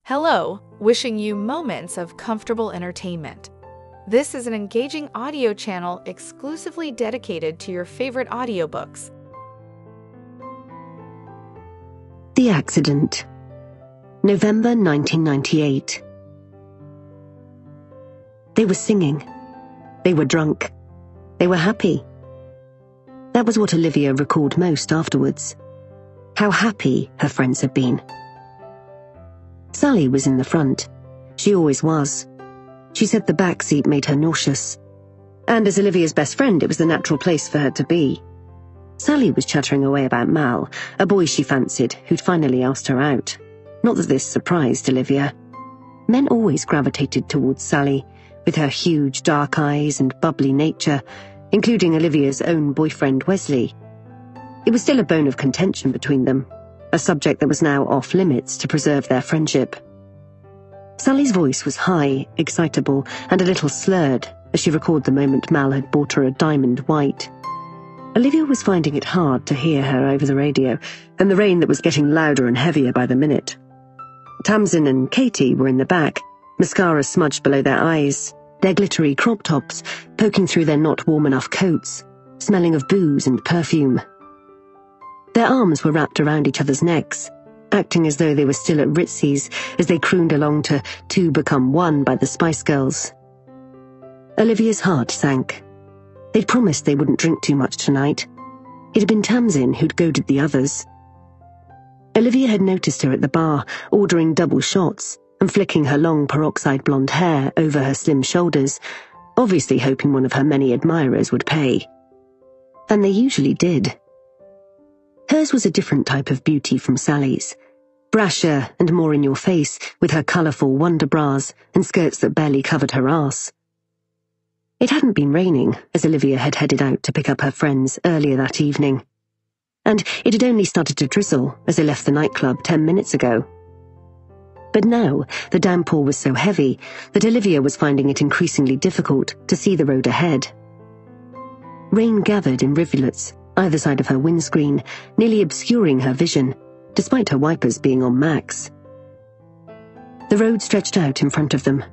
Hello, wishing you moments of comfortable entertainment. This is an engaging audio channel exclusively dedicated to your favorite audiobooks. The Accident, November 1998. They were singing. They were drunk. They were happy. That was what Olivia recalled most afterwards. How happy her friends had been. Sally was in the front. She always was. She said the back seat made her nauseous. And as Olivia's best friend, it was the natural place for her to be. Sally was chattering away about Mal, a boy she fancied, who'd finally asked her out. Not that this surprised Olivia. Men always gravitated towards Sally, with her huge dark eyes and bubbly nature, including Olivia's own boyfriend Wesley. It was still a bone of contention between them, a subject that was now off limits to preserve their friendship. Sally's voice was high, excitable, and a little slurred as she recalled the moment Mal had bought her a diamond white. Olivia was finding it hard to hear her over the radio, and the rain that was getting louder and heavier by the minute. Tamsin and Katie were in the back, mascara smudged below their eyes, their glittery crop tops poking through their not warm enough coats, smelling of booze and perfume. Their arms were wrapped around each other's necks, acting as though they were still at Ritzy's as they crooned along to Two Become One by the Spice Girls. Olivia's heart sank. They'd promised they wouldn't drink too much tonight. It had been Tamsin who'd goaded the others. Olivia had noticed her at the bar, ordering double shots and flicking her long peroxide blonde hair over her slim shoulders, obviously hoping one of her many admirers would pay. And they usually did. Hers was a different type of beauty from Sally's, brasher and more in your face, with her colourful wonder bras and skirts that barely covered her arse. It hadn't been raining as Olivia had headed out to pick up her friends earlier that evening, and it had only started to drizzle as they left the nightclub 10 minutes ago. But now the downpour was so heavy that Olivia was finding it increasingly difficult to see the road ahead. Rain gathered in rivulets either side of her windscreen, nearly obscuring her vision, despite her wipers being on max. The road stretched out in front of them,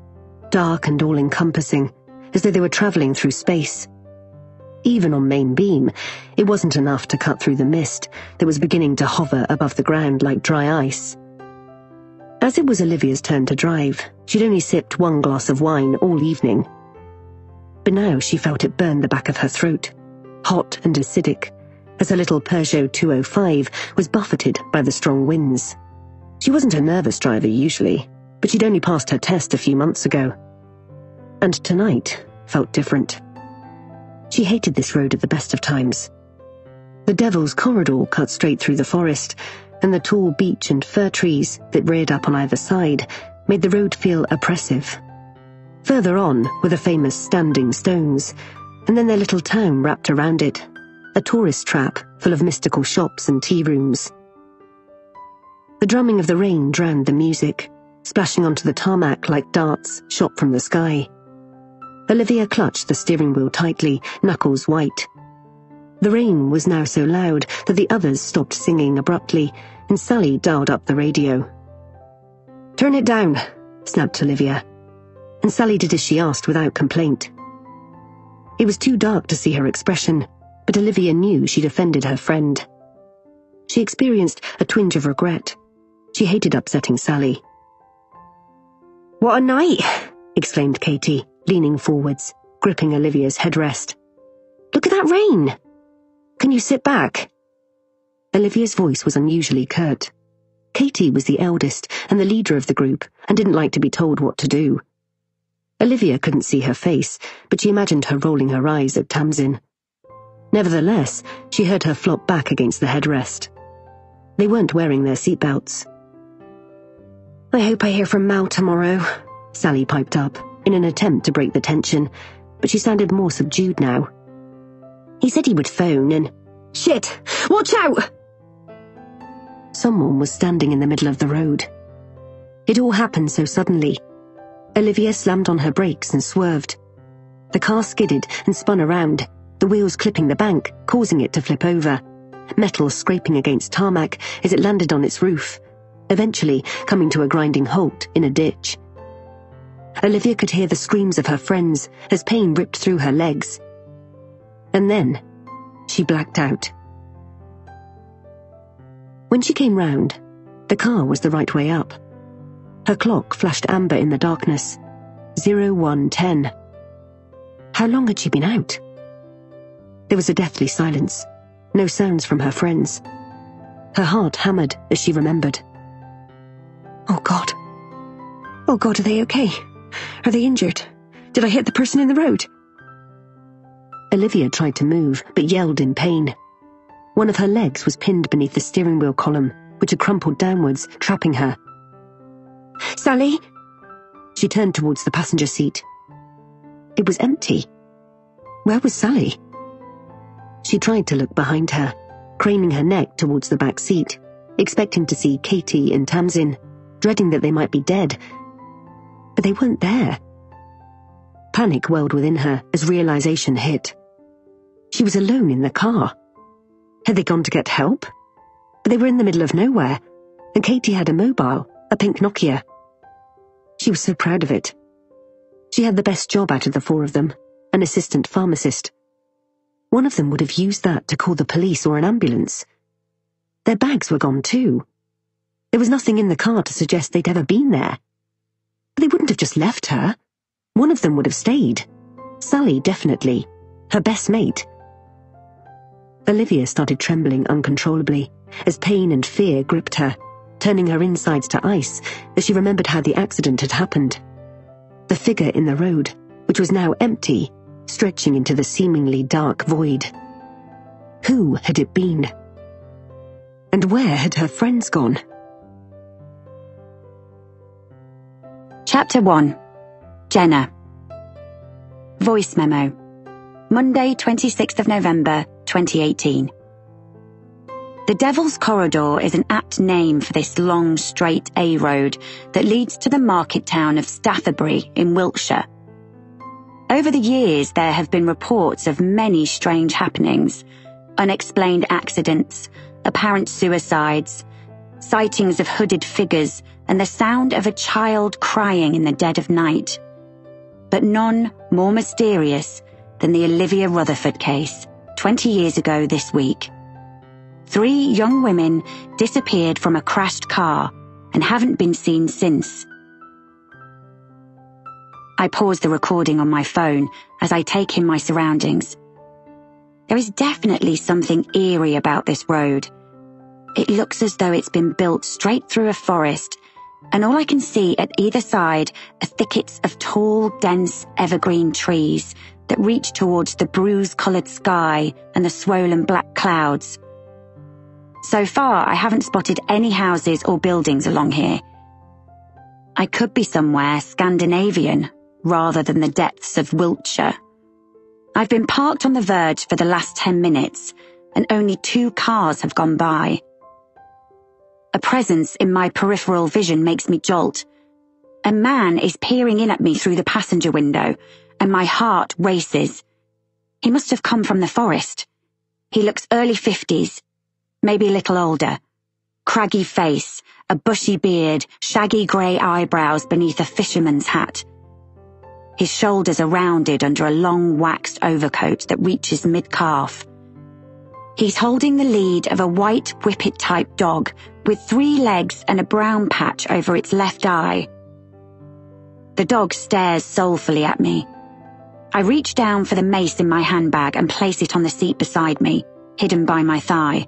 dark and all-encompassing, as though they were travelling through space. Even on main beam, it wasn't enough to cut through the mist that was beginning to hover above the ground like dry ice. As it was Olivia's turn to drive, she'd only sipped one glass of wine all evening. But now she felt it burn the back of her throat, hot and acidic, as her little Peugeot 205 was buffeted by the strong winds. She wasn't a nervous driver usually, but she'd only passed her test a few months ago. And tonight felt different. She hated this road at the best of times. The Devil's Corridor cut straight through the forest, and the tall beech and fir trees that reared up on either side made the road feel oppressive. Further on were the famous standing stones, and then their little town wrapped around it, a tourist trap full of mystical shops and tea rooms. The drumming of the rain drowned the music, splashing onto the tarmac like darts shot from the sky. Olivia clutched the steering wheel tightly, knuckles white. The rain was now so loud that the others stopped singing abruptly, and Sally dialed up the radio. "Turn it down," snapped Olivia, and Sally did as she asked without complaint. It was too dark to see her expression, but Olivia knew she'd offended her friend. She experienced a twinge of regret. She hated upsetting Sally. "What a night!" exclaimed Katie, leaning forwards, gripping Olivia's headrest. "Look at that rain! Can you sit back?" Olivia's voice was unusually curt. Katie was the eldest and the leader of the group and didn't like to be told what to do. Olivia couldn't see her face, but she imagined her rolling her eyes at Tamsin. Nevertheless, she heard her flop back against the headrest. They weren't wearing their seatbelts. "I hope I hear from Mal tomorrow," Sally piped up, in an attempt to break the tension, but she sounded more subdued now. "He said he would phone and—" "Shit! Watch out!" Someone was standing in the middle of the road. It all happened so suddenly. Olivia slammed on her brakes and swerved. The car skidded and spun around, the wheels clipping the bank, causing it to flip over, metal scraping against tarmac as it landed on its roof, eventually coming to a grinding halt in a ditch. Olivia could hear the screams of her friends as pain ripped through her legs. And then she blacked out. When she came round, the car was the right way up. Her clock flashed amber in the darkness. 01:10. How long had she been out? There was a deathly silence. No sounds from her friends. Her heart hammered as she remembered. Oh God. Oh God, are they okay? Are they injured? Did I hit the person in the road? Olivia tried to move, but yelled in pain. One of her legs was pinned beneath the steering wheel column, which had crumpled downwards, trapping her. Sally? She turned towards the passenger seat. It was empty. Where was Sally? She tried to look behind her, craning her neck towards the back seat, expecting to see Katie and Tamsin, dreading that they might be dead. But they weren't there. Panic welled within her as realization hit. She was alone in the car. Had they gone to get help? But they were in the middle of nowhere, and Katie had a mobile, a pink Nokia. She was so proud of it. She had the best job out of the four of them, an assistant pharmacist. One of them would have used that to call the police or an ambulance. Their bags were gone too. There was nothing in the car to suggest they'd ever been there. But they wouldn't have just left her. One of them would have stayed. Sally, definitely. Her best mate. Olivia started trembling uncontrollably as pain and fear gripped her, turning her insides to ice as she remembered how the accident had happened. The figure in the road, which was now empty, stretching into the seemingly dark void. Who had it been? And where had her friends gone? Chapter 1. Jenna. Voice memo. Monday, 26th of November, 2018. The Devil's Corridor is an apt name for this long, straight A road that leads to the market town of Staffordbury in Wiltshire. Over the years, there have been reports of many strange happenings, unexplained accidents, apparent suicides, sightings of hooded figures, and the sound of a child crying in the dead of night. But none more mysterious than the Olivia Rutherford case, 20 years ago this week. 3 young women disappeared from a crashed car and haven't been seen since. I pause the recording on my phone as I take in my surroundings. There is definitely something eerie about this road. It looks as though it's been built straight through a forest, and all I can see at either side are thickets of tall, dense evergreen trees that reach towards the bruise-coloured sky and the swollen black clouds. So far, I haven't spotted any houses or buildings along here. I could be somewhere Scandinavian rather than the depths of Wiltshire. I've been parked on the verge for the last 10 minutes, and only 2 cars have gone by. A presence in my peripheral vision makes me jolt. A man is peering in at me through the passenger window, and my heart races. He must have come from the forest. He looks early 50s, maybe a little older. Craggy face, a bushy beard, shaggy grey eyebrows beneath a fisherman's hat. His shoulders are rounded under a long waxed overcoat that reaches mid-calf. He's holding the lead of a white whippet-type dog with 3 legs and a brown patch over its left eye. The dog stares soulfully at me. I reach down for the mace in my handbag and place it on the seat beside me, hidden by my thigh.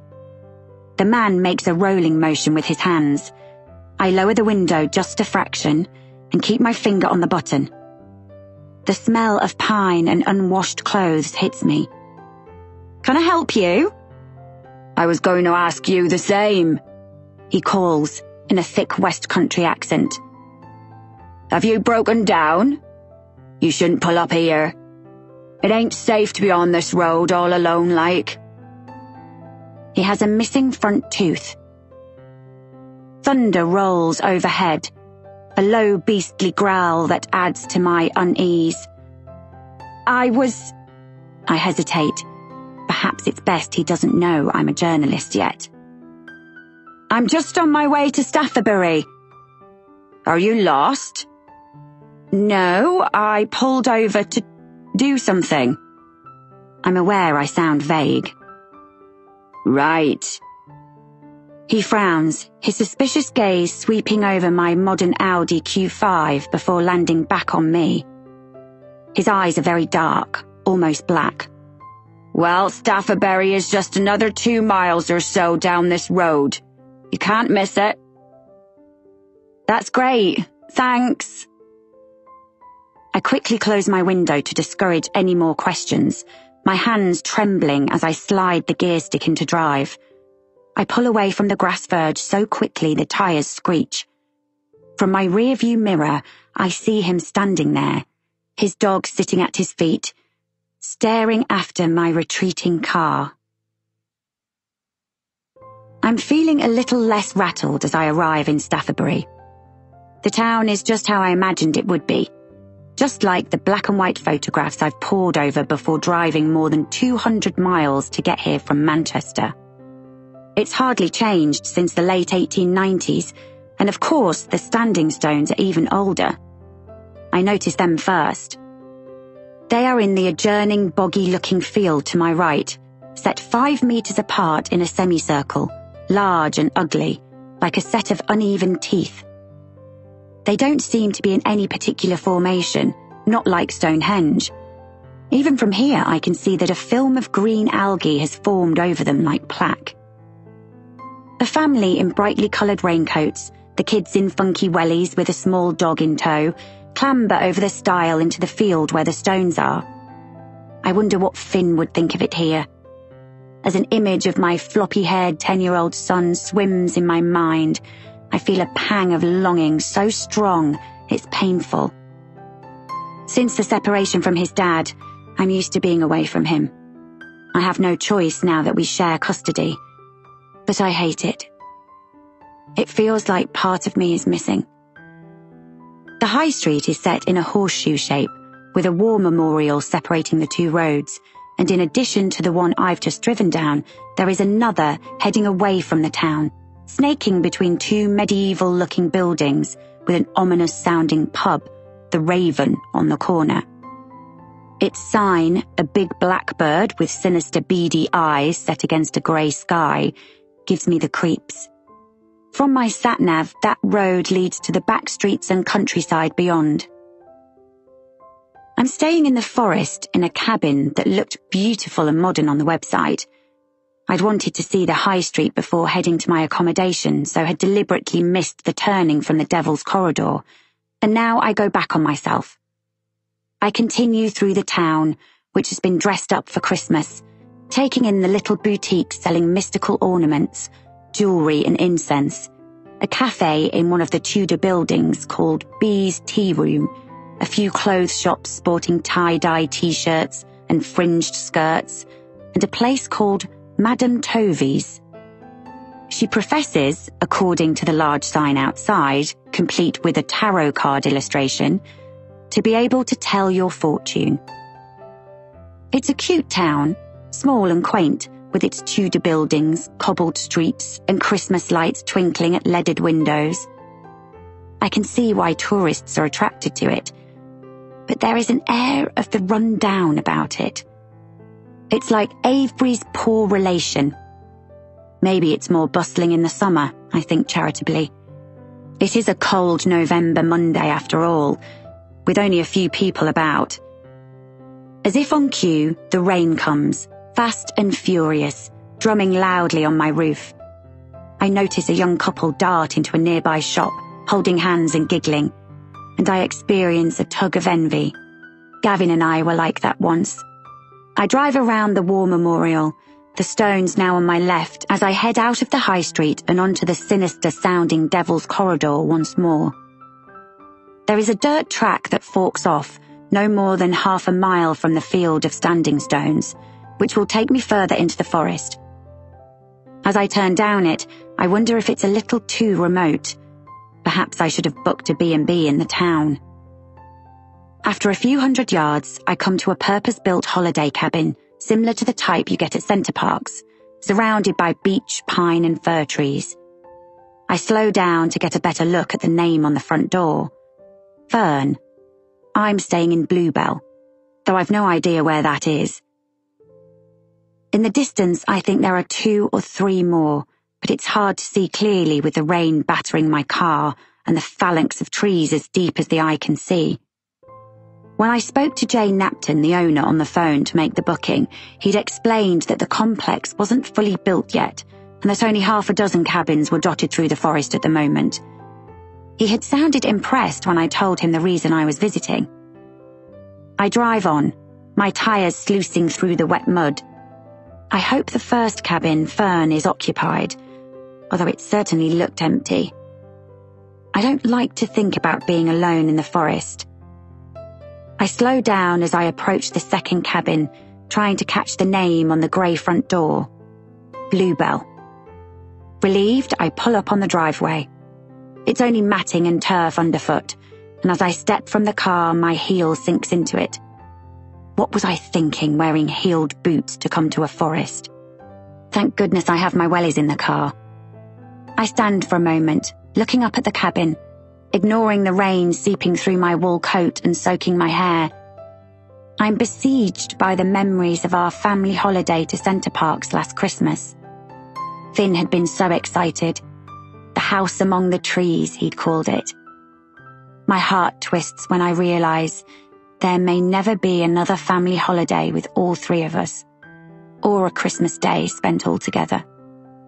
The man makes a rolling motion with his hands. I lower the window just a fraction and keep my finger on the button. The smell of pine and unwashed clothes hits me. "Can I help you?" "I was going to ask you the same," he calls in a thick West Country accent. "Have you broken down? You shouldn't pull up here. It ain't safe to be on this road all alone like." He has a missing front tooth. Thunder rolls overhead, a low beastly growl that adds to my unease. I hesitate. Perhaps it's best he doesn't know I'm a journalist yet. I'm just on my way to Staffabury. Are you lost? No, I pulled over to do something. I'm aware I sound vague. Right. He frowns, his suspicious gaze sweeping over my modern Audi Q5 before landing back on me. His eyes are very dark, almost black. Well, Staffabury is just another 2 miles or so down this road. You can't miss it. That's great. Thanks. I quickly close my window to discourage any more questions, my hands trembling as I slide the gear stick into drive. I pull away from the grass verge so quickly the tires screech. From my rearview mirror, I see him standing there, his dog sitting at his feet, staring after my retreating car. I'm feeling a little less rattled as I arrive in Staffabury. The town is just how I imagined it would be, just like the black and white photographs I've pored over before driving more than 200 miles to get here from Manchester. It's hardly changed since the late 1890s, and of course the standing stones are even older. I notice them first. They are in the adjourning boggy-looking field to my right, set 5 meters apart in a semicircle, large and ugly, like a set of uneven teeth. They don't seem to be in any particular formation, not like Stonehenge. Even from here I can see that a film of green algae has formed over them like plaque. A family in brightly coloured raincoats, the kids in funky wellies with a small dog in tow, clamber over the stile into the field where the stones are. I wonder what Finn would think of it here. As an image of my floppy-haired 10-year-old son swims in my mind, I feel a pang of longing so strong it's painful. Since the separation from his dad, I'm used to being away from him. I have no choice now that we share custody. But I hate it. It feels like part of me is missing. The high street is set in a horseshoe shape, with a war memorial separating the 2 roads, and in addition to the one I've just driven down, there is another heading away from the town, snaking between 2 medieval-looking buildings with an ominous-sounding pub, the Raven, on the corner. Its sign, a big blackbird with sinister beady eyes set against a grey sky, gives me the creeps. From my sat-nav, that road leads to the back streets and countryside beyond. I'm staying in the forest in a cabin that looked beautiful and modern on the website. I'd wanted to see the high street before heading to my accommodation, so had deliberately missed the turning from the Devil's Corridor, and now I go back on myself. I continue through the town, which has been dressed up for Christmas, taking in the little boutiques selling mystical ornaments, jewellery and incense, a cafe in one of the Tudor buildings called B's Tea Room, a few clothes shops sporting tie-dye t-shirts and fringed skirts, and a place called Madame Tovey's. She professes, according to the large sign outside, complete with a tarot card illustration, to be able to tell your fortune. It's a cute town, small and quaint, with its Tudor buildings, cobbled streets, and Christmas lights twinkling at leaded windows. I can see why tourists are attracted to it, but there is an air of the run-down about it. It's like Avebury's poor relation. Maybe it's more bustling in the summer, I think charitably. It is a cold November Monday after all, with only a few people about. As if on cue, the rain comes, fast and furious, drumming loudly on my roof. I notice a young couple dart into a nearby shop, holding hands and giggling, and I experience a tug of envy. Gavin and I were like that once. I drive around the war memorial, the stones now on my left, as I head out of the high street and onto the sinister-sounding Devil's Corridor once more. There is a dirt track that forks off, no more than half a mile from the field of standing stones, which will take me further into the forest. As I turn down it, I wonder if it's a little too remote. Perhaps I should have booked a B&B in the town. After a few hundred yards, I come to a purpose-built holiday cabin, similar to the type you get at centre parks, surrounded by beech, pine and fir trees. I slow down to get a better look at the name on the front door. Fern. I'm staying in Bluebell, though I've no idea where that is. In the distance, I think there are 2 or 3 more, but it's hard to see clearly with the rain battering my car and the phalanx of trees as deep as the eye can see. When I spoke to Jane Napton, the owner, on the phone to make the booking, he'd explained that the complex wasn't fully built yet and that only half a dozen cabins were dotted through the forest at the moment. He had sounded impressed when I told him the reason I was visiting. I drive on, my tyres sluicing through the wet mud. I hope the first cabin, Fern, is occupied, although it certainly looked empty. I don't like to think about being alone in the forest. I slow down as I approach the second cabin, trying to catch the name on the grey front door. Bluebell. Relieved, I pull up on the driveway. It's only matting and turf underfoot, and as I step from the car, my heel sinks into it. What was I thinking, wearing heeled boots to come to a forest? Thank goodness I have my wellies in the car. I stand for a moment, looking up at the cabin, ignoring the rain seeping through my wool coat and soaking my hair. I'm besieged by the memories of our family holiday to Centre Parks last Christmas. Finn had been so excited. The house among the trees, he'd called it. My heart twists when I realise there may never be another family holiday with all 3 of us, or a Christmas day spent all together.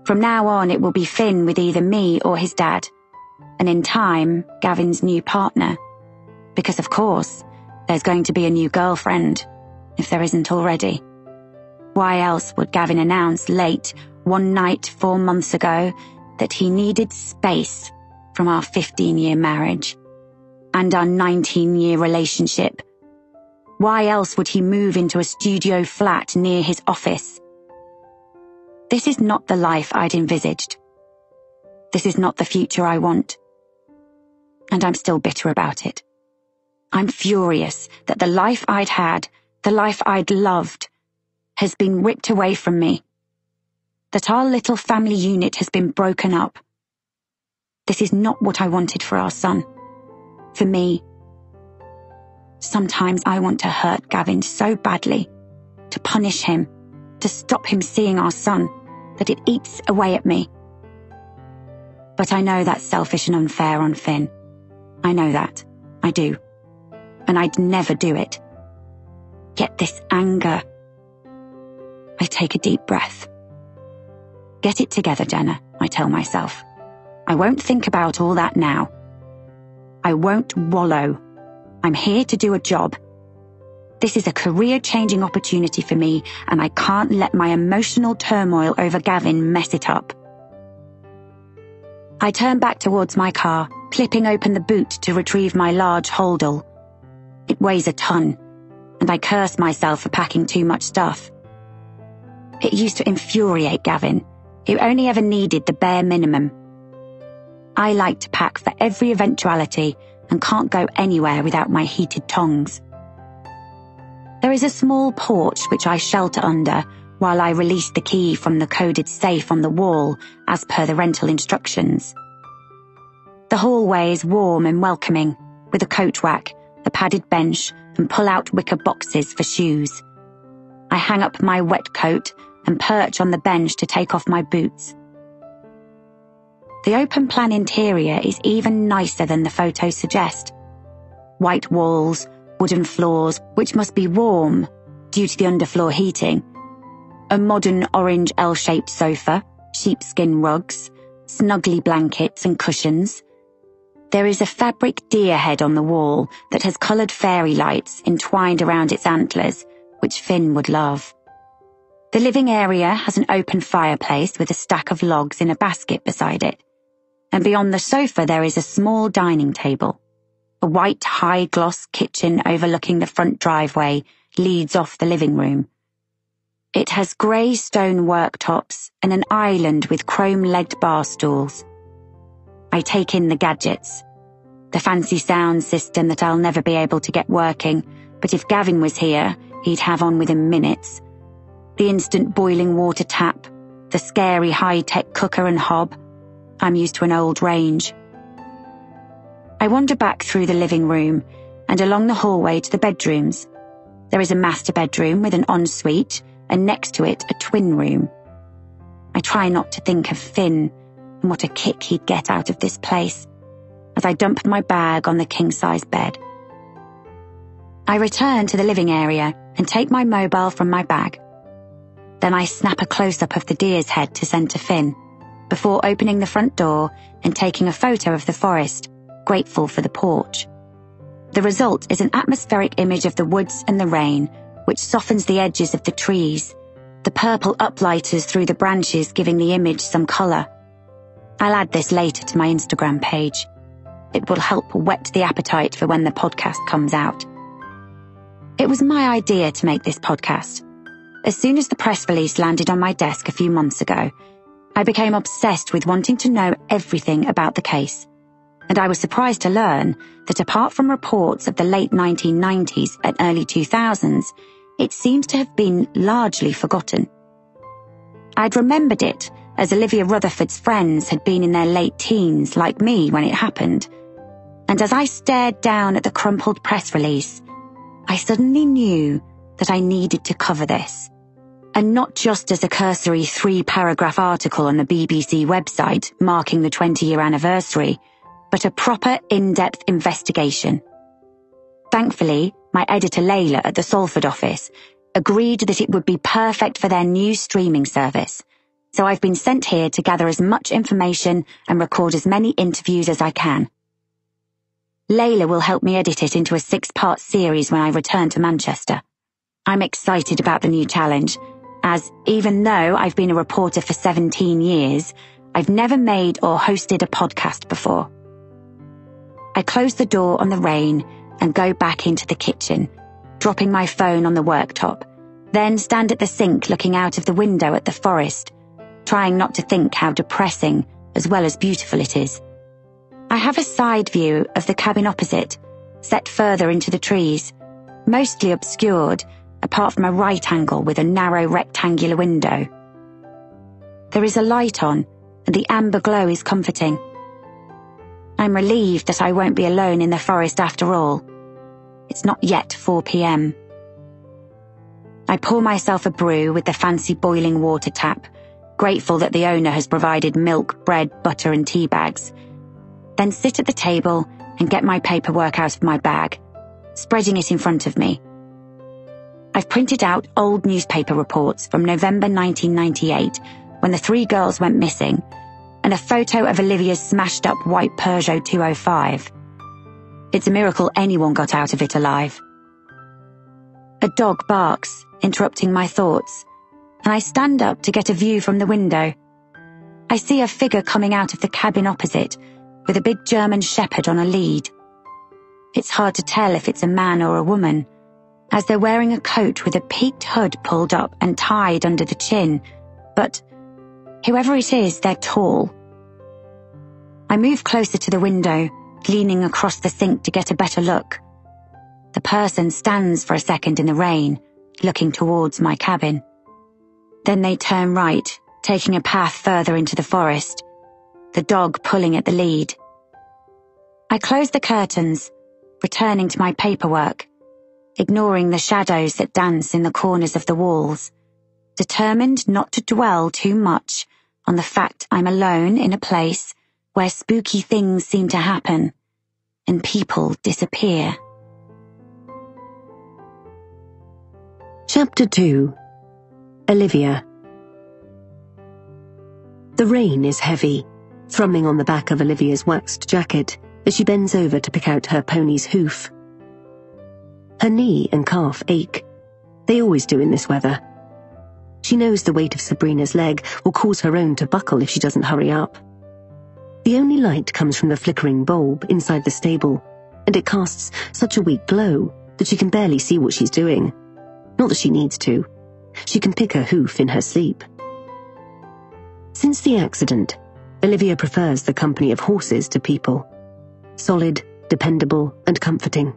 From now on, it will be Finn with either me or his dad, and in time, Gavin's new partner. Because of course, there's going to be a new girlfriend, if there isn't already. Why else would Gavin announce late, one night 4 months ago, that he needed space from our 15-year marriage and our 19-year relationship? Why else would he move into a studio flat near his office? This is not the life I'd envisaged. This is not the future I want. And I'm still bitter about it. I'm furious that the life I'd had, the life I'd loved, has been ripped away from me. That our little family unit has been broken up. This is not what I wanted for our son. For me. Sometimes I want to hurt Gavin so badly, to punish him, to stop him seeing our son, that it eats away at me. But I know that's selfish and unfair on Finn. I know that. I do. And I'd never do it. Yet this anger. I take a deep breath. Get it together, Jenna, I tell myself. I won't think about all that now. I won't wallow. I'm here to do a job. This is a career-changing opportunity for me, and I can't let my emotional turmoil over Gavin mess it up. I turn back towards my car, clipping open the boot to retrieve my large holdall. It weighs a ton, and I curse myself for packing too much stuff. It used to infuriate Gavin, who only ever needed the bare minimum. I like to pack for every eventuality and can't go anywhere without my heated tongs. There is a small porch which I shelter under while I release the key from the coded safe on the wall as per the rental instructions. The hallway is warm and welcoming, with a coat rack, a padded bench, and pull-out wicker boxes for shoes. I hang up my wet coat and perch on the bench to take off my boots. The open-plan interior is even nicer than the photos suggest. White walls, wooden floors, which must be warm due to the underfloor heating, a modern orange L-shaped sofa, sheepskin rugs, snuggly blankets and cushions. There is a fabric deer head on the wall that has coloured fairy lights entwined around its antlers, which Finn would love. The living area has an open fireplace with a stack of logs in a basket beside it, and beyond the sofa there is a small dining table. A white high-gloss kitchen overlooking the front driveway leads off the living room. It has grey stone worktops and an island with chrome-legged bar stools. I take in the gadgets. The fancy sound system that I'll never be able to get working, but if Gavin was here, he'd have on within minutes. The instant boiling water tap, the scary high-tech cooker and hob, I'm used to an old range. I wander back through the living room and along the hallway to the bedrooms. There is a master bedroom with an ensuite and next to it a twin room. I try not to think of Finn and what a kick he'd get out of this place as I dump my bag on the king-size bed. I return to the living area and take my mobile from my bag. Then I snap a close-up of the deer's head to send to Finn, before opening the front door and taking a photo of the forest, grateful for the porch. The result is an atmospheric image of the woods and the rain, which softens the edges of the trees, the purple uplighters through the branches giving the image some colour. I'll add this later to my Instagram page. It will help whet the appetite for when the podcast comes out. It was my idea to make this podcast. As soon as the press release landed on my desk a few months ago, I became obsessed with wanting to know everything about the case. And I was surprised to learn that apart from reports of the late 1990s and early 2000s, it seems to have been largely forgotten. I'd remembered it as Olivia Rutherford's friends had been in their late teens like me when it happened. And as I stared down at the crumpled press release, I suddenly knew that I needed to cover this. And not just as a cursory 3-paragraph article on the BBC website marking the 20-year anniversary, but a proper in-depth investigation. Thankfully, my editor Layla at the Salford office agreed that it would be perfect for their new streaming service, so I've been sent here to gather as much information and record as many interviews as I can. Layla will help me edit it into a 6-part series when I return to Manchester. I'm excited about the new challenge, as even though I've been a reporter for 17 years, I've never made or hosted a podcast before. I close the door on the rain and go back into the kitchen, dropping my phone on the worktop, then stand at the sink looking out of the window at the forest, trying not to think how depressing as well as beautiful it is. I have a side view of the cabin opposite, set further into the trees, mostly obscured, apart from a right angle with a narrow rectangular window. There is a light on, and the amber glow is comforting. I'm relieved that I won't be alone in the forest after all. It's not yet 4 p.m. I pour myself a brew with the fancy boiling water tap, grateful that the owner has provided milk, bread, butter and tea bags. Then sit at the table and get my paperwork out of my bag, spreading it in front of me. I've printed out old newspaper reports from November 1998, when the 3 girls went missing, and a photo of Olivia's smashed-up white Peugeot 205. It's a miracle anyone got out of it alive. A dog barks, interrupting my thoughts, and I stand up to get a view from the window. I see a figure coming out of the cabin opposite, with a big German shepherd on a lead. It's hard to tell if it's a man or a woman, as they're wearing a coat with a peaked hood pulled up and tied under the chin, but whoever it is, they're tall. I move closer to the window, leaning across the sink to get a better look. The person stands for a second in the rain, looking towards my cabin. Then they turn right, taking a path further into the forest, the dog pulling at the lead. I close the curtains, returning to my paperwork, ignoring the shadows that dance in the corners of the walls, determined not to dwell too much on the fact I'm alone in a place where spooky things seem to happen and people disappear. Chapter 2. Olivia. The rain is heavy, thrumming on the back of Olivia's waxed jacket as she bends over to pick out her pony's hoof. Her knee and calf ache. They always do in this weather. She knows the weight of Sabrina's leg will cause her own to buckle if she doesn't hurry up. The only light comes from the flickering bulb inside the stable, and it casts such a weak glow that she can barely see what she's doing. Not that she needs to. She can pick her hoof in her sleep. Since the accident, Olivia prefers the company of horses to people. Solid, dependable, and comforting.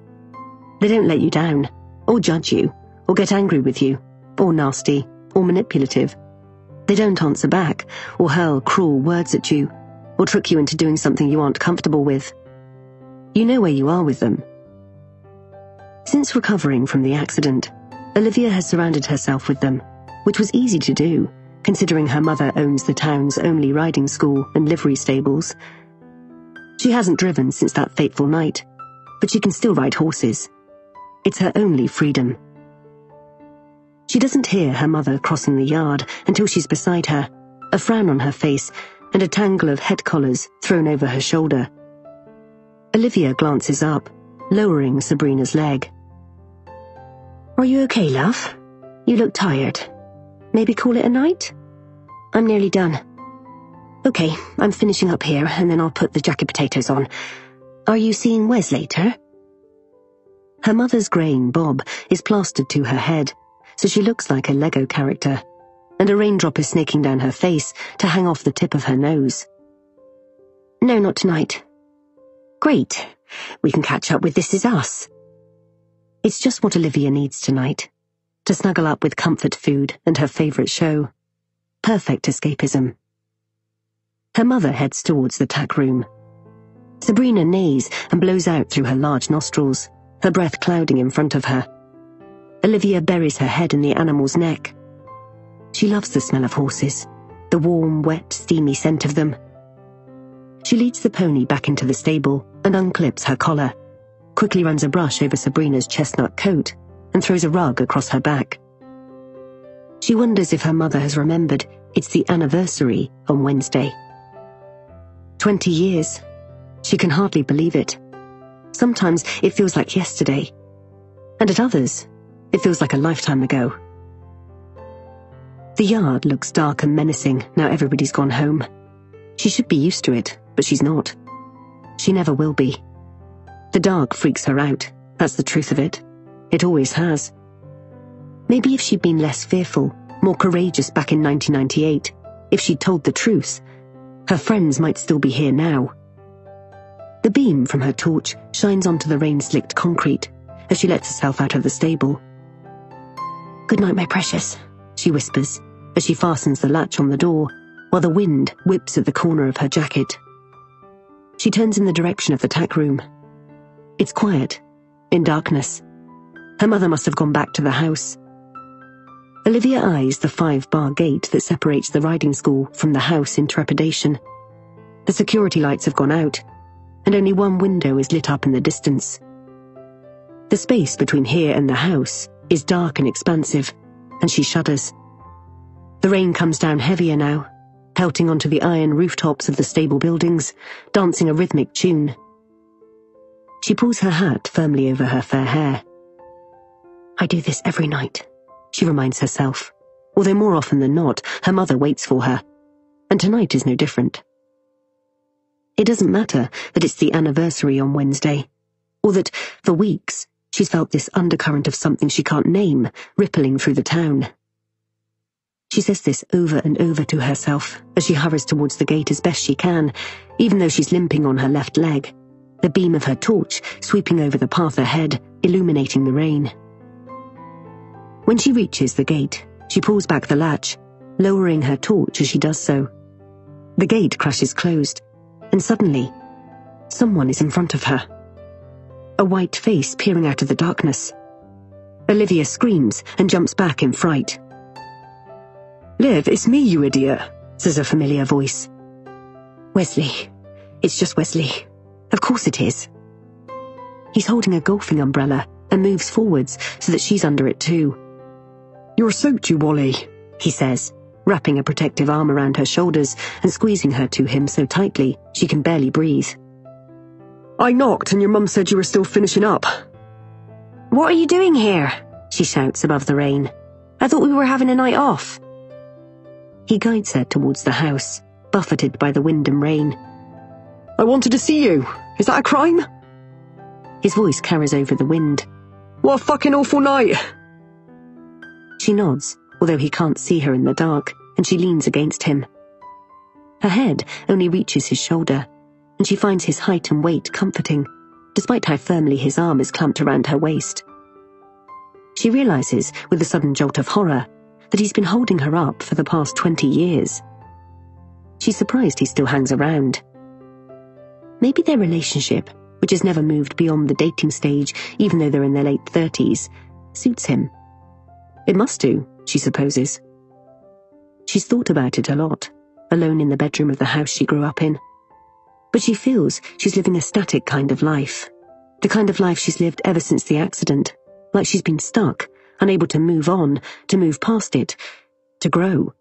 They don't let you down, or judge you, or get angry with you, or nasty, or manipulative. They don't answer back, or hurl cruel words at you, or trick you into doing something you aren't comfortable with. You know where you are with them. Since recovering from the accident, Olivia has surrounded herself with them, which was easy to do, considering her mother owns the town's only riding school and livery stables. She hasn't driven since that fateful night, but she can still ride horses. It's her only freedom. She doesn't hear her mother crossing the yard until she's beside her, a frown on her face and a tangle of head collars thrown over her shoulder. Olivia glances up, lowering Sabrina's leg. "Are you okay, love? You look tired. Maybe call it a night?" "I'm nearly done." "Okay, I'm finishing up here, and then I'll put the jacket potatoes on. Are you seeing Wes later?" Her mother's greying bob is plastered to her head, so she looks like a Lego character, and a raindrop is snaking down her face to hang off the tip of her nose. "No, not tonight." "Great. We can catch up with This Is Us." It's just what Olivia needs tonight, to snuggle up with comfort food and her favourite show. Perfect escapism. Her mother heads towards the tack room. Sabrina neighs and blows out through her large nostrils, her breath clouding in front of her. Olivia buries her head in the animal's neck. She loves the smell of horses, the warm, wet, steamy scent of them. She leads the pony back into the stable and unclips her collar, quickly runs a brush over Sabrina's chestnut coat, and throws a rug across her back. She wonders if her mother has remembered it's the anniversary on Wednesday. 20 years. She can hardly believe it. Sometimes it feels like yesterday, and at others, it feels like a lifetime ago. The yard looks dark and menacing now everybody's gone home. She should be used to it, but she's not. She never will be. The dark freaks her out, that's the truth of it. It always has. Maybe if she'd been less fearful, more courageous back in 1998, if she'd told the truth, her friends might still be here now. The beam from her torch shines onto the rain-slicked concrete as she lets herself out of the stable. "Good night, my precious," she whispers as she fastens the latch on the door, while the wind whips at the corner of her jacket. She turns in the direction of the tack room. It's quiet, in darkness. Her mother must have gone back to the house. Olivia eyes the 5-bar gate that separates the riding school from the house in trepidation. The security lights have gone out, and only one window is lit up in the distance. The space between here and the house is dark and expansive, and she shudders. The rain comes down heavier now, pelting onto the iron rooftops of the stable buildings, dancing a rhythmic tune. She pulls her hat firmly over her fair hair. "I do this every night," she reminds herself, although more often than not, her mother waits for her, and tonight is no different. It doesn't matter that it's the anniversary on Wednesday, or that, for weeks, she's felt this undercurrent of something she can't name rippling through the town. She says this over and over to herself as she hurries towards the gate as best she can, even though she's limping on her left leg, the beam of her torch sweeping over the path ahead, illuminating the rain. When she reaches the gate, she pulls back the latch, lowering her torch as she does so. The gate crashes closed, and suddenly, someone is in front of her. A white face peering out of the darkness. Olivia screams and jumps back in fright. "Liv, it's me, you idiot," says a familiar voice. "Wesley. It's just Wesley. Of course it is." He's holding a golfing umbrella and moves forwards so that she's under it too. "You're soaked, you Wally," he says, wrapping a protective arm around her shoulders and squeezing her to him so tightly she can barely breathe. "I knocked and your mum said you were still finishing up." "What are you doing here?" she shouts above the rain. "I thought we were having a night off." He guides her towards the house, buffeted by the wind and rain. "I wanted to see you. Is that a crime?" His voice carries over the wind. "What a fucking awful night." She nods, although he can't see her in the dark, and she leans against him. Her head only reaches his shoulder, and she finds his height and weight comforting, despite how firmly his arm is clamped around her waist. She realizes, with a sudden jolt of horror, that he's been holding her up for the past 20 years. She's surprised he still hangs around. Maybe their relationship, which has never moved beyond the dating stage, even though they're in their late 30s, suits him. It must do, she supposes. She's thought about it a lot, alone in the bedroom of the house she grew up in. But she feels she's living a static kind of life. The kind of life she's lived ever since the accident, like she's been stuck, unable to move on, to move past it, to grow.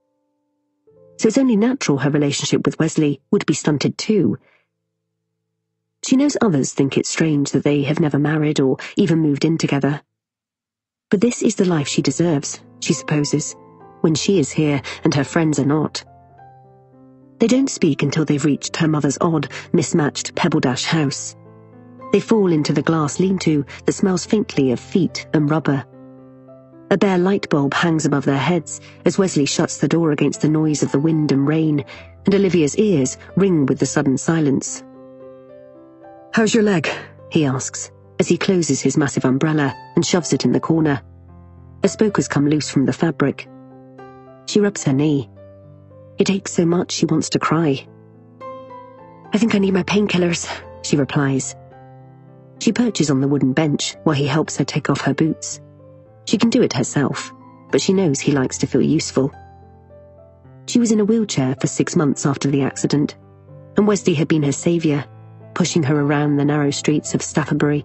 So it's only natural her relationship with Wesley would be stunted too. She knows others think it's strange that they have never married or even moved in together. But this is the life she deserves, she supposes, when she is here and her friends are not. They don't speak until they've reached her mother's odd, mismatched Pebble Dash house. They fall into the glass lean-to that smells faintly of feet and rubber. A bare light bulb hangs above their heads as Wesley shuts the door against the noise of the wind and rain, and Olivia's ears ring with the sudden silence. "How's your leg?" he asks, as he closes his massive umbrella and shoves it in the corner. A spoke has come loose from the fabric. She rubs her knee. It aches so much she wants to cry. "I think I need my painkillers," she replies. She perches on the wooden bench while he helps her take off her boots. She can do it herself, but she knows he likes to feel useful. She was in a wheelchair for 6 months after the accident, and Wesley had been her saviour, pushing her around the narrow streets of Staffordbury,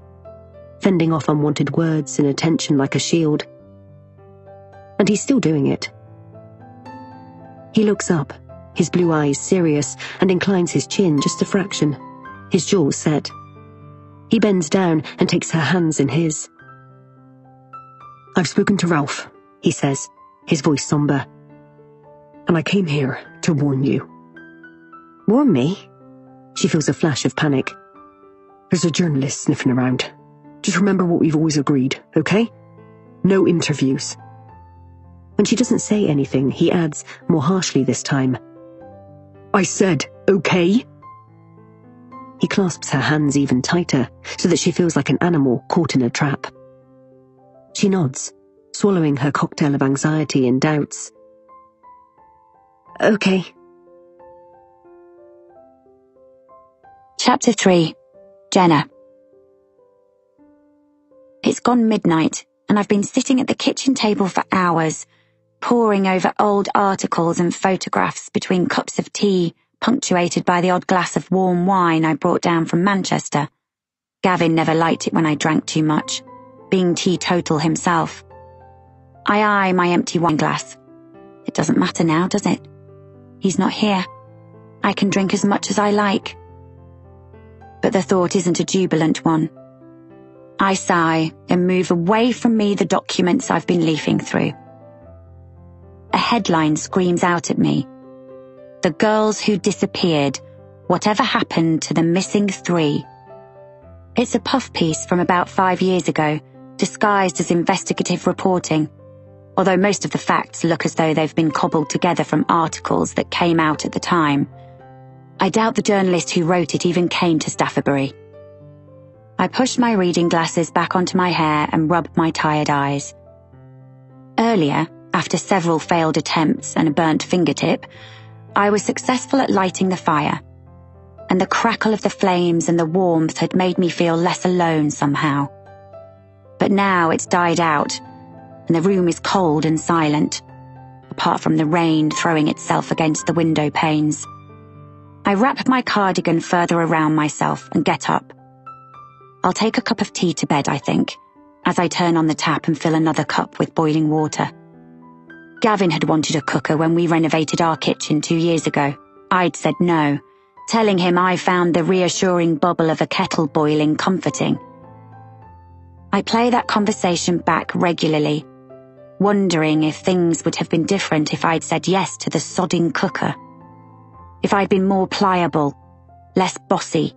fending off unwanted words and attention like a shield. And he's still doing it. He looks up, his blue eyes serious, and inclines his chin just a fraction, his jaws set. He bends down and takes her hands in his. "I've spoken to Ralph," he says, his voice somber. "And I came here to warn you." "Warn me?" She feels a flash of panic. "There's a journalist sniffing around. Just remember what we've always agreed, okay? No interviews." When she doesn't say anything, he adds, more harshly this time, "I said, okay?" He clasps her hands even tighter, so that she feels like an animal caught in a trap. She nods, swallowing her cocktail of anxiety and doubts. "Okay." Chapter 3. Jenna. It's gone midnight, and I've been sitting at the kitchen table for hours, poring over old articles and photographs between cups of tea, punctuated by the odd glass of warm wine I brought down from Manchester. Gavin never liked it when I drank too much, being teetotal himself. I eye my empty wine glass. It doesn't matter now, does it? He's not here. I can drink as much as I like. But the thought isn't a jubilant one. I sigh and move away from me the documents I've been leafing through. A headline screams out at me. "The girls who disappeared. Whatever happened to the missing 3?" It's a puff piece from about 5 years ago, disguised as investigative reporting, although most of the facts look as though they've been cobbled together from articles that came out at the time. I doubt the journalist who wrote it even came to Staffordbury. I push my reading glasses back onto my hair and rub my tired eyes. Earlier, after several failed attempts and a burnt fingertip, I was successful at lighting the fire, and the crackle of the flames and the warmth had made me feel less alone somehow. But now it's died out, and the room is cold and silent, apart from the rain throwing itself against the window panes. I wrap my cardigan further around myself and get up. I'll take a cup of tea to bed, I think, as I turn on the tap and fill another cup with boiling water. Gavin had wanted a cooker when we renovated our kitchen 2 years ago. I'd said no, telling him I found the reassuring bubble of a kettle boiling comforting. I play that conversation back regularly, wondering if things would have been different if I'd said yes to the sodding cooker. If I'd been more pliable, less bossy.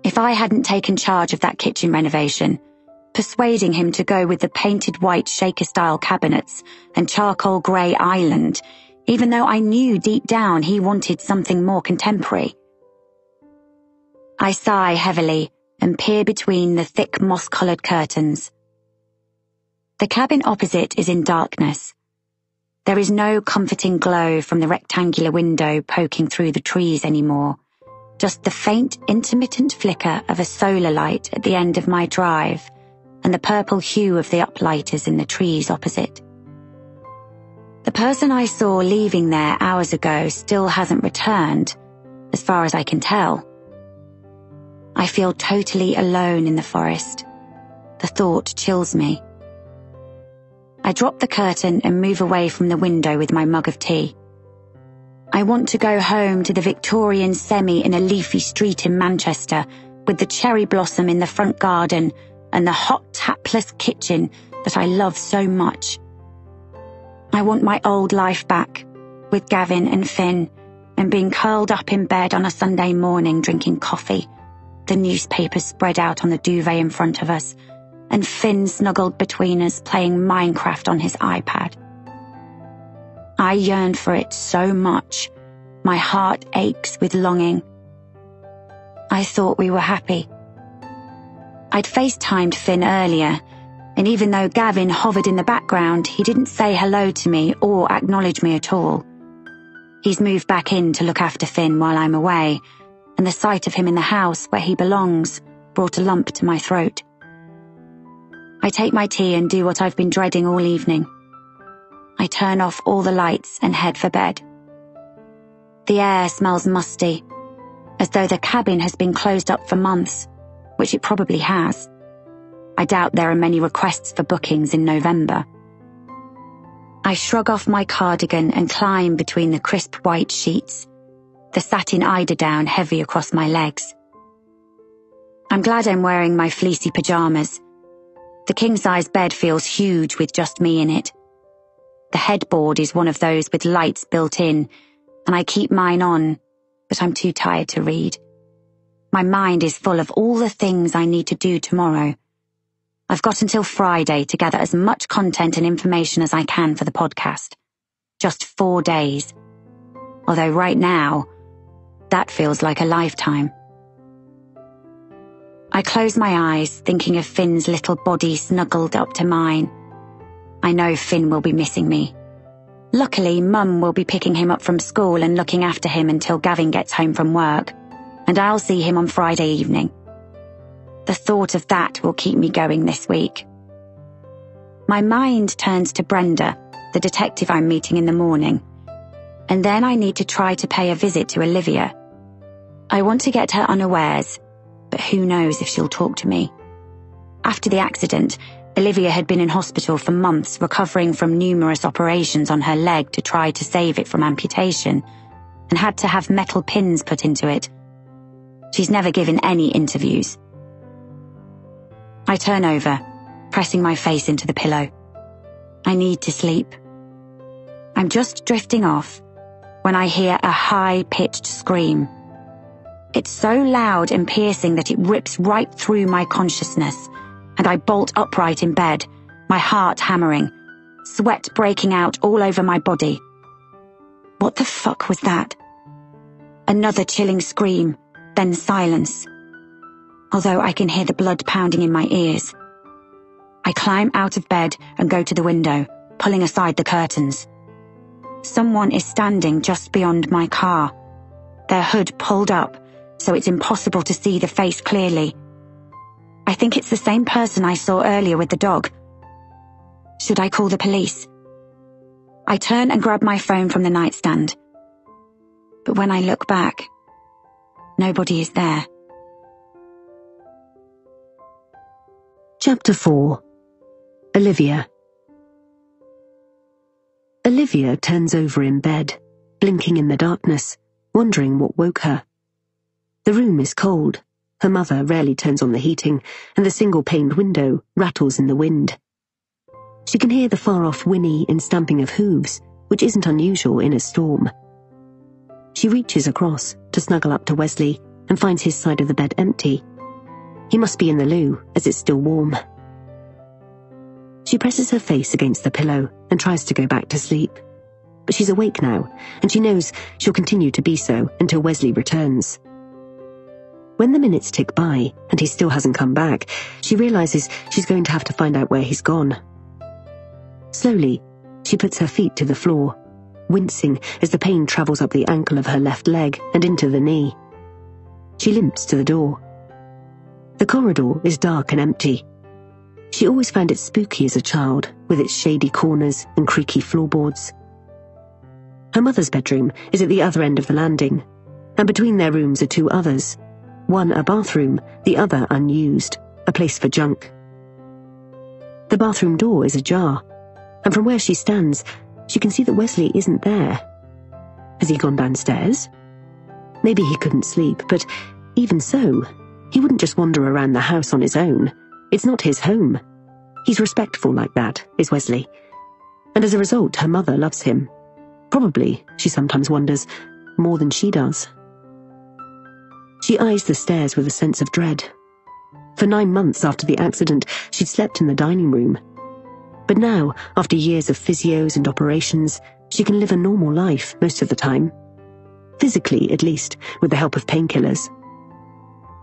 If I hadn't taken charge of that kitchen renovation, persuading him to go with the painted white shaker-style cabinets and charcoal grey island, even though I knew deep down he wanted something more contemporary. I sigh heavily and peer between the thick moss-coloured curtains. The cabin opposite is in darkness. There is no comforting glow from the rectangular window poking through the trees anymore, just the faint, intermittent flicker of a solar light at the end of my drive and the purple hue of the uplighters in the trees opposite. The person I saw leaving there hours ago still hasn't returned, as far as I can tell. I feel totally alone in the forest. The thought chills me. I drop the curtain and move away from the window with my mug of tea. I want to go home to the Victorian semi in a leafy street in Manchester, with the cherry blossom in the front garden and the hot tapless kitchen that I love so much. I want my old life back, with Gavin and Finn, and being curled up in bed on a Sunday morning drinking coffee, the newspapers spread out on the duvet in front of us, and Finn snuggled between us playing Minecraft on his iPad. I yearn for it so much. My heart aches with longing. I thought we were happy. I'd FaceTimed Finn earlier, and even though Gavin hovered in the background, he didn't say hello to me or acknowledge me at all. He's moved back in to look after Finn while I'm away, and the sight of him in the house where he belongs brought a lump to my throat. I take my tea and do what I've been dreading all evening. I turn off all the lights and head for bed. The air smells musty, as though the cabin has been closed up for months, which it probably has. I doubt there are many requests for bookings in November. I shrug off my cardigan and climb between the crisp white sheets, the satin eiderdown heavy across my legs. I'm glad I'm wearing my fleecy pajamas. The king-size bed feels huge with just me in it. The headboard is one of those with lights built in, and I keep mine on, but I'm too tired to read. My mind is full of all the things I need to do tomorrow. I've got until Friday to gather as much content and information as I can for the podcast. Just 4 days. Although right now, that feels like a lifetime. I close my eyes, thinking of Finn's little body snuggled up to mine. I know Finn will be missing me. Luckily, Mum will be picking him up from school and looking after him until Gavin gets home from work, and I'll see him on Friday evening. The thought of that will keep me going this week. My mind turns to Brenda, the detective I'm meeting in the morning, and then I need to try to pay a visit to Olivia. I want to get her unawares, but who knows if she'll talk to me. After the accident, Olivia had been in hospital for months, recovering from numerous operations on her leg to try to save it from amputation, and had to have metal pins put into it. She's never given any interviews. I turn over, pressing my face into the pillow. I need to sleep. I'm just drifting off when I hear a high-pitched scream. It's so loud and piercing that it rips right through my consciousness, and I bolt upright in bed, my heart hammering, sweat breaking out all over my body. What the fuck was that? Another chilling scream, then silence. Although I can hear the blood pounding in my ears. I climb out of bed and go to the window, pulling aside the curtains. Someone is standing just beyond my car, their hood pulled up, so it's impossible to see the face clearly. I think it's the same person I saw earlier with the dog. Should I call the police? I turn and grab my phone from the nightstand. But when I look back, nobody is there. Chapter 4. Olivia. Olivia turns over in bed, blinking in the darkness, wondering what woke her. The room is cold. Her mother rarely turns on the heating, and the single-paned window rattles in the wind. She can hear the far-off whinny and stamping of hooves, which isn't unusual in a storm. She reaches across to snuggle up to Wesley and finds his side of the bed empty. He must be in the loo, as it's still warm. She presses her face against the pillow and tries to go back to sleep. But she's awake now, and she knows she'll continue to be so until Wesley returns. When the minutes tick by, and he still hasn't come back, she realizes she's going to have to find out where he's gone. Slowly, She puts her feet to the floor, wincing as the pain travels up the ankle of her left leg and into the knee. She limps to the door. The corridor is dark and empty. She always found it spooky as a child, with its shady corners and creaky floorboards. Her mother's bedroom is at the other end of the landing, and between their rooms are two others, one a bathroom, the other unused, a place for junk. The bathroom door is ajar, and from where she stands, she can see that Wesley isn't there. Has he gone downstairs? Maybe he couldn't sleep, but even so, he wouldn't just wander around the house on his own. It's not his home. He's respectful like that, is Wesley. And as a result, her mother loves him. Probably, she sometimes wonders, more than she does. She eyes the stairs with a sense of dread. For 9 months after the accident, she'd slept in the dining room. But now, after years of physios and operations, she can live a normal life most of the time. Physically, at least, with the help of painkillers.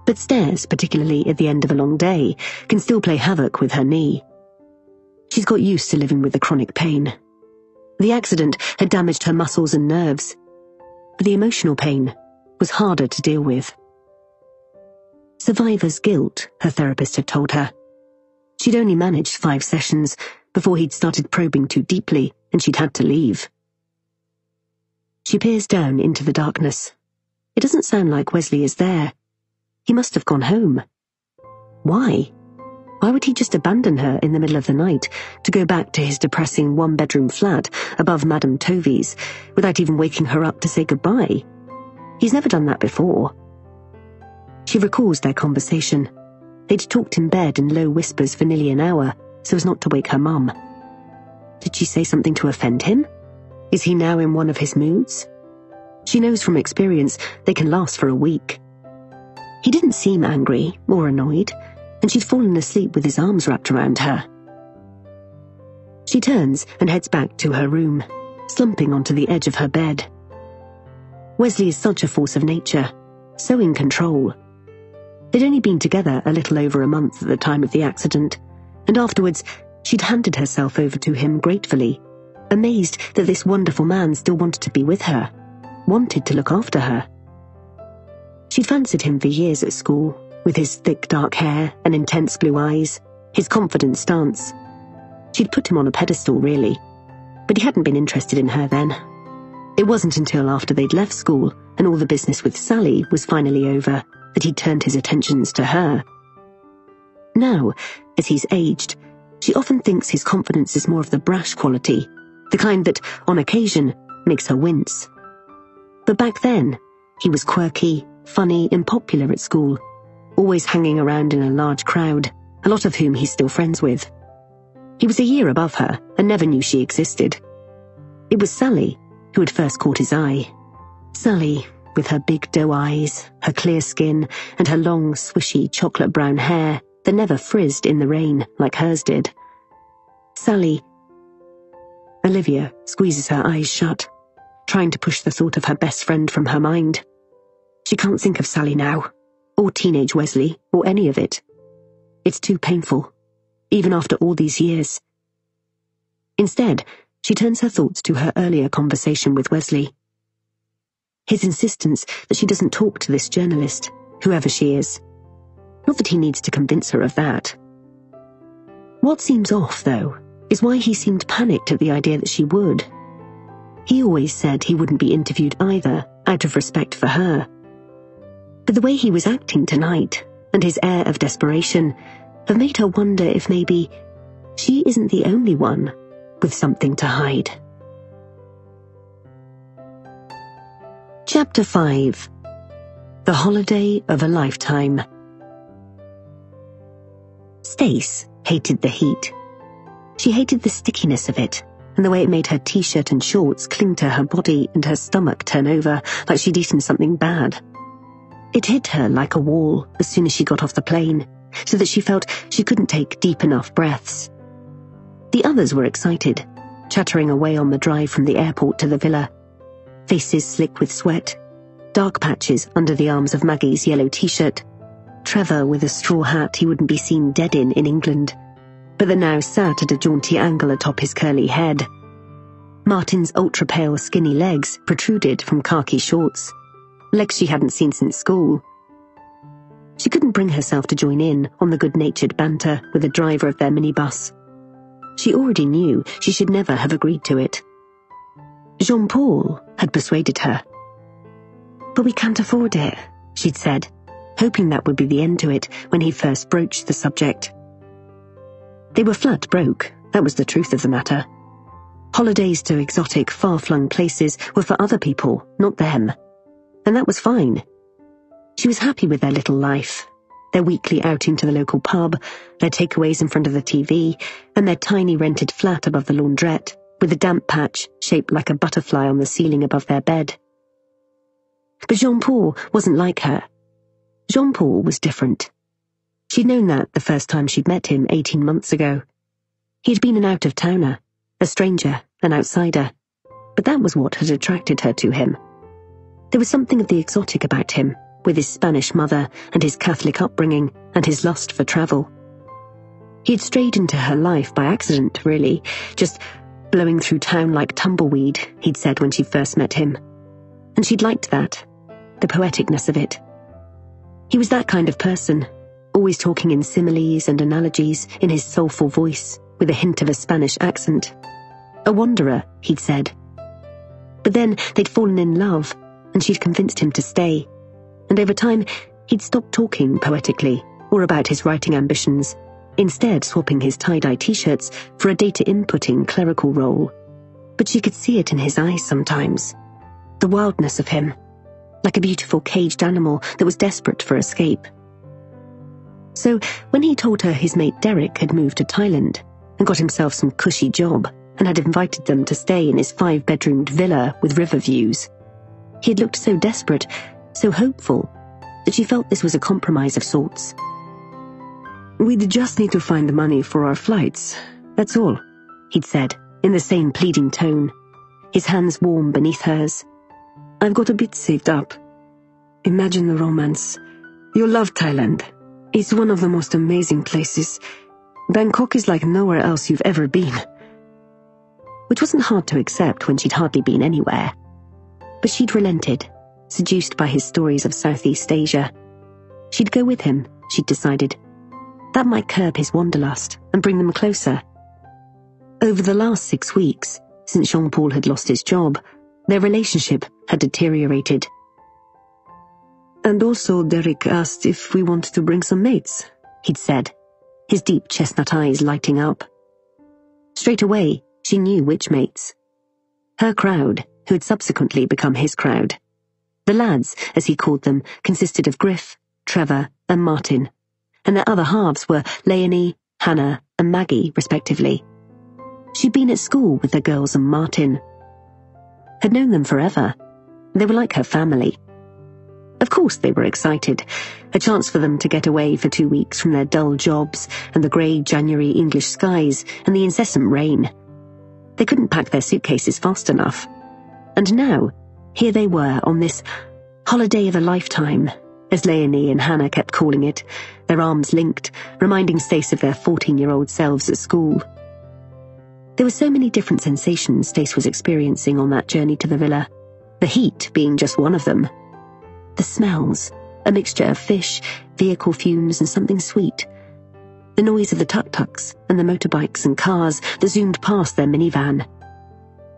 But stairs, particularly at the end of a long day, can still play havoc with her knee. She's got used to living with the chronic pain. The accident had damaged her muscles and nerves, but the emotional pain was harder to deal with. Survivor's guilt, her therapist had told her. She'd only managed 5 sessions before he'd started probing too deeply and she'd had to leave. She peers down into the darkness. It doesn't sound like Wesley is there. He must have gone home. Why? Why would he just abandon her in the middle of the night to go back to his depressing 1-bedroom flat above Madame Tovy's without even waking her up to say goodbye? He's never done that before. She recalls their conversation. They'd talked in bed in low whispers for nearly an hour so as not to wake her mum. Did she say something to offend him? Is he now in one of his moods? She knows from experience they can last for a week. He didn't seem angry or annoyed, and she'd fallen asleep with his arms wrapped around her. She turns and heads back to her room, slumping onto the edge of her bed. Wesley is such a force of nature, so in control. They'd only been together a little over a month at the time of the accident, and afterwards she'd handed herself over to him gratefully, amazed that this wonderful man still wanted to be with her, wanted to look after her. She'd fancied him for years at school, with his thick dark hair and intense blue eyes, his confident stance. She'd put him on a pedestal, really, but he hadn't been interested in her then. It wasn't until after they'd left school and all the business with Sally was finally over that he'd turned his attentions to her. Now, as he's aged, she often thinks his confidence is more of the brash quality, the kind that, on occasion, makes her wince. But back then, he was quirky, funny and popular at school, always hanging around in a large crowd, a lot of whom he's still friends with. He was a year above her and never knew she existed. It was Sally who had first caught his eye. Sally, with her big doe eyes, her clear skin, and her long, swishy chocolate-brown hair that never frizzed in the rain like hers did. Sally. Olivia squeezes her eyes shut, trying to push the thought of her best friend from her mind. She can't think of Sally now, or teenage Wesley, or any of it. It's too painful, even after all these years. Instead, she turns her thoughts to her earlier conversation with Wesley. His insistence that she doesn't talk to this journalist, whoever she is. Not that he needs to convince her of that. What seems off, though, is why he seemed panicked at the idea that she would. He always said he wouldn't be interviewed either, out of respect for her. But the way he was acting tonight, and his air of desperation, have made her wonder if maybe she isn't the only one with something to hide. Chapter 5. The Holiday of a Lifetime. Stace hated the heat. She hated the stickiness of it, and the way it made her t-shirt and shorts cling to her body and her stomach turn over like she'd eaten something bad. It hit her like a wall as soon as she got off the plane, so that she felt she couldn't take deep enough breaths. The others were excited, chattering away on the drive from the airport to the villa, faces slick with sweat, dark patches under the arms of Maggie's yellow t-shirt, Trevor with a straw hat he wouldn't be seen dead in England, but that now sat at a jaunty angle atop his curly head, Martin's ultra-pale skinny legs protruded from khaki shorts, legs she hadn't seen since school. She couldn't bring herself to join in on the good-natured banter with the driver of their minibus. She already knew she should never have agreed to it. Jean-Paul had persuaded her. "But we can't afford it," she'd said, hoping that would be the end to it when he first broached the subject. They were flat broke, that was the truth of the matter. Holidays to exotic, far-flung places were for other people, not them. And that was fine. She was happy with their little life, their weekly outing to the local pub, their takeaways in front of the TV, and their tiny rented flat above the laundrette, with a damp patch shaped like a butterfly on the ceiling above their bed. But Jean-Paul wasn't like her. Jean-Paul was different. She'd known that the first time she'd met him 18 months ago. He'd been an out-of-towner, a stranger, an outsider, but that was what had attracted her to him. There was something of the exotic about him, with his Spanish mother and his Catholic upbringing and his lust for travel. He'd strayed into her life by accident, really, just blowing through town like tumbleweed, he'd said when she first met him. And she'd liked that, the poeticness of it. He was that kind of person, always talking in similes and analogies in his soulful voice, with a hint of a Spanish accent. A wanderer, he'd said. But then they'd fallen in love, and she'd convinced him to stay. And over time, he'd stopped talking poetically, or about his writing ambitions, instead swapping his tie-dye t-shirts for a data inputting clerical role. But she could see it in his eyes sometimes. The wildness of him, like a beautiful caged animal that was desperate for escape. So when he told her his mate Derek had moved to Thailand and got himself some cushy job and had invited them to stay in his 5-bedroomed villa with river views, he had looked so desperate, so hopeful, that she felt this was a compromise of sorts. "We'd just need to find the money for our flights, that's all," he'd said, in the same pleading tone, his hands warm beneath hers. "I've got a bit saved up. Imagine the romance. You'll love Thailand. It's one of the most amazing places. Bangkok is like nowhere else you've ever been." Which wasn't hard to accept when she'd hardly been anywhere. But she'd relented, seduced by his stories of Southeast Asia. She'd go with him, she'd decided. That might curb his wanderlust and bring them closer. Over the last 6 weeks, since Jean-Paul had lost his job, their relationship had deteriorated. "And also Derek asked if we wanted to bring some mates," he'd said, his deep chestnut eyes lighting up. Straight away, she knew which mates. Her crowd, who had subsequently become his crowd. The lads, as he called them, consisted of Griff, Trevor, and Martin, and their other halves were Leonie, Hannah, and Maggie, respectively. She'd been at school with the girls and Martin. Had known them forever. They were like her family. Of course they were excited, a chance for them to get away for 2 weeks from their dull jobs and the grey January English skies and the incessant rain. They couldn't pack their suitcases fast enough. And now, here they were on this holiday of a lifetime, as Leonie and Hannah kept calling it, their arms linked, reminding Stace of their 14-year-old selves at school. There were so many different sensations Stace was experiencing on that journey to the villa, the heat being just one of them. The smells, a mixture of fish, vehicle fumes, and something sweet. The noise of the tuk-tuks and the motorbikes and cars that zoomed past their minivan.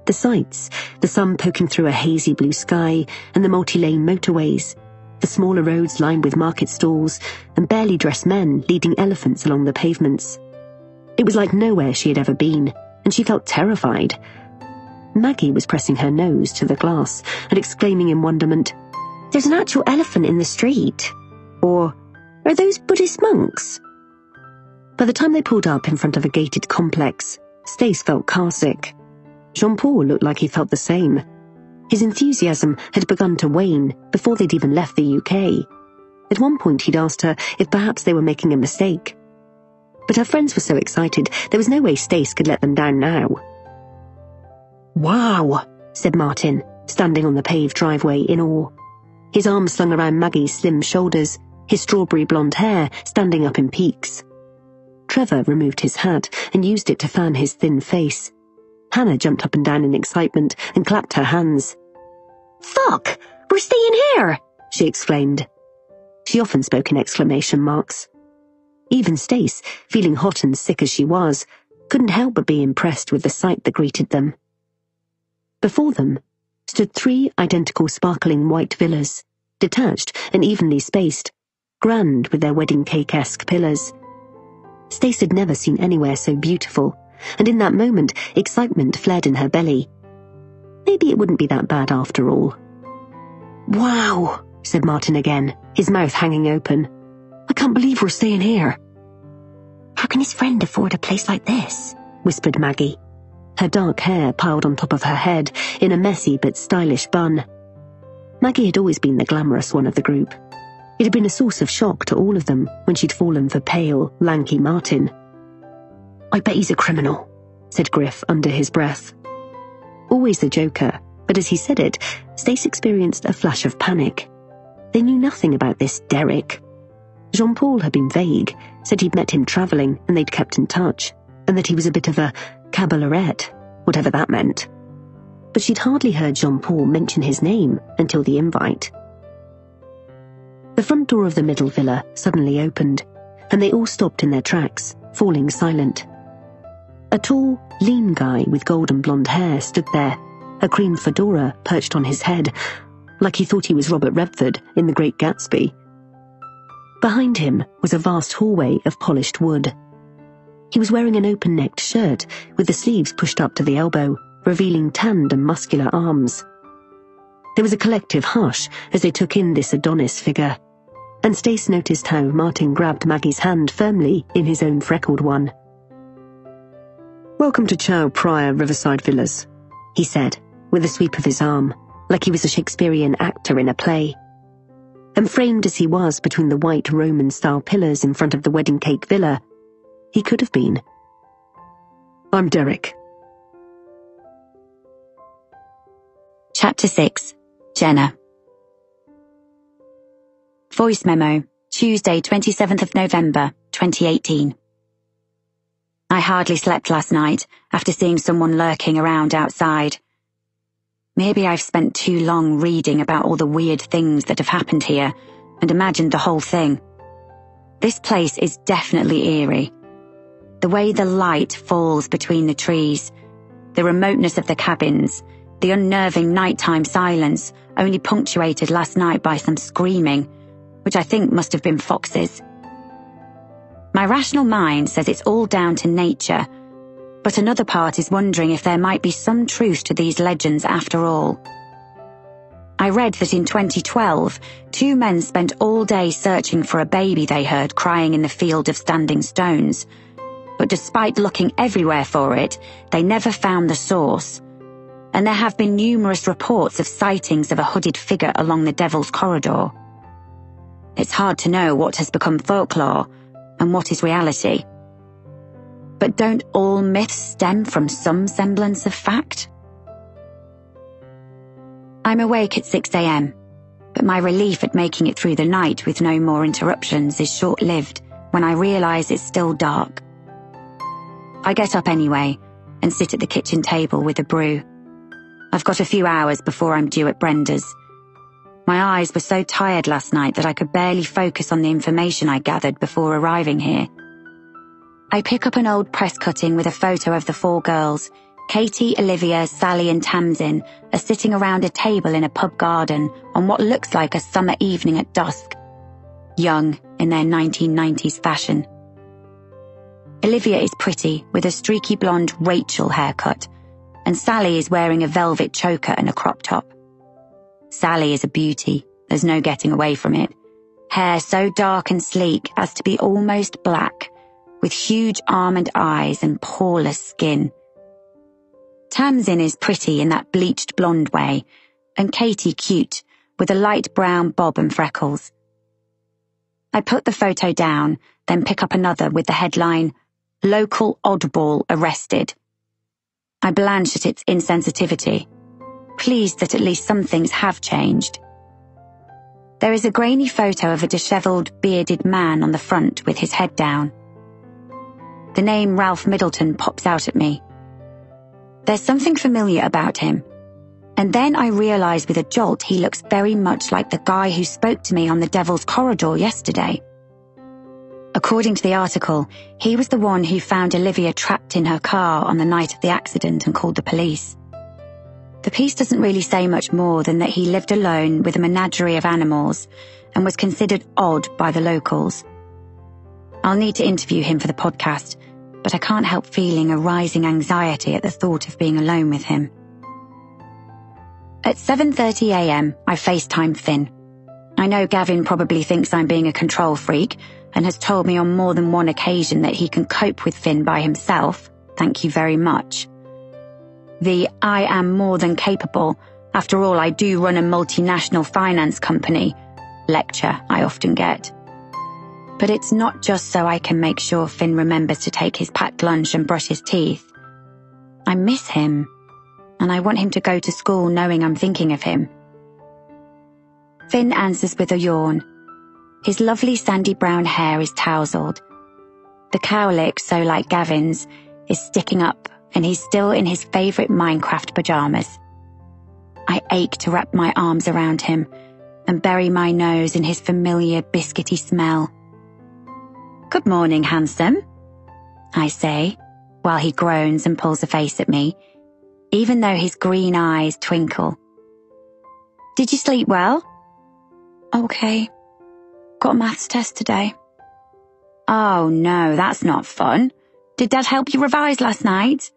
The sights, the sun poking through a hazy blue sky and the multi-lane motorways, the smaller roads lined with market stalls and barely dressed men leading elephants along the pavements. It was like nowhere she had ever been, and she felt terrified. Maggie was pressing her nose to the glass and exclaiming in wonderment, "There's an actual elephant in the street." Or, "Are those Buddhist monks?" By the time they pulled up in front of a gated complex, Stace felt carsick. Jean-Paul looked like he felt the same. His enthusiasm had begun to wane before they'd even left the UK. At one point he'd asked her if perhaps they were making a mistake. But her friends were so excited, there was no way Stace could let them down now. "Wow," said Martin, standing on the paved driveway in awe. His arms slung around Maggie's slim shoulders, his strawberry blonde hair standing up in peaks. Trevor removed his hat and used it to fan his thin face. Hannah jumped up and down in excitement and clapped her hands. "Fuck! We're staying here!" she exclaimed. She often spoke in exclamation marks. Even Stace, feeling hot and sick as she was, couldn't help but be impressed with the sight that greeted them. Before them stood 3 identical sparkling white villas, detached and evenly spaced, grand with their wedding cake-esque pillars. Stace had never seen anywhere so beautiful, and in that moment excitement flared in her belly. Maybe it wouldn't be that bad after all. "Wow," said Martin again, his mouth hanging open. "I can't believe we're staying here." "How can his friend afford a place like this?" whispered Maggie, her dark hair piled on top of her head in a messy but stylish bun. Maggie had always been the glamorous one of the group. It had been a source of shock to all of them when she'd fallen for pale, lanky Martin. "I bet he's a criminal," said Griff under his breath. Always the joker, but as he said it, Stace experienced a flash of panic. They knew nothing about this Derek. Jean-Paul had been vague, said he'd met him travelling and they'd kept in touch, and that he was a bit of a cabaret, whatever that meant. But she'd hardly heard Jean-Paul mention his name until the invite. The front door of the middle villa suddenly opened, and they all stopped in their tracks, falling silent. A tall, lean guy with golden blonde hair stood there, a cream fedora perched on his head, like he thought he was Robert Redford in The Great Gatsby. Behind him was a vast hallway of polished wood. He was wearing an open-necked shirt with the sleeves pushed up to the elbow, revealing tanned and muscular arms. There was a collective hush as they took in this Adonis figure, and Stace noticed how Martin grabbed Maggie's hand firmly in his own freckled one. "Welcome to Chow Prior Riverside Villas," he said, with a sweep of his arm, like he was a Shakespearean actor in a play. And framed as he was between the white Roman-style pillars in front of the wedding cake villa, he could have been. "I'm Derek." Chapter 6. Jenna. Voice memo, Tuesday, 27th of November, 2018. I hardly slept last night after seeing someone lurking around outside. Maybe I've spent too long reading about all the weird things that have happened here and imagined the whole thing. This place is definitely eerie. The way the light falls between the trees, the remoteness of the cabins, the unnerving nighttime silence only punctuated last night by some screaming, which I think must have been foxes. My rational mind says it's all down to nature, but another part is wondering if there might be some truth to these legends after all. I read that in 2012, 2 men spent all day searching for a baby they heard crying in the field of standing stones, but despite looking everywhere for it, they never found the source. And there have been numerous reports of sightings of a hooded figure along the Devil's Corridor. It's hard to know what has become folklore and what is reality. But don't all myths stem from some semblance of fact? I'm awake at 6 a.m, but my relief at making it through the night with no more interruptions is short-lived when I realise it's still dark. I get up anyway and sit at the kitchen table with a brew. I've got a few hours before I'm due at Brenda's. My eyes were so tired last night that I could barely focus on the information I gathered before arriving here. I pick up an old press cutting with a photo of the 4 girls. Katie, Olivia, Sally and Tamsin are sitting around a table in a pub garden on what looks like a summer evening at dusk, young in their 1990s fashion. Olivia is pretty with a streaky blonde Rachel haircut, and Sally is wearing a velvet choker and a crop top. Sally is a beauty, there's no getting away from it. Hair so dark and sleek as to be almost black, with huge almond eyes and poreless skin. Tamsin is pretty in that bleached blonde way, and Katie cute, with a light brown bob and freckles. I put the photo down, then pick up another with the headline, "Local Oddball Arrested." I blanch at its insensitivity, pleased that at least some things have changed. There is a grainy photo of a dishevelled, bearded man on the front with his head down. The name Ralph Middleton pops out at me. There's something familiar about him. And then I realise with a jolt he looks very much like the guy who spoke to me on the Devil's Corridor yesterday. According to the article, he was the one who found Olivia trapped in her car on the night of the accident and called the police. The piece doesn't really say much more than that he lived alone with a menagerie of animals and was considered odd by the locals. I'll need to interview him for the podcast, but I can't help feeling a rising anxiety at the thought of being alone with him. At 7:30 a.m, I FaceTime Finn. I know Gavin probably thinks I'm being a control freak and has told me on more than one occasion that he can cope with Finn by himself. Thank you very much. The "I am more than capable, after all I do run a multinational finance company" lecture I often get. But it's not just so I can make sure Finn remembers to take his packed lunch and brush his teeth. I miss him, and I want him to go to school knowing I'm thinking of him. Finn answers with a yawn. His lovely sandy brown hair is tousled. The cowlick, so like Gavin's, is sticking up, and he's still in his favourite Minecraft pyjamas. I ache to wrap my arms around him and bury my nose in his familiar biscuity smell. "Good morning, handsome," I say, while he groans and pulls a face at me, even though his green eyes twinkle. "Did you sleep well?" "Okay. Got a maths test today." "Oh no, that's not fun. Did Dad help you revise last night?"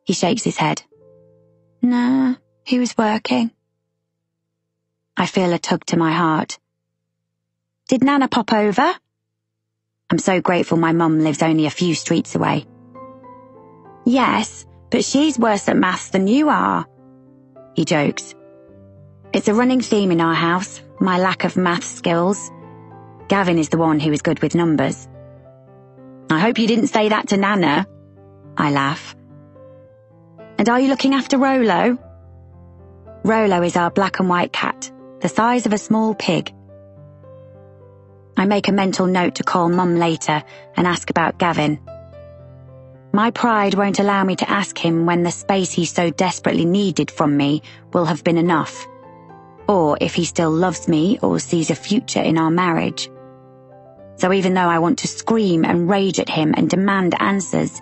He shakes his head. "Nah, he was working." I feel a tug to my heart. "Did Nana pop over?" I'm so grateful my mum lives only a few streets away. "Yes, but she's worse at maths than you are," he jokes. It's a running theme in our house, my lack of maths skills. Gavin is the one who is good with numbers. "I hope you didn't say that to Nana," I laugh. "And are you looking after Rolo?" Rolo is our black and white cat, the size of a small pig. I make a mental note to call Mum later and ask about Gavin. My pride won't allow me to ask him when the space he so desperately needed from me will have been enough, or if he still loves me or sees a future in our marriage. So even though I want to scream and rage at him and demand answers,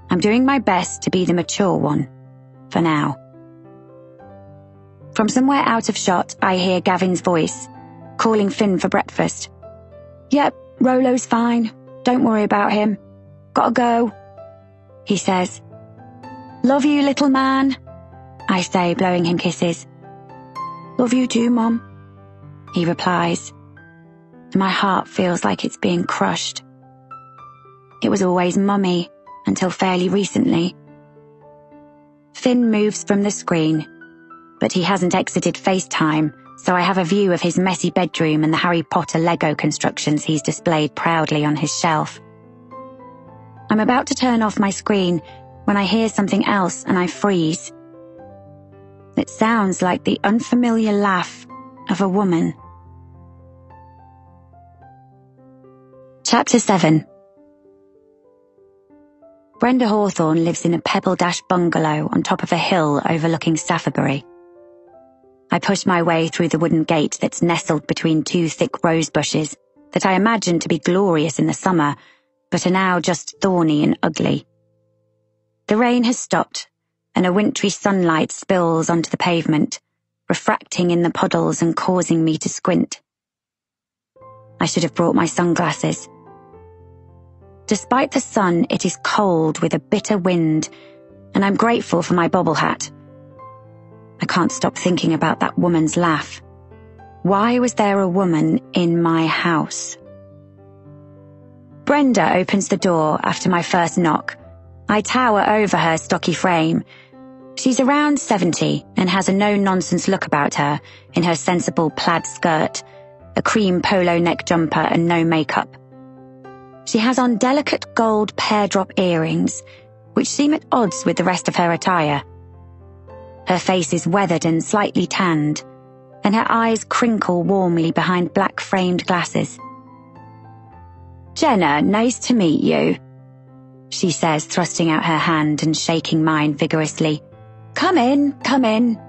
I'm doing my best to be the mature one, for now. From somewhere out of shot, I hear Gavin's voice, calling Finn for breakfast. "Yep, Rolo's fine. Don't worry about him. Gotta go," he says. "Love you, little man," I say, blowing him kisses. "Love you too, Mum," he replies. My heart feels like it's being crushed. It was always Mummy, until fairly recently. Finn moves from the screen, but he hasn't exited FaceTime, so I have a view of his messy bedroom and the Harry Potter Lego constructions he's displayed proudly on his shelf. I'm about to turn off my screen when I hear something else and I freeze. It sounds like the unfamiliar laugh of a woman. Chapter 7. Brenda Hawthorne lives in a pebble-dash bungalow on top of a hill overlooking Safabury. I push my way through the wooden gate that's nestled between two thick rose bushes that I imagined to be glorious in the summer, but are now just thorny and ugly. The rain has stopped, and a wintry sunlight spills onto the pavement, refracting in the puddles and causing me to squint. I should have brought my sunglasses. Despite the sun, it is cold with a bitter wind, and I'm grateful for my bobble hat. I can't stop thinking about that woman's laugh. Why was there a woman in my house? Brenda opens the door after my first knock. I tower over her stocky frame. She's around 70 and has a no-nonsense look about her in her sensible plaid skirt, a cream polo neck jumper and no makeup. She has on delicate gold pear-drop earrings, which seem at odds with the rest of her attire. Her face is weathered and slightly tanned, and her eyes crinkle warmly behind black-framed glasses. "Jenna, nice to meet you." she says, thrusting out her hand and shaking mine vigorously. Come in, come in.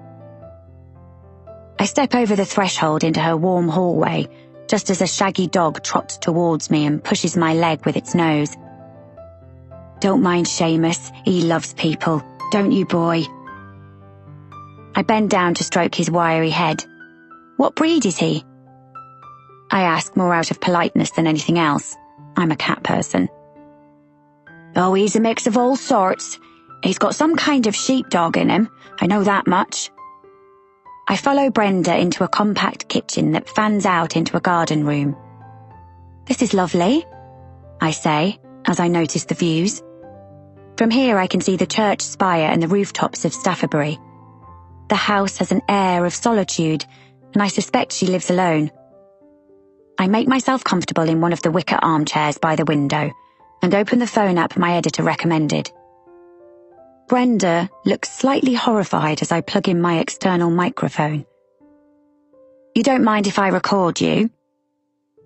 I step over the threshold into her warm hallway, just as a shaggy dog trots towards me and pushes my leg with its nose. Don't mind Seamus, he loves people, don't you, boy? I bend down to stroke his wiry head. What breed is he? I ask more out of politeness than anything else. I'm a cat person. Oh, he's a mix of all sorts. He's got some kind of sheepdog in him, I know that much. I follow Brenda into a compact kitchen that fans out into a garden room. This is lovely, I say, as I notice the views. From here I can see the church spire and the rooftops of Staffabury. The house has an air of solitude, and I suspect she lives alone. I make myself comfortable in one of the wicker armchairs by the window and open the phone app my editor recommended. Brenda looks slightly horrified as I plug in my external microphone. You don't mind if I record you?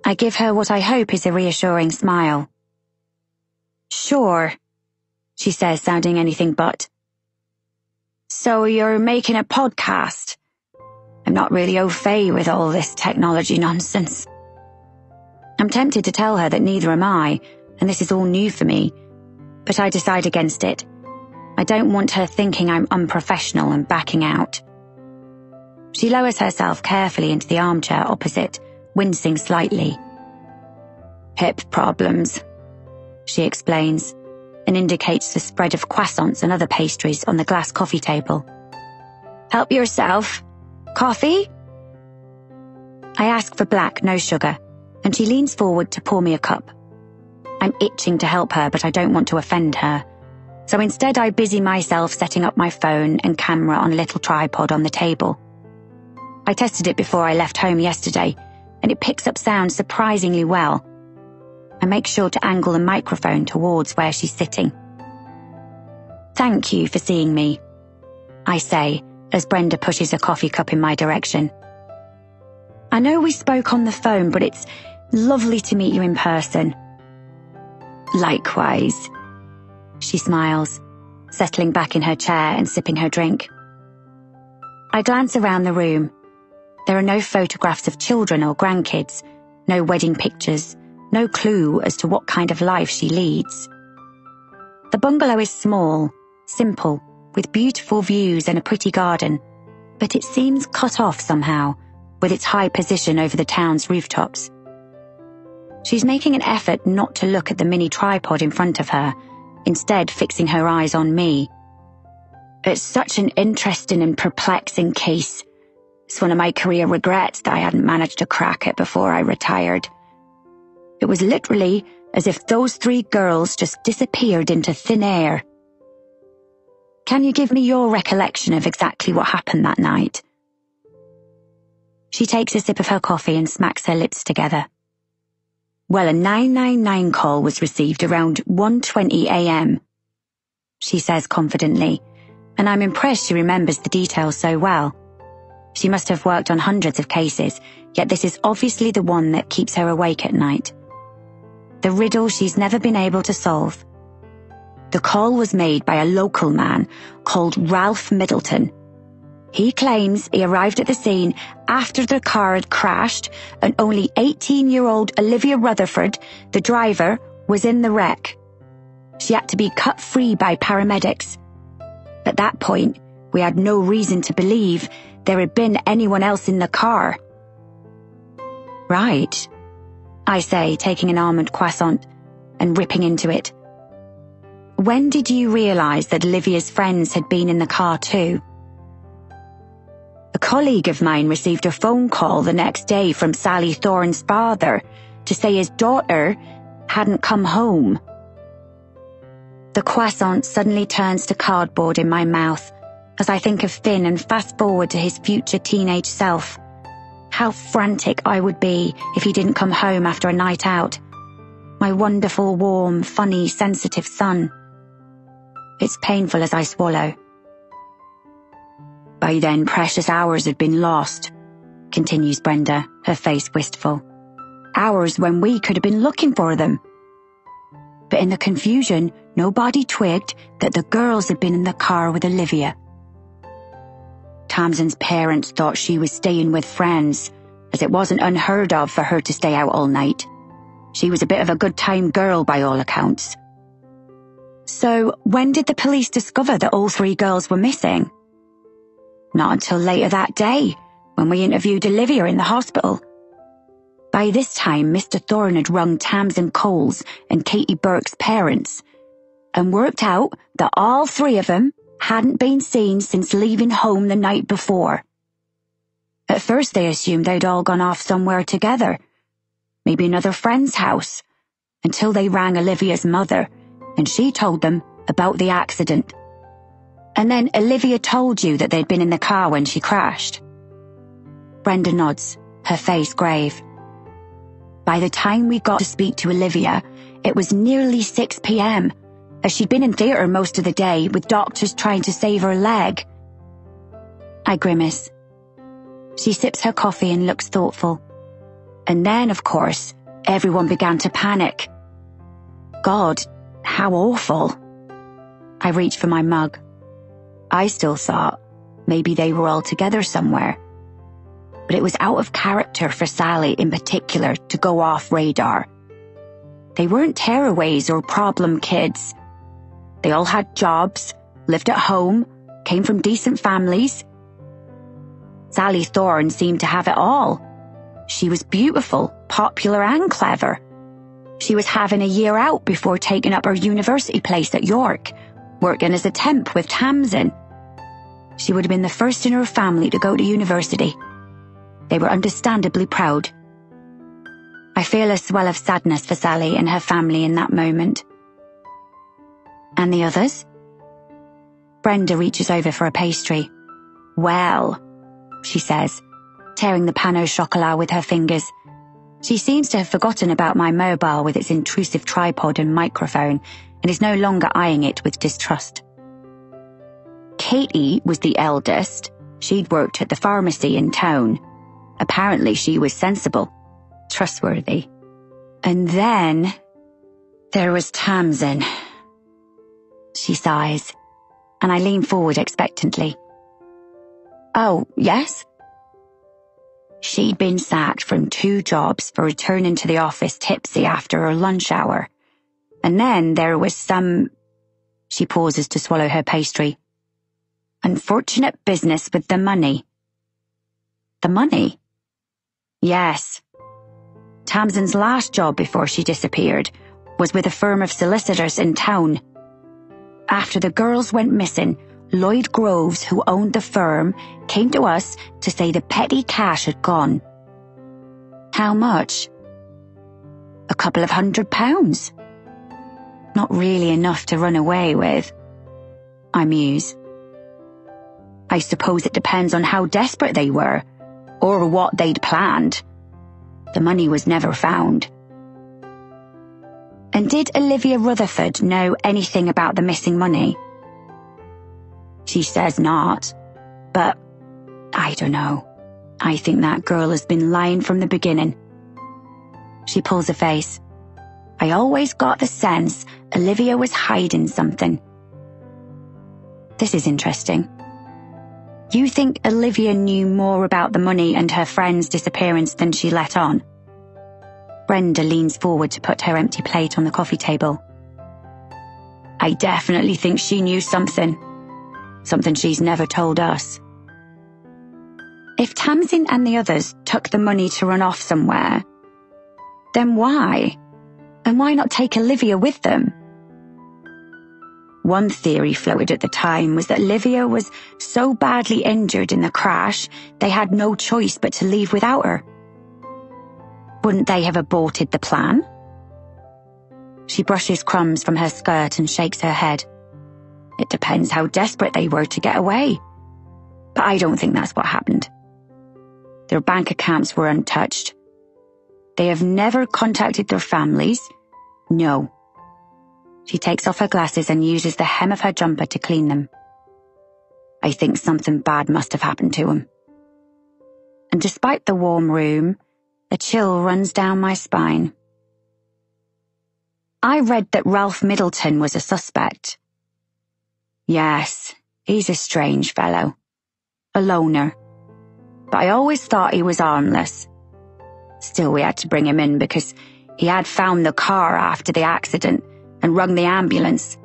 I give her what I hope is a reassuring smile. Sure, she says, sounding anything but. So you're making a podcast? I'm not really au fait with all this technology nonsense. I'm tempted to tell her that neither am I, and this is all new for me, but I decide against it. I don't want her thinking I'm unprofessional and backing out. She lowers herself carefully into the armchair opposite, wincing slightly. Hip problems, she explains, and indicates the spread of croissants and other pastries on the glass coffee table. Help yourself. Coffee? I ask for black, no sugar, and she leans forward to pour me a cup. I'm itching to help her, but I don't want to offend her. So instead I busy myself setting up my phone and camera on a little tripod on the table. I tested it before I left home yesterday, and it picks up sound surprisingly well. I make sure to angle the microphone towards where she's sitting. Thank you for seeing me, I say, as Brenda pushes a coffee cup in my direction. I know we spoke on the phone, but it's lovely to meet you in person. Likewise, she smiles, settling back in her chair and sipping her drink. I glance around the room. There are no photographs of children or grandkids, no wedding pictures, no clue as to what kind of life she leads. The bungalow is small, simple, with beautiful views and a pretty garden, but it seems cut off somehow, with its high position over the town's rooftops. She's making an effort not to look at the mini tripod in front of her, instead fixing her eyes on me. It's such an interesting and perplexing case. It's one of my career regrets that I hadn't managed to crack it before I retired. It was literally as if those 3 girls just disappeared into thin air. Can you give me your recollection of exactly what happened that night? She takes a sip of her coffee and smacks her lips together. Well, a 999 call was received around 1:20 a.m., she says confidently, and I'm impressed she remembers the details so well. She must have worked on hundreds of cases, yet this is obviously the one that keeps her awake at night. The riddle she's never been able to solve. The call was made by a local man called Ralph Middleton. He claims he arrived at the scene after the car had crashed and only 18-year-old Olivia Rutherford, the driver, was in the wreck. She had to be cut free by paramedics. At that point, we had no reason to believe there had been anyone else in the car. Right, I say, taking an almond croissant and ripping into it. When did you realize that Olivia's friends had been in the car too? A colleague of mine received a phone call the next day from Sally Thorne's father to say his daughter hadn't come home. The croissant suddenly turns to cardboard in my mouth as I think of Finn and fast forward to his future teenage self. How frantic I would be if he didn't come home after a night out. My wonderful, warm, funny, sensitive son. It's painful as I swallow. By then, precious hours had been lost, continues Brenda, her face wistful. Hours when we could have been looking for them. but in the confusion, nobody twigged that the girls had been in the car with Olivia. Tamsin's parents thought she was staying with friends, as it wasn't unheard of for her to stay out all night. She was a bit of a good-time girl by all accounts. So, when did the police discover that all 3 girls were missing? Not until later that day, when we interviewed Olivia in the hospital. By this time, Mr. Thorne had rung Tamsin Cole's and Katie Burke's parents and worked out that all 3 of them hadn't been seen since leaving home the night before. At first they assumed they'd all gone off somewhere together, maybe another friend's house, until they rang Olivia's mother and she told them about the accident. And then Olivia told you that they'd been in the car when she crashed. Brenda nods, her face grave. By the time we got to speak to Olivia, it was nearly 6 p.m, as she'd been in theatre most of the day with doctors trying to save her leg. I grimace. She sips her coffee and looks thoughtful. And then, of course, everyone began to panic. God, how awful. I reached for my mug. I still thought maybe they were all together somewhere. But it was out of character for Sally in particular to go off radar. They weren't tearaways or problem kids. They all had jobs, lived at home, came from decent families. Sally Thorne seemed to have it all. She was beautiful, popular and clever. She was having a year out before taking up her university place at York, working as a temp with Tamsin. She would have been the first in her family to go to university. They were understandably proud. I feel a swell of sadness for Sally and her family in that moment. And the others? Brenda reaches over for a pastry. Well, she says, tearing the pan au chocolat with her fingers. She seems to have forgotten about my mobile with its intrusive tripod and microphone and is no longer eyeing it with distrust. Katie was the eldest. She'd worked at the pharmacy in town. Apparently she was sensible, trustworthy. And then there was Tamsin. She sighs, and I lean forward expectantly. Oh, yes? She'd been sacked from 2 jobs for returning to the office tipsy after her lunch hour. And then there was some... She pauses to swallow her pastry. Unfortunate business with the money. The money? Yes. Tamsin's last job before she disappeared was with a firm of solicitors in town. After the girls went missing, Lloyd Groves, who owned the firm, came to us to say the petty cash had gone. How much? A couple of £100. Not really enough to run away with. I muse. I suppose it depends on how desperate they were, or what they'd planned. The money was never found. And did Olivia Rutherford know anything about the missing money? She says not, but I don't know. I think that girl has been lying from the beginning. She pulls a face. I always got the sense Olivia was hiding something. This is interesting. You think Olivia knew more about the money and her friend's disappearance than she let on? Brenda leans forward to put her empty plate on the coffee table. I definitely think she knew something. Something she's never told us. If Tamsin and the others took the money to run off somewhere, then why? And why not take Olivia with them? One theory floated at the time was that Olivia was so badly injured in the crash they had no choice but to leave without her. Wouldn't they have aborted the plan? She brushes crumbs from her skirt and shakes her head. It depends how desperate they were to get away. But I don't think that's what happened. Their bank accounts were untouched. They have never contacted their families. No. She takes off her glasses and uses the hem of her jumper to clean them. I think something bad must have happened to him. And despite the warm room, a chill runs down my spine. I read that Ralph Middleton was a suspect. Yes, he's a strange fellow. A loner. But I always thought he was harmless. Still, we had to bring him in because he had found the car after the accident and rung the ambulance.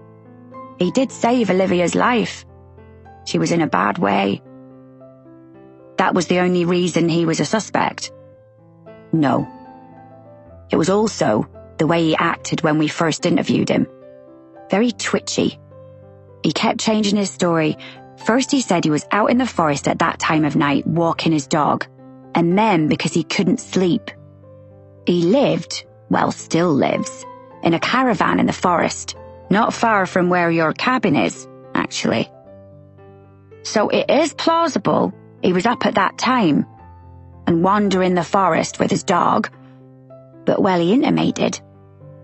He did save Olivia's life. She was in a bad way. That was the only reason he was a suspect? No. It was also the way he acted when we first interviewed him. Very twitchy. He kept changing his story. First he said he was out in the forest at that time of night walking his dog, and then because he couldn't sleep. He lived, well, still lives, in a caravan in the forest, not far from where your cabin is, actually. So it is plausible he was up at that time and wandering the forest with his dog, but well, he intimated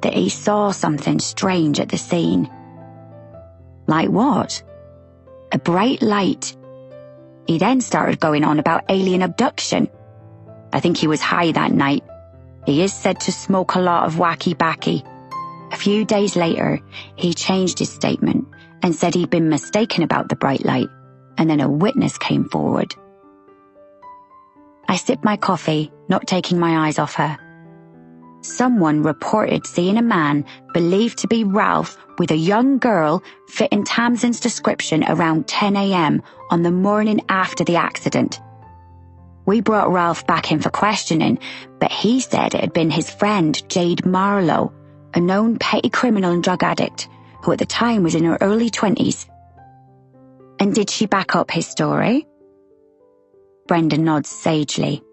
that he saw something strange at the scene. Like what? A bright light. He then started going on about alien abduction. I think he was high that night. He is said to smoke a lot of wacky-backy. A few days later, he changed his statement and said he'd been mistaken about the bright light, and then a witness came forward. I sipped my coffee, not taking my eyes off her. Someone reported seeing a man believed to be Ralph with a young girl fitting Tamsin's description around 10 a.m. on the morning after the accident. We brought Ralph back in for questioning, but he said it had been his friend Jade Marlowe, a known petty criminal and drug addict, who at the time was in her early 20s. And did she back up his story? Brenda nods sagely.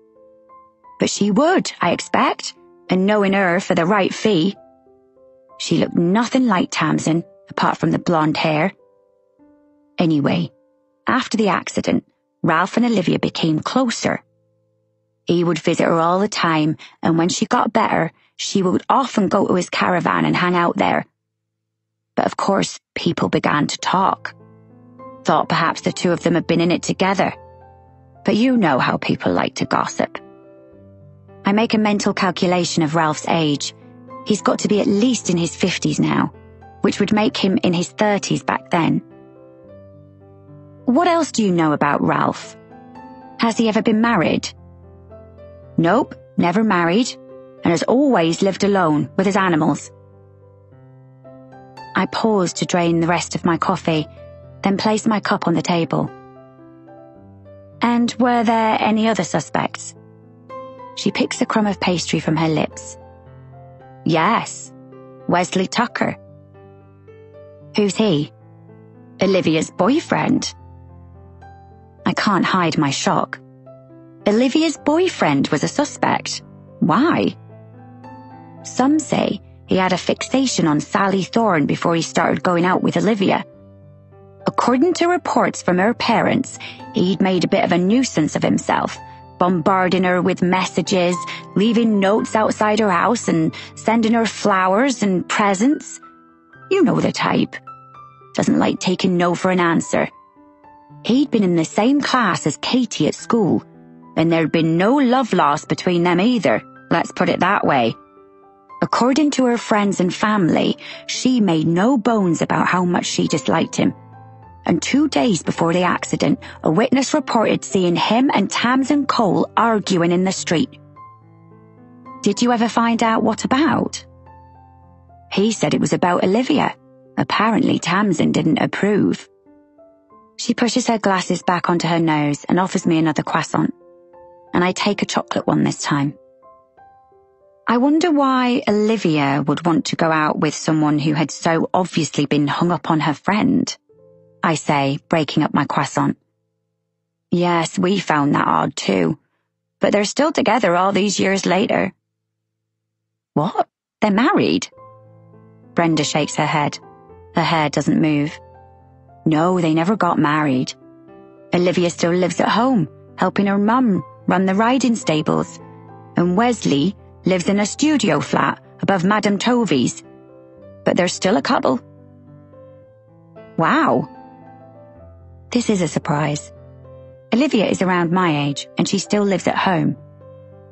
But she would, I expect, and knowing her for the right fee. She looked nothing like Tamsin, apart from the blonde hair. Anyway, after the accident, Ralph and Olivia became closer. He would visit her all the time, and when she got better, she would often go to his caravan and hang out there. But of course, people began to talk. Thought perhaps the two of them had been in it together. But you know how people like to gossip. I make a mental calculation of Ralph's age. He's got to be at least in his 50s now, which would make him in his 30s back then. What else do you know about Ralph? Has he ever been married? Nope, never married, and has always lived alone with his animals. I paused to drain the rest of my coffee, then placed my cup on the table. And were there any other suspects? She picks a crumb of pastry from her lips. Yes, Wesley Tucker. Who's he? Olivia's boyfriend. I can't hide my shock. Olivia's boyfriend was a suspect. Why? Some say he had a fixation on Sally Thorne before he started going out with Olivia. According to reports from her parents, he'd made a bit of a nuisance of himself, bombarding her with messages, leaving notes outside her house and sending her flowers and presents. You know the type. Doesn't like taking no for an answer. He'd been in the same class as Katie at school, and there'd been no love lost between them either, let's put it that way. According to her friends and family, she made no bones about how much she disliked him. And 2 days before the accident, a witness reported seeing him and Tamsin Cole arguing in the street. Did you ever find out what about? He said it was about Olivia. Apparently Tamsin didn't approve. She pushes her glasses back onto her nose and offers me another croissant, and I take a chocolate one this time. I wonder why Olivia would want to go out with someone who had so obviously been hung up on her friend, I say, breaking up my croissant. Yes, we found that odd too, but they're still together all these years later. What? They're married? Brenda shakes her head. Her hair doesn't move. No, they never got married. Olivia still lives at home, helping her mum run the riding stables, and Wesley lives in a studio flat above Madame Tovey's. But they're still a couple. Wow. This is a surprise. Olivia is around my age, and she still lives at home,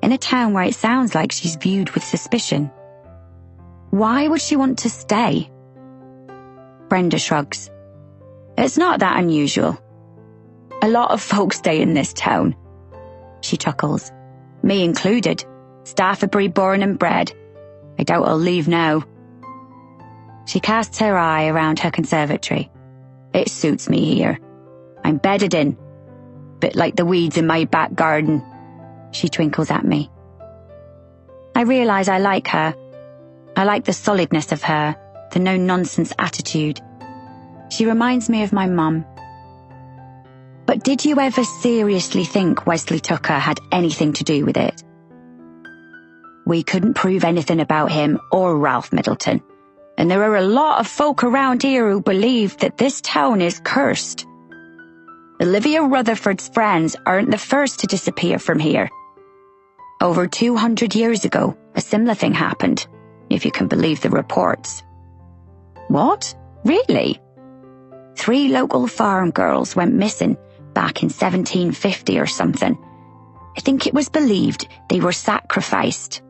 in a town where it sounds like she's viewed with suspicion. Why would she want to stay? Brenda shrugs. It's not that unusual. A lot of folks stay in this town. She chuckles. Me included. Staffordbury born and bred. I doubt I'll leave now. She casts her eye around her conservatory. It suits me here. I'm bedded in. Bit like the weeds in my back garden. She twinkles at me. I realize I like her. I like the solidness of her, the no-nonsense attitude. She reminds me of my mum. But did you ever seriously think Wesley Tucker had anything to do with it? We couldn't prove anything about him or Ralph Middleton, and there are a lot of folk around here who believe that this town is cursed. Olivia Rutherford's friends aren't the first to disappear from here. Over 200 years ago, a similar thing happened, if you can believe the reports. What? Really? 3 local farm girls went missing back in 1750 or something. I think it was believed they were sacrificed.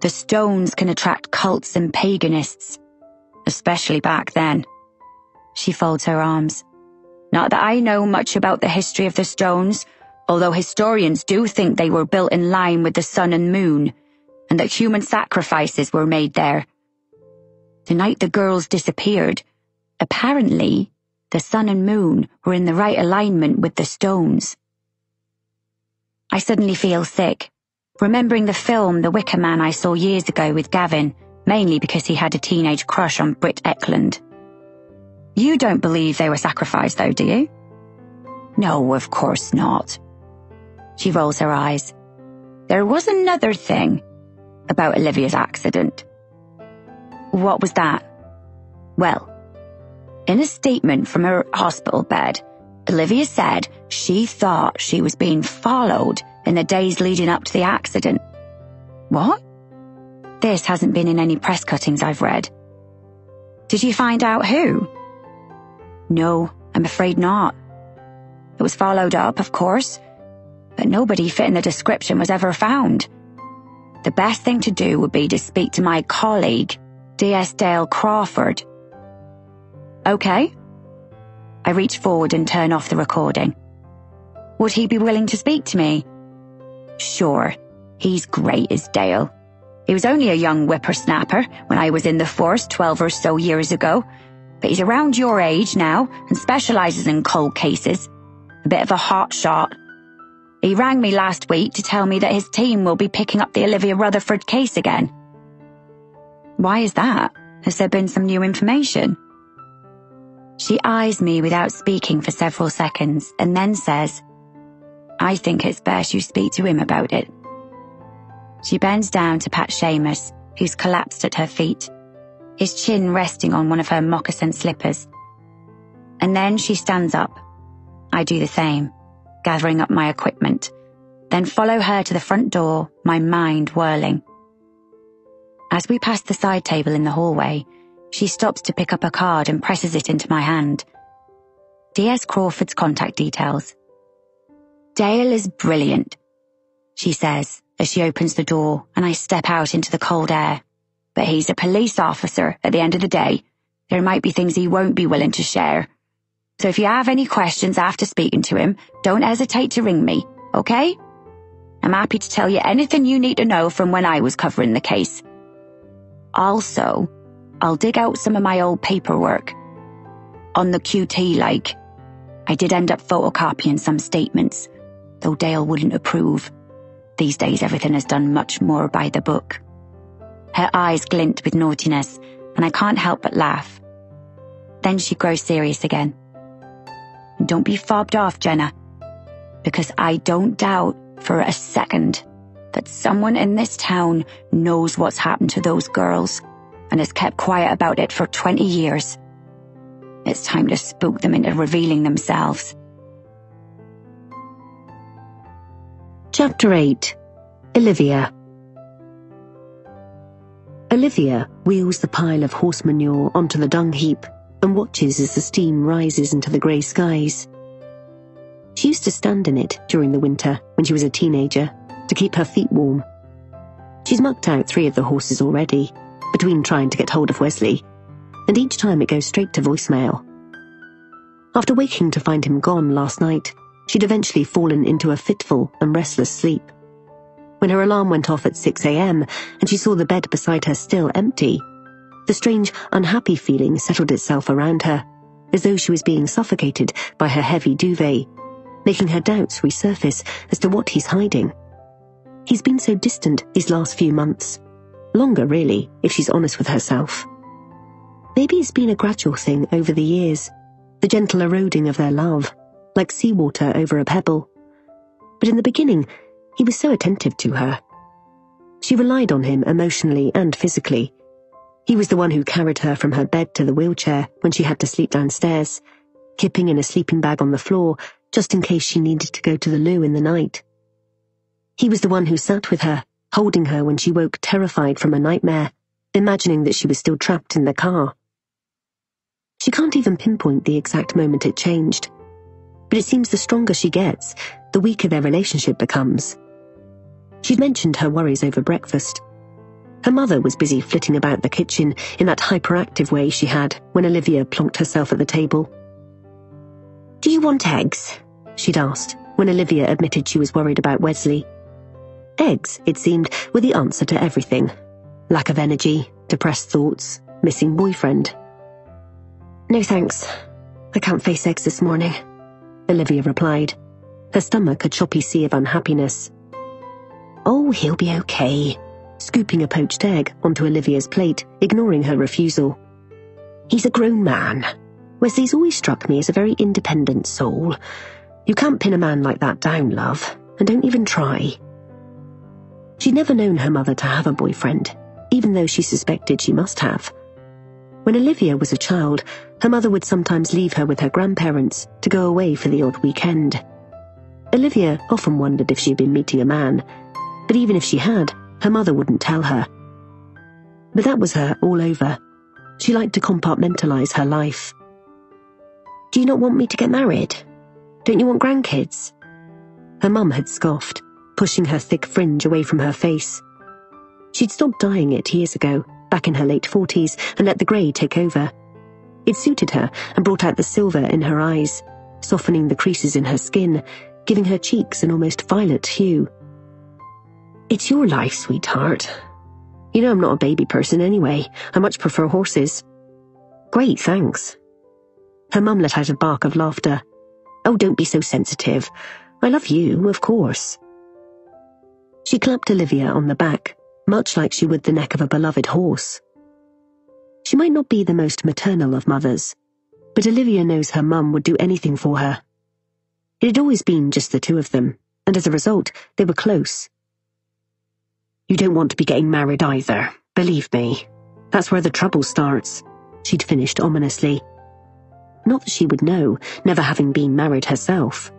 The stones can attract cults and paganists, especially back then. She folds her arms. Not that I know much about the history of the stones, although historians do think they were built in line with the sun and moon, and that human sacrifices were made there. The night the girls disappeared, apparently the sun and moon were in the right alignment with the stones. I suddenly feel sick, remembering the film The Wicker Man I saw years ago with Gavin, mainly because he had a teenage crush on Britt Ekland. You don't believe they were sacrificed though, do you? No, of course not. She rolls her eyes. There was another thing about Olivia's accident. What was that? Well, in a statement from her hospital bed, Olivia said she thought she was being followed in the days leading up to the accident. What? This hasn't been in any press cuttings I've read. Did you find out who? No, I'm afraid not. It was followed up, of course, but nobody fitting the description was ever found. The best thing to do would be to speak to my colleague, D.S. Dale Crawford. Okay. I reach forward and turn off the recording. Would he be willing to speak to me? Sure. He's great, is Dale. He was only a young whippersnapper when I was in the force 12 or so years ago, but he's around your age now and specializes in cold cases. A bit of a hot shot. He rang me last week to tell me that his team will be picking up the Olivia Rutherford case again. Why is that? Has there been some new information? She eyes me without speaking for several seconds and then says, I think it's best you speak to him about it. She bends down to pat Seamus, who's collapsed at her feet, his chin resting on one of her moccasin slippers. And then she stands up. I do the same, gathering up my equipment, then follow her to the front door, my mind whirling. As we pass the side table in the hallway, she stops to pick up a card and presses it into my hand. D.S. Crawford's contact details. Dale is brilliant, she says as she opens the door and I step out into the cold air. But he's a police officer at the end of the day. There might be things he won't be willing to share. So if you have any questions after speaking to him, don't hesitate to ring me, okay? I'm happy to tell you anything you need to know from when I was covering the case. Also, I'll dig out some of my old paperwork. On the QT, like. I did end up photocopying some statements, though Dale wouldn't approve. These days everything is done much more by the book. Her eyes glint with naughtiness, and I can't help but laugh. Then she grows serious again. Don't be fobbed off, Jenna, because I don't doubt for a second that someone in this town knows what's happened to those girls and has kept quiet about it for 20 years. It's time to spook them into revealing themselves. Chapter 8. Olivia. Olivia wheels the pile of horse manure onto the dung heap and watches as the steam rises into the grey skies. She used to stand in it during the winter when she was a teenager to keep her feet warm. She's mucked out 3 of the horses already, between trying to get hold of Wesley, and each time it goes straight to voicemail. After waking to find him gone last night, she'd eventually fallen into a fitful and restless sleep. When her alarm went off at 6 a.m. and she saw the bed beside her still empty, the strange, unhappy feeling settled itself around her, as though she was being suffocated by her heavy duvet, making her doubts resurface as to what he's hiding. He's been so distant these last few months. Longer, really, if she's honest with herself. Maybe it's been a gradual thing over the years, the gentle eroding of their love, like seawater over a pebble. But in the beginning, he was so attentive to her. She relied on him emotionally and physically. He was the one who carried her from her bed to the wheelchair when she had to sleep downstairs, kipping in a sleeping bag on the floor just in case she needed to go to the loo in the night. He was the one who sat with her, holding her when she woke terrified from a nightmare, imagining that she was still trapped in the car. She can't even pinpoint the exact moment it changed, but it seems the stronger she gets, the weaker their relationship becomes. She'd mentioned her worries over breakfast. Her mother was busy flitting about the kitchen in that hyperactive way she had when Olivia plonked herself at the table. "Do you want eggs?" she'd asked when Olivia admitted she was worried about Wesley. Eggs, it seemed, were the answer to everything. Lack of energy, depressed thoughts, missing boyfriend. "No thanks. I can't face eggs this morning," Olivia replied, her stomach a choppy sea of unhappiness. "Oh, he'll be okay," scooping a poached egg onto Olivia's plate, ignoring her refusal. "He's a grown man. Wesley's always struck me as a very independent soul. You can't pin a man like that down, love, and don't even try." She'd never known her mother to have a boyfriend, even though she suspected she must have. When Olivia was a child, her mother would sometimes leave her with her grandparents to go away for the odd weekend. Olivia often wondered if she'd been meeting a man, but even if she had, her mother wouldn't tell her. But that was her all over. She liked to compartmentalize her life. "Do you not want me to get married? Don't you want grandkids?" Her mum had scoffed, pushing her thick fringe away from her face. She'd stopped dyeing it years ago, back in her late 40s, and let the grey take over. It suited her and brought out the silver in her eyes, softening the creases in her skin, giving her cheeks an almost violet hue. "It's your life, sweetheart. You know I'm not a baby person anyway. I much prefer horses." "Great, thanks." Her mum let out a bark of laughter. "Oh, don't be so sensitive. I love you, of course." She clapped Olivia on the back, much like she would the neck of a beloved horse. She might not be the most maternal of mothers, but Olivia knows her mum would do anything for her. It had always been just the two of them, and as a result, they were close. "You don't want to be getting married either, believe me. That's where the trouble starts," she'd finished ominously. Not that she would know, never having been married herself.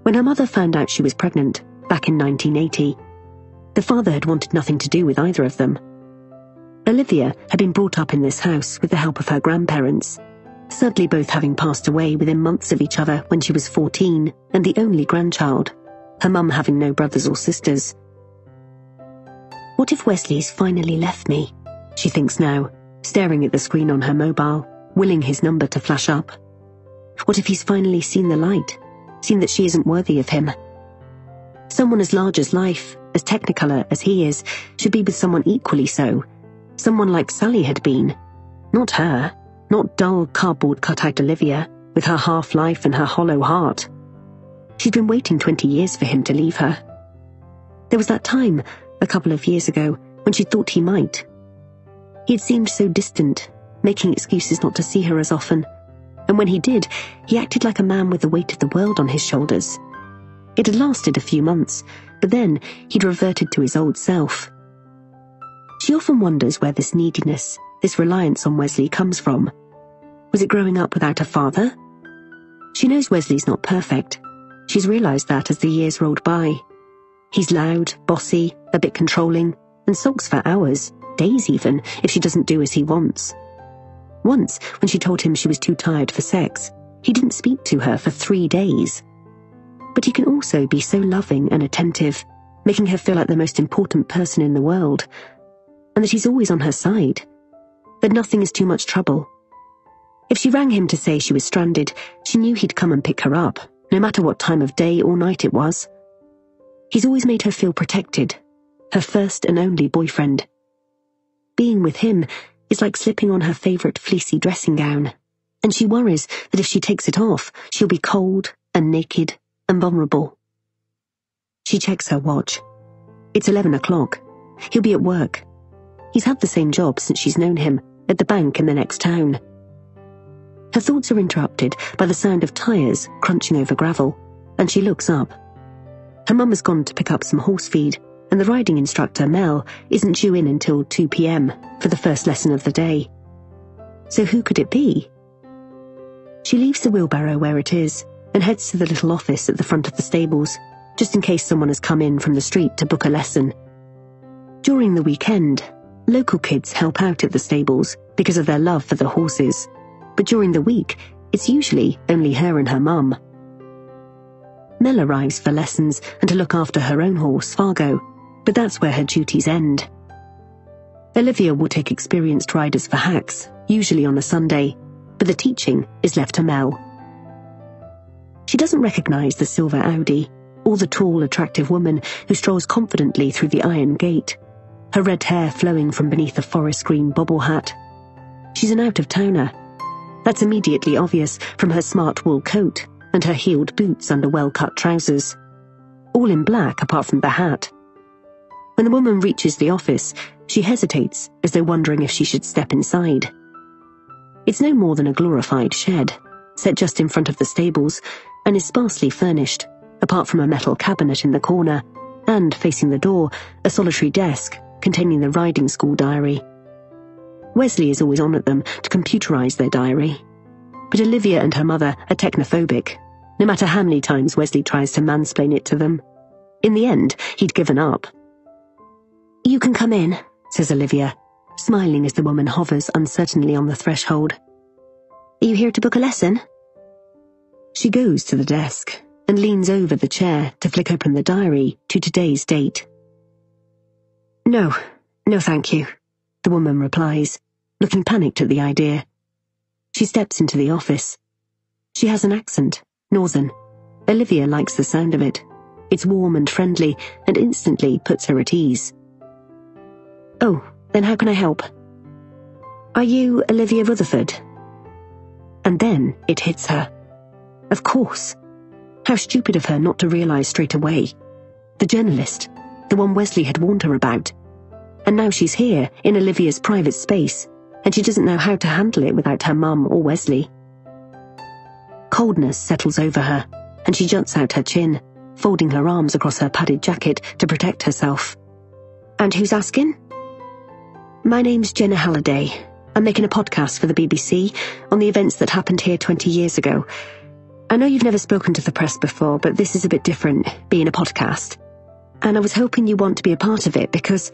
When her mother found out she was pregnant, back in 1980, the father had wanted nothing to do with either of them. Olivia had been brought up in this house with the help of her grandparents, sadly both having passed away within months of each other when she was 14 and the only grandchild, her mum having no brothers or sisters. "What if Wesley's finally left me?" she thinks now, staring at the screen on her mobile, willing his number to flash up. What if he's finally seen the light, seen that she isn't worthy of him? Someone as large as life, as technicolor as he is, should be with someone equally so. Someone like Sally had been. Not her, not dull cardboard cutout Olivia, with her half-life and her hollow heart. She'd been waiting 20 years for him to leave her. There was that time, a couple of years ago, when she thought he might. He had seemed so distant, making excuses not to see her as often, and when he did, he acted like a man with the weight of the world on his shoulders. It had lasted a few months, but then he'd reverted to his old self. She often wonders where this neediness, this reliance on Wesley comes from. Was it growing up without a father? She knows Wesley's not perfect. She's realized that as the years rolled by. He's loud, bossy, a bit controlling, and sulks for hours, days even, if she doesn't do as he wants. Once, when she told him she was too tired for sex, he didn't speak to her for 3 days. But he can also be so loving and attentive, making her feel like the most important person in the world. and that he's always on her side, that nothing is too much trouble. If she rang him to say she was stranded, she knew he'd come and pick her up, no matter what time of day or night it was. He's always made her feel protected, her first and only boyfriend. Being with him is like slipping on her favourite fleecy dressing gown, and she worries that if she takes it off, she'll be cold and naked and vulnerable. She checks her watch. It's 11 o'clock. He'll be at work. He's had the same job since she's known him, at the bank in the next town. Her thoughts are interrupted by the sound of tyres crunching over gravel, and she looks up. Her mum has gone to pick up some horse feed, and the riding instructor, Mel, isn't due in until 2 p.m. for the first lesson of the day. So who could it be? She leaves the wheelbarrow where it is and heads to the little office at the front of the stables, just in case someone has come in from the street to book a lesson. During the weekend, local kids help out at the stables because of their love for the horses, but during the week, it's usually only her and her mum. Mel arrives for lessons and to look after her own horse, Fargo, but that's where her duties end. Olivia will take experienced riders for hacks, usually on a Sunday, but the teaching is left to Mel. She doesn't recognise the silver Audi, or the tall, attractive woman who strolls confidently through the iron gate, her red hair flowing from beneath a forest green bobble hat. She's an out-of-towner. That's immediately obvious from her smart wool coat and her heeled boots under well-cut trousers, all in black apart from the hat. When the woman reaches the office, she hesitates as though wondering if she should step inside. It's no more than a glorified shed, set just in front of the stables, and is sparsely furnished, apart from a metal cabinet in the corner, and, facing the door, a solitary desk containing the riding school diary. Wesley is always on at them to computerize their diary, but Olivia and her mother are technophobic, no matter how many times Wesley tries to mansplain it to them. In the end, he'd given up. "You can come in," says Olivia, smiling as the woman hovers uncertainly on the threshold. "Are you here to book a lesson?" She goes to the desk and leans over the chair to flick open the diary to today's date. No thank you," the woman replies, looking panicked at the idea. She steps into the office. She has an accent, northern. Olivia likes the sound of it. It's warm and friendly and instantly puts her at ease. "Oh, then how can I help?" "Are you Olivia Rutherford?" And then it hits her. Of course. How stupid of her not to realise straight away. The journalist, the one Wesley had warned her about. And now she's here, in Olivia's private space, and she doesn't know how to handle it without her mum or Wesley. Coldness settles over her, and she juts out her chin, folding her arms across her padded jacket to protect herself. "And who's asking?" "My name's Jenna Halliday. I'm making a podcast for the BBC on the events that happened here 20 years ago. I know you've never spoken to the press before, but this is a bit different, being a podcast. And I was hoping you want to be a part of it because..."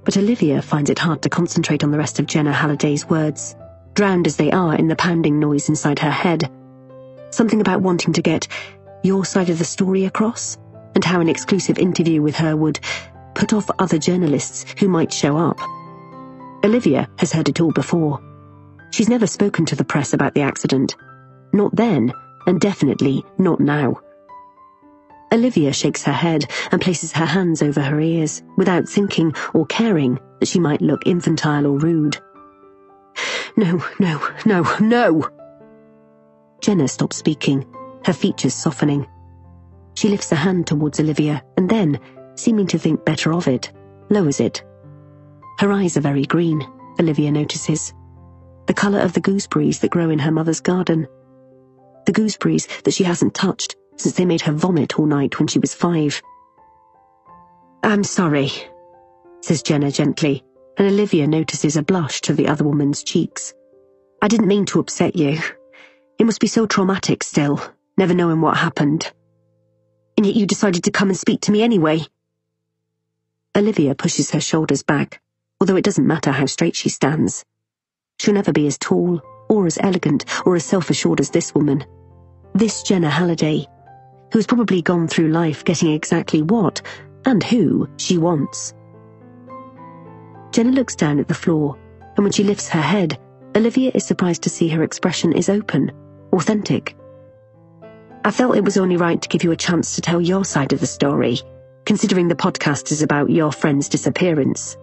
But Olivia finds it hard to concentrate on the rest of Jenna Halliday's words, drowned as they are in the pounding noise inside her head. Something about wanting to get your side of the story across, and how an exclusive interview with her would put off other journalists who might show up. Olivia has heard it all before. She's never spoken to the press about the accident. Not then, and definitely not now. Olivia shakes her head and places her hands over her ears, without thinking or caring that she might look infantile or rude. No. Jenna stops speaking, her features softening. She lifts a hand towards Olivia and then, seeming to think better of it, lowers it. Her eyes are very green, Olivia notices. The colour of the gooseberries that grow in her mother's garden. The gooseberries that she hasn't touched since they made her vomit all night when she was 5. "I'm sorry," says Jenna gently, and Olivia notices a blush to the other woman's cheeks. "I didn't mean to upset you. It must be so traumatic still, never knowing what happened. And yet you decided to come and speak to me anyway." Olivia pushes her shoulders back, although it doesn't matter how straight she stands. She'll never be as tall, or as elegant, or as self-assured as this woman. This Jenna Halliday, who has probably gone through life getting exactly what, and who, she wants. Jenna looks down at the floor, and when she lifts her head, Olivia is surprised to see her expression is open, authentic. I felt it was only right to give you a chance to tell your side of the story, considering the podcast is about your friend's disappearance.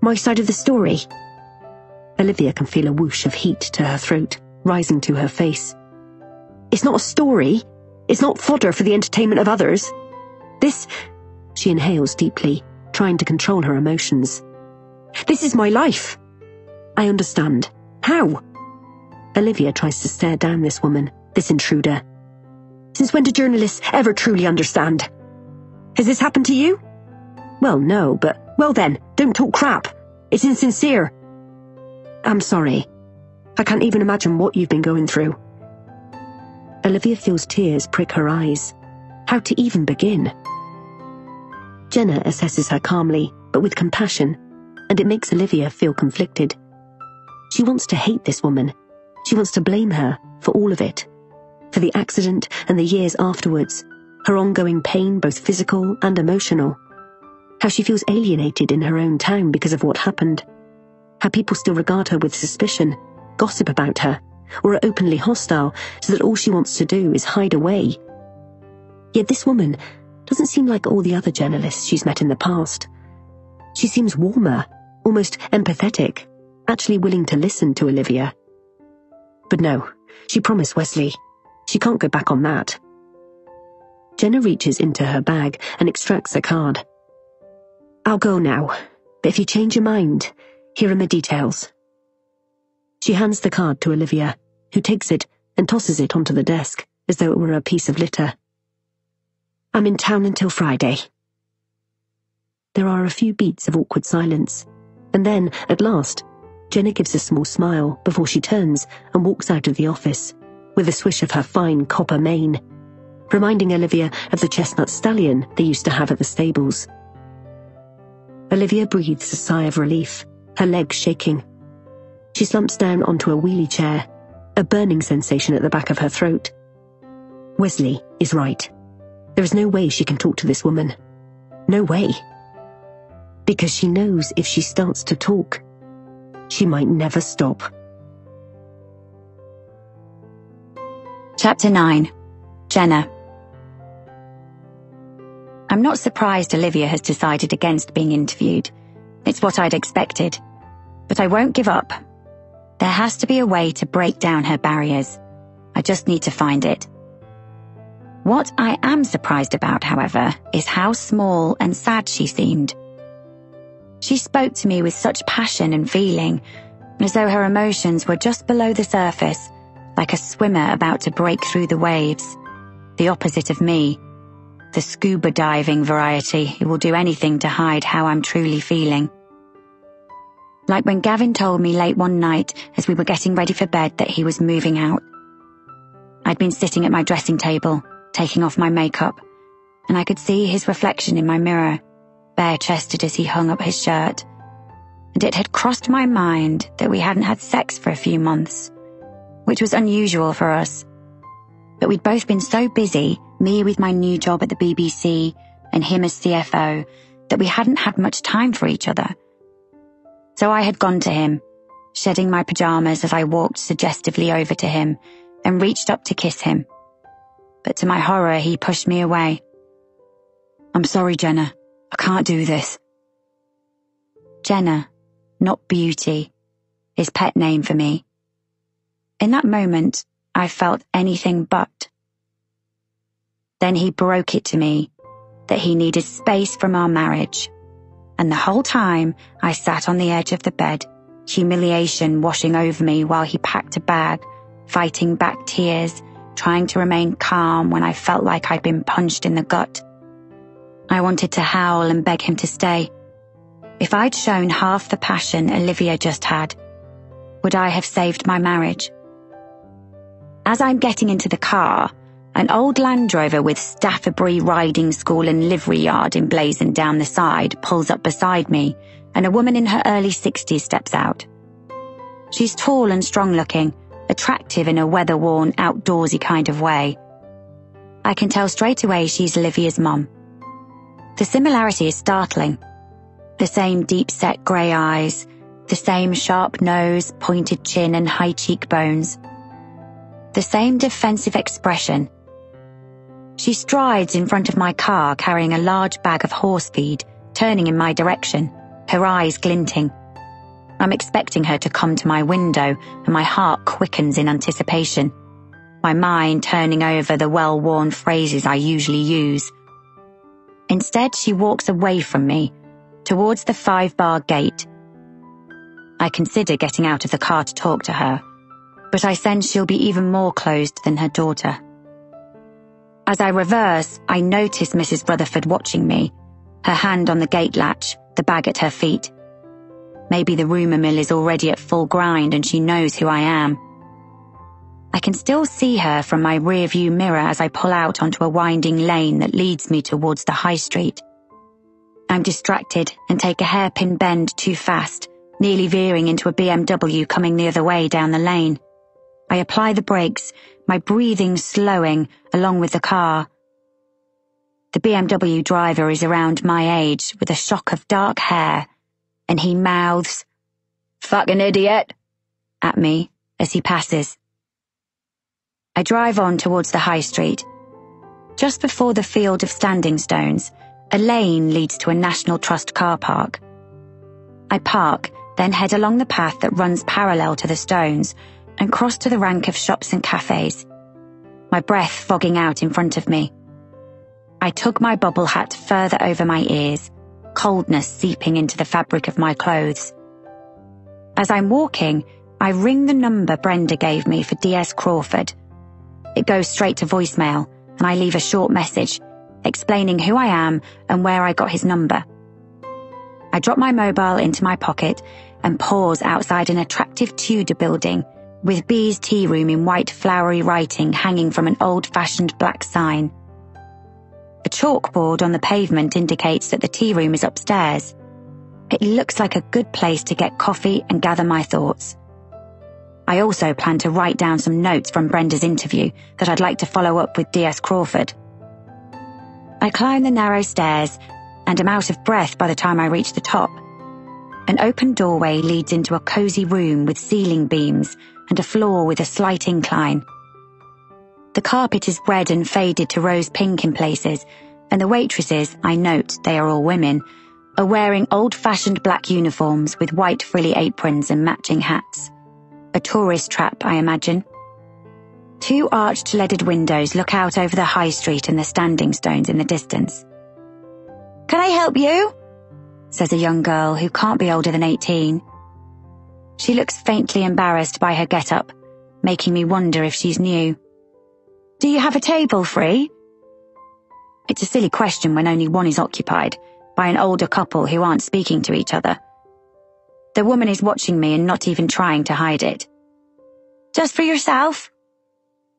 My side of the story? Olivia can feel a whoosh of heat to her throat, rising to her face. It's not a story. It's not fodder for the entertainment of others. This... She inhales deeply, trying to control her emotions. This is my life. I understand. How? Olivia tries to stare down this woman, this intruder. Since when do journalists ever truly understand? Has this happened to you? Well, no, but... Well then, don't talk crap. It's insincere. I'm sorry. I can't even imagine what you've been going through. Olivia feels tears prick her eyes. How to even begin? Jenna assesses her calmly, but with compassion, and it makes Olivia feel conflicted. She wants to hate this woman. She wants to blame her for all of it. For the accident and the years afterwards, her ongoing pain, both physical and emotional. How she feels alienated in her own town because of what happened. How people still regard her with suspicion, gossip about her, or are openly hostile so that all she wants to do is hide away. Yet this woman doesn't seem like all the other journalists she's met in the past. She seems warmer, almost empathetic, actually willing to listen to Olivia. But no, she promised Wesley. She can't go back on that. Jenna reaches into her bag and extracts a card. I'll go now, but if you change your mind, here are my details. She hands the card to Olivia, who takes it and tosses it onto the desk, as though it were a piece of litter. I'm in town until Friday. There are a few beats of awkward silence, and then, at last, Jenna gives a small smile before she turns and walks out of the office, with a swish of her fine copper mane, reminding Olivia of the chestnut stallion they used to have at the stables. Olivia breathes a sigh of relief, her legs shaking. She slumps down onto a wheelie chair, a burning sensation at the back of her throat. Wesley is right. There is no way she can talk to this woman. No way. Because she knows if she starts to talk, she might never stop. Chapter 9. Jenna. I'm not surprised Olivia has decided against being interviewed. It's what I'd expected. But I won't give up. There has to be a way to break down her barriers. I just need to find it. What I am surprised about, however, is how small and sad she seemed. She spoke to me with such passion and feeling, as though her emotions were just below the surface, like a swimmer about to break through the waves. The opposite of me. The scuba diving variety who will do anything to hide how I'm truly feeling. Like when Gavin told me late one night as we were getting ready for bed that he was moving out. I'd been sitting at my dressing table, taking off my makeup, and I could see his reflection in my mirror, bare-chested as he hung up his shirt. And it had crossed my mind that we hadn't had sex for a few months, which was unusual for us. But we'd both been so busy, me with my new job at the BBC and him as CFO, that we hadn't had much time for each other. So I had gone to him, shedding my pajamas as I walked suggestively over to him and reached up to kiss him. But to my horror, he pushed me away. I'm sorry, Jenna. I can't do this. Jenna, not Beauty, his pet name for me. In that moment, I felt anything but. Then he broke it to me that he needed space from our marriage. And the whole time I sat on the edge of the bed, humiliation washing over me while he packed a bag, fighting back tears, trying to remain calm when I felt like I'd been punched in the gut. I wanted to howl and beg him to stay. If I'd shown half the passion Olivia just had, would I have saved my marriage? As I'm getting into the car, an old Land Rover with Staffordbury Riding School and livery yard emblazoned down the side pulls up beside me, and a woman in her early 60s steps out. She's tall and strong-looking, attractive in a weather-worn, outdoorsy kind of way. I can tell straight away she's Olivia's mum. The similarity is startling. The same deep-set grey eyes, the same sharp nose, pointed chin and high cheekbones. The same defensive expression. She strides in front of my car carrying a large bag of horse feed, turning in my direction, her eyes glinting. I'm expecting her to come to my window, and my heart quickens in anticipation, my mind turning over the well-worn phrases I usually use. Instead, she walks away from me, towards the 5-bar gate. I consider getting out of the car to talk to her, but I sense she'll be even more closed than her daughter. As I reverse, I notice Mrs. Rutherford watching me, her hand on the gate latch, the bag at her feet. Maybe the rumour mill is already at full grind and she knows who I am. I can still see her from my rear-view mirror as I pull out onto a winding lane that leads me towards the high street. I'm distracted and take a hairpin bend too fast, nearly veering into a BMW coming the other way down the lane. I apply the brakes, my breathing slowing along with the car. The BMW driver is around my age with a shock of dark hair, and he mouths, "Fucking idiot," at me as he passes. I drive on towards the high street. Just before the field of standing stones, a lane leads to a National Trust car park. I park, then head along the path that runs parallel to the stones and cross to the rank of shops and cafes, my breath fogging out in front of me. I tug my bubble hat further over my ears, coldness seeping into the fabric of my clothes. As I'm walking, I ring the number Brenda gave me for D.S. Crawford. It goes straight to voicemail, and I leave a short message explaining who I am and where I got his number. I drop my mobile into my pocket and pause outside an attractive Tudor building with B's tea room in white flowery writing hanging from an old-fashioned black sign. A chalkboard on the pavement indicates that the tea room is upstairs. It looks like a good place to get coffee and gather my thoughts. I also plan to write down some notes from Brenda's interview that I'd like to follow up with D.S. Crawford. I climb the narrow stairs and am out of breath by the time I reach the top. An open doorway leads into a cosy room with ceiling beams and a floor with a slight incline. The carpet is red and faded to rose pink in places, and the waitresses, I note they are all women, are wearing old-fashioned black uniforms with white frilly aprons and matching hats. A tourist trap, I imagine. 2 arched leaded windows look out over the high street and the standing stones in the distance. "Can I help you?" says a young girl who can't be older than 18. She looks faintly embarrassed by her get-up, making me wonder if she's new. "Do you have a table free?" It's a silly question when only one is occupied, by an older couple who aren't speaking to each other. The woman is watching me and not even trying to hide it. "Just for yourself?"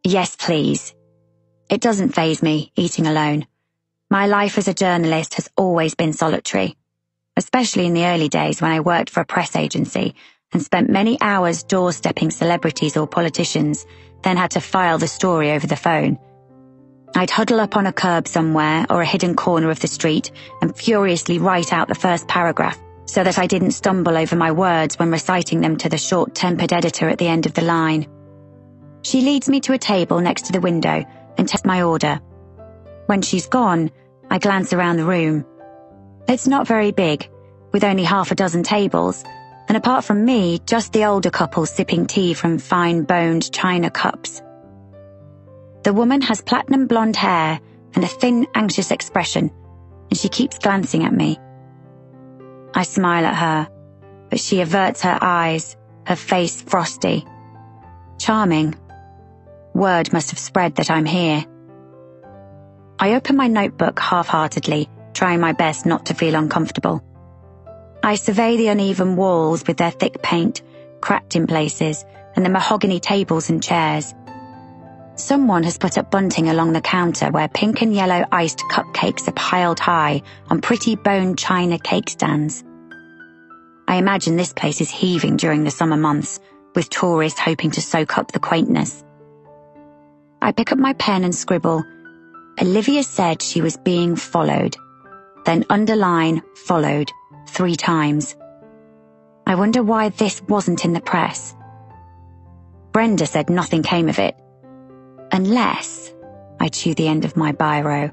"Yes, please." It doesn't faze me, eating alone. My life as a journalist has always been solitary, especially in the early days when I worked for a press agency and spent many hours doorstepping celebrities or politicians, then had to file the story over the phone. I'd huddle up on a curb somewhere or a hidden corner of the street and furiously write out the first paragraph so that I didn't stumble over my words when reciting them to the short-tempered editor at the end of the line. She leads me to a table next to the window and tests my order. When she's gone, I glance around the room. It's not very big, with only half a dozen tables, and apart from me, just the older couple sipping tea from fine-boned china cups. The woman has platinum blonde hair and a thin, anxious expression, and she keeps glancing at me. I smile at her, but she averts her eyes, her face frosty. Charming. Word must have spread that I'm here. I open my notebook half-heartedly, trying my best not to feel uncomfortable. I survey the uneven walls with their thick paint, cracked in places, and the mahogany tables and chairs. Someone has put up bunting along the counter where pink and yellow iced cupcakes are piled high on pretty bone china cake stands. I imagine this place is heaving during the summer months, with tourists hoping to soak up the quaintness. I pick up my pen and scribble, "Olivia said she was being followed," then underline "followed," 3 times. I wonder why this wasn't in the press. Brenda said nothing came of it. Unless, I chew the end of my biro,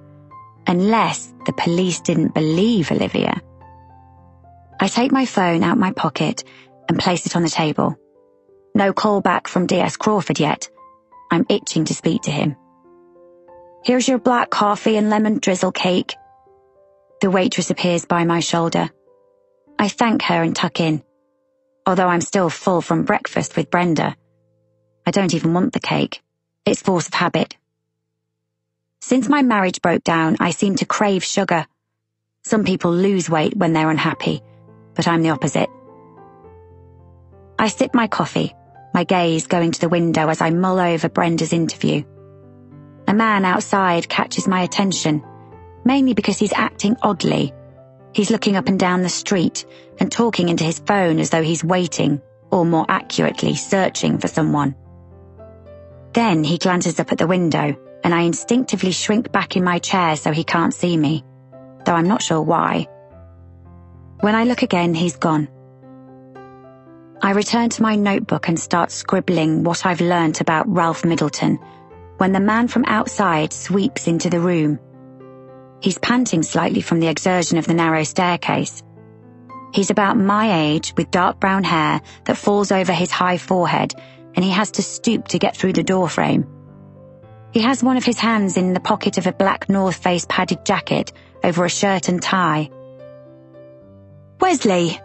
unless the police didn't believe Olivia. I take my phone out my pocket and place it on the table. No call back from D.S. Crawford yet. I'm itching to speak to him. Here's your black coffee and lemon drizzle cake. The waitress appears by my shoulder. I thank her and tuck in, although I'm still full from breakfast with Brenda. I don't even want the cake. It's force of habit. Since my marriage broke down, I seem to crave sugar. Some people lose weight when they're unhappy, but I'm the opposite. I sip my coffee, my gaze going to the window as I mull over Brenda's interview. A man outside catches my attention, mainly because he's acting oddly. He's looking up and down the street and talking into his phone as though he's waiting, or more accurately, searching for someone. Then he glances up at the window, and I instinctively shrink back in my chair so he can't see me, though I'm not sure why. When I look again, he's gone. I return to my notebook and start scribbling what I've learnt about Ralph Middleton, when the man from outside sweeps into the room. He's panting slightly from the exertion of the narrow staircase. He's about my age, with dark brown hair that falls over his high forehead, and he has to stoop to get through the doorframe. He has one of his hands in the pocket of a black North Face padded jacket over a shirt and tie. "Wesley!"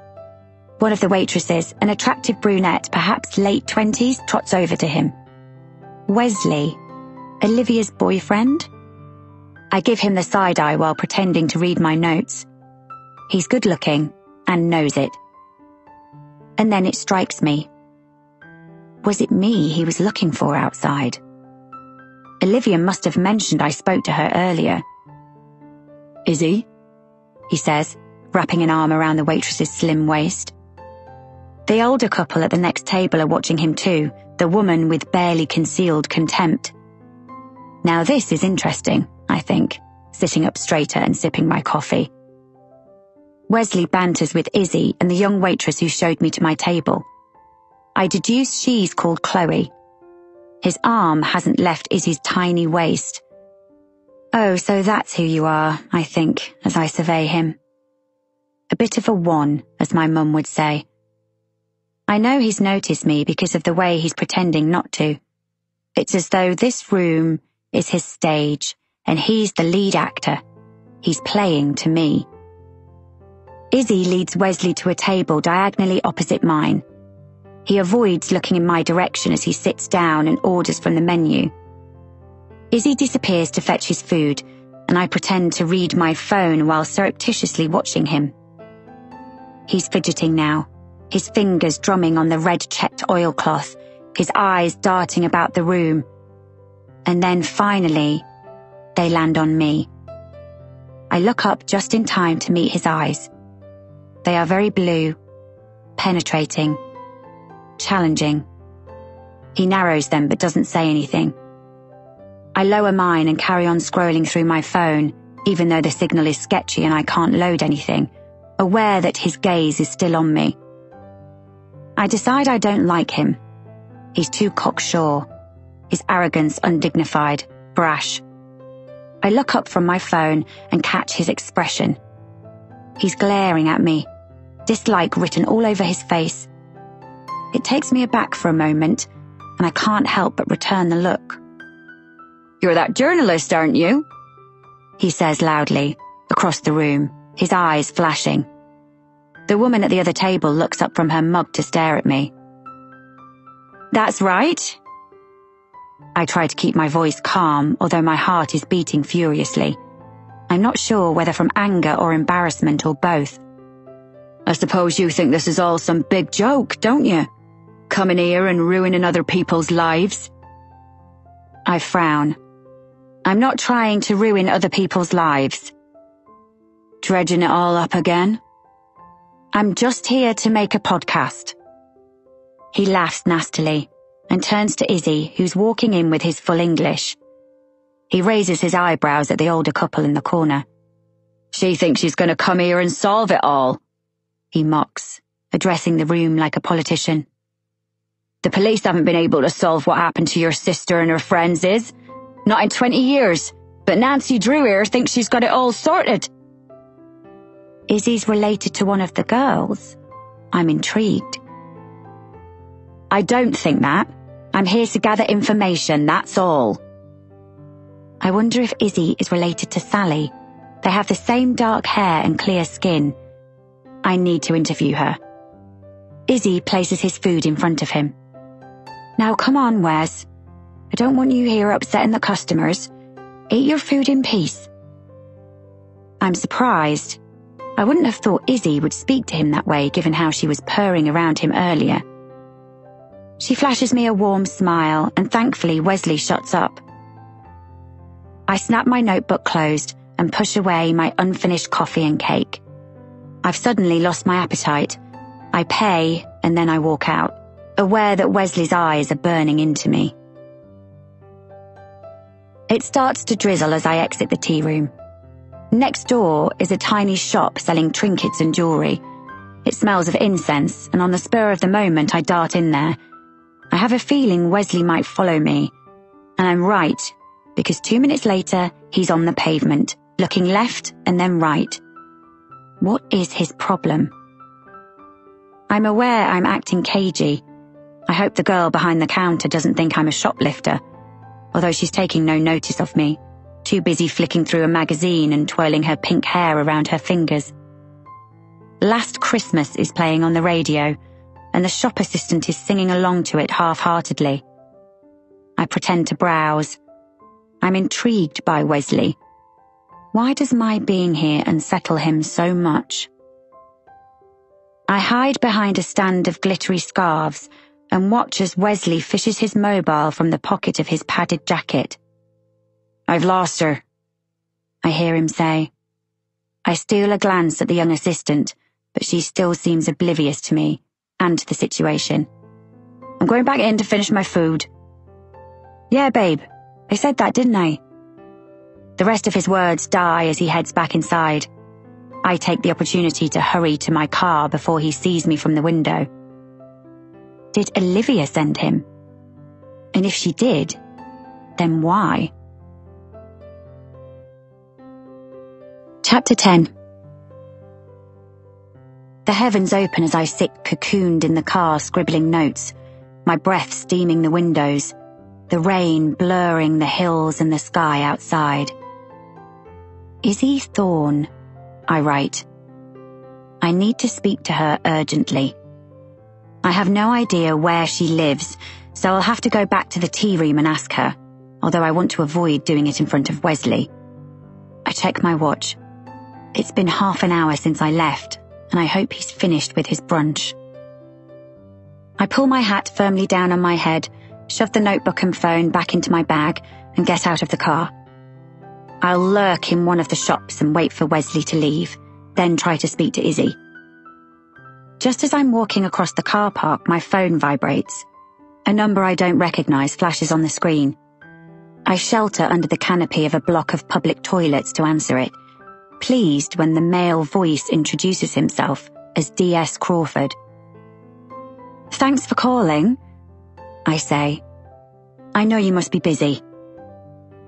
One of the waitresses, an attractive brunette, perhaps late 20s, trots over to him. Wesley? Olivia's boyfriend? I give him the side eye while pretending to read my notes. He's good looking and knows it. And then it strikes me. Was it me he was looking for outside? Olivia must have mentioned I spoke to her earlier. "Is he?" he says, wrapping an arm around the waitress's slim waist. The older couple at the next table are watching him too, the woman with barely concealed contempt. Now this is interesting, I think, sitting up straighter and sipping my coffee. Wesley banters with Izzy and the young waitress who showed me to my table. I deduce she's called Chloe. His arm hasn't left Izzy's tiny waist. Oh, so that's who you are, I think, as I survey him. A bit of a one, as my mum would say. I know he's noticed me because of the way he's pretending not to. It's as though this room is his stage, and he's the lead actor. He's playing to me. Izzy leads Wesley to a table diagonally opposite mine. He avoids looking in my direction as he sits down and orders from the menu. Izzy disappears to fetch his food, and I pretend to read my phone while surreptitiously watching him. He's fidgeting now, his fingers drumming on the red-checked oilcloth, his eyes darting about the room. And then finally, they land on me. I look up just in time to meet his eyes. They are very blue, penetrating, challenging. He narrows them but doesn't say anything. I lower mine and carry on scrolling through my phone, even though the signal is sketchy and I can't load anything, aware that his gaze is still on me. I decide I don't like him. He's too cocksure, his arrogance undignified, brash. I look up from my phone and catch his expression. He's glaring at me, dislike written all over his face. It takes me aback for a moment, and I can't help but return the look. "You're that journalist, aren't you?" he says loudly, across the room, his eyes flashing. The woman at the other table looks up from her mug to stare at me. "That's right." I try to keep my voice calm, although my heart is beating furiously. I'm not sure whether from anger or embarrassment or both. "I suppose you think this is all some big joke, don't you? Coming here and ruining other people's lives." I frown. I'm not trying to ruin other people's lives. Dredging it all up again? I'm just here to make a podcast. He laughs nastily and turns to Izzy, who's walking in with his full English. He raises his eyebrows at the older couple in the corner. "She thinks she's going to come here and solve it all. he mocks, addressing the room like a politician. The police haven't been able to solve what happened to your sister and her friends, not in 20 years, but Nancy Drew here thinks she's got it all sorted. Izzy's related to one of the girls? I'm intrigued. I don't think that. I'm here to gather information, that's all. I wonder if Izzy is related to Sally. They have the same dark hair and clear skin. I need to interview her. Izzy places his food in front of him. Now come on, Wes. I don't want you here upsetting the customers. Eat your food in peace. I'm surprised. I wouldn't have thought Izzy would speak to him that way given how she was purring around him earlier. She flashes me a warm smile and thankfully Wesley shuts up. I snap my notebook closed and push away my unfinished coffee and cake. I've suddenly lost my appetite. I pay and then I walk out, aware that Wesley's eyes are burning into me. It starts to drizzle as I exit the tea room. Next door is a tiny shop selling trinkets and jewellery. It smells of incense, and on the spur of the moment I dart in there. I have a feeling Wesley might follow me. And I'm right, because 2 minutes later, he's on the pavement, looking left and then right. What is his problem? I'm aware I'm acting cagey. I hope the girl behind the counter doesn't think I'm a shoplifter, although she's taking no notice of me, too busy flicking through a magazine and twirling her pink hair around her fingers. Last Christmas is playing on the radio, and the shop assistant is singing along to it half-heartedly. I pretend to browse. I'm intrigued by Wesley. Why does my being here unsettle him so much? I hide behind a stand of glittery scarves and watch as Wesley fishes his mobile from the pocket of his padded jacket. I've lost her, I hear him say. I steal a glance at the young assistant, but she still seems oblivious to me and to the situation. I'm going back in to finish my food. Yeah, babe, I said that, didn't I? The rest of his words die as he heads back inside. I take the opportunity to hurry to my car before he sees me from the window. Did Olivia send him? And if she did, then why? Chapter 10. The heavens open as I sit cocooned in the car scribbling notes, my breath steaming the windows, the rain blurring the hills and the sky outside. Izzy Thorne, I write. I need to speak to her urgently. I have no idea where she lives, so I'll have to go back to the tea room and ask her, although I want to avoid doing it in front of Wesley. I check my watch. It's been half an hour since I left, and I hope he's finished with his brunch. I pull my hat firmly down on my head, shove the notebook and phone back into my bag, and get out of the car. I'll lurk in one of the shops and wait for Wesley to leave, then try to speak to Izzy. Just as I'm walking across the car park, my phone vibrates. A number I don't recognize flashes on the screen. I shelter under the canopy of a block of public toilets to answer it, pleased when the male voice introduces himself as D.S. Crawford. Thanks for calling, I say. I know you must be busy.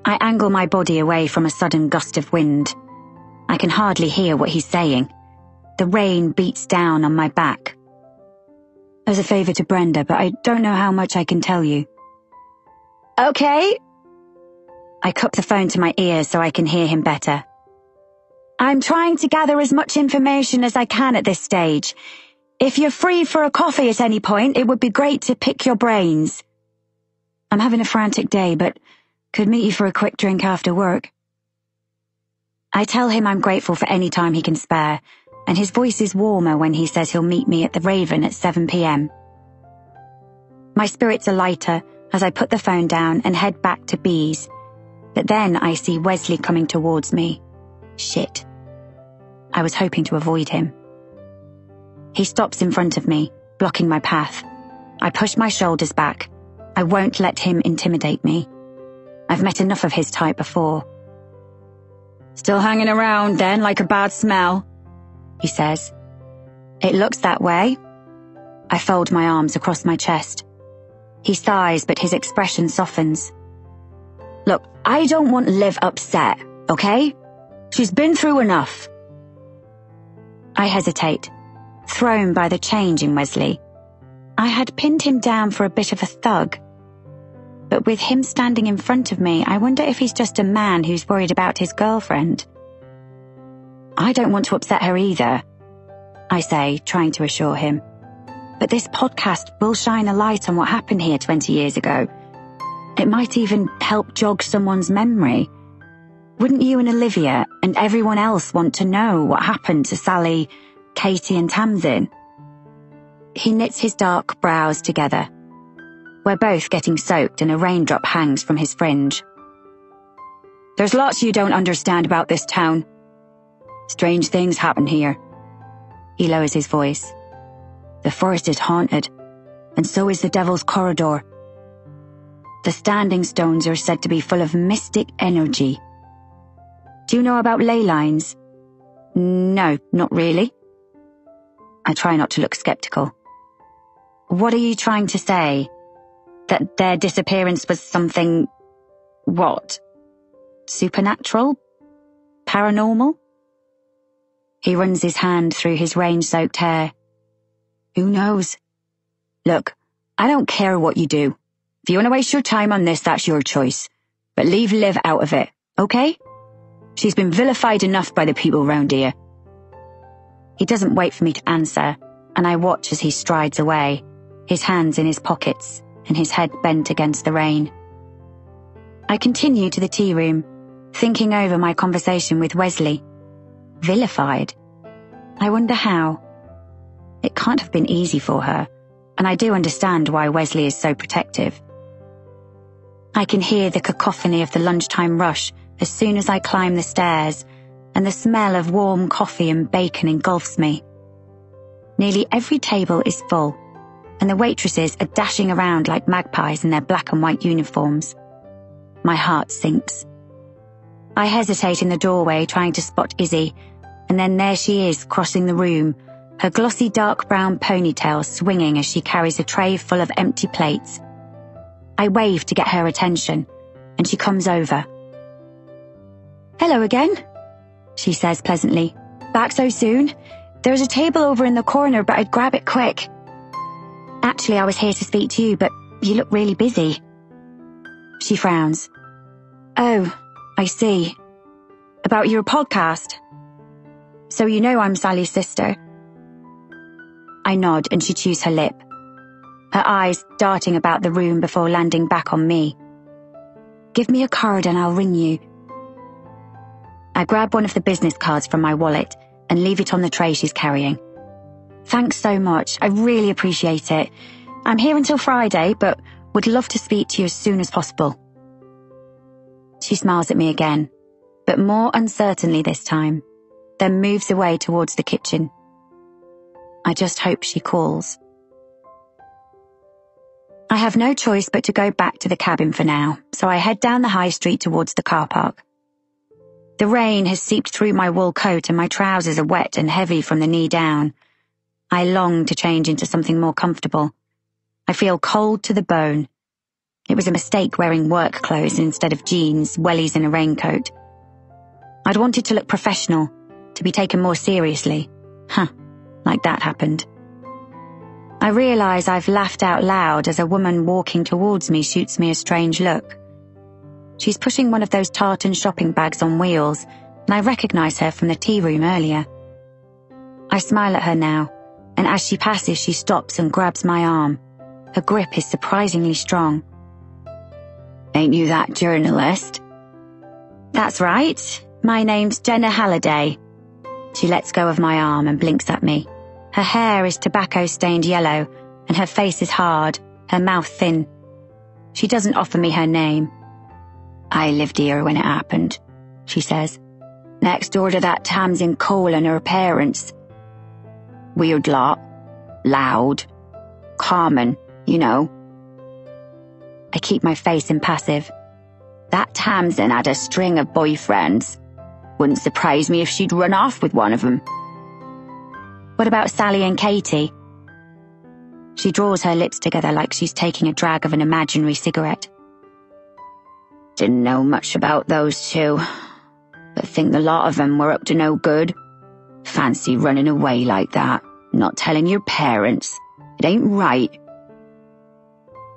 I angle my body away from a sudden gust of wind. I can hardly hear what he's saying. The rain beats down on my back. As a favour to Brenda, but I don't know how much I can tell you. Okay. I cup the phone to my ear so I can hear him better. I'm trying to gather as much information as I can at this stage. If you're free for a coffee at any point, it would be great to pick your brains. I'm having a frantic day, but could meet you for a quick drink after work. I tell him I'm grateful for any time he can spare, and his voice is warmer when he says he'll meet me at the Raven at 7 p.m. My spirits are lighter as I put the phone down and head back to B's, but then I see Wesley coming towards me. Shit. I was hoping to avoid him. He stops in front of me, blocking my path. I push my shoulders back. I won't let him intimidate me. I've met enough of his type before. Still hanging around then, like a bad smell, he says. It looks that way. I fold my arms across my chest. He sighs, but his expression softens. Look, I don't want Liv upset, okay? She's been through enough. I hesitate, thrown by the change in Wesley. I had pinned him down for a bit of a thug. But with him standing in front of me, I wonder if he's just a man who's worried about his girlfriend. I don't want to upset her either, I say, trying to assure him. But this podcast will shine a light on what happened here 20 years ago. It might even help jog someone's memory. Wouldn't you and Olivia and everyone else want to know what happened to Sally, Katie and Tamsin? He knits his dark brows together. We're both getting soaked and a raindrop hangs from his fringe. There's lots you don't understand about this town. Strange things happen here. He lowers his voice. The forest is haunted, and so is the Devil's Corridor. The standing stones are said to be full of mystic energy. Do you know about ley lines? No, not really. I try not to look skeptical. What are you trying to say? That their disappearance was something... what? Supernatural? Paranormal? He runs his hand through his rain-soaked hair. Who knows? Look, I don't care what you do. If you want to waste your time on this, that's your choice. But leave Liv out of it, okay? She's been vilified enough by the people round here. He doesn't wait for me to answer, and I watch as he strides away, his hands in his pockets and his head bent against the rain. I continue to the tea room, thinking over my conversation with Wesley. Vilified? I wonder how. It can't have been easy for her, and I do understand why Wesley is so protective. I can hear the cacophony of the lunchtime rush as soon as I climb the stairs, and the smell of warm coffee and bacon engulfs me. Nearly every table is full, and the waitresses are dashing around like magpies in their black and white uniforms. My heart sinks. I hesitate in the doorway trying to spot Izzy, and then there she is crossing the room, her glossy dark brown ponytail swinging as she carries a tray full of empty plates. I wave to get her attention, and she comes over. Hello again, she says pleasantly. Back so soon? There's a table over in the corner, but I'd grab it quick. Actually, I was here to speak to you, but you look really busy. She frowns. Oh, I see. About your podcast. So you know I'm Sally's sister. I nod and she chews her lip, her eyes darting about the room before landing back on me. Give me a card and I'll ring you. I grab one of the business cards from my wallet and leave it on the tray she's carrying. Thanks so much. I really appreciate it. I'm here until Friday, but would love to speak to you as soon as possible. She smiles at me again, but more uncertainly this time, then moves away towards the kitchen. I just hope she calls. I have no choice but to go back to the cabin for now, so I head down the high street towards the car park. The rain has seeped through my wool coat and my trousers are wet and heavy from the knee down. I long to change into something more comfortable. I feel cold to the bone. It was a mistake wearing work clothes instead of jeans, wellies and a raincoat. I'd wanted to look professional, to be taken more seriously. Like that happened. I realise I've laughed out loud as a woman walking towards me shoots me a strange look. She's pushing one of those tartan shopping bags on wheels, and I recognise her from the tea room earlier. I smile at her now, and as she passes she stops and grabs my arm. Her grip is surprisingly strong. Ain't you that journalist? That's right. My name's Jenna Halliday. She lets go of my arm and blinks at me. Her hair is tobacco-stained yellow, and her face is hard, her mouth thin. She doesn't offer me her name. I lived here when it happened, she says. Next door to that Tamsin Cole and her parents. Weird lot. Loud. Common, you know. I keep my face impassive. That Tamsin had a string of boyfriends. Wouldn't surprise me if she'd run off with one of them. What about Sally and Katie? She draws her lips together like she's taking a drag of an imaginary cigarette. Didn't know much about those two, but think the lot of them were up to no good. Fancy running away like that, not telling your parents. It ain't right.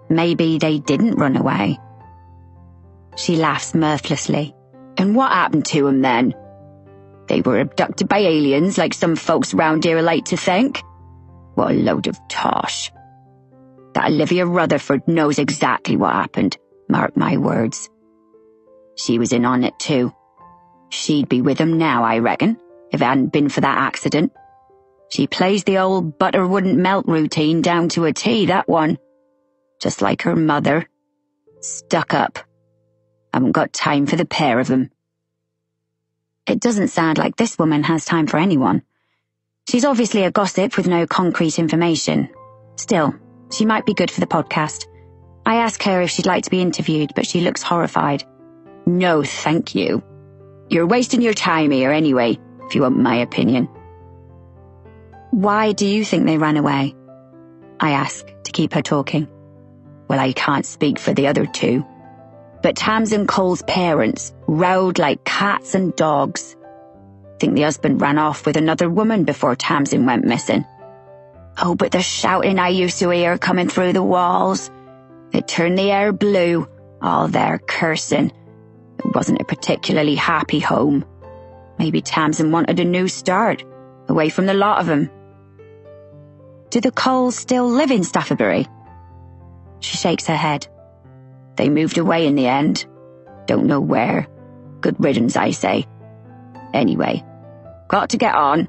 Maybe they didn't run away. She laughs mirthlessly. And what happened to them then? They were abducted by aliens like some folks round here like to think. What a load of tosh. That Olivia Rutherford knows exactly what happened, mark my words. She was in on it too. She'd be with him now, I reckon, if it hadn't been for that accident. She plays the old butter wouldn't melt routine down to a T, that one. Just like her mother. Stuck up. Haven't got time for the pair of them. It doesn't sound like this woman has time for anyone. She's obviously a gossip with no concrete information. Still, she might be good for the podcast. I ask her if she'd like to be interviewed, but she looks horrified. No, thank you. You're wasting your time here anyway, if you want my opinion. Why do you think they ran away? I ask to keep her talking. Well, I can't speak for the other two. But Tamsin Cole's parents rowed like cats and dogs. Think the husband ran off with another woman before Tamsin went missing. Oh, but the shouting I used to hear coming through the walls. It turned the air blue, all their cursing. It wasn't a particularly happy home. Maybe Tamsin wanted a new start, away from the lot of them. Do the Coles still live in Staffordbury? She shakes her head. They moved away in the end. Don't know where. Good riddance, I say. Anyway, got to get on.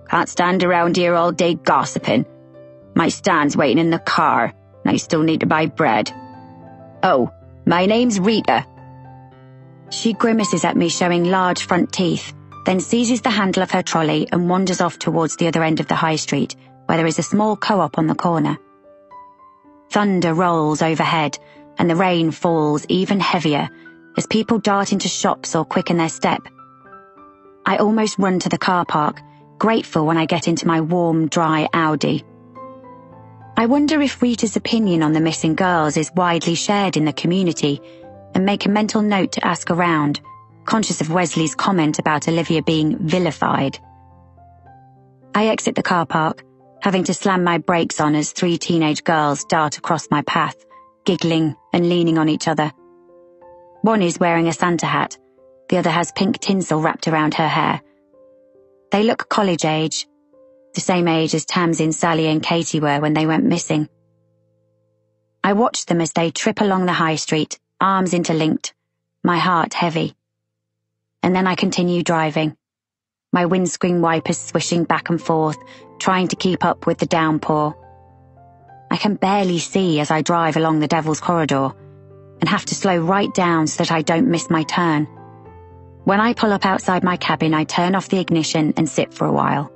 Can't stand around here all day gossiping. My Stan's waiting in the car, and I still need to buy bread. Oh, my name's Rita. She grimaces at me, showing large front teeth, then seizes the handle of her trolley and wanders off towards the other end of the high street, where there is a small co-op on the corner. Thunder rolls overhead, and the rain falls even heavier as people dart into shops or quicken their step. I almost run to the car park, grateful when I get into my warm, dry Audi. I wonder if Rita's opinion on the missing girls is widely shared in the community, and make a mental note to ask around, conscious of Wesley's comment about Olivia being vilified. I exit the car park, having to slam my brakes on as 3 teenage girls dart across my path, giggling and leaning on each other. One is wearing a Santa hat, the other has pink tinsel wrapped around her hair. They look college age, the same age as Tamsin, Sally and Katie were when they went missing. I watch them as they trip along the high street, arms interlinked, my heart heavy. And then I continue driving, my windscreen wipers swishing back and forth, trying to keep up with the downpour. I can barely see as I drive along the Devil's Corridor, and have to slow right down so that I don't miss my turn. When I pull up outside my cabin, I turn off the ignition and sit for a while.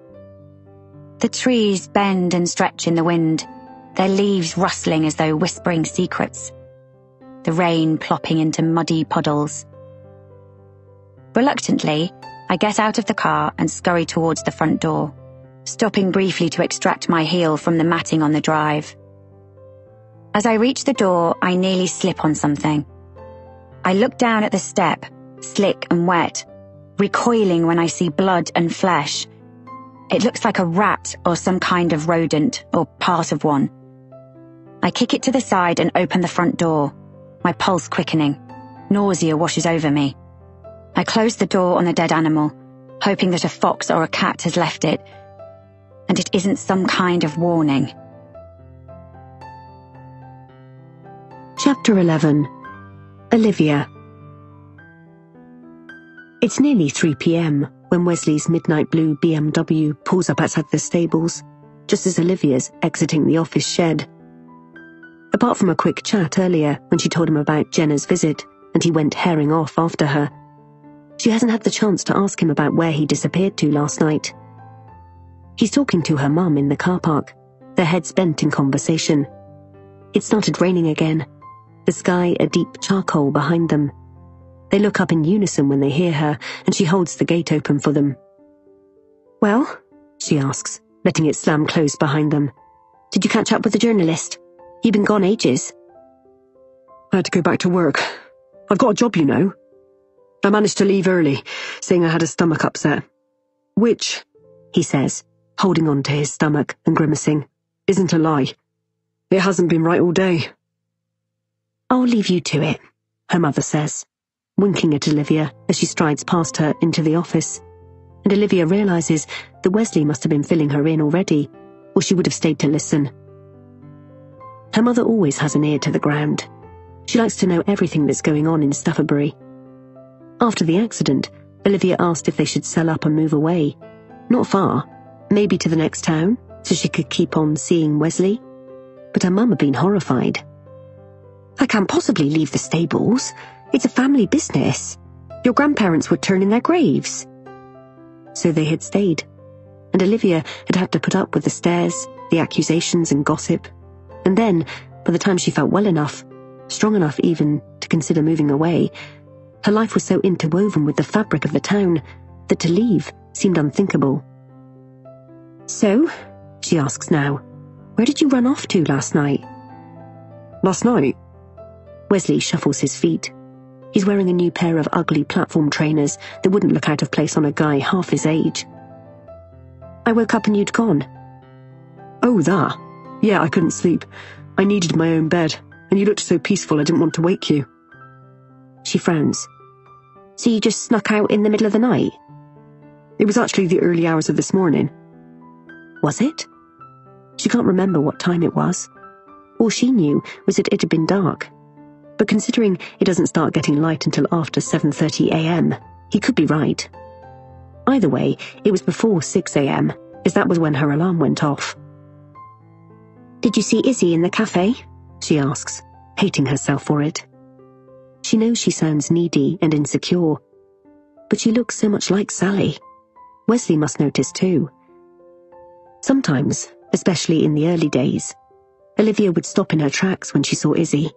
The trees bend and stretch in the wind, their leaves rustling as though whispering secrets. The rain plopping into muddy puddles. Reluctantly, I get out of the car and scurry towards the front door, stopping briefly to extract my heel from the matting on the drive. As I reach the door, I nearly slip on something. I look down at the step, slick and wet, recoiling when I see blood and flesh. It looks like a rat or some kind of rodent, or part of one. I kick it to the side and open the front door, my pulse quickening. Nausea washes over me. I close the door on the dead animal, hoping that a fox or a cat has left it, and it isn't some kind of warning. Chapter 11. Olivia. It's nearly 3 p.m. when Wesley's midnight blue BMW pulls up outside the stables, just as Olivia's exiting the office shed. Apart from a quick chat earlier when she told him about Jenna's visit and he went herring off after her, she hasn't had the chance to ask him about where he disappeared to last night. He's talking to her mum in the car park, their heads bent in conversation. It started raining again, the sky a deep charcoal behind them. They look up in unison when they hear her, and she holds the gate open for them. "Well?" she asks, letting it slam closed behind them. "Did you catch up with the journalist? You've been gone ages." "I had to go back to work. I've got a job, you know. I managed to leave early, saying I had a stomach upset. Which," he says, holding on to his stomach and grimacing, "isn't a lie. It hasn't been right all day." "I'll leave you to it," her mother says, winking at Olivia as she strides past her into the office, and Olivia realises that Wesley must have been filling her in already, or she would have stayed to listen. Her mother always has an ear to the ground. She likes to know everything that's going on in Staffabury. After the accident, Olivia asked if they should sell up and move away. Not far, maybe to the next town, so she could keep on seeing Wesley. But her mum had been horrified. "I can't possibly leave the stables. It's a family business. Your grandparents would turn in their graves." So they had stayed, and Olivia had had to put up with the stares, the accusations and gossip. And then, by the time she felt well enough, strong enough even to consider moving away, her life was so interwoven with the fabric of the town that to leave seemed unthinkable. "So," she asks now, "where did you run off to last night?" "Last night?" Wesley shuffles his feet. He's wearing a new pair of ugly platform trainers that wouldn't look out of place on a guy half his age. "I woke up and you'd gone." "Oh, that. Yeah, I couldn't sleep. I needed my own bed, and you looked so peaceful I didn't want to wake you." She frowns. "So you just snuck out in the middle of the night?" "It was actually the early hours of this morning." Was it? She can't remember what time it was. All she knew was that it had been dark. But considering it doesn't start getting light until after 7:30 a.m, he could be right. Either way, it was before 6 a.m, as that was when her alarm went off. "Did you see Izzy in the cafe?" she asks, hating herself for it. She knows she sounds needy and insecure, but she looks so much like Sally. Wesley must notice too. Sometimes, especially in the early days, Olivia would stop in her tracks when she saw Izzy,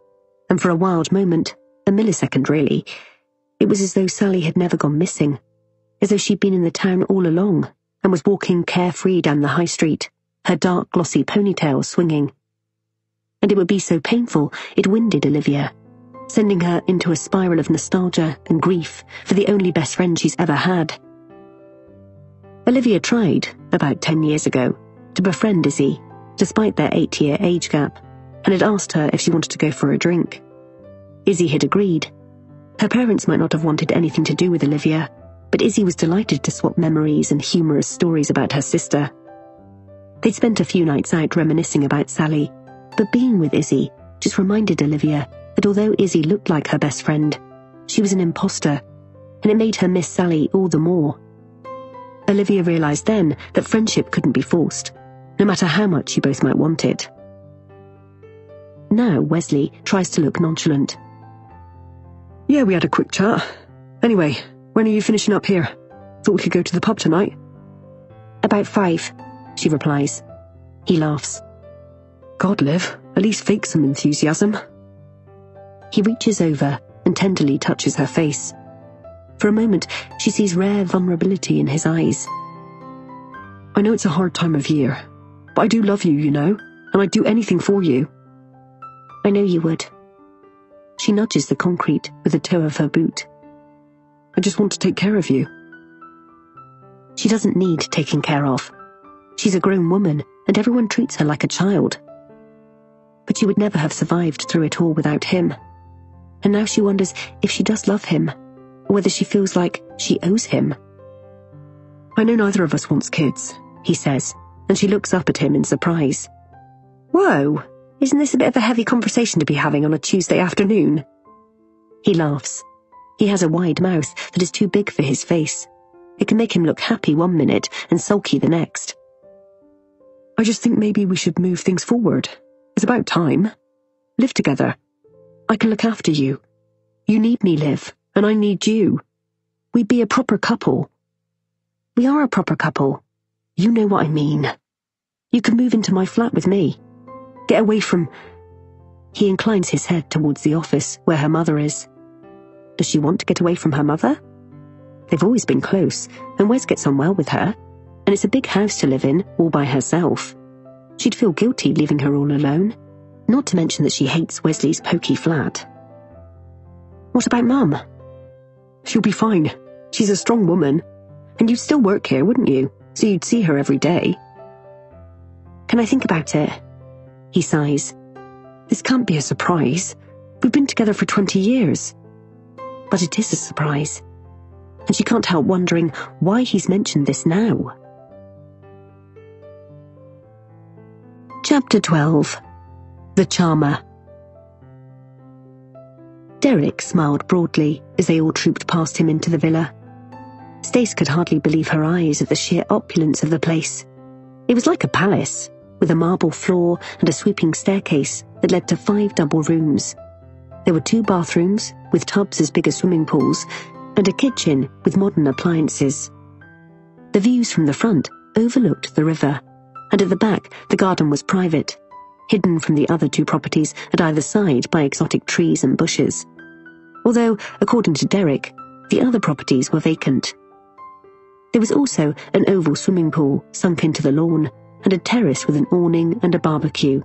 and for a wild moment, a millisecond really, it was as though Sally had never gone missing, as though she'd been in the town all along and was walking carefree down the high street, her dark glossy ponytail swinging. And it would be so painful it winded Olivia, sending her into a spiral of nostalgia and grief for the only best friend she's ever had. Olivia tried, about 10 years ago, to befriend Izzy, despite their 8-year age gap, and had asked her if she wanted to go for a drink. Izzy had agreed. Her parents might not have wanted anything to do with Olivia, but Izzy was delighted to swap memories and humorous stories about her sister. They'd spent a few nights out reminiscing about Sally, but being with Izzy just reminded Olivia that although Izzy looked like her best friend, she was an imposter, and it made her miss Sally all the more. Olivia realised then that friendship couldn't be forced, no matter how much you both might want it. Now Wesley tries to look nonchalant. "Yeah, we had a quick chat. Anyway, when are you finishing up here? Thought we could go to the pub tonight." "About 5, she replies. He laughs. "God, Liv, at least fake some enthusiasm." He reaches over and tenderly touches her face. For a moment, she sees rare vulnerability in his eyes. "I know it's a hard time of year, but I do love you, you know, and I'd do anything for you." "I know you would." She nudges the concrete with the toe of her boot. "I just want to take care of you." She doesn't need taking care of. She's a grown woman, and everyone treats her like a child. But she would never have survived through it all without him. And now she wonders if she does love him, or whether she feels like she owes him. "I know neither of us wants kids," he says, and she looks up at him in surprise. "Whoa, isn't this a bit of a heavy conversation to be having on a Tuesday afternoon?" He laughs. He has a wide mouth that is too big for his face. It can make him look happy one minute and sulky the next. "I just think maybe we should move things forward. It's about time. Live together. I can look after you. You need me, Liv, and I need you. We'd be a proper couple." "We are a proper couple." "You know what I mean. "You can move into my flat with me. Get away from—" He inclines his head towards the office where her mother is. Does she want to get away from her mother? They've always been close, and Wes gets on well with her. and it's a big house to live in, all by herself. She'd feel guilty leaving her all alone, not to mention that she hates Wesley's pokey flat. What about Mum? She'll be fine. She's a strong woman. And you'd still work here, wouldn't you? So you'd see her every day. Can I think about it? He sighs. This can't be a surprise. We've been together for 20 years. But it is a surprise. And she can't help wondering why he's mentioned this now. Chapter 12. The Charmer. Derek smiled broadly as they all trooped past him into the villa. Stace could hardly believe her eyes at the sheer opulence of the place. It was like a palace, with a marble floor and a sweeping staircase that led to 5 double rooms. There were 2 bathrooms, with tubs as big as swimming pools, and a kitchen with modern appliances. The views from the front overlooked the river, and at the back the garden was private, hidden from the other 2 properties at either side by exotic trees and bushes. Although, according to Derek, the other properties were vacant. There was also an oval swimming pool sunk into the lawn, and a terrace with an awning and a barbecue.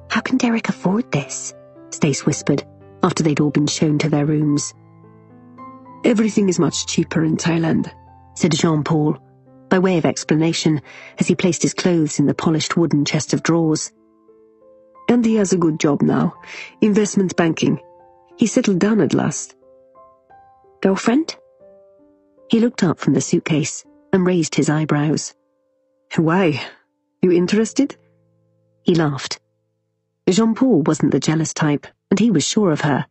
How can Derek afford this? Stace whispered, after they'd all been shown to their rooms. Everything is much cheaper in Thailand, said Jean-Paul, by way of explanation, as he placed his clothes in the polished wooden chest of drawers. And he has a good job now, investment banking. He settled down at last. Girlfriend? He looked up from the suitcase and raised his eyebrows. Why? You interested? He laughed. Jean-Paul wasn't the jealous type, and he was sure of her.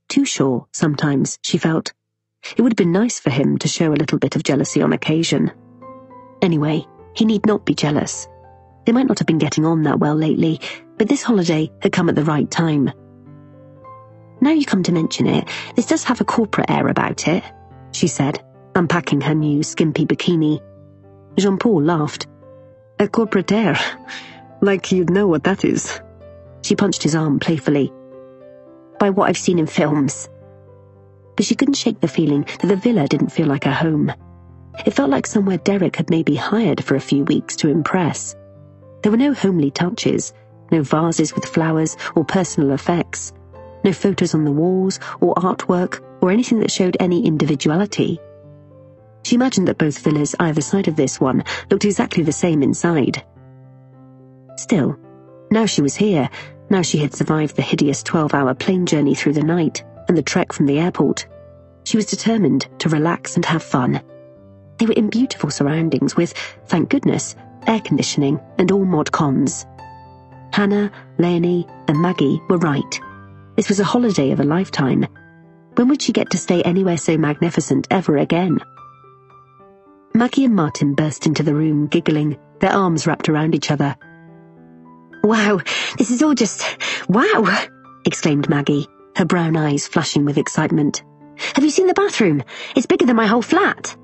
Too sure, sometimes, she felt. It would have been nice for him to show a little bit of jealousy on occasion. Anyway, he need not be jealous. They might not have been getting on that well lately, but this holiday had come at the right time. Now you come to mention it, this does have a corporate air about it, she said, unpacking her new skimpy bikini. Jean-Paul laughed. A corporate air? Like you'd know what that is. She punched his arm playfully. By what I've seen in films. But she couldn't shake the feeling that the villa didn't feel like a home. It felt like somewhere Derek had maybe hired for a few weeks to impress. There were no homely touches, no vases with flowers or personal effects, no photos on the walls or artwork or anything that showed any individuality. She imagined that both villas either side of this one looked exactly the same inside. Still, now she was here, now she had survived the hideous 12-hour plane journey through the night and the trek from the airport. She was determined to relax and have fun. They were in beautiful surroundings with, thank goodness, air conditioning and all mod cons. Hannah, Leonie, and Maggie were right. This was a holiday of a lifetime. When would she get to stay anywhere so magnificent ever again? Maggie and Martin burst into the room, giggling, their arms wrapped around each other. Wow, this is all just... wow! Exclaimed Maggie, her brown eyes flashing with excitement. Have you seen the bathroom? It's bigger than my whole flat.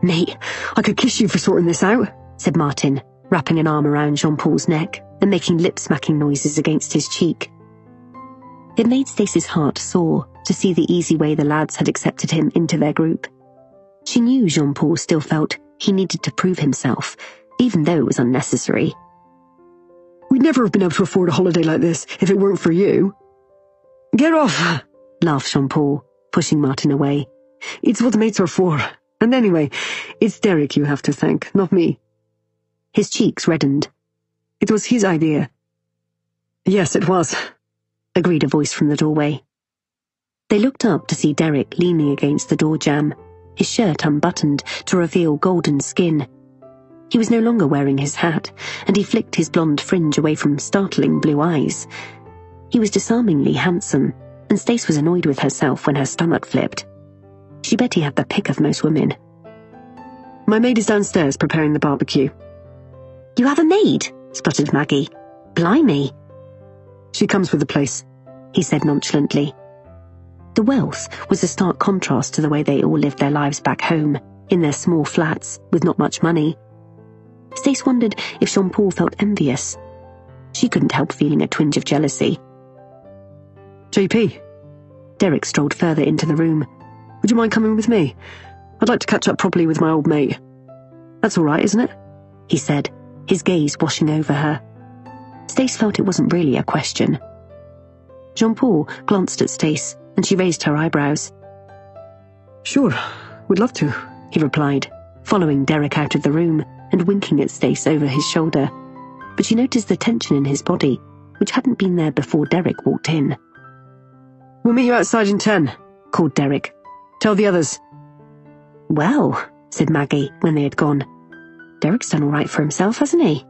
Mate, I could kiss you for sorting this out, said Martin, wrapping an arm around Jean-Paul's neck and making lip-smacking noises against his cheek. It made Stace's heart soar to see the easy way the lads had accepted him into their group. She knew Jean-Paul still felt he needed to prove himself, even though it was unnecessary. We'd never have been able to afford a holiday like this if it weren't for you. Get off, laughed Jean-Paul, pushing Martin away. It's what mates are for. And anyway, it's Derek you have to thank, not me. His cheeks reddened. It was his idea. Yes, it was, agreed a voice from the doorway. They looked up to see Derek leaning against the door jamb, his shirt unbuttoned to reveal golden skin. He was no longer wearing his hat, and he flicked his blonde fringe away from startling blue eyes. He was disarmingly handsome, and Stace was annoyed with herself when her stomach flipped. She bet he had the pick of most women. My maid is downstairs preparing the barbecue. You have a maid? Spluttered Maggie. Blimey. She comes with the place, he said nonchalantly. The wealth was a stark contrast to the way they all lived their lives back home, in their small flats, with not much money. Stace wondered if Jean-Paul felt envious. She couldn't help feeling a twinge of jealousy. JP. Derek strolled further into the room. Would you mind coming with me? I'd like to catch up properly with my old mate. That's all right, isn't it? He said, his gaze washing over her. Stace felt it wasn't really a question. Jean-Paul glanced at Stace, and she raised her eyebrows. Sure, we'd love to, he replied, following Derek out of the room and winking at Stace over his shoulder. But she noticed the tension in his body, which hadn't been there before Derek walked in. We'll meet you outside in 10, called Derek. Tell the others. Well, said Maggie when they had gone. Derek's done all right for himself, hasn't he?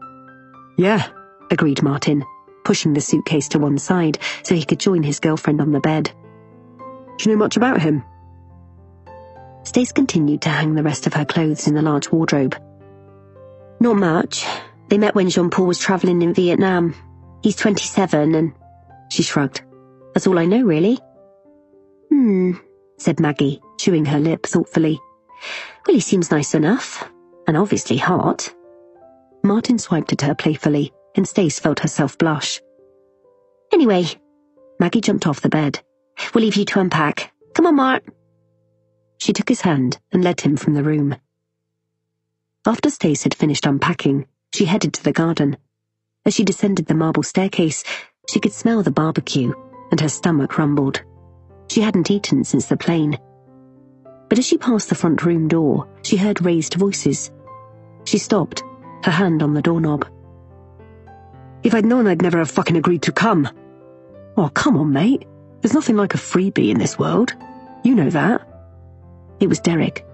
Yeah, agreed Martin, pushing the suitcase to one side so he could join his girlfriend on the bed. Do you know much about him? Stace continued to hang the rest of her clothes in the large wardrobe. Not much. They met when Jean-Paul was travelling in Vietnam. He's 27 and... She shrugged. That's all I know, really. Said Maggie, chewing her lip thoughtfully. Well, he seems nice enough. And obviously hot. Martin swiped at her playfully, and Stace felt herself blush. Anyway, Maggie jumped off the bed. We'll leave you to unpack. Come on, Mart. She took his hand and led him from the room. After Stace had finished unpacking, she headed to the garden. As she descended the marble staircase, she could smell the barbecue, and her stomach rumbled. She hadn't eaten since the plane. But as she passed the front room door, she heard raised voices. She stopped, her hand on the doorknob. If I'd known I'd never have fucking agreed to come. Oh, come on, mate. There's nothing like a freebie in this world. You know that. It was Derek.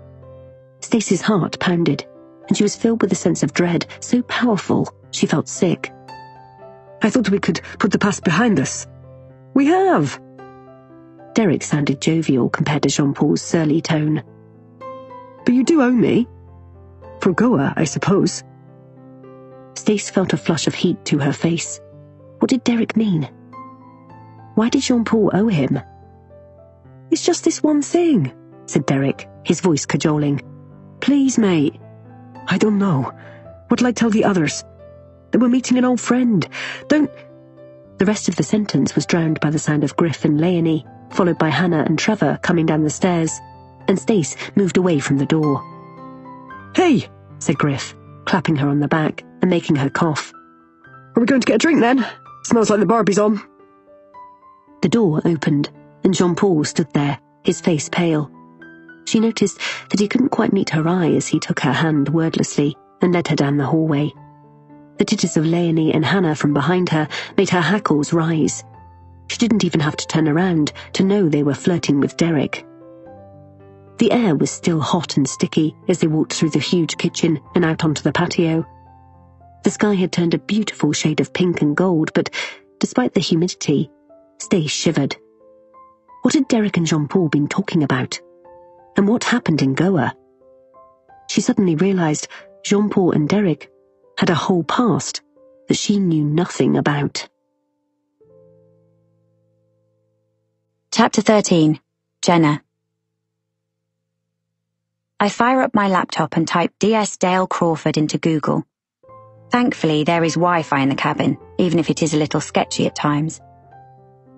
Stace's heart pounded, and she was filled with a sense of dread so powerful she felt sick. I thought we could put the past behind us. We have. Derek sounded jovial compared to Jean-Paul's surly tone. But you do owe me. For Goa, I suppose. Stace felt a flush of heat to her face. What did Derek mean? Why did Jean-Paul owe him? It's just this one thing, said Derek, his voice cajoling. Please, mate. I don't know. What'll I tell the others? That we're meeting an old friend. Don't... The rest of the sentence was drowned by the sound of Griff and Leonie, followed by Hannah and Trevor coming down the stairs, and Stace moved away from the door. Hey, said Griff, clapping her on the back and making her cough. Are we going to get a drink then? Smells like the Barbie's on. The door opened, and Jean-Paul stood there, his face pale. She noticed that he couldn't quite meet her eye as he took her hand wordlessly and led her down the hallway. The titters of Leonie and Hannah from behind her made her hackles rise. She didn't even have to turn around to know they were flirting with Derek. The air was still hot and sticky as they walked through the huge kitchen and out onto the patio. The sky had turned a beautiful shade of pink and gold, but despite the humidity, Stace shivered. What had Derek and Jean-Paul been talking about? And what happened in Goa? She suddenly realized Jean-Paul and Derek had a whole past that she knew nothing about. Chapter 13. Jenna. I fire up my laptop and type DS Dale Crawford into Google. Thankfully, there is Wi-Fi in the cabin, even if it is a little sketchy at times.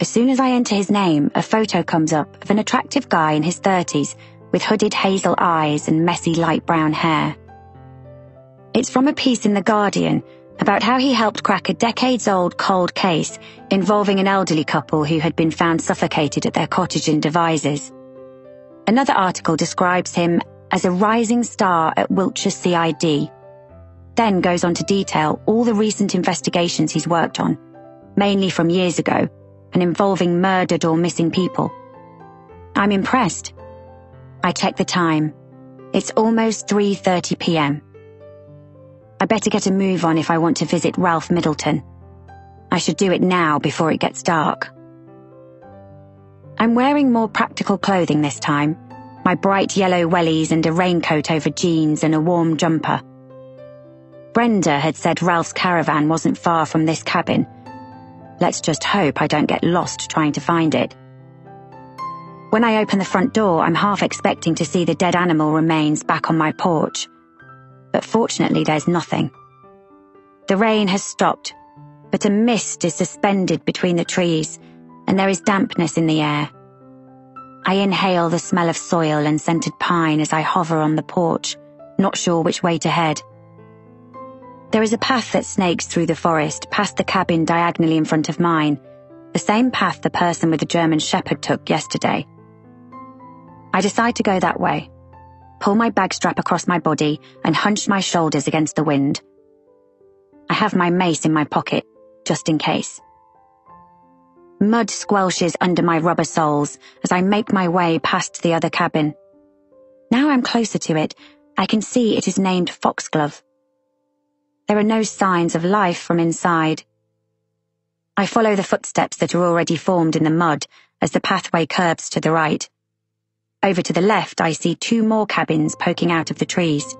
As soon as I enter his name, a photo comes up of an attractive guy in his 30s with hooded hazel eyes and messy light brown hair. It's from a piece in The Guardian about how he helped crack a decades-old cold case involving an elderly couple who had been found suffocated at their cottage in Devizes. Another article describes him as a rising star at Wiltshire CID, then goes on to detail all the recent investigations he's worked on, mainly from years ago, and involving murdered or missing people. I'm impressed. I check the time. It's almost 3:30 p.m. I better get a move on if I want to visit Ralph Middleton. I should do it now before it gets dark. I'm wearing more practical clothing this time, my bright yellow wellies and a raincoat over jeans and a warm jumper. Brenda had said Ralph's caravan wasn't far from this cabin. Let's just hope I don't get lost trying to find it. When I open the front door, I'm half expecting to see the dead animal remains back on my porch. But fortunately there's nothing. The rain has stopped, but a mist is suspended between the trees, and there is dampness in the air. I inhale the smell of soil and scented pine as I hover on the porch, not sure which way to head. There is a path that snakes through the forest, past the cabin diagonally in front of mine, the same path the person with the German Shepherd took yesterday. I decide to go that way, pull my bag strap across my body and hunch my shoulders against the wind. I have my mace in my pocket, just in case. Mud squelches under my rubber soles as I make my way past the other cabin. Now I'm closer to it, I can see it is named Foxglove. There are no signs of life from inside. I follow the footsteps that are already formed in the mud as the pathway curves to the right. Over to the left, I see 2 more cabins poking out of the trees.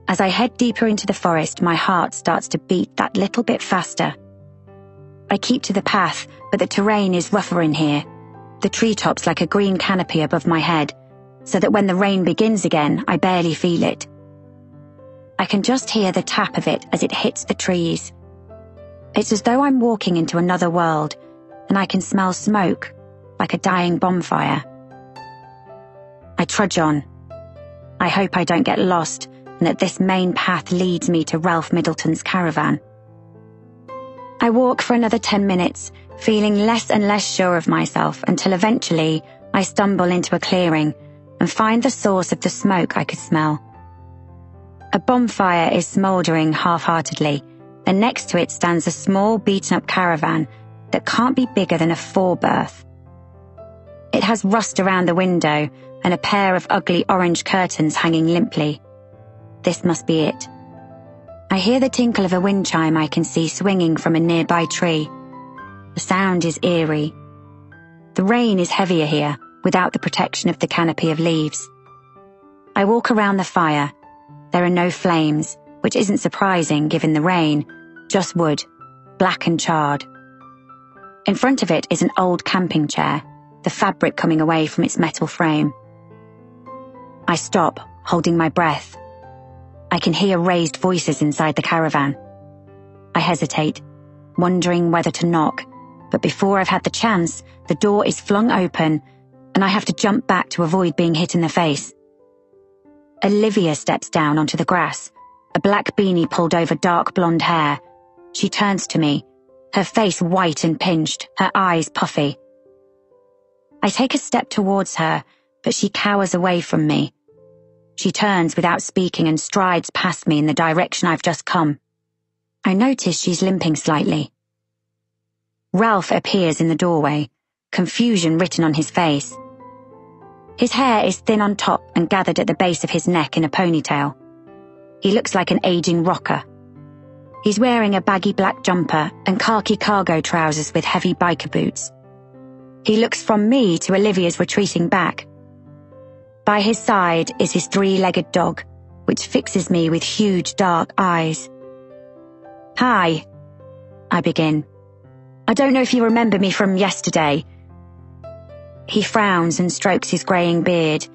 As I head deeper into the forest, my heart starts to beat that little bit faster. I keep to the path, but the terrain is rougher in here, the treetops like a green canopy above my head, so that when the rain begins again, I barely feel it. I can just hear the tap of it as it hits the trees. It's as though I'm walking into another world, and I can smell smoke, like a dying bonfire. I trudge on. I hope I don't get lost, and that this main path leads me to Ralph Middleton's caravan. I walk for another 10 minutes, feeling less and less sure of myself, until eventually I stumble into a clearing and find the source of the smoke I could smell. A bonfire is smouldering half-heartedly, and next to it stands a small beaten-up caravan that can't be bigger than a 4-berth. It has rust around the window and a pair of ugly orange curtains hanging limply. This must be it. I hear the tinkle of a wind chime I can see swinging from a nearby tree. The sound is eerie. The rain is heavier here, without the protection of the canopy of leaves. I walk around the fire. There are no flames, which isn't surprising given the rain, just wood, black and charred. In front of it is an old camping chair, the fabric coming away from its metal frame. I stop, holding my breath. I can hear raised voices inside the caravan. I hesitate, wondering whether to knock, but before I've had the chance, the door is flung open, and I have to jump back to avoid being hit in the face. Olivia steps down onto the grass, a black beanie pulled over dark blonde hair. She turns to me, her face white and pinched, her eyes puffy. I take a step towards her, but she cowers away from me. She turns without speaking and strides past me in the direction I've just come. I notice she's limping slightly. Ralph appears in the doorway, confusion written on his face. His hair is thin on top and gathered at the base of his neck in a ponytail. He looks like an aging rocker. He's wearing a baggy black jumper and khaki cargo trousers with heavy biker boots. He looks from me to Olivia's retreating back. By his side is his 3-legged dog, which fixes me with huge dark eyes. "Hi," I begin. "I don't know if you remember me from yesterday." He frowns and strokes his greying beard,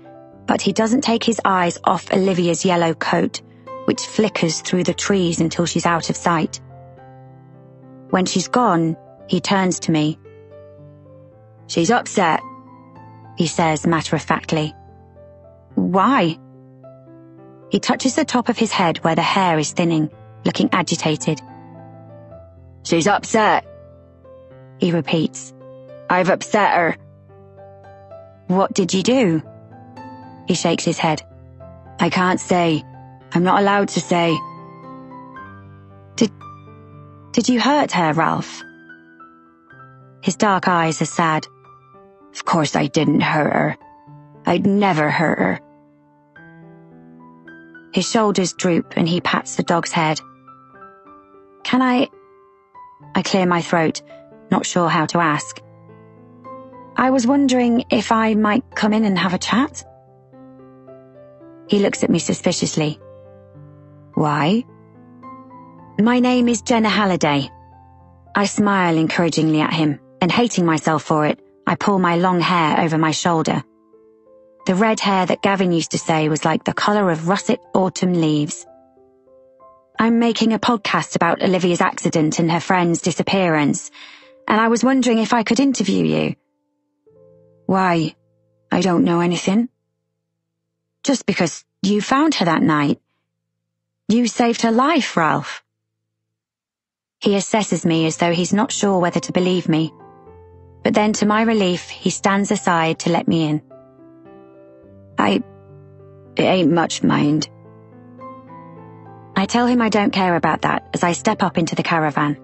but he doesn't take his eyes off Olivia's yellow coat, which flickers through the trees until she's out of sight. When she's gone, he turns to me. "She's upset," he says matter-of-factly. "Why?" He touches the top of his head where the hair is thinning, looking agitated. "She's upset," he repeats. "I've upset her." "What did you do?" He shakes his head. "I can't say. I'm not allowed to say." Did you hurt her, Ralph?" His dark eyes are sad. "Of course I didn't hurt her. I'd never hurt her." His shoulders droop and he pats the dog's head. "Can I clear my throat, not sure how to ask. "I was wondering if I might come in and have a chat." He looks at me suspiciously. "Why?" "My name is Jenna Halliday." I smile encouragingly at him, and hating myself for it, I pull my long hair over my shoulder. The red hair that Gavin used to say was like the colour of russet autumn leaves. "I'm making a podcast about Olivia's accident and her friend's disappearance, and I was wondering if I could interview you." "Why? I don't know anything." "Just because You found her that night. You saved her life, Ralph. He assesses me as though he's not sure whether to believe me. But then, to my relief, he stands aside to let me in. It ain't much, mind. I tell him I don't care about that as I step up into the caravan.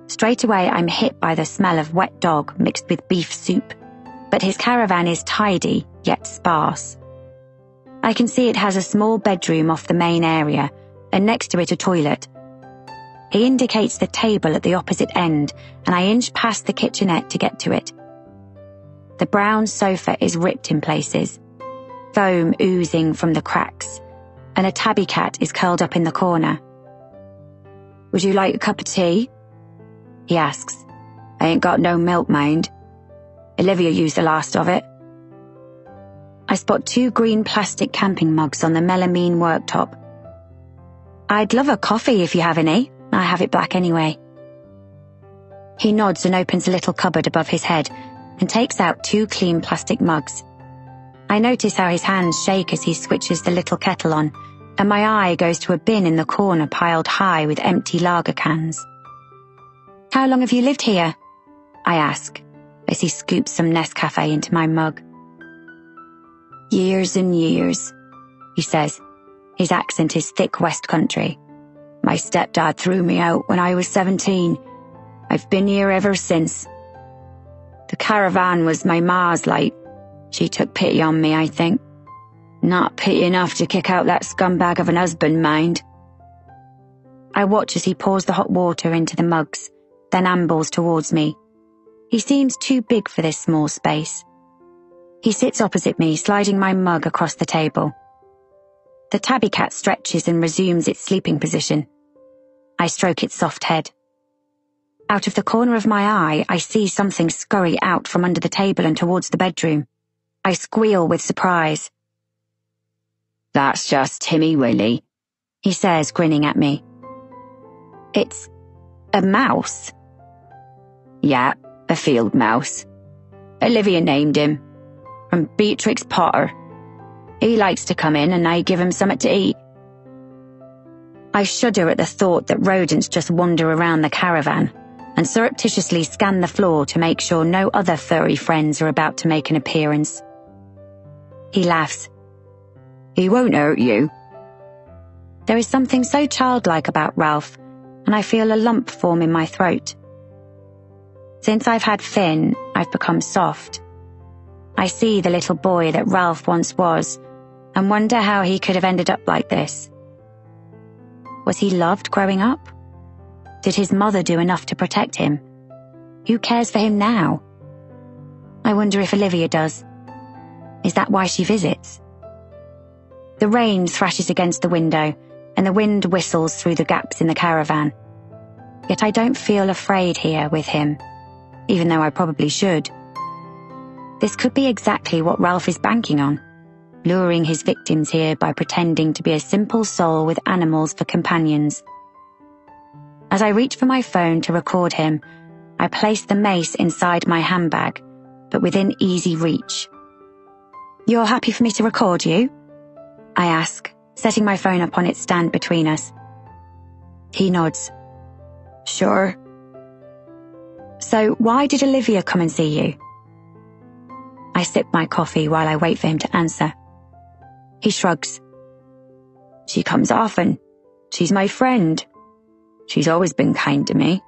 Straight away, I'm hit by the smell of wet dog mixed with beef soup. But his caravan is tidy, yet sparse. I can see it has a small bedroom off the main area, and next to it a toilet. He indicates the table at the opposite end, and I inch past the kitchenette to get to it. The brown sofa is ripped in places, foam oozing from the cracks, and a tabby cat is curled up in the corner. Would you like a cup of tea? He asks. I ain't got no milk, mind. Olivia used the last of it. I spot 2 green plastic camping mugs on the melamine worktop. I'd love a coffee if you have any. I have it black anyway. He nods and opens a little cupboard above his head and takes out 2 clean plastic mugs. I notice how his hands shake as he switches the little kettle on, and my eye goes to a bin in the corner piled high with empty lager cans. How long have you lived here? I ask, as he scoops some Nescafe into my mug. Years and years, he says. His accent is thick West Country. My stepdad threw me out when I was 17. I've been here ever since. The caravan was my ma's like. She took pity on me, I think. Not pity enough to kick out that scumbag of an husband, mind. I watch as he pours the hot water into the mugs, then ambles towards me. He seems too big for this small space. He sits opposite me, sliding my mug across the table. The tabby cat stretches and resumes its sleeping position. I stroke its soft head. Out of the corner of my eye, I see something scurry out from under the table and towards the bedroom. I squeal with surprise. That's just Timmy Willie, he says, grinning at me. It's a mouse. Yeah, a field mouse. Olivia named him, from Beatrix Potter. He likes to come in and I give him something to eat. I shudder at the thought that rodents just wander around the caravan and surreptitiously scan the floor to make sure no other furry friends are about to make an appearance. He laughs. He won't hurt you. There is something so childlike about Ralph, and I feel a lump form in my throat. Since I've had Finn, I've become soft. I see the little boy that Ralph once was, and wonder how he could have ended up like this. Was he loved growing up? Did his mother do enough to protect him? Who cares for him now? I wonder if Olivia does. Is that why she visits? The rain thrashes against the window, and the wind whistles through the gaps in the caravan. Yet I don't feel afraid here with him, even though I probably should. This could be exactly what Ralph is banking on, luring his victims here by pretending to be a simple soul with animals for companions. As I reach for my phone to record him, I place the mace inside my handbag, but within easy reach. You're happy for me to record you? I ask, setting my phone up on its stand between us. He nods. Sure. So why did Olivia come and see you? I sip my coffee while I wait for him to answer. He shrugs. She comes often. She's my friend. She's always been kind to me.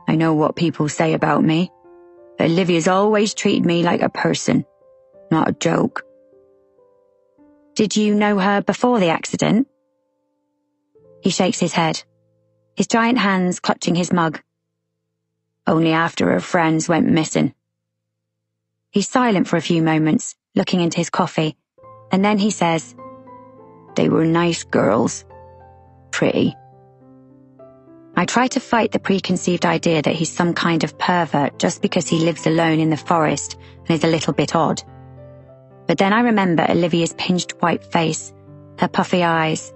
I know what people say about me. Olivia's always treated me like a person, not a joke. Did you know her before the accident? He shakes his head, his giant hands clutching his mug. Only after her friends went missing. He's silent for a few moments, looking into his coffee, and then he says, They were nice girls. Pretty. I try to fight the preconceived idea that he's some kind of pervert just because he lives alone in the forest and is a little bit odd. But then I remember Olivia's pinched white face, her puffy eyes.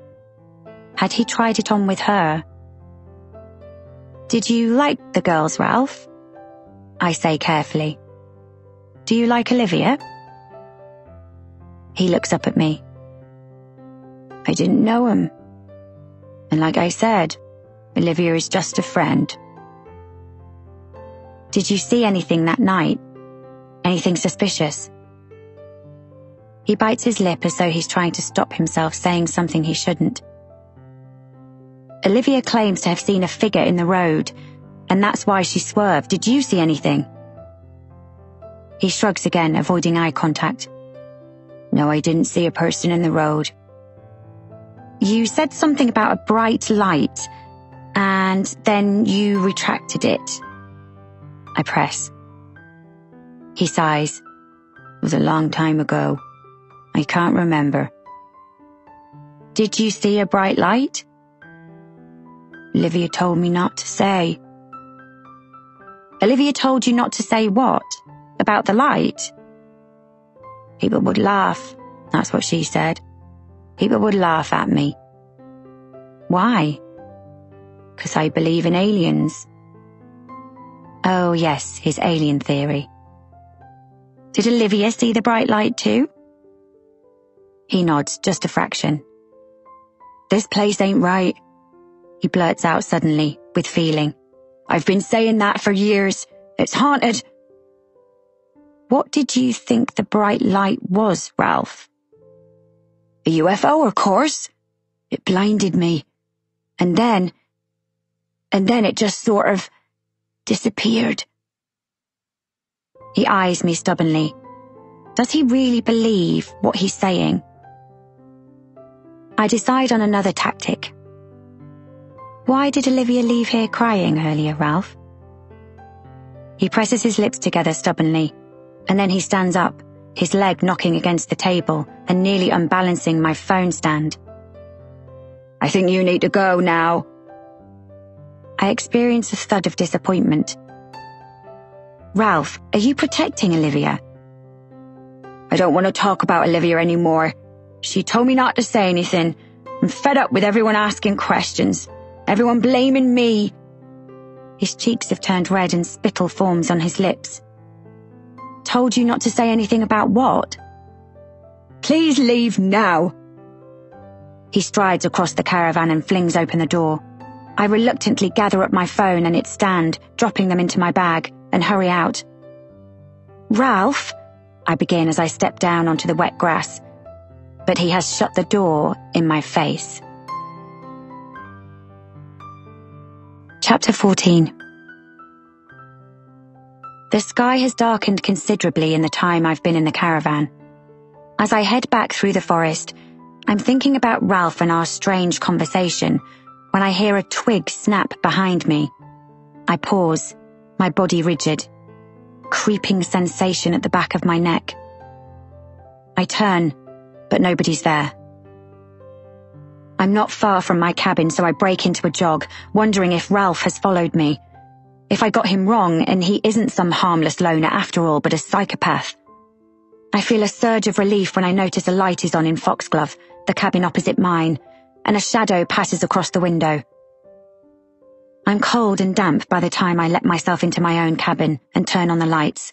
Had he tried it on with her? Did you like the girls, Ralph? I say carefully. Do you like Olivia? He looks up at me. I didn't know him. And like I said, Olivia is just a friend. Did you see anything that night? Anything suspicious? He bites his lip as though he's trying to stop himself saying something he shouldn't. Olivia claims to have seen a figure in the road, and that's why she swerved. Did you see anything? He shrugs again, avoiding eye contact. No, I didn't see a person in the road. You said something about a bright light, and then you retracted it. I press. He sighs. It was a long time ago. I can't remember. Did you see a bright light? Olivia told me not to say. Olivia told you not to say what? About the light? People would laugh. That's what she said. People would laugh at me. Why? 'Cause I believe in aliens. Oh yes, his alien theory. Did Olivia see the bright light too? He nods, just a fraction. This place ain't right, he blurts out suddenly, with feeling. I've been saying that for years. It's haunted. What did you think the bright light was, Ralph? A UFO, of course. It blinded me. And then it just sort of disappeared. He eyes me stubbornly. Does he really believe what he's saying? I decide on another tactic. Why did Olivia leave here crying earlier, Ralph? He presses his lips together stubbornly, and then he stands up, his leg knocking against the table and nearly unbalancing my phone stand. I think you need to go now. I experience a thud of disappointment. Ralph, are you protecting Olivia? I don't want to talk about Olivia anymore. She told me not to say anything. I'm fed up with everyone asking questions. Everyone blaming me. His cheeks have turned red and spittle forms on his lips. Told you not to say anything about what? Please leave now. He strides across the caravan and flings open the door. I reluctantly gather up my phone and its stand, dropping them into my bag, and hurry out. Ralph, I begin as I step down onto the wet grass, but he has shut the door in my face. Chapter 14. The sky has darkened considerably in the time I've been in the caravan. As I head back through the forest, I'm thinking about Ralph and our strange conversation when I hear a twig snap behind me. I pause, my body rigid, creeping sensation at the back of my neck. I turn, but nobody's there. I'm not far from my cabin, so I break into a jog, wondering if Ralph has followed me. If I got him wrong and he isn't some harmless loner after all, but a psychopath. I feel a surge of relief when I notice a light is on in Foxglove, the cabin opposite mine, and a shadow passes across the window. I'm cold and damp by the time I let myself into my own cabin and turn on the lights.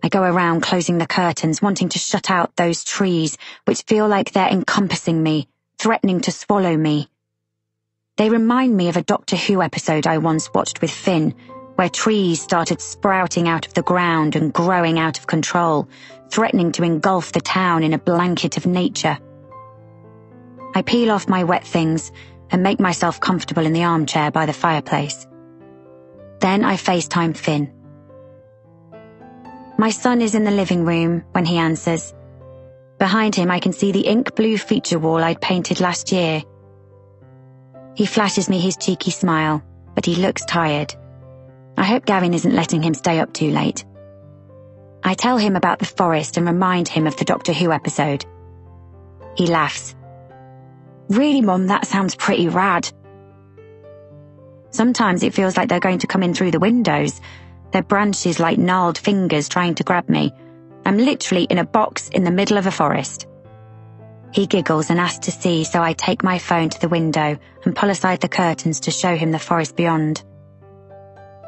I go around closing the curtains, wanting to shut out those trees which feel like they're encompassing me, threatening to swallow me. They remind me of a Doctor Who episode I once watched with Finn, where trees started sprouting out of the ground and growing out of control, threatening to engulf the town in a blanket of nature. I peel off my wet things and make myself comfortable in the armchair by the fireplace. Then I FaceTime Finn. My son is in the living room when he answers. Behind him I can see the ink blue feature wall I'd painted last year. He flashes me his cheeky smile, but he looks tired. I hope Gavin isn't letting him stay up too late. I tell him about the forest and remind him of the Doctor Who episode. He laughs. Really, Mum, that sounds pretty rad. Sometimes it feels like they're going to come in through the windows, their branches like gnarled fingers trying to grab me. I'm literally in a box in the middle of a forest. He giggles and asks to see, so I take my phone to the window and pull aside the curtains to show him the forest beyond.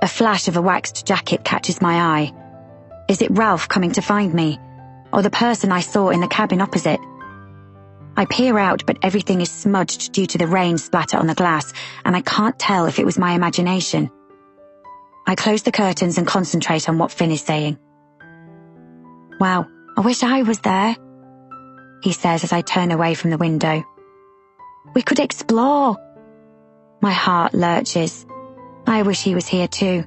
A flash of a waxed jacket catches my eye. Is it Ralph coming to find me, or the person I saw in the cabin opposite? I peer out, but everything is smudged due to the rain splatter on the glass, and I can't tell if it was my imagination. I close the curtains and concentrate on what Finn is saying. "Wow, I wish I was there," he says as I turn away from the window. "We could explore." My heart lurches. I wish he was here too,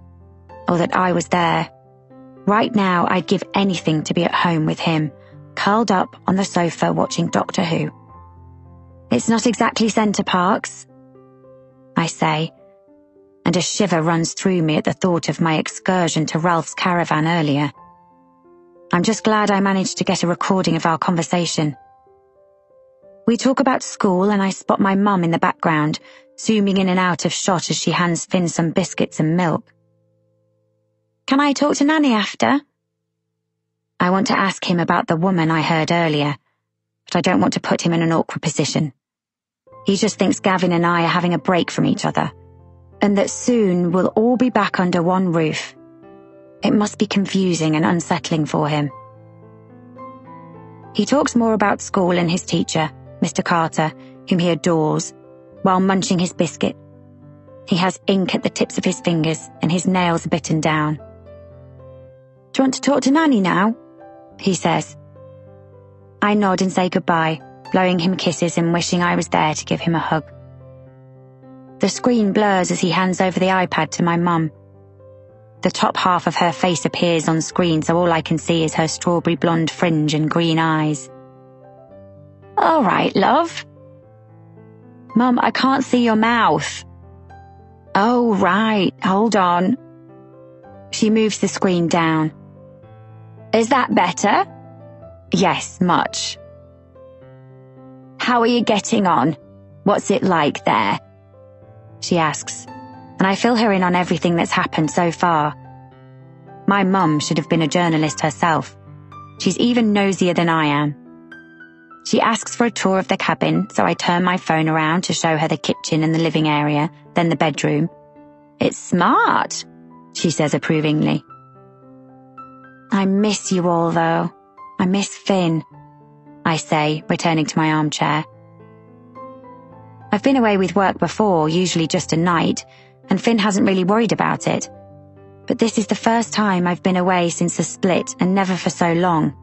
or that I was there. Right now, I'd give anything to be at home with him, curled up on the sofa watching Doctor Who. "It's not exactly Center Parks," I say, and a shiver runs through me at the thought of my excursion to Ralph's caravan earlier. I'm just glad I managed to get a recording of our conversation. We talk about school and I spot my mum in the background, zooming in and out of shot as she hands Finn some biscuits and milk. "Can I talk to Nanny after?" I want to ask him about the woman I heard earlier, but I don't want to put him in an awkward position. He just thinks Gavin and I are having a break from each other, and that soon we'll all be back under one roof. It must be confusing and unsettling for him. He talks more about school and his teacher, Mr. Carter, whom he adores, while munching his biscuit. He has ink at the tips of his fingers and his nails are bitten down. "Do you want to talk to Nanny now?" he says. I nod and say goodbye, blowing him kisses and wishing I was there to give him a hug. The screen blurs as he hands over the iPad to my mum. The top half of her face appears on screen, so all I can see is her strawberry blonde fringe and green eyes. "All right, love." "Mum, I can't see your mouth." "Oh, right, hold on." She moves the screen down. "Is that better?" "Yes, much." "How are you getting on? What's it like there?" she asks, and I fill her in on everything that's happened so far. My mum should have been a journalist herself. She's even nosier than I am. She asks for a tour of the cabin, so I turn my phone around to show her the kitchen and the living area, then the bedroom. "It's smart," she says approvingly. "I miss you all, though. I miss Finn," I say, returning to my armchair. I've been away with work before, usually just a night, and Finn hasn't really worried about it. But this is the first time I've been away since the split, and never for so long.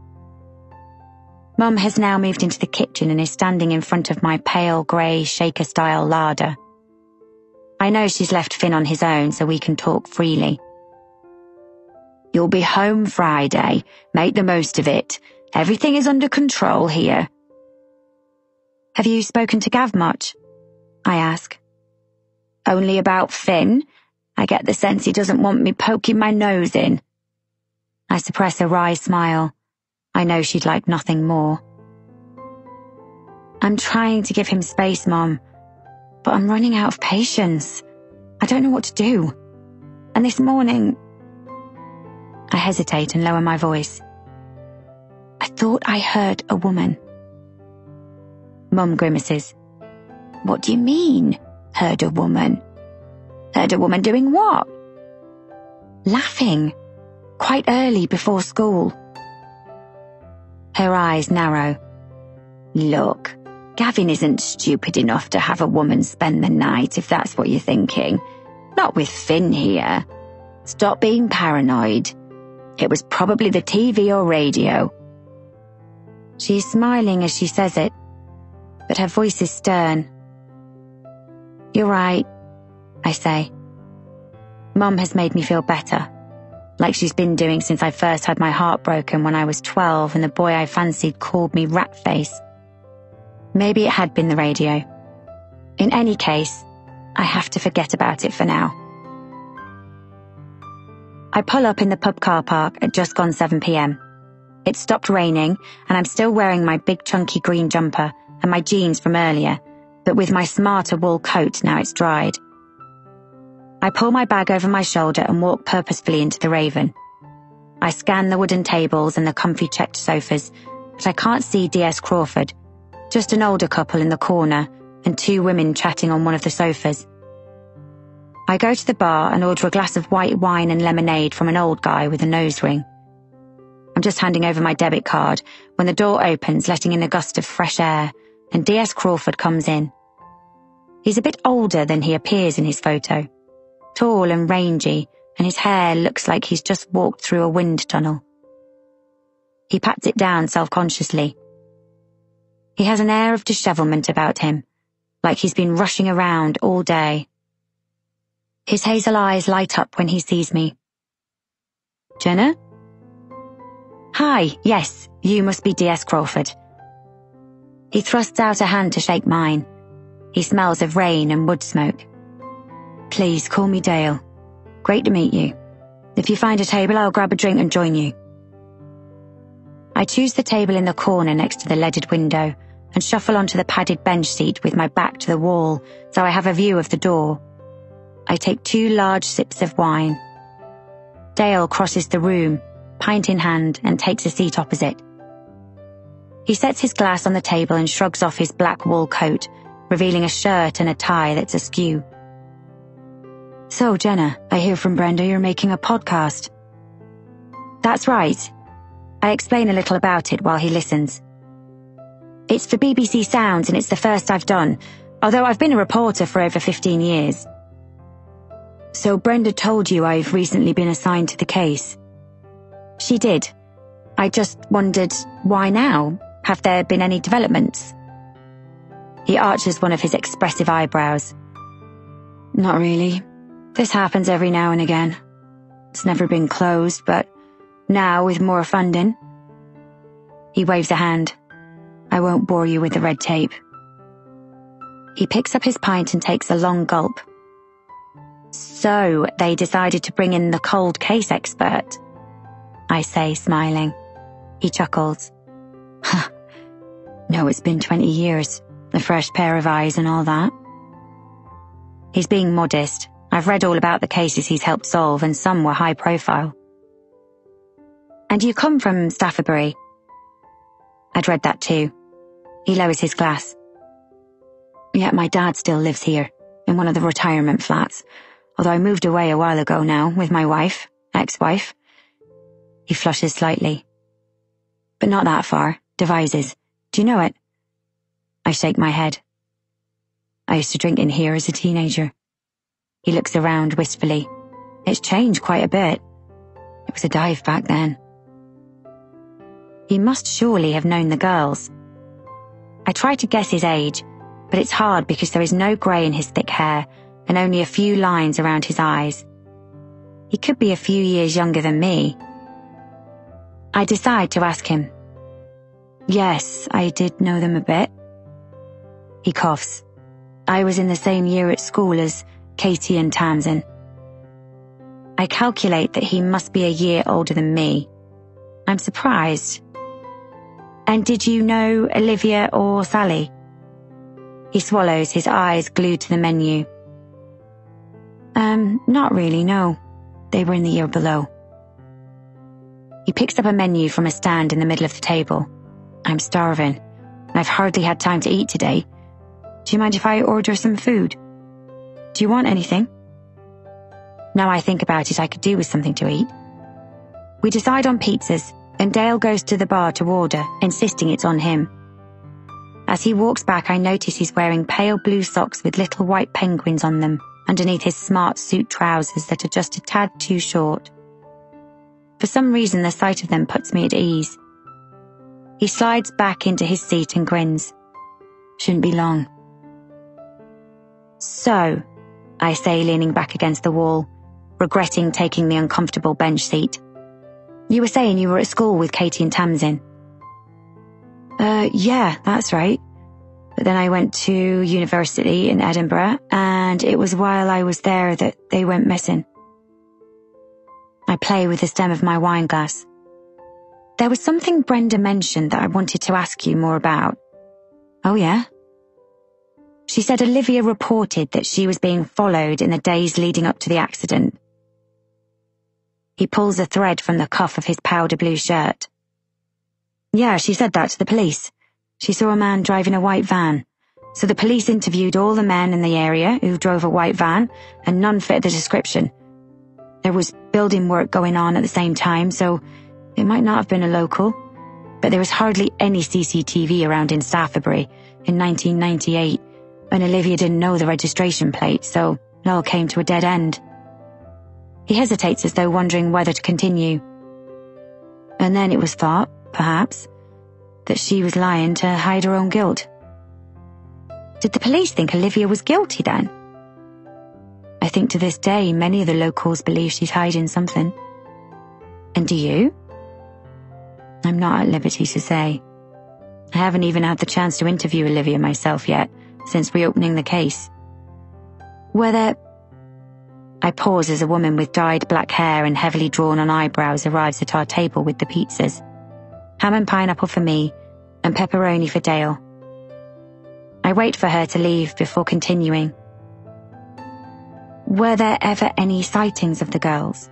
Mum has now moved into the kitchen and is standing in front of my pale grey shaker-style larder. I know she's left Finn on his own so we can talk freely. "You'll be home Friday. Make the most of it. Everything is under control here." "Have you spoken to Gav much?" I ask. "Only about Finn. I get the sense he doesn't want me poking my nose in." I suppress a wry smile. I know she'd like nothing more. "I'm trying to give him space, Mum, but I'm running out of patience. I don't know what to do. And this morning..." I hesitate and lower my voice. "I thought I heard a woman." Mum grimaces. "What do you mean, heard a woman? Heard a woman doing what?" "Laughing. Quite early before school." Her eyes narrow. "Look, Gavin isn't stupid enough to have a woman spend the night, if that's what you're thinking. Not with Finn here. Stop being paranoid. It was probably the TV or radio." She's smiling as she says it, but her voice is stern. "You're right," I say. Mum has made me feel better, like she's been doing since I first had my heart broken when I was 12 and the boy I fancied called me Ratface. Maybe it had been the radio. In any case, I have to forget about it for now. I pull up in the pub car park at just gone 7 p.m. It stopped raining and I'm still wearing my big chunky green jumper and my jeans from earlier, but with my smarter wool coat now it's dried. I pull my bag over my shoulder and walk purposefully into the Raven. I scan the wooden tables and the comfy checked sofas, but I can't see D.S. Crawford, just an older couple in the corner and 2 women chatting on one of the sofas. I go to the bar and order a glass of white wine and lemonade from an old guy with a nose ring. I'm just handing over my debit card when the door opens, letting in a gust of fresh air, and D.S. Crawford comes in. He's a bit older than he appears in his photo, tall and rangy, and his hair looks like he's just walked through a wind tunnel. He pats it down self-consciously. He has an air of dishevelment about him, like he's been rushing around all day. His hazel eyes light up when he sees me. Jenna? Hi, yes, you must be D.S. Crawford. He thrusts out a hand to shake mine. He smells of rain and wood smoke. Please call me Dale. Great to meet you. If you find a table, I'll grab a drink and join you. I choose the table in the corner next to the leaded window and shuffle onto the padded bench seat with my back to the wall so I have a view of the door. I take 2 large sips of wine. Dale crosses the room, pint in hand, and takes a seat opposite. He sets his glass on the table and shrugs off his black wool coat, revealing a shirt and a tie that's askew. So, Jenna, I hear from Brenda you're making a podcast. That's right. I explain a little about it while he listens. It's for BBC Sounds and it's the first I've done, although I've been a reporter for over 15 years. So Brenda told you I've recently been assigned to the case? She did. I just wondered, why now? Have there been any developments? He arches one of his expressive eyebrows. Not really. This happens every now and again. It's never been closed, but now with more funding. He waves a hand. I won't bore you with the red tape. He picks up his pint and takes a long gulp. So, they decided to bring in the cold case expert, I say, smiling. He chuckles. Huh. No, it's been 20 years. A fresh pair of eyes and all that. He's being modest. I've read all about the cases he's helped solve, and some were high profile. And you come from Staffordbury? I'd read that too. He lowers his glass. Yeah, my dad still lives here, in one of the retirement flats, although I moved away a while ago now with my wife, ex-wife. He flushes slightly. But not that far, Devizes. Do you know it? I shake my head. I used to drink in here as a teenager. He looks around wistfully. It's changed quite a bit. It was a dive back then. He must surely have known the girls. I try to guess his age, but it's hard because there is no grey in his thick hair and only a few lines around his eyes. He could be a few years younger than me. I decide to ask him. Yes, I did know them a bit. He coughs. I was in the same year at school as Katie and Tamsin. I calculate that he must be a year older than me. I'm surprised. And did you know Olivia or Sally? He swallows, his eyes glued to the menu. Not really, no. They were in the year below. He picks up a menu from a stand in the middle of the table. I'm starving. I've hardly had time to eat today. Do you mind if I order some food? Do you want anything? Now I think about it, I could do with something to eat. We decide on pizzas, and Dale goes to the bar to order, insisting it's on him. As he walks back, I notice he's wearing pale blue socks with little white penguins on them, underneath his smart suit trousers that are just a tad too short. For some reason, the sight of them puts me at ease. He slides back into his seat and grins. Shouldn't be long. So, I say, leaning back against the wall, regretting taking the uncomfortable bench seat. You were saying you were at school with Katie and Tamsin. Yeah, that's right. But then I went to university in Edinburgh, and it was while I was there that they went missing. I play with the stem of my wine glass. There was something Brenda mentioned that I wanted to ask you more about. Oh, yeah? She said Olivia reported that she was being followed in the days leading up to the accident. He pulls a thread from the cuff of his powder blue shirt. Yeah, she said that to the police. She saw a man driving a white van. So the police interviewed all the men in the area who drove a white van, and none fit the description. There was building work going on at the same time, so it might not have been a local. but there was hardly any CCTV around in Staffordbury in 1998 when Olivia didn't know the registration plate, so it all came to a dead end. He hesitates as though wondering whether to continue. And then it was thought, perhaps, that she was lying to hide her own guilt. Did the police think Olivia was guilty then? I think to this day many of the locals believe she's hiding something. And do you? I'm not at liberty to say. I haven't even had the chance to interview Olivia myself yet, since reopening the case. Whether... I pause as a woman with dyed black hair and heavily drawn-on eyebrows arrives at our table with the pizzas. Ham and pineapple for me, and pepperoni for Dale. I wait for her to leave before continuing. Were there ever any sightings of the girls?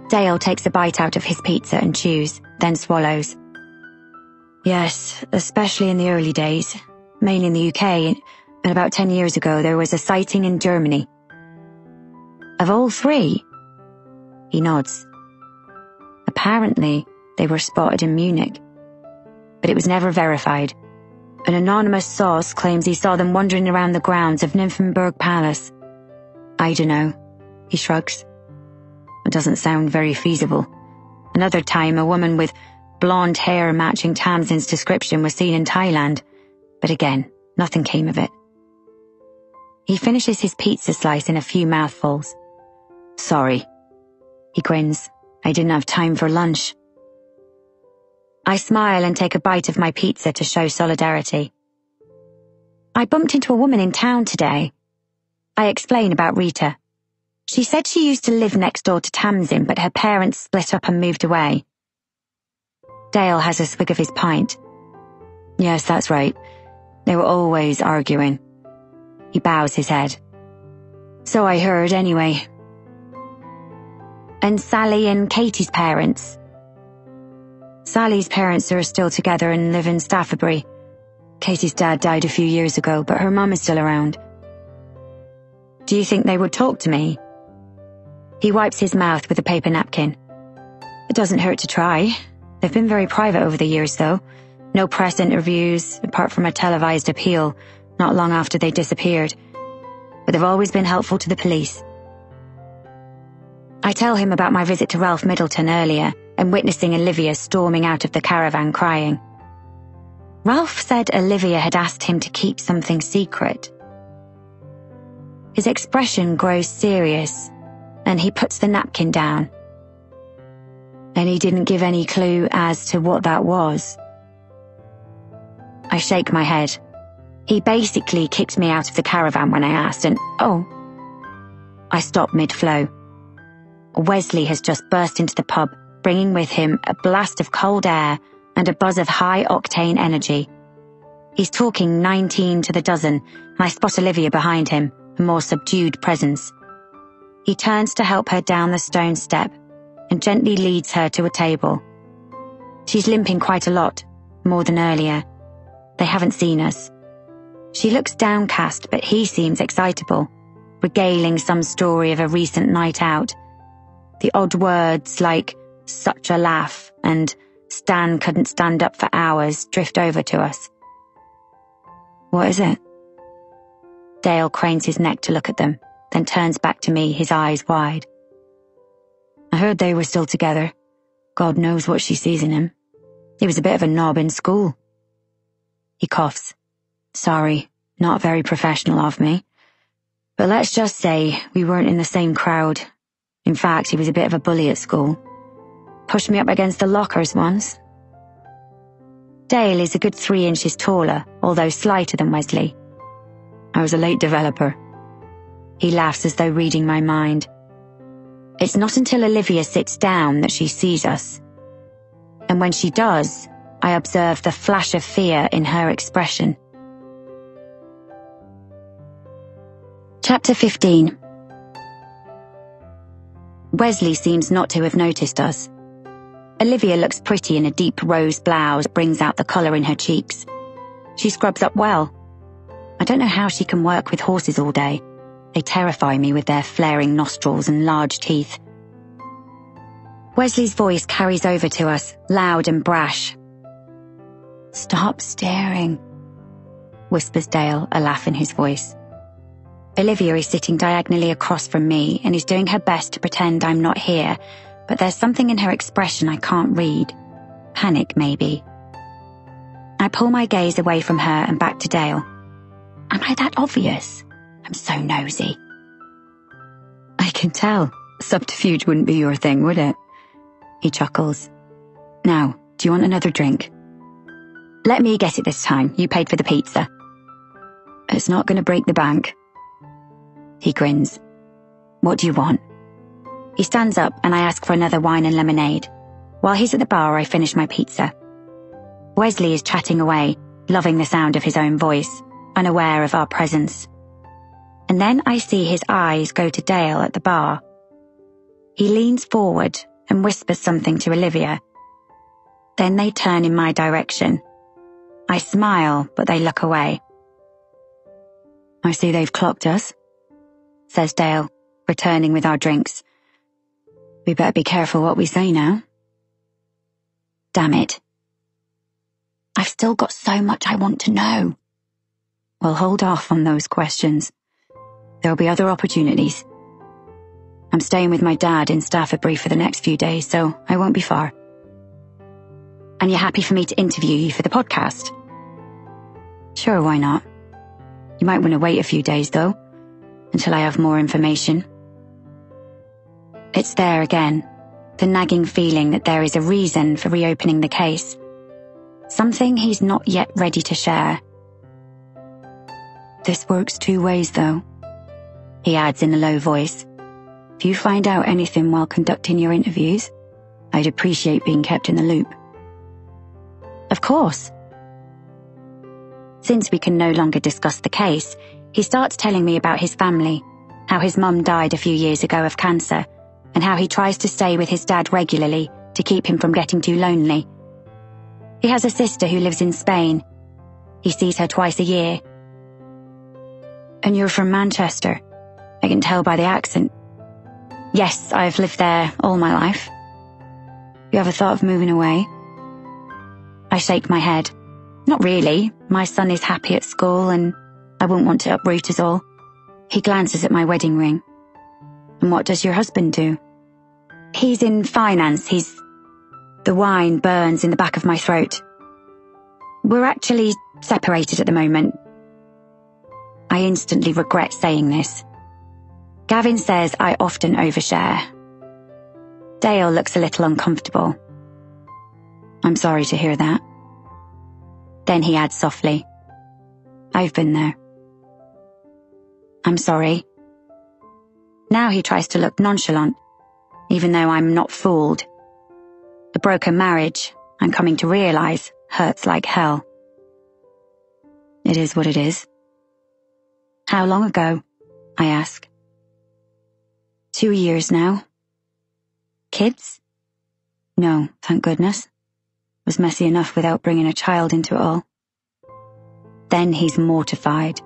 Dale takes a bite out of his pizza and chews, then swallows. Yes, especially in the early days, mainly in the UK, and about 10 years ago there was a sighting in Germany. Of all three? He nods. Apparently, they were spotted in Munich, but it was never verified. An anonymous source claims he saw them wandering around the grounds of Nymphenburg Palace. I don't know, he shrugs. It doesn't sound very feasible. Another time, a woman with blonde hair matching Tamsin's description was seen in Thailand, but again, nothing came of it. He finishes his pizza slice in a few mouthfuls. Sorry. He grins. I didn't have time for lunch. I smile and take a bite of my pizza to show solidarity. I bumped into a woman in town today. I explain about Rita. She said she used to live next door to Tamsin, but her parents split up and moved away. Dale has a swig of his pint. Yes, that's right. They were always arguing. He bows his head. So I heard anyway. And Sally and Katie's parents? Sally's parents are still together and live in Staffordbury. Katie's dad died a few years ago, but her mum is still around. Do you think they would talk to me? He wipes his mouth with a paper napkin. It doesn't hurt to try. They've been very private over the years, though. No press interviews, apart from a televised appeal, not long after they disappeared. But they've always been helpful to the police. I tell him about my visit to Ralph Middleton earlier and witnessing Olivia storming out of the caravan crying. Ralph said Olivia had asked him to keep something secret. His expression grows serious, and he puts the napkin down. And he didn't give any clue as to what that was. I shake my head. He basically kicked me out of the caravan when I asked, and I stop mid-flow. Wesley has just burst into the pub, bringing with him a blast of cold air and a buzz of high-octane energy. He's talking 19 to the dozen, and I spot Olivia behind him, a more subdued presence. He turns to help her down the stone step and gently leads her to a table. She's limping quite a lot, more than earlier. They haven't seen us. She looks downcast, but he seems excitable, regaling some story of a recent night out. The odd words like such a laugh and Stan couldn't stand up for hours drift over to us. What is it? Dale cranes his neck to look at them, then turns back to me, his eyes wide. I heard they were still together. God knows what she sees in him. He was a bit of a knob in school. He coughs. Sorry, not very professional of me. But let's just say we weren't in the same crowd. In fact, he was a bit of a bully at school. Pushed me up against the lockers once. Dale is a good 3 inches taller, although slighter than Wesley. I was a late developer. He laughs as though reading my mind. It's not until Olivia sits down that she sees us. And when she does, I observe the flash of fear in her expression. Chapter 15. Wesley seems not to have noticed us. Olivia looks pretty in a deep rose blouse that brings out the colour in her cheeks. She scrubs up well. I don't know how she can work with horses all day. They terrify me with their flaring nostrils and large teeth. Wesley's voice carries over to us, loud and brash. "Stop staring," whispers Dale, a laugh in his voice. Olivia is sitting diagonally across from me and is doing her best to pretend I'm not here, but there's something in her expression I can't read. Panic, maybe. I pull my gaze away from her and back to Dale. Am I that obvious? I'm so nosy. "I can tell. Subterfuge wouldn't be your thing, would it?" He chuckles. "Now, do you want another drink?" "Let me get it this time. You paid for the pizza." "It's not going to break the bank." He grins. "What do you want?" He stands up and I ask for another wine and lemonade. While he's at the bar, I finish my pizza. Wesley is chatting away, loving the sound of his own voice, unaware of our presence. And then I see his eyes go to Dale at the bar. He leans forward and whispers something to Olivia. Then they turn in my direction. I smile, but they look away. "I see they've clocked us," says Dale, returning with our drinks. "We better be careful what we say now." Damn it. I've still got so much I want to know. Well, hold off on those questions. There'll be other opportunities. I'm staying with my dad in Staffordbury for the next few days, so I won't be far. And you're happy for me to interview you for the podcast? Sure, why not? You might want to wait a few days, though, until I have more information. It's there again, the nagging feeling that there is a reason for reopening the case. Something he's not yet ready to share. "This works two ways, though," he adds in a low voice. "If you find out anything while conducting your interviews, I'd appreciate being kept in the loop." Of course. Since we can no longer discuss the case, he starts telling me about his family, how his mum died a few years ago of cancer, and how he tries to stay with his dad regularly to keep him from getting too lonely. He has a sister who lives in Spain. He sees her twice a year. "And you're from Manchester? I can tell by the accent." "Yes, I've lived there all my life." "You ever thought of moving away?" I shake my head. "Not really. My son is happy at school and I wouldn't want to uproot us all." He glances at my wedding ring. "And what does your husband do?" "He's in finance. The wine burns in the back of my throat. We're actually separated at the moment." I instantly regret saying this. Gavin says I often overshare. Dale looks a little uncomfortable. "I'm sorry to hear that." Then he adds softly, "I've been there." "I'm sorry." Now he tries to look nonchalant, even though I'm not fooled. A broken marriage, I'm coming to realize, hurts like hell. It is what it is. "How long ago?" I ask. 2 years now. "Kids?" "No, thank goodness. Was messy enough without bringing a child into it all." Then he's mortified.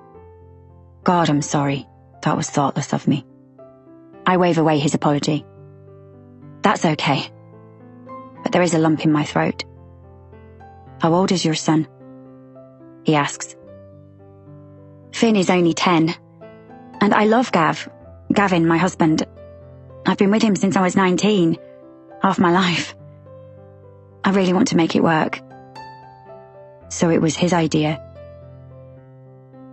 "God, I'm sorry. That was thoughtless of me." I wave away his apology. "That's okay. But there is a lump in my throat." "How old is your son?" he asks. "Finn is only 10. And I love Gavin, my husband. I've been with him since I was 19. Half my life. I really want to make it work." "So it was his idea?"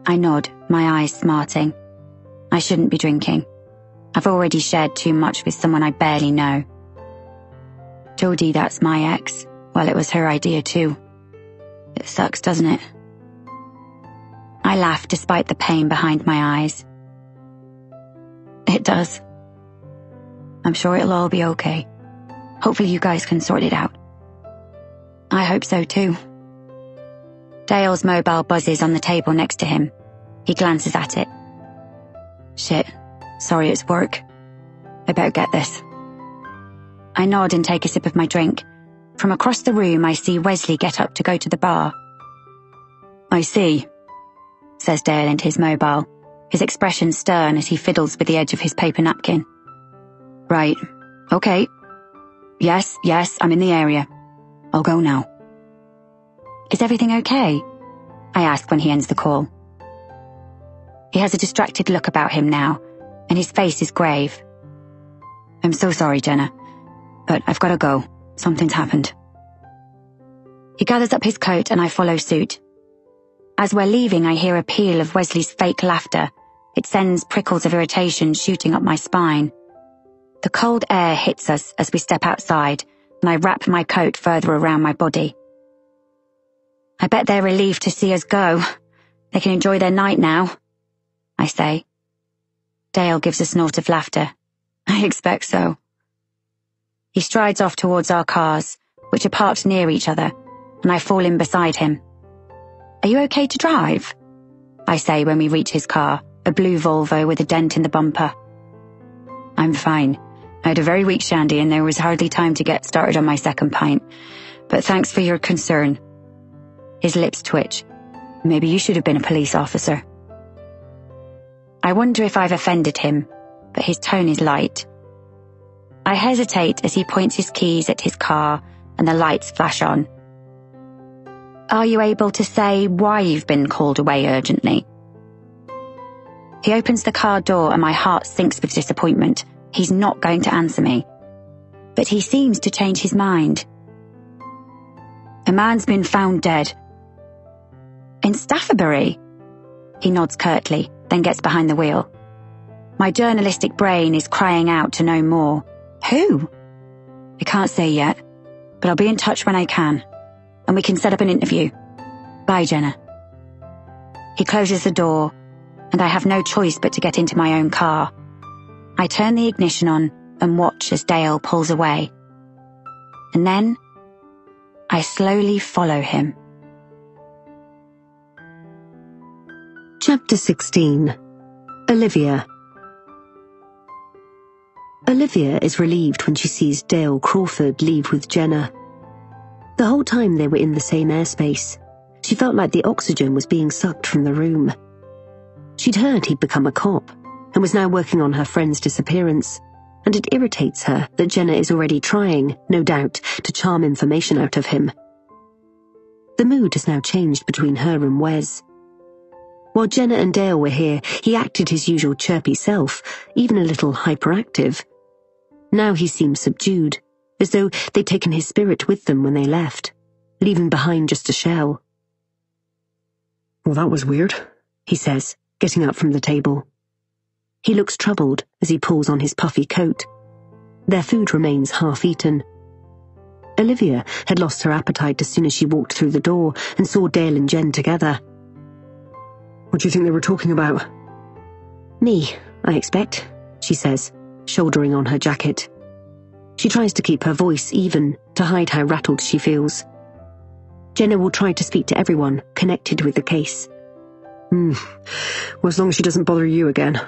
I nod, my eyes smarting. I shouldn't be drinking. I've already shared too much with someone I barely know. Jodie, that's my ex. Well, it was her idea too. It sucks, doesn't it? I laugh despite the pain behind my eyes. It does. I'm sure it'll all be okay. Hopefully you guys can sort it out. I hope so too. Dale's mobile buzzes on the table next to him. He glances at it. Shit, sorry it's work. I better get this. I nod and take a sip of my drink. From across the room I see Wesley get up to go to the bar. I see, says Dale into his mobile, his expression stern as he fiddles with the edge of his paper napkin. Right, okay. Yes, I'm in the area. I'll go now. Is everything okay? I ask when he ends the call. He has a distracted look about him now, and his face is grave. I'm so sorry, Jenna, but I've got to go. Something's happened. He gathers up his coat and I follow suit. As we're leaving, I hear a peal of Wesley's fake laughter. It sends prickles of irritation shooting up my spine. The cold air hits us as we step outside, and I wrap my coat further around my body. I bet they're relieved to see us go. They can enjoy their night now, I say. Dale gives a snort of laughter. I expect so. He strides off towards our cars, which are parked near each other, and I fall in beside him. Are you okay to drive? I say when we reach his car, a blue Volvo with a dent in the bumper. I'm fine. I had a very weak shandy and there was hardly time to get started on my second pint. But thanks for your concern. His lips twitch. Maybe you should have been a police officer. I wonder if I've offended him, but his tone is light. I hesitate as he points his keys at his car and the lights flash on. Are you able to say why you've been called away urgently? He opens the car door and my heart sinks with disappointment. He's not going to answer me. But he seems to change his mind. A man's been found dead. In Staffabury? He nods curtly, then gets behind the wheel. My journalistic brain is crying out to know more. Who? I can't say yet, but I'll be in touch when I can, and we can set up an interview. Bye, Jenna. He closes the door, and I have no choice but to get into my own car. I turn the ignition on and watch as Dale pulls away. And then, I slowly follow him. Chapter 16. Olivia. Olivia is relieved when she sees Dale Crawford leave with Jenna. The whole time they were in the same airspace, she felt like the oxygen was being sucked from the room. She'd heard he'd become a cop, and was now working on her friend's disappearance, and it irritates her that Jenna is already trying, no doubt, to charm information out of him. The mood has now changed between her and Wes. While Jenna and Dale were here, he acted his usual chirpy self, even a little hyperactive. Now he seemed subdued, as though they'd taken his spirit with them when they left, leaving behind just a shell. Well, that was weird, he says, getting up from the table. He looks troubled as he pulls on his puffy coat. Their food remains half-eaten. Olivia had lost her appetite as soon as she walked through the door and saw Dale and Jen together. What do you think they were talking about? Me, I expect, she says, shouldering on her jacket. She tries to keep her voice even, to hide how rattled she feels. Jenna will try to speak to everyone connected with the case. Well, as long as she doesn't bother you again.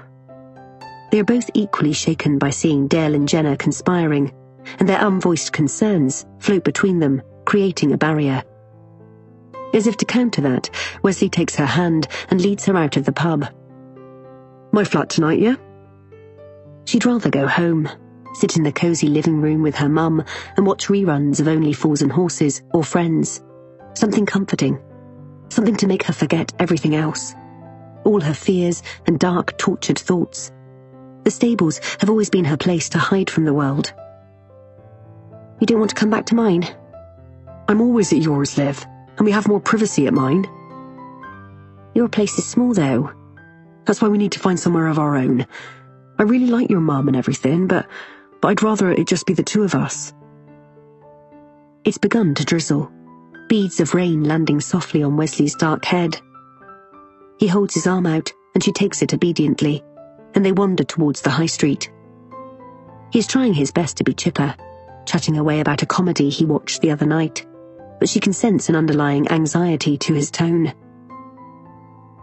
They are both equally shaken by seeing Dale and Jenna conspiring, and their unvoiced concerns float between them, creating a barrier. As if to counter that, Wesley takes her hand and leads her out of the pub. My flat tonight, yeah? She'd rather go home, sit in the cosy living room with her mum and watch reruns of Only Fools and Horses or Friends. Something comforting. Something to make her forget everything else. All her fears and dark, tortured thoughts. The stables have always been her place to hide from the world. You don't want to come back to mine? I'm always at yours, Liv, and we have more privacy at mine. Your place is small, though. That's why we need to find somewhere of our own. I really like your mum and everything, but I'd rather it just be the two of us. It's begun to drizzle, beads of rain landing softly on Wesley's dark head. He holds his arm out, and she takes it obediently, and they wander towards the high street. He's trying his best to be chipper, chatting away about a comedy he watched the other night, but she can sense an underlying anxiety to his tone.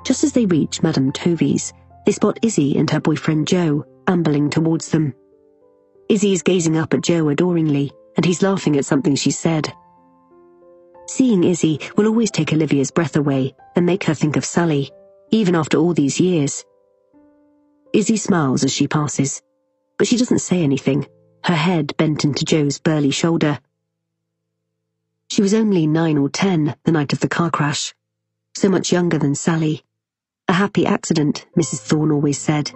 Just as they reach Madame Tovey's, they spot Izzy and her boyfriend Joe ambling towards them. Izzy is gazing up at Joe adoringly, and he's laughing at something she said. Seeing Izzy will always take Olivia's breath away and make her think of Sally, even after all these years. Izzy smiles as she passes, but she doesn't say anything, her head bent into Joe's burly shoulder. She was only 9 or 10 the night of the car crash, so much younger than Sally. A happy accident, Mrs. Thorne always said.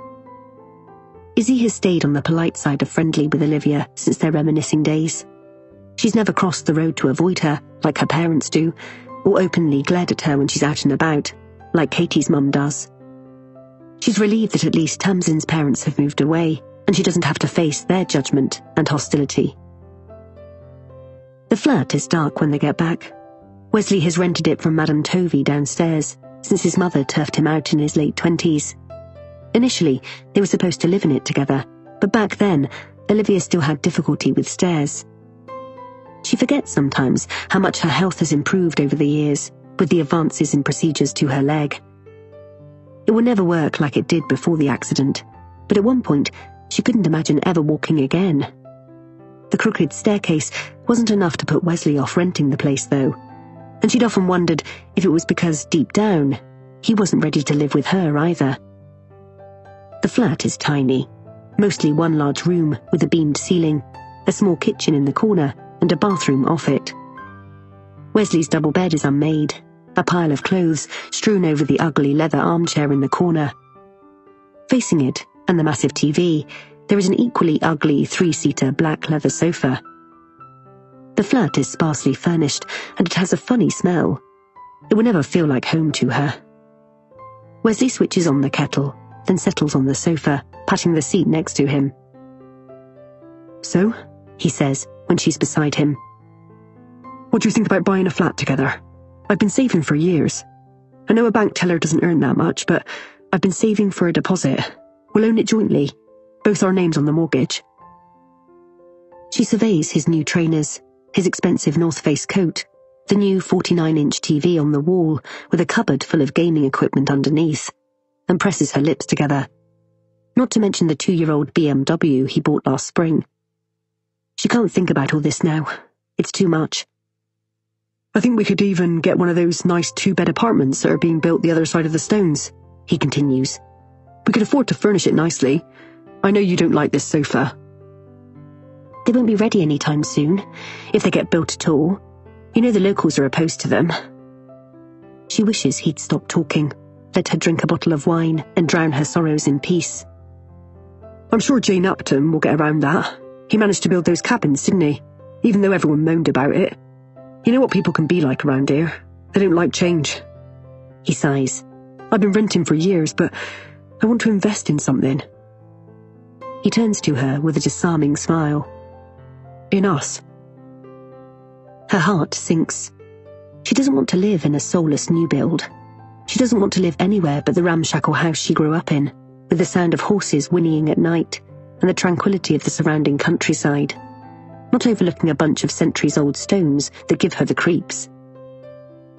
Izzy has stayed on the polite side of friendly with Olivia since their reminiscing days. She's never crossed the road to avoid her, like her parents do, or openly glared at her when she's out and about, like Katie's mum does. She's relieved that at least Tamsin's parents have moved away, and she doesn't have to face their judgment and hostility. The flat is dark when they get back. Wesley has rented it from Madame Tovey downstairs, since his mother turfed him out in his late 20s. Initially, they were supposed to live in it together, but back then, Olivia still had difficulty with stairs. She forgets sometimes how much her health has improved over the years, with the advances in procedures to her leg. It will never work like it did before the accident, but at one point, she couldn't imagine ever walking again. The crooked staircase wasn't enough to put Wesley off renting the place, though, and she'd often wondered if it was because, deep down, he wasn't ready to live with her either. The flat is tiny, mostly one large room with a beamed ceiling, a small kitchen in the corner, and a bathroom off it. Wesley's double bed is unmade, a pile of clothes strewn over the ugly leather armchair in the corner. Facing it, and the massive TV, there is an equally ugly 3-seater black leather sofa. The flat is sparsely furnished, and it has a funny smell. It will never feel like home to her. Wesley switches on the kettle, then settles on the sofa, patting the seat next to him. "So," he says, when she's beside him. "What do you think about buying a flat together? I've been saving for years. I know a bank teller doesn't earn that much, but I've been saving for a deposit. We'll own it jointly, both our names on the mortgage." She surveys his new trainers, his expensive North Face coat, the new 49-inch TV on the wall with a cupboard full of gaming equipment underneath, and presses her lips together. Not to mention the 2-year-old BMW he bought last spring. She can't think about all this now. It's too much. "I think we could even get one of those nice 2-bed apartments that are being built the other side of the stones," he continues. "We could afford to furnish it nicely. I know you don't like this sofa." "They won't be ready anytime soon, if they get built at all. You know the locals are opposed to them." She wishes he'd stop talking, let her drink a bottle of wine and drown her sorrows in peace. "I'm sure Jane Upton will get around that. He managed to build those cabins, didn't he? Even though everyone moaned about it. You know what people can be like around here. They don't like change." He sighs. "I've been renting for years, but I want to invest in something." He turns to her with a disarming smile. "In us." Her heart sinks. She doesn't want to live in a soulless new build. She doesn't want to live anywhere but the ramshackle house she grew up in, with the sound of horses whinnying at night, and the tranquility of the surrounding countryside, not overlooking a bunch of centuries-old stones that give her the creeps.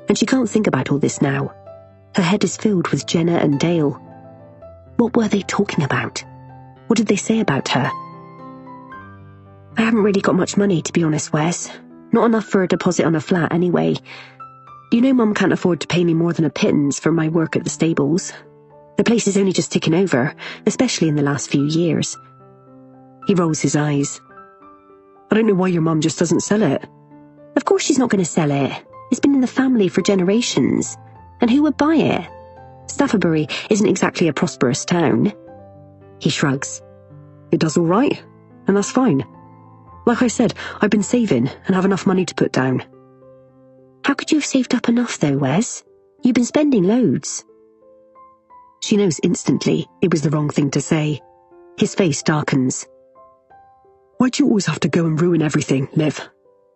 And she can't think about all this now. Her head is filled with Jenna and Dale. What were they talking about? What did they say about her? "I haven't really got much money, to be honest, Wes. Not enough for a deposit on a flat, anyway. You know Mum can't afford to pay me more than a pittance for my work at the stables. The place is only just ticking over, especially in the last few years." He rolls his eyes. "I don't know why your mum just doesn't sell it." "Of course she's not going to sell it. It's been in the family for generations. And who would buy it? Staffabury isn't exactly a prosperous town." He shrugs. "It does all right, and that's fine. Like I said, I've been saving and have enough money to put down." "How could you have saved up enough, though, Wes? You've been spending loads." She knows instantly it was the wrong thing to say. His face darkens. "Why do you always have to go and ruin everything, Liv?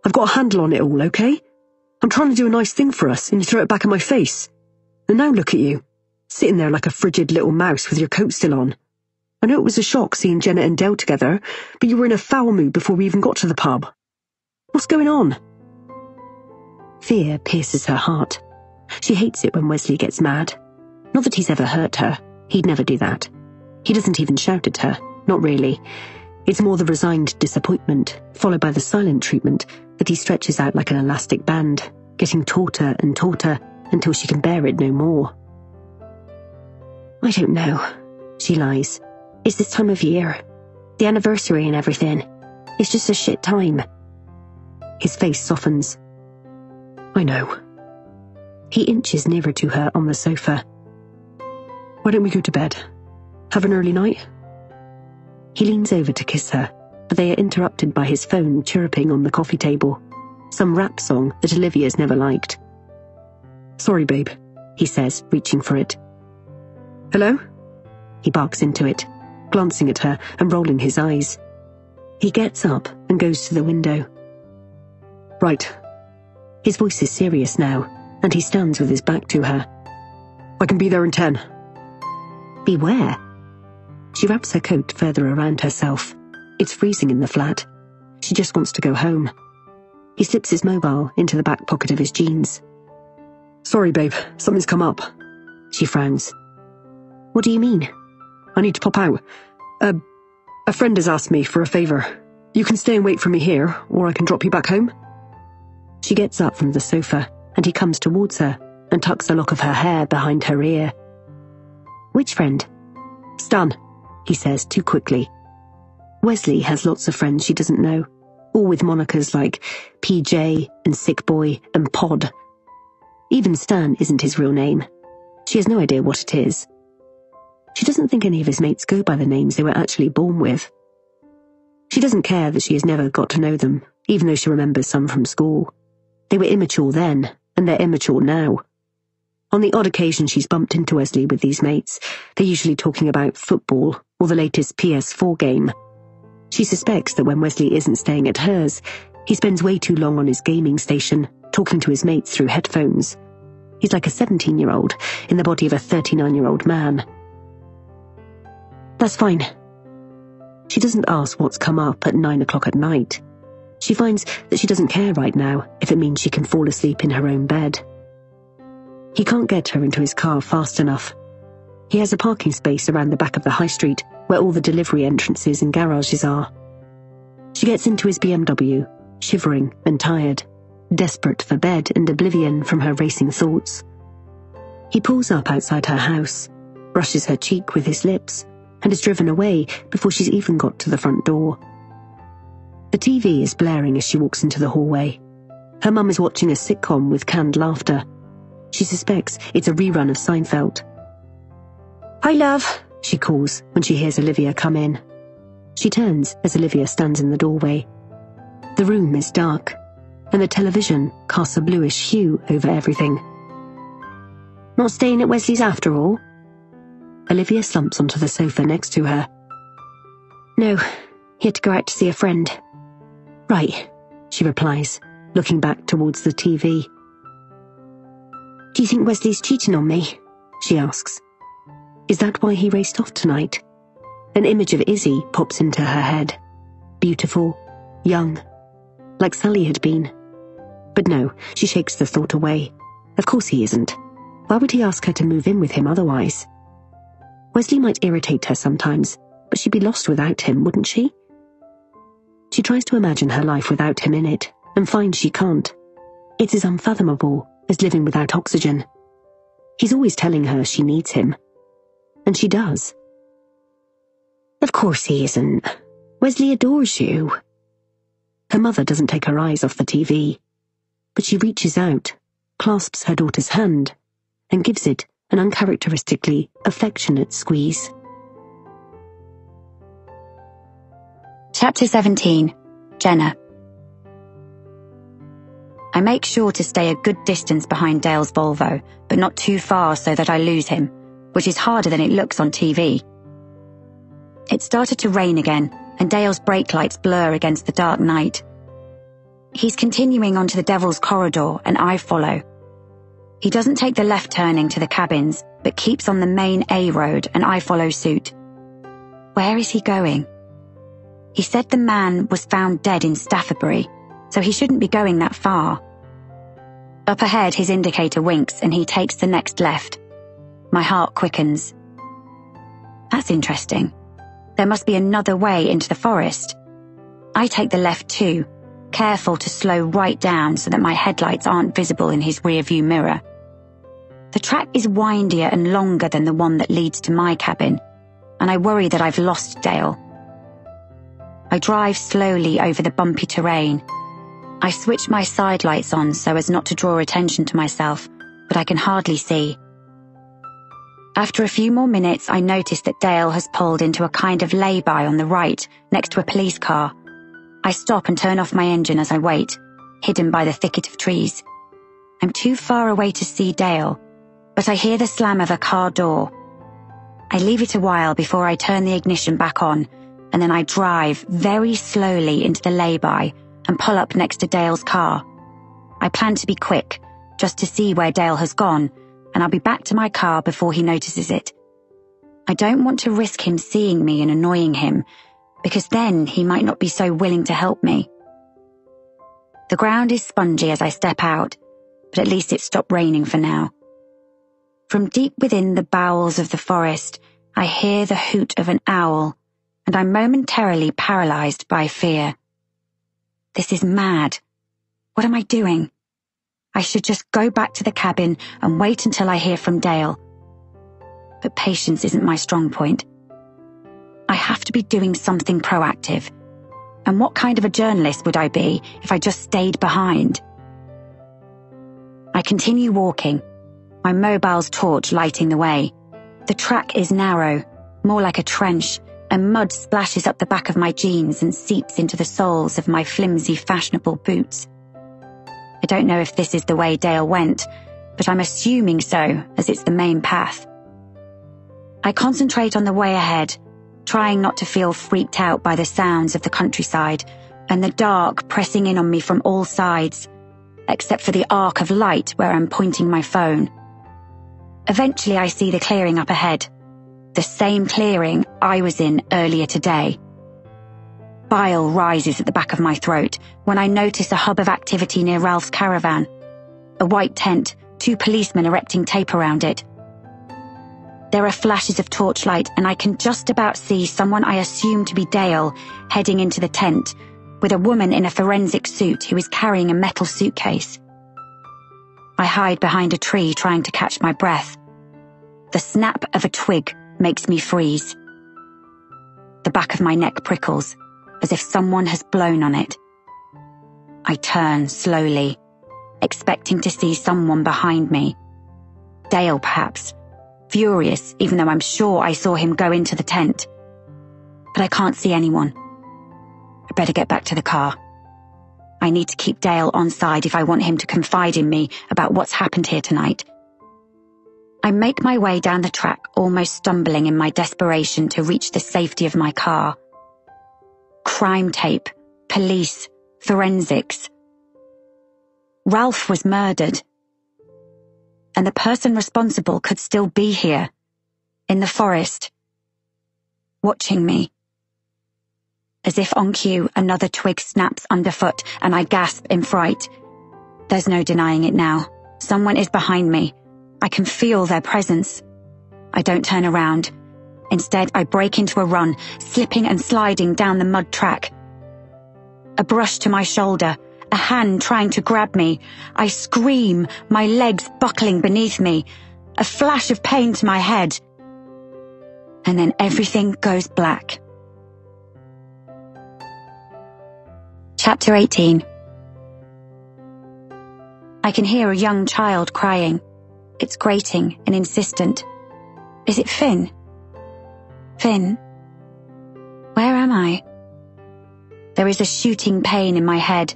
I've got a handle on it all, okay? I'm trying to do a nice thing for us, and you throw it back in my face. And now look at you, sitting there like a frigid little mouse with your coat still on. I know it was a shock seeing Jenna and Dale together, but you were in a foul mood before we even got to the pub. What's going on?" Fear pierces her heart. She hates it when Wesley gets mad. Not that he's ever hurt her. He'd never do that. He doesn't even shout at her. Not really. It's more the resigned disappointment, followed by the silent treatment, that he stretches out like an elastic band, getting tauter and tauter until she can bear it no more. "I don't know," she lies. "It's this time of year. The anniversary and everything. It's just a shit time. His face softens. I know. He inches nearer to her on the sofa. Why don't we go to bed? Have an early night? He leans over to kiss her, but they are interrupted by his phone chirping on the coffee table. Some rap song that Olivia's never liked. Sorry, babe, he says, reaching for it. Hello? He barks into it, glancing at her and rolling his eyes. He gets up and goes to the window. Right. His voice is serious now, and he stands with his back to her. I can be there in 10. Beware. She wraps her coat further around herself. It's freezing in the flat. She just wants to go home. He slips his mobile into the back pocket of his jeans. Sorry, babe, something's come up. She frowns. What do you mean? I need to pop out. A friend has asked me for a favor. You can stay and wait for me here, or I can drop you back home. She gets up from the sofa, and he comes towards her and tucks a lock of her hair behind her ear. Which friend? Stan, he says too quickly. Wesley has lots of friends she doesn't know, all with monikers like PJ and Sick Boy and Pod. Even Stan isn't his real name. She has no idea what it is. She doesn't think any of his mates go by the names they were actually born with. She doesn't care that she has never got to know them, even though she remembers some from school. They were immature then, and they're immature now. On the odd occasion she's bumped into Wesley with these mates, they're usually talking about football or the latest PS4 game. She suspects that when Wesley isn't staying at hers, he spends way too long on his gaming station, talking to his mates through headphones. He's like a 17-year-old in the body of a 39-year-old man. That's fine. She doesn't ask what's come up at 9 o'clock at night. She finds that she doesn't care right now if it means she can fall asleep in her own bed. He can't get her into his car fast enough. He has a parking space around the back of the high street where all the delivery entrances and garages are. She gets into his BMW, shivering and tired, desperate for bed and oblivion from her racing thoughts. He pulls up outside her house, brushes her cheek with his lips, and is driven away before she's even got to the front door. The TV is blaring as she walks into the hallway. Her mum is watching a sitcom with canned laughter. She suspects it's a rerun of Seinfeld. "Hi, love," she calls when she hears Olivia come in. She turns as Olivia stands in the doorway. The room is dark, and the television casts a bluish hue over everything. "Not staying at Wesley's after all?" Olivia slumps onto the sofa next to her. "No, he had to go out to see a friend." "Right," she replies, looking back towards the TV. "Do you think Wesley's cheating on me?" she asks. Is that why he raced off tonight? An image of Izzy pops into her head. Beautiful, young, like Sally had been. But no, she shakes the thought away. Of course he isn't. Why would he ask her to move in with him otherwise? Wesley might irritate her sometimes, but she'd be lost without him, wouldn't she? She tries to imagine her life without him in it, and finds she can't. It's as unfathomable as living without oxygen. He's always telling her she needs him. And she does. Of course he isn't. Wesley adores you. Her mother doesn't take her eyes off the TV, but she reaches out, clasps her daughter's hand, and gives it an uncharacteristically affectionate squeeze. Chapter 17. Jenna. I make sure to stay a good distance behind Dale's Volvo, but not too far so that I lose him, which is harder than it looks on TV. It started to rain again, and Dale's brake lights blur against the dark night. He's continuing onto the Devil's Corridor, and I follow. He doesn't take the left turning to the cabins, but keeps on the main A road, and I follow suit. Where is he going? He said the man was found dead in Staffordbury, so he shouldn't be going that far. Up ahead, his indicator winks, and he takes the next left. My heart quickens. That's interesting. There must be another way into the forest. I take the left too, careful to slow right down so that my headlights aren't visible in his rearview mirror. The track is windier and longer than the one that leads to my cabin, and I worry that I've lost Dale. I drive slowly over the bumpy terrain. I switch my side lights on so as not to draw attention to myself, but I can hardly see. After a few more minutes, I notice that Dale has pulled into a kind of lay-by on the right, next to a police car. I stop and turn off my engine as I wait, hidden by the thicket of trees. I'm too far away to see Dale, but I hear the slam of a car door. I leave it a while before I turn the ignition back on, and then I drive very slowly into the lay-by and pull up next to Dale's car. I plan to be quick, just to see where Dale has gone, and I'll be back to my car before he notices it. I don't want to risk him seeing me and annoying him, because then he might not be so willing to help me. The ground is spongy as I step out, but at least it's stopped raining for now. From deep within the bowels of the forest, I hear the hoot of an owl, and I'm momentarily paralyzed by fear. This is mad. What am I doing? I should just go back to the cabin and wait until I hear from Dale. But patience isn't my strong point. I have to be doing something proactive. And what kind of a journalist would I be if I just stayed behind? I continue walking, my mobile's torch lighting the way. The track is narrow, more like a trench, and mud splashes up the back of my jeans and seeps into the soles of my flimsy, fashionable boots. I don't know if this is the way Dale went, but I'm assuming so, as it's the main path. I concentrate on the way ahead, trying not to feel freaked out by the sounds of the countryside and the dark pressing in on me from all sides, except for the arc of light where I'm pointing my phone. Eventually I see the clearing up ahead, the same clearing I was in earlier today. Bile rises at the back of my throat when I notice a hub of activity near Ralph's caravan. A white tent, 2 policemen erecting tape around it. There are flashes of torchlight and I can just about see someone I assume to be Dale heading into the tent, with a woman in a forensic suit who is carrying a metal suitcase. I hide behind a tree trying to catch my breath. The snap of a twig makes me freeze. The back of my neck prickles, as if someone has blown on it. I turn slowly, expecting to see someone behind me. Dale, perhaps, furious even though I'm sure I saw him go into the tent. But I can't see anyone. I better get back to the car. I need to keep Dale on side if I want him to confide in me about what's happened here tonight. I make my way down the track, almost stumbling in my desperation to reach the safety of my car. Crime tape, police, forensics. Ralph was murdered. And the person responsible could still be here, in the forest, watching me. As if on cue, another twig snaps underfoot and I gasp in fright. There's no denying it now. Someone is behind me. I can feel their presence. I don't turn around. Instead, I break into a run, slipping and sliding down the mud track. A brush to my shoulder, a hand trying to grab me. I scream, my legs buckling beneath me, a flash of pain to my head. And then everything goes black. Chapter 18. I can hear a young child crying. It's grating and insistent. Is it Finn? Finn? Where am I? There is a shooting pain in my head,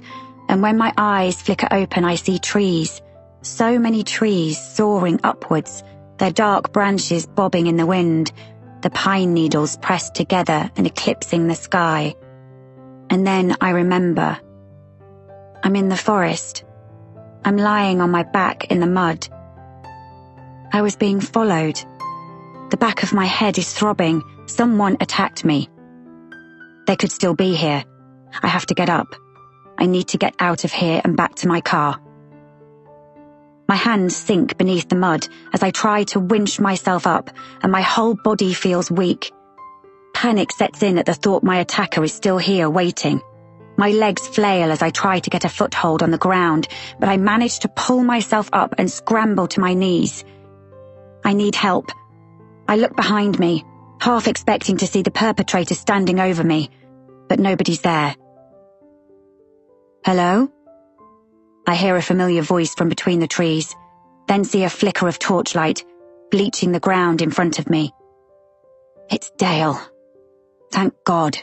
and when my eyes flicker open I see trees. So many trees soaring upwards, their dark branches bobbing in the wind, the pine needles pressed together and eclipsing the sky. And then I remember. I'm in the forest. I'm lying on my back in the mud. I was being followed. The back of my head is throbbing. Someone attacked me. They could still be here. I have to get up. I need to get out of here and back to my car. My hands sink beneath the mud as I try to winch myself up, and my whole body feels weak. Panic sets in at the thought my attacker is still here waiting. My legs flail as I try to get a foothold on the ground, but I manage to pull myself up and scramble to my knees. I need help. I look behind me, half expecting to see the perpetrator standing over me, but nobody's there. Hello? I hear a familiar voice from between the trees, then see a flicker of torchlight, bleaching the ground in front of me. It's Dale. Thank God.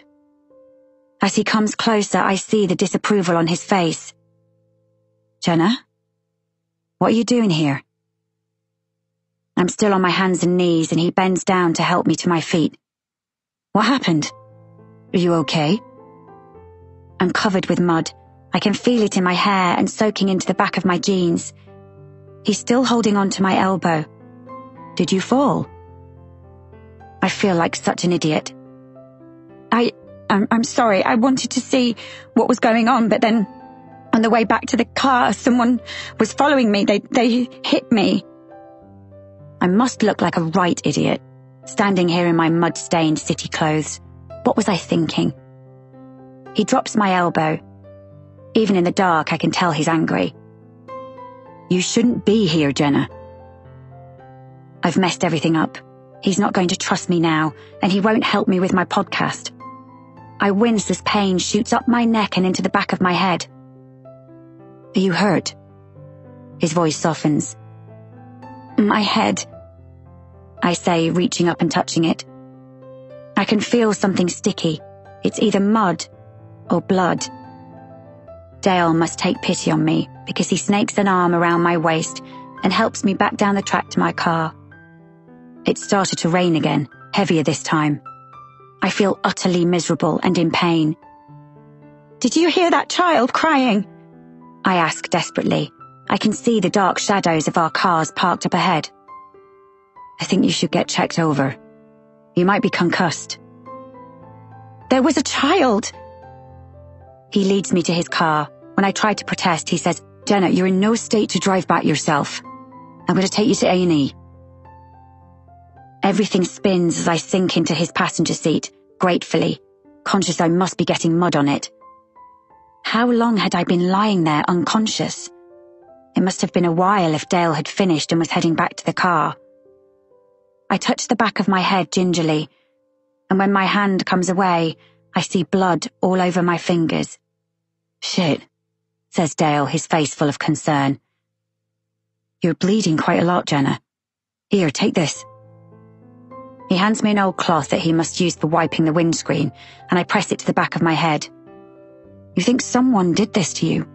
As he comes closer, I see the disapproval on his face. Jenna? What are you doing here? I'm still on my hands and knees, and he bends down to help me to my feet. What happened? Are you okay? I'm covered with mud. I can feel it in my hair and soaking into the back of my jeans. He's still holding on to my elbow. Did you fall? I feel like such an idiot. I'm sorry. I wanted to see what was going on, but then on the way back to the car, someone was following me. They hit me. I must look like a right idiot, standing here in my mud-stained city clothes. What was I thinking? He drops my elbow. Even in the dark, I can tell he's angry. You shouldn't be here, Jenna. I've messed everything up. He's not going to trust me now, and he won't help me with my podcast. I wince as pain shoots up my neck and into the back of my head. Are you hurt? His voice softens. My head, I say, reaching up and touching it. I can feel something sticky. It's either mud or blood. Dale must take pity on me because he snakes an arm around my waist and helps me back down the track to my car. It started to rain again, heavier this time. I feel utterly miserable and in pain. Did you hear that child crying? I ask desperately. I can see the dark shadows of our cars parked up ahead. I think you should get checked over. You might be concussed. There was a child. He leads me to his car. When I try to protest, he says, Jenna, you're in no state to drive back yourself. I'm going to take you to A&E. Everything spins as I sink into his passenger seat, gratefully, conscious I must be getting mud on it. How long had I been lying there unconscious? It must have been a while if Dale had finished and was heading back to the car. I touch the back of my head gingerly, and when my hand comes away, I see blood all over my fingers. Shit, says Dale, his face full of concern. You're bleeding quite a lot, Jenna. Here, take this. He hands me an old cloth that he must use for wiping the windscreen, and I press it to the back of my head. You think someone did this to you?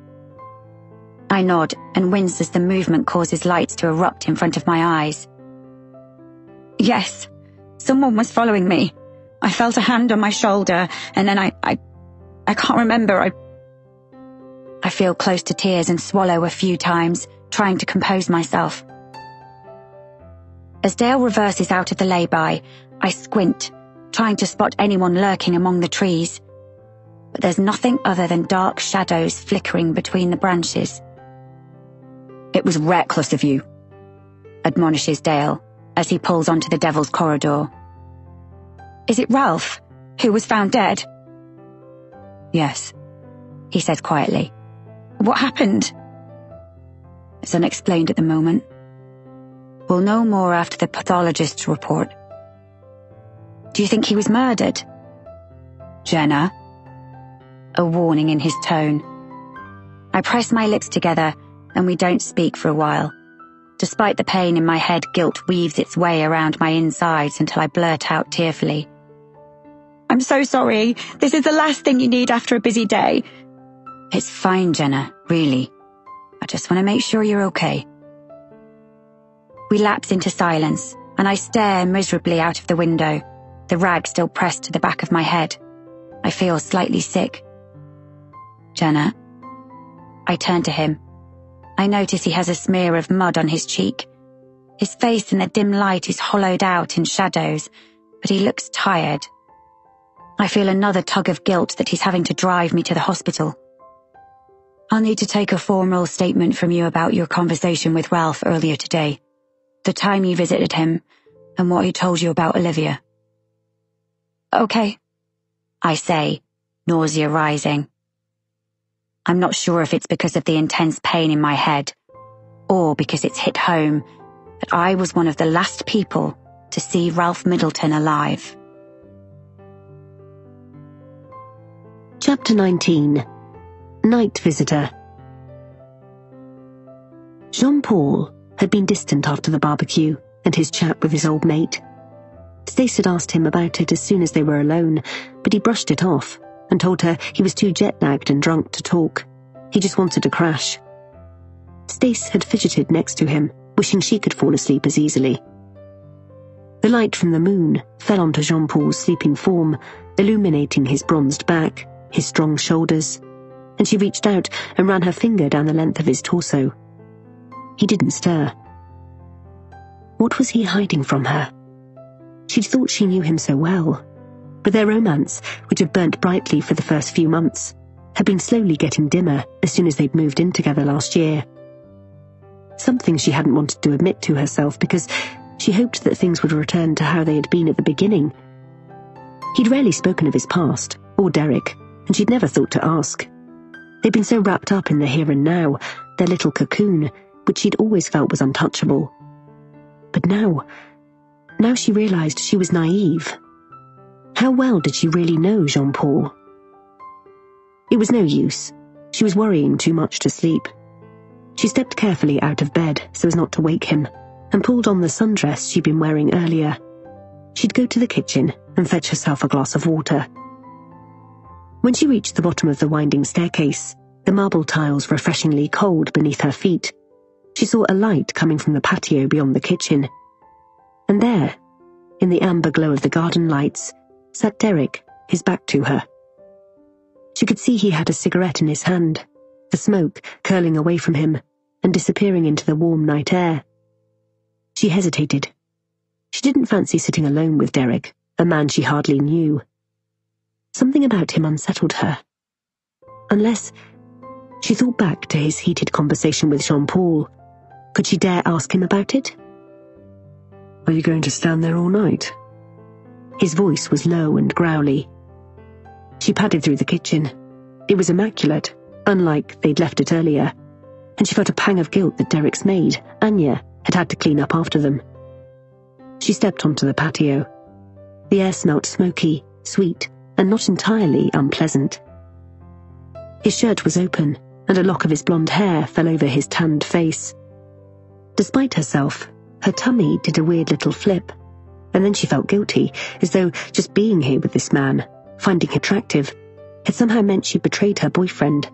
I nod and wince as the movement causes lights to erupt in front of my eyes. Yes, someone was following me. I felt a hand on my shoulder, and then I can't remember. I feel close to tears and swallow a few times, trying to compose myself. As Dale reverses out of the lay-by, I squint, trying to spot anyone lurking among the trees. But there's nothing other than dark shadows flickering between the branches. It was reckless of you, admonishes Dale, as he pulls onto the Devil's Corridor. Is it Ralph, who was found dead? Yes, he says quietly. What happened? It's unexplained at the moment. We'll know more after the pathologist's report. Do you think he was murdered? Jenna? A warning in his tone. I press my lips together, and we don't speak for a while. Despite the pain in my head, guilt weaves its way around my insides until I blurt out tearfully. I'm so sorry. This is the last thing you need after a busy day. It's fine, Jenna, really. I just want to make sure you're okay. We lapse into silence, and I stare miserably out of the window, the rag still pressed to the back of my head. I feel slightly sick. Jenna. I turn to him. I notice he has a smear of mud on his cheek. His face in the dim light is hollowed out in shadows, but he looks tired. I feel another tug of guilt that he's having to drive me to the hospital. I'll need to take a formal statement from you about your conversation with Ralph earlier today, the time you visited him, and what he told you about Olivia. Okay, I say, nausea rising. I'm not sure if it's because of the intense pain in my head, or because it's hit home that I was one of the last people to see Ralph Middleton alive. Chapter 19. Night Visitor. Jean-Paul had been distant after the barbecue and his chat with his old mate. Stace had asked him about it as soon as they were alone, but he brushed it off and told her he was too jet-lagged and drunk to talk. He just wanted to crash. Stace had fidgeted next to him, wishing she could fall asleep as easily. The light from the moon fell onto Jean-Paul's sleeping form, illuminating his bronzed back, his strong shoulders, and she reached out and ran her finger down the length of his torso. He didn't stir. What was he hiding from her? She'd thought she knew him so well, but their romance, which had burnt brightly for the first few months, had been slowly getting dimmer as soon as they'd moved in together last year. Something she hadn't wanted to admit to herself because she hoped that things would return to how they had been at the beginning. He'd rarely spoken of his past, or Derek, and she'd never thought to ask. They'd been so wrapped up in the here and now, their little cocoon, which she'd always felt was untouchable. But now she realized she was naive. How well did she really know Jean-Paul? It was no use. She was worrying too much to sleep. She stepped carefully out of bed so as not to wake him, and pulled on the sundress she'd been wearing earlier. She'd go to the kitchen and fetch herself a glass of water. When she reached the bottom of the winding staircase, the marble tiles refreshingly cold beneath her feet, she saw a light coming from the patio beyond the kitchen. And there, in the amber glow of the garden lights, sat Derek, his back to her. She could see he had a cigarette in his hand, the smoke curling away from him and disappearing into the warm night air. She hesitated. She didn't fancy sitting alone with Derek, a man she hardly knew. Something about him unsettled her. Unless she thought back to his heated conversation with Jean-Paul. Could she dare ask him about it? Are you going to stand there all night? His voice was low and growly. She padded through the kitchen. It was immaculate, unlike they'd left it earlier, and she felt a pang of guilt that Derek's maid, Anya, had had to clean up after them. She stepped onto the patio. The air smelt smoky, sweet, and not entirely unpleasant. His shirt was open, and a lock of his blonde hair fell over his tanned face. Despite herself, her tummy did a weird little flip, and then she felt guilty, as though just being here with this man, finding him attractive, had somehow meant she'd betrayed her boyfriend.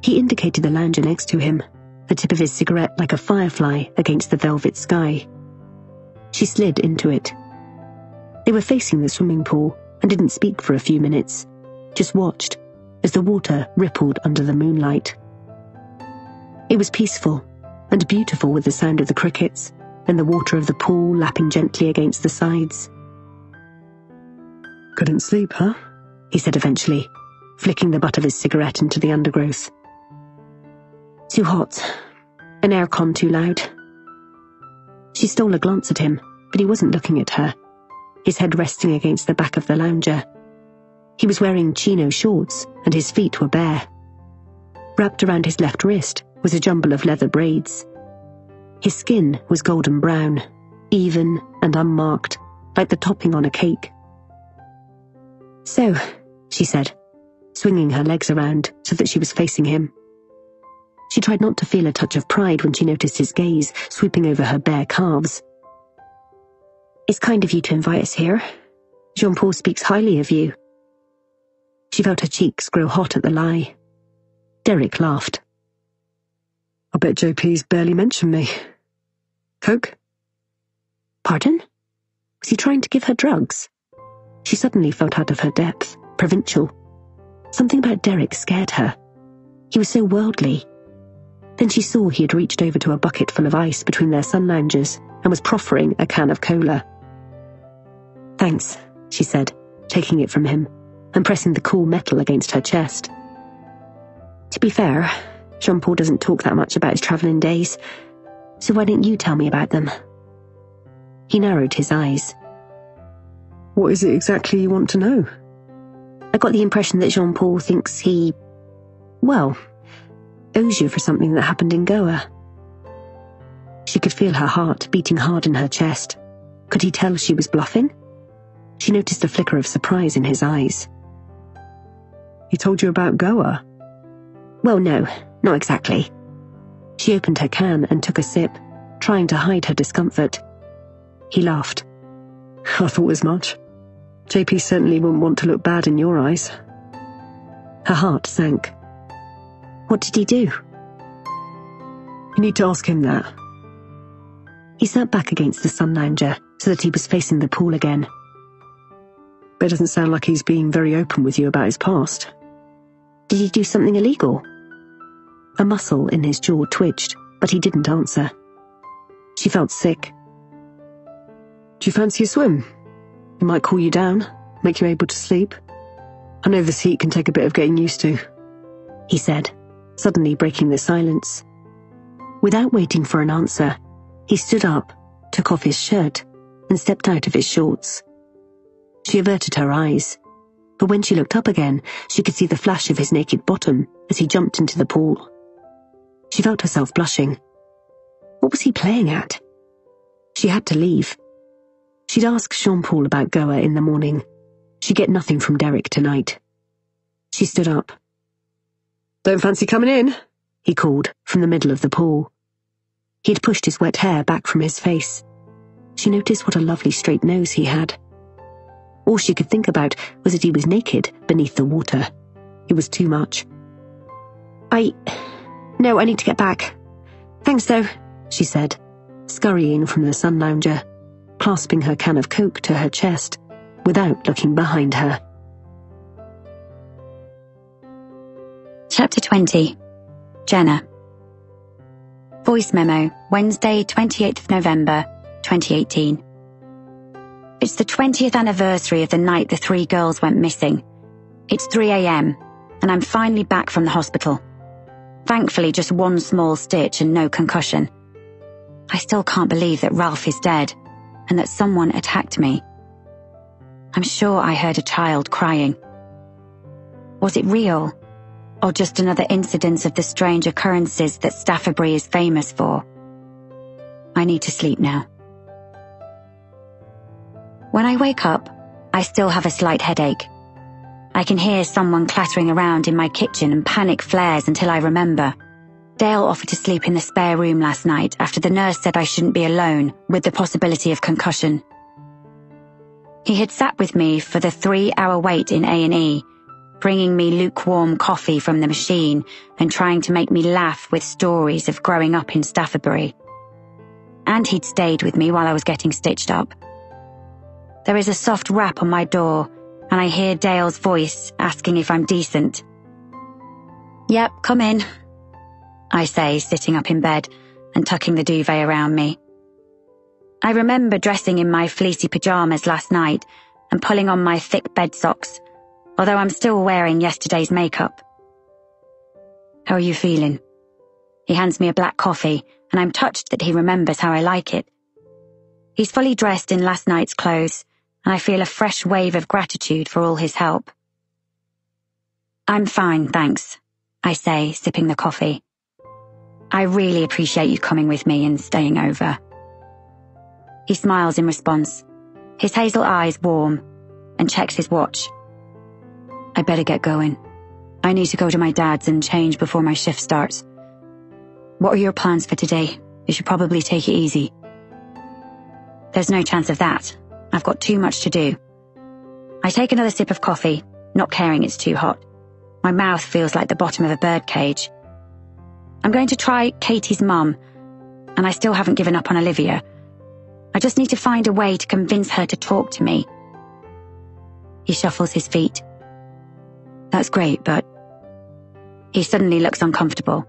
He indicated the lounger next to him, the tip of his cigarette like a firefly against the velvet sky. She slid into it. They were facing the swimming pool and didn't speak for a few minutes, just watched as the water rippled under the moonlight. It was peaceful and beautiful with the sound of the crickets and the water of the pool lapping gently against the sides. Couldn't sleep, huh? He said eventually, flicking the butt of his cigarette into the undergrowth. Too hot. An aircon too loud. She stole a glance at him, but he wasn't looking at her, his head resting against the back of the lounger. He was wearing chino shorts, and his feet were bare. Wrapped around his left wrist was a jumble of leather braids. His skin was golden brown, even and unmarked, like the topping on a cake. So, she said, swinging her legs around so that she was facing him. She tried not to feel a touch of pride when she noticed his gaze sweeping over her bare calves. It's kind of you to invite us here. Jean-Paul speaks highly of you. She felt her cheeks grow hot at the lie. Derek laughed. I bet JP's barely mentioned me. Coke? Pardon? Was he trying to give her drugs? She suddenly felt out of her depth, provincial. Something about Derek scared her. He was so worldly. Then she saw he had reached over to a bucket full of ice between their sun loungers and was proffering a can of cola. Thanks, she said, taking it from him and pressing the cool metal against her chest. To be fair, Jean-Paul doesn't talk that much about his travelling days, so why don't you tell me about them? He narrowed his eyes. What is it exactly you want to know? I got the impression that Jean-Paul thinks he, well, owes you for something that happened in Goa. She could feel her heart beating hard in her chest. Could he tell she was bluffing? She noticed a flicker of surprise in his eyes. He told you about Goa? Well, no, not exactly. She opened her can and took a sip, trying to hide her discomfort. He laughed. I thought as much. JP certainly wouldn't want to look bad in your eyes. Her heart sank. What did he do? You need to ask him that. He sat back against the sun lounger so that he was facing the pool again. But it doesn't sound like he's being very open with you about his past. Did he do something illegal? A muscle in his jaw twitched, but he didn't answer. She felt sick. Do you fancy a swim? It might cool you down, make you able to sleep. I know this heat can take a bit of getting used to, he said, suddenly breaking the silence. Without waiting for an answer, he stood up, took off his shirt, and stepped out of his shorts. She averted her eyes, but when she looked up again, she could see the flash of his naked bottom as he jumped into the pool. She felt herself blushing. What was he playing at? She had to leave. She'd ask Jean-Paul about Goa in the morning. She'd get nothing from Derek tonight. She stood up. Don't fancy coming in? He called from the middle of the pool. He'd pushed his wet hair back from his face. She noticed what a lovely straight nose he had. All she could think about was that he was naked beneath the water. It was too much. No, I need to get back. Thanks though, she said, scurrying from the sun lounger, clasping her can of Coke to her chest, without looking behind her. Chapter 20. Jenna. Voice memo, Wednesday, 28th of November, 2018. It's the 20th anniversary of the night the 3 girls went missing. It's 3 a.m, and I'm finally back from the hospital. Thankfully, just 1 small stitch and no concussion. I still can't believe that Ralph is dead, and that someone attacked me. I'm sure I heard a child crying. Was it real? Or just another incident of the strange occurrences that Staffordbury is famous for? I need to sleep now. When I wake up, I still have a slight headache. I can hear someone clattering around in my kitchen and panic flares until I remember. Dale offered to sleep in the spare room last night after the nurse said I shouldn't be alone with the possibility of concussion. He had sat with me for the 3-hour wait in A&E, bringing me lukewarm coffee from the machine and trying to make me laugh with stories of growing up in Staffordbury. And he'd stayed with me while I was getting stitched up. There is a soft rap on my door, and I hear Dale's voice asking if I'm decent. "Yep, come in," I say, sitting up in bed and tucking the duvet around me. I remember dressing in my fleecy pajamas last night and pulling on my thick bed socks, although I'm still wearing yesterday's makeup. "How are you feeling?" He hands me a black coffee, and I'm touched that he remembers how I like it. He's fully dressed in last night's clothes, and I feel a fresh wave of gratitude for all his help. "I'm fine, thanks," I say, sipping the coffee. "I really appreciate you coming with me and staying over." He smiles in response, his hazel eyes warm, and checks his watch. "I better get going. I need to go to my dad's and change before my shift starts. What are your plans for today? You should probably take it easy." "There's no chance of that. I've got too much to do." I take another sip of coffee, not caring it's too hot. My mouth feels like the bottom of a birdcage. I'm going to try Katie's mum, and I still haven't given up on Olivia. I just need to find a way to convince her to talk to me. He shuffles his feet. "That's great, but..." He suddenly looks uncomfortable.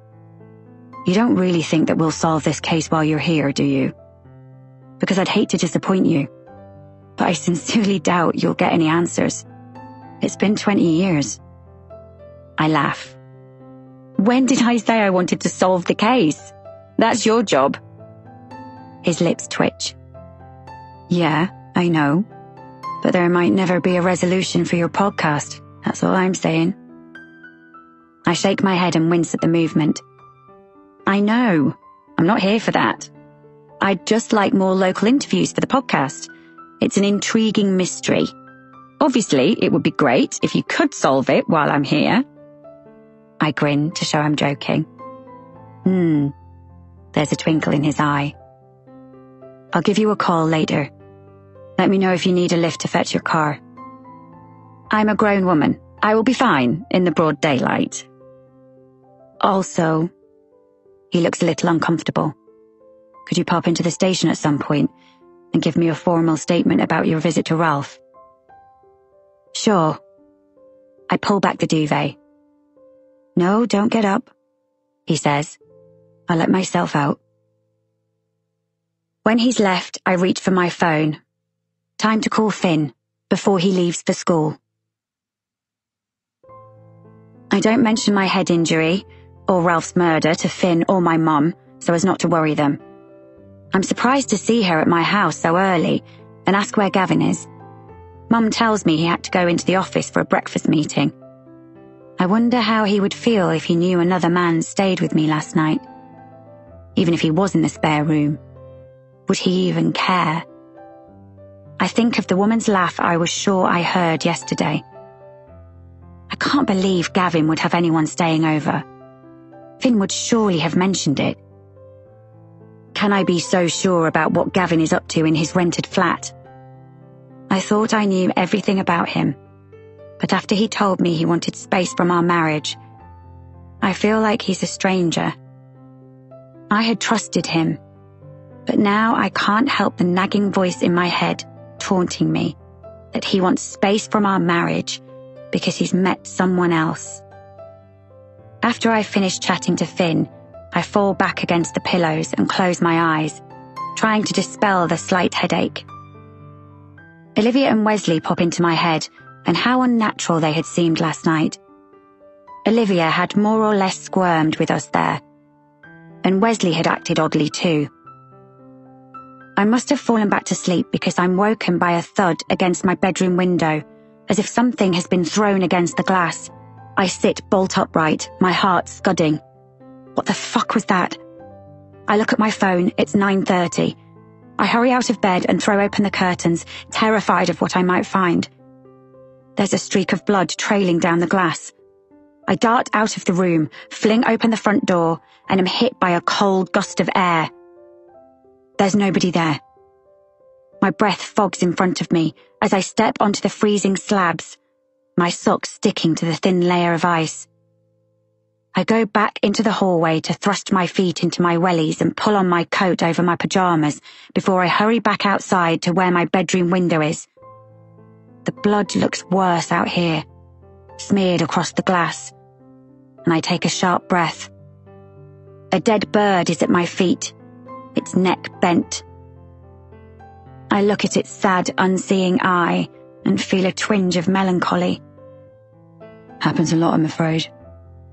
"You don't really think that we'll solve this case while you're here, do you? Because I'd hate to disappoint you, but I sincerely doubt you'll get any answers. It's been 20 years. I laugh. "When did I say I wanted to solve the case? That's your job." His lips twitch. "Yeah, I know. But there might never be a resolution for your podcast. That's all I'm saying." I shake my head and wince at the movement. "I know. I'm not here for that. I'd just like more local interviews for the podcast. It's an intriguing mystery. Obviously, it would be great if you could solve it while I'm here. I grin to show I'm joking. There's a twinkle in his eye. I'll give you a call later. Let me know if you need a lift to fetch your car. I'm a grown woman. I will be fine in the broad daylight. Also, he looks a little uncomfortable. Could you pop into the station at some point and give me a formal statement about your visit to Ralph? Sure. I pull back the duvet. No, don't get up, he says. I let myself out. When he's left, I reach for my phone. Time to call Finn before he leaves for school. I don't mention my head injury or Ralph's murder to Finn or my mum so as not to worry them. I'm surprised to see her at my house so early and ask where Gavin is. Mum tells me he had to go into the office for a breakfast meeting. I wonder how he would feel if he knew another man stayed with me last night. Even if he was in the spare room, would he even care? I think of the woman's laugh I was sure I heard yesterday. I can't believe Gavin would have anyone staying over. Finn would surely have mentioned it. Can I be so sure about what Gavin is up to in his rented flat? I thought I knew everything about him, but after he told me he wanted space from our marriage, I feel like he's a stranger. I had trusted him, but now I can't help the nagging voice in my head taunting me that he wants space from our marriage because he's met someone else. After I finish chatting to Finn, I fall back against the pillows and close my eyes, trying to dispel the slight headache. Olivia and Wesley pop into my head, and how unnatural they had seemed last night. Olivia had more or less squirmed with us there, and Wesley had acted oddly too. I must have fallen back to sleep because I'm woken by a thud against my bedroom window, as if something has been thrown against the glass. I sit bolt upright, my heart scudding. What the fuck was that? I look at my phone, it's 9:30. I hurry out of bed and throw open the curtains, terrified of what I might find. There's a streak of blood trailing down the glass. I dart out of the room, fling open the front door, and am hit by a cold gust of air. There's nobody there. My breath fogs in front of me as I step onto the freezing slabs, my socks sticking to the thin layer of ice. I go back into the hallway to thrust my feet into my wellies and pull on my coat over my pajamas before I hurry back outside to where my bedroom window is. The blood looks worse out here, smeared across the glass, and I take a sharp breath. A dead bird is at my feet, its neck bent. I look at its sad, unseeing eye and feel a twinge of melancholy. Happens a lot, I'm afraid,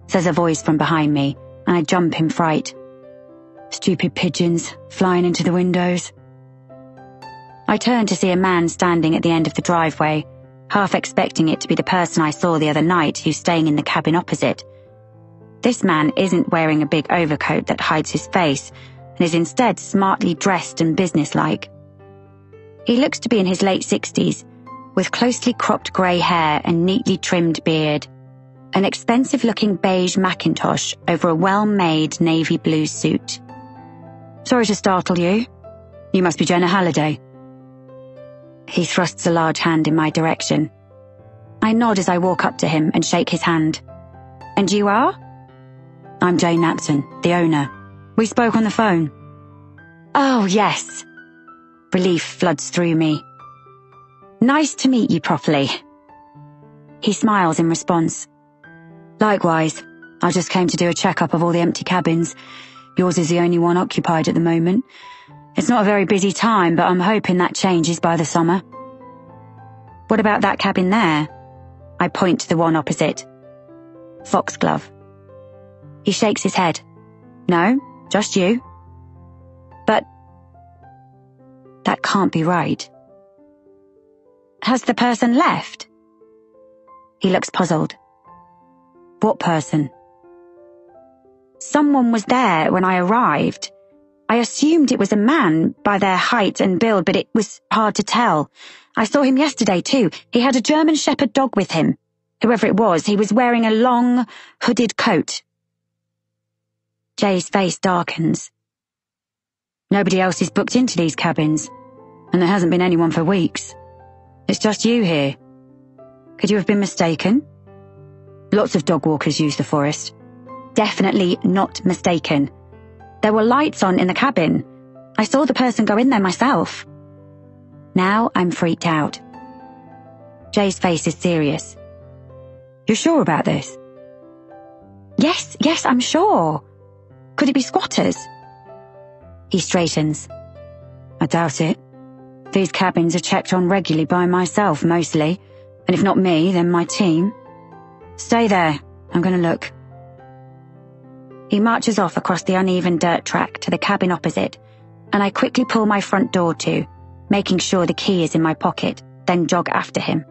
says a voice from behind me, and I jump in fright. Stupid pigeons flying into the windows. I turn to see a man standing at the end of the driveway, half expecting it to be the person I saw the other night who's staying in the cabin opposite. This man isn't wearing a big overcoat that hides his face, and is instead smartly dressed and businesslike. He looks to be in his late 60s, with closely cropped grey hair and neatly trimmed beard, an expensive-looking beige Macintosh over a well-made navy blue suit. Sorry to startle you. You must be Jenna Halliday. He thrusts a large hand in my direction. I nod as I walk up to him and shake his hand. And you are? I'm Jane Natson, the owner. We spoke on the phone. Oh, yes. Relief floods through me. Nice to meet you properly. He smiles in response. Likewise, I just came to do a checkup of all the empty cabins. Yours is the only one occupied at the moment. It's not a very busy time, but I'm hoping that changes by the summer. What about that cabin there? I point to the one opposite. Foxglove. He shakes his head. No, just you. But that can't be right. Has the person left? He looks puzzled. What person? Someone was there when I arrived. I assumed it was a man by their height and build, but it was hard to tell. I saw him yesterday too. He had a German Shepherd dog with him. Whoever it was, he was wearing a long, hooded coat. Jay's face darkens. Nobody else is booked into these cabins, and there hasn't been anyone for weeks. It's just you here. Could you have been mistaken? Lots of dog walkers use the forest. Definitely not mistaken. There were lights on in the cabin. I saw the person go in there myself. Now I'm freaked out. Jay's face is serious. You're sure about this? Yes, I'm sure. Could it be squatters? He straightens. I doubt it. These cabins are checked on regularly by myself, mostly. And if not me, then my team. Stay there. I'm going to look. He marches off across the uneven dirt track to the cabin opposite, and I quickly pull my front door to, making sure the key is in my pocket, then jog after him.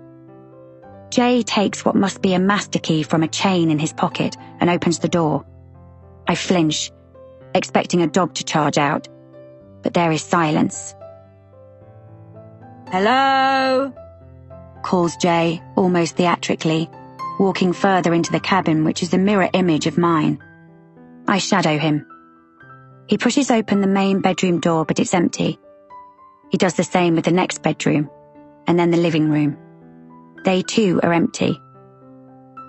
Jay takes what must be a master key from a chain in his pocket and opens the door. I flinch, expecting a dog to charge out, but there is silence. Hello? Calls Jay, almost theatrically, walking further into the cabin, which is a mirror image of mine. I shadow him. He pushes open the main bedroom door, but it's empty. He does the same with the next bedroom, and then the living room. They too are empty.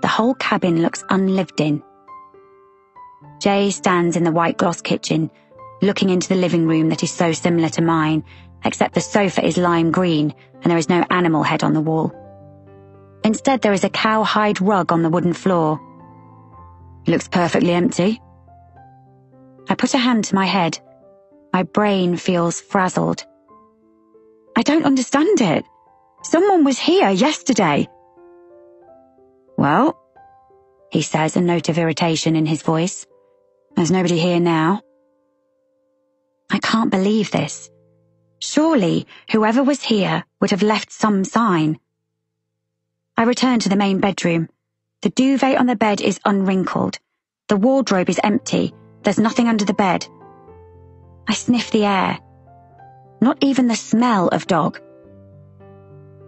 The whole cabin looks unlived in. Jay stands in the white gloss kitchen, looking into the living room that is so similar to mine, except the sofa is lime green and there is no animal head on the wall. Instead, there is a cowhide rug on the wooden floor. It looks perfectly empty. I put a hand to my head. My brain feels frazzled. I don't understand it. Someone was here yesterday. Well, he says, a note of irritation in his voice. There's nobody here now. I can't believe this. Surely, whoever was here would have left some sign. I return to the main bedroom. The duvet on the bed is unwrinkled. The wardrobe is empty. There's nothing under the bed. I sniff the air. Not even the smell of dog.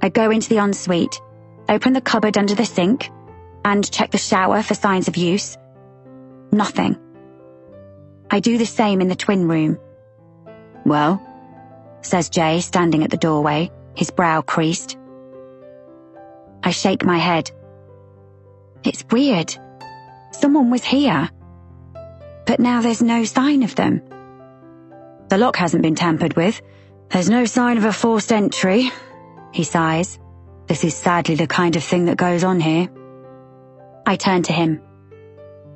I go into the ensuite, open the cupboard under the sink, and check the shower for signs of use. Nothing. I do the same in the twin room. Well, says Jay, standing at the doorway, his brow creased. I shake my head. It's weird. Someone was here. But now there's no sign of them. The lock hasn't been tampered with. There's no sign of a forced entry. He sighs. This is sadly the kind of thing that goes on here. I turn to him.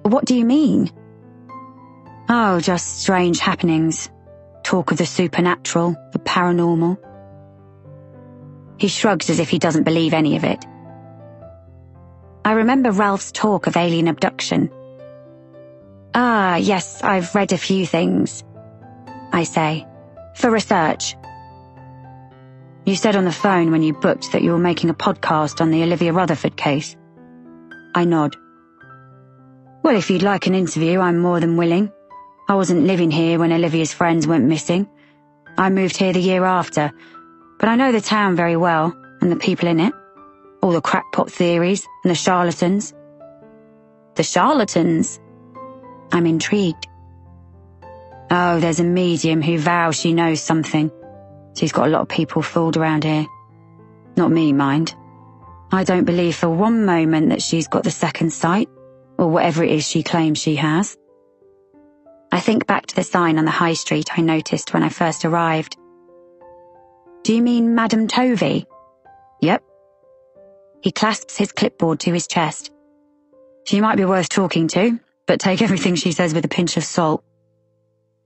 What do you mean? Oh, just strange happenings. Talk of the supernatural, the paranormal. He shrugs as if he doesn't believe any of it. I remember Ralph's talk of alien abduction. Ah, yes, I've read a few things, I say, for research. You said on the phone when you booked that you were making a podcast on the Olivia Rutherford case. I nod. Well, if you'd like an interview, I'm more than willing. I wasn't living here when Olivia's friends went missing. I moved here the year after, but I know the town very well, and the people in it. All the crackpot theories, and the charlatans. The charlatans? I'm intrigued. Oh, there's a medium who vows she knows something. She's got a lot of people fooled around here. Not me, mind. I don't believe for one moment that she's got the second sight, or whatever it is she claims she has. I think back to the sign on the high street I noticed when I first arrived. Do you mean Madame Tovey? Yep. He clasps his clipboard to his chest. She might be worth talking to, but take everything she says with a pinch of salt.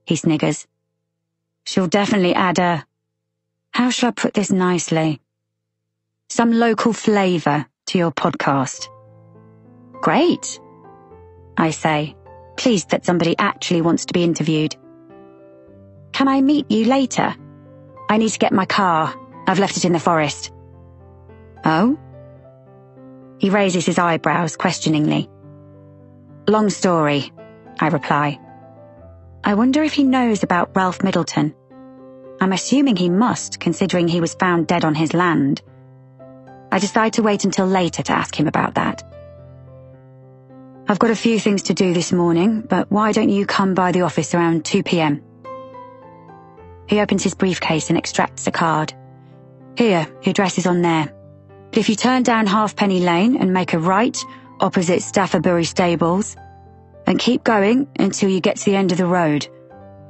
He sniggers. She'll definitely add how shall I put this nicely? Some local flavour to your podcast. Great, I say, pleased that somebody actually wants to be interviewed. Can I meet you later? I need to get my car. I've left it in the forest. Oh? He raises his eyebrows questioningly. Long story, I reply. I wonder if he knows about Ralph Middleton. I'm assuming he must, considering he was found dead on his land. I decide to wait until later to ask him about that. I've got a few things to do this morning, but why don't you come by the office around 2 p.m? He opens his briefcase and extracts a card. Here, your address is on there. But if you turn down Halfpenny Lane and make a right, opposite Staffordbury Stables, and keep going until you get to the end of the road.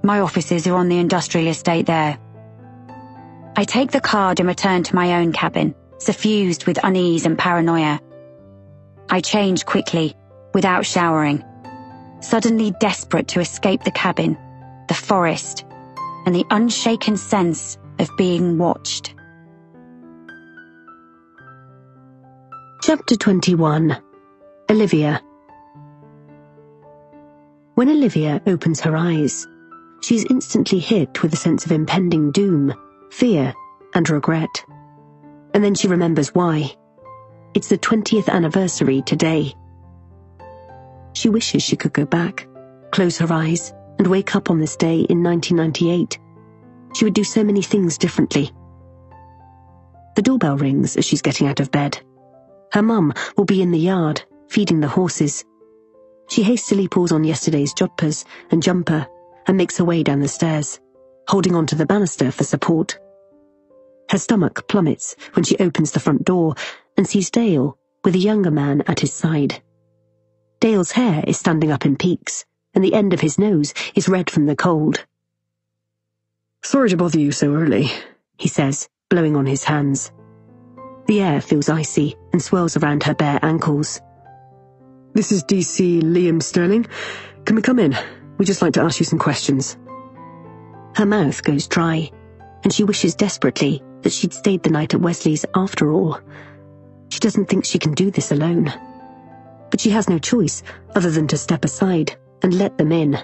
My offices are on the industrial estate there. I take the card and return to my own cabin, suffused with unease and paranoia. I change quickly, without showering, suddenly desperate to escape the cabin, the forest, and the unshaken sense of being watched. Chapter 21. Olivia. When Olivia opens her eyes, she's instantly hit with a sense of impending doom, fear, and regret. And then she remembers why. It's the 20th anniversary today. She wishes she could go back, close her eyes, and wake up on this day in 1998. She would do so many things differently. The doorbell rings as she's getting out of bed. Her mum will be in the yard, feeding the horses. She hastily pulls on yesterday's jodhpurs and jumper and makes her way down the stairs, holding onto the banister for support. Her stomach plummets when she opens the front door and sees Dale with a younger man at his side. Dale's hair is standing up in peaks, and the end of his nose is red from the cold. "Sorry to bother you so early," he says, blowing on his hands. The air feels icy and swirls around her bare ankles. "This is DC Liam Sterling. Can we come in? We'd just like to ask you some questions." Her mouth goes dry, and she wishes desperately that she'd stayed the night at Wesley's after all. She doesn't think she can do this alone. But she has no choice other than to step aside and let them in.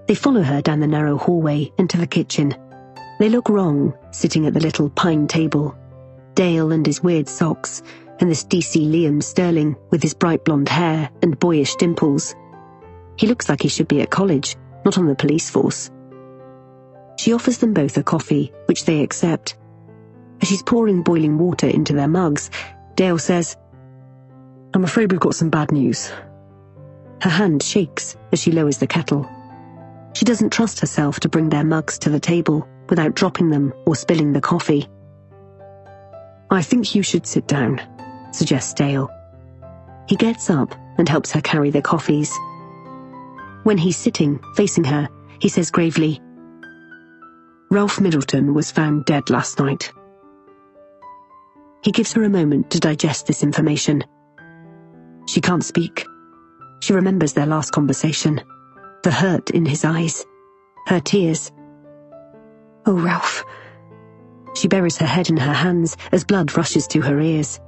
They follow her down the narrow hallway into the kitchen. They look wrong, sitting at the little pine table. Dale and his weird socks, and this DC Liam Sterling with his bright blonde hair and boyish dimples. He looks like he should be at college, not on the police force. She offers them both a coffee, which they accept. As she's pouring boiling water into their mugs, Dale says, "I'm afraid we've got some bad news." Her hand shakes as she lowers the kettle. She doesn't trust herself to bring their mugs to the table without dropping them or spilling the coffee. "I think you should sit down," suggests Dale. He gets up and helps her carry the coffees. When he's sitting, facing her, he says gravely, "Ralph Middleton was found dead last night." He gives her a moment to digest this information. She can't speak. She remembers their last conversation, the hurt in his eyes, her tears. "Oh, Ralph." She buries her head in her hands as blood rushes to her ears.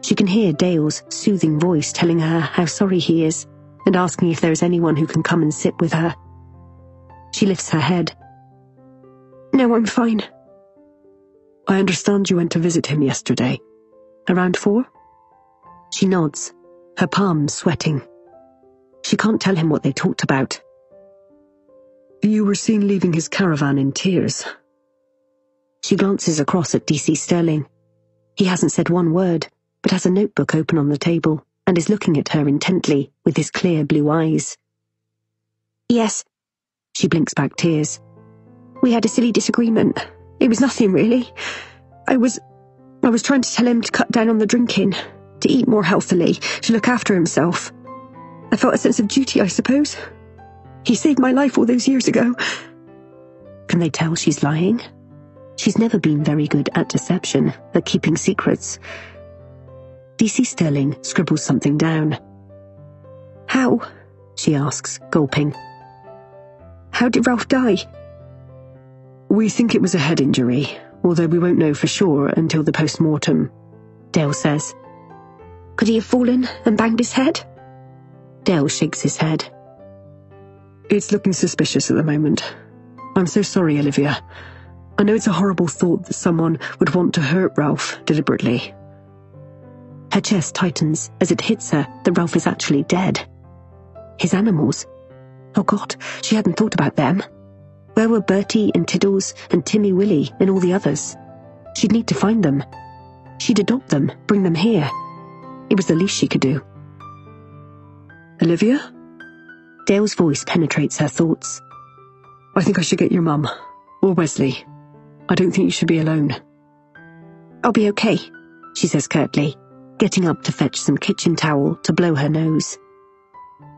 She can hear Dale's soothing voice telling her how sorry he is and asking if there is anyone who can come and sit with her. She lifts her head. "No, I'm fine." "I understand you went to visit him yesterday. Around 4? She nods, her palms sweating. She can't tell him what they talked about. "You were seen leaving his caravan in tears." She glances across at DC Sterling. He hasn't said one word, but has a notebook open on the table and is looking at her intently with his clear blue eyes. "Yes." She blinks back tears. "We had a silly disagreement. It was nothing, really. I was trying to tell him to cut down on the drinking, to eat more healthily, to look after himself. I felt a sense of duty, I suppose. He saved my life all those years ago." Can they tell she's lying? She's never been very good at deception, at keeping secrets. DC Sterling scribbles something down. "How?" she asks, gulping. "How did Ralph die?" "We think it was a head injury, although we won't know for sure until the post-mortem," Dale says. "Could he have fallen and banged his head?" Dale shakes his head. "It's looking suspicious at the moment. I'm so sorry, Olivia. I know it's a horrible thought that someone would want to hurt Ralph deliberately." Her chest tightens as it hits her that Ralph is actually dead. His animals. Oh God, she hadn't thought about them. Where were Bertie and Tiddles and Timmy Willie and all the others? She'd need to find them. She'd adopt them, bring them here. It was the least she could do. Olivia? Dale's voice penetrates her thoughts. I think I should get your mum, or Wesley. I don't think you should be alone. I'll be okay, she says curtly, getting up to fetch some kitchen towel to blow her nose.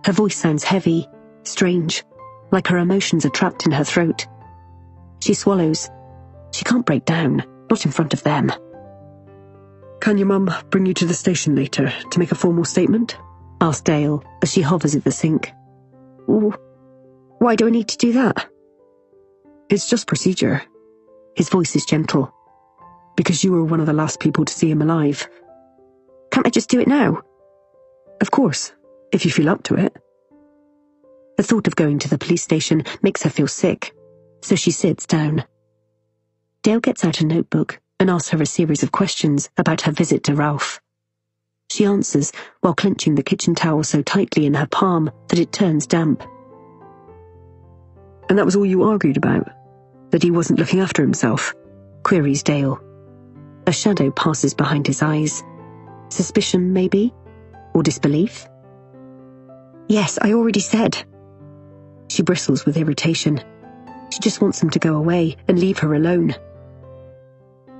Her voice sounds heavy, strange, like her emotions are trapped in her throat. She swallows. She can't break down, not in front of them. Can your mum bring you to the station later to make a formal statement? Asks Dale as she hovers at the sink. Why do I need to do that? It's just procedure. His voice is gentle. Because you were one of the last people to see him alive. Can't I just do it now? Of course, if you feel up to it. The thought of going to the police station makes her feel sick, so she sits down. Dale gets out a notebook and asks her a series of questions about her visit to Ralph. She answers while clenching the kitchen towel so tightly in her palm that it turns damp. And that was all you argued about? That he wasn't looking after himself? Queries Dale. A shadow passes behind his eyes. Suspicion, maybe? Or disbelief? Yes, I already said. She bristles with irritation. She just wants him to go away and leave her alone.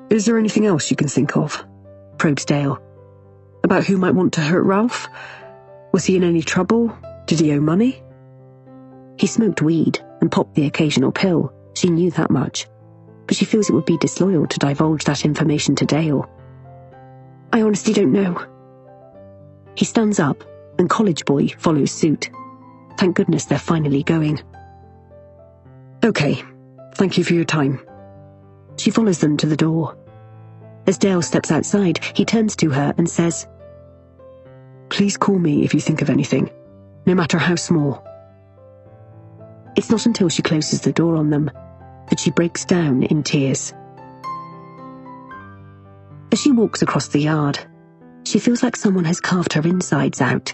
Is there anything else you can think of? Probes Dale. About who might want to hurt Ralph? Was he in any trouble? Did he owe money? He smoked weed and popped the occasional pill. She knew that much. But she feels it would be disloyal to divulge that information to Dale. I honestly don't know. He stands up, and College Boy follows suit. Thank goodness they're finally going. Okay, thank you for your time. She follows them to the door. As Dale steps outside, he turns to her and says, Please call me if you think of anything, no matter how small. It's not until she closes the door on them that she breaks down in tears. As she walks across the yard, she feels like someone has carved her insides out,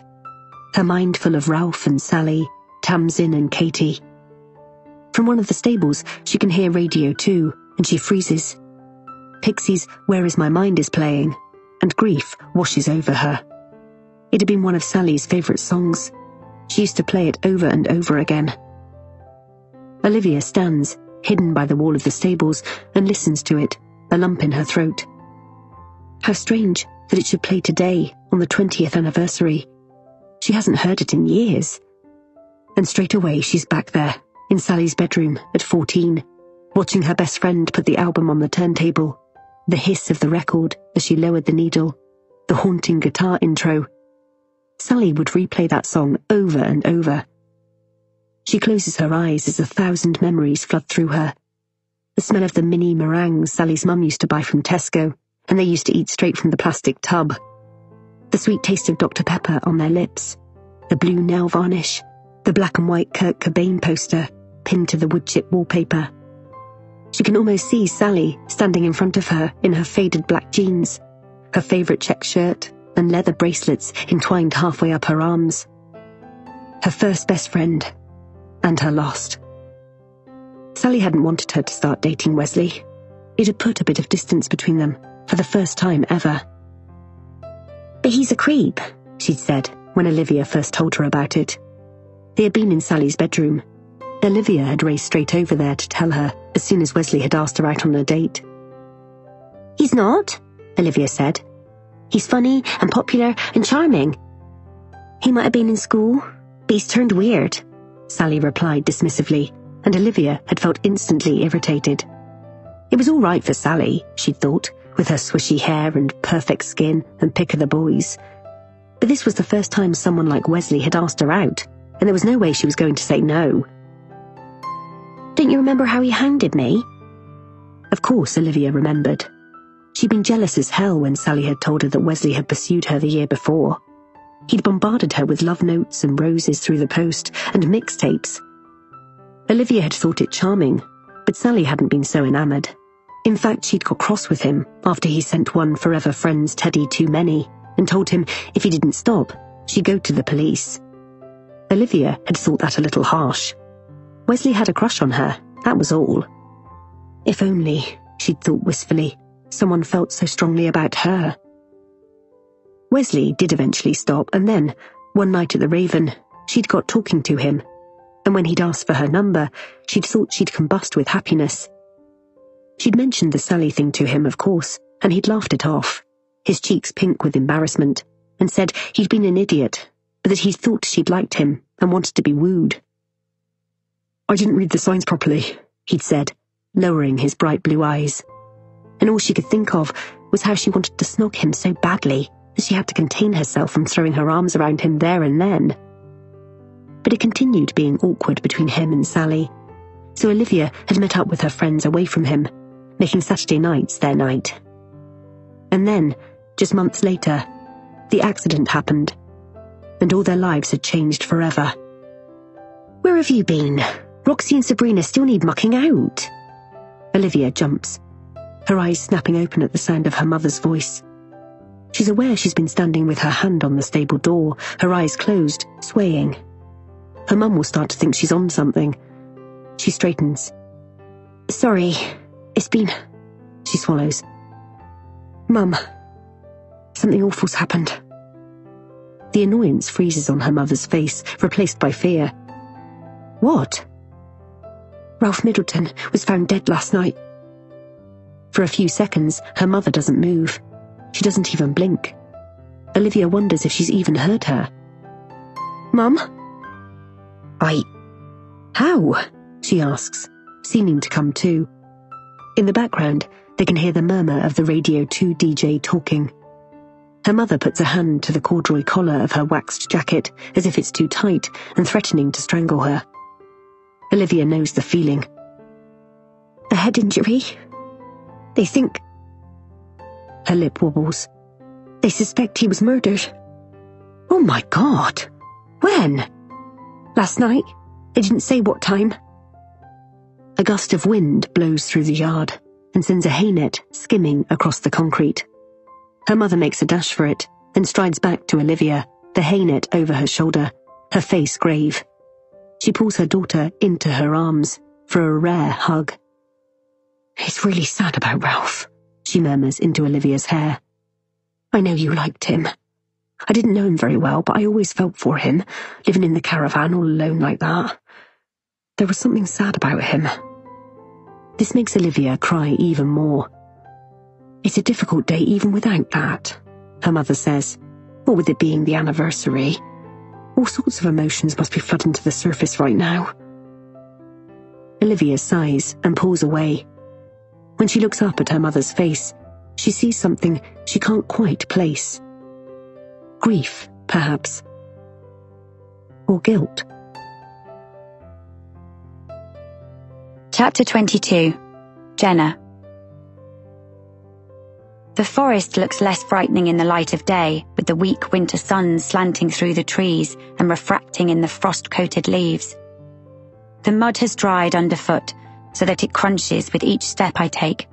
her mind full of Ralph and Sally, Tamsin and Katie. From one of the stables, she can hear Radio 2, and she freezes. Pixie's Where Is My Mind is playing, and grief washes over her. It had been one of Sally's favourite songs. She used to play it over and over again. Olivia stands, hidden by the wall of the stables, and listens to it, a lump in her throat. How strange that it should play today, on the 20th anniversary. She hasn't heard it in years. And straight away she's back there, in Sally's bedroom at 14, watching her best friend put the album on the turntable, the hiss of the record as she lowered the needle, the haunting guitar intro. Sally would replay that song over and over. She closes her eyes as 1,000 memories flood through her. The smell of the mini meringues Sally's mum used to buy from Tesco, and they used to eat straight from the plastic tub. The sweet taste of Dr. Pepper on their lips, the blue nail varnish, the black and white Kurt Cobain poster pinned to the wood chip wallpaper. She can almost see Sally standing in front of her in her faded black jeans, her favourite check shirt and leather bracelets entwined halfway up her arms. Her first best friend, and her last. Sally hadn't wanted her to start dating Wesley. It had put a bit of distance between them, for the first time ever. But he's a creep, she'd said when Olivia first told her about it. They had been in Sally's bedroom. Olivia had raced straight over there to tell her as soon as Wesley had asked her out on a date. He's not, Olivia said. He's funny and popular and charming. He might have been in school, but he's turned weird, Sally replied dismissively, and Olivia had felt instantly irritated. It was all right for Sally, she'd thought, with her swishy hair and perfect skin and pick of the boys. But this was the first time someone like Wesley had asked her out, and there was no way she was going to say no. Don't you remember how he hounded me? Of course, Olivia remembered. She'd been jealous as hell when Sally had told her that Wesley had pursued her the year before. He'd bombarded her with love notes and roses through the post and mixtapes. Olivia had thought it charming, but Sally hadn't been so enamoured. In fact, she'd got cross with him after he sent one Forever Friends Teddy too many and told him if he didn't stop, she'd go to the police. Olivia had thought that a little harsh. Wesley had a crush on her, that was all. If only, she'd thought wistfully, someone felt so strongly about her. Wesley did eventually stop, and then, one night at the Raven, she'd got talking to him, and when he'd asked for her number, she'd thought she'd combust with happiness. She'd mentioned the Sally thing to him, of course, and he'd laughed it off, his cheeks pink with embarrassment, and said he'd been an idiot, but that he'd thought she'd liked him and wanted to be wooed. I didn't read the signs properly, he'd said, lowering his bright blue eyes. And all she could think of was how she wanted to snog him so badly that she had to contain herself from throwing her arms around him there and then. But it continued being awkward between him and Sally, so Olivia had met up with her friends away from him, making Saturday nights their night. And then, just months later, the accident happened, and all their lives had changed forever. Where have you been? Roxy and Sabrina still need mucking out. Olivia jumps, her eyes snapping open at the sound of her mother's voice. She's aware she's been standing with her hand on the stable door, her eyes closed, swaying. Her mum will start to think she's on something. She straightens. Sorry, it's been... She swallows. Mum, something awful's happened. The annoyance freezes on her mother's face, replaced by fear. What? Ralph Middleton was found dead last night. For a few seconds, her mother doesn't move. She doesn't even blink. Olivia wonders if she's even heard her. Mum? How? She asks, seeming to come to. In the background, they can hear the murmur of the Radio 2 DJ talking. Her mother puts a hand to the corduroy collar of her waxed jacket as if it's too tight and threatening to strangle her. Olivia knows the feeling. A head injury? They think... Her lip wobbles. They suspect he was murdered. Oh my God! When? Last night. They didn't say what time. A gust of wind blows through the yard and sends a hay net skimming across the concrete. Her mother makes a dash for it, then strides back to Olivia, the hay net over her shoulder, her face grave. She pulls her daughter into her arms for a rare hug. It's really sad about Ralph, she murmurs into Olivia's hair. I know you liked him. I didn't know him very well, but I always felt for him, living in the caravan all alone like that. There was something sad about him. This makes Olivia cry even more. It's a difficult day even without that, her mother says. Or with it being the anniversary. All sorts of emotions must be flooding to the surface right now. Olivia sighs and pulls away. When she looks up at her mother's face, she sees something she can't quite place. Grief, perhaps. Or guilt. Chapter 22. Jenna. The forest looks less frightening in the light of day, with the weak winter sun slanting through the trees and refracting in the frost-coated leaves. The mud has dried underfoot, so that it crunches with each step I take.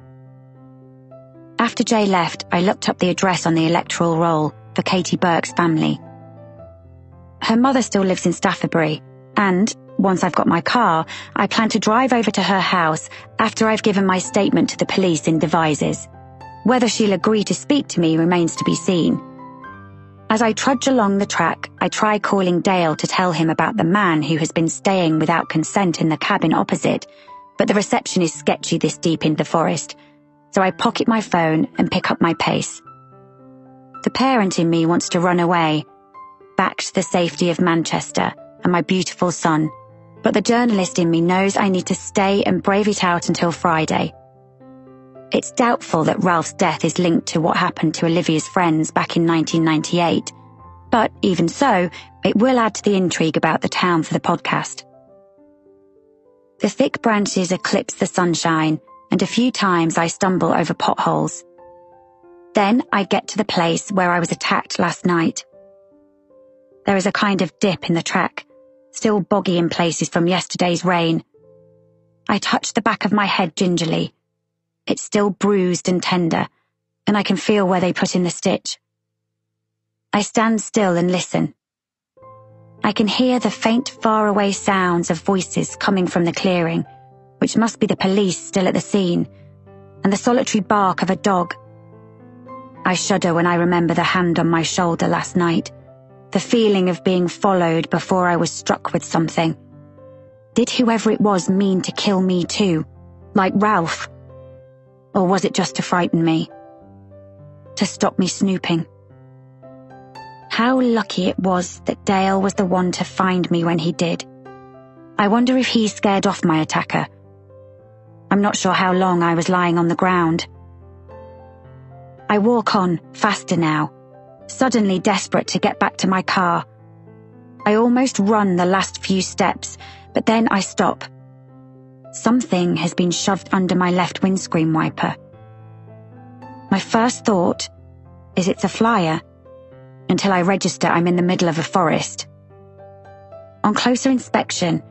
After Jay left, I looked up the address on the electoral roll for Katie Burke's family. Her mother still lives in Staffordbury, and, once I've got my car, I plan to drive over to her house after I've given my statement to the police in Devizes. Whether she'll agree to speak to me remains to be seen. As I trudge along the track, I try calling Dale to tell him about the man who has been staying without consent in the cabin opposite, but the reception is sketchy this deep into the forest, so I pocket my phone and pick up my pace. The parent in me wants to run away, back to the safety of Manchester and my beautiful son, but the journalist in me knows I need to stay and brave it out until Friday. It's doubtful that Ralph's death is linked to what happened to Olivia's friends back in 1998, but even so, it will add to the intrigue about the town for the podcast. The thick branches eclipse the sunshine, and a few times I stumble over potholes. Then I get to the place where I was attacked last night. There is a kind of dip in the track, still boggy in places from yesterday's rain. I touch the back of my head gingerly. It's still bruised and tender, and I can feel where they put in the stitch. I stand still and listen. I can hear the faint faraway sounds of voices coming from the clearing, which must be the police still at the scene, and the solitary bark of a dog. I shudder when I remember the hand on my shoulder last night, the feeling of being followed before I was struck with something. Did whoever it was mean to kill me too, like Ralph? Or was it just to frighten me? To stop me snooping? How lucky it was that Dale was the one to find me when he did. I wonder if he scared off my attacker. I'm not sure how long I was lying on the ground. I walk on, faster now, suddenly desperate to get back to my car. I almost run the last few steps, but then I stop. Something has been shoved under my left windscreen wiper. My first thought is it's a flyer, until I register I'm in the middle of a forest. On closer inspection,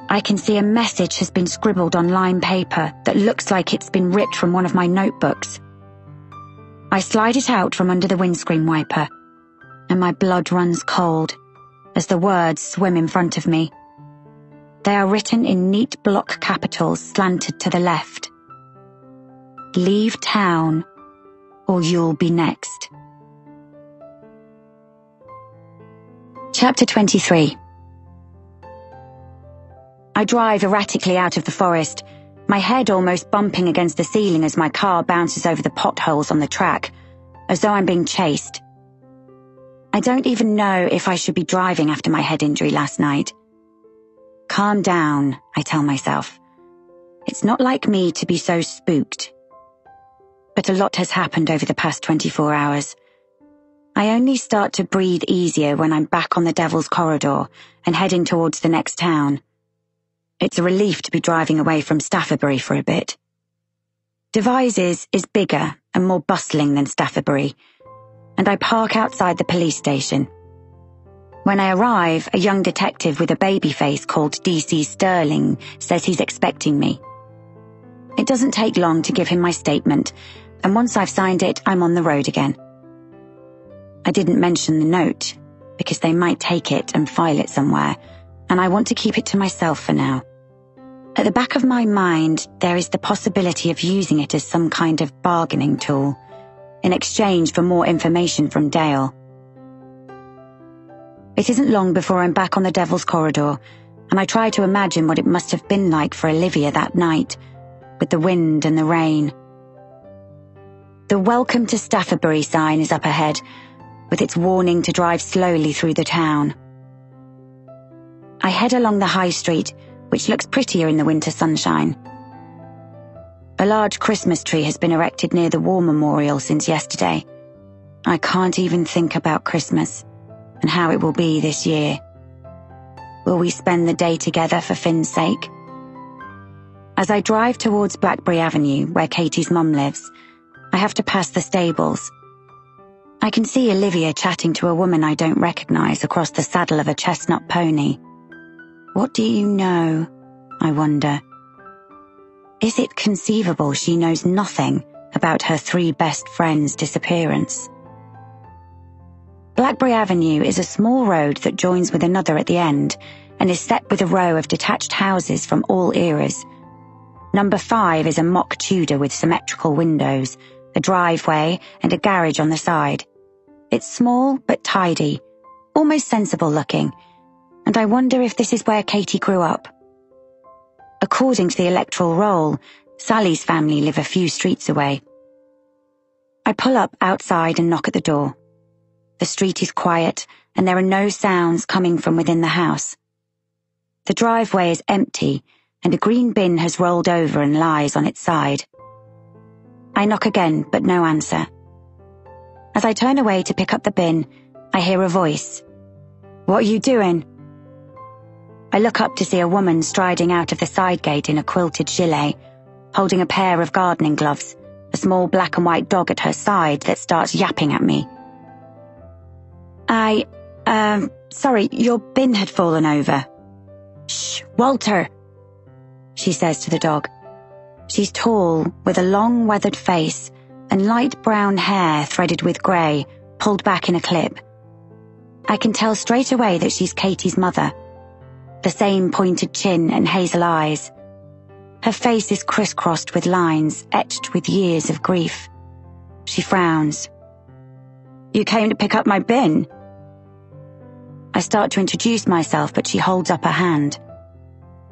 I can see a message has been scribbled on lime paper that looks like it's been ripped from one of my notebooks. I slide it out from under the windscreen wiper, and my blood runs cold as the words swim in front of me. They are written in neat block capitals slanted to the left. Leave town, or you'll be next. Chapter 23. I drive erratically out of the forest, my head almost bumping against the ceiling as my car bounces over the potholes on the track, as though I'm being chased. I don't even know if I should be driving after my head injury last night. Calm down, I tell myself. It's not like me to be so spooked. But a lot has happened over the past 24 hours. I only start to breathe easier when I'm back on the Devil's Corridor and heading towards the next town. It's a relief to be driving away from Staffordbury for a bit. Devizes is bigger and more bustling than Staffordbury, and I park outside the police station. When I arrive, a young detective with a baby face called D.C. Sterling says he's expecting me. It doesn't take long to give him my statement, and once I've signed it, I'm on the road again. I didn't mention the note, because they might take it and file it somewhere, and I want to keep it to myself for now. At the back of my mind, there is the possibility of using it as some kind of bargaining tool, in exchange for more information from Dale. It isn't long before I'm back on the Devil's Corridor, and I try to imagine what it must have been like for Olivia that night, with the wind and the rain. The Welcome to Staffordbury sign is up ahead, with its warning to drive slowly through the town. I head along the high street, which looks prettier in the winter sunshine. A large Christmas tree has been erected near the war memorial since yesterday. I can't even think about Christmas and how it will be this year. Will we spend the day together for Finn's sake? As I drive towards Blackberry Avenue, where Katie's mum lives, I have to pass the stables. I can see Olivia chatting to a woman I don't recognize across the saddle of a chestnut pony. What do you know? I wonder. Is it conceivable she knows nothing about her 3 best friends' disappearance? Blackberry Avenue is a small road that joins with another at the end and is set with a row of detached houses from all eras. Number 5 is a mock Tudor with symmetrical windows, a driveway and a garage on the side. It's small but tidy, almost sensible looking, and I wonder if this is where Katie grew up. According to the electoral roll, Sally's family live a few streets away. I pull up outside and knock at the door. The street is quiet, and there are no sounds coming from within the house. The driveway is empty, and a green bin has rolled over and lies on its side. I knock again, but no answer. As I turn away to pick up the bin, I hear a voice. "What are you doing?" I look up to see a woman striding out of the side gate in a quilted gilet, holding a pair of gardening gloves, a small black and white dog at her side that starts yapping at me. Sorry, your bin had fallen over." "Shh, Walter," she says to the dog. She's tall, with a long weathered face and light brown hair threaded with grey, pulled back in a clip. I can tell straight away that she's Katie's mother. The same pointed chin and hazel eyes. Her face is crisscrossed with lines etched with years of grief. She frowns. "You came to pick up my bin?" I start to introduce myself, but she holds up her hand.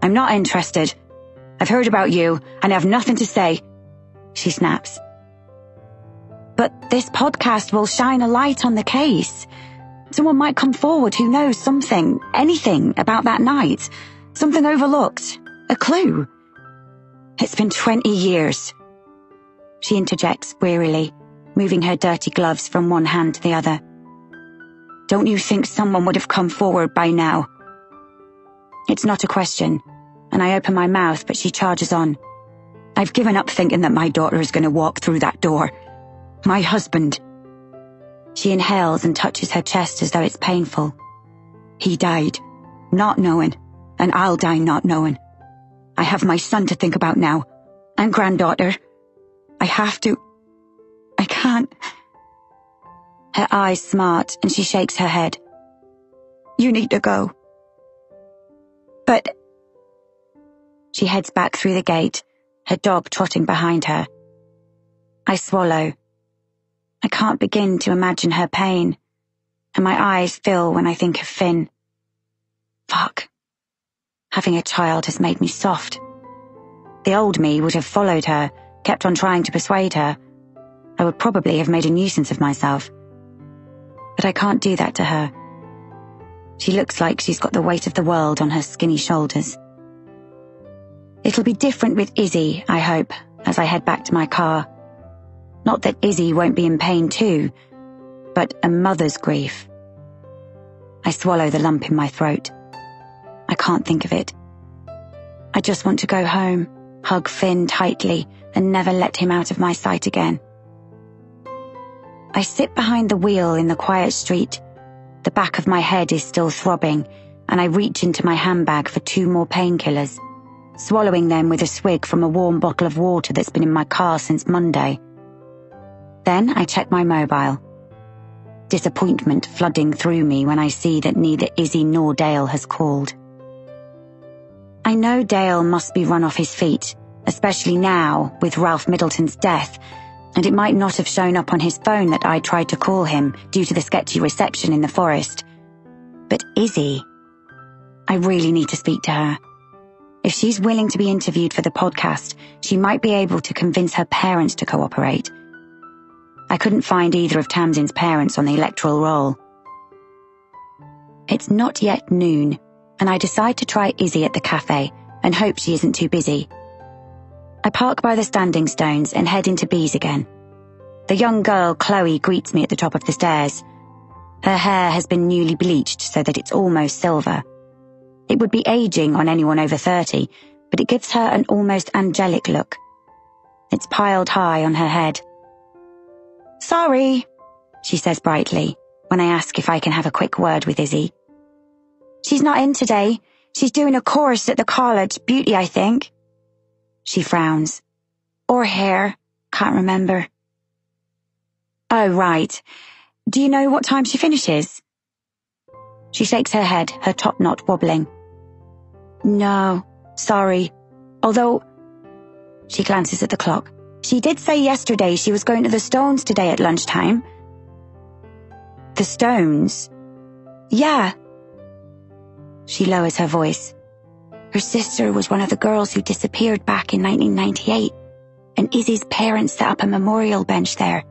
"I'm not interested. I've heard about you, and I have nothing to say," she snaps. "But this podcast will shine a light on the case. Someone might come forward who knows something, anything about that night. Something overlooked. A clue." "It's been 20 years. She interjects wearily, moving her dirty gloves from one hand to the other. "Don't you think someone would have come forward by now?" It's not a question, and I open my mouth, but she charges on. "I've given up thinking that my daughter is going to walk through that door. My husband..." She inhales and touches her chest as though it's painful. "He died, not knowing, and I'll die not knowing. I have my son to think about now, and granddaughter. I have to. I can't." Her eyes smart, and she shakes her head. "You need to go." "But..." She heads back through the gate, her dog trotting behind her. I swallow. I can't begin to imagine her pain, and my eyes fill when I think of Finn. Fuck. Having a child has made me soft. The old me would have followed her, kept on trying to persuade her. I would probably have made a nuisance of myself. But I can't do that to her. She looks like she's got the weight of the world on her skinny shoulders. It'll be different with Izzy, I hope, as I head back to my car. Not that Izzy won't be in pain too, but a mother's grief. I swallow the lump in my throat. I can't think of it. I just want to go home, hug Finn tightly, and never let him out of my sight again. I sit behind the wheel in the quiet street. The back of my head is still throbbing, and I reach into my handbag for 2 more painkillers, swallowing them with a swig from a warm bottle of water that's been in my car since Monday. Then I check my mobile. Disappointment flooding through me when I see that neither Izzy nor Dale has called. I know Dale must be run off his feet, especially now with Ralph Middleton's death, and it might not have shown up on his phone that I tried to call him due to the sketchy reception in the forest. But Izzy, I really need to speak to her. If she's willing to be interviewed for the podcast, she might be able to convince her parents to cooperate. I couldn't find either of Tamsin's parents on the electoral roll. It's not yet noon, and I decide to try Izzy at the cafe and hope she isn't too busy. I park by the standing stones and head into B's again. The young girl, Chloe, greets me at the top of the stairs. Her hair has been newly bleached so that it's almost silver. It would be aging on anyone over 30, but it gives her an almost angelic look. It's piled high on her head. "Sorry," she says brightly, when I ask if I can have a quick word with Izzy. "She's not in today. She's doing a course at the college, beauty, I think." She frowns. "Or hair, can't remember." "Oh, right. Do you know what time she finishes?" She shakes her head, her top knot wobbling. "No, sorry. Although..." She glances at the clock. "She did say yesterday she was going to the Stones today at lunchtime." "The Stones?" "Yeah." She lowers her voice. "Her sister was one of the girls who disappeared back in 1998, and Izzy's parents set up a memorial bench there."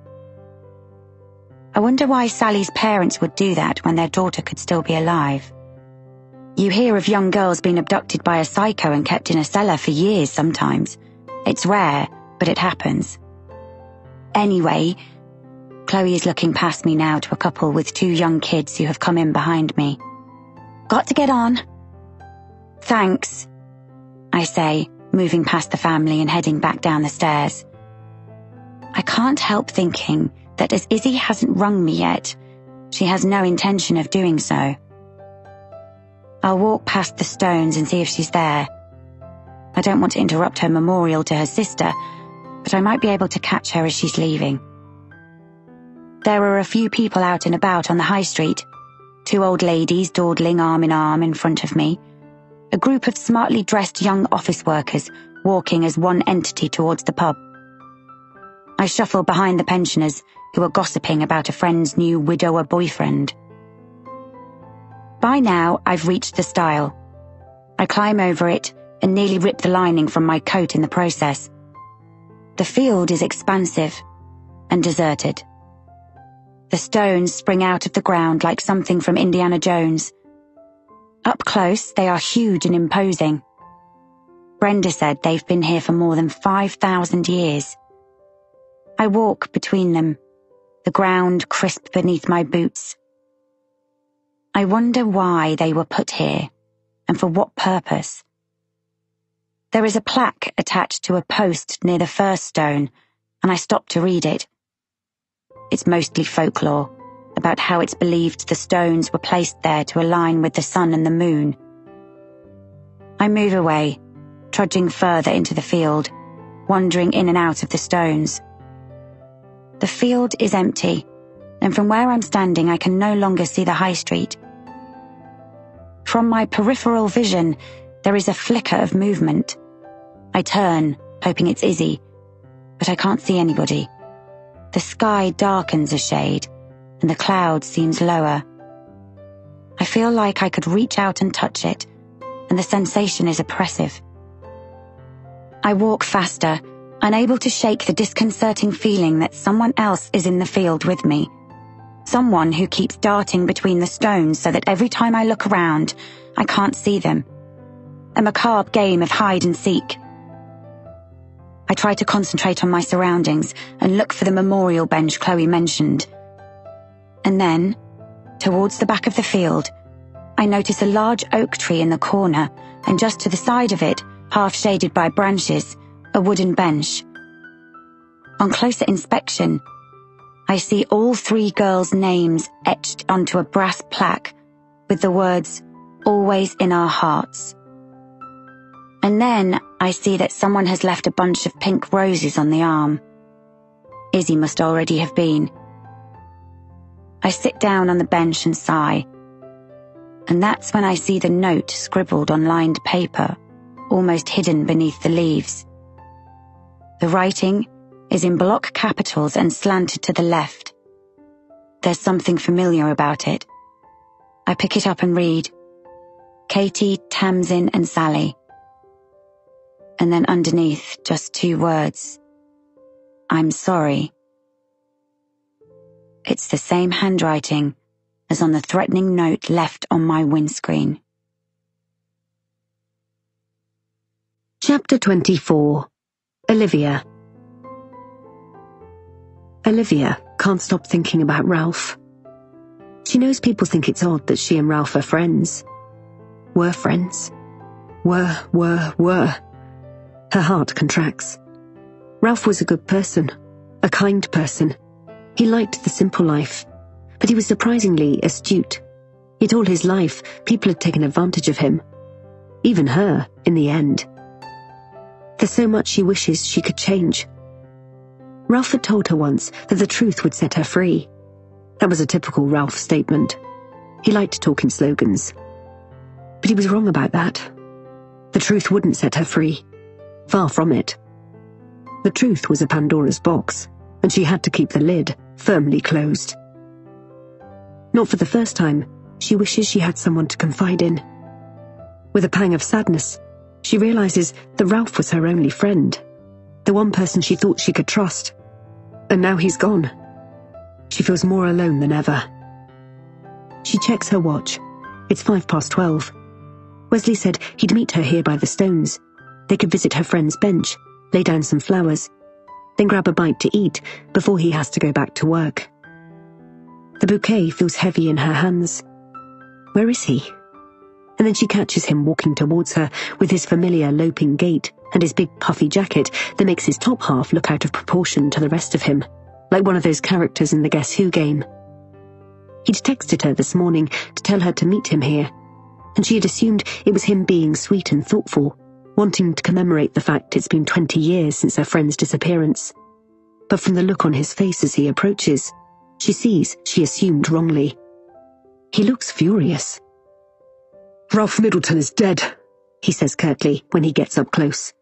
I wonder why Sally's parents would do that when their daughter could still be alive. You hear of young girls being abducted by a psycho and kept in a cellar for years sometimes. It's rare, but it happens. Anyway, Chloe is looking past me now to a couple with 2 young kids who have come in behind me. "Got to get on." "Thanks," I say, moving past the family and heading back down the stairs. I can't help thinking that as Izzy hasn't rung me yet, she has no intention of doing so. I'll walk past the Stones and see if she's there. I don't want to interrupt her memorial to her sister, but I might be able to catch her as she's leaving. There are a few people out and about on the high street. 2 old ladies dawdling arm in arm in front of me, a group of smartly dressed young office workers walking as one entity towards the pub. I shuffle behind the pensioners who are gossiping about a friend's new widower boyfriend. By now, I've reached the stile. I climb over it and nearly rip the lining from my coat in the process. The field is expansive and deserted. The stones spring out of the ground like something from Indiana Jones. Up close, they are huge and imposing. Brenda said they've been here for more than 5,000 years. I walk between them, the ground crisp beneath my boots. I wonder why they were put here, and for what purpose. There is a plaque attached to a post near the first stone, and I stop to read it. It's mostly folklore, about how it's believed the stones were placed there to align with the sun and the moon. I move away, trudging further into the field, wandering in and out of the stones. The field is empty, and from where I'm standing I can no longer see the high street. From my peripheral vision, there is a flicker of movement. I turn, hoping it's Izzy, but I can't see anybody. The sky darkens a shade, and the cloud seems lower. I feel like I could reach out and touch it, and the sensation is oppressive. I walk faster, unable to shake the disconcerting feeling that someone else is in the field with me. Someone who keeps darting between the stones so that every time I look around, I can't see them. A macabre game of hide and seek. I try to concentrate on my surroundings and look for the memorial bench Chloe mentioned. And then, towards the back of the field, I notice a large oak tree in the corner, and just to the side of it, half shaded by branches, a wooden bench. On closer inspection, I see all 3 girls' names etched onto a brass plaque with the words, "Always in our hearts." And then I see that someone has left a bunch of pink roses on the arm. Izzy must already have been. I sit down on the bench and sigh. And that's when I see the note scribbled on lined paper, almost hidden beneath the leaves. The writing is in block capitals and slanted to the left. There's something familiar about it. I pick it up and read, Katie, Tamsin and Sally. And then underneath, just 2 words, I'm sorry. It's the same handwriting as on the threatening note left on my windscreen. Chapter 24. Olivia. Olivia can't stop thinking about Ralph. She knows people think it's odd that she and Ralph are friends. Were friends. Were. Her heart contracts. Ralph was a good person, a kind person. He liked the simple life, but he was surprisingly astute. Yet all his life, people had taken advantage of him. Even her, in the end. There's so much she wishes she could change. Ralph had told her once that the truth would set her free. That was a typical Ralph statement. He liked talking slogans. But he was wrong about that. The truth wouldn't set her free. Far from it. The truth was a Pandora's box, and she had to keep the lid firmly closed. Not for the first time, she wishes she had someone to confide in. With a pang of sadness, she realizes that Ralph was her only friend, the one person she thought she could trust. And now he's gone. She feels more alone than ever. She checks her watch. It's 12:05. Wesley said he'd meet her here by the stones. They could visit her friend's bench, lay down some flowers, then grab a bite to eat before he has to go back to work. The bouquet feels heavy in her hands. Where is he? And then she catches him walking towards her with his familiar loping gait and his big puffy jacket that makes his top half look out of proportion to the rest of him, like one of those characters in the Guess Who game. He'd texted her this morning to tell her to meet him here, and she had assumed it was him being sweet and thoughtful, wanting to commemorate the fact it's been 20 years since her friend's disappearance. But from the look on his face as he approaches, she sees she assumed wrongly. He looks furious. Ralph Middleton is dead, he says curtly when he gets up close.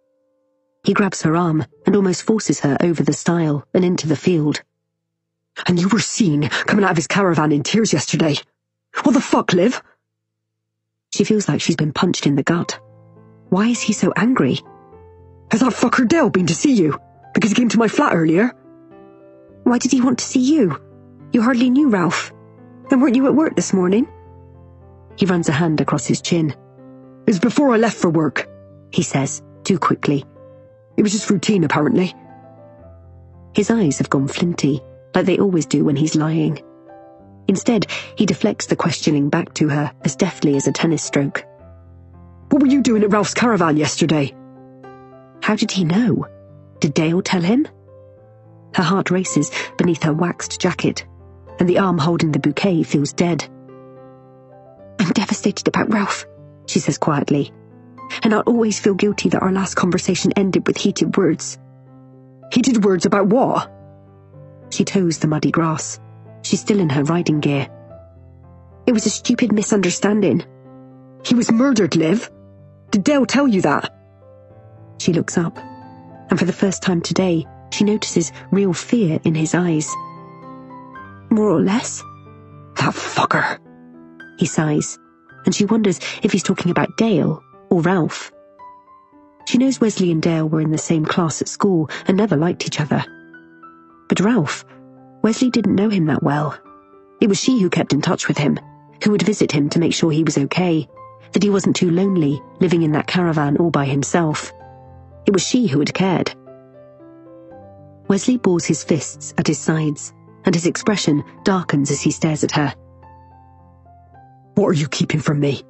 He grabs her arm and almost forces her over the stile and into the field. And you were seen coming out of his caravan in tears yesterday. What the fuck, Liv? She feels like she's been punched in the gut. Why is he so angry? Has that fucker Dale been to see you? Because he came to my flat earlier? Why did he want to see you? You hardly knew Ralph. And weren't you at work this morning? He runs a hand across his chin. It was before I left for work, he says, too quickly. It was just routine, apparently. His eyes have gone flinty, like they always do when he's lying. Instead, he deflects the questioning back to her as deftly as a tennis stroke. What were you doing at Ralph's caravan yesterday? How did he know? Did Dale tell him? Her heart races beneath her waxed jacket, and the arm holding the bouquet feels dead. I'm devastated about Ralph, she says quietly. And I'll always feel guilty that our last conversation ended with heated words. Heated words about what? She toes the muddy grass. She's still in her riding gear. It was a stupid misunderstanding. He was murdered, Liv. Did Dale tell you that? She looks up, and for the first time today, she notices real fear in his eyes. More or less. That fucker. He sighs, and she wonders if he's talking about Dale or Ralph. She knows Wesley and Dale were in the same class at school and never liked each other. But Ralph, Wesley didn't know him that well. It was she who kept in touch with him, who would visit him to make sure he was okay, that he wasn't too lonely, living in that caravan all by himself. It was she who had cared. Wesley bores his fists at his sides, and his expression darkens as he stares at her. What are you keeping from me?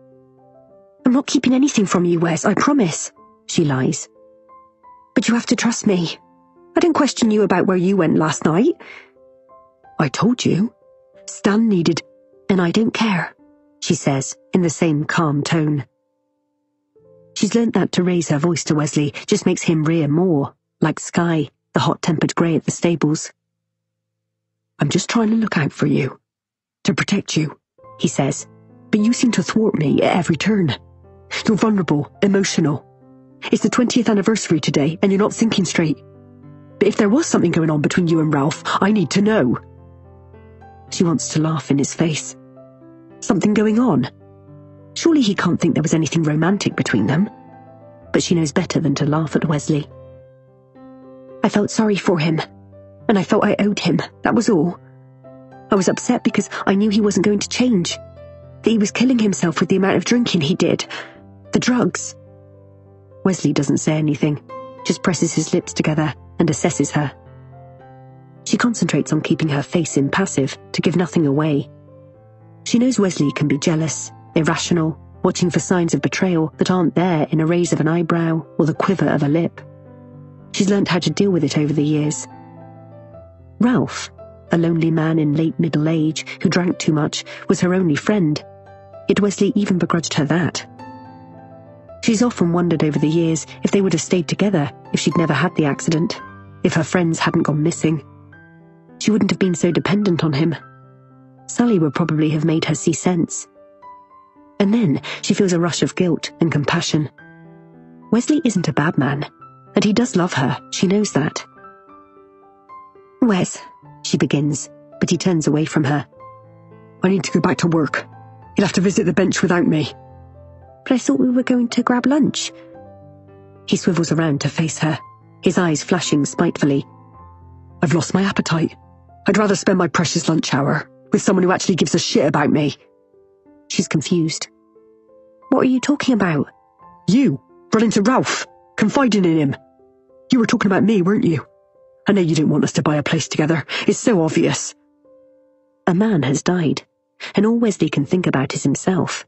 I'm not keeping anything from you, Wes, I promise, she lies. But you have to trust me. I didn't question you about where you went last night. I told you. Stan needed... And I don't care, she says in the same calm tone. She's learnt that to raise her voice to Wesley just makes him rear more, like Sky, the hot-tempered grey at the stables. I'm just trying to look out for you. To protect you, he says. But you seem to thwart me at every turn. You're vulnerable, emotional. It's the 20th anniversary today, and you're not thinking straight. But if there was something going on between you and Ralph, I need to know. She wants to laugh in his face. Something going on? Surely he can't think there was anything romantic between them. But she knows better than to laugh at Wesley. I felt sorry for him, and I felt I owed him, that was all. I was upset because I knew he wasn't going to change, that he was killing himself with the amount of drinking he did, the drugs. Wesley doesn't say anything, just presses his lips together and assesses her. She concentrates on keeping her face impassive to give nothing away. She knows Wesley can be jealous, irrational, watching for signs of betrayal that aren't there in a raise of an eyebrow or the quiver of a lip. She's learnt how to deal with it over the years. Ralph, a lonely man in late middle age who drank too much, was her only friend, yet Wesley even begrudged her that. She's often wondered over the years if they would have stayed together if she'd never had the accident, if her friends hadn't gone missing. She wouldn't have been so dependent on him. Sally would probably have made her see sense. And then she feels a rush of guilt and compassion. Wesley isn't a bad man, and he does love her, she knows that. Wes, she begins, but he turns away from her. I need to go back to work. You'll have to visit the bench without me. But I thought we were going to grab lunch. He swivels around to face her, his eyes flashing spitefully. I've lost my appetite. I'd rather spend my precious lunch hour with someone who actually gives a shit about me. She's confused. What are you talking about? You, running to Ralph, confiding in him. You were talking about me, weren't you? I know you didn't want us to buy a place together. It's so obvious. A man has died, and all Wesley can think about is himself.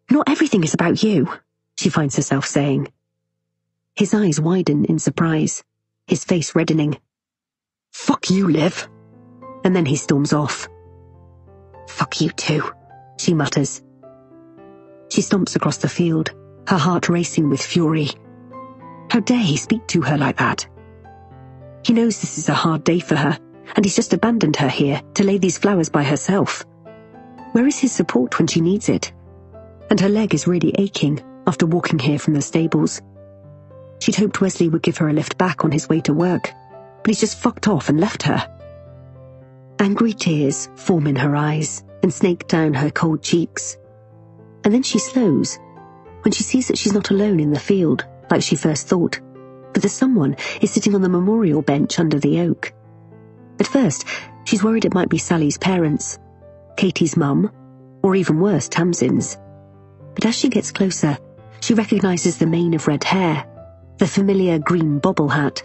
Not everything is about you, she finds herself saying. His eyes widen in surprise, his face reddening. Fuck you, Liv. And then he storms off. Fuck you too, she mutters. She stomps across the field, her heart racing with fury. How dare he speak to her like that? He knows this is a hard day for her, and he's just abandoned her here to lay these flowers by herself. Where is his support when she needs it? And her leg is really aching after walking here from the stables. She'd hoped Wesley would give her a lift back on his way to work, but he's just fucked off and left her. Angry tears form in her eyes and snake down her cold cheeks. And then she slows when she sees that she's not alone in the field, like she first thought, but that someone is sitting on the memorial bench under the oak. At first, she's worried it might be Sally's parents, Katie's mum, or even worse, Tamsin's. But as she gets closer, she recognises the mane of red hair, the familiar green bobble hat.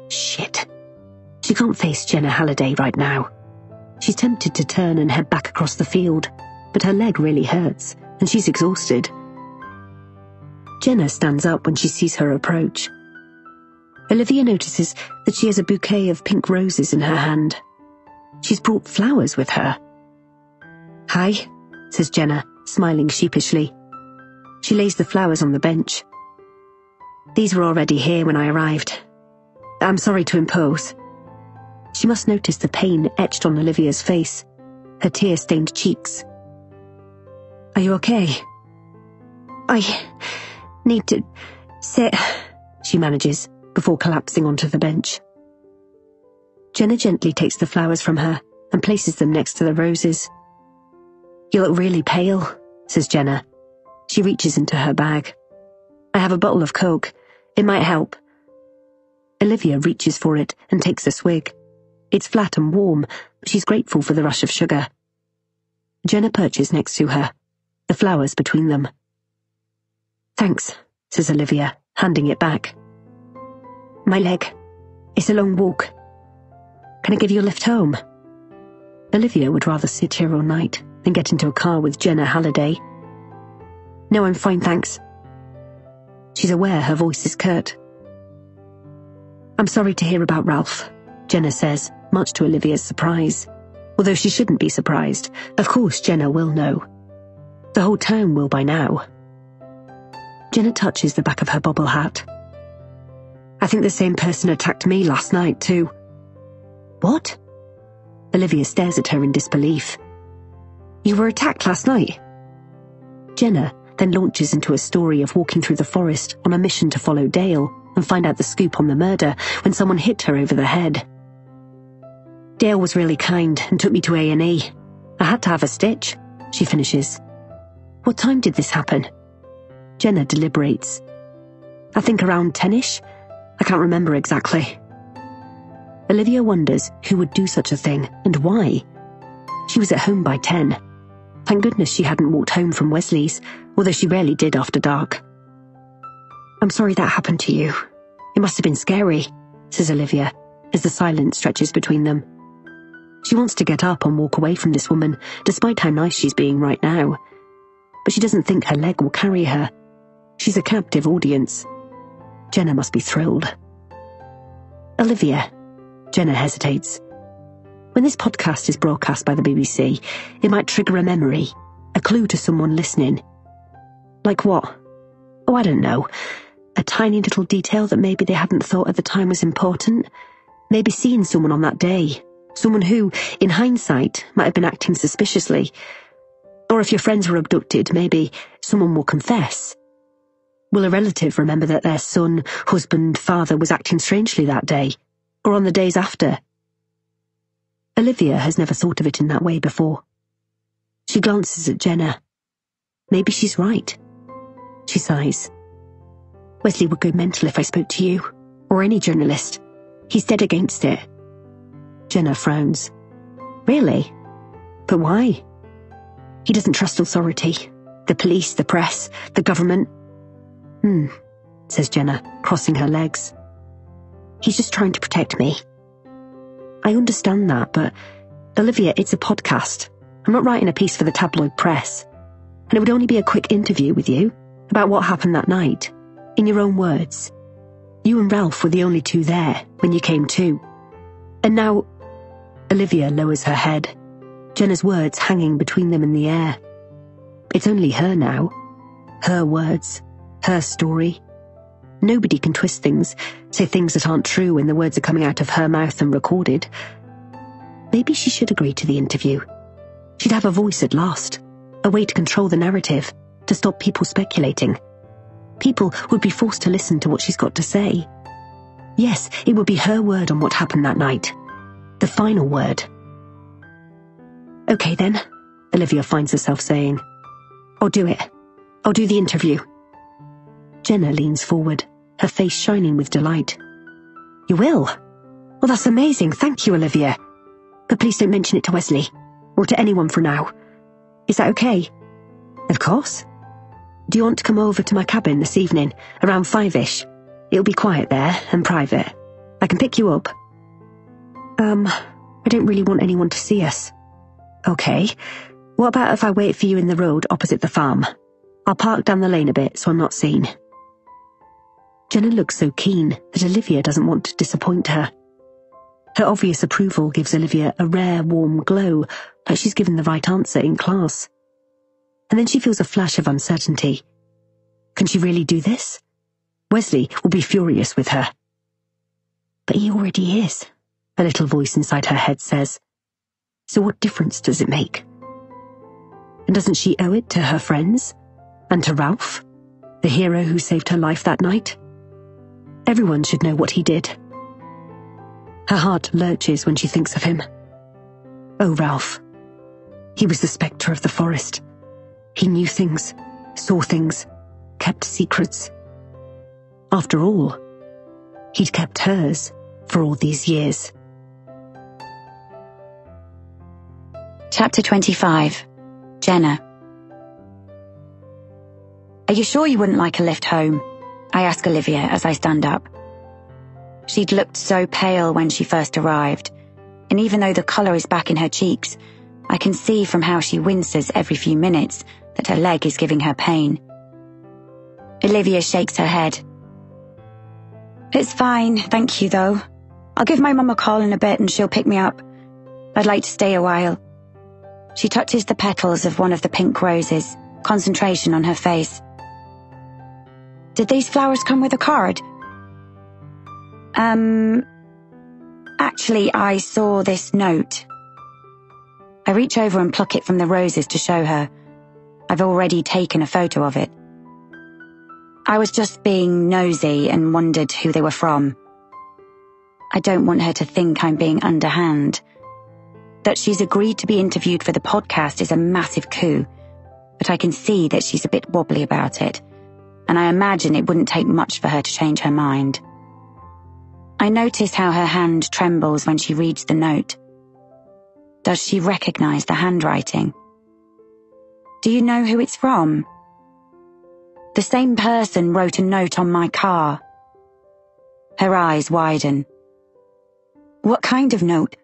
Shit. She can't face Jenna Halliday right now. She's tempted to turn and head back across the field, but her leg really hurts, and she's exhausted. Jenna stands up when she sees her approach. Olivia notices that she has a bouquet of pink roses in her hand. She's brought flowers with her. "Hi," says Jenna, smiling sheepishly. She lays the flowers on the bench. "These were already here when I arrived. I'm sorry to impose." She must notice the pain etched on Olivia's face, her tear-stained cheeks. "Are you okay?" "I need to sit," she manages, before collapsing onto the bench. Jenna gently takes the flowers from her and places them next to the roses. "You look really pale," says Jenna. She reaches into her bag. "I have a bottle of Coke. It might help." Olivia reaches for it and takes a swig. It's flat and warm, but she's grateful for the rush of sugar. Jenna perches next to her, the flowers between them. "Thanks," says Olivia, handing it back. "My leg. It's a long walk. Can I give you a lift home?" Olivia would rather sit here all night than get into a car with Jenna Halliday. "No, I'm fine, thanks." She's aware her voice is curt. "I'm sorry to hear about Ralph," Jenna says, much to Olivia's surprise. Although she shouldn't be surprised. Of course Jenna will know. The whole town will by now. Jenna touches the back of her bobble hat. "I think the same person attacked me last night, too." "What?" Olivia stares at her in disbelief. "You were attacked last night?" Jenna then launches into a story of walking through the forest on a mission to follow Dale and find out the scoop on the murder when someone hit her over the head. "Dale was really kind and took me to A&E. I had to have a stitch," she finishes. "What time did this happen?" Jenna deliberates. "I think around 10ish. I can't remember exactly." Olivia wonders who would do such a thing and why. She was at home by 10. Thank goodness she hadn't walked home from Wesley's, although she rarely did after dark. "I'm sorry that happened to you. It must have been scary," says Olivia, as the silence stretches between them. She wants to get up and walk away from this woman, despite how nice she's being right now. But she doesn't think her leg will carry her. She's a captive audience. Jenna must be thrilled. "Olivia," Jenna hesitates. "When this podcast is broadcast by the BBC, it might trigger a memory, a clue to someone listening." "Like what?" "Oh, I don't know. A tiny little detail that maybe they hadn't thought at the time was important. Maybe seeing someone on that day. Someone who, in hindsight, might have been acting suspiciously. Or if your friends were abducted, maybe someone will confess. Will a relative remember that their son, husband, father was acting strangely that day? Or on the days after?" Olivia has never thought of it in that way before. She glances at Jenna. Maybe she's right. She sighs. "Wesley would go mental if I spoke to you, or any journalist. He's dead against it." Jenna frowns. "Really? But why?" "He doesn't trust authority. The police, the press, the government." Says Jenna, crossing her legs. "He's just trying to protect me." "I understand that, but Olivia, it's a podcast. I'm not writing a piece for the tabloid press. And it would only be a quick interview with you about what happened that night, in your own words. You and Ralph were the only two there when you came to. And now..." Olivia lowers her head, Jenna's words hanging between them in the air. It's only her now. Her words. Her story. Nobody can twist things, say things that aren't true when the words are coming out of her mouth and recorded. Maybe she should agree to the interview. She'd have a voice at last, a way to control the narrative, to stop people speculating. People would be forced to listen to what she's got to say. Yes, it would be her word on what happened that night. The final word. Okay then, Olivia finds herself saying. I'll do it. I'll do the interview. Jenna leans forward, her face shining with delight. You will? Well, that's amazing. Thank you, Olivia. But please don't mention it to Wesley, or to anyone for now. Is that okay? Of course. Do you want to come over to my cabin this evening, around 5-ish? It'll be quiet there, and private. I can pick you up. I don't really want anyone to see us. Okay. What about if I wait for you in the road opposite the farm? I'll park down the lane a bit so I'm not seen. Jenna looks so keen that Olivia doesn't want to disappoint her. Her obvious approval gives Olivia a rare warm glow, like she's given the right answer in class. And then she feels a flash of uncertainty. Can she really do this? Wesley will be furious with her. But he already is, a little voice inside her head says. So what difference does it make? And doesn't she owe it to her friends? And to Ralph, the hero who saved her life that night? Everyone should know what he did. Her heart lurches when she thinks of him. Oh, Ralph. He was the spectre of the forest. He knew things, saw things, kept secrets. After all, he'd kept hers for all these years. Chapter 25. Jenna. Are you sure you wouldn't like a lift home? I ask Olivia as I stand up. She'd looked so pale when she first arrived, and even though the colour is back in her cheeks, I can see from how she winces every few minutes that her leg is giving her pain. Olivia shakes her head. It's fine, thank you though. I'll give my mum a call in a bit and she'll pick me up. I'd like to stay a while. She touches the petals of one of the pink roses, concentration on her face. Did these flowers come with a card? Actually, I saw this note. I reach over and pluck it from the roses to show her. I've already taken a photo of it. I was just being nosy and wondered who they were from. I don't want her to think I'm being underhand. That she's agreed to be interviewed for the podcast is a massive coup, but I can see that she's a bit wobbly about it, and I imagine it wouldn't take much for her to change her mind. I notice how her hand trembles when she reads the note. Does she recognize the handwriting? Do you know who it's from? The same person wrote a note on my car. Her eyes widen. What kind of note?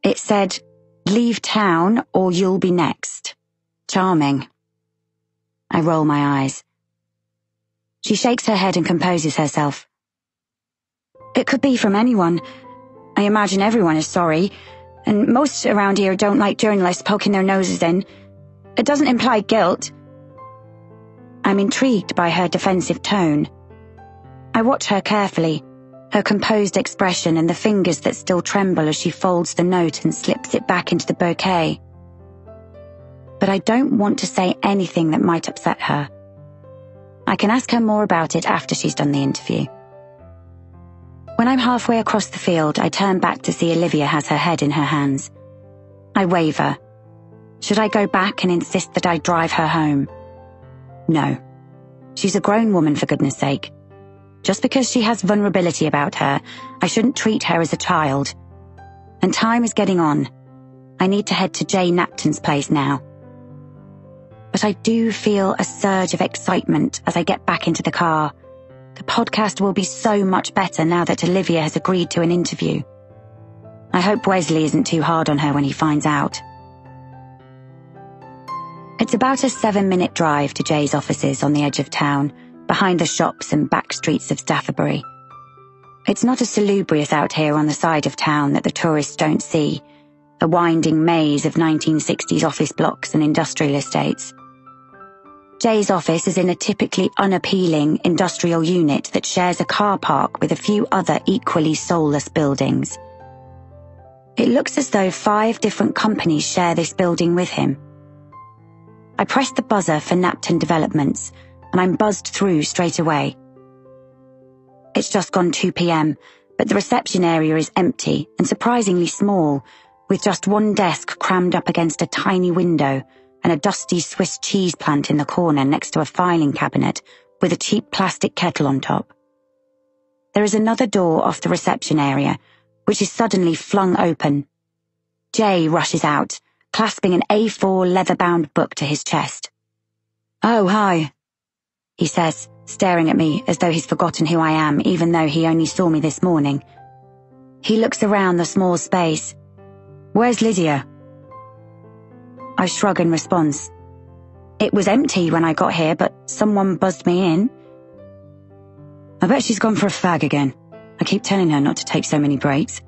It said, "Leave town or you'll be next." Charming. I roll my eyes. She shakes her head and composes herself. It could be from anyone. I imagine everyone is sorry, and most around here don't like journalists poking their noses in. It doesn't imply guilt. I'm intrigued by her defensive tone. I watch her carefully, her composed expression and the fingers that still tremble as she folds the note and slips it back into the bouquet. But I don't want to say anything that might upset her. I can ask her more about it after she's done the interview. When I'm halfway across the field, I turn back to see Olivia has her head in her hands. I waver. Should I go back and insist that I drive her home? No. She's a grown woman, for goodness sake. Just because she has vulnerability about her, I shouldn't treat her as a child. And time is getting on. I need to head to Jay Napton's place now. But I do feel a surge of excitement as I get back into the car. The podcast will be so much better now that Olivia has agreed to an interview. I hope Wesley isn't too hard on her when he finds out. It's about a 7-minute drive to Jay's offices on the edge of town, behind the shops and back streets of Staffordbury. It's not as salubrious out here on the side of town that the tourists don't see, a winding maze of 1960s office blocks and industrial estates. Jay's office is in a typically unappealing industrial unit that shares a car park with a few other equally soulless buildings. It looks as though 5 different companies share this building with him. I press the buzzer for Napton Developments, and I'm buzzed through straight away. It's just gone 2 p.m, but the reception area is empty and surprisingly small, with just one desk crammed up against a tiny window and a dusty Swiss cheese plant in the corner next to a filing cabinet with a cheap plastic kettle on top. There is another door off the reception area, which is suddenly flung open. Jay rushes out, clasping an A4 leather-bound book to his chest. "Oh, hi," he says, staring at me as though he's forgotten who I am, even though he only saw me this morning. He looks around the small space. "Where's Lydia?" I shrug in response. "It was empty when I got here, but someone buzzed me in." "I bet she's gone for a fag again. I keep telling her not to take so many breaks.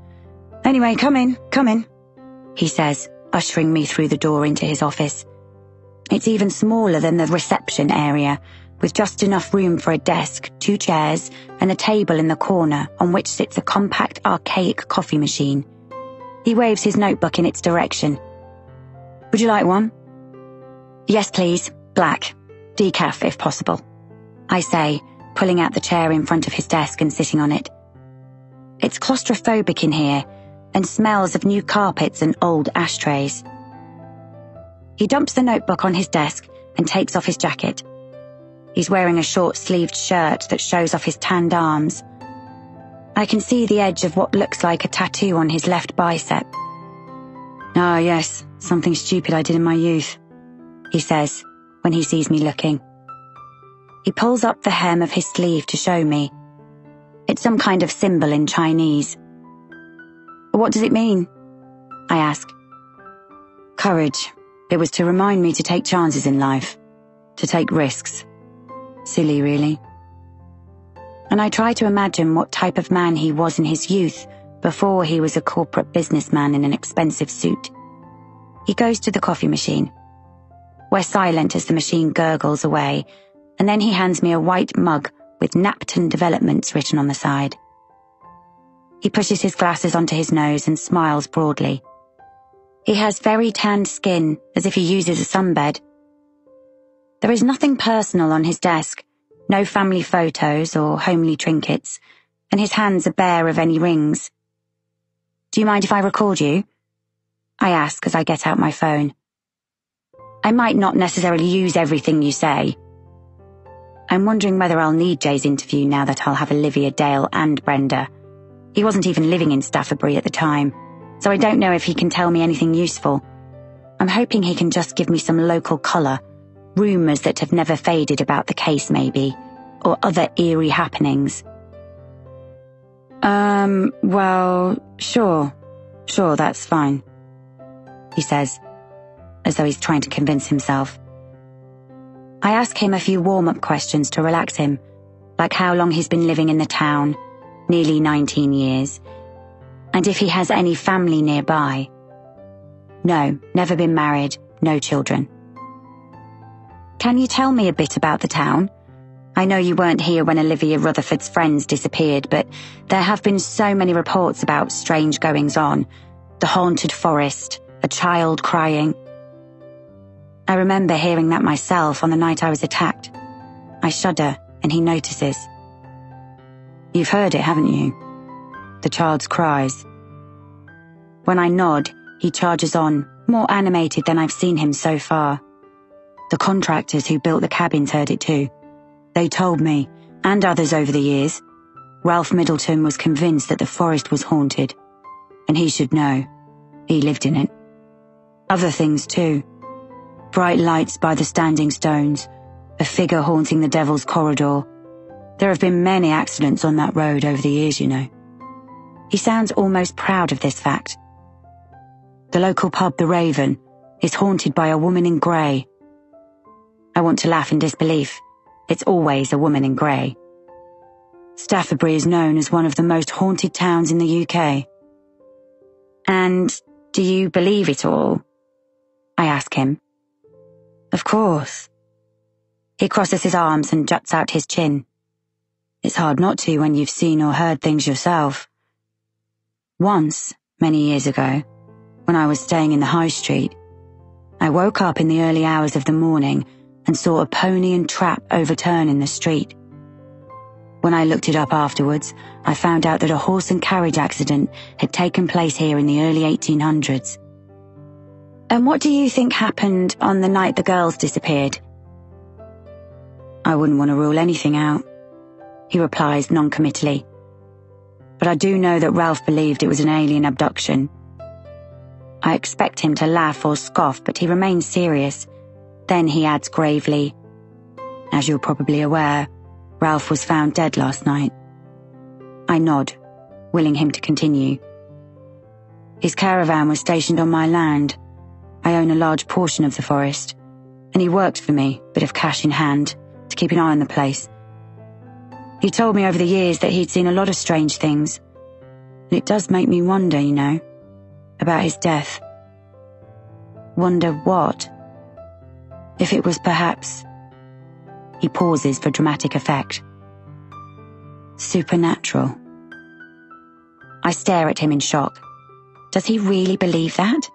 Anyway, come in, he says, ushering me through the door into his office. It's even smaller than the reception area, with just enough room for a desk, 2 chairs, and a table in the corner on which sits a compact, archaic coffee machine. He waves his notebook in its direction. "Would you like one?" "Yes, please. Black. Decaf, if possible," I say, pulling out the chair in front of his desk and sitting on it. It's claustrophobic in here, and smells of new carpets and old ashtrays. He dumps the notebook on his desk and takes off his jacket. He's wearing a short-sleeved shirt that shows off his tanned arms. I can see the edge of what looks like a tattoo on his left bicep. "Ah, yes, something stupid I did in my youth," he says, when he sees me looking. He pulls up the hem of his sleeve to show me. It's some kind of symbol in Chinese. "What does it mean?" I ask. "Courage. It was to remind me to take chances in life, to take risks. Silly, really." And I try to imagine what type of man he was in his youth before he was a corporate businessman in an expensive suit. He goes to the coffee machine. We're silent as the machine gurgles away, and then he hands me a white mug with Napton Developments written on the side. He pushes his glasses onto his nose and smiles broadly. He has very tanned skin, as if he uses a sunbed. There is nothing personal on his desk, no family photos or homely trinkets, and his hands are bare of any rings. "Do you mind if I record you?" I ask as I get out my phone. "I might not necessarily use everything you say." I'm wondering whether I'll need Jay's interview now that I'll have Olivia, Dale and Brenda. He wasn't even living in Staffordbury at the time, so I don't know if he can tell me anything useful. I'm hoping he can just give me some local colour, rumours that have never faded about the case maybe, or other eerie happenings. Well, sure, that's fine," he says, as though he's trying to convince himself. I ask him a few warm-up questions to relax him, like how long he's been living in the town, nearly 19 years, and if he has any family nearby. No, never been married, no children. "Can you tell me a bit about the town? I know you weren't here when Olivia Rutherford's friends disappeared, but there have been so many reports about strange goings-on, the haunted forest, a child crying." I remember hearing that myself on the night I was attacked. I shudder, and he notices. "You've heard it, haven't you? The child's cries." When I nod, he charges on, more animated than I've seen him so far. "The contractors who built the cabins heard it too. They told me, and others over the years. Ralph Middleton was convinced that the forest was haunted, and he should know. He lived in it. Other things too. Bright lights by the standing stones, a figure haunting the Devil's Corridor. There have been many accidents on that road over the years, you know." He sounds almost proud of this fact. "The local pub, the Raven, is haunted by a woman in grey." I want to laugh in disbelief. It's always a woman in grey. "Staffordbury is known as one of the most haunted towns in the UK." "And do you believe it all?" I ask him. "Of course." He crosses his arms and juts out his chin. "It's hard not to when you've seen or heard things yourself. Once, many years ago, when I was staying in the high street. I woke up in the early hours of the morning and saw a pony and trap overturn in the street. When I looked it up afterwards, I found out that a horse and carriage accident had taken place here in the early 1800s. And what do you think happened on the night the girls disappeared? I wouldn't want to rule anything out, he replies non-committally. But I do know that Ralph believed it was an alien abduction. I expect him to laugh or scoff, but he remains serious. Then he adds gravely, "As you're probably aware, Ralph was found dead last night." I nod, willing him to continue. His caravan was stationed on my land. I own a large portion of the forest, and he worked for me, bit of cash in hand, to keep an eye on the place. He told me over the years that he'd seen a lot of strange things, and it does make me wonder, about his death. Wonder what? If it was perhaps... He pauses for dramatic effect. Supernatural. I stare at him in shock. Does he really believe that?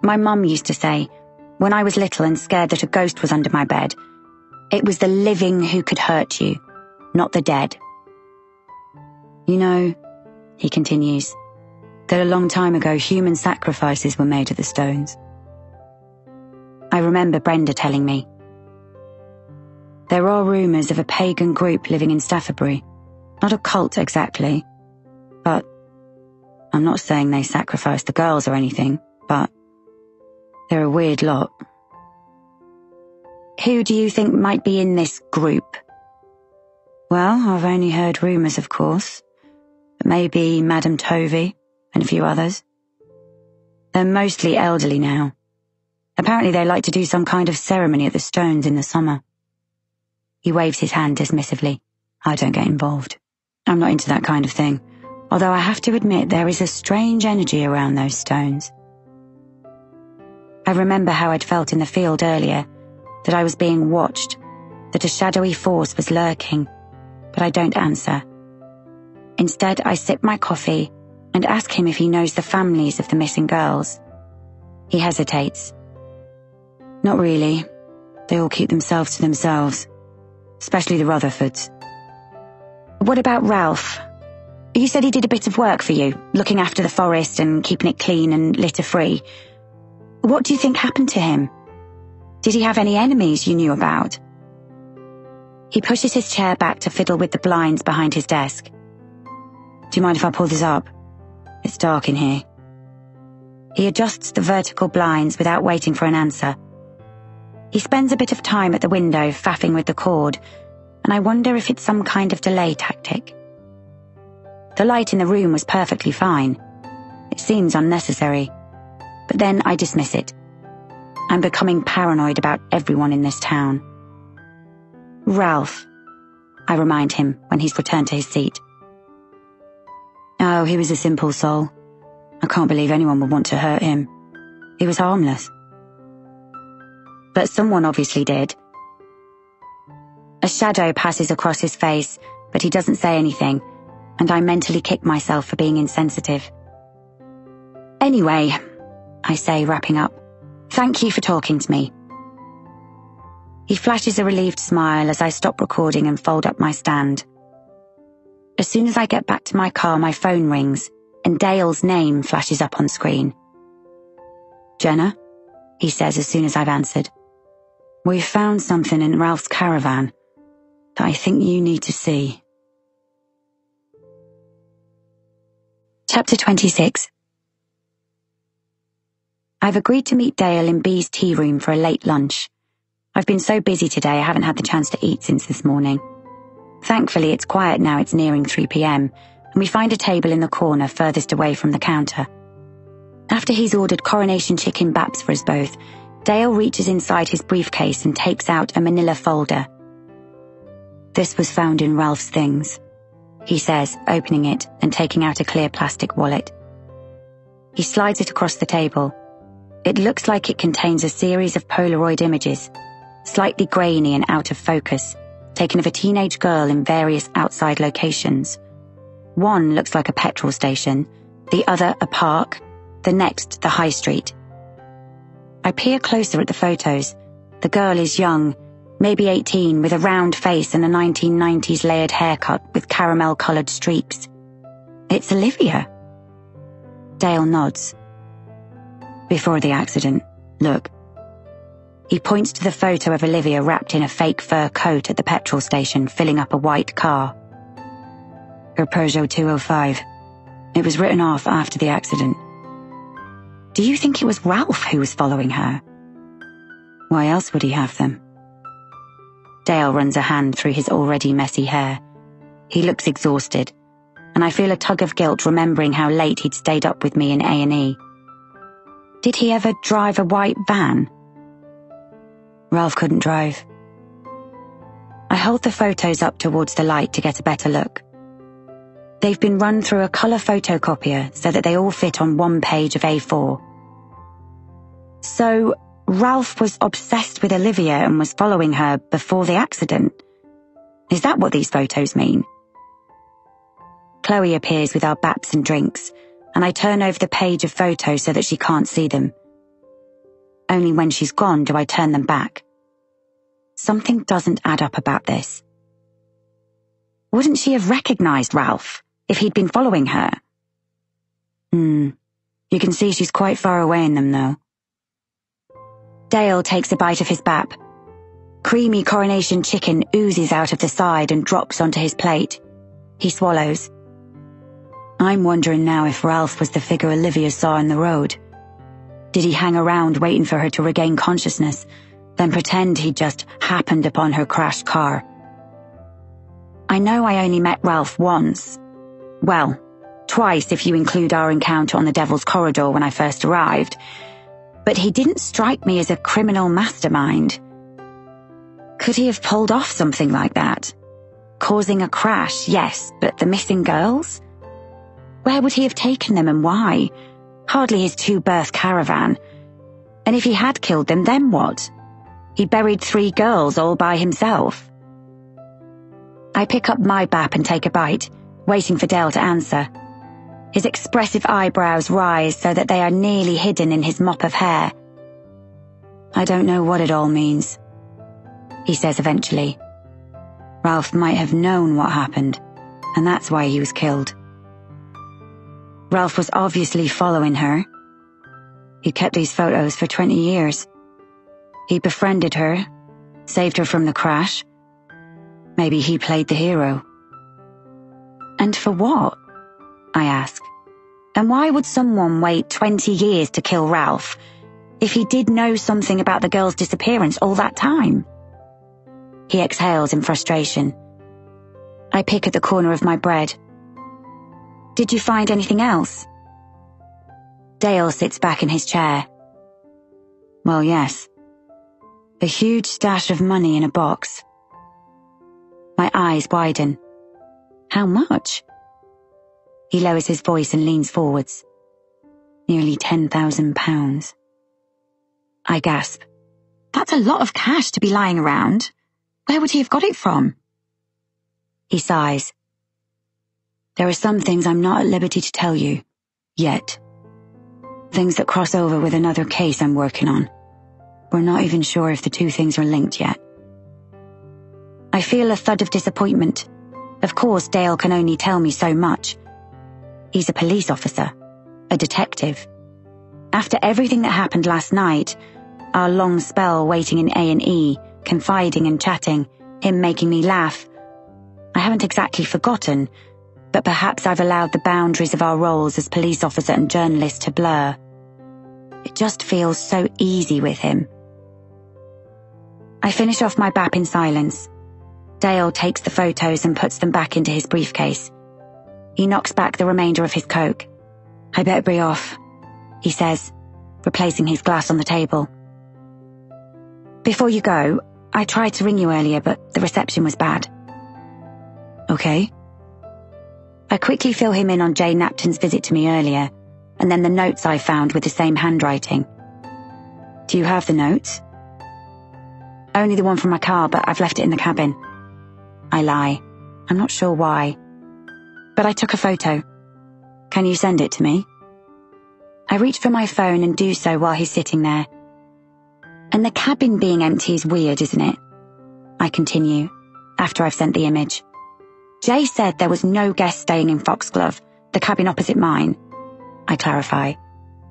My mum used to say, when I was little and scared that a ghost was under my bed, it was the living who could hurt you, not the dead. He continues, that a long time ago human sacrifices were made at the stones. I remember Brenda telling me. There are rumours of a pagan group living in Staffordbury. Not a cult exactly, but I'm not saying they sacrifice the girls or anything, but they're a weird lot. Who do you think might be in this group? Well, I've only heard rumours, of course. But maybe Madame Tovey and a few others. They're mostly elderly now. Apparently they like to do some kind of ceremony at the stones in the summer. He waves his hand dismissively. I don't get involved. I'm not into that kind of thing, although I have to admit there is a strange energy around those stones. I remember how I'd felt in the field earlier, that I was being watched, that a shadowy force was lurking, but I don't answer. Instead, I sip my coffee and ask him if he knows the families of the missing girls. He hesitates. Not really. They all keep themselves to themselves, especially the Rutherfords. What about Ralph? You said he did a bit of work for you, looking after the forest and keeping it clean and litter-free. What do you think happened to him? Did he have any enemies you knew about? He pushes his chair back to fiddle with the blinds behind his desk. Do you mind if I pull this up? It's dark in here. He adjusts the vertical blinds without waiting for an answer. He spends a bit of time at the window faffing with the cord, and I wonder if it's some kind of delay tactic. The light in the room was perfectly fine. It seems unnecessary, but then I dismiss it. I'm becoming paranoid about everyone in this town. Ralph, I remind him when he's returned to his seat. Oh, he was a simple soul. I can't believe anyone would want to hurt him. He was harmless. But someone obviously did. A shadow passes across his face, but he doesn't say anything, and I mentally kick myself for being insensitive. Anyway, I say, wrapping up, thank you for talking to me. He flashes a relieved smile as I stop recording and fold up my stand. As soon as I get back to my car, my phone rings, and Dale's name flashes up on screen. Jenna, he says as soon as I've answered. We've found something in Ralph's caravan that I think you need to see. Chapter 26. I've agreed to meet Dale in B's tea room for a late lunch. I've been so busy today I haven't had the chance to eat since this morning. Thankfully, it's quiet now it's nearing 3 p.m, and we find a table in the corner furthest away from the counter. After he's ordered coronation chicken baps for us both, Dale reaches inside his briefcase and takes out a manila folder. This was found in Ralph's things, he says, opening it and taking out a clear plastic wallet. He slides it across the table. It looks like it contains a series of Polaroid images, slightly grainy and out of focus, taken of a teenage girl in various outside locations. One looks like a petrol station, the other a park, the next the high street. I peer closer at the photos. The girl is young, maybe 18, with a round face and a 1990s layered haircut with caramel-coloured streaks. It's Olivia. Dale nods. Before the accident, look. He points to the photo of Olivia wrapped in a fake fur coat at the petrol station, filling up a white car. Her Peugeot 205. It was written off after the accident. Do you think it was Ralph who was following her? Why else would he have them? Dale runs a hand through his already messy hair. He looks exhausted, and I feel a tug of guilt remembering how late he'd stayed up with me in A&E. Did he ever drive a white van? Ralph couldn't drive. I hold the photos up towards the light to get a better look. They've been run through a colour photocopier so that they all fit on one page of A4. So, Ralph was obsessed with Olivia and was following her before the accident. Is that what these photos mean? Chloe appears with our baps and drinks, and I turn over the page of photos so that she can't see them. Only when she's gone do I turn them back. Something doesn't add up about this. Wouldn't she have recognised Ralph if he'd been following her? You can see she's quite far away in them, though. Dale takes a bite of his bap. Creamy coronation chicken oozes out of the side and drops onto his plate. He swallows. I'm wondering now if Ralph was the figure Olivia saw in the road. Did he hang around waiting for her to regain consciousness, then pretend he'd just happened upon her crashed car? I know I only met Ralph once. Well, twice if you include our encounter on the Devil's Corridor when I first arrived. But he didn't strike me as a criminal mastermind. Could he have pulled off something like that? Causing a crash, yes, but the missing girls? Where would he have taken them and why? Hardly his two-berth caravan. And if he had killed them, then what? He buried 3 girls all by himself. I pick up my bap and take a bite, waiting for Dale to answer. His expressive eyebrows rise so that they are nearly hidden in his mop of hair. I don't know what it all means, he says eventually. Ralph might have known what happened, and that's why he was killed. Ralph was obviously following her. He'd kept these photos for 20 years. He befriended her, saved her from the crash. Maybe he played the hero. And for what? I ask. And why would someone wait 20 years to kill Ralph if he did know something about the girl's disappearance all that time? He exhales in frustration. I pick at the corner of my bread. Did you find anything else? Dale sits back in his chair. Well, yes. A huge stash of money in a box. My eyes widen. How much? He lowers his voice and leans forwards. Nearly £10,000. I gasp. That's a lot of cash to be lying around. Where would he have got it from? He sighs. There are some things I'm not at liberty to tell you. Yet. Things that cross over with another case I'm working on. We're not even sure if the two things are linked yet. I feel a thud of disappointment. Of course, Dale can only tell me so much. He's a police officer, a detective. After everything that happened last night, our long spell waiting in A&E, confiding and chatting, him making me laugh, I haven't exactly forgotten, but perhaps I've allowed the boundaries of our roles as police officer and journalist to blur. It just feels so easy with him. I finish off my bap in silence. Dale takes the photos and puts them back into his briefcase. He knocks back the remainder of his Coke. I better be off, he says, replacing his glass on the table. Before you go, I tried to ring you earlier, but the reception was bad. Okay. I quickly fill him in on Jay Napton's visit to me earlier, and then the notes I found with the same handwriting. Do you have the notes? Only the one from my car, but I've left it in the cabin. I lie. I'm not sure why. But I took a photo. Can you send it to me? I reach for my phone and do so while he's sitting there. And the cabin being empty is weird, isn't it? I continue, after I've sent the image. Jay said there was no guest staying in Foxglove, the cabin opposite mine. I clarify.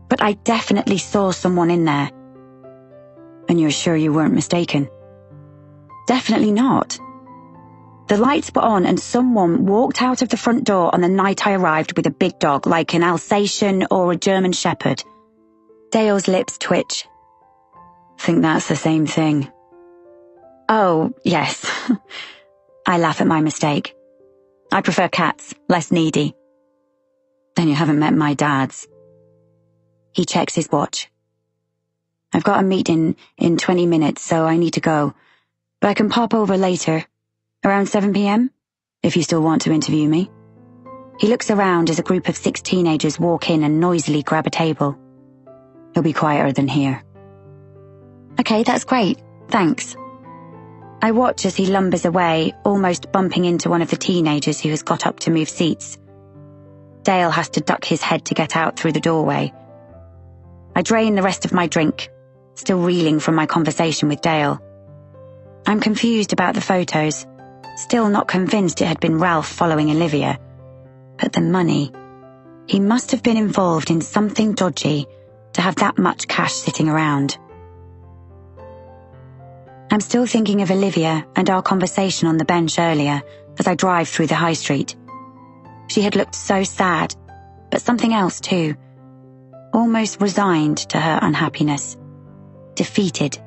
But I definitely saw someone in there. And you're sure you weren't mistaken? Definitely not. The lights were on and someone walked out of the front door on the night I arrived with a big dog like an Alsatian or a German Shepherd. Dale's lips twitch. Think that's the same thing. Oh, yes. I laugh at my mistake. I prefer cats, less needy. Then you haven't met my dad's. He checks his watch. I've got a meeting in 20 minutes, so I need to go. But I can pop over later. Around 7 p.m., if you still want to interview me. He looks around as a group of 6 teenagers walk in and noisily grab a table. He'll be quieter than here. Okay, that's great. Thanks. I watch as he lumbers away, almost bumping into one of the teenagers who has got up to move seats. Dale has to duck his head to get out through the doorway. I drain the rest of my drink, still reeling from my conversation with Dale. I'm confused about the photos. Still not convinced it had been Ralph following Olivia. But the money. He must have been involved in something dodgy to have that much cash sitting around. I'm still thinking of Olivia and our conversation on the bench earlier as I drive through the high street. She had looked so sad, but something else too. Almost resigned to her unhappiness. Defeated.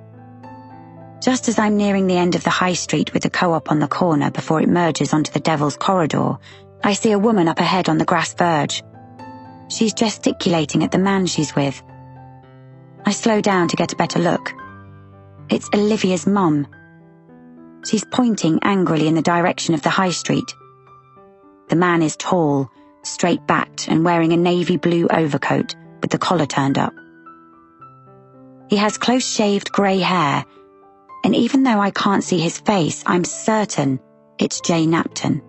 Just as I'm nearing the end of the high street with the co-op on the corner before it merges onto the Devil's Corridor, I see a woman up ahead on the grass verge. She's gesticulating at the man she's with. I slow down to get a better look. It's Olivia's mum. She's pointing angrily in the direction of the high street. The man is tall, straight-backed and wearing a navy blue overcoat with the collar turned up. He has close-shaved grey hair, and even though I can't see his face, I'm certain it's Jay Napton.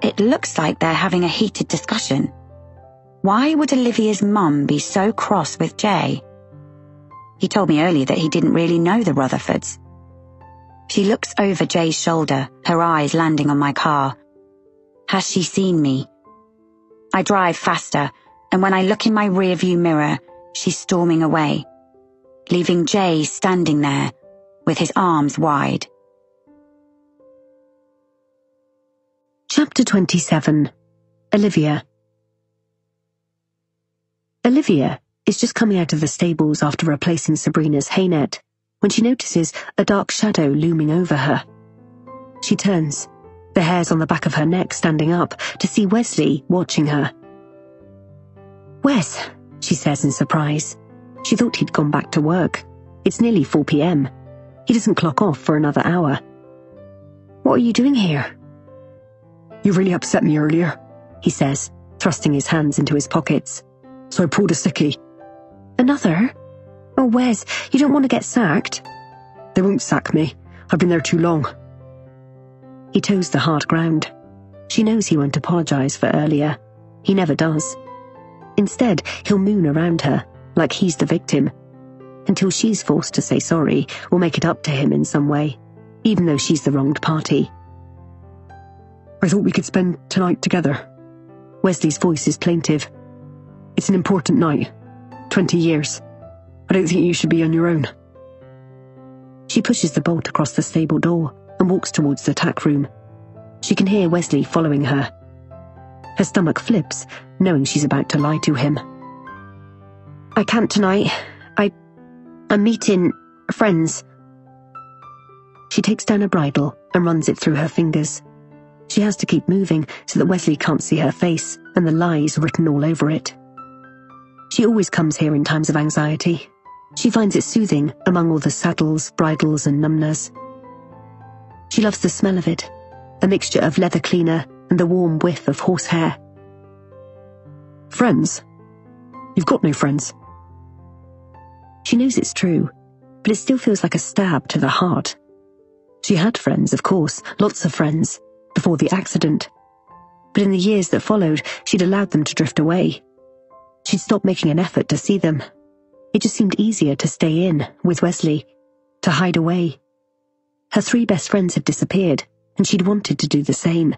It looks like they're having a heated discussion. Why would Olivia's mum be so cross with Jay? He told me earlier that he didn't really know the Rutherfords. She looks over Jay's shoulder, her eyes landing on my car. Has she seen me? I drive faster, and when I look in my rearview mirror, she's storming away, leaving Jay standing there, with his arms wide. Chapter 27. Olivia. Olivia is just coming out of the stables after replacing Sabrina's hay net when she notices a dark shadow looming over her. She turns, the hairs on the back of her neck standing up, to see Wesley watching her. "Wes," she says in surprise. She thought he'd gone back to work. It's nearly 4 p.m. He doesn't clock off for another hour. "What are you doing here?" "You really upset me earlier," he says, thrusting his hands into his pockets. "So I pulled a sickie." "Another? Oh, Wes, you don't want to get sacked." "They won't sack me. I've been there too long." He toes the hard ground. She knows he won't apologize for earlier. He never does. Instead, he'll moon around her, like he's the victim, until she's forced to say sorry or make it up to him in some way, even though she's the wronged party. "I thought we could spend tonight together." Wesley's voice is plaintive. "It's an important night. 20 years. I don't think you should be on your own." She pushes the bolt across the stable door and walks towards the tack room. She can hear Wesley following her. Her stomach flips, knowing she's about to lie to him. "I can't tonight. I'm meeting friends." She takes down a bridle and runs it through her fingers. She has to keep moving so that Wesley can't see her face and the lies written all over it. She always comes here in times of anxiety. She finds it soothing among all the saddles, bridles and numbness. She loves the smell of it, a mixture of leather cleaner and the warm whiff of horsehair. "Friends? You've got no friends." She knows it's true, but it still feels like a stab to the heart. She had friends, of course, lots of friends, before the accident. but in the years that followed, she'd allowed them to drift away. She'd stopped making an effort to see them. It just seemed easier to stay in, with Wesley, to hide away. Her 3 best friends had disappeared, and she'd wanted to do the same.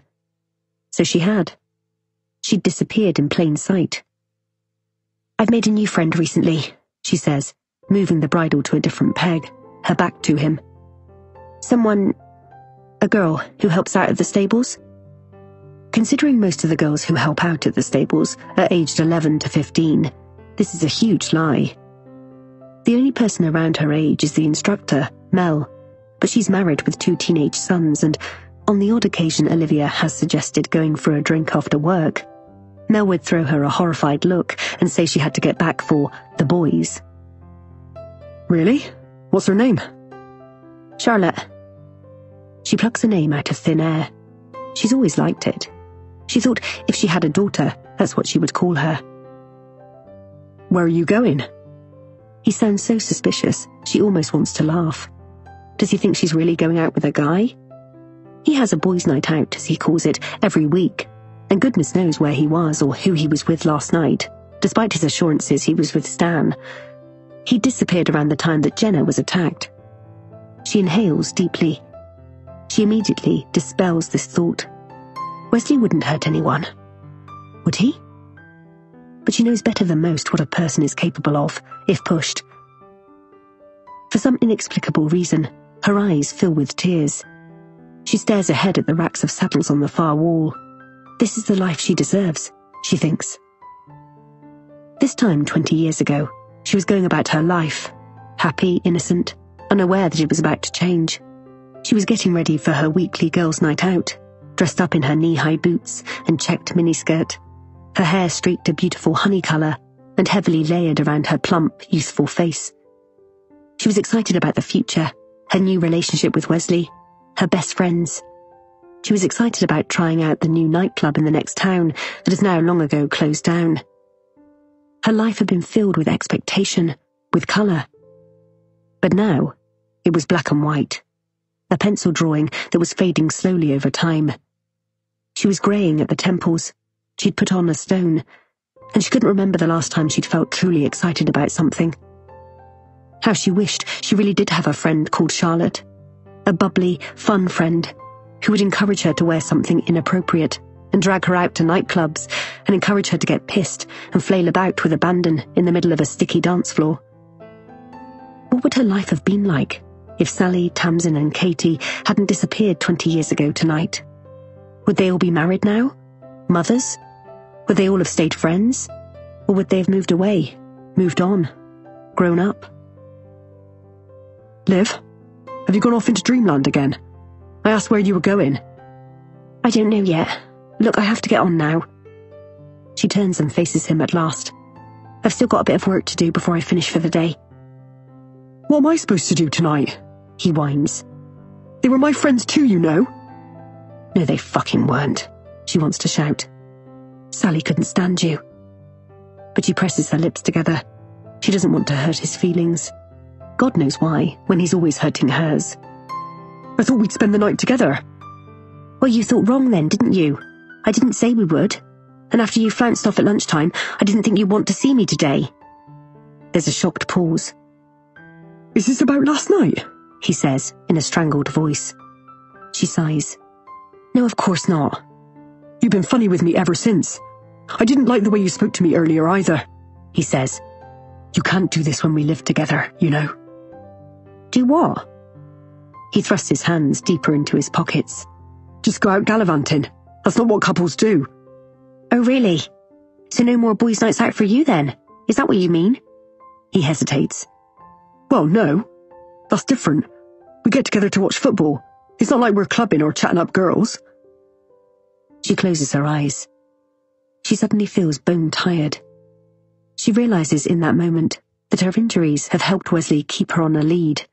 So she had. She'd disappeared in plain sight. "I've made a new friend recently," she says, moving the bridle to a different peg, her back to him. A girl who helps out at the stables." Considering most of the girls who help out at the stables are aged 11 to 15, this is a huge lie. The only person around her age is the instructor, Mel, but she's married with 2 teenage sons, and on the odd occasion Olivia has suggested going for a drink after work. Mel would throw her a horrified look and say she had to get back for the boys. Really? What's her name? Charlotte. She plucks a name out of thin air. She's always liked it. She thought if she had a daughter, that's what she would call her. Where are you going? He sounds so suspicious, she almost wants to laugh. Does he think she's really going out with a guy? He has a boys' night out, as he calls it, every week, and goodness knows where he was or who he was with last night, despite his assurances he was with Stan. He disappeared around the time that Jenna was attacked. She inhales deeply. She immediately dispels this thought. Wesley wouldn't hurt anyone. Would he? But she knows better than most what a person is capable of, if pushed. For some inexplicable reason, her eyes fill with tears. She stares ahead at the racks of saddles on the far wall. This is the life she deserves, she thinks. This time 20 years ago, she was going about her life, happy, innocent, unaware that it was about to change. She was getting ready for her weekly girls' night out, dressed up in her knee-high boots and checked miniskirt, her hair streaked a beautiful honey colour and heavily layered around her plump, youthful face. She was excited about the future, her new relationship with Wesley, her best friends. She was excited about trying out the new nightclub in the next town that has now long ago closed down. Her life had been filled with expectation, with colour. But now, it was black and white, a pencil drawing that was fading slowly over time. She was greying at the temples. She'd put on a stone, and she couldn't remember the last time she'd felt truly excited about something. How she wished she really did have a friend called Charlotte, a bubbly, fun friend who would encourage her to wear something inappropriate and drag her out to nightclubs and encourage her to get pissed and flail about with abandon in the middle of a sticky dance floor. What would her life have been like if Sally, Tamsin and Katie hadn't disappeared 20 years ago tonight? Would they all be married now? Mothers? Would they all have stayed friends? Or would they have moved away, moved on, grown up? Liv, have you gone off into dreamland again? I asked where you were going. I don't know yet. Look, I have to get on now. She turns and faces him at last. I've still got a bit of work to do before I finish for the day. What am I supposed to do tonight? He whines. They were my friends too, you know. No, they fucking weren't, she wants to shout. Sally couldn't stand you. But she presses her lips together. She doesn't want to hurt his feelings. God knows why, when he's always hurting hers. I thought we'd spend the night together. Well, you thought wrong then, didn't you? I didn't say we would. And after you flounced off at lunchtime, I didn't think you'd want to see me today. There's a shocked pause. Is this about last night? He says, in a strangled voice. She sighs. No, of course not. You've been funny with me ever since. I didn't like the way you spoke to me earlier either. He says. You can't do this when we live together, you know. Do what? He thrusts his hands deeper into his pockets. Just go out gallivanting. That's not what couples do. Oh, really? So no more boys' nights out for you then? Is that what you mean? He hesitates. Well, no. That's different. We get together to watch football. It's not like we're clubbing or chatting up girls. She closes her eyes. She suddenly feels bone-tired. She realises in that moment that her injuries have helped Wesley keep her on a lead.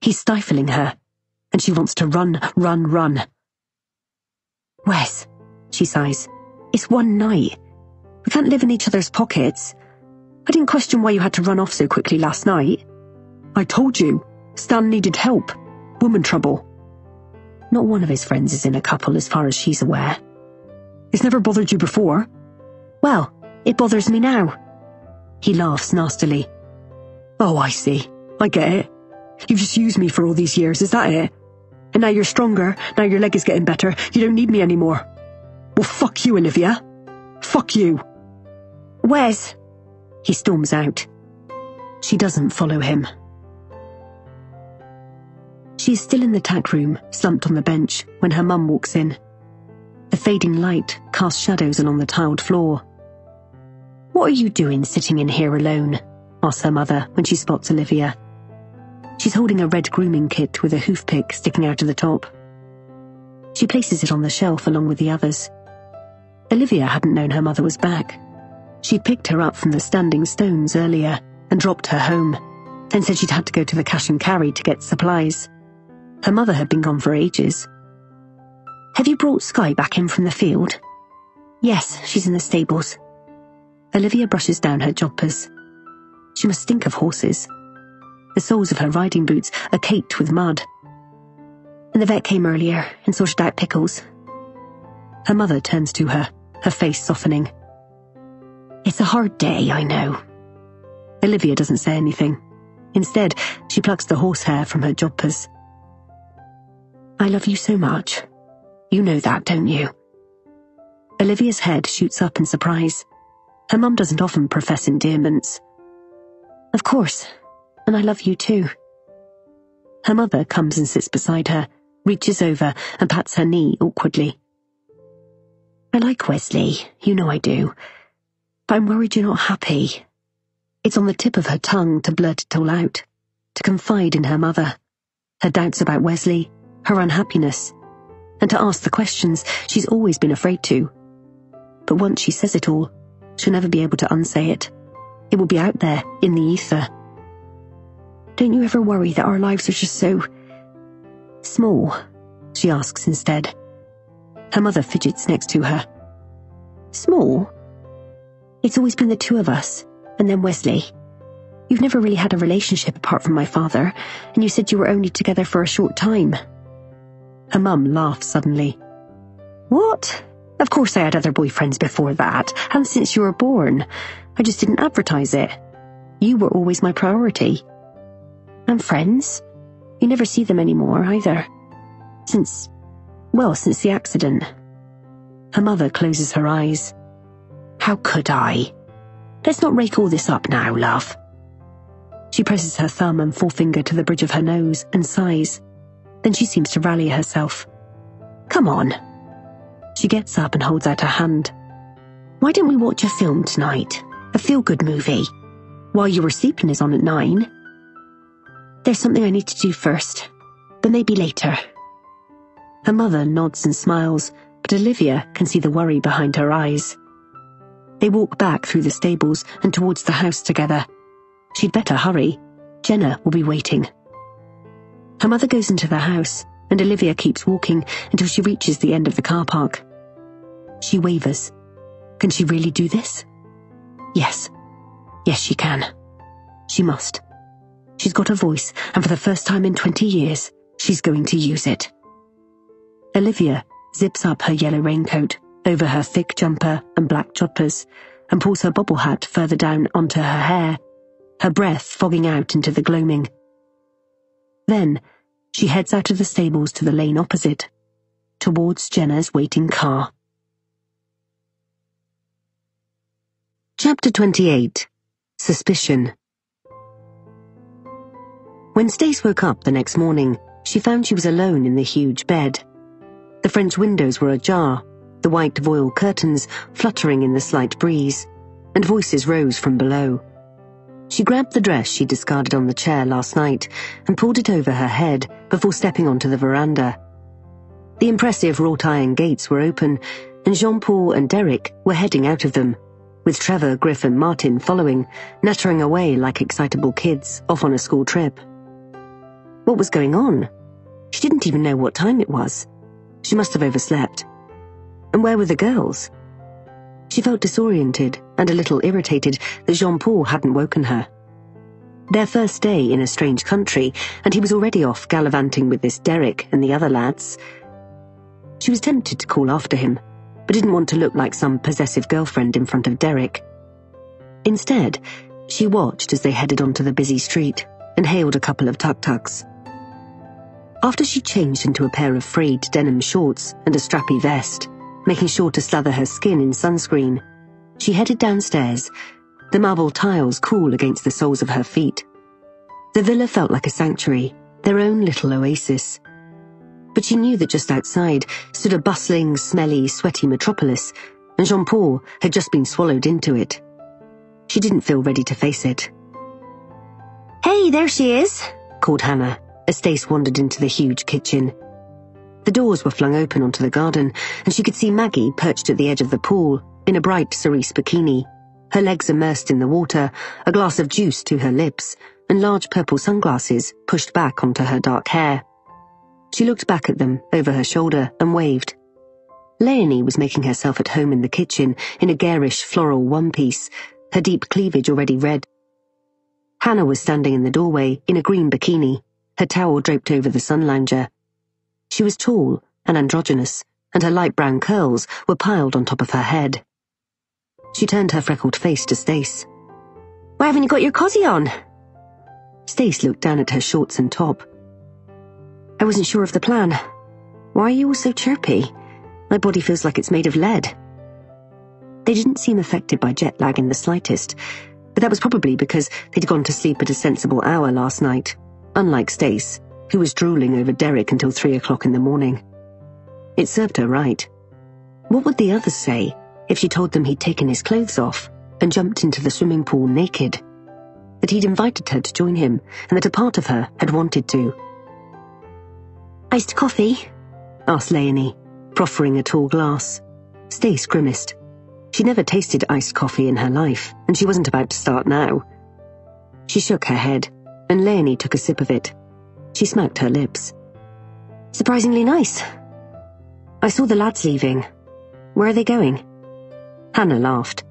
He's stifling her, and she wants to run. Wes, she sighs, it's one night. We can't live in each other's pockets. I didn't question why you had to run off so quickly last night. I told you, Stan needed help. Woman trouble. Not one of his friends is in a couple as far as she's aware. It's never bothered you before. Well, it bothers me now. He laughs nastily. Oh, I see. I get it. You've just used me for all these years, is that it? And now you're stronger, now your leg is getting better, you don't need me anymore. Well, fuck you, Olivia. Fuck you. Wes, he storms out. She doesn't follow him. She is still in the tack room, slumped on the bench, when her mum walks in. The fading light casts shadows along the tiled floor. "What are you doing sitting in here alone?" asks her mother when she spots Olivia. She's holding a red grooming kit with a hoof pick sticking out of the top. She places it on the shelf along with the others. Olivia hadn't known her mother was back. She'd picked her up from the standing stones earlier and dropped her home, then said she'd had to go to the cash and carry to get supplies. Her mother had been gone for ages. "Have you brought Skye back in from the field?" "Yes, she's in the stables." Olivia brushes down her joggers. She must stink of horses. The soles of her riding boots are caked with mud. "And the vet came earlier and sorted out Pickles." Her mother turns to her, her face softening. "It's a hard day, I know." Olivia doesn't say anything. Instead, she plucks the horsehair from her joggers. "I love you so much. You know that, don't you?" Olivia's head shoots up in surprise. Her mum doesn't often profess endearments. "Of course, and I love you too." Her mother comes and sits beside her, reaches over and pats her knee awkwardly. "I like Wesley, you know I do, but I'm worried you're not happy." It's on the tip of her tongue to blurt it all out, to confide in her mother, her doubts about Wesley, her unhappiness, and to ask the questions she's always been afraid to. But once she says it all, she'll never be able to unsay it. It will be out there, in the ether. "Don't you ever worry that our lives are just so small?" she asks instead. Her mother fidgets next to her. "Small? It's always been the two of us, and then Wesley. You've never really had a relationship apart from my father, and you said you were only together for a short time." Her mum laughs suddenly. "What? Of course I had other boyfriends before that, and since you were born. I just didn't advertise it. You were always my priority. And friends? You never see them anymore, either. Since the accident." Her mother closes her eyes. "How could I? Let's not rake all this up now, love." She presses her thumb and forefinger to the bridge of her nose and sighs. Then she seems to rally herself. "Come on." She gets up and holds out her hand. "Why don't we watch a film tonight? A feel-good movie? While You Were Sleeping is on at 9. "There's something I need to do first, but maybe later." Her mother nods and smiles, but Olivia can see the worry behind her eyes. They walk back through the stables and towards the house together. She'd better hurry. Jenna will be waiting. Her mother goes into the house, and Olivia keeps walking until she reaches the end of the car park. She wavers. Can she really do this? Yes. Yes, she can. She must. She's got a voice, and for the first time in 20 years, she's going to use it. Olivia zips up her yellow raincoat over her thick jumper and black joggers and pulls her bobble hat further down onto her hair, her breath fogging out into the gloaming. Then she heads out of the stables to the lane opposite, towards Jenna's waiting car. Chapter 28. Suspicion. When Stace woke up the next morning, she found she was alone in the huge bed. The French windows were ajar, the white voile curtains fluttering in the slight breeze, and voices rose from below. She grabbed the dress she discarded on the chair last night and pulled it over her head before stepping onto the veranda. The impressive wrought iron gates were open, and Jean-Paul and Derek were heading out of them, with Trevor, Griff and Martin following, nattering away like excitable kids off on a school trip. What was going on? She didn't even know what time it was. She must have overslept. And where were the girls? She felt disoriented and a little irritated that Jean-Paul hadn't woken her. Their first day in a strange country, and he was already off gallivanting with this Derek and the other lads. She was tempted to call after him, but didn't want to look like some possessive girlfriend in front of Derek. Instead, she watched as they headed onto the busy street and hailed a couple of tuk-tuks. After she changed into a pair of frayed denim shorts and a strappy vest, making sure to slather her skin in sunscreen, she headed downstairs, the marble tiles cool against the soles of her feet. The villa felt like a sanctuary, their own little oasis. But she knew that just outside stood a bustling, smelly, sweaty metropolis, and Jean-Paul had just been swallowed into it. She didn't feel ready to face it. "Hey, there she is," called Hannah, as Stace wandered into the huge kitchen. The doors were flung open onto the garden, and she could see Maggie perched at the edge of the pool, in a bright cerise bikini, her legs immersed in the water, a glass of juice to her lips, and large purple sunglasses pushed back onto her dark hair. She looked back at them over her shoulder and waved. Leonie was making herself at home in the kitchen in a garish floral one-piece, her deep cleavage already red. Hannah was standing in the doorway in a green bikini, her towel draped over the sun lounger. She was tall and androgynous, and her light brown curls were piled on top of her head. She turned her freckled face to Stace. "Why haven't you got your cosy on?" Stace looked down at her shorts and top. "I wasn't sure of the plan. Why are you all so chirpy? My body feels like it's made of lead." They didn't seem affected by jet lag in the slightest, but that was probably because they'd gone to sleep at a sensible hour last night, unlike Stace, who was drooling over Derek until 3 o'clock in the morning. It served her right. What would the others say if she told them he'd taken his clothes off and jumped into the swimming pool naked? That he'd invited her to join him, and that a part of her had wanted to. "Iced coffee?" asked Leonie, proffering a tall glass. Stace grimaced. She'd never tasted iced coffee in her life, and she wasn't about to start now. She shook her head, and Leonie took a sip of it. She smacked her lips. "Surprisingly nice." "I saw the lads leaving. Where are they going?" Hannah laughed.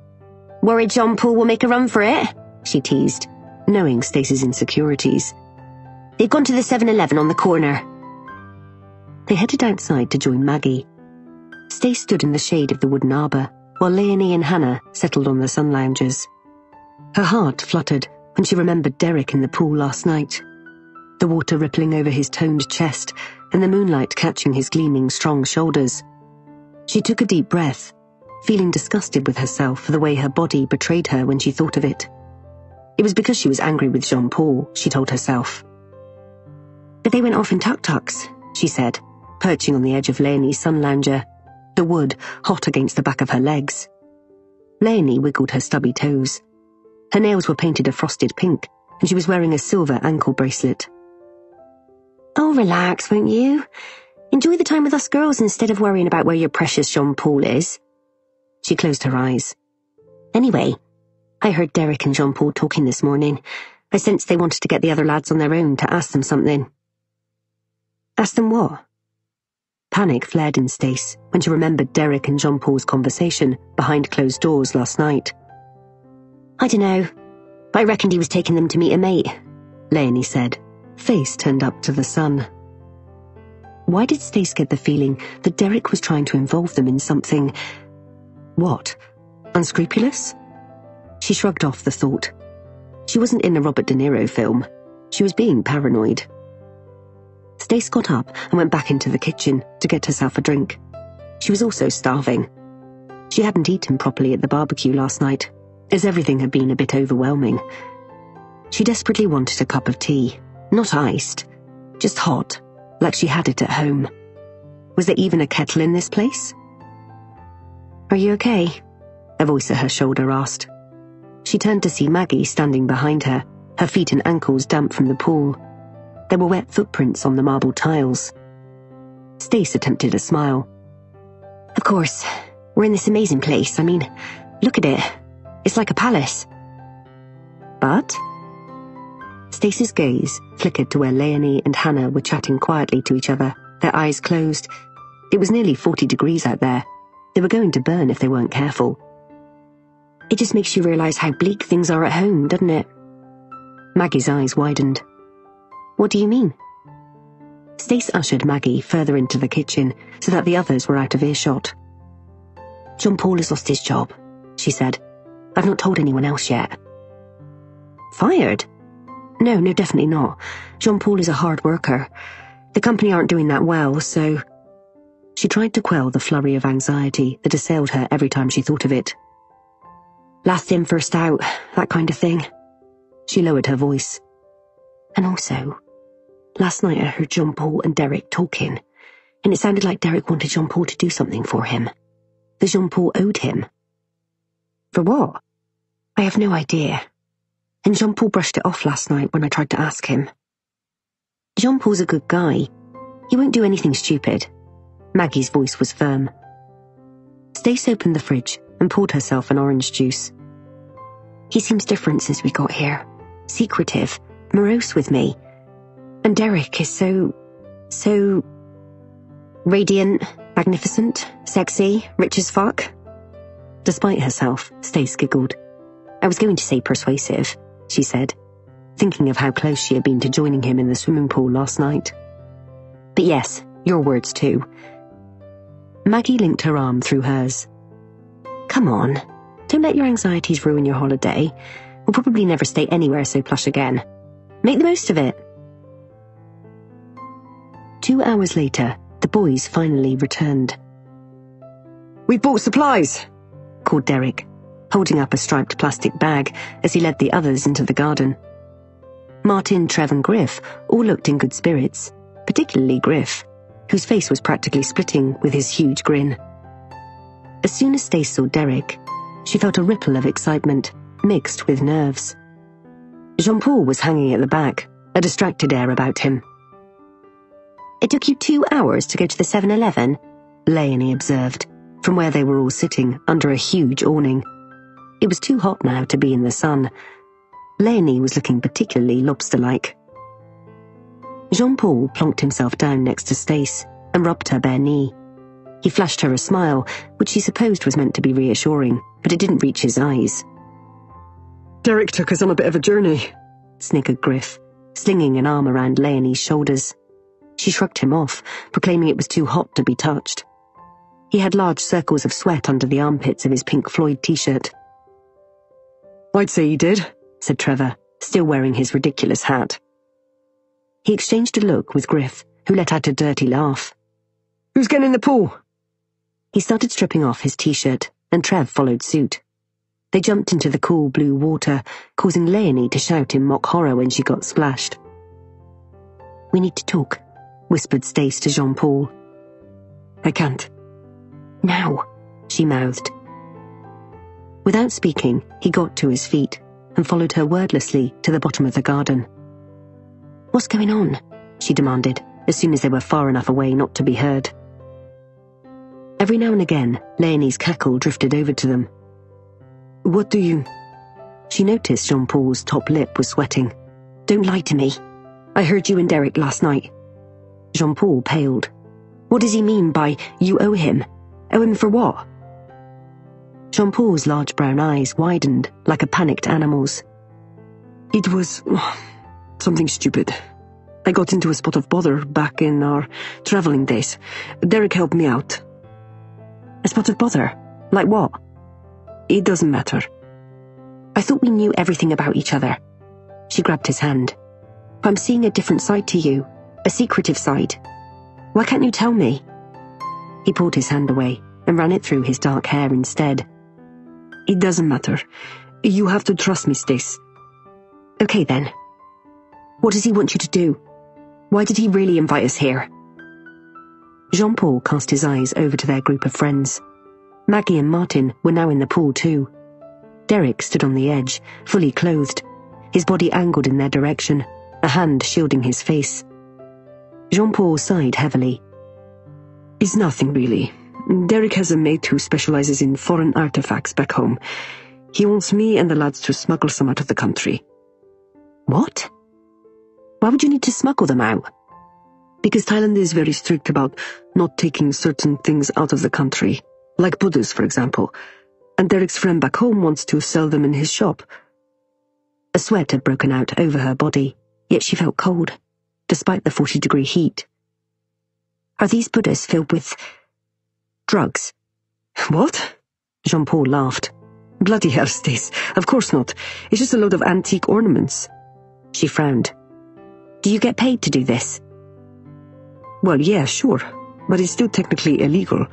"Worried Jean-Paul will make a run for it?" she teased, knowing Stace's insecurities. "They've gone to the 7-Eleven on the corner." They headed outside to join Maggie. Stace stood in the shade of the wooden arbor, while Leonie and Hannah settled on the sun loungers. Her heart fluttered when she remembered Derek in the pool last night, the water rippling over his toned chest and the moonlight catching his gleaming, strong shoulders. She took a deep breath, feeling disgusted with herself for the way her body betrayed her when she thought of it. It was because she was angry with Jean-Paul, she told herself. "But they went off in tuk-tuks," she said, perching on the edge of Leonie's sun lounger, the wood hot against the back of her legs. Leonie wiggled her stubby toes. Her nails were painted a frosted pink, and she was wearing a silver ankle bracelet. "Oh, relax, won't you? Enjoy the time with us girls instead of worrying about where your precious Jean-Paul is." She closed her eyes. "Anyway, I heard Derek and Jean-Paul talking this morning. I sensed they wanted to get the other lads on their own to ask them something." "Ask them what?" Panic flared in Stace when she remembered Derek and Jean-Paul's conversation behind closed doors last night. "I dunno, but I reckoned he was taking them to meet a mate," Leonie said, face turned up to the sun. Why did Stace get the feeling that Derek was trying to involve them in something... what? Unscrupulous? She shrugged off the thought. She wasn't in a Robert De Niro film. She was being paranoid. Stace got up and went back into the kitchen to get herself a drink. She was also starving. She hadn't eaten properly at the barbecue last night, as everything had been a bit overwhelming. She desperately wanted a cup of tea, not iced, just hot, like she had it at home. Was there even a kettle in this place? "Are you okay?" a voice at her shoulder asked. She turned to see Maggie standing behind her, her feet and ankles damp from the pool. There were wet footprints on the marble tiles. Stace attempted a smile. "Of course, we're in this amazing place. I mean, look at it. It's like a palace." "But?" Stace's gaze flickered to where Leonie and Hannah were chatting quietly to each other, their eyes closed. It was nearly 40 degrees out there. They were going to burn if they weren't careful. "It just makes you realize how bleak things are at home, doesn't it?" Maggie's eyes widened. "What do you mean?" Stace ushered Maggie further into the kitchen so that the others were out of earshot. Jean-Paul has lost his job, she said. I've not told anyone else yet. Fired? No, definitely not. Jean-Paul is a hard worker. The company aren't doing that well, so... She tried to quell the flurry of anxiety that assailed her every time she thought of it. Last in, first out, that kind of thing. She lowered her voice. And also, last night I heard Jean-Paul and Derek talking, and it sounded like Derek wanted Jean-Paul to do something for him. That Jean-Paul owed him. For what? I have no idea. And Jean-Paul brushed it off last night when I tried to ask him. Jean-Paul's a good guy. He won't do anything stupid. Maggie's voice was firm. Stace opened the fridge and poured herself an orange juice. He seems different since we got here. Secretive, morose with me. And Derek is so... radiant, magnificent, sexy, rich as fuck. Despite herself, Stace giggled. I was going to say persuasive, she said, thinking of how close she had been to joining him in the swimming pool last night. But yes, your words too. Maggie linked her arm through hers. Come on, don't let your anxieties ruin your holiday. We'll probably never stay anywhere so plush again. Make the most of it. 2 hours later, the boys finally returned. We bought supplies, called Derek, holding up a striped plastic bag as he led the others into the garden. Martin, Trev and Griff all looked in good spirits, particularly Griff, whose face was practically splitting with his huge grin. As soon as Stace saw Derek, she felt a ripple of excitement, mixed with nerves. Jean-Paul was hanging at the back, a distracted air about him. It took you 2 hours to go to the 7-Eleven, Leonie observed, from where they were all sitting under a huge awning. It was too hot now to be in the sun. Leonie was looking particularly lobster-like. Jean-Paul plonked himself down next to Stace and rubbed her bare knee. He flashed her a smile, which she supposed was meant to be reassuring, but it didn't reach his eyes. Derek took us on a bit of a journey, snickered Griff, slinging an arm around Leonie's shoulders. She shrugged him off, proclaiming it was too hot to be touched. He had large circles of sweat under the armpits of his Pink Floyd t-shirt. I'd say he did, said Trevor, still wearing his ridiculous hat. He exchanged a look with Griff, who let out a dirty laugh. Who's getting in the pool? He started stripping off his t-shirt, and Trev followed suit. They jumped into the cool blue water, causing Leonie to shout in mock horror when she got splashed. We need to talk, whispered Stace to Jean-Paul. I can't. Now, she mouthed. Without speaking, he got to his feet and followed her wordlessly to the bottom of the garden. What's going on? She demanded, as soon as they were far enough away not to be heard. Every now and again, Leonie's cackle drifted over to them. What do you... She noticed Jean-Paul's top lip was sweating. Don't lie to me. I heard you and Derek last night. Jean-Paul paled. What does he mean by, you owe him? Owe him for what? Jean-Paul's large brown eyes widened like a panicked animal's. It was... something stupid. I got into a spot of bother back in our traveling days. Derek helped me out. A spot of bother? Like what? It doesn't matter. I thought we knew everything about each other. She grabbed his hand. I'm seeing a different side to you, a secretive side. Why can't you tell me? He pulled his hand away and ran it through his dark hair instead. It doesn't matter. You have to trust me, Stace. Okay then. What does he want you to do? Why did he really invite us here? Jean-Paul cast his eyes over to their group of friends. Maggie and Martin were now in the pool too. Derek stood on the edge, fully clothed, his body angled in their direction, a hand shielding his face. Jean-Paul sighed heavily. It's nothing really. Derek has a mate who specializes in foreign artifacts back home. He wants me and the lads to smuggle some out of the country. What? Why would you need to smuggle them out? Because Thailand is very strict about not taking certain things out of the country, like Buddhas, for example, and Derek's friend back home wants to sell them in his shop. A sweat had broken out over her body, yet she felt cold, despite the 40-degree heat. Are these Buddhas filled with... drugs? What? Jean-Paul laughed. Bloody hell, Stace. Of course not. It's just a load of antique ornaments. She frowned. Do you get paid to do this? Well, yeah, sure. But it's still technically illegal.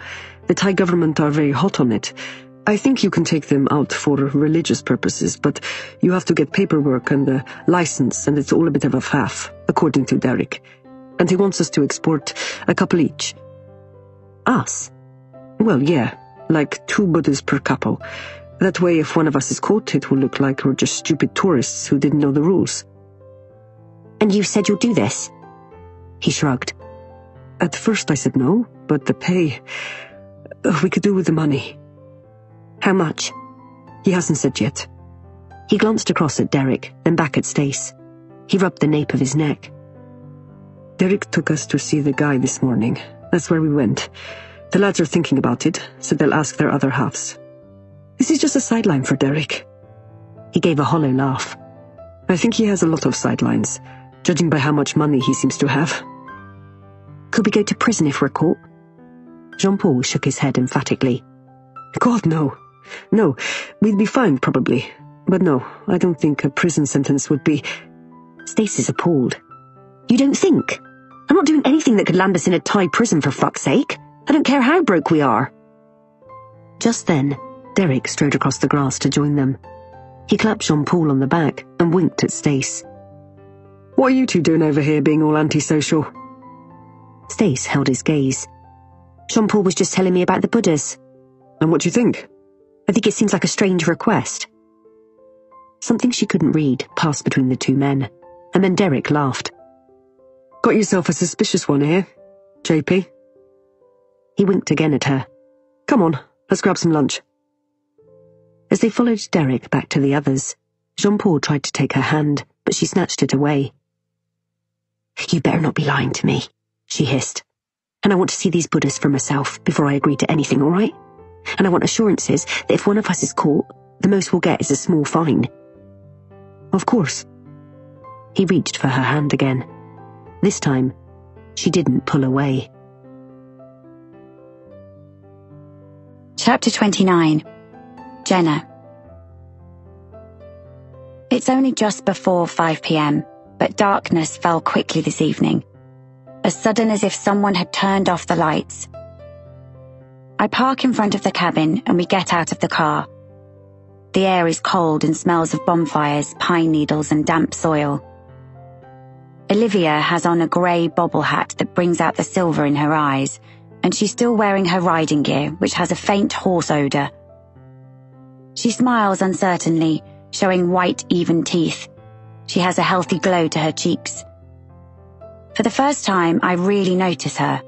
The Thai government are very hot on it. I think you can take them out for religious purposes, but you have to get paperwork and a license, and it's all a bit of a faff, according to Derek. And he wants us to export a couple each. Us? Well, yeah, like 2 Buddhas per couple. That way, if one of us is caught, it will look like we're just stupid tourists who didn't know the rules. And you said you'll do this? He shrugged. At first I said no, but the pay... we could do with the money. How much? He hasn't said yet. He glanced across at Derek, then back at Stace. He rubbed the nape of his neck. Derek took us to see the guy this morning. That's where we went. The lads are thinking about it, so they'll ask their other halves. This is just a sideline for Derek. He gave a hollow laugh. I think he has a lot of sidelines, judging by how much money he seems to have. Could we go to prison if we're caught? Jean-Paul shook his head emphatically. God, no. No, we'd be fined probably. But no, I don't think a prison sentence would be... Stace is appalled. You don't think? I'm not doing anything that could land us in a Thai prison for fuck's sake. I don't care how broke we are. Just then, Derek strode across the grass to join them. He clapped Jean-Paul on the back and winked at Stace. What are you two doing over here being all antisocial? Stace held his gaze. Jean-Paul was just telling me about the Buddhas. And what do you think? I think it seems like a strange request. Something she couldn't read passed between the 2 men, and then Derek laughed. Got yourself a suspicious one here, JP. He winked again at her. Come on, let's grab some lunch. As they followed Derek back to the others, Jean-Paul tried to take her hand, but she snatched it away. You better not be lying to me, she hissed. And I want to see these Buddhas for myself before I agree to anything, all right? And I want assurances that if one of us is caught, the most we'll get is a small fine. Of course. He reached for her hand again. This time, she didn't pull away. Chapter 29. Jenna. It's only just before 5 p.m, but darkness fell quickly this evening, as sudden as if someone had turned off the lights. I park in front of the cabin and we get out of the car. The air is cold and smells of bonfires, pine needles and damp soil. Olivia has on a grey bobble hat that brings out the silver in her eyes, and she's still wearing her riding gear, which has a faint horse odour. She smiles uncertainly, showing white, even teeth. She has a healthy glow to her cheeks. For the first time, I really notice her.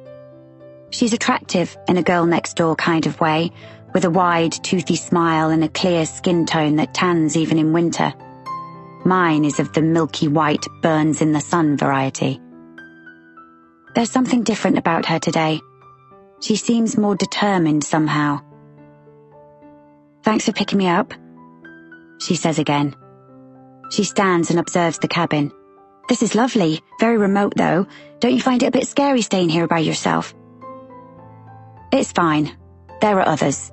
She's attractive in a girl-next-door kind of way, with a wide, toothy smile and a clear skin tone that tans even in winter. Mine is of the milky white, burns-in-the-sun variety. There's something different about her today. She seems more determined somehow. Thanks for picking me up, she says again. She stands and observes the cabin. This is lovely, very remote though. Don't you find it a bit scary staying here by yourself? It's fine. There are others.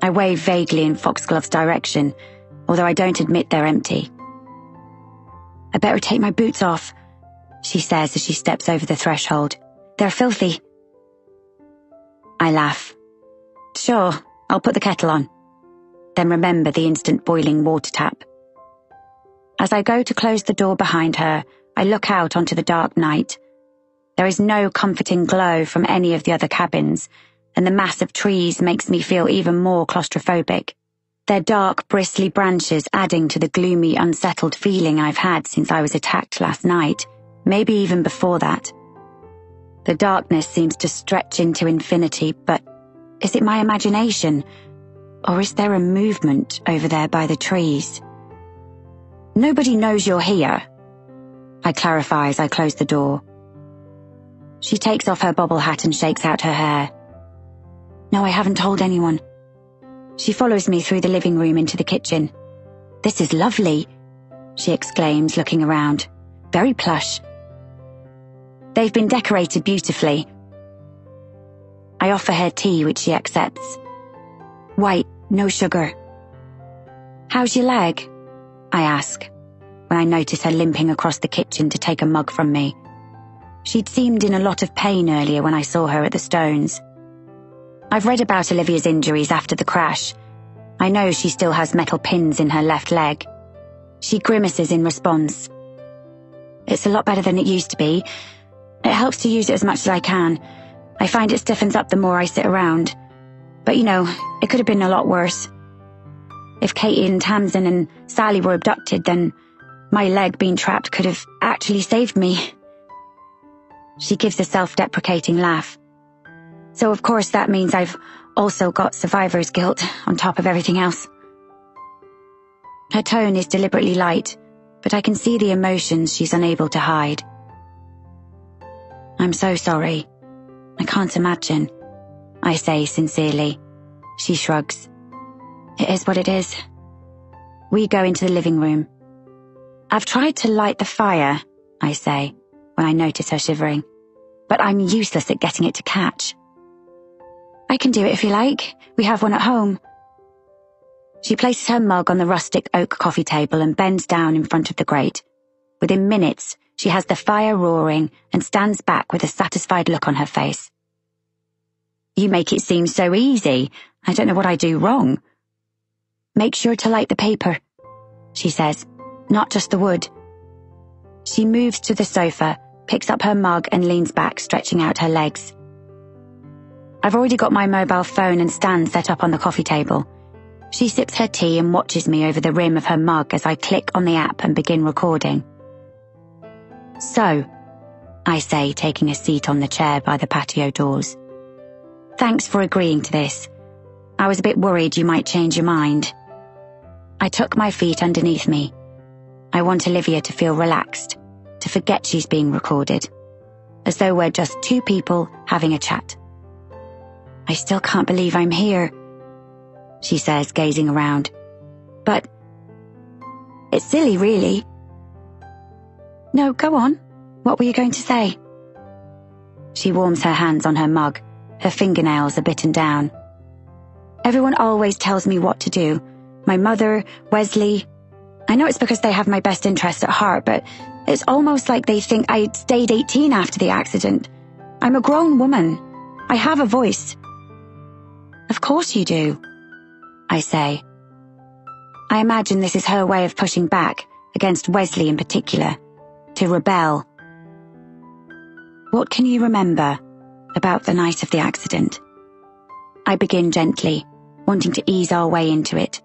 I wave vaguely in Foxglove's direction, although I don't admit they're empty. I better take my boots off, she says as she steps over the threshold. They're filthy. I laugh. Sure, I'll put the kettle on. Then remember the instant boiling water tap. As I go to close the door behind her, I look out onto the dark night. There is no comforting glow from any of the other cabins, and the mass of trees makes me feel even more claustrophobic, their dark, bristly branches adding to the gloomy, unsettled feeling I've had since I was attacked last night, maybe even before that. The darkness seems to stretch into infinity, but is it my imagination, or is there a movement over there by the trees? Nobody knows you're here, I clarify as I close the door. She takes off her bobble hat and shakes out her hair. No, I haven't told anyone. She follows me through the living room into the kitchen. This is lovely, she exclaims, looking around. Very plush. They've been decorated beautifully. I offer her tea, which she accepts. White, no sugar. How's your leg? I ask, when I notice her limping across the kitchen to take a mug from me. She'd seemed in a lot of pain earlier when I saw her at the Stones. I've read about Olivia's injuries after the crash. I know she still has metal pins in her left leg. She grimaces in response. It's a lot better than it used to be. It helps to use it as much as I can. I find it stiffens up the more I sit around. But it could have been a lot worse. If Katie and Tamsin and Sally were abducted, then my leg being trapped could have actually saved me. She gives a self-deprecating laugh. So of course that means I've also got survivor's guilt on top of everything else. Her tone is deliberately light, but I can see the emotions she's unable to hide. I'm so sorry. I can't imagine, I say sincerely. She shrugs. It is what it is. We go into the living room. I've tried to light the fire, I say, when I notice her shivering, but I'm useless at getting it to catch. I can do it if you like. We have one at home. She places her mug on the rustic oak coffee table and bends down in front of the grate. Within minutes, she has the fire roaring and stands back with a satisfied look on her face. You make it seem so easy. I don't know what I do wrong. Make sure to light the paper, she says, not just the wood. She moves to the sofa, picks up her mug and leans back, stretching out her legs. I've already got my mobile phone and stand set up on the coffee table. She sips her tea and watches me over the rim of her mug as I click on the app and begin recording. So, I say, taking a seat on the chair by the patio doors. Thanks for agreeing to this. I was a bit worried you might change your mind. I tuck my feet underneath me. I want Olivia to feel relaxed, to forget she's being recorded, as though we're just two people having a chat. I still can't believe I'm here, she says, gazing around. But it's silly, really. No, go on. What were you going to say? She warms her hands on her mug. Her fingernails are bitten down. Everyone always tells me what to do. My mother, Wesley. I know it's because they have my best interest at heart, but it's almost like they think I stayed 18 after the accident. I'm a grown woman. I have a voice. Of course you do, I say. I imagine this is her way of pushing back, against Wesley in particular, to rebel. What can you remember about the night of the accident? I begin gently, wanting to ease our way into it.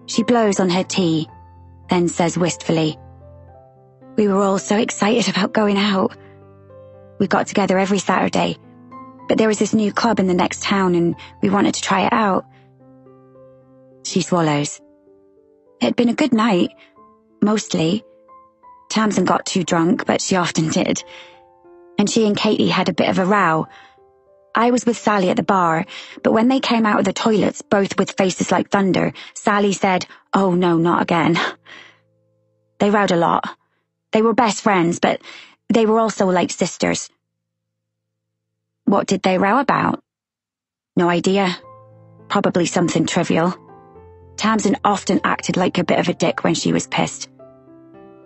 She blows on her tea, then says wistfully, We were all so excited about going out. We got together every Saturday, but there was this new club in the next town and we wanted to try it out. She swallows. It had been a good night, mostly. Tamsin got too drunk, but she often did. And she and Katie had a bit of a row. I was with Sally at the bar, but when they came out of the toilets, both with faces like thunder, Sally said, Oh no, not again. They rowed a lot. They were best friends, but they were also like sisters. What did they row about? No idea. Probably something trivial. Tamsin often acted like a bit of a dick when she was pissed.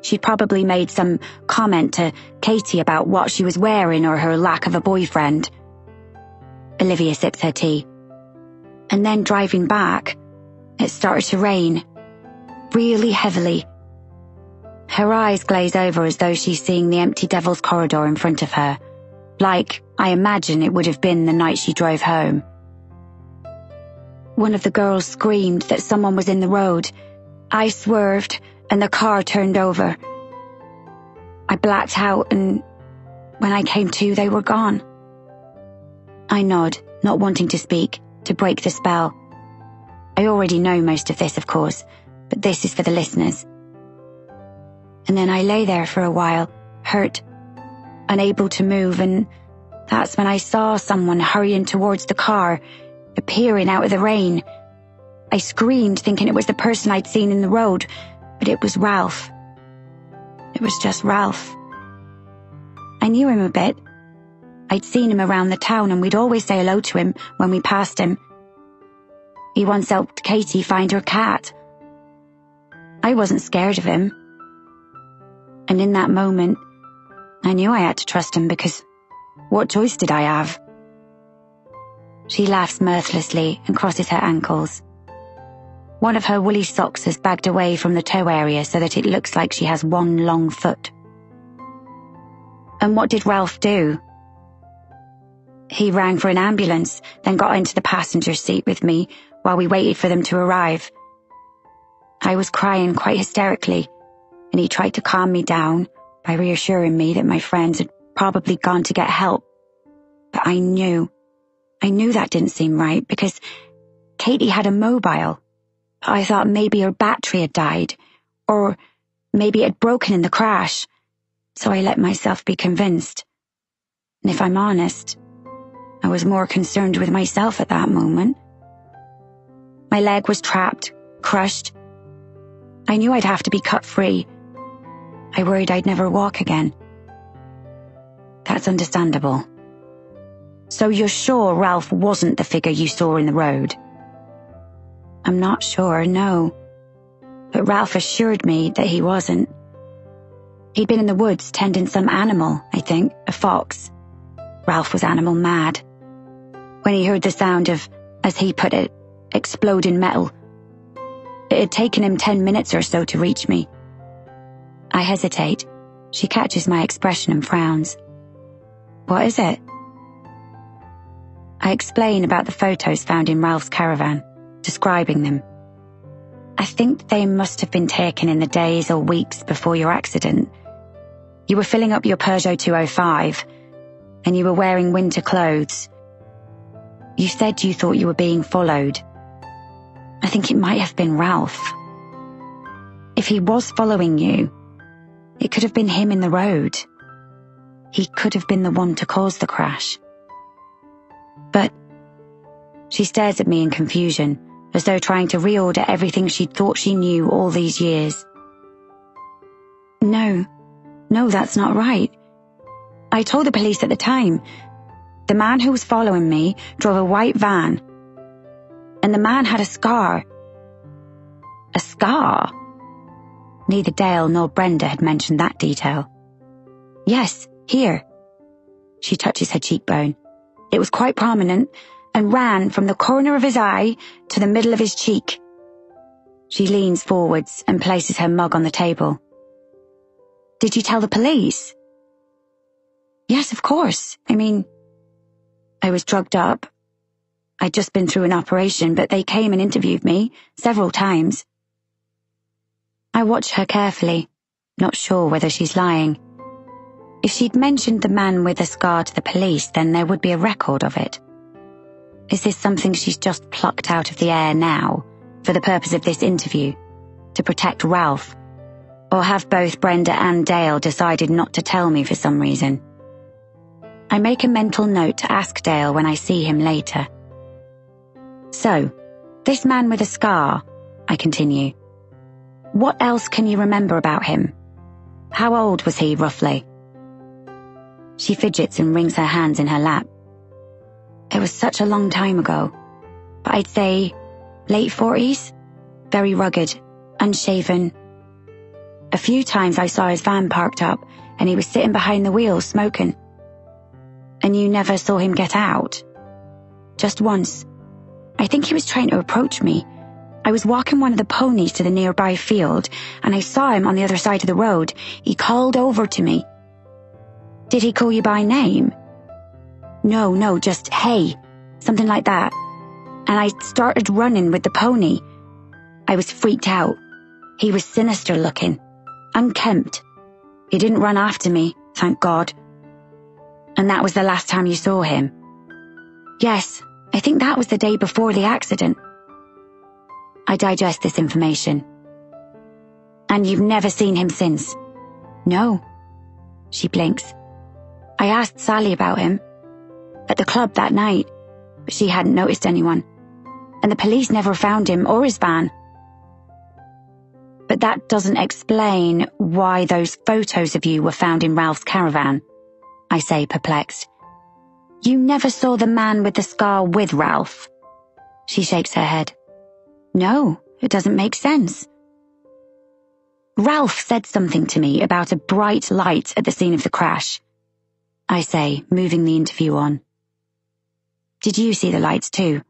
She'd probably made some comment to Katie about what she was wearing or her lack of a boyfriend. Olivia sips her tea. And then driving back, it started to rain. Really heavily. Her eyes glaze over as though she's seeing the empty Devil's Corridor in front of her, like I imagine it would have been the night she drove home. One of the girls screamed that someone was in the road. I swerved and the car turned over. I blacked out and when I came to, they were gone. I nod, not wanting to speak, to break the spell. I already know most of this, of course, but this is for the listeners. And then I lay there for a while, hurt, unable to move, and that's when I saw someone hurrying towards the car, appearing out of the rain. I screamed, thinking it was the person I'd seen in the road, but it was Ralph. It was just Ralph. I knew him a bit. I'd seen him around the town and we'd always say hello to him when we passed him. He once helped Katie find her cat. I wasn't scared of him. And in that moment, I knew I had to trust him because what choice did I have? She laughs mirthlessly and crosses her ankles. One of her woolly socks is bagged away from the toe area so that it looks like she has one long foot. And what did Ralph do? He rang for an ambulance, then got into the passenger seat with me while we waited for them to arrive. I was crying quite hysterically, and he tried to calm me down by reassuring me that my friends had probably gone to get help. But I knew that didn't seem right because Katie had a mobile. I thought maybe her battery had died, or maybe it had broken in the crash, so I let myself be convinced. And if I'm honest, I was more concerned with myself at that moment. My leg was trapped, crushed. I knew I'd have to be cut free. I worried I'd never walk again. That's understandable. So you're sure Ralph wasn't the figure you saw in the road? I'm not sure, no. But Ralph assured me that he wasn't. He'd been in the woods tending some animal, I think, a fox. Ralph was animal mad. When he heard the sound of, as he put it, exploding metal, it had taken him 10 minutes or so to reach me. I hesitate. She catches my expression and frowns. What is it? I explain about the photos found in Ralph's caravan, describing them. I think they must have been taken in the days or weeks before your accident. You were filling up your Peugeot 205, and you were wearing winter clothes. You said you thought you were being followed. I think it might have been Ralph. If he was following you, it could have been him in the road. He could have been the one to cause the crash. But she stares at me in confusion, as though trying to reorder everything she'd thought she knew all these years. No, that's not right. I told the police at the time. The man who was following me drove a white van, and the man had a scar. A scar? Neither Dale nor Brenda had mentioned that detail. Yes, here. She touches her cheekbone. It was quite prominent and ran from the corner of his eye to the middle of his cheek. She leans forwards and places her mug on the table. Did you tell the police? Yes, of course. I was drugged up. I'd just been through an operation, but they came and interviewed me several times. I watch her carefully, not sure whether she's lying. If she'd mentioned the man with the scar to the police, then there would be a record of it. Is this something she's just plucked out of the air now, for the purpose of this interview, to protect Ralph? Or have both Brenda and Dale decided not to tell me for some reason? I make a mental note to ask Dale when I see him later. So, this man with a scar, I continue. What else can you remember about him? How old was he, roughly? She fidgets and wrings her hands in her lap. It was such a long time ago, but I'd say late 40s, very rugged, unshaven. A few times I saw his van parked up and he was sitting behind the wheel smoking. And you never saw him get out? Just once. I think he was trying to approach me. I was walking one of the ponies to the nearby field and I saw him on the other side of the road. He called over to me. Did he call you by name? No, just hey, something like that. And I started running with the pony. I was freaked out. He was sinister looking, unkempt. He didn't run after me, thank God. And that was the last time you saw him? Yes, I think that was the day before the accident. I digest this information. And you've never seen him since? No. She blinks. I asked Sally about him at the club that night, but she hadn't noticed anyone, and the police never found him or his van. But that doesn't explain why those photos of you were found in Ralph's caravan, I say, perplexed. You never saw the man with the scar with Ralph? She shakes her head. No, it doesn't make sense. Ralph said something to me about a bright light at the scene of the crash, I say, moving the interview on. Did you see the lights too?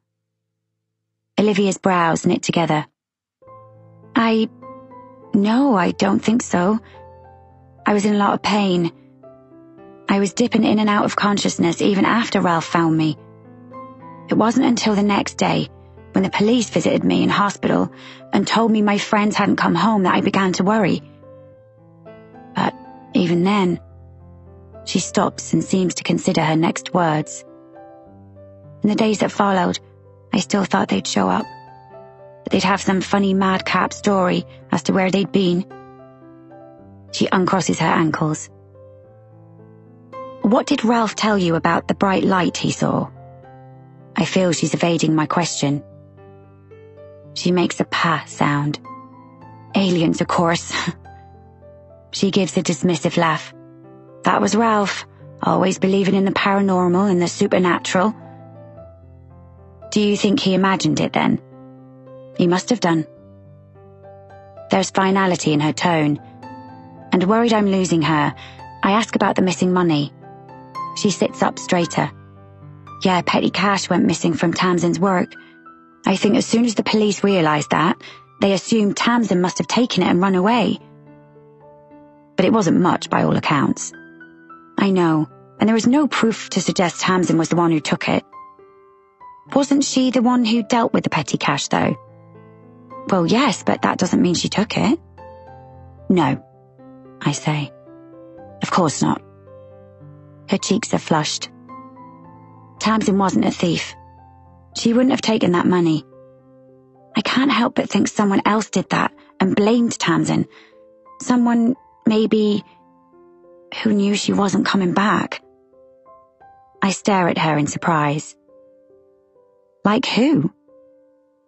Olivia's brows knit together. No, I don't think so. I was in a lot of pain. I was dipping in and out of consciousness even after Ralph found me. It wasn't until the next day, when the police visited me in hospital and told me my friends hadn't come home, that I began to worry. But even then, she stops and seems to consider her next words. In the days that followed, I still thought they'd show up. That they'd have some funny madcap story as to where they'd been. She uncrosses her ankles. What did Ralph tell you about the bright light he saw? I feel she's evading my question. She makes a pa sound. Aliens, of course. She gives a dismissive laugh. That was Ralph, always believing in the paranormal and the supernatural. Do you think he imagined it then? He must have done. There's finality in her tone, and worried I'm losing her, I ask about the missing money. She sits up straighter. Yeah, petty cash went missing from Tamsin's work. I think as soon as the police realised that, they assumed Tamsin must have taken it and run away. But it wasn't much by all accounts. I know, and there was no proof to suggest Tamsin was the one who took it. Wasn't she the one who dealt with the petty cash, though? Well, yes, but that doesn't mean she took it. No, I say. Of course not. Her cheeks are flushed. Tamsin wasn't a thief. She wouldn't have taken that money. I can't help but think someone else did that and blamed Tamsin. Someone, maybe, who knew she wasn't coming back. I stare at her in surprise. Like who?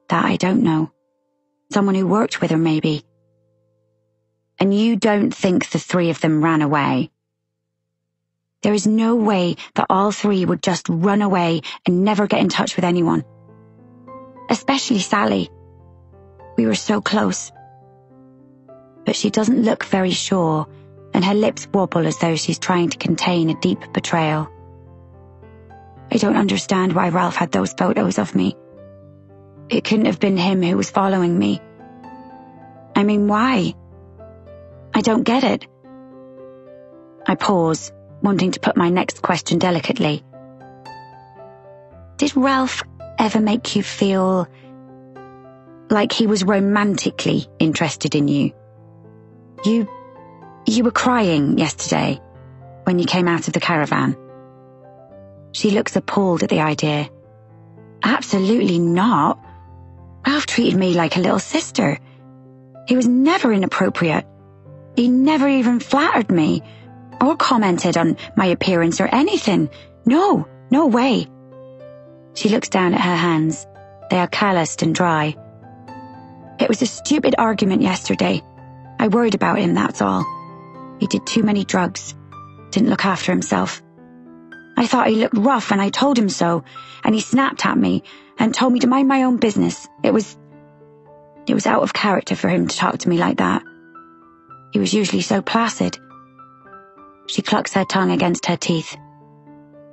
That I don't know. Someone who worked with her, maybe. And you don't think the three of them ran away? There is no way that all three would just run away and never get in touch with anyone. Especially Sally. We were so close. But she doesn't look very sure, and her lips wobble as though she's trying to contain a deep betrayal. I don't understand why Ralph had those photos of me. It couldn't have been him who was following me. I mean, why? I don't get it. I pause, wanting to put my next question delicately. Did Ralph ever make you feel like he was romantically interested in you? You were crying yesterday when you came out of the caravan. She looks appalled at the idea. Absolutely not. Ralph treated me like a little sister. He was never inappropriate. He never even flattered me or commented on my appearance or anything. No way. She looks down at her hands. They are calloused and dry. It was a stupid argument yesterday. I worried about him, that's all. He did too many drugs. Didn't look after himself. I thought he looked rough and I told him so, and he snapped at me and told me to mind my own business. It was out of character for him to talk to me like that. He was usually so placid. She clucks her tongue against her teeth.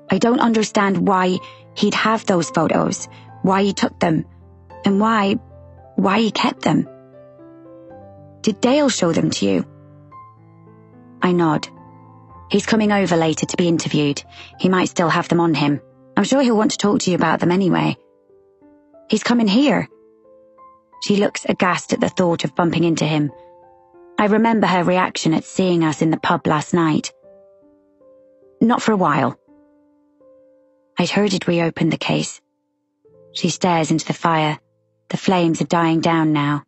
I don't understand why he'd have those photos, why he took them, and why he kept them. Did Dale show them to you? I nod. He's coming over later to be interviewed. He might still have them on him. I'm sure he'll want to talk to you about them anyway. He's coming here. She looks aghast at the thought of bumping into him. I remember her reaction at seeing us in the pub last night. Not for a while. I'd heard he'd reopened the case. She stares into the fire. The flames are dying down now.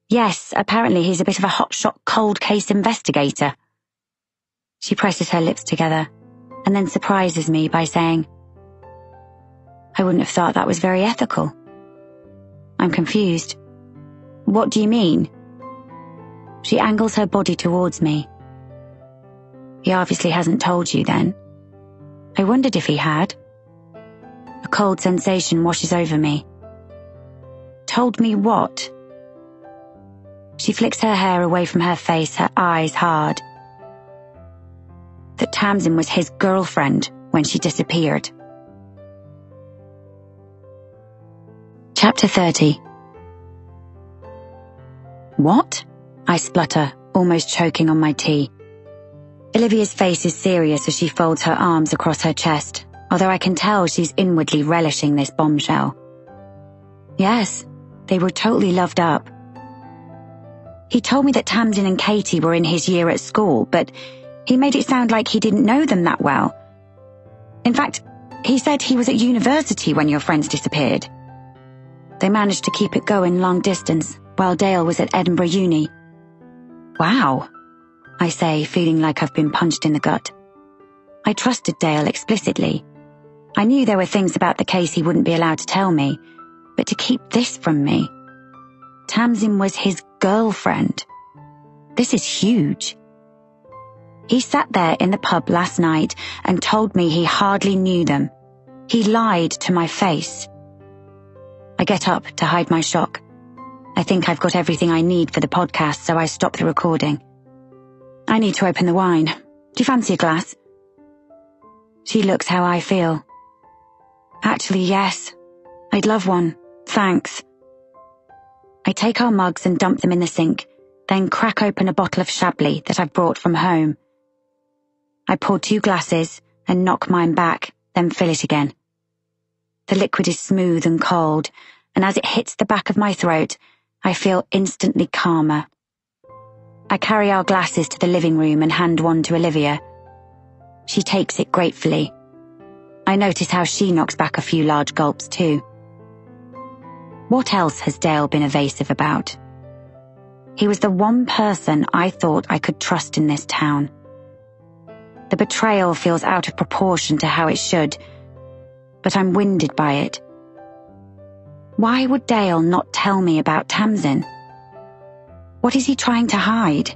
Yes, apparently he's a bit of a hotshot cold case investigator. She presses her lips together and then surprises me by saying, I wouldn't have thought that was very ethical. I'm confused. What do you mean? She angles her body towards me. He obviously hasn't told you then. I wondered if he had. A cold sensation washes over me. Told me what? She flicks her hair away from her face, her eyes hard. That Tamsin was his girlfriend when she disappeared. Chapter 30. What? I splutter, almost choking on my tea. Olivia's face is serious as she folds her arms across her chest, although I can tell she's inwardly relishing this bombshell. Yes, they were totally loved up. He told me that Tamsin and Katie were in his year at school, but he made it sound like he didn't know them that well. In fact, he said he was at university when your friends disappeared. They managed to keep it going long distance, while Dale was at Edinburgh Uni. Wow, I say, feeling like I've been punched in the gut. I trusted Dale explicitly. I knew there were things about the case he wouldn't be allowed to tell me, but to keep this from me. Tamsin was his girlfriend. This is huge. He sat there in the pub last night and told me he hardly knew them. He lied to my face. I get up to hide my shock. I think I've got everything I need for the podcast, so I stop the recording. I need to open the wine. Do you fancy a glass? She looks how I feel. Actually, yes. I'd love one. Thanks. I take our mugs and dump them in the sink, then crack open a bottle of Chablis that I've brought from home. I pour 2 glasses and knock mine back, then fill it again. The liquid is smooth and cold, and as it hits the back of my throat, I feel instantly calmer. I carry our glasses to the living room and hand one to Olivia. She takes it gratefully. I notice how she knocks back a few large gulps too. What else has Dale been evasive about? He was the one person I thought I could trust in this town. The betrayal feels out of proportion to how it should, but I'm winded by it. Why would Dale not tell me about Tamsin? What is he trying to hide?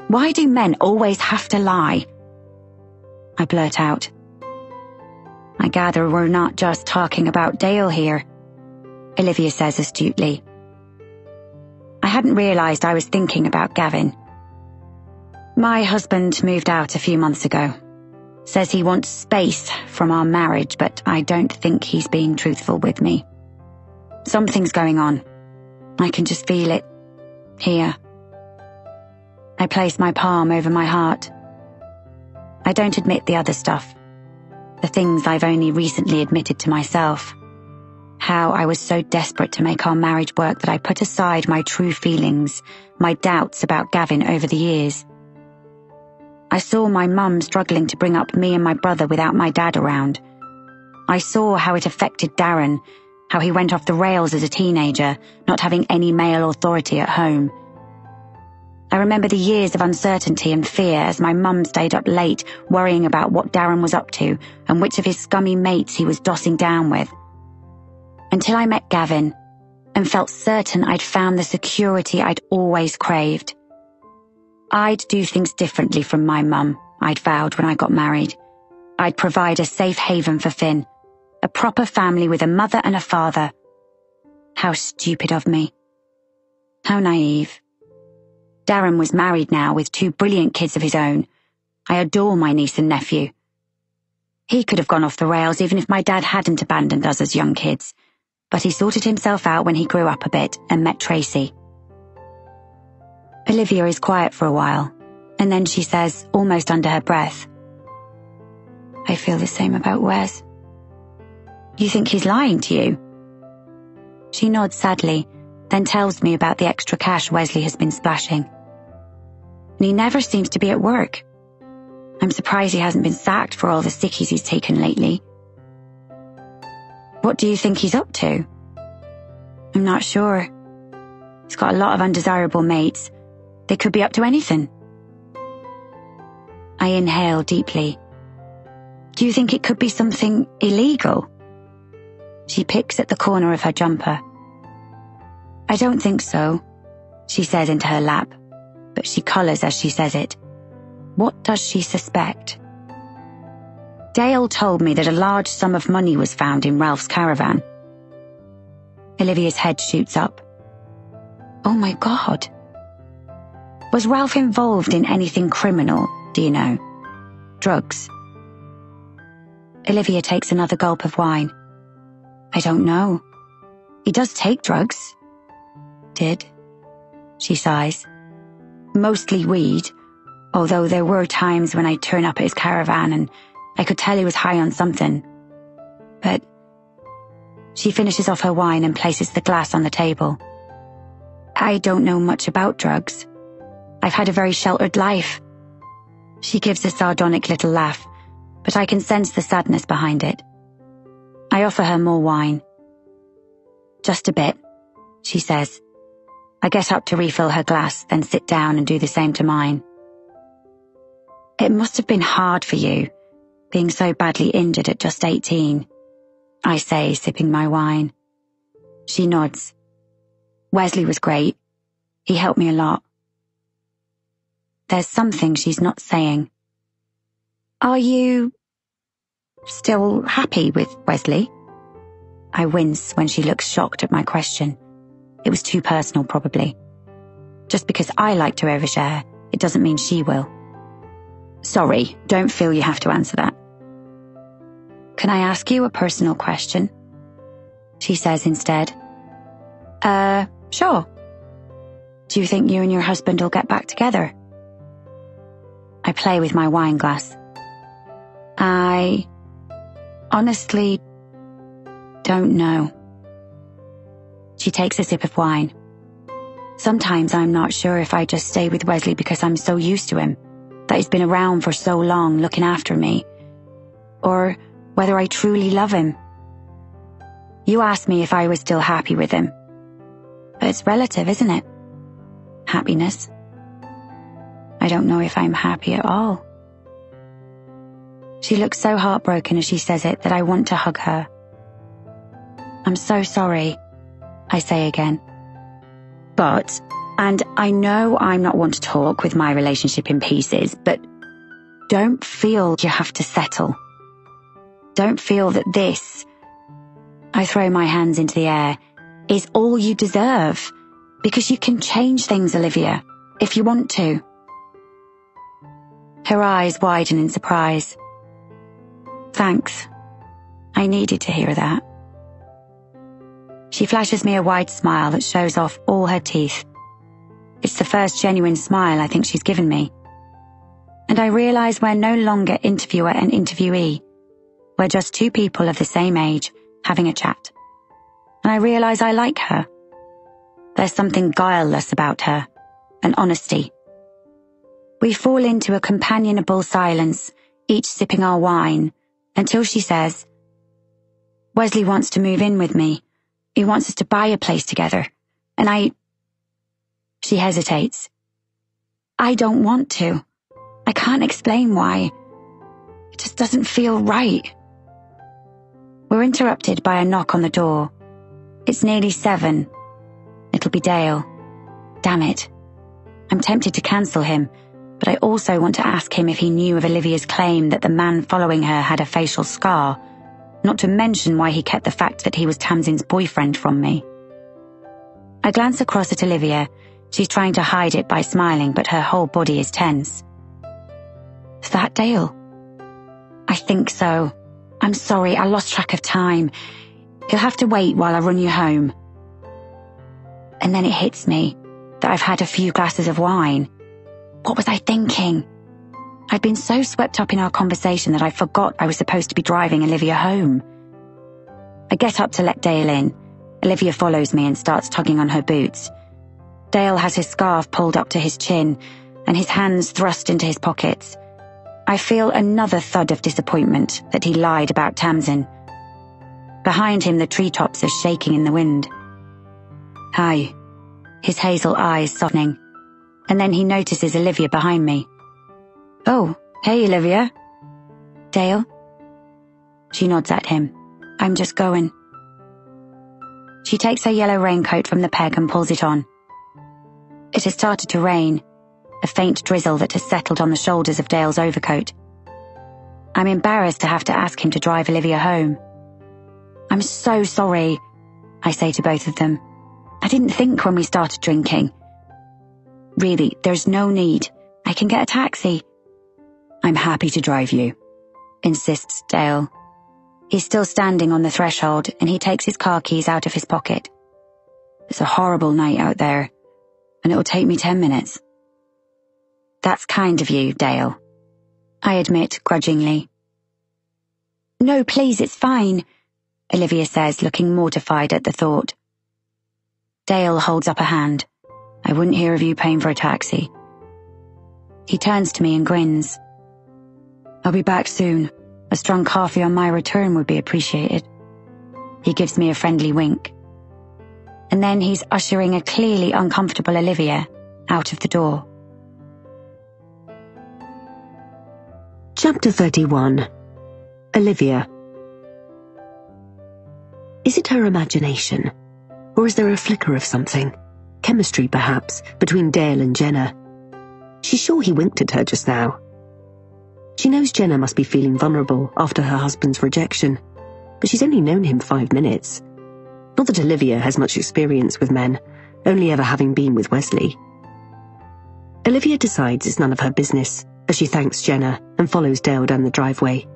Why do men always have to lie? I blurt out. I gather we're not just talking about Dale here, Olivia says astutely. I hadn't realised I was thinking about Gavin. My husband moved out a few months ago. Says he wants space from our marriage, but I don't think he's being truthful with me. Something's going on. I can just feel it. Here. I place my palm over my heart. I don't admit the other stuff. The things I've only recently admitted to myself. How I was so desperate to make our marriage work that I put aside my true feelings, my doubts about Gavin over the years. I saw my mum struggling to bring up me and my brother without my dad around. I saw how it affected Darren, how he went off the rails as a teenager, not having any male authority at home. I remember the years of uncertainty and fear as my mum stayed up late worrying about what Darren was up to and which of his scummy mates he was dossing down with. Until I met Gavin and felt certain I'd found the security I'd always craved. I'd do things differently from my mum, I'd vowed when I got married. I'd provide a safe haven for Finn, a proper family with a mother and a father. How stupid of me. How naive. Darren was married now with 2 brilliant kids of his own. I adore my niece and nephew. He could have gone off the rails even if my dad hadn't abandoned us as young kids, but he sorted himself out when he grew up a bit and met Tracy. Olivia is quiet for a while, and then she says, almost under her breath, I feel the same about Wes. You think he's lying to you? She nods sadly, then tells me about the extra cash Wesley has been splashing. And he never seems to be at work. I'm surprised he hasn't been sacked for all the sickies he's taken lately. What do you think he's up to? I'm not sure. He's got a lot of undesirable mates. They could be up to anything. I inhale deeply. Do you think it could be something illegal? She picks at the corner of her jumper. I don't think so, she says into her lap, but she colours as she says it. What does she suspect? Dale told me that a large sum of money was found in Ralph's caravan. Olivia's head shoots up. Oh my God. Was Ralph involved in anything criminal, do you know? Drugs? Olivia takes another gulp of wine. I don't know. He does take drugs. Did? She sighs. Mostly weed, although there were times when I'd turn up at his caravan and I could tell he was high on something. But she finishes off her wine and places the glass on the table. I don't know much about drugs. I've had a very sheltered life. She gives a sardonic little laugh, but I can sense the sadness behind it. I offer her more wine. Just a bit, she says. I get up to refill her glass, then sit down and do the same to mine. It must have been hard for you, being so badly injured at just 18, I say, sipping my wine. She nods. Wesley was great. He helped me a lot. There's something she's not saying. Are you still happy with Wesley? I wince when she looks shocked at my question. It was too personal, probably. Just because I like to overshare, it doesn't mean she will. Sorry, don't feel you have to answer that. Can I ask you a personal question? She says instead. Sure. Do you think you and your husband will get back together? I play with my wine glass. I honestly don't know. She takes a sip of wine. Sometimes I'm not sure if I just stay with Wesley because I'm so used to him, that he's been around for so long looking after me, or whether I truly love him. You asked me if I was still happy with him. But it's relative, isn't it? Happiness. I don't know if I'm happy at all. She looks so heartbroken as she says it that I want to hug her. I'm so sorry, I say again. But, and I know I'm not one to talk with my relationship in pieces, but don't feel you have to settle. Don't feel that this, I throw my hands into the air, is all you deserve, because you can change things, Olivia, if you want to. Her eyes widen in surprise. Thanks. I needed to hear that. She flashes me a wide smile that shows off all her teeth. It's the first genuine smile I think she's given me. And I realize we're no longer interviewer and interviewee. We're just two people of the same age having a chat. And I realize I like her. There's something guileless about her, an honesty. We fall into a companionable silence, each sipping our wine, until she says, Wesley wants to move in with me. He wants us to buy a place together. And She hesitates. I don't want to. I can't explain why. It just doesn't feel right. We're interrupted by a knock on the door. It's nearly 7. It'll be Dale. Damn it. I'm tempted to cancel him, but I also want to ask him if he knew of Olivia's claim that the man following her had a facial scar, not to mention why he kept the fact that he was Tamsin's boyfriend from me. I glance across at Olivia. She's trying to hide it by smiling, but her whole body is tense. Is that Dale? I think so. I'm sorry, I lost track of time. You'll have to wait while I run you home. And then it hits me that I've had a few glasses of wine. What was I thinking? I'd been so swept up in our conversation that I forgot I was supposed to be driving Olivia home. I get up to let Dale in. Olivia follows me and starts tugging on her boots. Dale has his scarf pulled up to his chin and his hands thrust into his pockets. I feel another thud of disappointment that he lied about Tamsin. Behind him, the treetops are shaking in the wind. Hi, his hazel eyes softening, and then he notices Olivia behind me. Oh, hey, Olivia. Dale? She nods at him. I'm just going. She takes her yellow raincoat from the peg and pulls it on. It has started to rain, a faint drizzle that has settled on the shoulders of Dale's overcoat. I'm embarrassed to have to ask him to drive Olivia home. I'm so sorry. I say to both of them. I didn't think when we started drinking. Really, there's no need. I can get a taxi. I'm happy to drive you, insists Dale. He's still standing on the threshold and he takes his car keys out of his pocket. It's a horrible night out there, and it will take me 10 minutes. That's kind of you, Dale, I admit grudgingly. No, please, it's fine, Olivia says, looking mortified at the thought. Dale holds up a hand. I wouldn't hear of you paying for a taxi. He turns to me and grins. I'll be back soon. A strong coffee on my return would be appreciated. He gives me a friendly wink. And then he's ushering a clearly uncomfortable Olivia out of the door. Chapter 31. Olivia. Is it her imagination? Or is there a flicker of something? Chemistry, perhaps, between Dale and Jenna. She's sure he winked at her just now. She knows Jenna must be feeling vulnerable after her husband's rejection, but she's only known him 5 minutes. Not that Olivia has much experience with men, only ever having been with Wesley. Olivia decides it's none of her business, as she thanks Jenna and follows Dale down the driveway.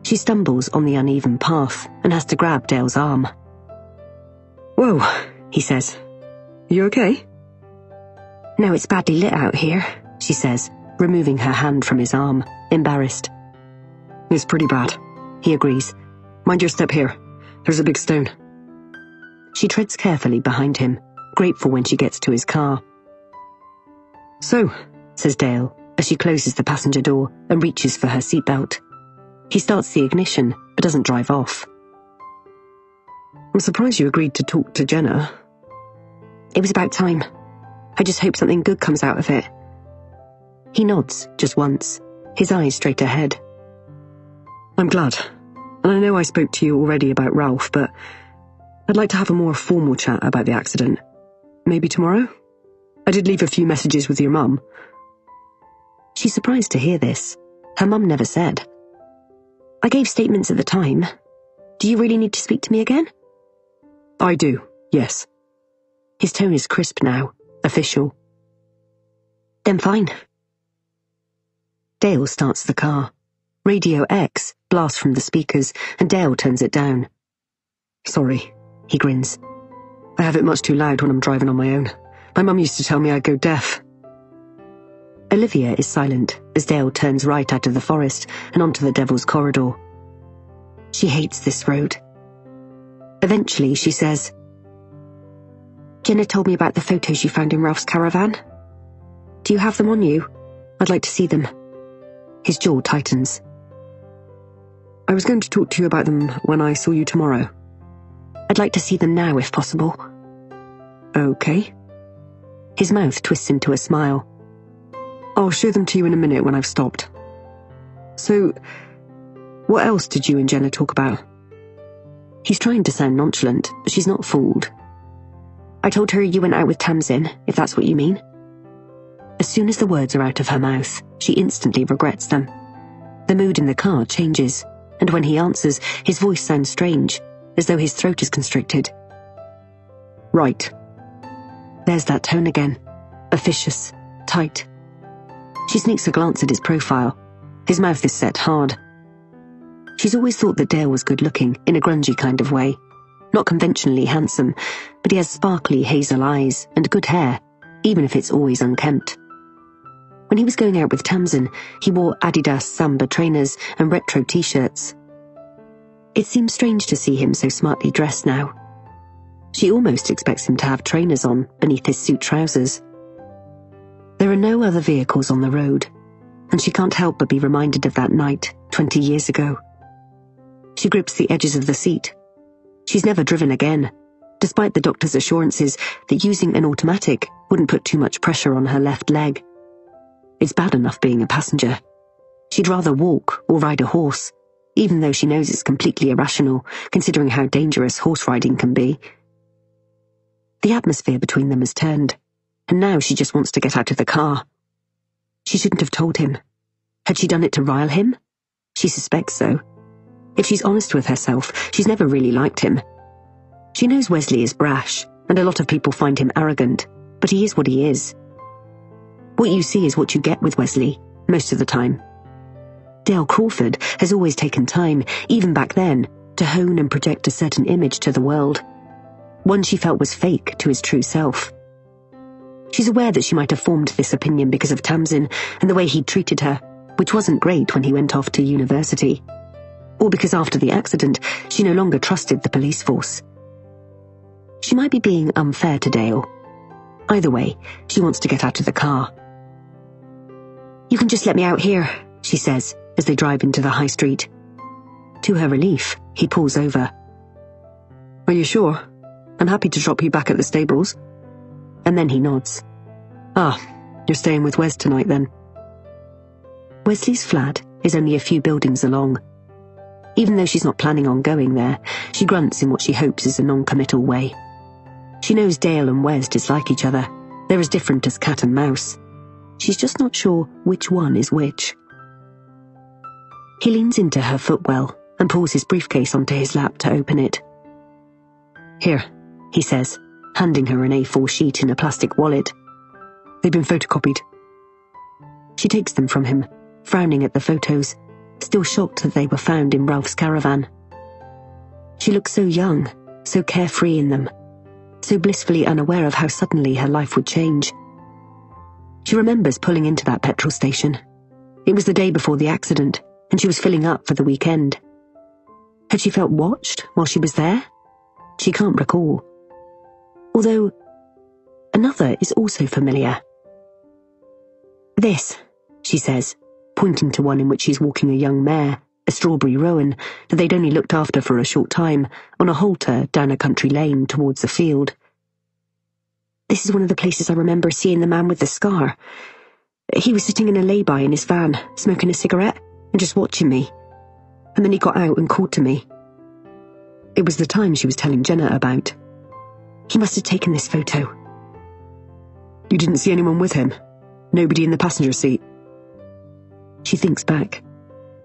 She stumbles on the uneven path and has to grab Dale's arm. Whoa, he says. You okay? No, it's badly lit out here, she says, removing her hand from his arm, embarrassed. It's pretty bad, he agrees. Mind your step here. There's a big stone. She treads carefully behind him, grateful when she gets to his car. So, says Dale, as she closes the passenger door and reaches for her seatbelt. He starts the ignition, but doesn't drive off. I'm surprised you agreed to talk to Jenna. It was about time. I just hope something good comes out of it. He nods, just once, his eyes straight ahead. I'm glad. And I know I spoke to you already about Ralph, but I'd like to have a more formal chat about the accident. Maybe tomorrow? I did leave a few messages with your mum. She's surprised to hear this. Her mum never said. I gave statements at the time. Do you really need to speak to me again? I do, yes. His tone is crisp now, official. Then fine. Dale starts the car. Radio X blasts from the speakers, and Dale turns it down. Sorry, he grins. I have it much too loud when I'm driving on my own. My mum used to tell me I'd go deaf. Olivia is silent as Dale turns right out of the forest and onto the Devil's Corridor. She hates this road. Eventually, she says, Jenna told me about the photos you found in Ralph's caravan. Do you have them on you? I'd like to see them. His jaw tightens. I was going to talk to you about them when I saw you tomorrow. I'd like to see them now, if possible. Okay. His mouth twists into a smile. I'll show them to you in a minute when I've stopped. So, what else did you and Jenna talk about? He's trying to sound nonchalant, but she's not fooled. I told her you went out with Tamsin, if that's what you mean. As soon as the words are out of her mouth, she instantly regrets them. The mood in the car changes, and when he answers, his voice sounds strange, as though his throat is constricted. Right. There's that tone again, officious, tight. She sneaks a glance at his profile. His mouth is set hard. She's always thought that Dale was good-looking, in a grungy kind of way. Not conventionally handsome, but he has sparkly hazel eyes and good hair, even if it's always unkempt. When he was going out with Tamsin, he wore Adidas Samba trainers and retro t-shirts. It seems strange to see him so smartly dressed now. She almost expects him to have trainers on beneath his suit trousers. There are no other vehicles on the road, and she can't help but be reminded of that night 20 years ago. She grips the edges of the seat. She's never driven again, despite the doctor's assurances that using an automatic wouldn't put too much pressure on her left leg. It's bad enough being a passenger. She'd rather walk or ride a horse, even though she knows it's completely irrational, considering how dangerous horse riding can be. The atmosphere between them has turned, and now she just wants to get out of the car. She shouldn't have told him. Had she done it to rile him? She suspects so. If she's honest with herself, she's never really liked him. She knows Wesley is brash, and a lot of people find him arrogant, but he is what he is. What you see is what you get with Wesley, most of the time. Dale Crawford has always taken time, even back then, to hone and project a certain image to the world, one she felt was fake to his true self. She's aware that she might have formed this opinion because of Tamsin and the way he'd treated her, which wasn't great when he went off to university, or because after the accident she no longer trusted the police force. She might be being unfair to Dale. Either way, she wants to get out of the car. "You can just let me out here," she says as they drive into the high street. To her relief, he pulls over. "Are you sure? I'm happy to drop you back at the stables." And then he nods. "Ah, you're staying with Wes tonight then." Wesley's flat is only a few buildings along. Even though she's not planning on going there, she grunts in what she hopes is a non-committal way. She knows Dale and Wes dislike each other. They're as different as cat and mouse. She's just not sure which one is which. He leans into her footwell and pulls his briefcase onto his lap to open it. "Here," he says, handing her an A4 sheet in a plastic wallet. "They've been photocopied." She takes them from him, frowning at the photos, still shocked that they were found in Ralph's caravan. She looks so young, so carefree in them, so blissfully unaware of how suddenly her life would change. She remembers pulling into that petrol station. It was the day before the accident, and she was filling up for the weekend. Had she felt watched while she was there? She can't recall. Although, another is also familiar. "This," she says, pointing to one in which she's walking a young mare, a strawberry roan, that they'd only looked after for a short time, on a halter down a country lane towards a field. "This is one of the places I remember seeing the man with the scar. He was sitting in a lay-by in his van, smoking a cigarette, and just watching me. And then he got out and called to me." It was the time she was telling Jenna about. "He must have taken this photo." "You didn't see anyone with him? Nobody in the passenger seat?" She thinks back.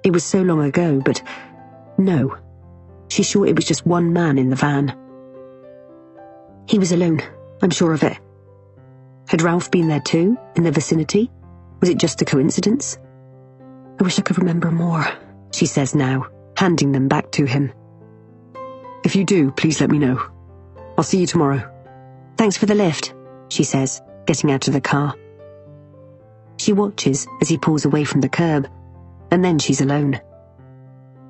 It was so long ago, but no. She's sure it was just one man in the van. "He was alone, I'm sure of it." Had Ralph been there too, in the vicinity? Was it just a coincidence? "I wish I could remember more," she says now, handing them back to him. "If you do, please let me know. I'll see you tomorrow." "Thanks for the lift," she says, getting out of the car. She watches as he pulls away from the curb, and then she's alone.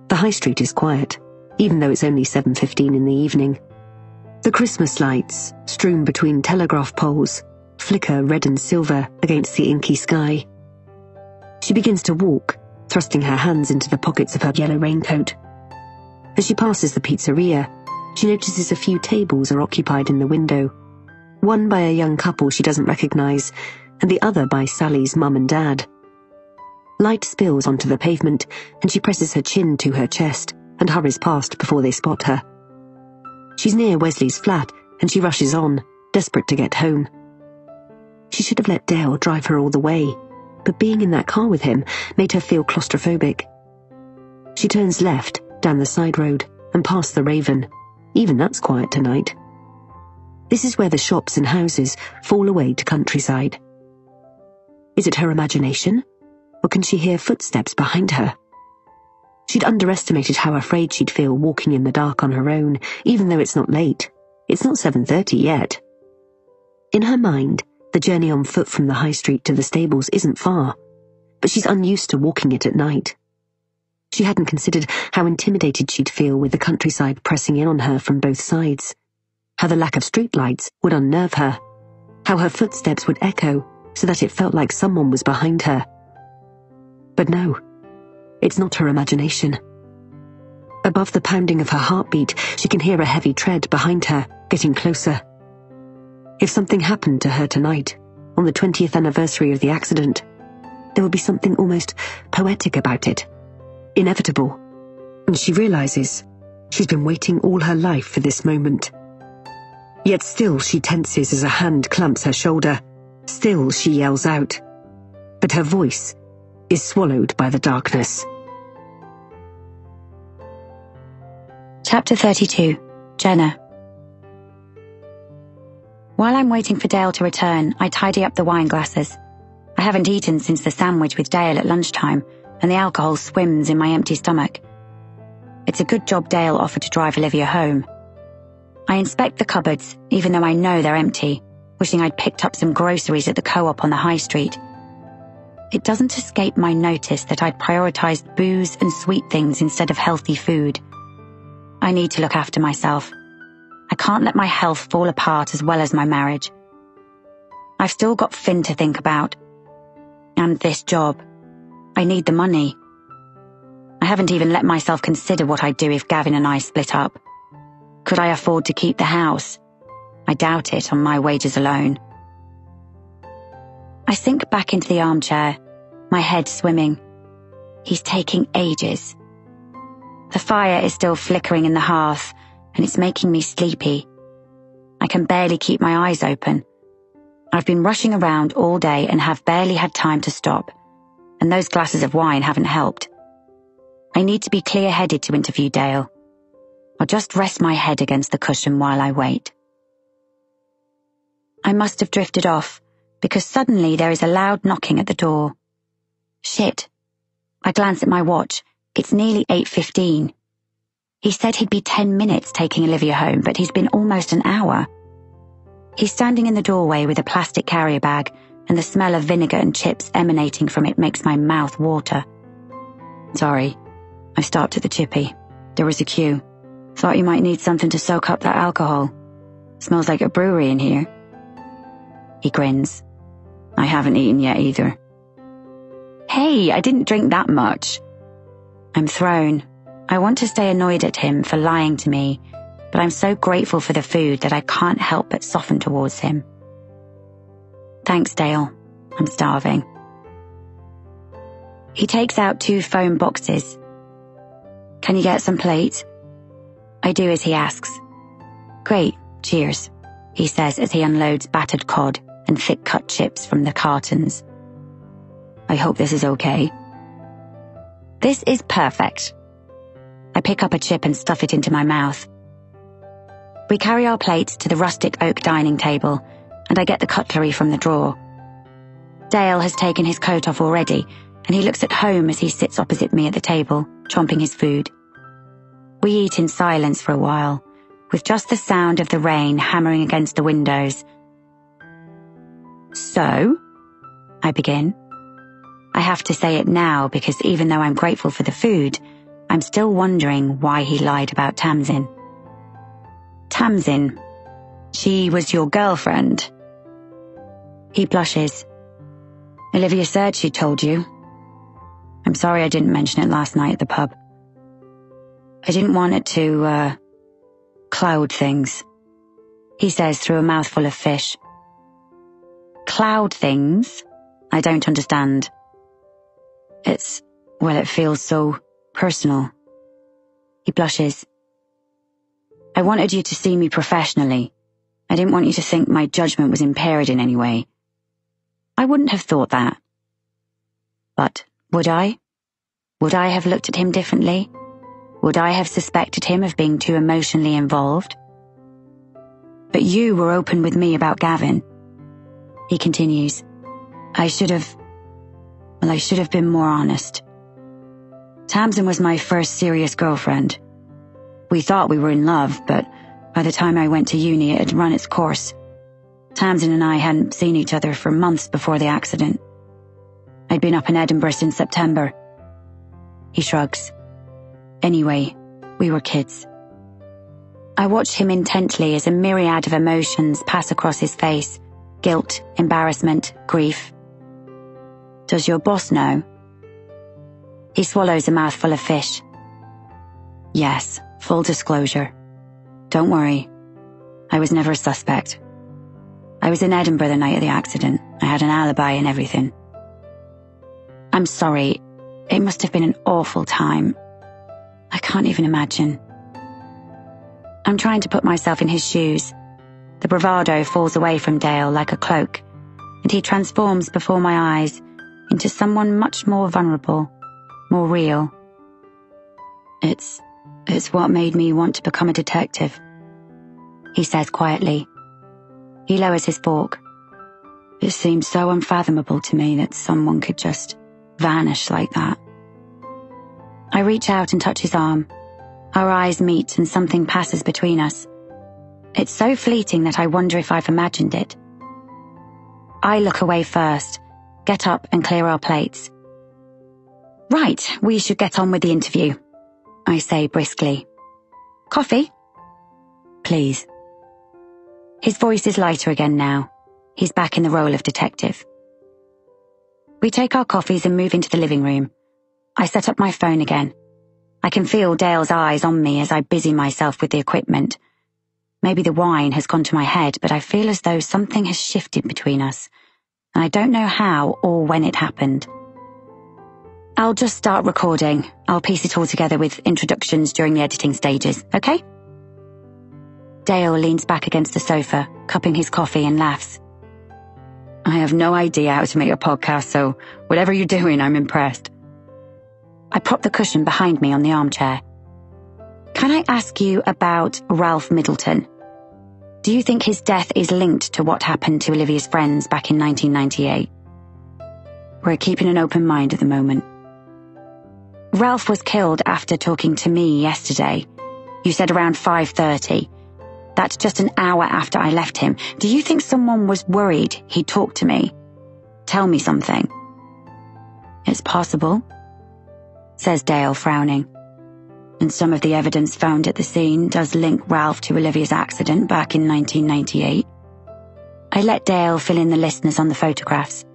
The high street is quiet, even though it's only 7:15 in the evening. The Christmas lights, strewn between telegraph poles, flicker red and silver against the inky sky. She begins to walk, thrusting her hands into the pockets of her yellow raincoat. As she passes the pizzeria, she notices a few tables are occupied in the window, one by a young couple she doesn't recognize, and the other by Sally's mum and dad. Light spills onto the pavement, and she presses her chin to her chest and hurries past before they spot her. She's near Wesley's flat, and she rushes on, desperate to get home. She should have let Dale drive her all the way, but being in that car with him made her feel claustrophobic. She turns left, down the side road, and past the Raven. Even that's quiet tonight. This is where the shops and houses fall away to countryside. Is it her imagination, or can she hear footsteps behind her? She'd underestimated how afraid she'd feel walking in the dark on her own, even though it's not late. It's not 7:30 yet. In her mind, the journey on foot from the high street to the stables isn't far, but she's unused to walking it at night. She hadn't considered how intimidated she'd feel with the countryside pressing in on her from both sides, how the lack of streetlights would unnerve her, how her footsteps would echo so that it felt like someone was behind her. But no, it's not her imagination. Above the pounding of her heartbeat, she can hear a heavy tread behind her, getting closer. If something happened to her tonight, on the 20th anniversary of the accident, there would be something almost poetic about it, inevitable, and she realizes she's been waiting all her life for this moment. Yet still she tenses as a hand clamps her shoulder. Still she yells out, but her voice is swallowed by the darkness. Chapter 32. Jenna. While I'm waiting for Dale to return, I tidy up the wine glasses. I haven't eaten since the sandwich with Dale at lunchtime, and the alcohol swims in my empty stomach. It's a good job Dale offered to drive Olivia home. I inspect the cupboards, even though I know they're empty, wishing I'd picked up some groceries at the co-op on the high street. It doesn't escape my notice that I'd prioritized booze and sweet things instead of healthy food. I need to look after myself. I can't let my health fall apart as well as my marriage. I've still got Finn to think about. And this job. I need the money. I haven't even let myself consider what I'd do if Gavin and I split up. Could I afford to keep the house? I doubt it on my wages alone. I sink back into the armchair, my head swimming. He's taking ages. The fire is still flickering in the hearth, and it's making me sleepy. I can barely keep my eyes open. I've been rushing around all day and have barely had time to stop, and those glasses of wine haven't helped. I need to be clear-headed to interview Dale. I'll just rest my head against the cushion while I wait. I must have drifted off, because suddenly there is a loud knocking at the door. Shit. I glance at my watch. It's nearly 8:15. He said he'd be 10 minutes taking Olivia home, but he's been almost an hour. He's standing in the doorway with a plastic carrier bag, and the smell of vinegar and chips emanating from it makes my mouth water. Sorry. I stopped at the chippy. There was a queue. Thought you might need something to soak up that alcohol. Smells like a brewery in here. He grins. I haven't eaten yet either. Hey, I didn't drink that much. I'm thrown. I want to stay annoyed at him for lying to me, but I'm so grateful for the food that I can't help but soften towards him. Thanks, Dale. I'm starving. He takes out 2 foam boxes. Can you get some plates? I do as he asks. Great, cheers, he says as he unloads battered cod and thick-cut chips from the cartons. I hope this is okay. This is perfect. I pick up a chip and stuff it into my mouth. We carry our plates to the rustic oak dining table, and I get the cutlery from the drawer. Dale has taken his coat off already, and he looks at home as he sits opposite me at the table, chomping his food. We eat in silence for a while, with just the sound of the rain hammering against the windows. So, I begin. I have to say it now because even though I'm grateful for the food, I'm still wondering why he lied about Tamsin. Tamsin. She was your girlfriend. He blushes. Olivia said she told you. I'm sorry I didn't mention it last night at the pub. I didn't want it to, cloud things, he says through a mouthful of fish. Cloud things? I don't understand. It feels so personal. He blushes. I wanted you to see me professionally. I didn't want you to think my judgment was impaired in any way. I wouldn't have thought that. But would I? Would I have looked at him differently? Would I have suspected him of being too emotionally involved? But you were open with me about Gavin. He continues. I should have been more honest. Tamsin was my first serious girlfriend. We thought we were in love, but by the time I went to uni, it had run its course. Tamsin and I hadn't seen each other for months before the accident. I'd been up in Edinburgh since September. He shrugs. Anyway, we were kids. I watched him intently as a myriad of emotions pass across his face. Guilt, embarrassment, grief. Does your boss know? He swallows a mouthful of fish. Yes, full disclosure. Don't worry. I was never a suspect. I was in Edinburgh the night of the accident. I had an alibi and everything. I'm sorry. It must have been an awful time. I can't even imagine. I'm trying to put myself in his shoes. The bravado falls away from Dale like a cloak, and he transforms before my eyes into someone much more vulnerable, more real. It's what made me want to become a detective, he says quietly. He lowers his fork. It seems so unfathomable to me that someone could just vanish like that. I reach out and touch his arm. Our eyes meet and something passes between us. It's so fleeting that I wonder if I've imagined it. I look away first, get up and clear our plates. Right, we should get on with the interview, I say briskly. Coffee? Please. His voice is lighter again now. He's back in the role of detective. We take our coffees and move into the living room. I set up my phone again. I can feel Dale's eyes on me as I busy myself with the equipment. Maybe the wine has gone to my head, but I feel as though something has shifted between us, and I don't know how or when it happened. I'll just start recording. I'll piece it all together with introductions during the editing stages, okay? Dale leans back against the sofa, cupping his coffee, and laughs. I have no idea how to make a podcast, so whatever you're doing, I'm impressed. I prop the cushion behind me on the armchair. Can I ask you about Ralph Middleton? Do you think his death is linked to what happened to Olivia's friends back in 1998? We're keeping an open mind at the moment. Ralph was killed after talking to me yesterday. You said around 5:30. That's just an hour after I left him. Do you think someone was worried he'd talk to me? Tell me something. It's possible, says Dale, frowning. And some of the evidence found at the scene does link Ralph to Olivia's accident back in 1998. I let Dale fill in the listeners on the photographs.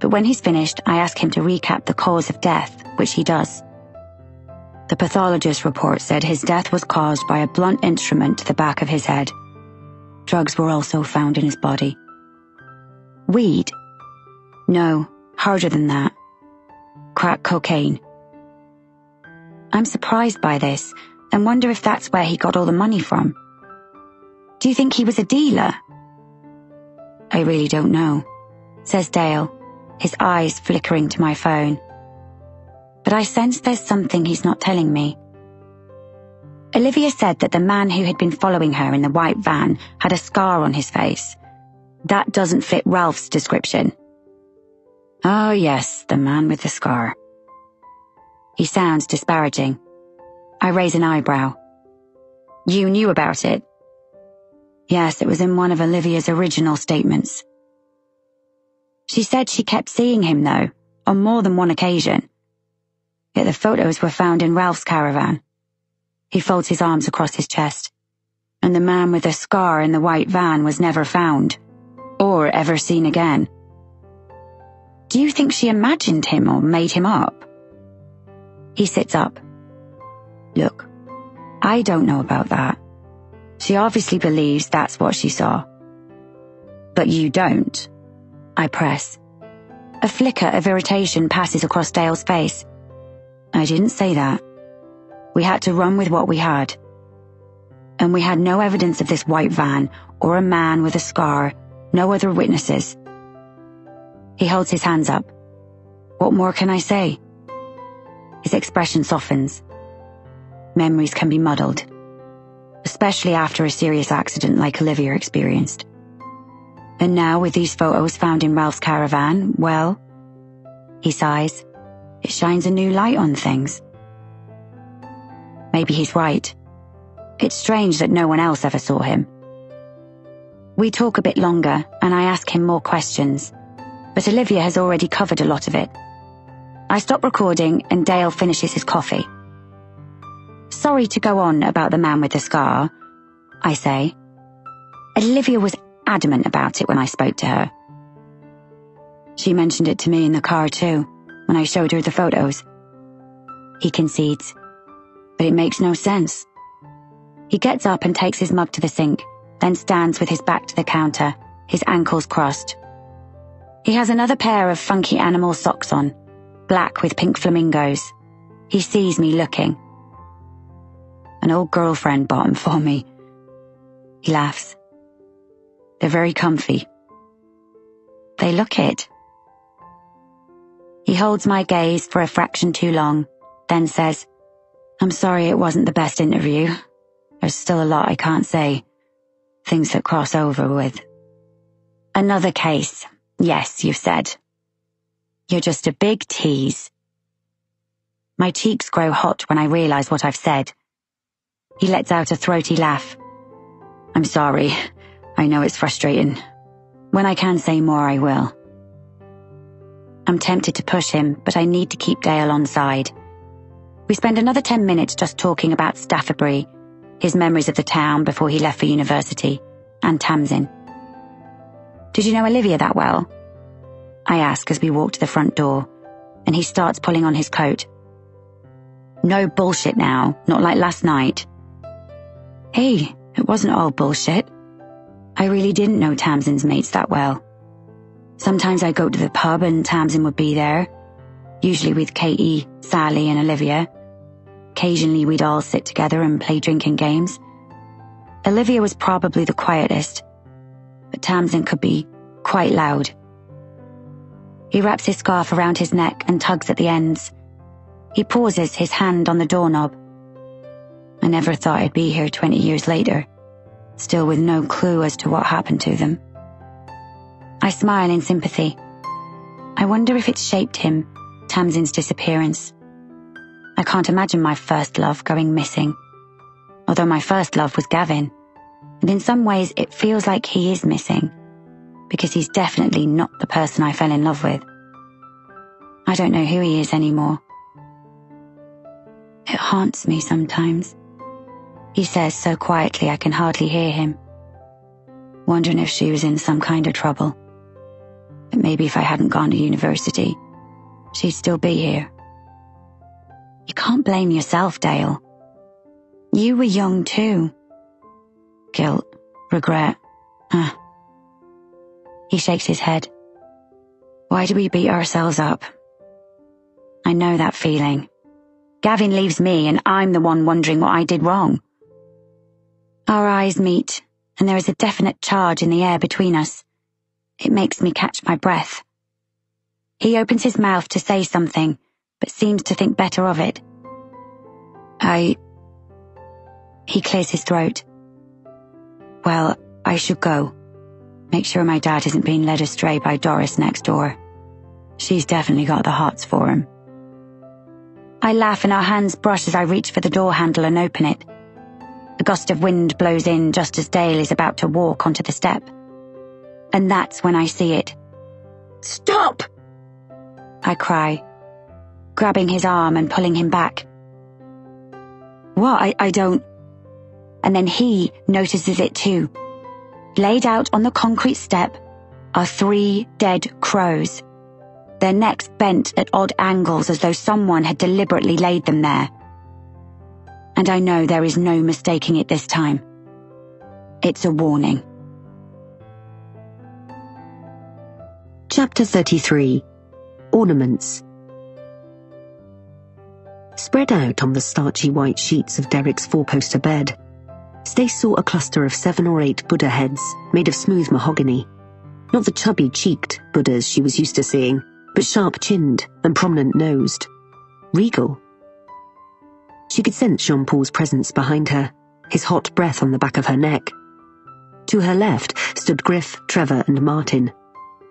But when he's finished, I ask him to recap the cause of death, which he does. The pathologist report said his death was caused by a blunt instrument to the back of his head. Drugs were also found in his body. Weed? No, harder than that. Crack cocaine. I'm surprised by this and wonder if that's where he got all the money from. Do you think he was a dealer? I really don't know, says Dale, his eyes flickering to my phone. But I sense there's something he's not telling me. Olivia said that the man who had been following her in the white van had a scar on his face. That doesn't fit Ralph's description. Oh yes, the man with the scar. He sounds disparaging. I raise an eyebrow. You knew about it? Yes, it was in one of Olivia's original statements. She said she kept seeing him, though, on more than one occasion. Yet the photos were found in Ralph's caravan. He folds his arms across his chest. And the man with the scar in the white van was never found, or ever seen again. Do you think she imagined him or made him up? He sits up. Look, I don't know about that. She obviously believes that's what she saw. But you don't. I press. A flicker of irritation passes across Dale's face. I didn't say that. We had to run with what we had. And we had no evidence of this white van or a man with a scar, no other witnesses. He holds his hands up. What more can I say? His expression softens. Memories can be muddled, especially after a serious accident like Olivia experienced. And now with these photos found in Ralph's caravan, well, he sighs, it shines a new light on things. Maybe he's right. It's strange that no one else ever saw him. We talk a bit longer and I ask him more questions, but Olivia has already covered a lot of it. I stop recording and Dale finishes his coffee. Sorry to go on about the man with the scar, I say. Olivia was adamant about it when I spoke to her. She mentioned it to me in the car too, when I showed her the photos. He concedes, but it makes no sense. He gets up and takes his mug to the sink, then stands with his back to the counter, his ankles crossed. He has another pair of funky animal socks on, black with pink flamingos. He sees me looking. An old girlfriend bought them for me. He laughs. They're very comfy. They look it. He holds my gaze for a fraction too long, then says, I'm sorry it wasn't the best interview. There's still a lot I can't say. Things that cross over with Another case. Yes, you've said. You're just a big tease. My cheeks grow hot when I realize what I've said. He lets out a throaty laugh. I'm sorry. I know it's frustrating. When I can say more, I will. I'm tempted to push him, but I need to keep Dale on side. We spend another 10 minutes just talking about Staffordbury, his memories of the town before he left for university, and Tamsin. Did you know Olivia that well? I ask as we walk to the front door, and he starts pulling on his coat. No bullshit now, not like last night. Hey, it wasn't all bullshit. I really didn't know Tamsin's mates that well. Sometimes I'd go to the pub and Tamsin would be there, usually with Katie, Sally and Olivia. Occasionally we'd all sit together and play drinking games. Olivia was probably the quietest, but Tamsin could be quite loud. He wraps his scarf around his neck and tugs at the ends. He pauses, his hand on the doorknob. I never thought I'd be here 20 years later, still with no clue as to what happened to them. I smile in sympathy. I wonder if it's shaped him, Tamsin's disappearance. I can't imagine my first love going missing, although my first love was Gavin, and in some ways it feels like he is missing, because he's definitely not the person I fell in love with. I don't know who he is anymore. It haunts me sometimes, he says so quietly I can hardly hear him. Wondering if she was in some kind of trouble. But maybe if I hadn't gone to university, she'd still be here. You can't blame yourself, Dale. You were young too. Guilt, regret. He shakes his head. Why do we beat ourselves up? I know that feeling. Gavin leaves me and I'm the one wondering what I did wrong. Our eyes meet, and there is a definite charge in the air between us. It makes me catch my breath. He opens his mouth to say something, but seems to think better of it. He clears his throat. Well, I should go. Make sure my dad isn't being led astray by Doris next door. She's definitely got the hots for him. I laugh and our hands brush as I reach for the door handle and open it. A gust of wind blows in just as Dale is about to walk onto the step. And that's when I see it. Stop! I cry, grabbing his arm and pulling him back. What? I don't... And then he notices it too. Laid out on the concrete step are 3 dead crows, their necks bent at odd angles as though someone had deliberately laid them there. And I know there is no mistaking it this time. It's a warning. Chapter 33. Ornaments. Spread out on the starchy white sheets of Derek's 4-poster bed, Stace saw a cluster of 7 or 8 Buddha heads made of smooth mahogany. Not the chubby-cheeked Buddhas she was used to seeing, but sharp-chinned and prominent-nosed. Regal. She could sense Jean-Paul's presence behind her, his hot breath on the back of her neck. To her left stood Griff, Trevor and Martin.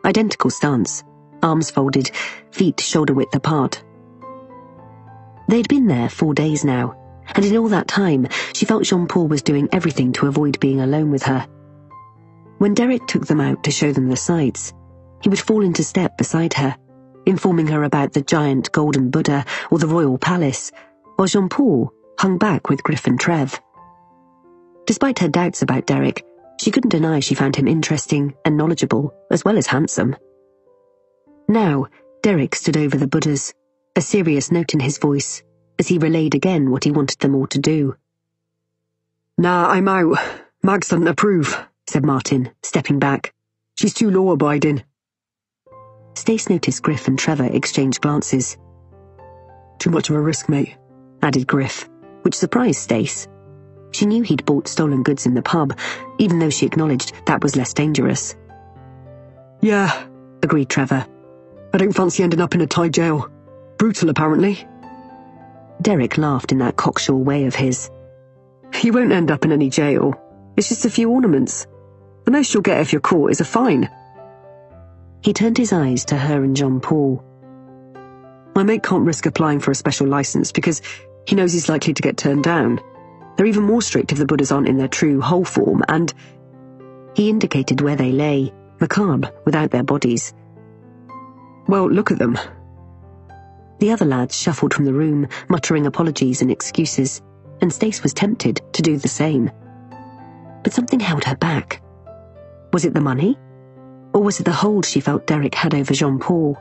Identical stance, arms folded, feet shoulder-width apart. They'd been there 4 days now, and in all that time she felt Jean-Paul was doing everything to avoid being alone with her. When Derek took them out to show them the sights, he would fall into step beside her, informing her about the giant golden Buddha or the royal palace, while Jean-Paul hung back with Griff and Trev. Despite her doubts about Derek, she couldn't deny she found him interesting and knowledgeable, as well as handsome. Now, Derek stood over the Buddhas, a serious note in his voice, as he relayed again what he wanted them all to do. Nah, I'm out. Mags doesn't approve, said Martin, stepping back. She's too law-abiding. Stace noticed Griff and Trevor exchange glances. Too much of a risk, mate, added Griff, which surprised Stace. She knew he'd bought stolen goods in the pub, even though she acknowledged that was less dangerous. Yeah, agreed Trevor. I don't fancy ending up in a Thai jail. Brutal, apparently. Derek laughed in that cocksure way of his. You won't end up in any jail. It's just a few ornaments. The most you'll get if you're caught is a fine, He turned his eyes to her and Jean-Paul. My mate can't risk applying for a special license because he knows he's likely to get turned down. They're even more strict if the Buddhas aren't in their true whole form, and he indicated where they lay, macabre without their bodies. Well, look at them. The other lads shuffled from the room, muttering apologies and excuses, and Stace was tempted to do the same. But something held her back. Was it the money? Or was it the hold she felt Derek had over Jean-Paul?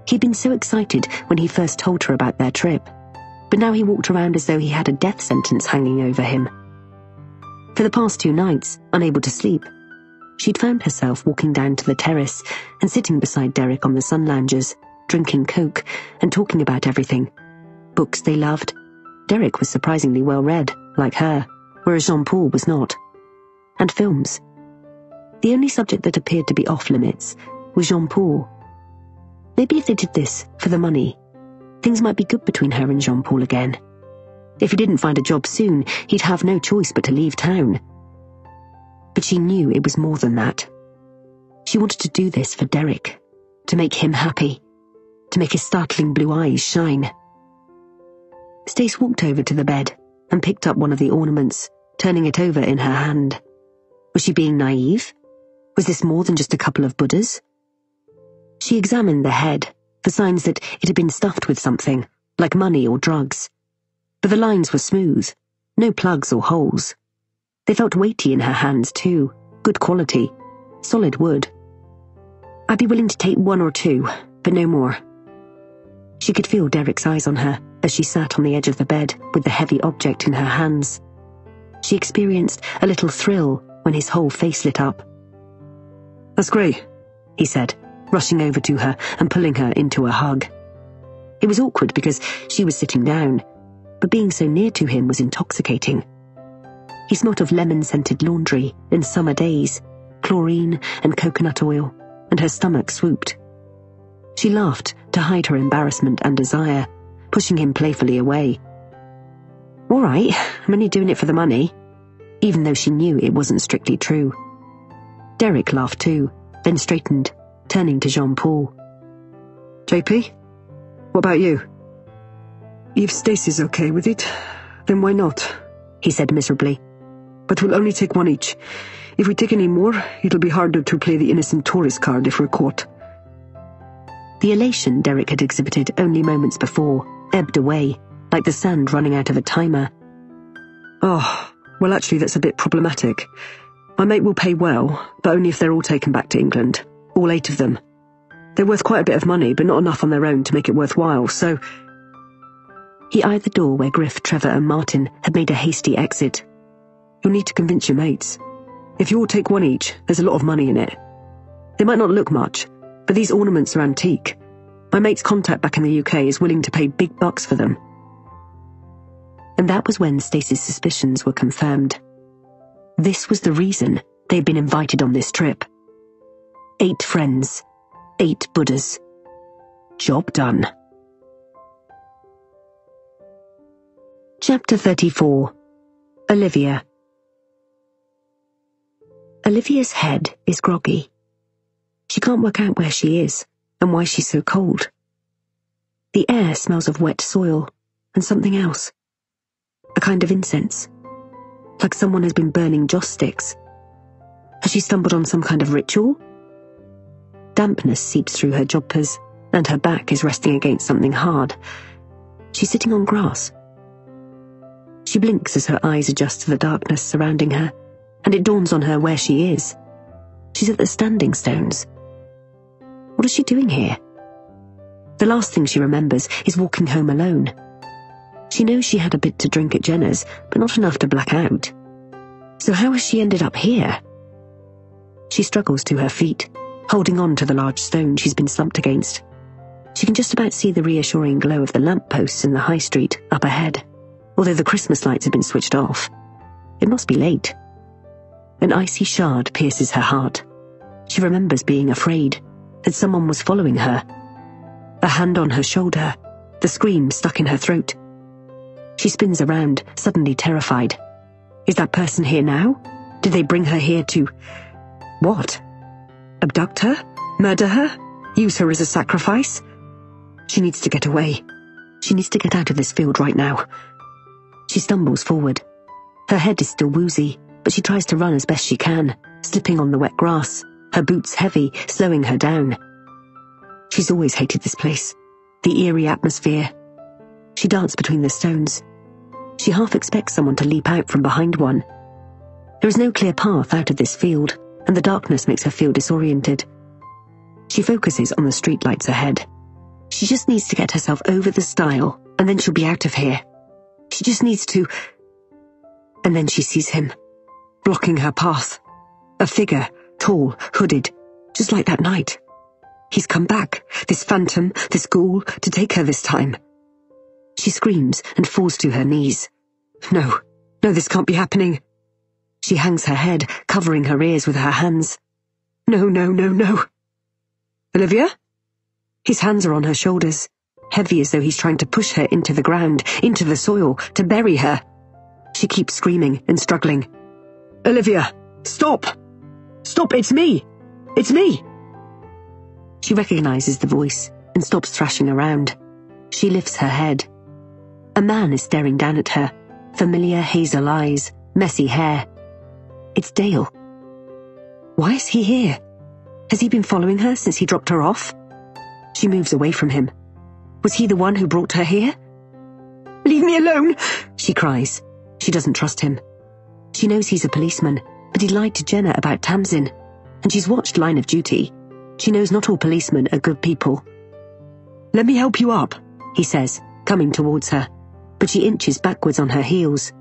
He'd been so excited when he first told her about their trip, but now he walked around as though he had a death sentence hanging over him. For the past 2 nights, unable to sleep, she'd found herself walking down to the terrace and sitting beside Derek on the sun loungers, drinking Coke and talking about everything. Books they loved. Derek was surprisingly well read, like her, whereas Jean-Paul was not. And films. The only subject that appeared to be off-limits was Jean-Paul. Maybe if they did this for the money, things might be good between her and Jean-Paul again. If he didn't find a job soon, he'd have no choice but to leave town. But she knew it was more than that. She wanted to do this for Derek, to make him happy, to make his startling blue eyes shine. Stace walked over to the bed and picked up one of the ornaments, turning it over in her hand. Was she being naive? Was this more than just a couple of Buddhas? She examined the head for signs that it had been stuffed with something, like money or drugs. But the lines were smooth, no plugs or holes. They felt weighty in her hands too, good quality, solid wood. I'd be willing to take 1 or 2, but no more. She could feel Derek's eyes on her as she sat on the edge of the bed with the heavy object in her hands. She experienced a little thrill when his whole face lit up. That's great, he said, rushing over to her and pulling her into a hug. It was awkward because she was sitting down, but being so near to him was intoxicating. He smelt of lemon-scented laundry and summer days, chlorine and coconut oil, and her stomach swooped. She laughed to hide her embarrassment and desire, pushing him playfully away. All right, I'm only doing it for the money, even though she knew it wasn't strictly true. Derek laughed too, then straightened, turning to Jean-Paul. JP, what about you? If Stacy's okay with it, then why not? He said miserably. But we'll only take 1 each. If we take any more, it'll be harder to play the innocent tourist card if we're caught. The elation Derek had exhibited only moments before ebbed away, like the sand running out of a timer. Oh, well actually that's a bit problematic. My mate will pay well, but only if they're all taken back to England. All 8 of them. They're worth quite a bit of money, but not enough on their own to make it worthwhile, so... He eyed the door where Griff, Trevor and Martin had made a hasty exit. You'll need to convince your mates. If you all take 1 each, there's a lot of money in it. They might not look much, but these ornaments are antique. My mate's contact back in the UK is willing to pay big bucks for them. And that was when Stacy's suspicions were confirmed. This was the reason they'd been invited on this trip. 8 friends, 8 Buddhas. Job done. Chapter 34. Olivia. Olivia's head is groggy. She can't work out where she is and why she's so cold. The air smells of wet soil and something else. A kind of incense. Like someone has been burning joss sticks. Has she stumbled on some kind of ritual? Dampness seeps through her jodhpurs and her back is resting against something hard. She's sitting on grass. She blinks as her eyes adjust to the darkness surrounding her, and it dawns on her where she is. She's at the Standing Stones. What is she doing here? The last thing she remembers is walking home alone. She knows she had a bit to drink at Jenna's, but not enough to black out. So how has she ended up here? She struggles to her feet, holding on to the large stone she's been slumped against. She can just about see the reassuring glow of the lampposts in the high street up ahead, although the Christmas lights have been switched off. It must be late. An icy shard pierces her heart. She remembers being afraid, that someone was following her. A hand on her shoulder, the scream stuck in her throat. She spins around, suddenly terrified. Is that person here now? Did they bring her here to... what? Abduct her? Murder her? Use her as a sacrifice? She needs to get away. She needs to get out of this field right now. She stumbles forward. Her head is still woozy, but she tries to run as best she can, slipping on the wet grass, her boots heavy, slowing her down. She's always hated this place, the eerie atmosphere. She dances between the stones. She half expects someone to leap out from behind one. There is no clear path out of this field, and the darkness makes her feel disoriented. She focuses on the streetlights ahead. She just needs to get herself over the stile, and then she'll be out of here. She just needs to... And then she sees him, blocking her path. A figure, tall, hooded, just like that night. He's come back, this phantom, this ghoul, to take her this time. She screams and falls to her knees. No, this can't be happening. She hangs her head, covering her ears with her hands. No. Olivia? His hands are on her shoulders, heavy as though he's trying to push her into the ground, into the soil, to bury her. She keeps screaming and struggling. Olivia, stop! Stop, it's me! It's me! She recognizes the voice and stops thrashing around. She lifts her head. A man is staring down at her, familiar hazel eyes, messy hair. It's Dale. Why is he here? Has he been following her since he dropped her off? She moves away from him. Was he the one who brought her here? Leave me alone, she cries. She doesn't trust him. She knows he's a policeman, but he lied to Jenna about Tamsin, and she's watched Line of Duty. She knows not all policemen are good people. Let me help you up, he says, coming towards her, but she inches backwards on her heels.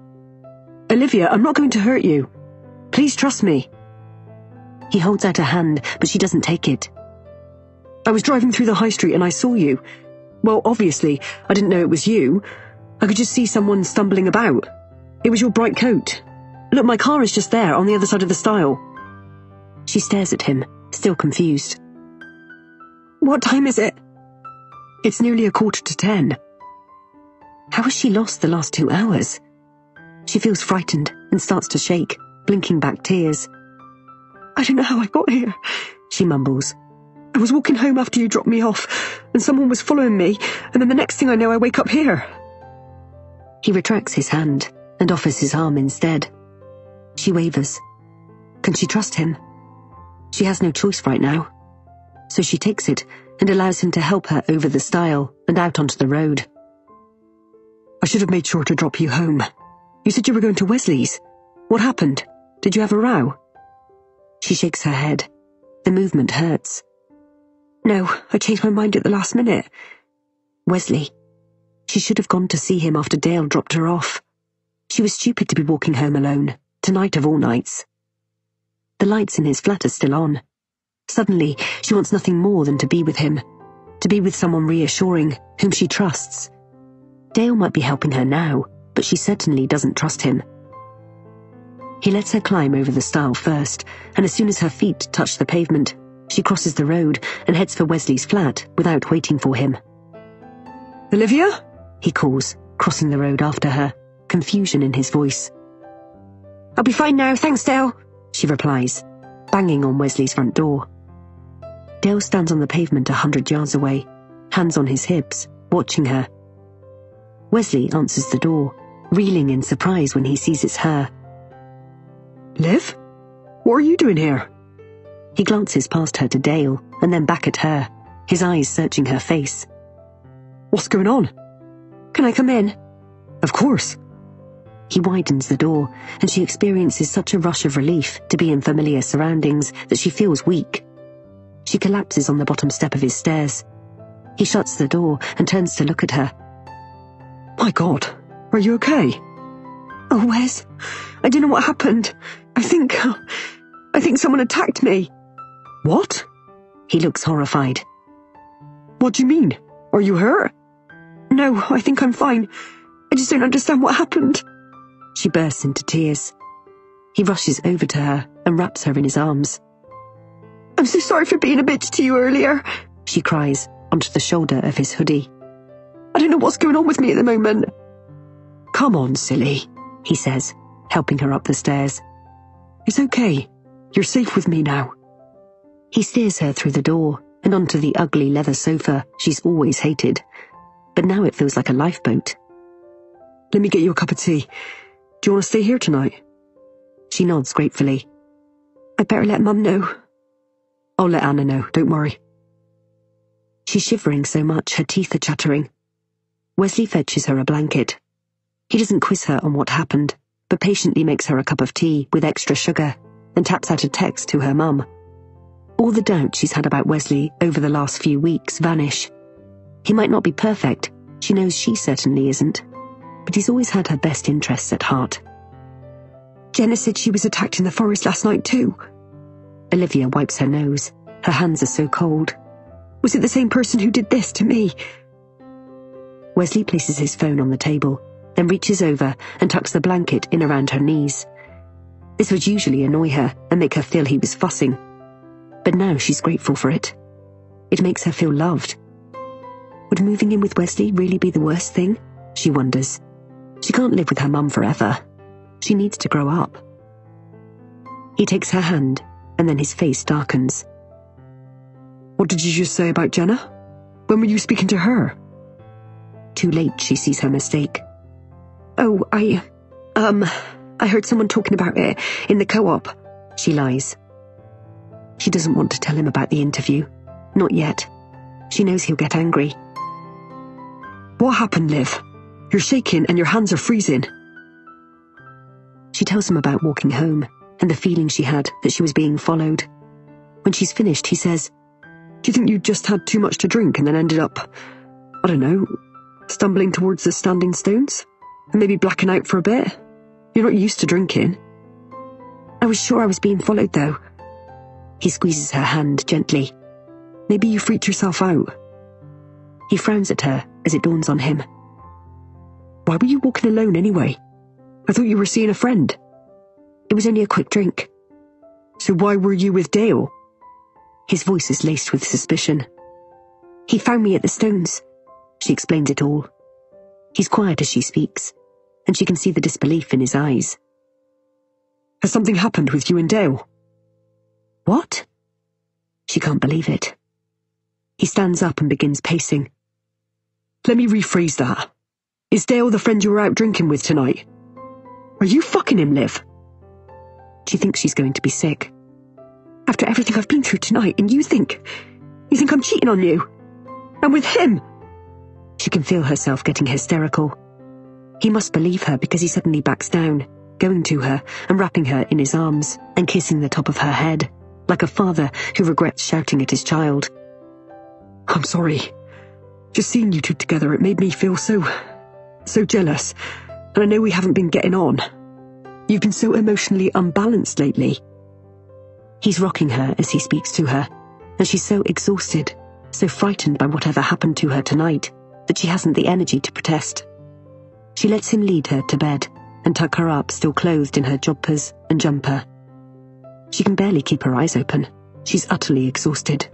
Olivia, I'm not going to hurt you. Please trust me. He holds out a hand, but she doesn't take it. I was driving through the high street and I saw you. Well, obviously, I didn't know it was you. I could just see someone stumbling about. It was your bright coat. Look, my car is just there, on the other side of the stile. She stares at him, still confused. What time is it? It's nearly 10:15. How has she lost the last 2 hours? She feels frightened and starts to shake, blinking back tears. I don't know how I got here, she mumbles. I was walking home after you dropped me off, and someone was following me, and then the next thing I know I wake up here. He retracts his hand and offers his arm instead. She wavers. Can she trust him? She has no choice right now. So she takes it and allows him to help her over the stile and out onto the road. I should have made sure to drop you home. You said you were going to Wesley's. What happened? Did you have a row? She shakes her head. The movement hurts. No, I changed my mind at the last minute. Wesley. She should have gone to see him after Dale dropped her off. She was stupid to be walking home alone, tonight of all nights. The lights in his flat are still on. Suddenly, she wants nothing more than to be with him, to be with someone reassuring, whom she trusts. Dale might be helping her now, but she certainly doesn't trust him. He lets her climb over the stile first, and as soon as her feet touch the pavement, she crosses the road and heads for Wesley's flat without waiting for him. Olivia? He calls, crossing the road after her, confusion in his voice. I'll be fine now, thanks, Dale, she replies, banging on Wesley's front door. Dale stands on the pavement 100 yards away, hands on his hips, watching her. Wesley answers the door, reeling in surprise when he sees it's her. Liv? What are you doing here? He glances past her to Dale, and then back at her, his eyes searching her face. What's going on? Can I come in? Of course. He widens the door, and she experiences such a rush of relief to be in familiar surroundings that she feels weak. She collapses on the bottom step of his stairs. He shuts the door and turns to look at her. My God, are you okay? Oh, Wes, I don't know what happened. I think someone attacked me. What? He looks horrified. What do you mean? Are you hurt? No, I think I'm fine. I just don't understand what happened. She bursts into tears. He rushes over to her and wraps her in his arms. I'm so sorry for being a bitch to you earlier, she cries onto the shoulder of his hoodie. I don't know what's going on with me at the moment. Come on, silly, he says, helping her up the stairs. It's okay. You're safe with me now. He steers her through the door and onto the ugly leather sofa she's always hated, but now it feels like a lifeboat. Let me get you a cup of tea. Do you want to stay here tonight? She nods gratefully. I'd better let Mum know. I'll let Anna know, don't worry. She's shivering so much her teeth are chattering. Wesley fetches her a blanket. He doesn't quiz her on what happened, but patiently makes her a cup of tea with extra sugar and taps out a text to her mum. All the doubt she's had about Wesley over the last few weeks vanish. He might not be perfect, she knows she certainly isn't, but he's always had her best interests at heart. Jenna said she was attacked in the forest last night too. Olivia wipes her nose. Her hands are so cold. Was it the same person who did this to me? Wesley places his phone on the table, then reaches over and tucks the blanket in around her knees. This would usually annoy her and make her feel he was fussing, but now she's grateful for it. It makes her feel loved. Would moving in with Wesley really be the worst thing? She wonders. She can't live with her mum forever. She needs to grow up. He takes her hand, and then his face darkens. What did you just say about Jenna? When were you speaking to her? Too late, she sees her mistake. Oh, I heard someone talking about it in the co-op. She lies. She doesn't want to tell him about the interview. Not yet. She knows he'll get angry. What happened, Liv? You're shaking and your hands are freezing. She tells him about walking home and the feeling she had that she was being followed. When she's finished, he says, Do you think you just had too much to drink and then ended up, I don't know, stumbling towards the standing stones? And maybe blacking out for a bit? You're not used to drinking. I was sure I was being followed though. He squeezes her hand gently. Maybe you freaked yourself out. He frowns at her as it dawns on him. Why were you walking alone anyway? I thought you were seeing a friend. It was only a quick drink. So why were you with Dale? His voice is laced with suspicion. He found me at the stones. She explains it all. He's quiet as she speaks, and she can see the disbelief in his eyes. Has something happened with you and Dale? What? She can't believe it. He stands up and begins pacing. Let me rephrase that. Is Dale the friend you were out drinking with tonight? Are you fucking him, Liv? She thinks she's going to be sick. After everything I've been through tonight, and you think I'm cheating on you? I'm with him. She can feel herself getting hysterical. He must believe her because he suddenly backs down, going to her and wrapping her in his arms and kissing the top of her head, like a father who regrets shouting at his child. I'm sorry. Just seeing you two together, it made me feel so jealous. And I know we haven't been getting on. You've been so emotionally unbalanced lately. He's rocking her as he speaks to her, and she's so exhausted, so frightened by whatever happened to her tonight, that she hasn't the energy to protest. She lets him lead her to bed and tuck her up, still clothed in her jompers and jumper. She can barely keep her eyes open. She's utterly exhausted.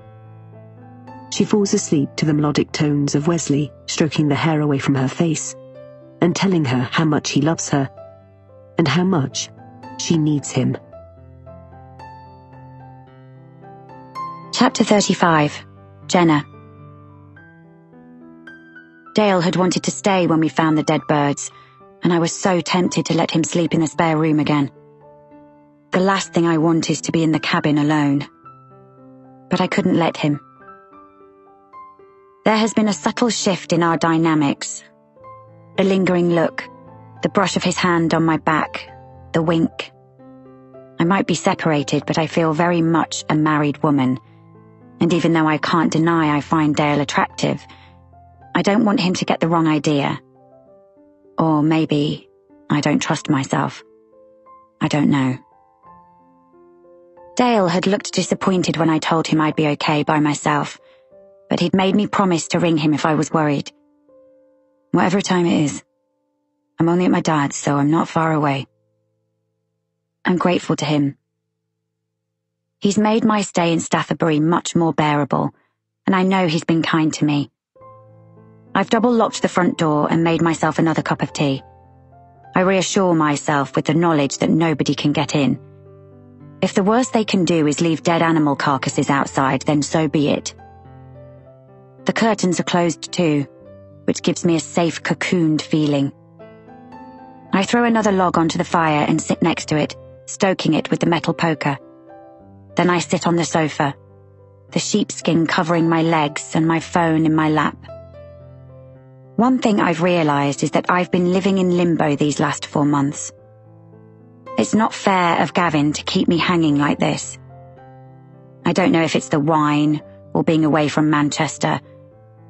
She falls asleep to the melodic tones of Wesley stroking the hair away from her face and telling her how much he loves her and how much she needs him. Chapter 35. Jenna. Dale had wanted to stay when we found the dead birds, and I was so tempted to let him sleep in the spare room again. The last thing I want is to be in the cabin alone. But I couldn't let him. There has been a subtle shift in our dynamics. A lingering look, the brush of his hand on my back, the wink. I might be separated, but I feel very much a married woman. And even though I can't deny I find Dale attractive, I don't want him to get the wrong idea. Or maybe I don't trust myself. I don't know. Dale had looked disappointed when I told him I'd be okay by myself, but he'd made me promise to ring him if I was worried. Whatever time it is, I'm only at my dad's, so I'm not far away. I'm grateful to him. He's made my stay in Staffordbury much more bearable, and I know he's been kind to me. I've double-locked the front door and made myself another cup of tea. I reassure myself with the knowledge that nobody can get in. If the worst they can do is leave dead animal carcasses outside, then so be it. The curtains are closed too, which gives me a safe, cocooned feeling. I throw another log onto the fire and sit next to it, stoking it with the metal poker. Then I sit on the sofa, the sheepskin covering my legs and my phone in my lap. One thing I've realized is that I've been living in limbo these last 4 months. It's not fair of Gavin to keep me hanging like this. I don't know if it's the wine or being away from Manchester,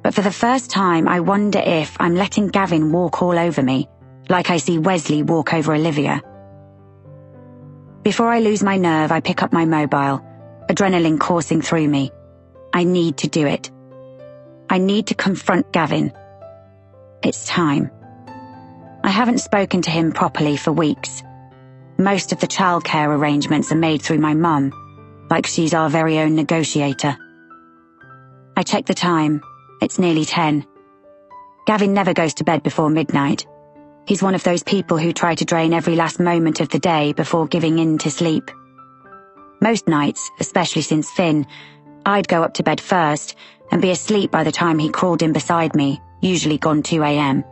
but for the first time I wonder if I'm letting Gavin walk all over me, like I see Wesley walk over Olivia. Before I lose my nerve, I pick up my mobile, adrenaline coursing through me. I need to do it. I need to confront Gavin. It's time. I haven't spoken to him properly for weeks. Most of the childcare arrangements are made through my mum, like she's our very own negotiator. I check the time. It's nearly 10. Gavin never goes to bed before midnight. He's one of those people who try to drain every last moment of the day before giving in to sleep. Most nights, especially since Finn, I'd go up to bed first and be asleep by the time he crawled in beside me, usually gone 2 a.m.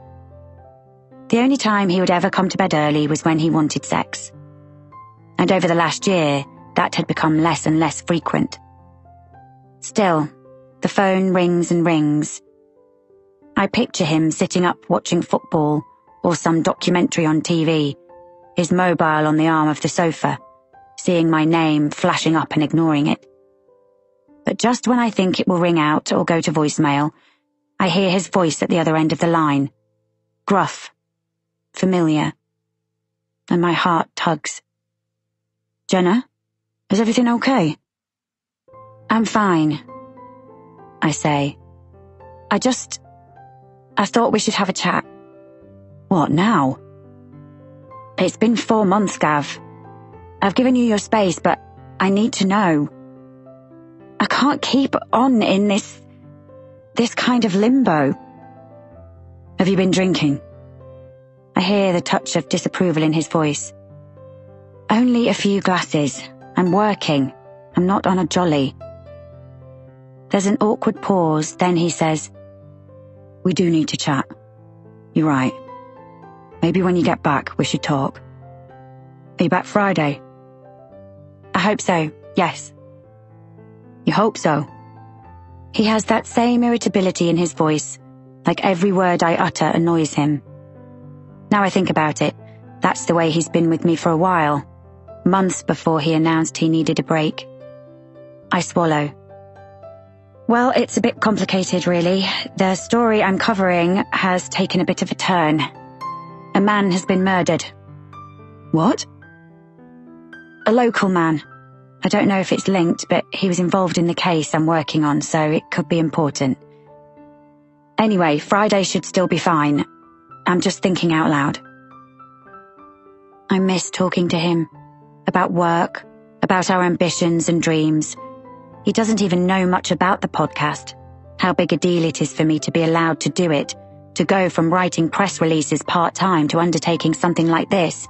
The only time he would ever come to bed early was when he wanted sex. And over the last year, that had become less and less frequent. Still, the phone rings and rings. I picture him sitting up watching football or some documentary on TV, his mobile on the arm of the sofa, seeing my name flashing up and ignoring it. But just when I think it will ring out or go to voicemail, I hear his voice at the other end of the line. Gruff. Familiar. And my heart tugs. Jenna, is everything okay? I'm fine, I say. I thought we should have a chat. What now? It's been 4 months, Gav. I've given you your space, but I need to know. I can't keep on in this kind of limbo. Have you been drinking? I hear the touch of disapproval in his voice. Only a few glasses. I'm working. I'm not on a jolly. There's an awkward pause, then he says, We do need to chat. You're right. Maybe when you get back, we should talk. Are you back Friday? I hope so, yes. You hope so? He has that same irritability in his voice, like every word I utter annoys him. Now I think about it, that's the way he's been with me for a while, months before he announced he needed a break. I swallow. Well, it's a bit complicated, really. The story I'm covering has taken a bit of a turn. A man has been murdered. What? A local man. I don't know if it's linked, but he was involved in the case I'm working on, so it could be important. Anyway, Friday should still be fine. I'm just thinking out loud. I miss talking to him. About work, about our ambitions and dreams. He doesn't even know much about the podcast, how big a deal it is for me to be allowed to do it, to go from writing press releases part-time to undertaking something like this,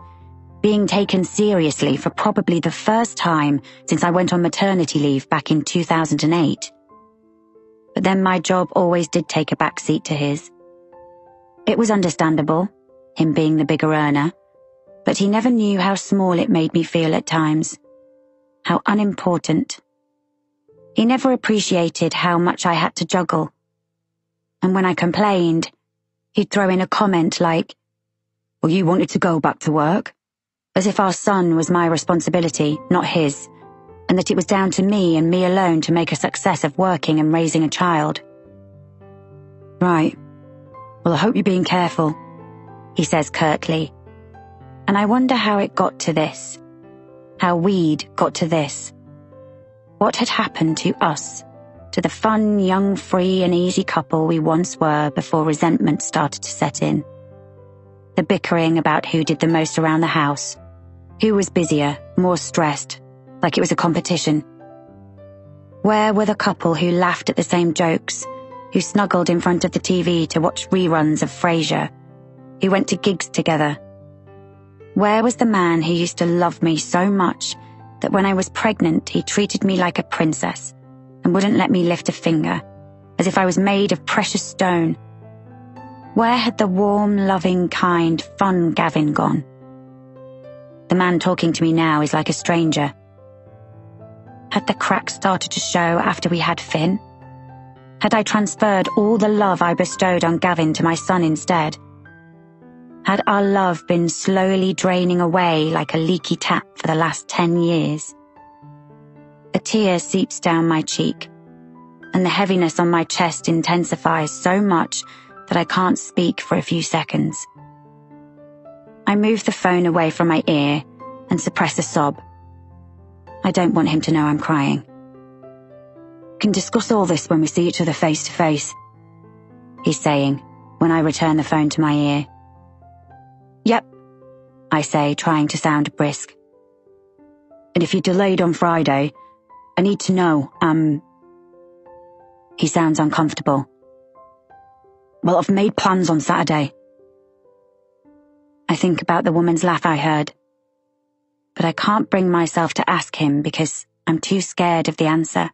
being taken seriously for probably the first time since I went on maternity leave back in 2008. But then my job always did take a backseat to his. It was understandable, him being the bigger earner, but he never knew how small it made me feel at times, how unimportant. He never appreciated how much I had to juggle. And when I complained, he'd throw in a comment like, Well, you wanted to go back to work? As if our son was my responsibility, not his, and that it was down to me and me alone to make a success of working and raising a child. Right. Well, I hope you're being careful, he says curtly. And I wonder how it got to this. How we'd got to this. What had happened to us, to the fun, young, free and easy couple we once were before resentment started to set in. The bickering about who did the most around the house, who was busier, more stressed, like it was a competition. Where were the couple who laughed at the same jokes, who snuggled in front of the TV to watch reruns of Frasier, who went to gigs together? Where was the man who used to love me so much that when I was pregnant, he treated me like a princess and wouldn't let me lift a finger, as if I was made of precious stone. Where had the warm, loving, kind, fun Gavin gone? The man talking to me now is like a stranger. Had the cracks started to show after we had Finn? Had I transferred all the love I bestowed on Gavin to my son instead? Had our love been slowly draining away like a leaky tap for the last 10 years? A tear seeps down my cheek, and the heaviness on my chest intensifies so much that I can't speak for a few seconds. I move the phone away from my ear and suppress a sob. I don't want him to know I'm crying. "We can discuss all this when we see each other face to face," he's saying when I return the phone to my ear. "Yep," I say, trying to sound brisk. "And if you're delayed on Friday, I need to know, He sounds uncomfortable. "Well, I've made plans on Saturday." I think about the woman's laugh I heard, but I can't bring myself to ask him because I'm too scared of the answer.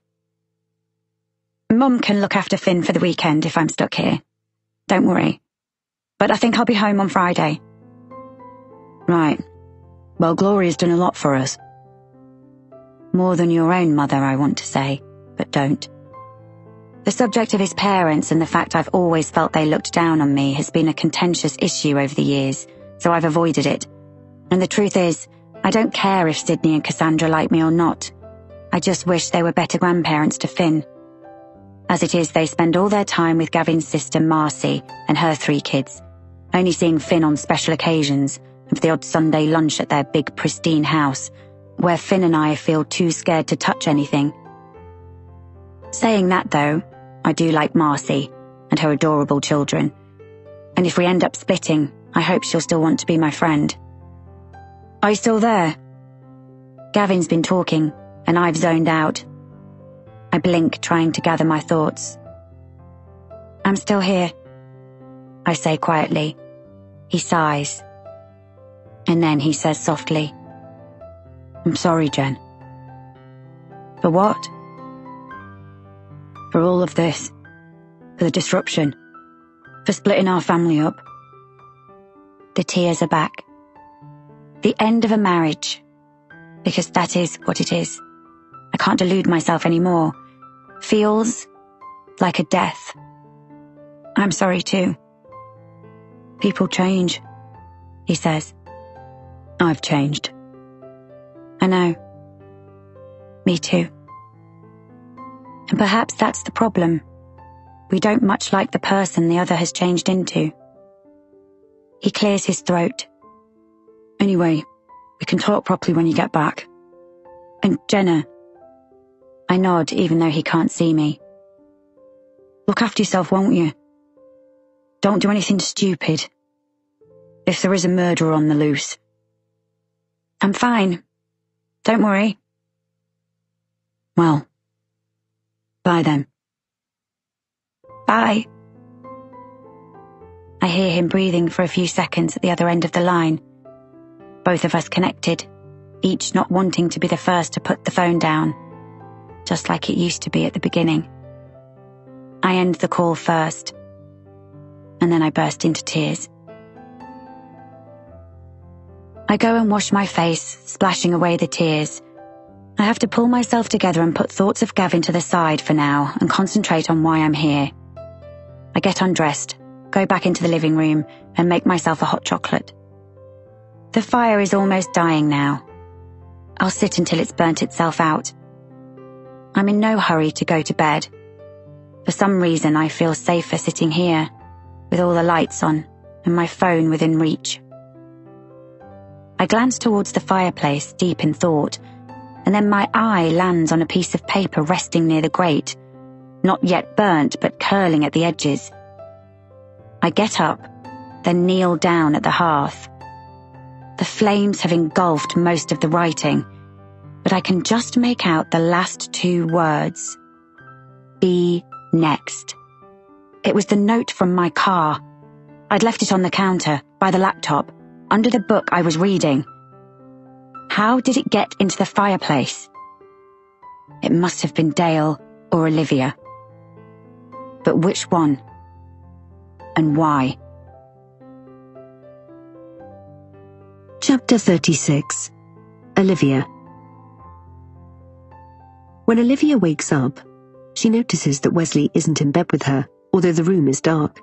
"Mum can look after Finn for the weekend if I'm stuck here. Don't worry. But I think I'll be home on Friday." "Right. Well, Gloria's done a lot for us." More than your own mother, I want to say, but don't. The subject of his parents and the fact I've always felt they looked down on me has been a contentious issue over the years, so I've avoided it. And the truth is, I don't care if Sydney and Cassandra like me or not. I just wish they were better grandparents to Finn. As it is, they spend all their time with Gavin's sister Marcy and her 3 kids, only seeing Finn on special occasions and for the odd Sunday lunch at their big pristine house, where Finn and I feel too scared to touch anything. Saying that though, I do like Marcy and her adorable children, and if we end up splitting, I hope she'll still want to be my friend. "Are you still there?" Gavin's been talking, and I've zoned out. I blink, trying to gather my thoughts. "I'm still here," I say quietly. He sighs. And then he says softly, "I'm sorry, Jen." "For what?" "For all of this. For the disruption. For splitting our family up." The tears are back. The end of a marriage. Because that is what it is. I can't delude myself anymore. Feels like a death. "I'm sorry too." "People change," he says. "I've changed." "I know. Me too." And perhaps that's the problem. We don't much like the person the other has changed into. He clears his throat. "Anyway, we can talk properly when you get back. And Jenna..." I nod even though he can't see me. "Look after yourself, won't you? Don't do anything stupid. If there is a murderer on the loose." "I'm fine. Don't worry." "Well, bye then." "Bye." I hear him breathing for a few seconds at the other end of the line. Both of us connected, each not wanting to be the first to put the phone down, just like it used to be at the beginning. I end the call first, and then I burst into tears. I go and wash my face, splashing away the tears. I have to pull myself together and put thoughts of Gavin to the side for now and concentrate on why I'm here. I get undressed, go back into the living room, and make myself a hot chocolate. The fire is almost dying now. I'll sit until it's burnt itself out. I'm in no hurry to go to bed. For some reason, I feel safer sitting here, with all the lights on and my phone within reach. I glance towards the fireplace, deep in thought, and then my eye lands on a piece of paper resting near the grate, not yet burnt but curling at the edges. I get up, then kneel down at the hearth. The flames have engulfed most of the writing, but I can just make out the last 2 words. Be next. It was the note from my car. I'd left it on the counter, by the laptop, under the book I was reading. How did it get into the fireplace? It must have been Dale or Olivia. But which one? And why? Chapter 36. Olivia. When Olivia wakes up, she notices that Wesley isn't in bed with her, although the room is dark.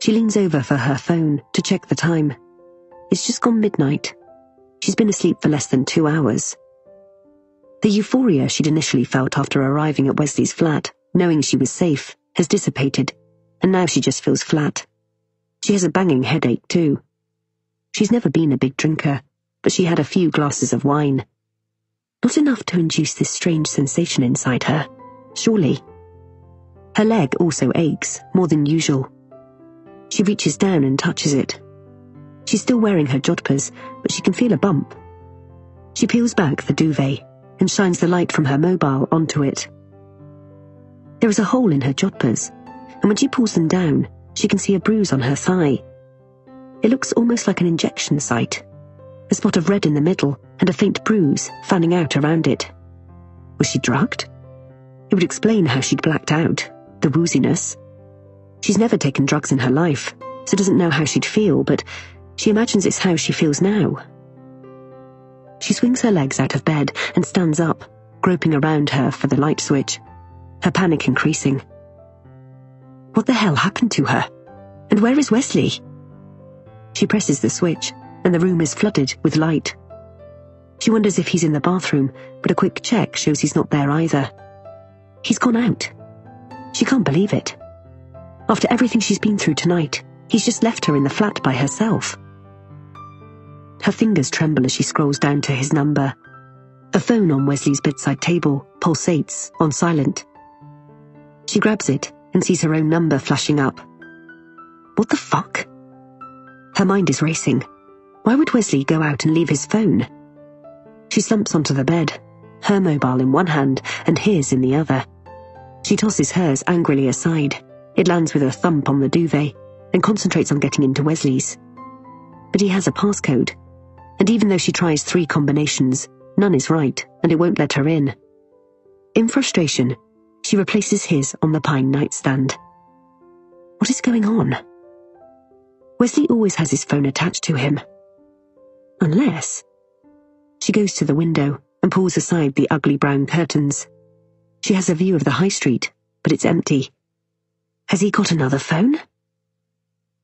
She leans over for her phone to check the time. It's just gone midnight. She's been asleep for less than 2 hours. The euphoria she'd initially felt after arriving at Wesley's flat, knowing she was safe, has dissipated, and now she just feels flat. She has a banging headache too. She's never been a big drinker, but she had a few glasses of wine. Not enough to induce this strange sensation inside her, surely. Her leg also aches, more than usual. She reaches down and touches it. She's still wearing her jodhpurs, but she can feel a bump. She peels back the duvet and shines the light from her mobile onto it. There is a hole in her jodhpurs, and when she pulls them down, she can see a bruise on her thigh. It looks almost like an injection site, a spot of red in the middle and a faint bruise fanning out around it. Was she drugged? It would explain how she'd blacked out, the wooziness. She's never taken drugs in her life, so doesn't know how she'd feel, but she imagines it's how she feels now. She swings her legs out of bed and stands up, groping around her for the light switch, her panic increasing. What the hell happened to her? And where is Wesley? She presses the switch, and the room is flooded with light. She wonders if he's in the bathroom, but a quick check shows he's not there either. He's gone out. She can't believe it. After everything she's been through tonight, he's just left her in the flat by herself. Her fingers tremble as she scrolls down to his number. A phone on Wesley's bedside table pulsates on silent. She grabs it and sees her own number flashing up. What the fuck? Her mind is racing. Why would Wesley go out and leave his phone? She slumps onto the bed, her mobile in one hand and his in the other. She tosses hers angrily aside. It lands with a thump on the duvet and concentrates on getting into Wesley's. But he has a passcode, and even though she tries 3 combinations, none is right, and it won't let her in. In frustration, she replaces his on the pine nightstand. What is going on? Wesley always has his phone attached to him. Unless... She goes to the window and pulls aside the ugly brown curtains. She has a view of the high street, but it's empty. Has he got another phone?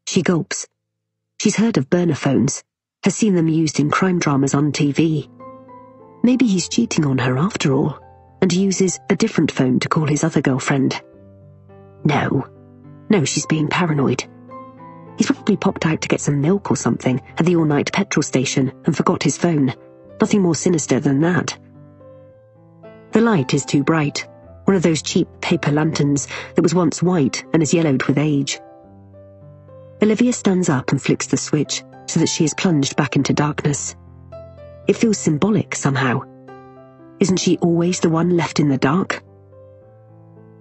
She gulps. She's heard of burner phones, has seen them used in crime dramas on TV. Maybe he's cheating on her after all, and uses a different phone to call his other girlfriend. No, she's being paranoid. He's probably popped out to get some milk or something at the all-night petrol station and forgot his phone. Nothing more sinister than that. The light is too bright, one of those cheap paper lanterns that was once white and has yellowed with age. Olivia stands up and flicks the switch so that she is plunged back into darkness. It feels symbolic somehow. Isn't she always the one left in the dark?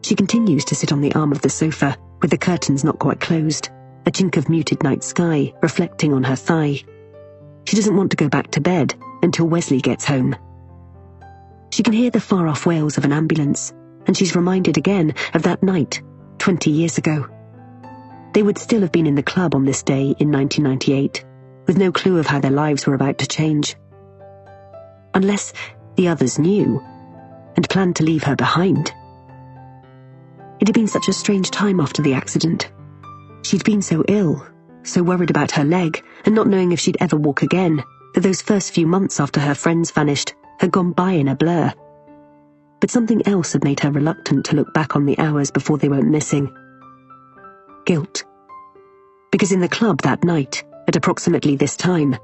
She continues to sit on the arm of the sofa, with the curtains not quite closed, a chink of muted night sky reflecting on her thigh. She doesn't want to go back to bed until Wesley gets home. She can hear the far-off wails of an ambulance, and she's reminded again of that night, 20 years ago. They would still have been in the club on this day in 1998, with no clue of how their lives were about to change. Unless the others knew, and planned to leave her behind. It had been such a strange time after the accident. She'd been so ill, so worried about her leg, and not knowing if she'd ever walk again, that those first few months after her friends vanished had gone by in a blur. But something else had made her reluctant to look back on the hours before they went missing. Guilt. Because in the club that night, at approximately this time,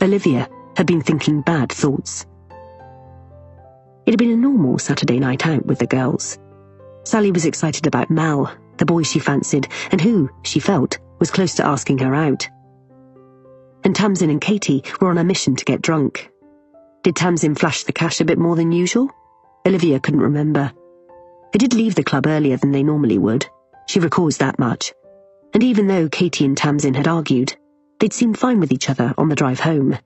Olivia had been thinking bad thoughts. It had been a normal Saturday night out with the girls. Sally was excited about Mal, the boy she fancied, and who, she felt, was close to asking her out. And Tamsin and Katie were on a mission to get drunk. Did Tamsin flash the cash a bit more than usual? Olivia couldn't remember. They did leave the club earlier than they normally would. She recalls that much. And even though Katie and Tamsin had argued, they'd seemed fine with each other on the drive home.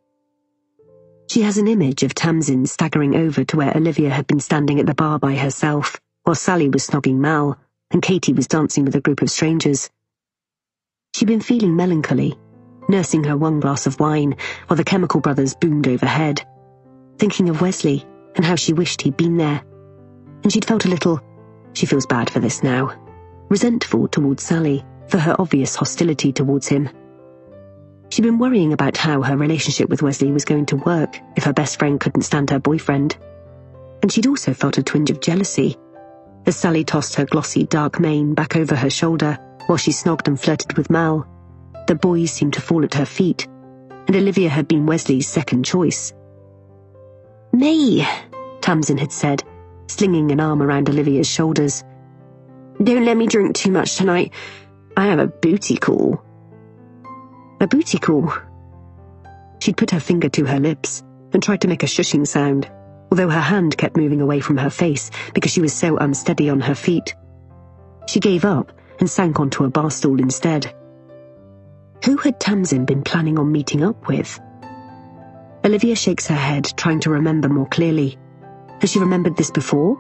She has an image of Tamsin staggering over to where Olivia had been standing at the bar by herself, while Sally was snogging Mal, and Katie was dancing with a group of strangers. She'd been feeling melancholy, nursing her one glass of wine while the Chemical Brothers boomed overhead, thinking of Wesley and how she wished he'd been there. And she'd felt a little, she feels bad for this now, resentful towards Sally for her obvious hostility towards him. She'd been worrying about how her relationship with Wesley was going to work if her best friend couldn't stand her boyfriend. And she'd also felt a twinge of jealousy as Sally tossed her glossy dark mane back over her shoulder while she snogged and flirted with Mal. The boys seemed to fall at her feet, and Olivia had been Wesley's second choice. "Me," Tamsin had said, slinging an arm around Olivia's shoulders. "Don't let me drink too much tonight. I have a booty call." A booty call? She'd put her finger to her lips and tried to make a shushing sound, although her hand kept moving away from her face because she was so unsteady on her feet. She gave up and sank onto a bar stool instead. Who had Tamsin been planning on meeting up with? Olivia shakes her head, trying to remember more clearly. Has she remembered this before?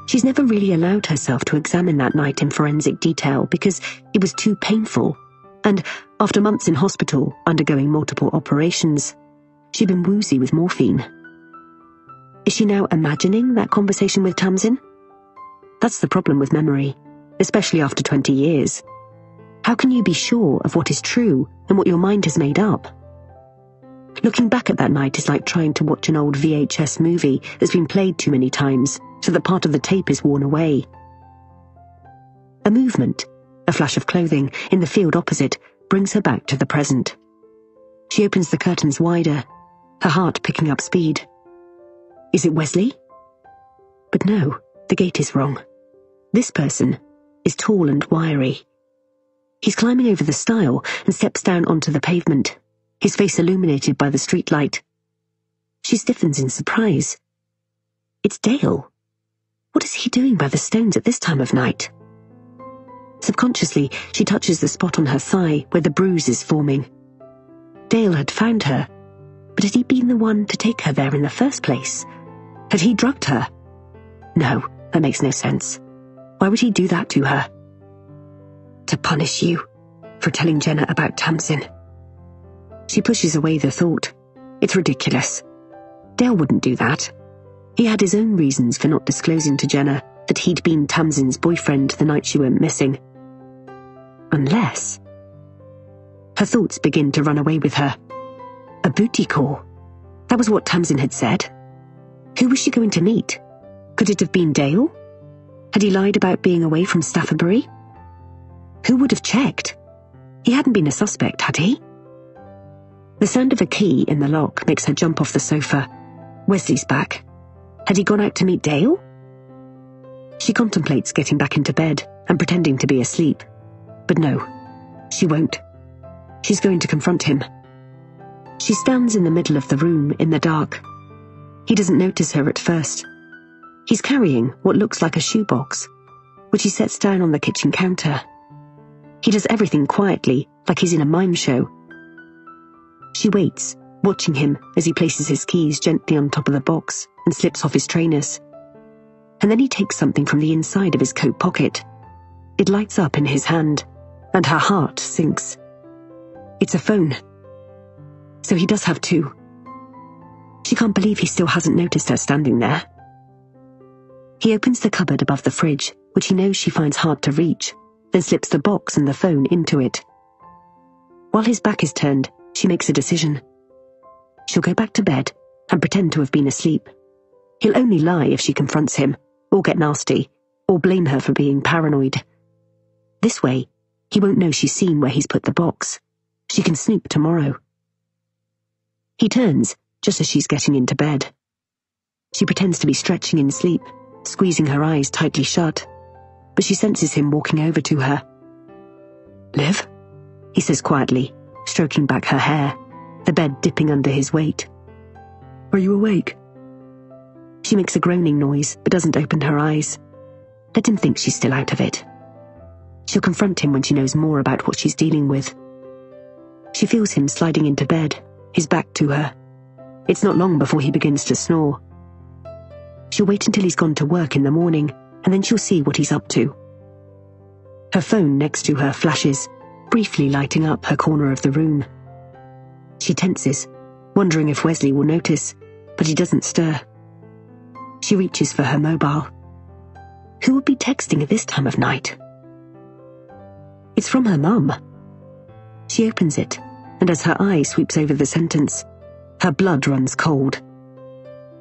She's never really allowed herself to examine that night in forensic detail because it was too painful, and after months in hospital, undergoing multiple operations, she'd been woozy with morphine. Is she now imagining that conversation with Tamsin? That's the problem with memory, especially after 20 years. How can you be sure of what is true and what your mind has made up? Looking back at that night is like trying to watch an old VHS movie that's been played too many times so that part of the tape is worn away. A movement, a flash of clothing, in the field opposite brings her back to the present. She opens the curtains wider, her heart picking up speed. Is it Wesley? But no, the gate is wrong. This person is tall and wiry. He's climbing over the stile and steps down onto the pavement, his face illuminated by the streetlight. She stiffens in surprise. It's Dale. What is he doing by the stones at this time of night? Subconsciously, she touches the spot on her thigh where the bruise is forming. Dale had found her, but had he been the one to take her there in the first place? Had he drugged her? No, that makes no sense. Why would he do that to her? To punish you for telling Jenna about Tamsin. She pushes away the thought. It's ridiculous. Dale wouldn't do that. He had his own reasons for not disclosing to Jenna that he'd been Tamsin's boyfriend the night she went missing. Unless... Her thoughts begin to run away with her. A booty call. That was what Tamsin had said. Who was she going to meet? Could it have been Dale? Had he lied about being away from Staffordbury? Who would have checked? He hadn't been a suspect, had he? The sound of a key in the lock makes her jump off the sofa. Wesley's back. Had he gone out to meet Dale? She contemplates getting back into bed and pretending to be asleep. But no, she won't. She's going to confront him. She stands in the middle of the room in the dark. He doesn't notice her at first. He's carrying what looks like a shoebox, which he sets down on the kitchen counter. He does everything quietly, like he's in a mime show. She waits, watching him as he places his keys gently on top of the box and slips off his trainers. And then he takes something from the inside of his coat pocket. It lights up in his hand, and her heart sinks. It's a phone. So he does have two. She can't believe he still hasn't noticed her standing there. He opens the cupboard above the fridge, which he knows she finds hard to reach, then slips the box and the phone into it. While his back is turned, she makes a decision. She'll go back to bed and pretend to have been asleep. He'll only lie if she confronts him, or get nasty, or blame her for being paranoid. This way, he won't know she's seen where he's put the box. She can snoop tomorrow. He turns just as she's getting into bed. She pretends to be stretching in sleep, squeezing her eyes tightly shut, but she senses him walking over to her. "Liv?" he says quietly, stroking back her hair, the bed dipping under his weight. "Are you awake?" She makes a groaning noise, but doesn't open her eyes. Let him think she's still out of it. She'll confront him when she knows more about what she's dealing with. She feels him sliding into bed, his back to her. It's not long before he begins to snore. She'll wait until he's gone to work in the morning, and then she'll see what he's up to. Her phone next to her flashes, briefly lighting up her corner of the room. She tenses, wondering if Wesley will notice, but he doesn't stir. She reaches for her mobile. Who would be texting at this time of night? It's from her mum. She opens it, and as her eye sweeps over the sentence, her blood runs cold.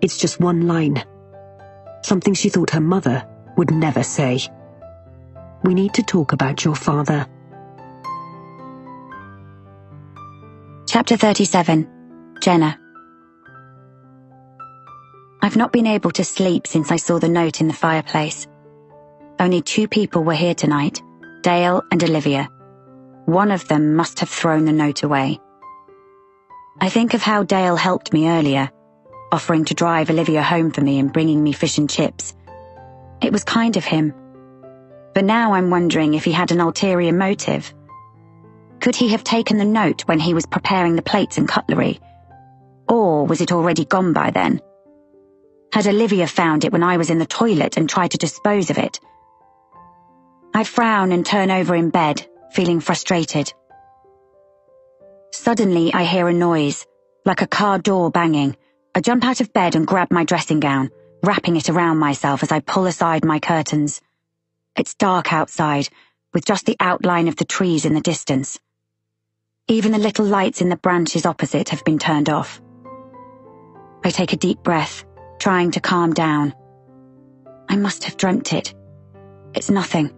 It's just one line. Something she thought her mother would never say. We need to talk about your father. Chapter 37. Jenna. I've not been able to sleep since I saw the note in the fireplace. Only 2 people were here tonight, Dale and Olivia. One of them must have thrown the note away. I think of how Dale helped me earlier, offering to drive Olivia home for me and bringing me fish and chips. It was kind of him. But now I'm wondering if he had an ulterior motive. Could he have taken the note when he was preparing the plates and cutlery? Or was it already gone by then? Had Olivia found it when I was in the toilet and tried to dispose of it? I frown and turn over in bed, feeling frustrated. Suddenly I hear a noise, like a car door banging. I jump out of bed and grab my dressing gown, wrapping it around myself as I pull aside my curtains. It's dark outside, with just the outline of the trees in the distance. Even the little lights in the branches opposite have been turned off. I take a deep breath, trying to calm down. I must have dreamt it. It's nothing.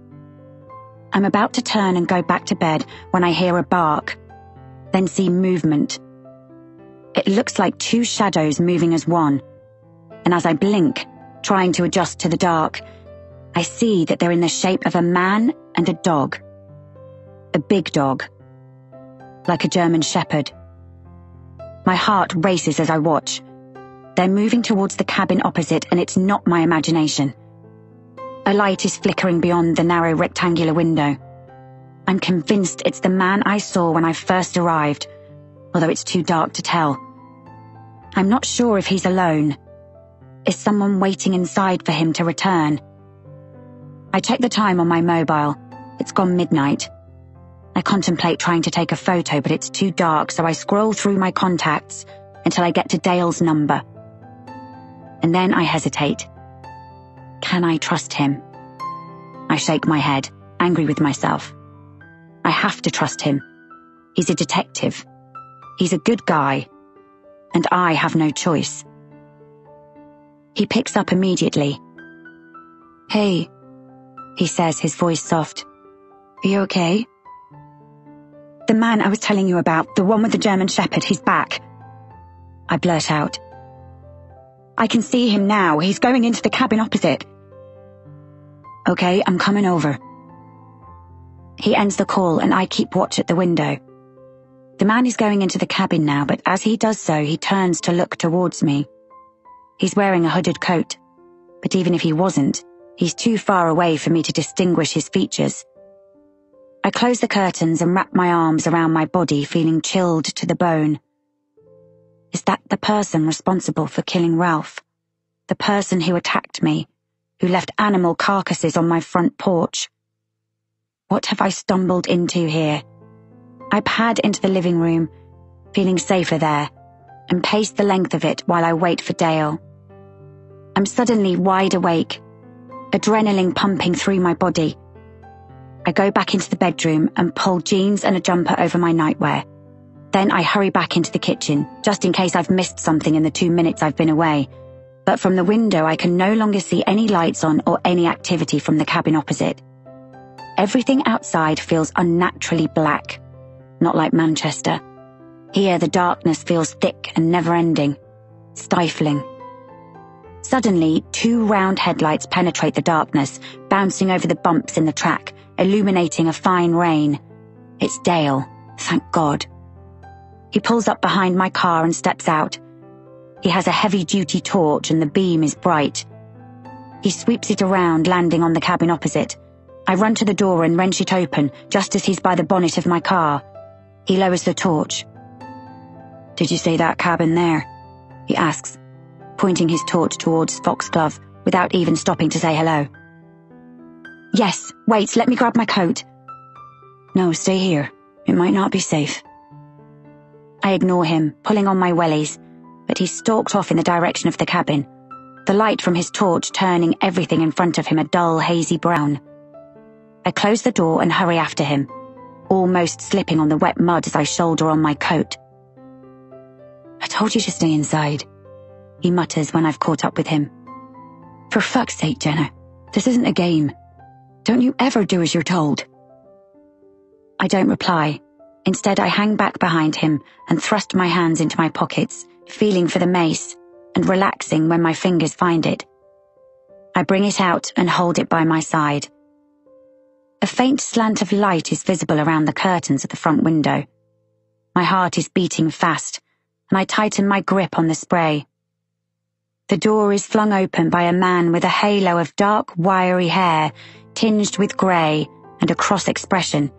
I'm about to turn and go back to bed when I hear a bark, then see movement. It looks like 2 shadows moving as one, and as I blink, trying to adjust to the dark, I see that they're in the shape of a man and a dog. A big dog, like a German shepherd. My heart races as I watch. They're moving towards the cabin opposite, and it's not my imagination. A light is flickering beyond the narrow rectangular window. I'm convinced it's the man I saw when I first arrived, although it's too dark to tell. I'm not sure if he's alone. Is someone waiting inside for him to return? I check the time on my mobile. It's gone midnight. I contemplate trying to take a photo, but it's too dark, so I scroll through my contacts until I get to Dale's number. And then I hesitate. Can I trust him? I shake my head, angry with myself. I have to trust him. He's a detective. He's a good guy. And I have no choice. He picks up immediately. Hey, he says, his voice soft. Are you okay? The man I was telling you about, the one with the German shepherd, he's back. I blurt out. I can see him now. He's going into the cabin opposite. Okay, I'm coming over. He ends the call and I keep watch at the window. The man is going into the cabin now, but as he does so, he turns to look towards me. He's wearing a hooded coat, but even if he wasn't, he's too far away for me to distinguish his features. I close the curtains and wrap my arms around my body, feeling chilled to the bone. Is that the person responsible for killing Ralph? The person who attacked me, who left animal carcasses on my front porch? What have I stumbled into here? I pad into the living room, feeling safer there, and pace the length of it while I wait for Dale. I'm suddenly wide awake, adrenaline pumping through my body. I go back into the bedroom and pull jeans and a jumper over my nightwear. Then I hurry back into the kitchen, just in case I've missed something in the 2 minutes I've been away. But from the window I can no longer see any lights on or any activity from the cabin opposite. Everything outside feels unnaturally black, not like Manchester. Here the darkness feels thick and never-ending, stifling. Suddenly, 2 round headlights penetrate the darkness, bouncing over the bumps in the track, illuminating a fine rain. It's Dale, thank God. He pulls up behind my car and steps out. He has a heavy-duty torch and the beam is bright. He sweeps it around, landing on the cabin opposite. I run to the door and wrench it open, just as he's by the bonnet of my car. He lowers the torch. Did you see that cabin there? he asks, pointing his torch towards Foxglove without even stopping to say hello. Yes, wait, let me grab my coat. No, stay here. It might not be safe. I ignore him, pulling on my wellies, but he stalked off in the direction of the cabin, the light from his torch turning everything in front of him a dull, hazy brown. I close the door and hurry after him, almost slipping on the wet mud as I shoulder on my coat. I told you to stay inside, he mutters when I've caught up with him. For fuck's sake, Jenna, this isn't a game. Don't you ever do as you're told. I don't reply. Instead, I hang back behind him and thrust my hands into my pockets, feeling for the mace and relaxing when my fingers find it. I bring it out and hold it by my side. A faint slant of light is visible around the curtains at the front window. My heart is beating fast, and I tighten my grip on the spray. The door is flung open by a man with a halo of dark, wiry hair, tinged with grey and a cross expression.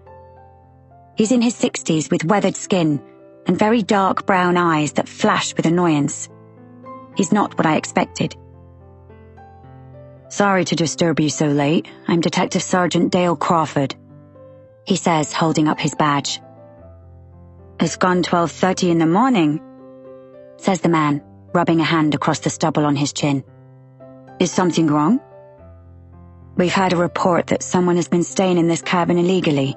He's in his 60s with weathered skin and very dark brown eyes that flash with annoyance. He's not what I expected. Sorry to disturb you so late. I'm Detective Sergeant Dale Crawford, he says, holding up his badge. It's gone 12:30 in the morning, says the man, rubbing a hand across the stubble on his chin. Is something wrong? We've had a report that someone has been staying in this cabin illegally,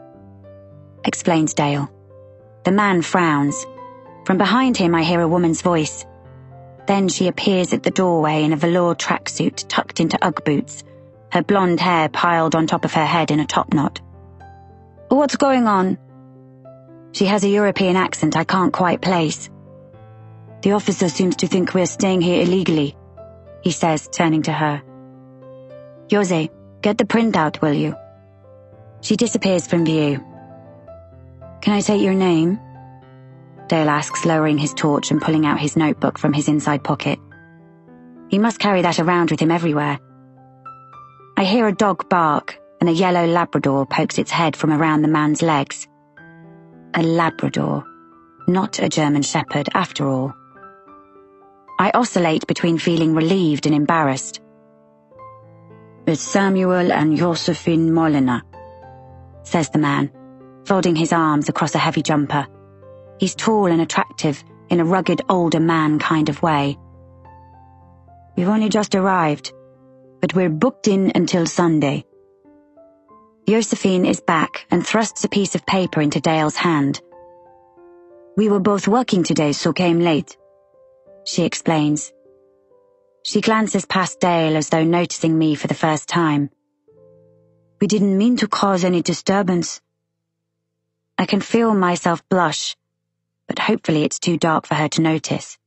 explains Dale. The man frowns. From behind him I hear a woman's voice. Then she appears at the doorway in a velour tracksuit tucked into Ugg boots, her blonde hair piled on top of her head in a topknot. What's going on? She has a European accent I can't quite place. The officer seems to think we're staying here illegally, he says, turning to her. Jose, get the printout, will you? She disappears from view. Can I take your name? Dale asks, lowering his torch and pulling out his notebook from his inside pocket. He must carry that around with him everywhere. I hear a dog bark, and a yellow Labrador pokes its head from around the man's legs. A Labrador, not a German Shepherd after all. I oscillate between feeling relieved and embarrassed. It's Samuel and Josephine Molina, says the man, folding his arms across a heavy jumper. He's tall and attractive in a rugged older man kind of way. We've only just arrived, but we're booked in until Sunday. Josephine is back and thrusts a piece of paper into Dale's hand. We were both working today, so came late, she explains. She glances past Dale as though noticing me for the first time. We didn't mean to cause any disturbance. I can feel myself blush, but hopefully it's too dark for her to notice.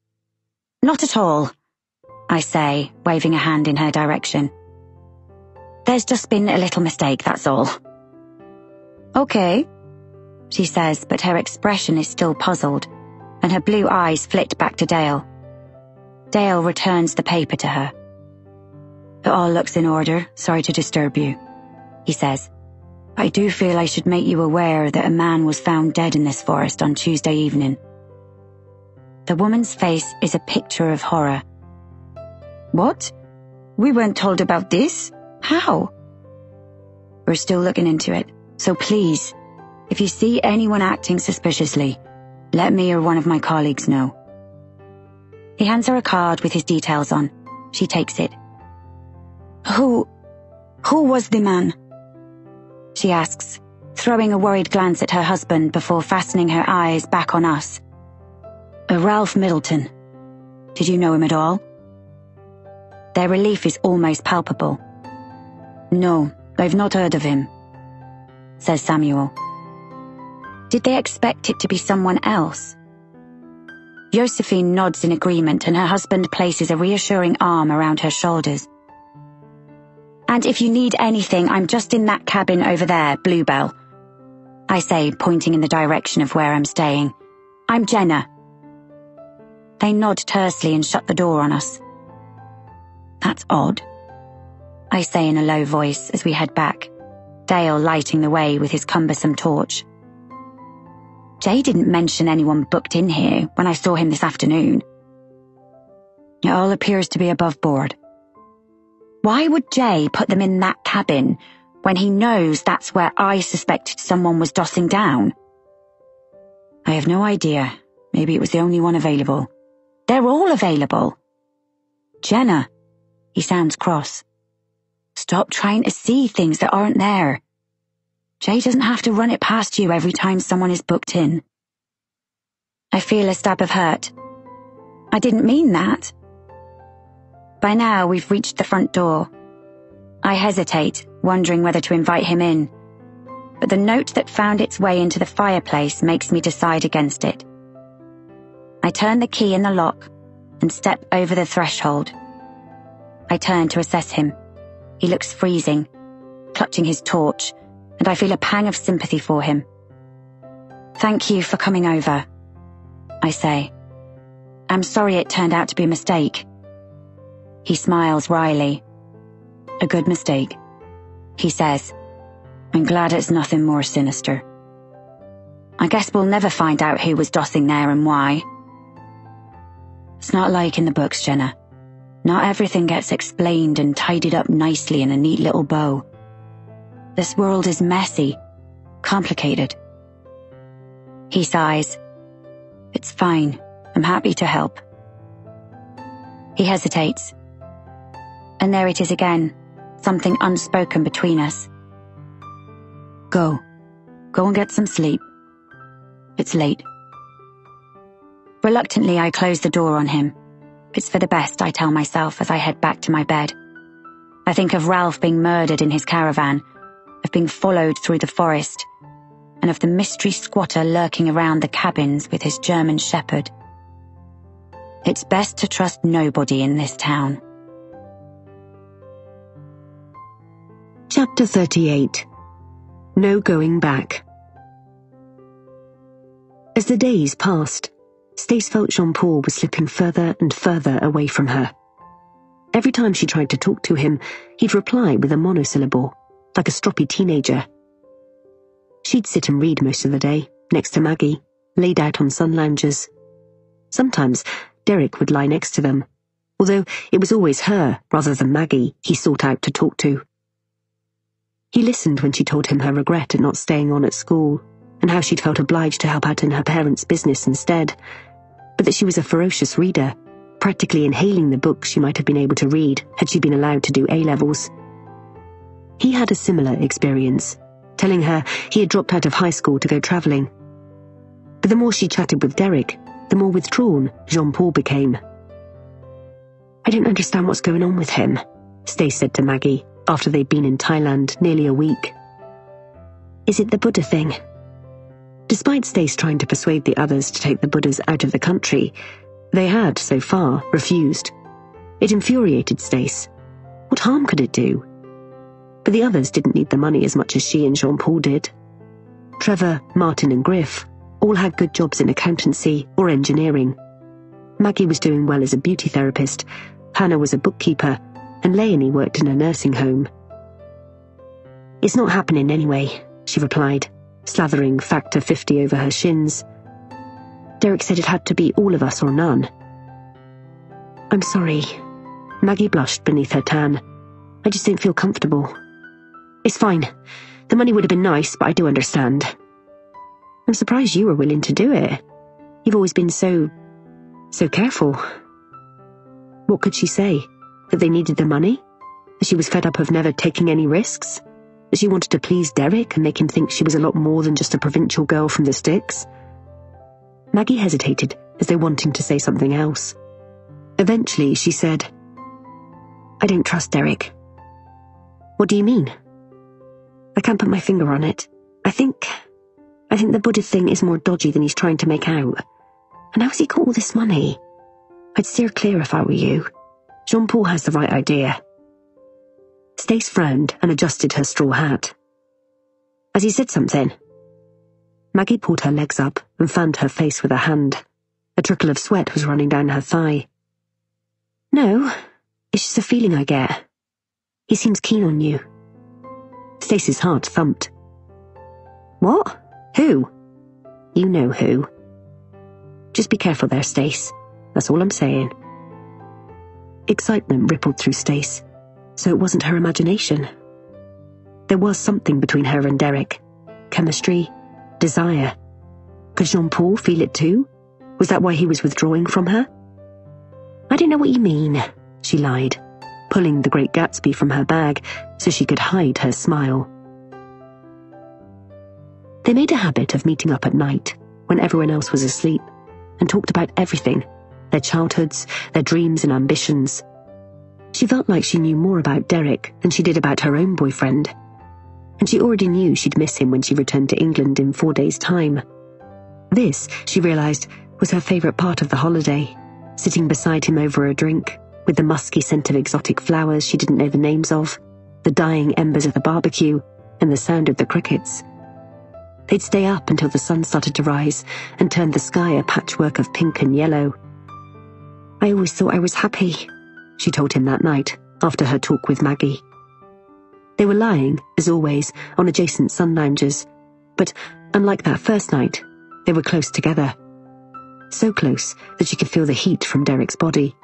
Not at all, I say, waving a hand in her direction. There's just been a little mistake, that's all. Okay, she says, but her expression is still puzzled, and her blue eyes flit back to Dale. Dale returns the paper to her. It all looks in order, sorry to disturb you, he says. I do feel I should make you aware that a man was found dead in this forest on Tuesday evening. The woman's face is a picture of horror. What? We weren't told about this? How? We're still looking into it, so please, if you see anyone acting suspiciously, let me or one of my colleagues know. He hands her a card with his details on. She takes it. Who was the man? She asks, throwing a worried glance at her husband before fastening her eyes back on us. Ralph Middleton. Did you know him at all? Their relief is almost palpable. No, I've not heard of him, says Samuel. Did they expect it to be someone else? Josephine nods in agreement and her husband places a reassuring arm around her shoulders. And if you need anything, I'm just in that cabin over there, Bluebell, I say, pointing in the direction of where I'm staying. I'm Jenna. They nod tersely and shut the door on us. That's odd, I say in a low voice as we head back, Dale lighting the way with his cumbersome torch. Jay didn't mention anyone booked in here when I saw him this afternoon. It all appears to be above board. Why would Jay put them in that cabin when he knows that's where I suspected someone was dossing down? I have no idea. Maybe it was the only one available. They're all available. Jenna, he sounds cross. Stop trying to see things that aren't there. Jay doesn't have to run it past you every time someone is booked in. I feel a stab of hurt. I didn't mean that. By now, we've reached the front door. I hesitate, wondering whether to invite him in, but the note that found its way into the fireplace makes me decide against it. I turn the key in the lock and step over the threshold. I turn to assess him. He looks freezing, clutching his torch, and I feel a pang of sympathy for him. Thank you for coming over, I say. I'm sorry it turned out to be a mistake. He smiles wryly. A good mistake, he says. I'm glad it's nothing more sinister. I guess we'll never find out who was dossing there and why. It's not like in the books, Jenna. Not everything gets explained and tidied up nicely in a neat little bow. This world is messy, complicated. He sighs. It's fine. I'm happy to help. He hesitates. And there it is again, something unspoken between us. Go and get some sleep. It's late. Reluctantly, I close the door on him. It's for the best, I tell myself as I head back to my bed. I think of Ralph being murdered in his caravan, of being followed through the forest, and of the mystery squatter lurking around the cabins with his German shepherd. It's best to trust nobody in this town. Chapter 38. No going back. As the days passed, Stace felt Jean-Paul was slipping further and further away from her. Every time she tried to talk to him, he'd reply with a monosyllable, like a stroppy teenager. She'd sit and read most of the day, next to Maggie, laid out on sun loungers. Sometimes Derek would lie next to them, although it was always her, rather than Maggie, he sought out to talk to. He listened when she told him her regret at not staying on at school, and how she'd felt obliged to help out in her parents' business instead, but that she was a ferocious reader, practically inhaling the books she might have been able to read had she been allowed to do A-levels. He had a similar experience, telling her he had dropped out of high school to go travelling. But the more she chatted with Derek, the more withdrawn Jean-Paul became. I don't understand what's going on with him, Stace said to Maggie after they'd been in Thailand nearly a week. Is it the Buddha thing? Despite Stace trying to persuade the others to take the Buddhas out of the country, they had, so far, refused. It infuriated Stace. What harm could it do? But the others didn't need the money as much as she and Jean-Paul did. Trevor, Martin and Griff all had good jobs in accountancy or engineering. Maggie was doing well as a beauty therapist, Hannah was a bookkeeper, and Leonie worked in a nursing home. It's not happening anyway, she replied, slathering Factor 50 over her shins. Derek said it had to be all of us or none. I'm sorry. Maggie blushed beneath her tan. I just don't feel comfortable. It's fine. The money would have been nice, but I do understand. I'm surprised you were willing to do it. You've always been so careful. What could she say? That they needed the money? That she was fed up of never taking any risks? That she wanted to please Derek and make him think she was a lot more than just a provincial girl from the sticks? Maggie hesitated, as though wanting to say something else. Eventually, she said, I don't trust Derek. What do you mean? I can't put my finger on it. I think the Buddha thing is more dodgy than he's trying to make out. And how's he got all this money? I'd steer clear if I were you. Jean-Paul has the right idea. Stace frowned and adjusted her straw hat. Has he said something? Maggie pulled her legs up and fanned her face with a hand. A trickle of sweat was running down her thigh. No, it's just a feeling I get. He seems keen on you. Stace's heart thumped. What? Who? You know who. Just be careful there, Stace. That's all I'm saying. Excitement rippled through Stace, so it wasn't her imagination. There was something between her and Derek. Chemistry, desire. Could Jean-Paul feel it too? Was that why he was withdrawing from her? "I don't know what you mean," she lied, pulling The Great Gatsby from her bag so she could hide her smile. They made a habit of meeting up at night, when everyone else was asleep, and talked about everything, their childhoods, their dreams and ambitions. She felt like she knew more about Derek than she did about her own boyfriend, and she already knew she'd miss him when she returned to England in 4 days' time. This, she realised, was her favourite part of the holiday, sitting beside him over a drink, with the musky scent of exotic flowers she didn't know the names of, the dying embers of the barbecue, and the sound of the crickets. They'd stay up until the sun started to rise and turned the sky a patchwork of pink and yellow. "I always thought I was happy," she told him that night, after her talk with Maggie. They were lying, as always, on adjacent sun lounges, but unlike that first night, they were close together. So close that she could feel the heat from Derek's body.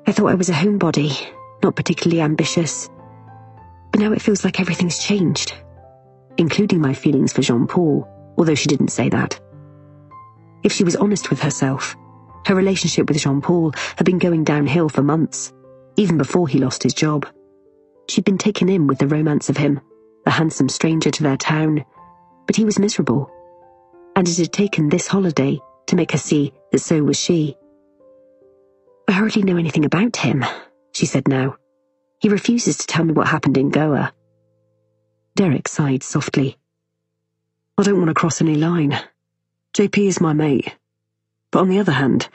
"I thought I was a homebody, not particularly ambitious. But now it feels like everything's changed, including my feelings for Jean-Paul, although she didn't say that." If she was honest with herself, her relationship with Jean-Paul had been going downhill for months, even before he lost his job. She'd been taken in with the romance of him, a handsome stranger to their town, but he was miserable, and it had taken this holiday to make her see that so was she. "I hardly know anything about him," she said now. "He refuses to tell me what happened in Goa." Derek sighed softly. "I don't want to cross any line. JP is my mate. But on the other hand..."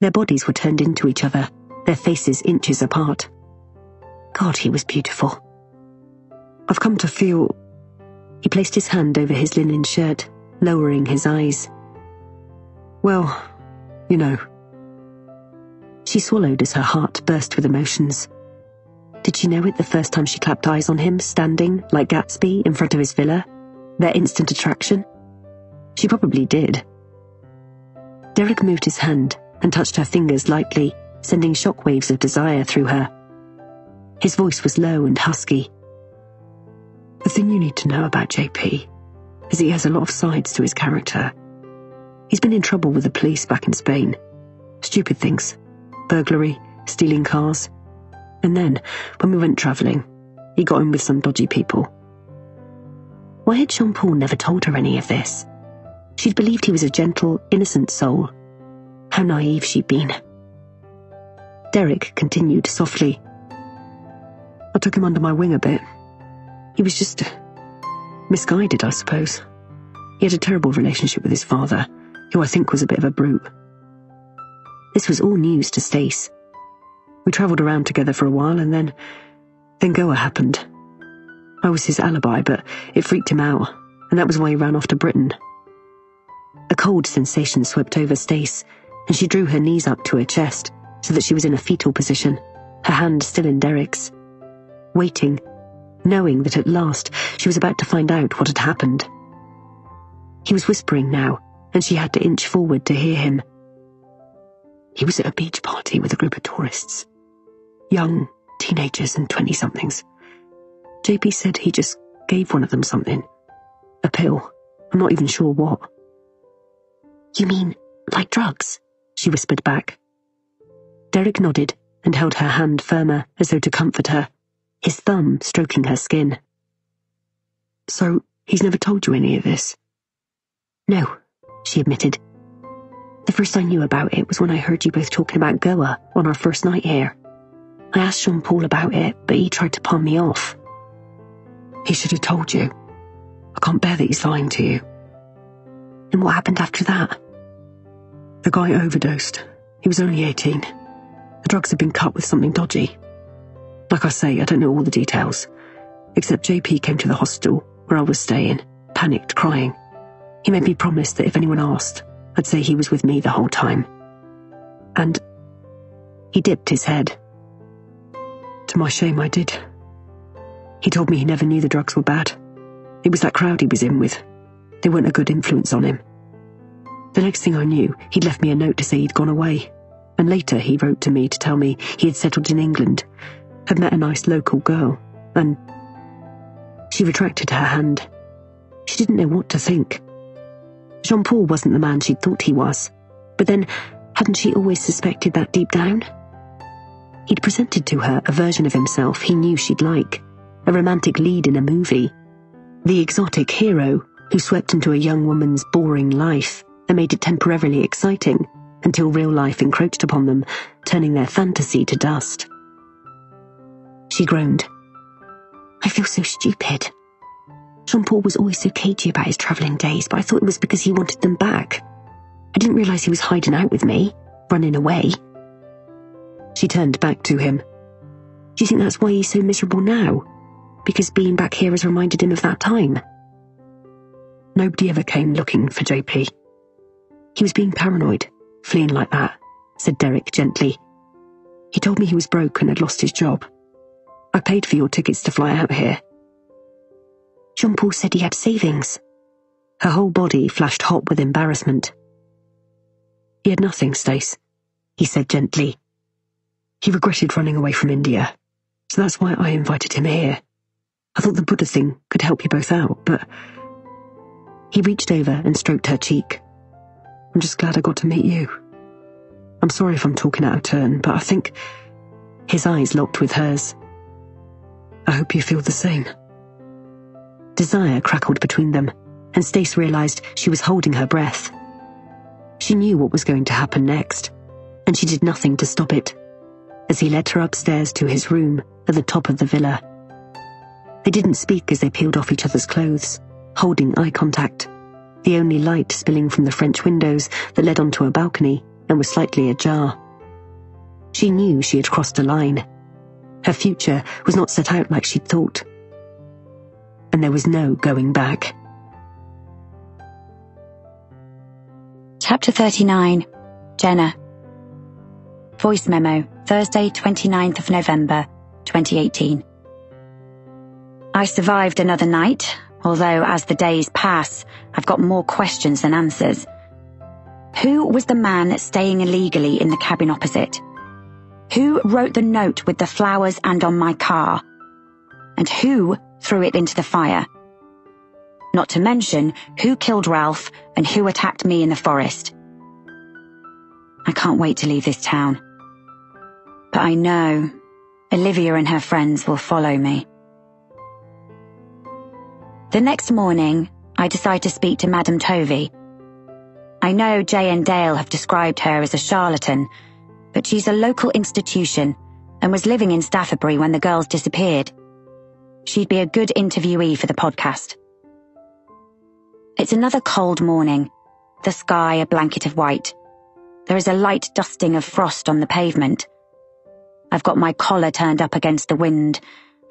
Their bodies were turned into each other, their faces inches apart. God, he was beautiful. "I've come to feel..." He placed his hand over his linen shirt, lowering his eyes. "Well, you know..." She swallowed as her heart burst with emotions. Did she know it the first time she clapped eyes on him, standing, like Gatsby, in front of his villa? Their instant attraction? She probably did. Derek moved his hand and touched her fingers lightly, sending shockwaves of desire through her. His voice was low and husky. "The thing you need to know about JP is he has a lot of sides to his character. He's been in trouble with the police back in Spain. Stupid things. Burglary, stealing cars. And then, when we went travelling, he got in with some dodgy people." Why had Jean-Paul never told her any of this? She'd believed he was a gentle, innocent soul. How naive she'd been. Derek continued softly. "I took him under my wing a bit. He was just misguided, I suppose. He had a terrible relationship with his father, who I think was a bit of a brute." This was all news to Stace. We travelled around together for a while, and then Goa happened. I was his alibi, but it freaked him out, and that was why he ran off to Britain. A cold sensation swept over Stace, and she drew her knees up to her chest so that she was in a fetal position, her hand still in Derek's, waiting, knowing that at last she was about to find out what had happened. He was whispering now, and she had to inch forward to hear him. "He was at a beach party with a group of tourists. Young teenagers and 20-somethings. JP said he just gave one of them something. A pill. I'm not even sure what." "You mean, like drugs?" she whispered back. Derek nodded and held her hand firmer as though to comfort her, his thumb stroking her skin. "So, he's never told you any of this?" "No," she admitted. "The first I knew about it was when I heard you both talking about Goa on our first night here. I asked Jean-Paul about it, but he tried to palm me off." "He should have told you. I can't bear that he's lying to you." "And what happened after that?" "The guy overdosed. He was only 18. The drugs had been cut with something dodgy. Like I say, I don't know all the details, except JP came to the hostel where I was staying, panicked, crying. He made me promise that if anyone asked, I'd say he was with me the whole time. And..." He dipped his head. "To my shame, I did. He told me he never knew the drugs were bad. It was that crowd he was in with. They weren't a good influence on him. The next thing I knew, he'd left me a note to say he'd gone away. And later he wrote to me to tell me he had settled in England, had met a nice local girl, and... She retracted her hand. She didn't know what to think. Jean-Paul wasn't the man she'd thought he was, but then hadn't she always suspected that deep down? He'd presented to her a version of himself he knew she'd like, a romantic lead in a movie, the exotic hero who swept into a young woman's boring life and made it temporarily exciting until real life encroached upon them, turning their fantasy to dust. She groaned. I feel so stupid. Jean-Paul was always so cagey about his travelling days, but I thought it was because he wanted them back. I didn't realise he was hiding out with me, running away. She turned back to him. Do you think that's why he's so miserable now? Because being back here has reminded him of that time? Nobody ever came looking for JP. He was being paranoid, fleeing like that, said Derek gently. He told me he was broke and had lost his job. I paid for your tickets to fly out here. Jean-Paul said he had savings. Her whole body flashed hot with embarrassment. He had nothing, Stace, he said gently. He regretted running away from India, so that's why I invited him here. I thought the Buddha thing could help you both out, but... He reached over and stroked her cheek. I'm just glad I got to meet you. I'm sorry if I'm talking out of turn, but I think... His eyes locked with hers. I hope you feel the same. Desire crackled between them, and Stace realised she was holding her breath. She knew what was going to happen next, and she did nothing to stop it, as he led her upstairs to his room at the top of the villa. They didn't speak as they peeled off each other's clothes, holding eye contact, the only light spilling from the French windows that led onto a balcony and was slightly ajar. She knew she had crossed a line. Her future was not set out like she'd thought. And there was no going back. Chapter 39. Jenna. Voice memo, Thursday, 29th of November, 2018. I survived another night, although as the days pass, I've got more questions than answers. Who was the man staying illegally in the cabin opposite? Who wrote the note with the flowers and on my car? And who threw it into the fire? Not to mention, who killed Ralph and who attacked me in the forest? I can't wait to leave this town. But I know Olivia and her friends will follow me. The next morning, I decide to speak to Madame Tovey. I know Jay and Dale have described her as a charlatan, but she's a local institution and was living in Staffordbury when the girls disappeared. She'd be a good interviewee for the podcast. It's another cold morning, the sky a blanket of white. There is a light dusting of frost on the pavement. I've got my collar turned up against the wind,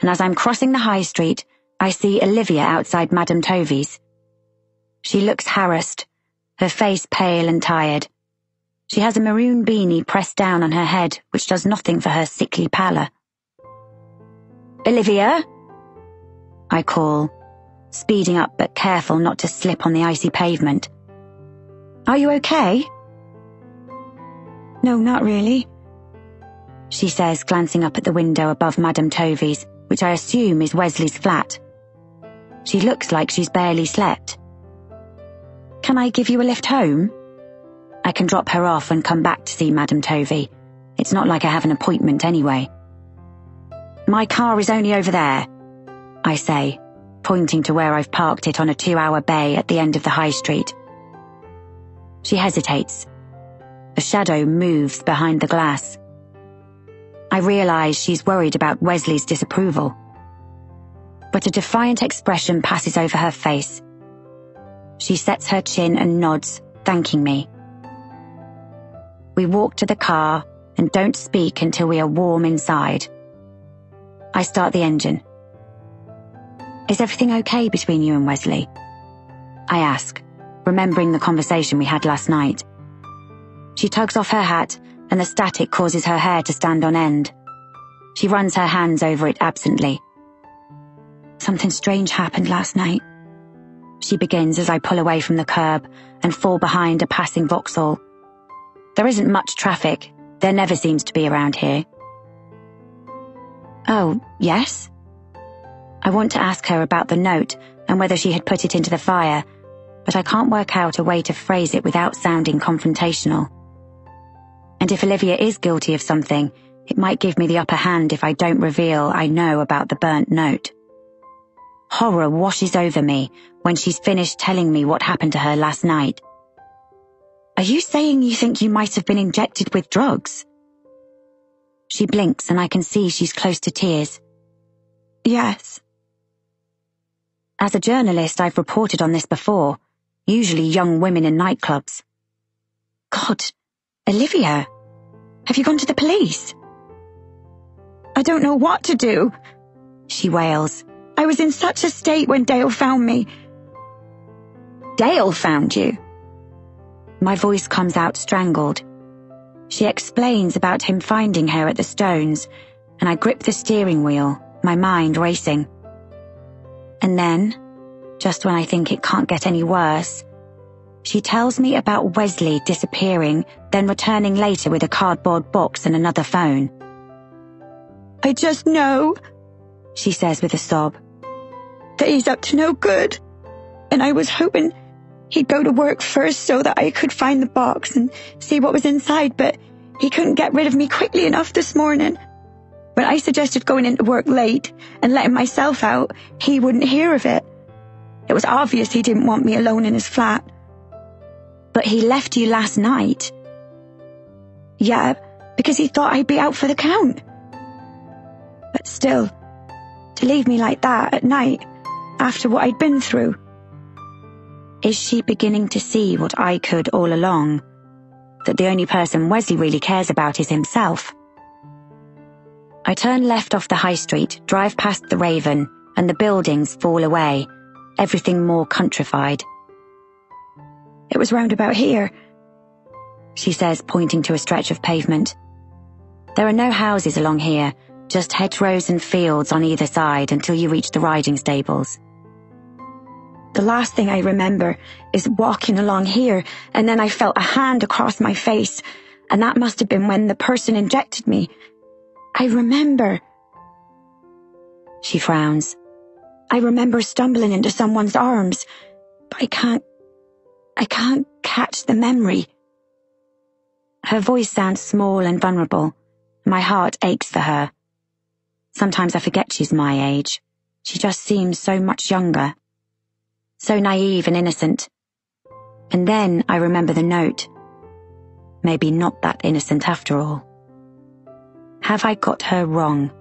and as I'm crossing the high street, I see Olivia outside Madame Tovey's. She looks harassed, her face pale and tired. She has a maroon beanie pressed down on her head, which does nothing for her sickly pallor. Olivia? I call, speeding up but careful not to slip on the icy pavement. Are you okay? No, not really, she says, glancing up at the window above Madame Tovey's, which I assume is Wesley's flat. She looks like she's barely slept. Can I give you a lift home? I can drop her off and come back to see Madame Tovey. It's not like I have an appointment anyway. My car is only over there, I say, pointing to where I've parked it on a 2-hour bay at the end of the high street. She hesitates. A shadow moves behind the glass. I realise she's worried about Wesley's disapproval. But a defiant expression passes over her face. She sets her chin and nods, thanking me. We walk to the car and don't speak until we are warm inside. I start the engine. Is everything okay between you and Wesley? I ask, remembering the conversation we had last night. She tugs off her hat, and the static causes her hair to stand on end. She runs her hands over it absently. Something strange happened last night, she begins as I pull away from the curb and fall behind a passing Vauxhall. There isn't much traffic, There never seems to be around here. Oh, yes? I want to ask her about the note and whether she had put it into the fire, but I can't work out a way to phrase it without sounding confrontational. And if Olivia is guilty of something, it might give me the upper hand if I don't reveal I know about the burnt note. Horror washes over me when she's finished telling me what happened to her last night. Are you saying you think you might have been injected with drugs? She blinks and I can see she's close to tears. Yes. As a journalist, I've reported on this before, usually young women in nightclubs. God, Olivia, have you gone to the police? I don't know what to do, she wails. I was in such a state when Dale found me. Dale found you? My voice comes out strangled. She explains about him finding her at the Stones, and I grip the steering wheel, my mind racing. And then, just when I think it can't get any worse, she tells me about Wesley disappearing, then returning later with a cardboard box and another phone. I just know, she says with a sob, that he's up to no good, and I was hoping he'd go to work first so that I could find the box and see what was inside, but he couldn't get rid of me quickly enough this morning. When I suggested going into work late and letting myself out, he wouldn't hear of it. It was obvious he didn't want me alone in his flat. But he left you last night? Yeah, because he thought I'd be out for the count. But still, to leave me like that at night, after what I'd been through. Is she beginning to see what I could all along? That the only person Wesley really cares about is himself? I turn left off the high street, drive past the Raven, and the buildings fall away, everything more countrified. It was round about here, she says, pointing to a stretch of pavement. There are no houses along here, just hedgerows and fields on either side until you reach the riding stables. The last thing I remember is walking along here, and then I felt a hand across my face, and that must have been when the person injected me. I remember. She frowns. I remember stumbling into someone's arms, but I can't catch the memory. Her voice sounds small and vulnerable. My heart aches for her. Sometimes I forget she's my age. She just seems so much younger. So naive and innocent. And then I remember the note. Maybe not that innocent after all. Have I got her wrong?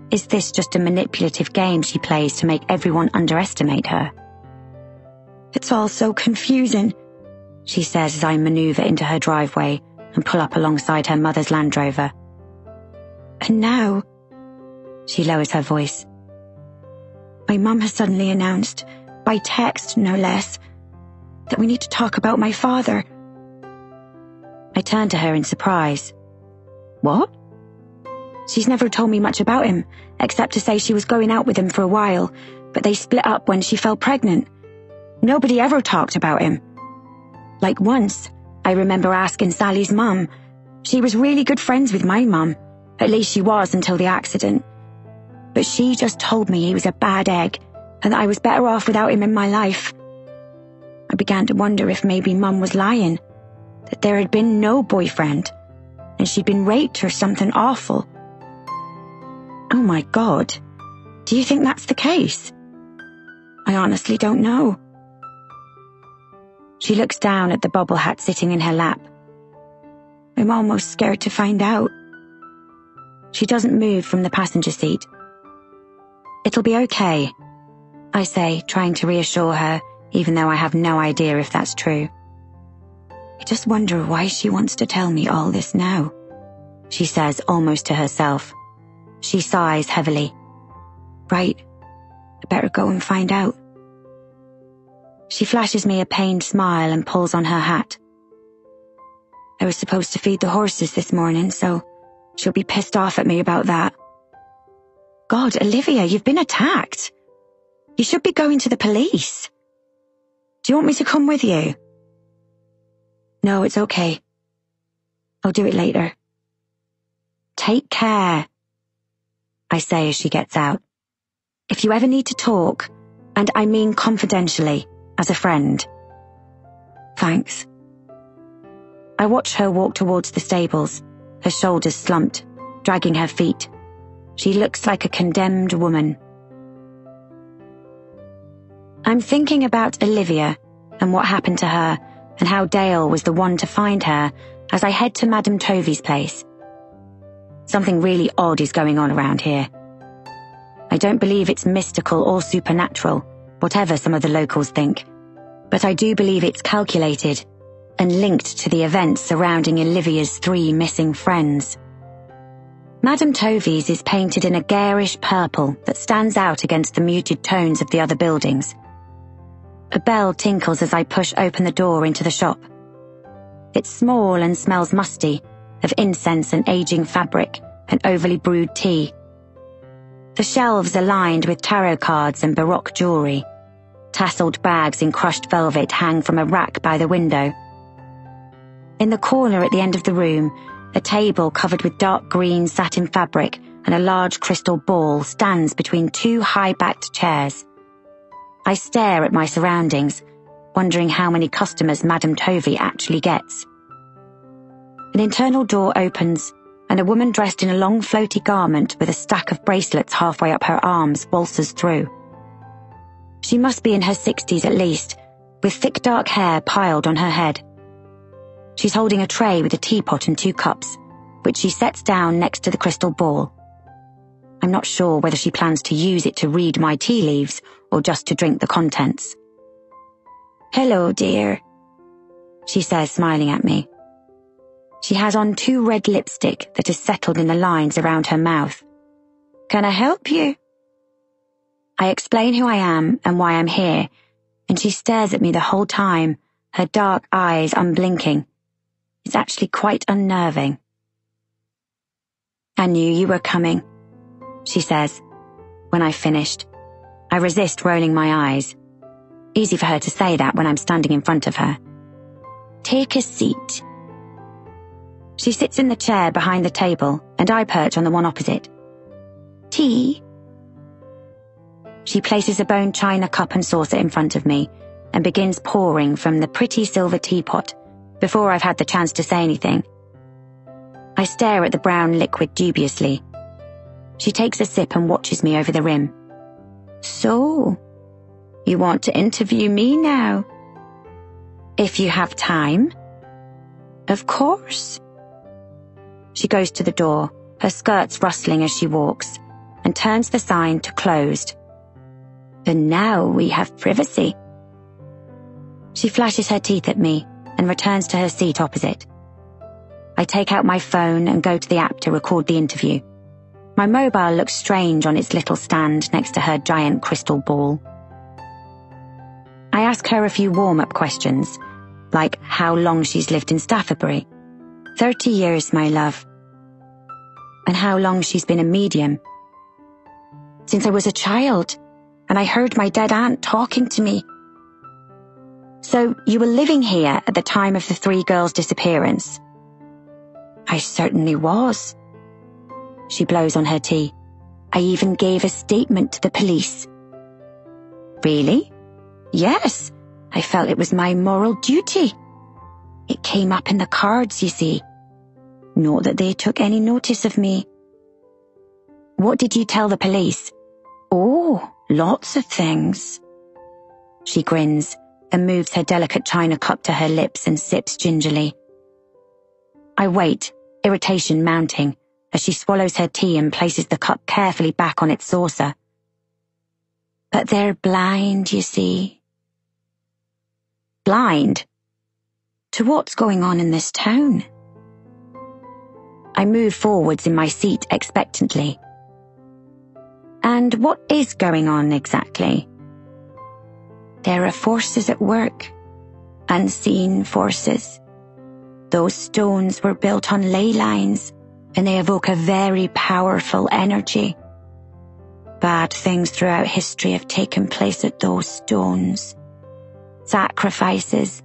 Is this just a manipulative game she plays to make everyone underestimate her? It's all so confusing, she says as I maneuver into her driveway and pull up alongside her mother's Land Rover. And now, she lowers her voice, my mum has suddenly announced, by text no less, that we need to talk about my father. I turn to her in surprise. What? She's never told me much about him, except to say she was going out with him for a while, but they split up when she fell pregnant. Nobody ever talked about him. Like once, I remember asking Sally's mum. She was really good friends with my mum, at least she was until the accident. But she just told me he was a bad egg, and that I was better off without him in my life. I began to wonder if maybe Mum was lying, that there had been no boyfriend, and she'd been raped or something awful. Oh my God, do you think that's the case? I honestly don't know. She looks down at the bobble hat sitting in her lap. I'm almost scared to find out. She doesn't move from the passenger seat. It'll be okay, I say, trying to reassure her, even though I have no idea if that's true. I just wonder why she wants to tell me all this now, she says almost to herself. She sighs heavily. Right, I better go and find out. She flashes me a pained smile and pulls on her hat. I was supposed to feed the horses this morning, so she'll be pissed off at me about that. God, Olivia, you've been attacked. You should be going to the police. Do you want me to come with you? No, it's okay. I'll do it later. Take care, I say as she gets out. If you ever need to talk, and I mean confidentially, as a friend. Thanks. I watch her walk towards the stables, her shoulders slumped, dragging her feet. She looks like a condemned woman. I'm thinking about Olivia and what happened to her and how Dale was the one to find her as I head to Madame Tovy's place. Something really odd is going on around here. I don't believe it's mystical or supernatural, whatever some of the locals think, but I do believe it's calculated and linked to the events surrounding Olivia's 3 missing friends. Madame Tovy's is painted in a garish purple that stands out against the muted tones of the other buildings. A bell tinkles as I push open the door into the shop. It's small and smells musty, of incense and aging fabric and overly brewed tea. The shelves are lined with tarot cards and baroque jewellery. Tasseled bags in crushed velvet hang from a rack by the window. In the corner at the end of the room, a table covered with dark green satin fabric and a large crystal ball stands between 2 high-backed chairs. I stare at my surroundings, wondering how many customers Madame Tovy actually gets. An internal door opens, and a woman dressed in a long floaty garment with a stack of bracelets halfway up her arms waltzes through. She must be in her 60s at least, with thick dark hair piled on her head. She's holding a tray with a teapot and 2 cups, which she sets down next to the crystal ball. I'm not sure whether she plans to use it to read my tea leaves or just to drink the contents. "Hello, dear," she says, smiling at me. She has on 2 red lipstick that is settled in the lines around her mouth. "Can I help you?" I explain who I am and why I'm here, and she stares at me the whole time, her dark eyes unblinking. It's actually quite unnerving. "I knew you were coming," she says. When I've finished, I resist rolling my eyes. Easy for her to say that when I'm standing in front of her. "Take a seat." She sits in the chair behind the table, and I perch on the one opposite. "Tea?" She places a bone china cup and saucer in front of me and begins pouring from the pretty silver teapot before I've had the chance to say anything. I stare at the brown liquid dubiously. She takes a sip and watches me over the rim. "So, you want to interview me now?" "If you have time." "Of course." She goes to the door, her skirts rustling as she walks, and turns the sign to closed. "And now we have privacy." She flashes her teeth at me and returns to her seat opposite. I take out my phone and go to the app to record the interview. My mobile looks strange on its little stand next to her giant crystal ball. I ask her a few warm-up questions, like how long she's lived in Staffordbury. 30 years, my love. And how long she's been a medium. Since I was a child, and I heard my dead aunt talking to me. So you were living here at the time of the 3 girls' disappearance? I certainly was. She blows on her tea. I even gave a statement to the police. Really? Yes, I felt it was my moral duty. It came up in the cards, you see. Not that they took any notice of me. What did you tell the police? Oh, lots of things. She grins and moves her delicate china cup to her lips and sips gingerly. I wait, irritation mounting, as she swallows her tea and places the cup carefully back on its saucer. But they're blind, you see. Blind? To what's going on in this town? I move forwards in my seat expectantly. And what is going on exactly? There are forces at work, unseen forces. Those stones were built on ley lines, and they evoke a very powerful energy. Bad things throughout history have taken place at those stones. Sacrifices,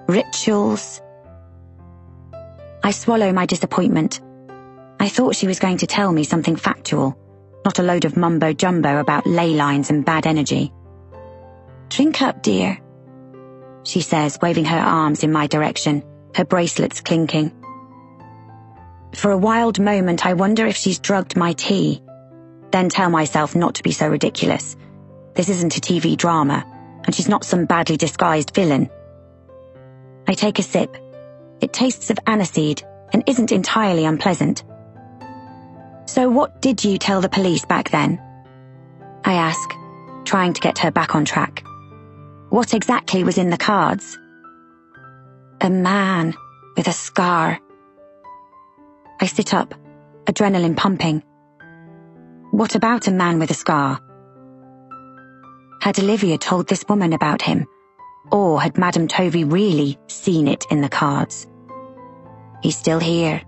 rituals. I swallow my disappointment. I thought she was going to tell me something factual, not a load of mumbo-jumbo about ley lines and bad energy. "Drink up, dear," she says, waving her arms in my direction, her bracelets clinking. For a wild moment, I wonder if she's drugged my tea, then tell myself not to be so ridiculous. This isn't a TV drama, and she's not some badly disguised villain. I take a sip. It tastes of aniseed and isn't entirely unpleasant. "So what did you tell the police back then?" I ask, trying to get her back on track. "What exactly was in the cards?" "A man with a scar." I sit up, adrenaline pumping. "What about a man with a scar?" Had Olivia told this woman about him, or had Madame Tovey really seen it in the cards? "He's still here.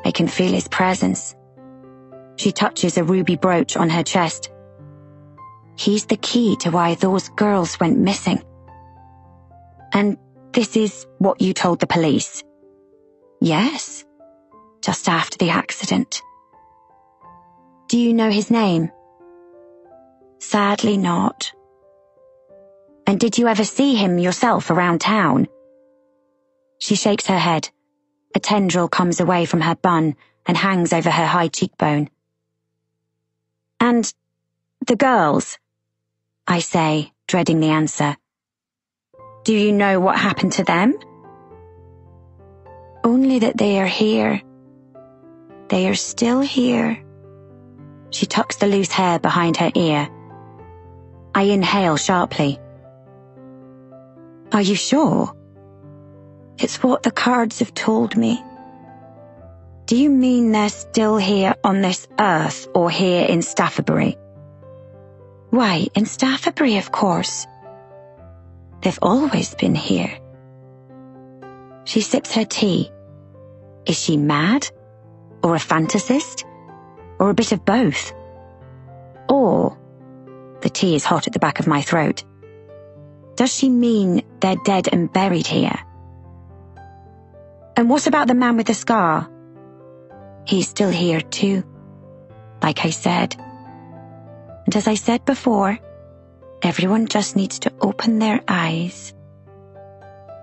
I can feel his presence." She touches a ruby brooch on her chest. "He's the key to why those girls went missing." "And this is what you told the police?" "Yes, just after the accident." "Do you know his name?" "Sadly not." "And did you ever see him yourself around town?" She shakes her head. A tendril comes away from her bun and hangs over her high cheekbone. "And the girls?" I say, dreading the answer. "Do you know what happened to them?" "Only that they are here. They are still here." She tucks the loose hair behind her ear. I inhale sharply. "Are you sure?" "It's what the cards have told me." "Do you mean they're still here on this earth or here in Staffabury?" "Why, in Staffabury, of course. They've always been here." She sips her tea. Is she mad? Or a fantasist? Or a bit of both? Or, the tea is hot at the back of my throat, does she mean they're dead and buried here? "And what about the man with the scar?" "He's still here too, like I said. And as I said before, everyone just needs to open their eyes."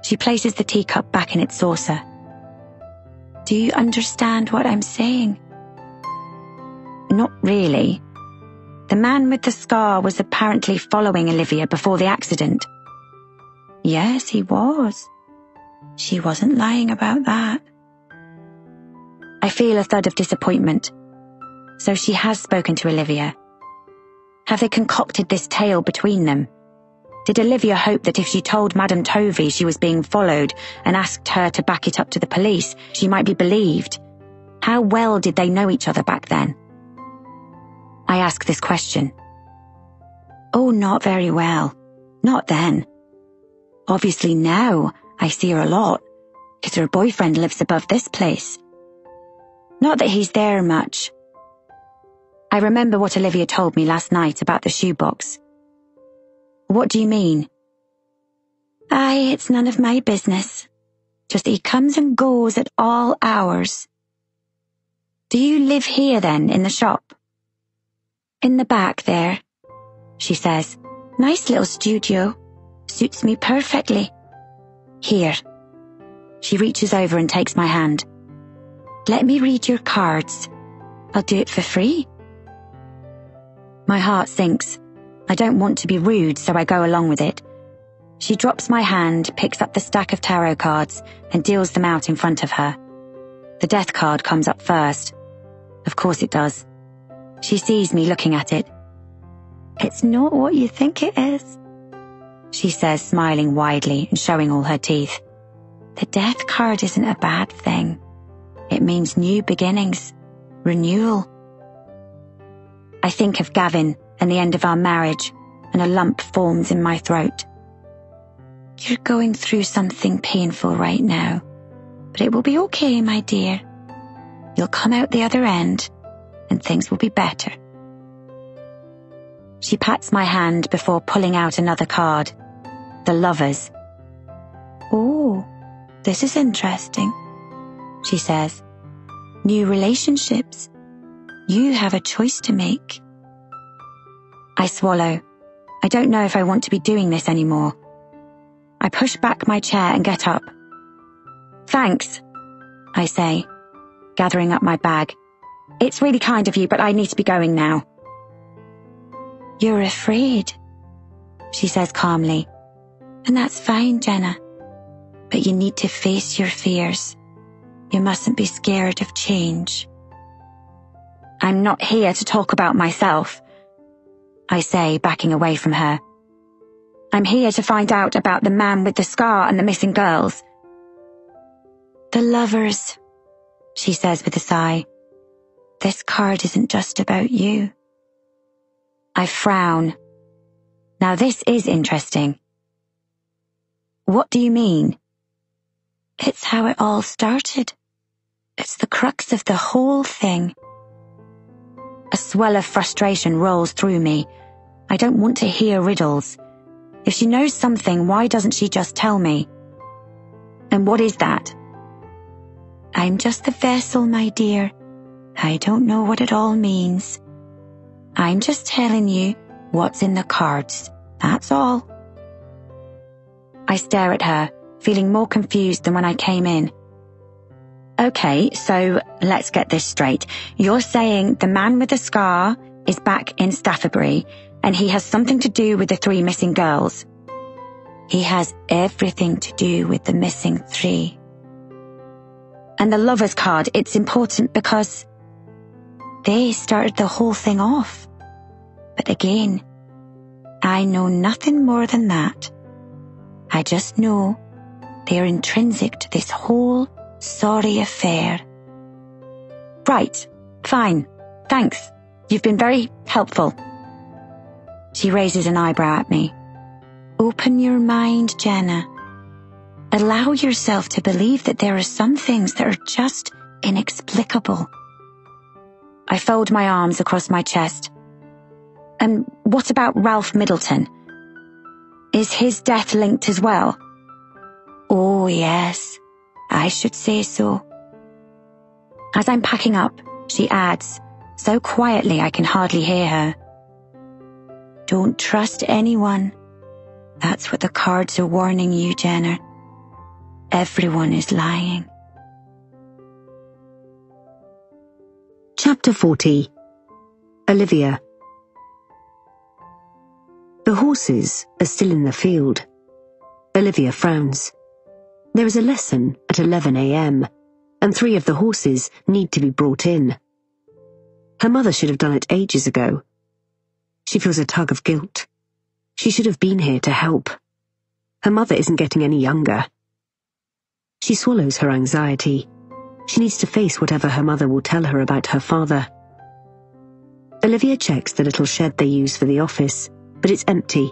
She places the teacup back in its saucer. "Do you understand what I'm saying?" "Not really. The man with the scar was apparently following Olivia before the accident." "Yes, he was. She wasn't lying about that." I feel a thud of disappointment. So she has spoken to Olivia. Have they concocted this tale between them? Did Olivia hope that if she told Madame Tovey she was being followed and asked her to back it up to the police, she might be believed? How well did they know each other back then? I ask this question. "Oh, not very well. Not then. Obviously now I see her a lot, because her boyfriend lives above this place. Not that he's there much." I remember what Olivia told me last night about the shoebox. "What do you mean?" "Aye, it's none of my business. Just that he comes and goes at all hours." "Do you live here then, in the shop?" "In the back there," she says. "Nice little studio. Suits me perfectly. Here." She reaches over and takes my hand. "Let me read your cards. I'll do it for free." My heart sinks. I don't want to be rude, so I go along with it. She drops my hand, picks up the stack of tarot cards, and deals them out in front of her. The death card comes up first. Of course it does. She sees me looking at it. "It's not what you think it is," she says, smiling widely and showing all her teeth. "The death card isn't a bad thing. It means new beginnings, renewal." I think of Gavin and the end of our marriage, and a lump forms in my throat. "You're going through something painful right now, but it will be okay, my dear. You'll come out the other end, and things will be better." She pats my hand before pulling out another card, the Lovers. "Oh, this is interesting," she says. new relationships. You have a choice to make. I swallow. I don't know if I want to be doing this anymore. I push back my chair and get up. Thanks, I say, gathering up my bag. It's really kind of you, but I need to be going now. You're afraid, she says calmly. And that's fine, Jenna. But you need to face your fears. You mustn't be scared of change. I'm not here to talk about myself, I say, backing away from her. I'm here to find out about the man with the scar and the missing girls. The lovers, she says with a sigh. This card isn't just about you. I frown. Now this is interesting. What do you mean? It's how it all started. It's the crux of the whole thing. A swell of frustration rolls through me. I don't want to hear riddles. If she knows something, why doesn't she just tell me? And what is that? I'm just the vessel, my dear. I don't know what it all means. I'm just telling you what's in the cards. That's all. I stare at her, feeling more confused than when I came in. Okay, so let's get this straight. You're saying the man with the scar is back in Staffordbury and he has something to do with the 3 missing girls. He has everything to do with the missing 3. And the lover's card, it's important because they started the whole thing off. But again, I know nothing more than that. I just know they're intrinsic to this whole sorry affair. Right, fine, thanks. You've been very helpful. She raises an eyebrow at me. Open your mind, Jenna. Allow yourself to believe that there are some things that are just inexplicable. I fold my arms across my chest. And what about Ralph Middleton? Is his death linked as well? Oh, yes, I should say so. As I'm packing up, she adds, so quietly I can hardly hear her. Don't trust anyone. That's what the cards are warning you, Jenna. Everyone is lying. Chapter 40. Olivia. The horses are still in the field. Olivia frowns. There is a lesson at 11 a.m, and 3 of the horses need to be brought in. Her mother should have done it ages ago. She feels a tug of guilt. She should have been here to help. Her mother isn't getting any younger. She swallows her anxiety. She needs to face whatever her mother will tell her about her father. Olivia checks the little shed they use for the office, but it's empty,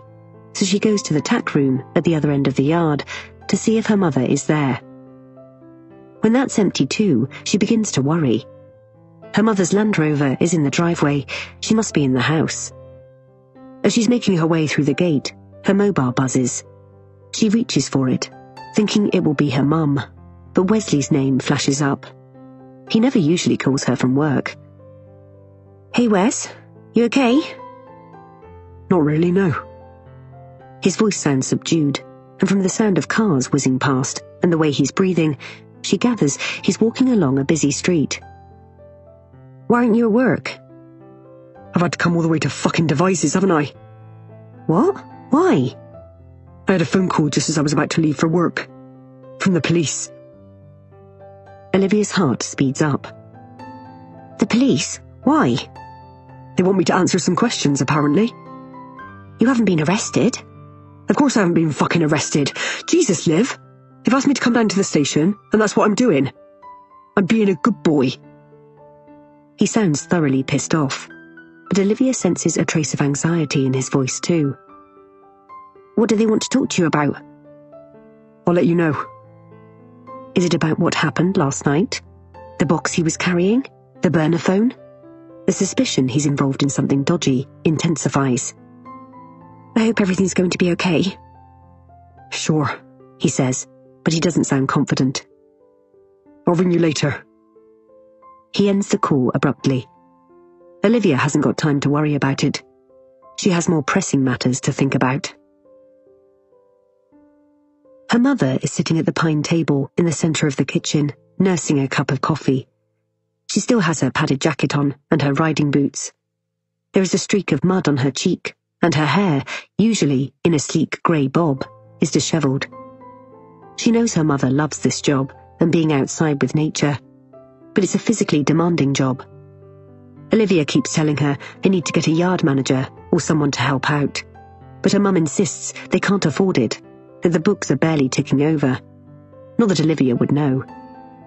so she goes to the tack room at the other end of the yard to see if her mother is there. When that's empty too, she begins to worry. Her mother's Land Rover is in the driveway. She must be in the house. As she's making her way through the gate, her mobile buzzes. She reaches for it, thinking it will be her mum, but Wesley's name flashes up. He never usually calls her from work. Hey Wes, you okay? Not really, no. His voice sounds subdued, and from the sound of cars whizzing past and the way he's breathing, she gathers he's walking along a busy street. Why aren't you at work? I've had to come all the way to fucking Devizes, haven't I? What? Why? I had a phone call just as I was about to leave for work. From the police. Olivia's heart speeds up. The police? Why? They want me to answer some questions, apparently. You haven't been arrested? Of course I haven't been fucking arrested. Jesus, Liv. They've asked me to come down to the station, and that's what I'm doing. I'm being a good boy. He sounds thoroughly pissed off, but Olivia senses a trace of anxiety in his voice too. What do they want to talk to you about? I'll let you know. Is it about what happened last night? The box he was carrying? The burner phone? The suspicion he's involved in something dodgy intensifies. I hope everything's going to be okay. Sure, he says, but he doesn't sound confident. I'll ring you later. He ends the call abruptly. Olivia hasn't got time to worry about it. She has more pressing matters to think about. Her mother is sitting at the pine table in the centre of the kitchen, nursing a cup of coffee. She still has her padded jacket on and her riding boots. There is a streak of mud on her cheek, and her hair, usually in a sleek grey bob, is dishevelled. She knows her mother loves this job and being outside with nature, but it's a physically demanding job. Olivia keeps telling her they need to get a yard manager or someone to help out, but her mum insists they can't afford it, that the books are barely ticking over. Not that Olivia would know.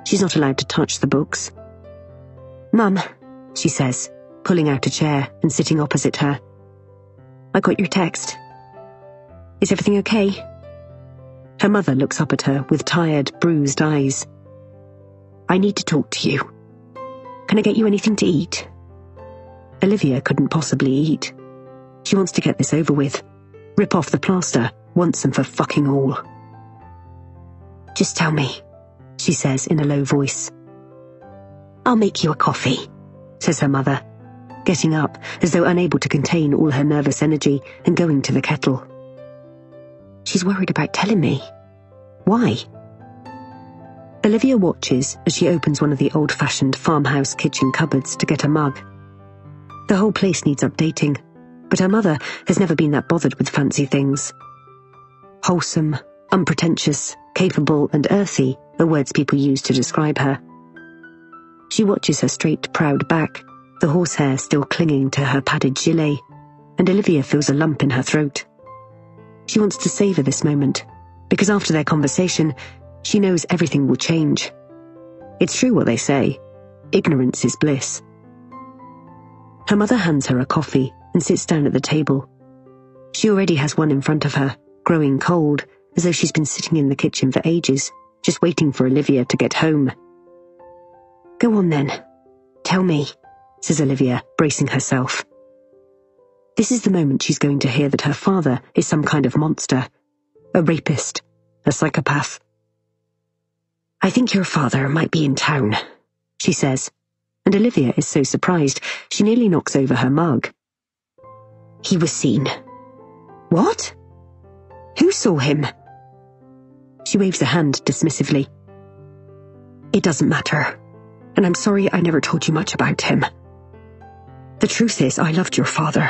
She's not allowed to touch the books. "Mum," she says, pulling out a chair and sitting opposite her. "I got your text. Is everything okay?" Her mother looks up at her with tired, bruised eyes. "I need to talk to you. Can I get you anything to eat?" Olivia couldn't possibly eat. She wants to get this over with. Rip off the plaster, once and for fucking all. "Just tell me," she says in a low voice. "I'll make you a coffee," says her mother, getting up as though unable to contain all her nervous energy and going to the kettle. She's worried about telling me. Why? Olivia watches as she opens one of the old-fashioned farmhouse kitchen cupboards to get a mug. The whole place needs updating, but her mother has never been that bothered with fancy things. Wholesome, unpretentious, capable and earthy are words people use to describe her. She watches her straight, proud back, the horsehair still clinging to her padded gilet, and Olivia feels a lump in her throat. She wants to savour this moment, because after their conversation, she knows everything will change. It's true what they say, ignorance is bliss. Her mother hands her a coffee and sits down at the table. She already has one in front of her, growing cold, as though she's been sitting in the kitchen for ages, just waiting for Olivia to get home. "Go on then. Tell me," says Olivia, bracing herself. This is the moment she's going to hear that her father is some kind of monster, a rapist, a psychopath. "I think your father might be in town," she says, and Olivia is so surprised she nearly knocks over her mug. "He was seen." "What? Who saw him?" She waves a hand dismissively. "It doesn't matter, and I'm sorry I never told you much about him. The truth is, I loved your father.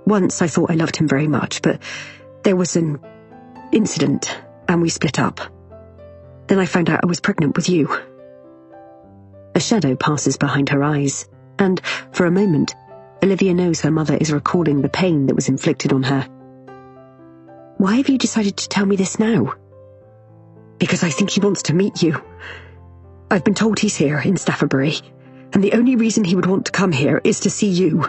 Once I thought I loved him very much, but there was an incident, and we split up. Then I found out I was pregnant with you." A shadow passes behind her eyes, and, for a moment, Olivia knows her mother is recalling the pain that was inflicted on her. "Why have you decided to tell me this now?" "Because I think he wants to meet you. I've been told he's here in Staffabury, and the only reason he would want to come here is to see you."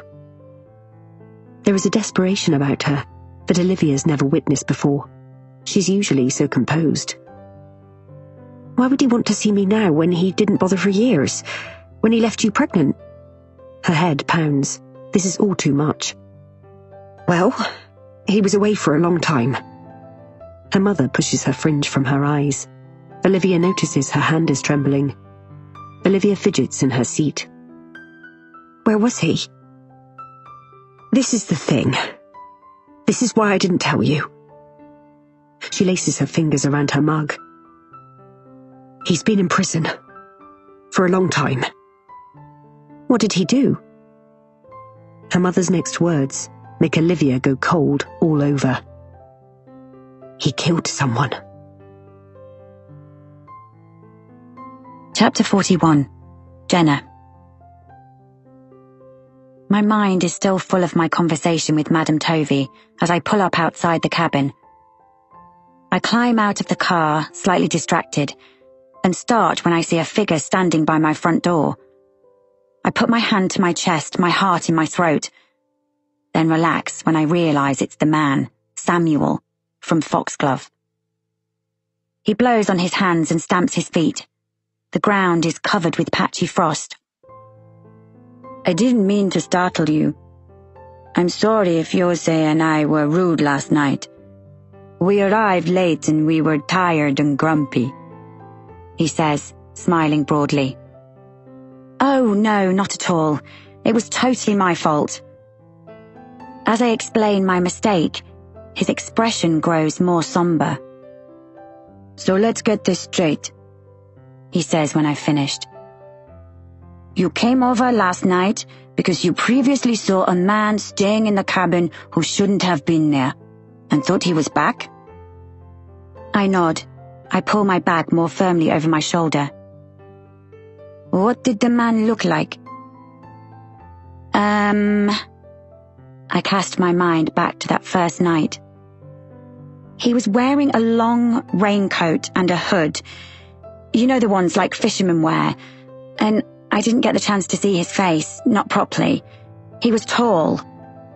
There is a desperation about her that Olivia's never witnessed before. She's usually so composed. "Why would he want to see me now when he didn't bother for years? When he left you pregnant?" Her head pounds. This is all too much. "Well, he was away for a long time." Her mother pushes her fringe from her eyes. Olivia notices her hand is trembling. Olivia fidgets in her seat. "Where was he?" "This is the thing. This is why I didn't tell you." She laces her fingers around her mug. "He's been in prison. For a long time." "What did he do?" Her mother's next words make Olivia go cold all over. "He killed someone." Chapter 41. Jenna. My mind is still full of my conversation with Madame Tovey as I pull up outside the cabin. I climb out of the car, slightly distracted, and start when I see a figure standing by my front door. I put my hand to my chest, my heart in my throat, then relax when I realize it's the man, Samuel, from Foxglove. He blows on his hands and stamps his feet. The ground is covered with patchy frost. "I didn't mean to startle you. I'm sorry if Jose and I were rude last night. We arrived late and we were tired and grumpy," he says, smiling broadly. Oh, no, not at all. It was totally my fault. As I explain my mistake, his expression grows more somber. So let's get this straight, he says when I've finished. You came over last night because you previously saw a man staying in the cabin who shouldn't have been there, and thought he was back? I nod. I pull my bag more firmly over my shoulder. What did the man look like? I cast my mind back to that first night. He was wearing a long raincoat and a hood. You know, the ones like fishermen wear. And I didn't get the chance to see his face, not properly. He was tall.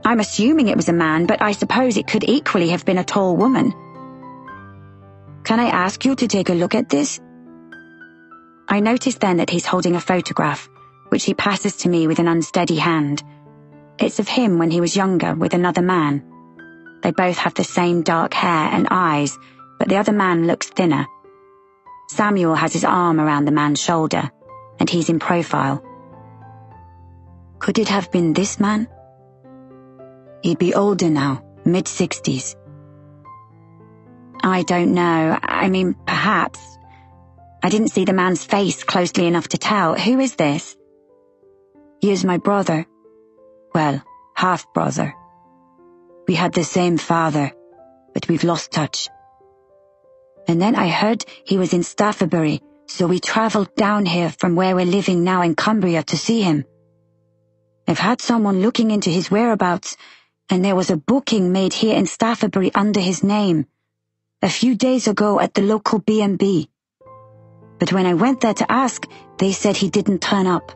I'm assuming it was a man, but I suppose it could equally have been a tall woman. Can I ask you to take a look at this? I notice then that he's holding a photograph, which he passes to me with an unsteady hand. It's of him when he was younger with another man. They both have the same dark hair and eyes, but the other man looks thinner. Samuel has his arm around the man's shoulder, and he's in profile. Could it have been this man? He'd be older now, mid-60s. I don't know. I mean, perhaps. I didn't see the man's face closely enough to tell. Who is this? He is my brother. Well, half-brother. We had the same father, but we've lost touch. And then I heard he was in Staffabury, so we travelled down here from where we're living now in Cumbria to see him. I've had someone looking into his whereabouts, and there was a booking made here in Staffabury under his name a few days ago at the local B&B. But when I went there to ask, they said he didn't turn up.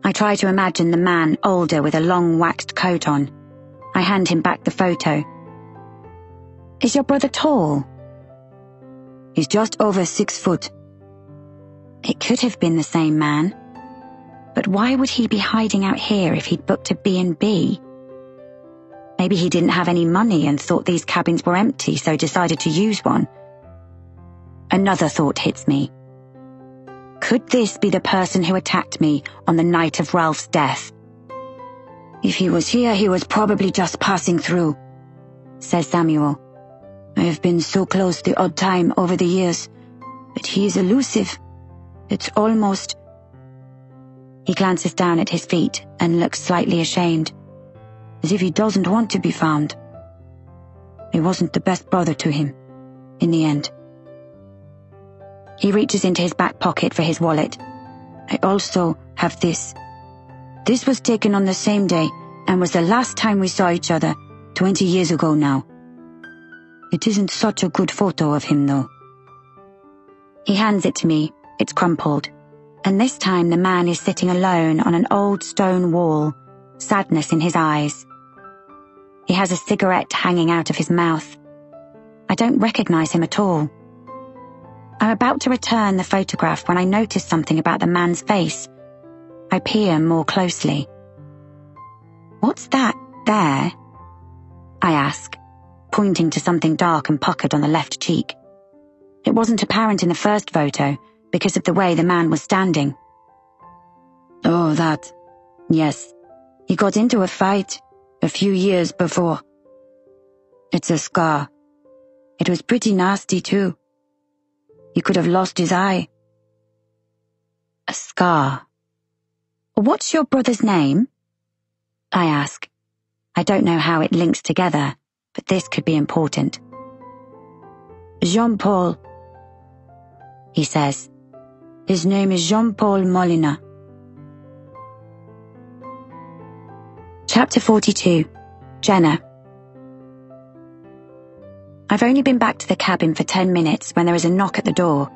I try to imagine the man older with a long waxed coat on. I hand him back the photo. Is your brother tall? He's just over 6 foot. It could have been the same man. But why would he be hiding out here if he'd booked a B&B? Maybe he didn't have any money and thought these cabins were empty, so decided to use one. Another thought hits me. Could this be the person who attacked me on the night of Ralph's death? If he was here, he was probably just passing through, says Samuel. I have been so close the odd time over the years, but he is elusive. It's almost... He glances down at his feet and looks slightly ashamed, as if he doesn't want to be found. I wasn't the best brother to him, in the end. He reaches into his back pocket for his wallet. I also have this. This was taken on the same day and was the last time we saw each other, 20 years ago now. It isn't such a good photo of him, though. He hands it to me. It's crumpled. And this time the man is sitting alone on an old stone wall, sadness in his eyes. He has a cigarette hanging out of his mouth. I don't recognize him at all. I'm about to return the photograph when I notice something about the man's face. I peer more closely. What's that there? I ask, pointing to something dark and puckered on the left cheek. It wasn't apparent in the first photo because of the way the man was standing. Oh, that. Yes. He got into a fight a few years before. It's a scar. It was pretty nasty, too. He could have lost his eye. A scar. What's your brother's name? I ask. I don't know how it links together, but this could be important. Jean-Paul, he says. His name is Jean-Paul Molina. Chapter 42. Jenna. I've only been back to the cabin for 10 minutes when there is a knock at the door.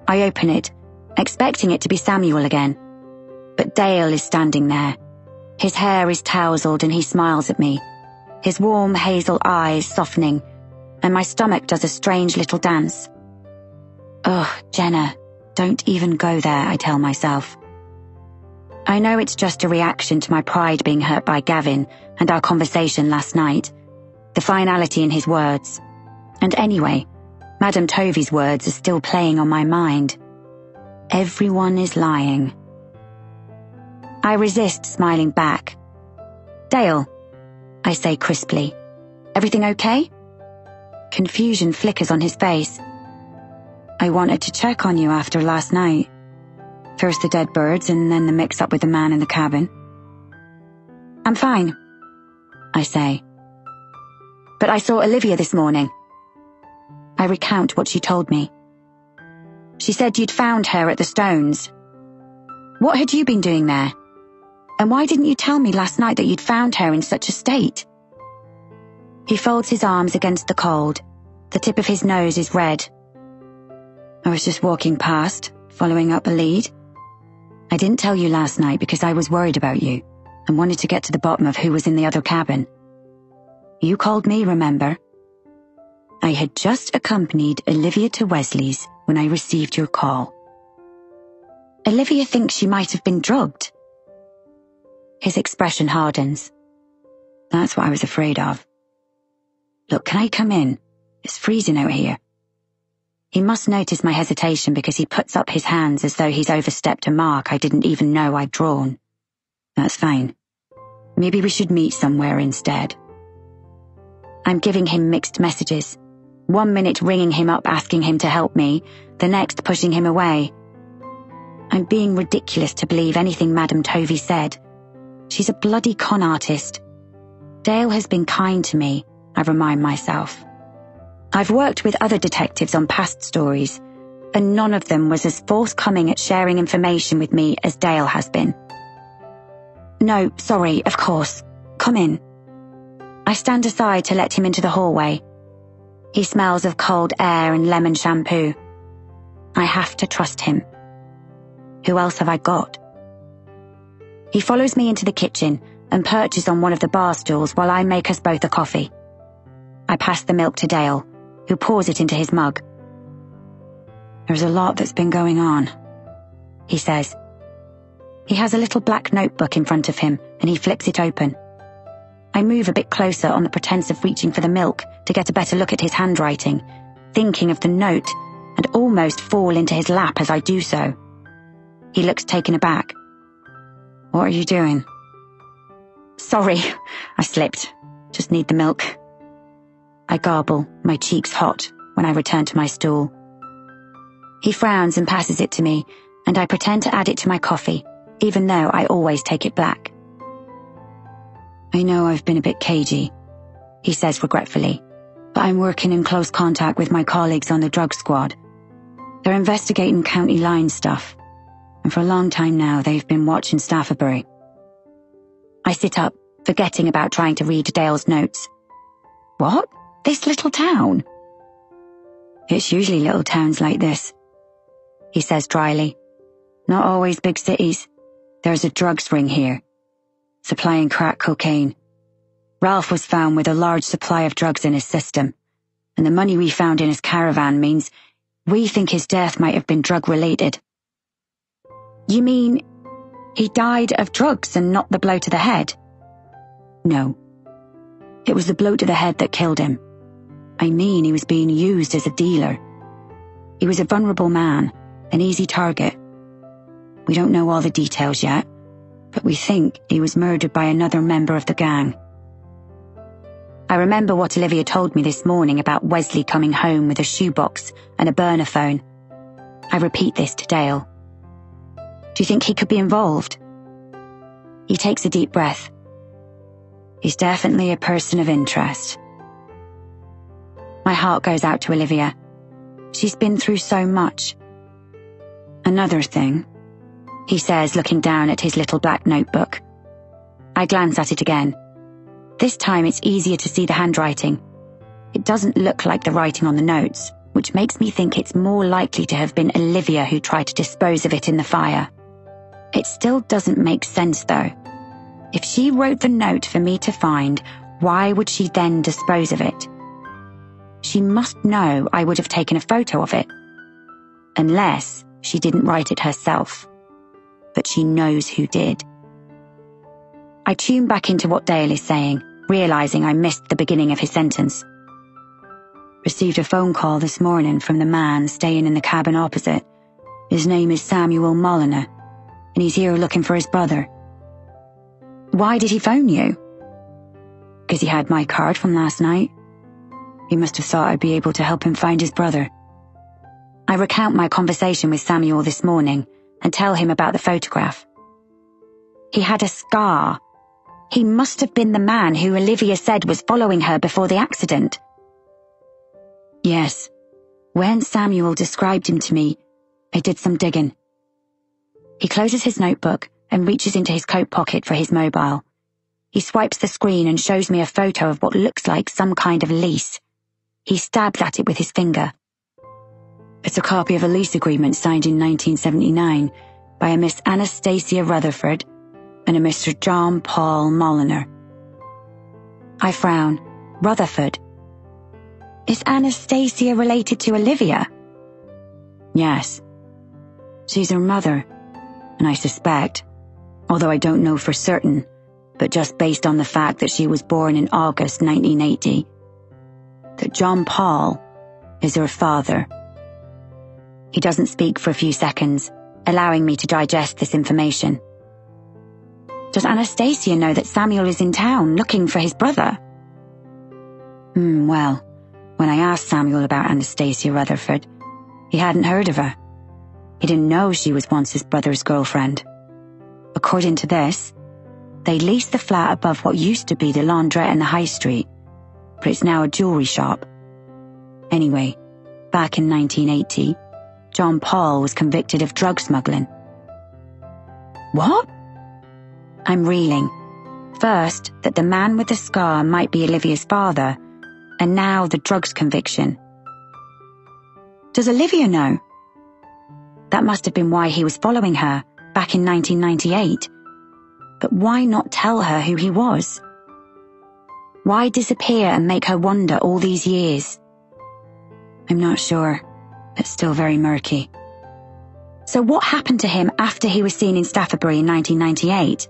I open it, expecting it to be Samuel again. But Dale is standing there. His hair is tousled and he smiles at me, his warm hazel eyes softening, and my stomach does a strange little dance. Ugh, Jenna, don't even go there, I tell myself. I know it's just a reaction to my pride being hurt by Gavin and our conversation last night, the finality in his words. And anyway, Madame Tovy's words are still playing on my mind. Everyone is lying. I resist smiling back. Dale, I say crisply. Everything okay? Confusion flickers on his face. I wanted to check on you after last night. First the dead birds and then the mix-up with the man in the cabin. I'm fine, I say. But I saw Olivia this morning. I recount what she told me. She said you'd found her at the Stones. What had you been doing there? And why didn't you tell me last night that you'd found her in such a state? He folds his arms against the cold. The tip of his nose is red. I was just walking past, following up a lead. I didn't tell you last night because I was worried about you and wanted to get to the bottom of who was in the other cabin. You called me, remember? I had just accompanied Olivia to Wesley's when I received your call. Olivia thinks she might have been drugged. His expression hardens. That's what I was afraid of. Look, can I come in? It's freezing out here. He must notice my hesitation because he puts up his hands as though he's overstepped a mark I didn't even know I'd drawn. That's fine. Maybe we should meet somewhere instead. I'm giving him mixed messages. 1 minute ringing him up asking him to help me, the next pushing him away. I'm being ridiculous to believe anything Madame Tovey said. She's a bloody con artist. Dale has been kind to me, I remind myself. I've worked with other detectives on past stories, and none of them was as forthcoming at sharing information with me as Dale has been. No, sorry, of course. Come in. I stand aside to let him into the hallway. He smells of cold air and lemon shampoo. I have to trust him. Who else have I got? He follows me into the kitchen and perches on one of the bar stools while I make us both a coffee. I pass the milk to Dale, who pours it into his mug. There's a lot that's been going on, he says. He has a little black notebook in front of him and he flips it open. I move a bit closer on the pretense of reaching for the milk to get a better look at his handwriting, thinking of the note, and almost fall into his lap as I do so. He looks taken aback. What are you doing? Sorry, I slipped. Just need the milk. I garble, my cheeks hot, when I return to my stool. He frowns and passes it to me, and I pretend to add it to my coffee, even though I always take it black. I know I've been a bit cagey, he says regretfully, but I'm working in close contact with my colleagues on the drug squad. They're investigating county line stuff, and for a long time now they've been watching Staffabury. I sit up, forgetting about trying to read Dale's notes. What? This little town? It's usually little towns like this, he says dryly. Not always big cities. There's a drugs ring here, supplying crack cocaine. Ralph was found with a large supply of drugs in his system, and the money we found in his caravan means we think his death might have been drug-related. You mean he died of drugs and not the blow to the head? No. It was the blow to the head that killed him. I mean, he was being used as a dealer. He was a vulnerable man, an easy target. We don't know all the details yet, but we think he was murdered by another member of the gang. I remember what Olivia told me this morning about Wesley coming home with a shoebox and a burner phone. I repeat this to Dale. Do you think he could be involved? He takes a deep breath. He's definitely a person of interest. My heart goes out to Olivia. She's been through so much. Another thing, he says, looking down at his little black notebook. I glance at it again. This time it's easier to see the handwriting. It doesn't look like the writing on the notes, which makes me think it's more likely to have been Olivia who tried to dispose of it in the fire. It still doesn't make sense, though. If she wrote the note for me to find, why would she then dispose of it? She must know I would have taken a photo of it. Unless she didn't write it herself. But she knows who did. I tune back into what Dale is saying, realizing I missed the beginning of his sentence. Received a phone call this morning from the man staying in the cabin opposite. His name is Samuel Molyneux, and he's here looking for his brother." "Why did he phone you?" "Because he had my card from last night. He must have thought I'd be able to help him find his brother." I recount my conversation with Samuel this morning and tell him about the photograph. He had a scar. He must have been the man who Olivia said was following her before the accident. Yes, when Samuel described him to me, I did some digging. He closes his notebook and reaches into his coat pocket for his mobile. He swipes the screen and shows me a photo of what looks like some kind of lease. He stabs at it with his finger. It's a copy of a lease agreement signed in 1979 by a Miss Anastasia Rutherford and a Mr. John Paul Molyneux. I frown. Rutherford? Is Anastasia related to Olivia? Yes. She's her mother, and I suspect, although I don't know for certain, but just based on the fact that she was born in August 1980, that John Paul is her father. He doesn't speak for a few seconds, allowing me to digest this information. Does Anastasia know that Samuel is in town looking for his brother? Well, when I asked Samuel about Anastasia Rutherford, he hadn't heard of her. He didn't know she was once his brother's girlfriend. According to this, they leased the flat above what used to be the laundrette in the high street, but it's now a jewelry shop. Anyway, back in 1980, John Paul was convicted of drug smuggling. What? I'm reeling. First, that the man with the scar might be Olivia's father, and now the drugs conviction. Does Olivia know? That must have been why he was following her back in 1998. But why not tell her who he was? Why disappear and make her wonder all these years? I'm not sure. It's still very murky. So what happened to him after he was seen in Staffordbury in 1998?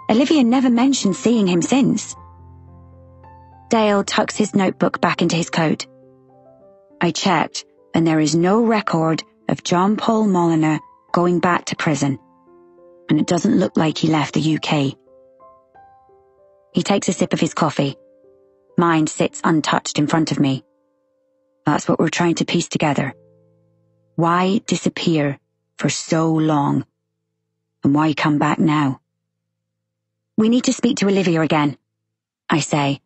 Olivia never mentioned seeing him since. Dale tucks his notebook back into his coat. I checked, and there is no record of John Paul Molyneux going back to prison, and it doesn't look like he left the UK. He takes a sip of his coffee. Mine sits untouched in front of me. That's what we're trying to piece together. Why disappear for so long? And why come back now? We need to speak to Olivia again, I say.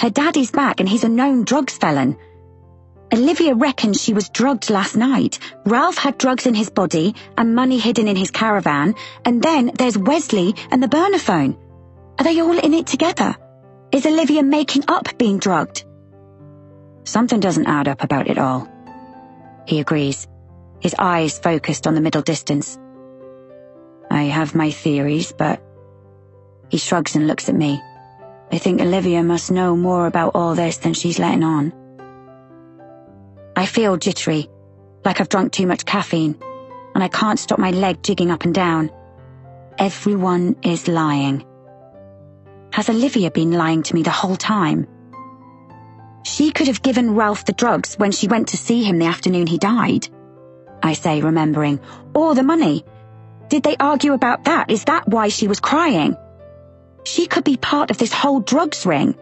Her daddy's back and he's a known drugs felon. Olivia reckons she was drugged last night. Ralph had drugs in his body and money hidden in his caravan, and then there's Wesley and the burner phone. Are they all in it together? Is Olivia making up being drugged? Something doesn't add up about it all. He agrees, his eyes focused on the middle distance. I have my theories, but... He shrugs and looks at me. I think Olivia must know more about all this than she's letting on. I feel jittery, like I've drunk too much caffeine, and I can't stop my leg jigging up and down. Everyone is lying. Has Olivia been lying to me the whole time? She could have given Ralph the drugs when she went to see him the afternoon he died, I say, remembering. Or the money. Did they argue about that? Is that why she was crying? She could be part of this whole drugs ring.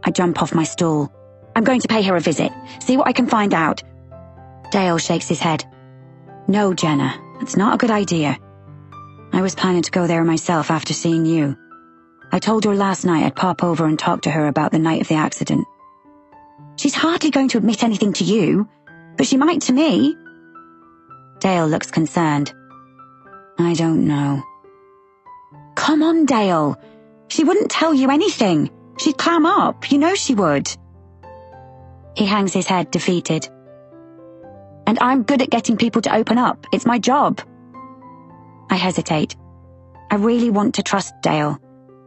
I jump off my stool. I'm going to pay her a visit, see what I can find out. Dale shakes his head. No, Jenna, that's not a good idea. I was planning to go there myself after seeing you. I told her last night I'd pop over and talk to her about the night of the accident. She's hardly going to admit anything to you, but she might to me. Dale looks concerned. I don't know. Come on, Dale. She wouldn't tell you anything. She'd clam up. You know she would. He hangs his head, defeated. And I'm good at getting people to open up. It's my job. I hesitate. I really want to trust Dale,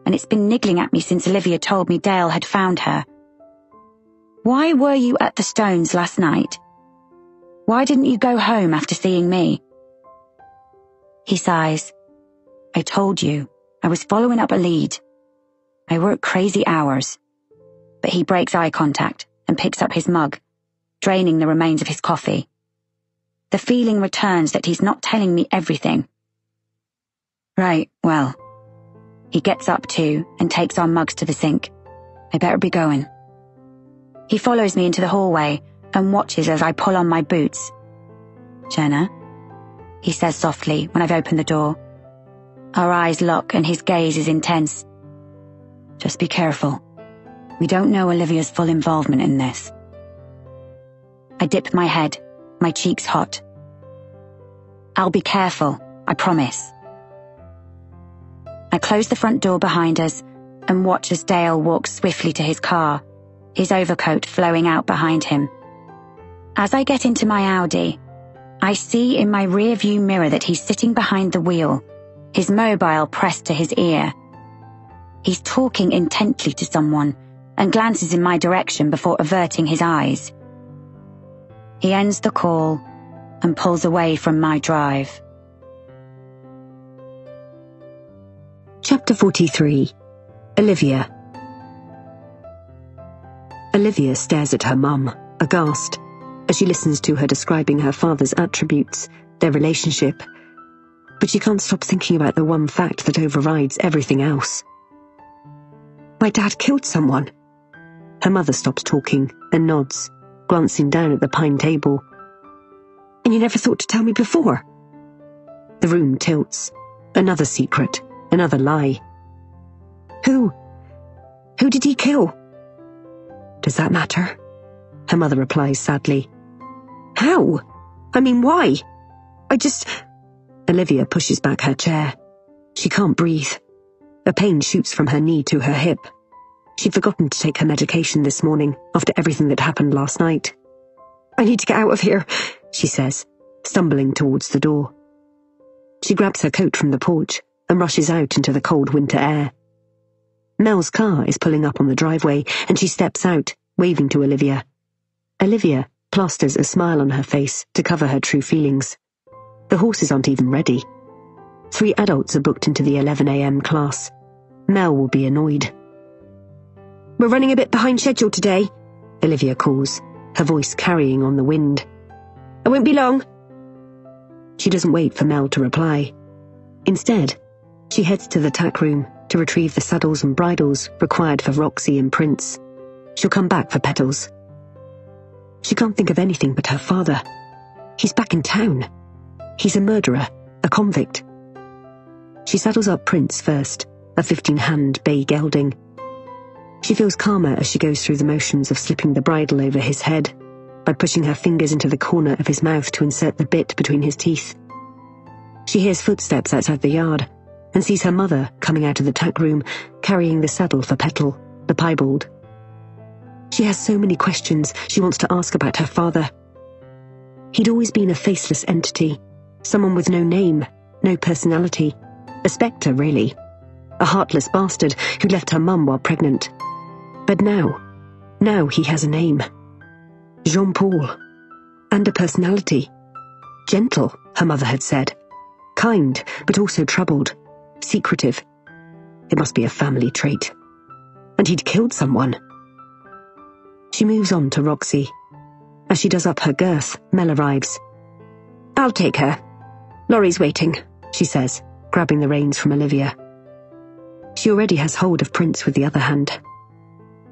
and it's been niggling at me since Olivia told me Dale had found her. Why were you at the Stones last night? Why didn't you go home after seeing me? He sighs. I told you, I was following up a lead. I work crazy hours. But he breaks eye contact and picks up his mug, draining the remains of his coffee. the feeling returns that he's not telling me everything. Right, well. He gets up too and takes our mugs to the sink. I better be going. He follows me into the hallway and watches as I pull on my boots. Jenna, he says softly when I've opened the door. Our eyes lock and his gaze is intense. Just be careful. We don't know Olivia's full involvement in this. I dip my head, my cheeks hot. I'll be careful, I promise. I close the front door behind us and watch as Dale walks swiftly to his car, his overcoat flowing out behind him. As I get into my Audi, I see in my rear-view mirror that he's sitting behind the wheel, his mobile pressed to his ear. He's talking intently to someone and glances in my direction before averting his eyes. He ends the call and pulls away from my drive. Chapter 43. Olivia. Olivia stares at her mum, aghast, as she listens to her describing her father's attributes, their relationship. But she can't stop thinking about the one fact that overrides everything else. My dad killed someone. Her mother stops talking and nods, glancing down at the pine table. And you never thought to tell me before? The room tilts. Another secret. Another lie. Who? Who did he kill? Does that matter? Her mother replies sadly. How? I mean, why? Olivia pushes back her chair. She can't breathe. A pain shoots from her knee to her hip. She'd forgotten to take her medication this morning after everything that happened last night. I need to get out of here, she says, stumbling towards the door. She grabs her coat from the porch and rushes out into the cold winter air. Mel's car is pulling up on the driveway and she steps out, waving to Olivia. Olivia plasters a smile on her face to cover her true feelings. The horses aren't even ready. 3 adults are booked into the 11 a.m. class. Mel will be annoyed. We're running a bit behind schedule today, Olivia calls, her voice carrying on the wind. I won't be long. She doesn't wait for Mel to reply. Instead, she heads to the tack room to retrieve the saddles and bridles required for Roxy and Prince. She'll come back for Petals. She can't think of anything but her father. He's back in town. He's a murderer, a convict. She saddles up Prince first, a 15-hand bay gelding. She feels calmer as she goes through the motions of slipping the bridle over his head, by pushing her fingers into the corner of his mouth to insert the bit between his teeth. She hears footsteps outside the yard, and sees her mother coming out of the tack room, carrying the saddle for Petal, the piebald. She has so many questions she wants to ask about her father. He'd always been a faceless entity, someone with no name, no personality, a spectre, really. A heartless bastard who left her mum while pregnant. But now he has a name. Jean-Paul. And a personality. Gentle, her mother had said. Kind, but also troubled. Secretive. It must be a family trait. And he'd killed someone. She moves on to Roxy. As she does up her girth, Mel arrives. I'll take her. Laurie's waiting, she says, grabbing the reins from Olivia. She already has hold of Prince with the other hand.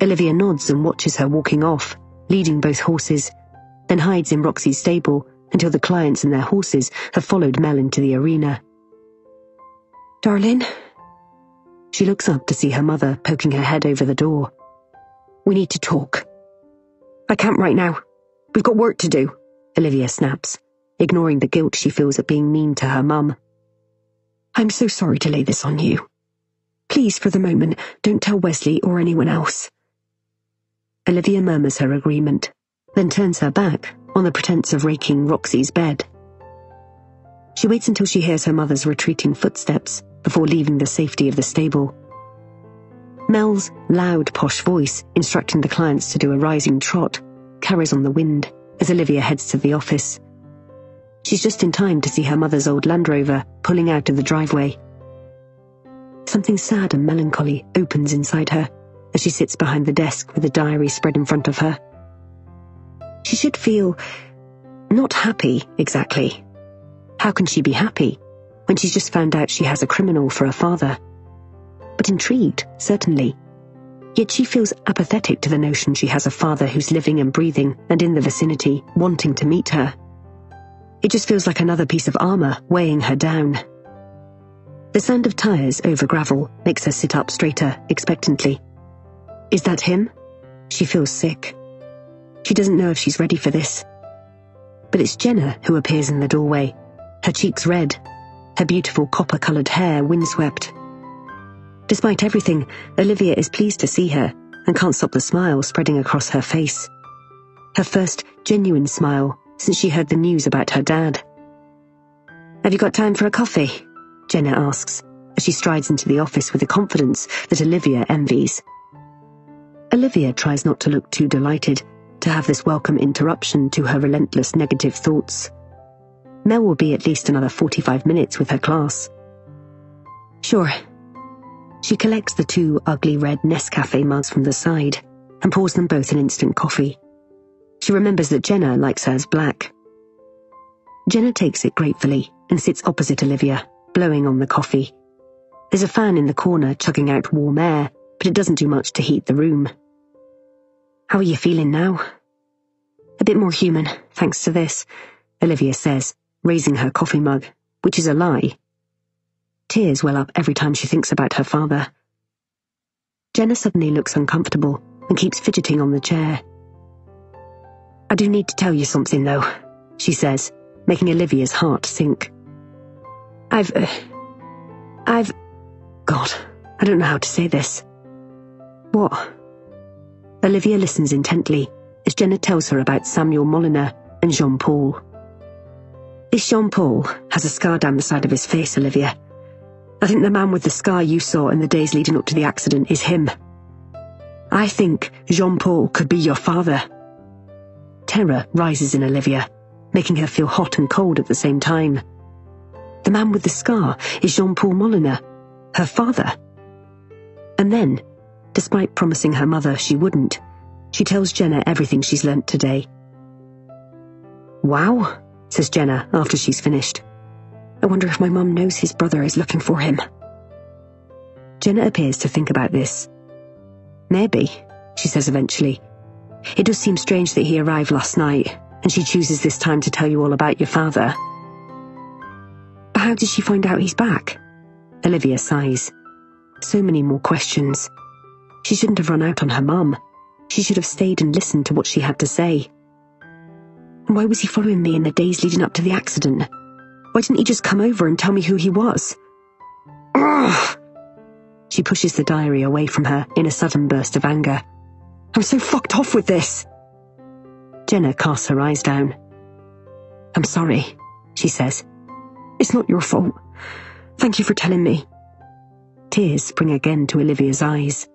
Olivia nods and watches her walking off, leading both horses, then hides in Roxy's stable until the clients and their horses have followed Mel into the arena. Darling? She looks up to see her mother poking her head over the door. We need to talk. I can't right now. We've got work to do, Olivia snaps, ignoring the guilt she feels at being mean to her mum. I'm so sorry to lay this on you. Please, for the moment, don't tell Wesley or anyone else. Olivia murmurs her agreement, then turns her back on the pretense of raking Roxy's bed. She waits until she hears her mother's retreating footsteps before leaving the safety of the stable. Mel's loud, posh voice instructing the clients to do a rising trot carries on the wind as Olivia heads to the office. She's just in time to see her mother's old Land Rover pulling out of the driveway. Something sad and melancholy opens inside her as she sits behind the desk with a diary spread in front of her. She should feel Not happy, exactly. How can she be happy when she's just found out she has a criminal for a father? But intrigued, certainly. Yet she feels apathetic to the notion she has a father who's living and breathing and in the vicinity, wanting to meet her. It just feels like another piece of armor weighing her down. The sound of tires over gravel makes her sit up straighter, expectantly. Is that him? She feels sick. She doesn't know if she's ready for this. But it's Jenna who appears in the doorway, her cheeks red, her beautiful copper-coloured hair windswept. Despite everything, Olivia is pleased to see her and can't stop the smile spreading across her face. Her first genuine smile since she heard the news about her dad. "Have you got time for a coffee?" Jenna asks, as she strides into the office with a confidence that Olivia envies. Olivia tries not to look too delighted to have this welcome interruption to her relentless negative thoughts. Mel will be at least another 45 minutes with her class. Sure. She collects the 2 ugly red Nescafe mugs from the side and pours them both in instant coffee. She remembers that Jenna likes hers black. Jenna takes it gratefully and sits opposite Olivia, blowing on the coffee. There's a fan in the corner chugging out warm air, but it doesn't do much to heat the room. "How are you feeling now?" "A bit more human, thanks to this," Olivia says, raising her coffee mug, which is a lie. Tears well up every time she thinks about her father. Jenna suddenly looks uncomfortable and keeps fidgeting on the chair. "I do need to tell you something, though," she says, making Olivia's heart sink. I've... God, I don't know how to say this. What? Olivia listens intently as Jenna tells her about Samuel Molyneux and Jean-Paul. This Jean-Paul has a scar down the side of his face, Olivia. I think the man with the scar you saw in the days leading up to the accident is him. I think Jean-Paul could be your father. Terror rises in Olivia, making her feel hot and cold at the same time. The man with the scar is Jean-Paul Molyneux, her father. And then, despite promising her mother she wouldn't, she tells Jenna everything she's learnt today. "Wow," says Jenna after she's finished. "I wonder if my mum knows his brother is looking for him." Jenna appears to think about this. "Maybe," she says eventually. "It does seem strange that he arrived last night, and she chooses this time to tell you all about your father." "But how did she find out he's back?" Olivia sighs. So many more questions. She shouldn't have run out on her mum. She should have stayed and listened to what she had to say. And why was he following me in the days leading up to the accident? Why didn't he just come over and tell me who he was? Ugh! She pushes the diary away from her in a sudden burst of anger. "I'm so fucked off with this." Jenna casts her eyes down. "I'm sorry," she says. "It's not your fault. Thank you for telling me." Tears spring again to Olivia's eyes.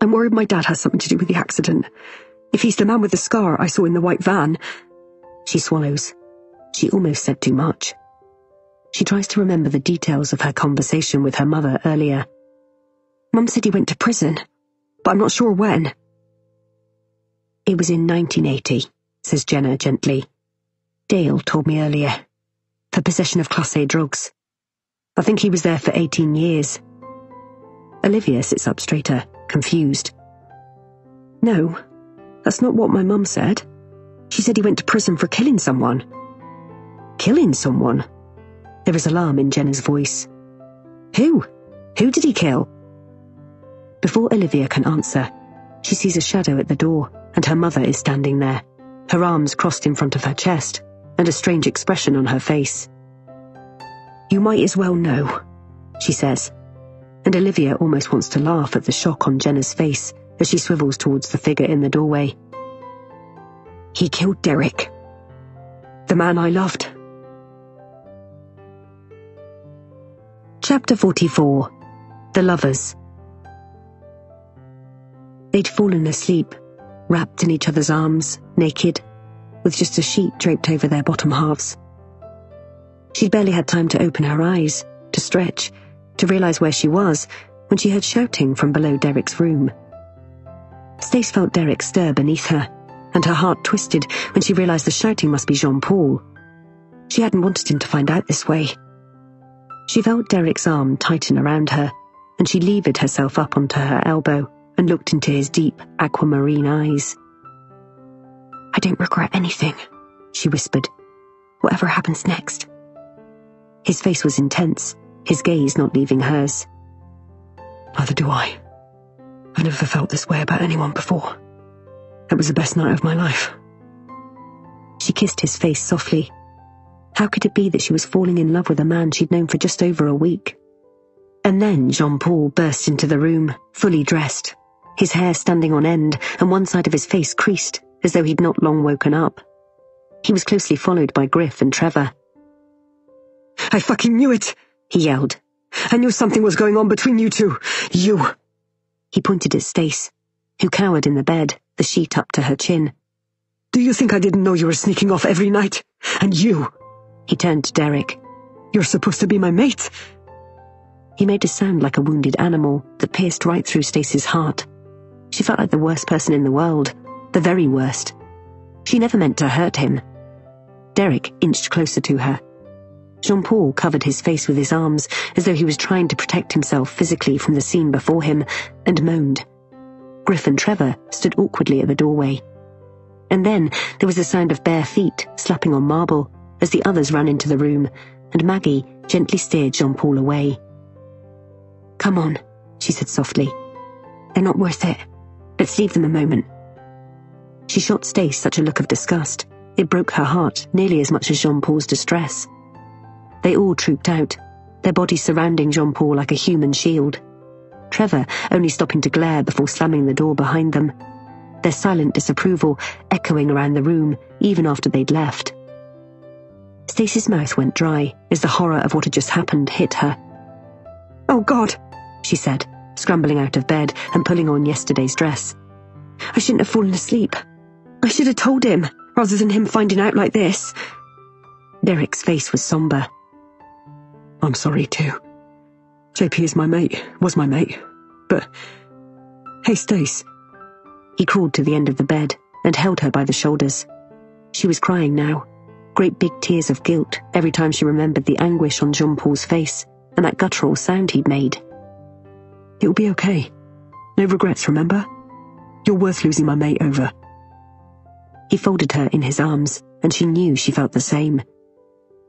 "I'm worried my dad has something to do with the accident. If he's the man with the scar I saw in the white van..." She swallows. She almost said too much. She tries to remember the details of her conversation with her mother earlier. "Mum said he went to prison, but I'm not sure when." "It was in 1980, says Jenna gently. "Dale told me earlier. For possession of Class A drugs. I think he was there for 18 years. Olivia sits up straighter, confused. "No, that's not what my mum said. She said he went to prison for killing someone." "Killing someone?" There is alarm in Jenna's voice. "Who? Who did he kill?" Before Olivia can answer, she sees a shadow at the door, and her mother is standing there, her arms crossed in front of her chest, and a strange expression on her face. "You might as well know," she says, and Olivia almost wants to laugh at the shock on Jenna's face as she swivels towards the figure in the doorway. "He killed Derek. The man I loved." Chapter 44. The Lovers. They'd fallen asleep, wrapped in each other's arms, naked, with just a sheet draped over their bottom halves. She'd barely had time to open her eyes, to stretch, to realize where she was, when she heard shouting from below Derek's room. Stace felt Derek stir beneath her, and her heart twisted when she realized the shouting must be Jean-Paul. She hadn't wanted him to find out this way. She felt Derek's arm tighten around her, and she levered herself up onto her elbow and looked into his deep aquamarine eyes. I don't regret anything, she whispered. Whatever happens next. His face was intense, his gaze not leaving hers. Neither do I. I've never felt this way about anyone before. It was the best night of my life. She kissed his face softly. How could it be that she was falling in love with a man she'd known for just over a week? And then Jean-Paul burst into the room, fully dressed, his hair standing on end and one side of his face creased, as though he'd not long woken up. He was closely followed by Griff and Trevor. I fucking knew it, he yelled. I knew something was going on between you two. You. He pointed at Stace, who cowered in the bed, the sheet up to her chin. Do you think I didn't know you were sneaking off every night? And you. He turned to Derek. You're supposed to be my mate. He made a sound like a wounded animal that pierced right through Stace's heart. She felt like the worst person in the world, the very worst. She never meant to hurt him. Derek inched closer to her. Jean-Paul covered his face with his arms as though he was trying to protect himself physically from the scene before him, and moaned. Griff and Trevor stood awkwardly at the doorway. And then there was the sound of bare feet slapping on marble as the others ran into the room, and Maggie gently steered Jean-Paul away. Come on, she said softly. They're not worth it. Let's leave them a moment. She shot Stace such a look of disgust, it broke her heart nearly as much as Jean-Paul's distress. They all trooped out, their bodies surrounding Jean-Paul like a human shield. Trevor only stopping to glare before slamming the door behind them, their silent disapproval echoing around the room even after they'd left. Stace's mouth went dry as the horror of what had just happened hit her. Oh God, she said, scrambling out of bed and pulling on yesterday's dress. I shouldn't have fallen asleep. I should have told him, rather than him finding out like this. Derek's face was somber. I'm sorry too. JP is my mate, was my mate. But, hey Stace. He crawled to the end of the bed and held her by the shoulders. She was crying now, great big tears of guilt every time she remembered the anguish on Jean-Paul's face and that guttural sound he'd made. It'll be okay. No regrets, remember? You're worth losing my mate over. He folded her in his arms, and she knew she felt the same.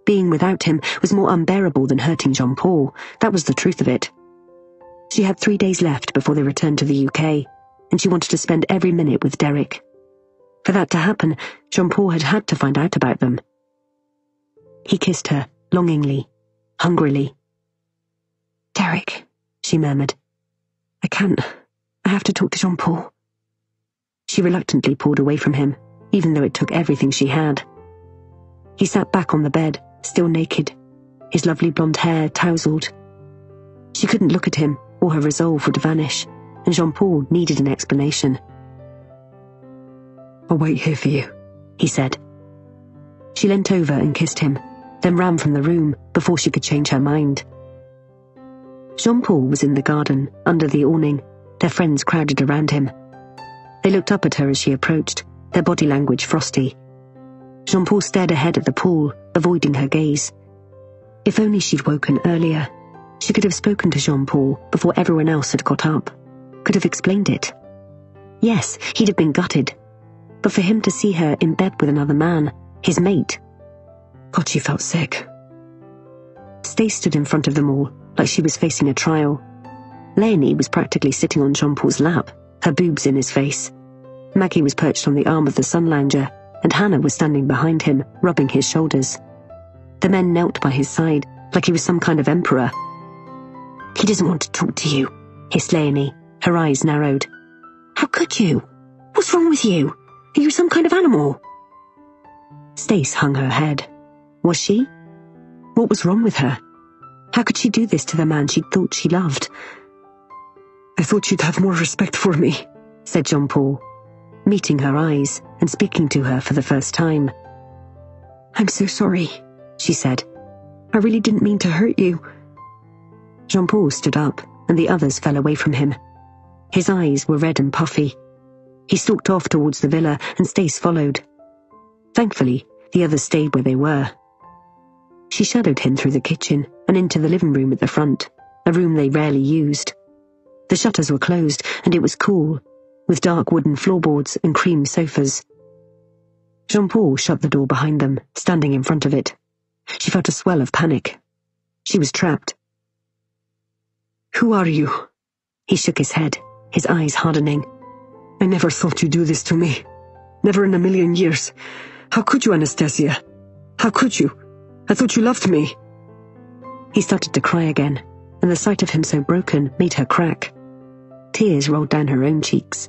Being without him was more unbearable than hurting Jean-Paul, that was the truth of it. She had 3 days left before they returned to the UK, and she wanted to spend every minute with Derek. For that to happen, Jean-Paul had to find out about them. He kissed her, longingly, hungrily. Derek, she murmured. I can't. I have to talk to Jean-Paul. She reluctantly pulled away from him, even though it took everything she had. He sat back on the bed, still naked, his lovely blonde hair tousled. She couldn't look at him, or her resolve would vanish, and Jean-Paul needed an explanation. I'll wait here for you, he said. She leant over and kissed him, then ran from the room before she could change her mind. Jean-Paul was in the garden, under the awning, their friends crowded around him. They looked up at her as she approached, their body language frosty. Jean-Paul stared ahead at the pool, avoiding her gaze. If only she'd woken earlier, she could have spoken to Jean-Paul before everyone else had got up, could have explained it. Yes, he'd have been gutted, but for him to see her in bed with another man, his mate. God, she felt sick. Stace stood in front of them all, like she was facing a trial. Leonie was practically sitting on Jean-Paul's lap, her boobs in his face. Maggie was perched on the arm of the sun lounger, and Hannah was standing behind him, rubbing his shoulders. The men knelt by his side, like he was some kind of emperor. He doesn't want to talk to you, hissed Leonie, her eyes narrowed. How could you? What's wrong with you? Are you some kind of animal? Stace hung her head. Was she? What was wrong with her? How could she do this to the man she thought she loved? I thought you'd have more respect for me, said Jean-Paul, meeting her eyes and speaking to her for the first time. I'm so sorry, she said. I really didn't mean to hurt you. Jean-Paul stood up, and the others fell away from him. His eyes were red and puffy. He stalked off towards the villa and Stace followed. Thankfully, the others stayed where they were. She shadowed him through the kitchen and into the living room at the front, a room they rarely used. The shutters were closed and it was cool, with dark wooden floorboards and cream sofas. Jean-Paul shut the door behind them, standing in front of it. She felt a swell of panic. She was trapped. "Who are you?" He shook his head, his eyes hardening. "I never thought you'd do this to me. Never in a million years. How could you, Anastasia? How could you? I thought you loved me." He started to cry again, and the sight of him so broken made her crack. Tears rolled down her own cheeks.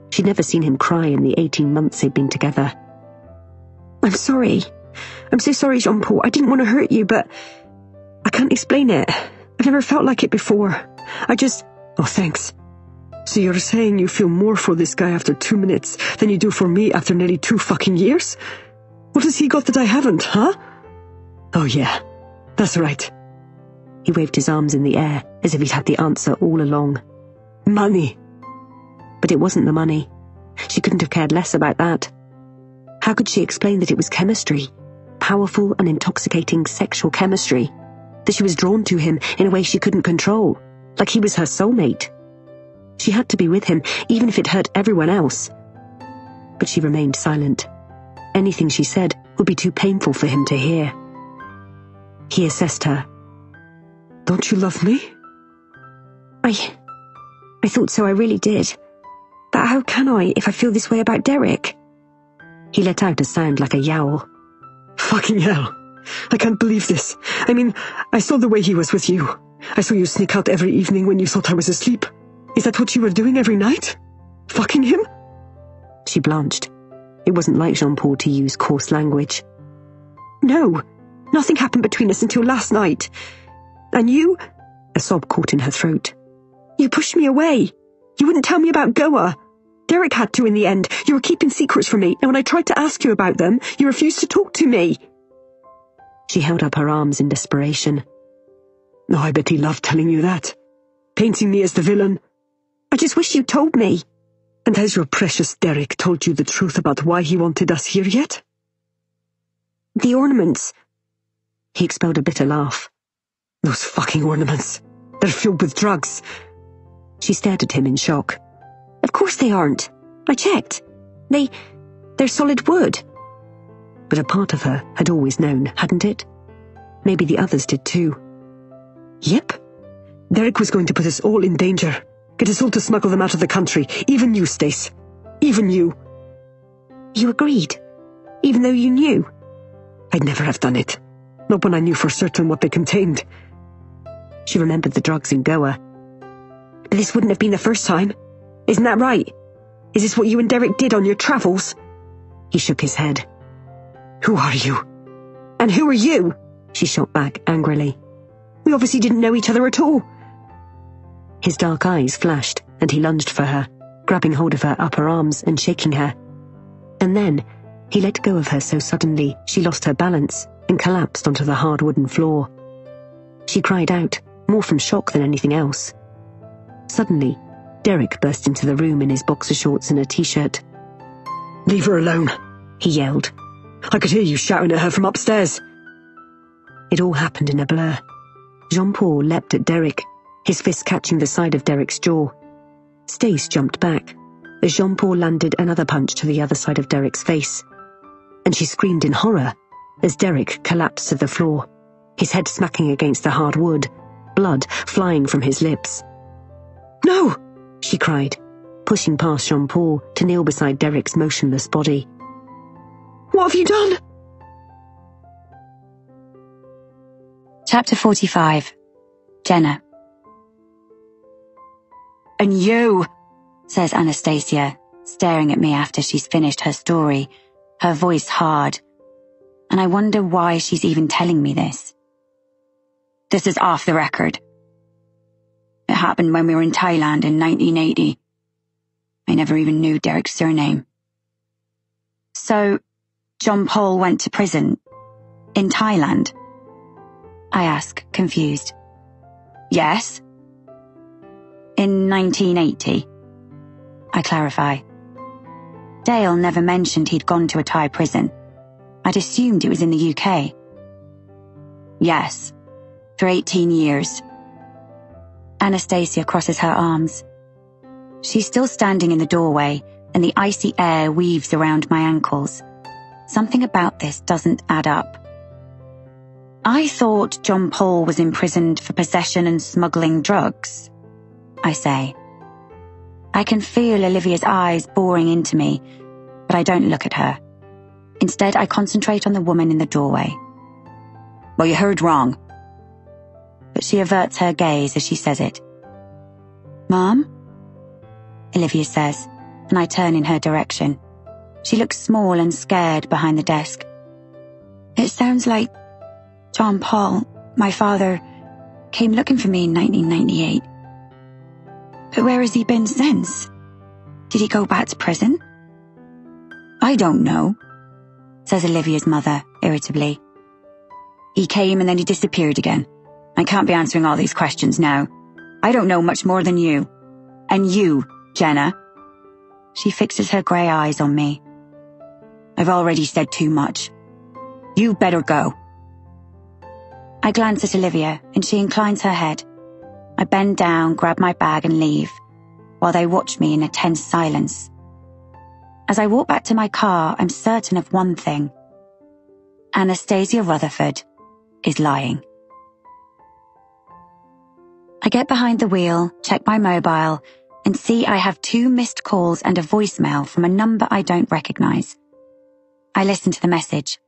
She'd never seen him cry in the 18 months they'd been together. "I'm sorry. I'm so sorry, Jean-Paul. I didn't want to hurt you, but I can't explain it. I've never felt like it before. Oh, thanks. So you're saying you feel more for this guy after 2 minutes than you do for me after nearly 2 fucking years? What has he got that I haven't, huh? Oh yeah, that's right." He waved his arms in the air as if he'd had the answer all along. "Money." But it wasn't the money. She couldn't have cared less about that. How could she explain that it was chemistry? Powerful and intoxicating sexual chemistry. That she was drawn to him in a way she couldn't control, like he was her soulmate. She had to be with him, even if it hurt everyone else. But she remained silent. Anything she said would be too painful for him to hear. He assessed her. "Don't you love me?" I thought so, I really did. But how can I if I feel this way about Derek?" He let out a sound like a yowl. "Fucking hell. I can't believe this. I mean, I saw the way he was with you. I saw you sneak out every evening when you thought I was asleep. Is that what you were doing every night? Fucking him?" She blanched. It wasn't like Jean-Paul to use coarse language. "No, nothing happened between us until last night. And you..." A sob caught in her throat. "You pushed me away. You wouldn't tell me about Goa. Derek had to in the end. You were keeping secrets from me, and when I tried to ask you about them, you refused to talk to me." She held up her arms in desperation. "Oh, I bet he loved telling you that. Painting me as the villain. I just wish you told me." And has your precious Derek told you the truth about why he wanted us here yet?" "The ornaments." He expelled a bitter laugh. "Those fucking ornaments. They're filled with drugs." She stared at him in shock. "Of course they aren't. I checked. They're solid wood." But a part of her had always known, hadn't it? Maybe the others did too. "Yep. Derek was going to put us all in danger. Get us all to smuggle them out of the country. Even you, Stace. Even you." "You agreed? Even though you knew?" "I'd never have done it. Not when I knew for certain what they contained." She remembered the drugs in Goa. "But this wouldn't have been the first time. Isn't that right? Is this what you and Derek did on your travels?" He shook his head. "Who are you?" "And who are you?" She shot back angrily. "We obviously didn't know each other at all." His dark eyes flashed, and he lunged for her, grabbing hold of her upper arms and shaking her. And then, he let go of her so suddenly she lost her balance and collapsed onto the hard wooden floor. She cried out, more from shock than anything else. Suddenly, Derek burst into the room in his boxer shorts and a t-shirt. "Leave her alone," he yelled. "I could hear you shouting at her from upstairs." It all happened in a blur. Jean-Paul leapt at Derek, his fist catching the side of Derek's jaw. Stace jumped back, as Jean-Paul landed another punch to the other side of Derek's face. And she screamed in horror as Derek collapsed to the floor, his head smacking against the hard wood, blood flying from his lips. "No!" she cried, pushing past Jean-Paul to kneel beside Derek's motionless body. "What have you done?" Chapter 45. Jenna. "And you," says Anastasia, staring at me after she's finished her story, her voice hard. And I wonder why she's even telling me this. "This is off the record. It happened when we were in Thailand in 1980. I never even knew Derek's surname." "So, Jean-Paul went to prison in Thailand?" I ask, confused. "Yes." "In 1980, I clarify. Dale never mentioned he'd gone to a Thai prison. I'd assumed it was in the UK. Yes, for 18 years. Anastasia crosses her arms. She's still standing in the doorway, and the icy air weaves around my ankles. Something about this doesn't add up. I thought John Paul was imprisoned for possession and smuggling drugs, I say. I can feel Olivia's eyes boring into me, but I don't look at her. Instead, I concentrate on the woman in the doorway. Well, you heard wrong. But she averts her gaze as she says it. Mom? Olivia says, and I turn in her direction. She looks small and scared behind the desk. It sounds like John Paul, my father, came looking for me in 1998. But where has he been since? Did he go back to prison? I don't know, says Olivia's mother, irritably. He came and then he disappeared again. I can't be answering all these questions now. I don't know much more than you. And you, Jenna. She fixes her grey eyes on me. I've already said too much. You better go. I glance at Olivia, and she inclines her head. I bend down, grab my bag and leave, while they watch me in a tense silence. As I walk back to my car, I'm certain of one thing. Anastasia Rutherford is lying. I get behind the wheel, check my mobile, and see I have 2 missed calls and a voicemail from a number I don't recognize. I listen to the message,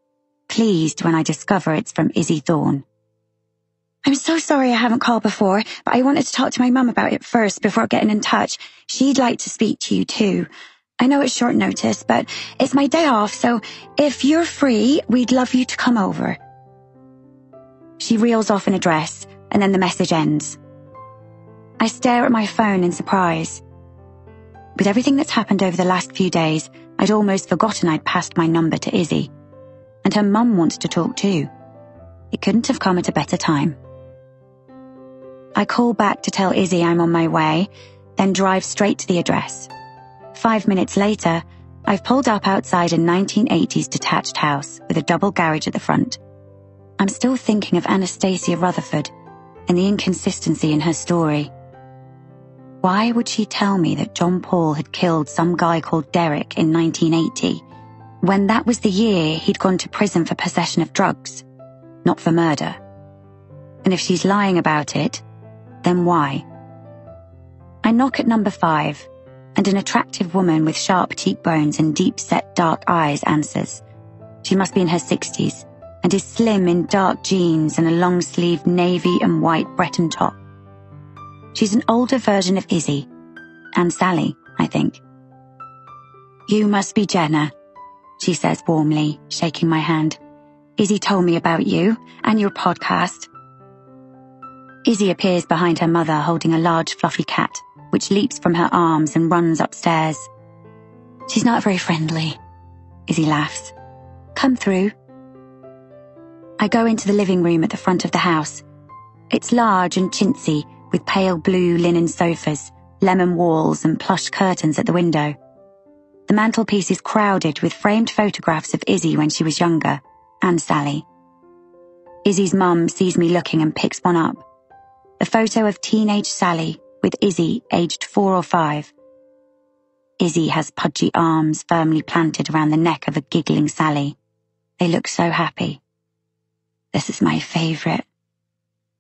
pleased when I discover it's from Izzy Thorne. I'm so sorry I haven't called before, but I wanted to talk to my mum about it first before getting in touch. She'd like to speak to you too. I know it's short notice, but it's my day off, so if you're free, we'd love you to come over. She reels off an address, and then the message ends. I stare at my phone in surprise. With everything that's happened over the last few days, I'd almost forgotten I'd passed my number to Izzy. And her mum wants to talk too. It couldn't have come at a better time. I call back to tell Izzy I'm on my way, then drive straight to the address. 5 minutes later, I've pulled up outside a 1980s detached house with a double garage at the front. I'm still thinking of Anastasia Rutherford and the inconsistency in her story. Why would she tell me that John Paul had killed some guy called Derek in 1980, when that was the year he'd gone to prison for possession of drugs, not for murder? And if she's lying about it, then why? I knock at number 5, and an attractive woman with sharp cheekbones and deep-set dark eyes answers. She must be in her 60s, and is slim in dark jeans and a long-sleeved navy and white Breton top. She's an older version of Izzy, and Sally, I think. You must be Jenna, she says warmly, shaking my hand. Izzy told me about you and your podcast. Izzy appears behind her mother holding a large fluffy cat, which leaps from her arms and runs upstairs. She's not very friendly, Izzy laughs. Come through. I go into the living room at the front of the house. It's large and chintzy, with pale blue linen sofas, lemon walls and plush curtains at the window. The mantelpiece is crowded with framed photographs of Izzy when she was younger, and Sally. Izzy's mum sees me looking and picks one up. A photo of teenage Sally with Izzy aged 4 or 5. Izzy has pudgy arms firmly planted around the neck of a giggling Sally. They look so happy. This is my favourite,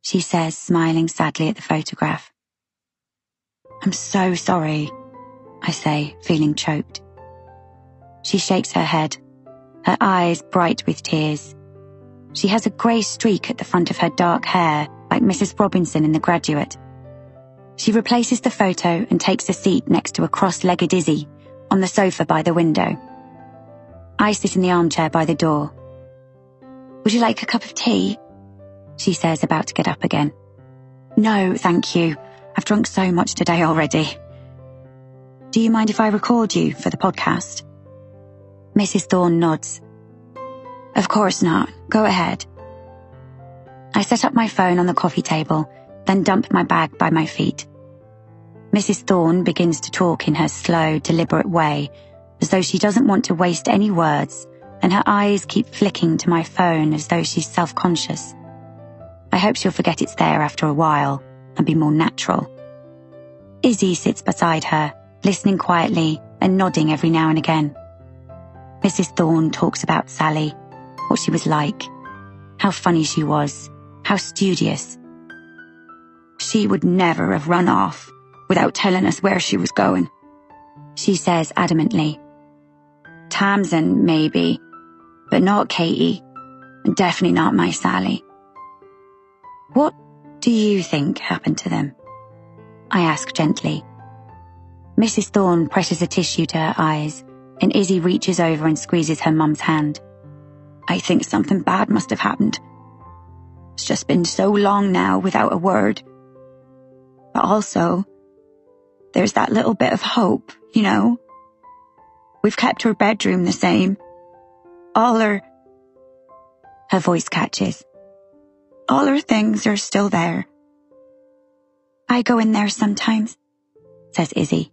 she says, smiling sadly at the photograph. I'm so sorry, I say, feeling choked. She shakes her head, her eyes bright with tears. She has a grey streak at the front of her dark hair, like Mrs. Robinson in The Graduate. She replaces the photo and takes a seat next to a cross-legged Izzy on the sofa by the window. I sit in the armchair by the door. Would you like a cup of tea? She says, about to get up again. No, thank you. I've drunk so much today already. Do you mind if I record you for the podcast? Mrs. Thorne nods. Of course not. Go ahead. I set up my phone on the coffee table, then dump my bag by my feet. Mrs. Thorne begins to talk in her slow, deliberate way, as though she doesn't want to waste any words, and her eyes keep flicking to my phone as though she's self-conscious. I hope she'll forget it's there after a while and be more natural. Izzy sits beside her, listening quietly and nodding every now and again. Mrs. Thorne talks about Sally, what she was like, how funny she was, how studious. She would never have run off without telling us where she was going, she says adamantly. Tamsin, maybe, but not Katie, and definitely not my Sally. What do you think happened to them? I ask gently. Mrs. Thorne presses a tissue to her eyes, and Izzy reaches over and squeezes her mum's hand. I think something bad must have happened. It's just been so long now without a word. But also, there's that little bit of hope, you know? We've kept her bedroom the same. All her voice catches. All her things are still there. I go in there sometimes, says Izzy.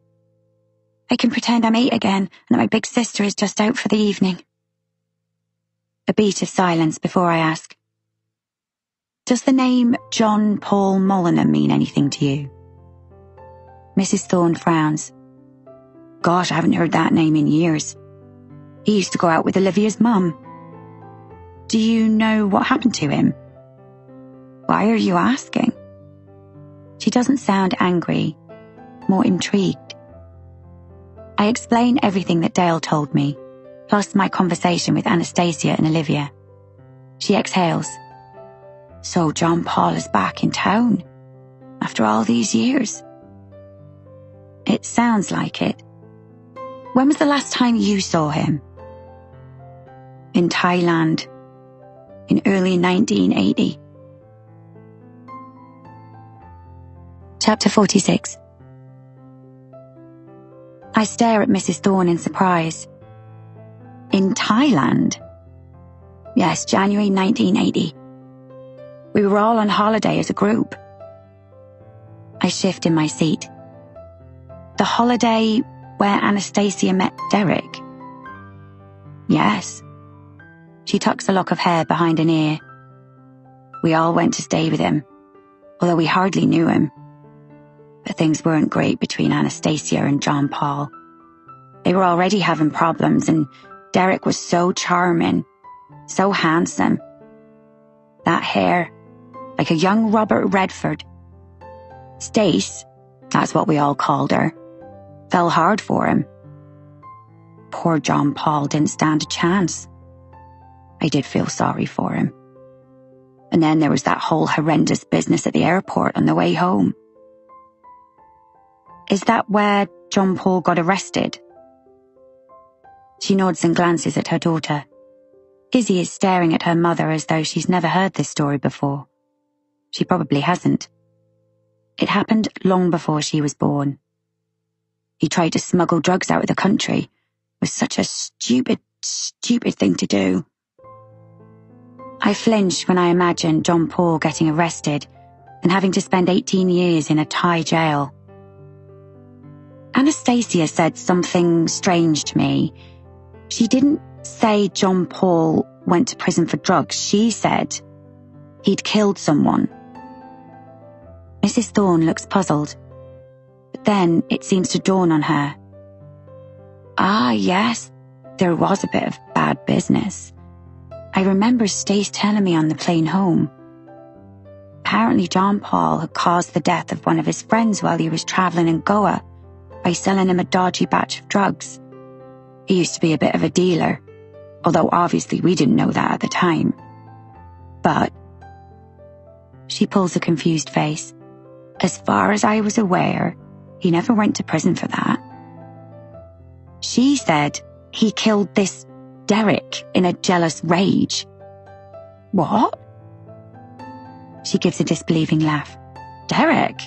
I can pretend I'm 8 again and that my big sister is just out for the evening. A beat of silence before I ask, does the name John Paul Molyneux mean anything to you? Mrs. Thorne frowns. Gosh, I haven't heard that name in years. He used to go out with Olivia's mum. Do you know what happened to him? Why are you asking? She doesn't sound angry, more intrigued. I explain everything that Dale told me, plus my conversation with Anastasia and Olivia. She exhales. So John Paul is back in town, after all these years? It sounds like it. When was the last time you saw him? In Thailand, in early 1980. Chapter 46. I stare at Mrs. Thorne in surprise. In Thailand? Yes, January 1980. We were all on holiday as a group. I shift in my seat. The holiday where Anastasia met Derek? Yes. She tucks a lock of hair behind an ear. We all went to stay with him, although we hardly knew him. But things weren't great between Anastasia and John Paul. They were already having problems, and Derek was so charming, so handsome. That hair, like a young Robert Redford. Stace, that's what we all called her, fell hard for him. Poor John Paul didn't stand a chance. I did feel sorry for him. And then there was that whole horrendous business at the airport on the way home. Is that where John Paul got arrested? She nods and glances at her daughter. Izzy is staring at her mother as though she's never heard this story before. She probably hasn't. It happened long before she was born. He tried to smuggle drugs out of the country. It was such a stupid thing to do. I flinch when I imagine John Paul getting arrested and having to spend 18 years in a Thai jail. Anastasia said something strange to me. She didn't say John Paul went to prison for drugs. She said he'd killed someone. Mrs. Thorne looks puzzled, but then it seems to dawn on her. Ah, yes, there was a bit of bad business. I remember Stace telling me on the plane home. Apparently John Paul had caused the death of one of his friends while he was travelling in Goa by selling him a dodgy batch of drugs. He used to be a bit of a dealer, although obviously we didn't know that at the time. But, she pulls a confused face. As far as I was aware, he never went to prison for that. She said he killed this Derek in a jealous rage. What? She gives a disbelieving laugh. Derek?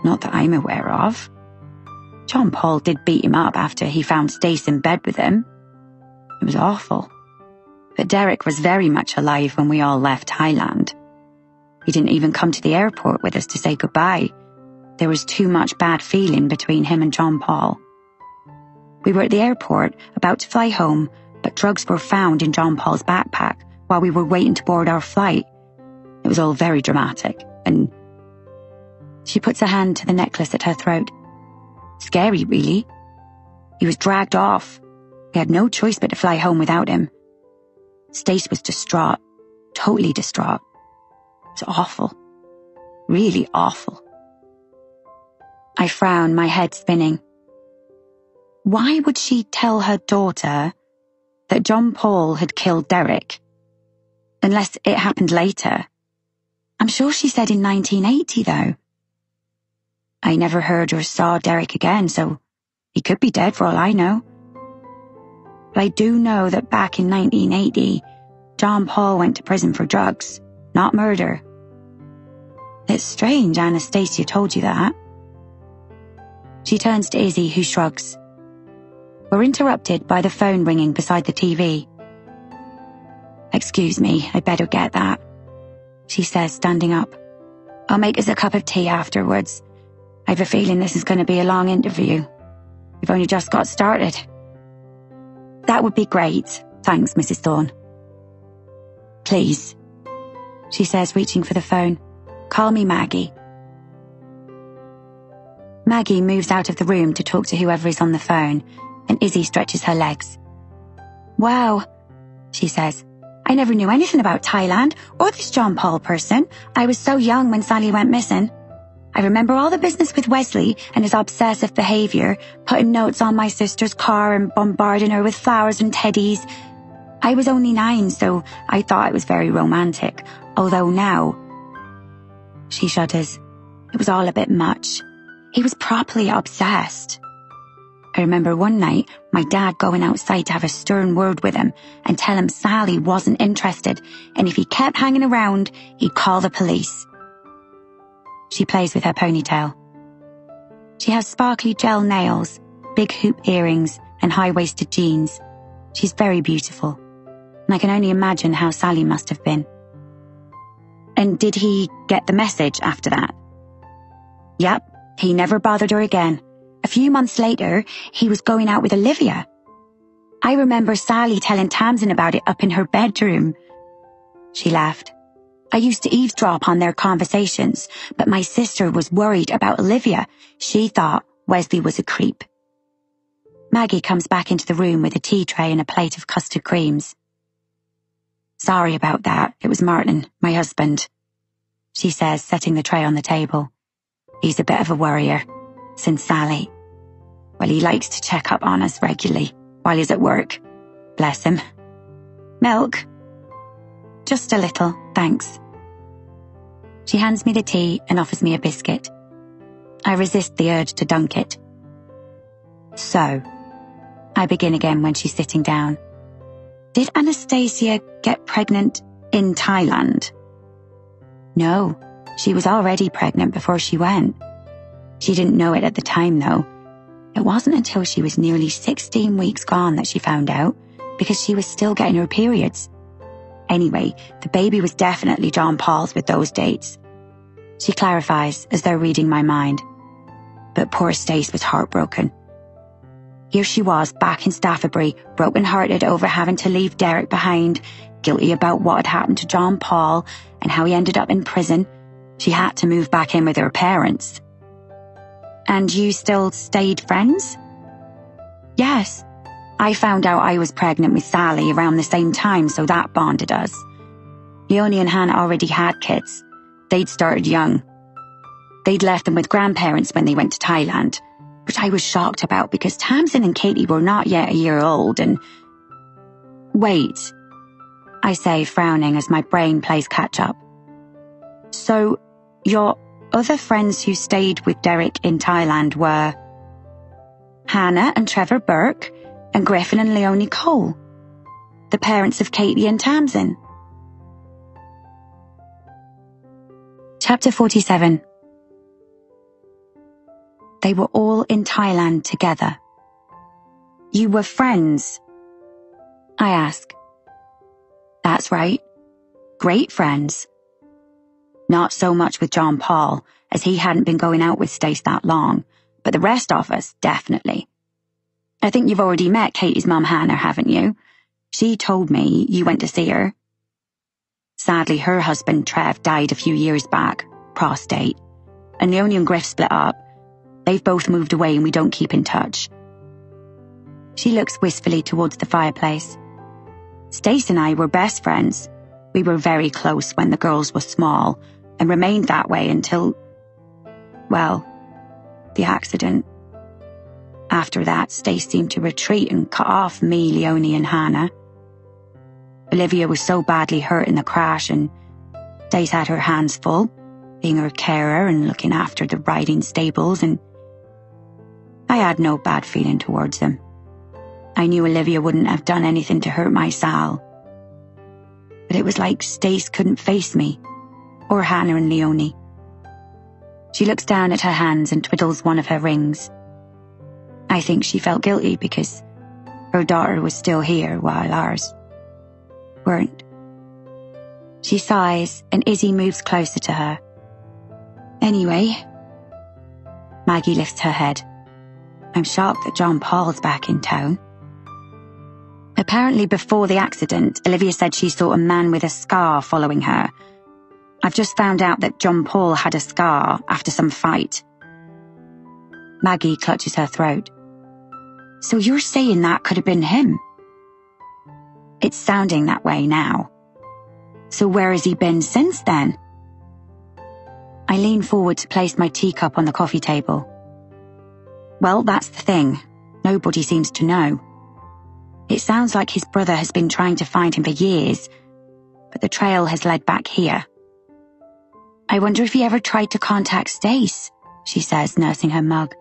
Not that I'm aware of. John Paul did beat him up after he found Stace in bed with him. It was awful. But Derek was very much alive when we all left Thailand. He didn't even come to the airport with us to say goodbye. There was too much bad feeling between him and John Paul. We were at the airport, about to fly home, but drugs were found in John Paul's backpack while we were waiting to board our flight. It was all very dramatic, and she puts a hand to the necklace at her throat. Scary, really. He was dragged off. We had no choice but to fly home without him. Stace was distraught, totally distraught. It's awful. Really awful. I frown, my head spinning. Why would she tell her daughter that John Paul had killed Derek? Unless it happened later. I'm sure she said in 1980, though. I never heard or saw Derek again, so he could be dead for all I know. But I do know that back in 1980, John Paul went to prison for drugs, not murder. It's strange Anastasia told you that. She turns to Izzy, who shrugs. We're interrupted by the phone ringing beside the TV. Excuse me, I'd better get that, she says, standing up. I'll make us a cup of tea afterwards. I have a feeling this is going to be a long interview. We've only just got started. That would be great, thanks, Mrs. Thorne. Please, she says, reaching for the phone. Call me Maggie. Maggie moves out of the room to talk to whoever is on the phone, and Izzy stretches her legs. Wow, she says. I never knew anything about Thailand or this John Paul person. I was so young when Sally went missing. I remember all the business with Wesley and his obsessive behaviour, putting notes on my sister's car and bombarding her with flowers and teddies. I was only 9, so I thought it was very romantic, although now... She shudders. It was all a bit much. He was properly obsessed. I remember one night my dad going outside to have a stern word with him and tell him Sally wasn't interested, and if he kept hanging around, he'd call the police. She plays with her ponytail. She has sparkly gel nails, big hoop earrings, and high-waisted jeans. She's very beautiful, and I can only imagine how Sally must have been. And did he get the message after that? Yep, he never bothered her again. A few months later, he was going out with Olivia. I remember Sally telling Tamsin about it up in her bedroom. She laughed. I used to eavesdrop on their conversations, but my sister was worried about Olivia. She thought Wesley was a creep. Maggie comes back into the room with a tea tray and a plate of custard creams. Sorry about that. It was Martin, my husband, she says, setting the tray on the table. He's a bit of a worrier. Since Sally. Well, he likes to check up on us regularly while he's at work. Bless him. Milk? Just a little, thanks. She hands me the tea and offers me a biscuit. I resist the urge to dunk it. So, I begin again when she's sitting down. Did Anastasia get pregnant in Thailand? No, she was already pregnant before she went. She didn't know it at the time, though. It wasn't until she was nearly 16 weeks gone that she found out, because she was still getting her periods. Anyway, the baby was definitely John Paul's with those dates. She clarifies, as though reading my mind. But poor Stace was heartbroken. Here she was, back in Staffordbury, broken-hearted over having to leave Derek behind, guilty about what had happened to John Paul and how he ended up in prison. She had to move back in with her parents. And you still stayed friends? Yes. I found out I was pregnant with Sally around the same time, so that bonded us. Leonie and Hannah already had kids. They'd started young. They'd left them with grandparents when they went to Thailand, which I was shocked about because Tamsin and Katie were not yet a year old and... Wait, I say, frowning as my brain plays catch-up. So, your other friends who stayed with Derek in Thailand were Hannah and Trevor Burke and Griffin and Leonie Cole, the parents of Katie and Tamsin. Chapter 47. They were all in Thailand together. You were friends? I ask. That's right. Great friends. Not so much with John Paul, as he hadn't been going out with Stace that long, but the rest of us, definitely. I think you've already met Katie's mum, Hannah, haven't you? She told me you went to see her. Sadly, her husband, Trev, died a few years back, prostate, and Leonie and Griff split up. They've both moved away and we don't keep in touch. She looks wistfully towards the fireplace. Stace and I were best friends. We were very close when the girls were small and remained that way until, well, the accident. After that, Stace seemed to retreat and cut off me, Leonie and Hannah. Olivia was so badly hurt in the crash and Stace had her hands full, being her carer and looking after the riding stables, and I had no bad feeling towards them. I knew Olivia wouldn't have done anything to hurt my Sal. But it was like Stace couldn't face me, or Hannah and Leonie. She looks down at her hands and twiddles one of her rings. I think she felt guilty because her daughter was still here while ours weren't. She sighs and Izzy moves closer to her. Anyway, Maggie lifts her head. I'm shocked that John Paul's back in town. Apparently before the accident, Olivia said she saw a man with a scar following her. I've just found out that John Paul had a scar after some fight. Maggie clutches her throat. So you're saying that could have been him? It's sounding that way now. So where has he been since then? I lean forward to place my teacup on the coffee table. Well, that's the thing. Nobody seems to know. It sounds like his brother has been trying to find him for years, but the trail has led back here. I wonder if he ever tried to contact Stace, she says, nursing her mug.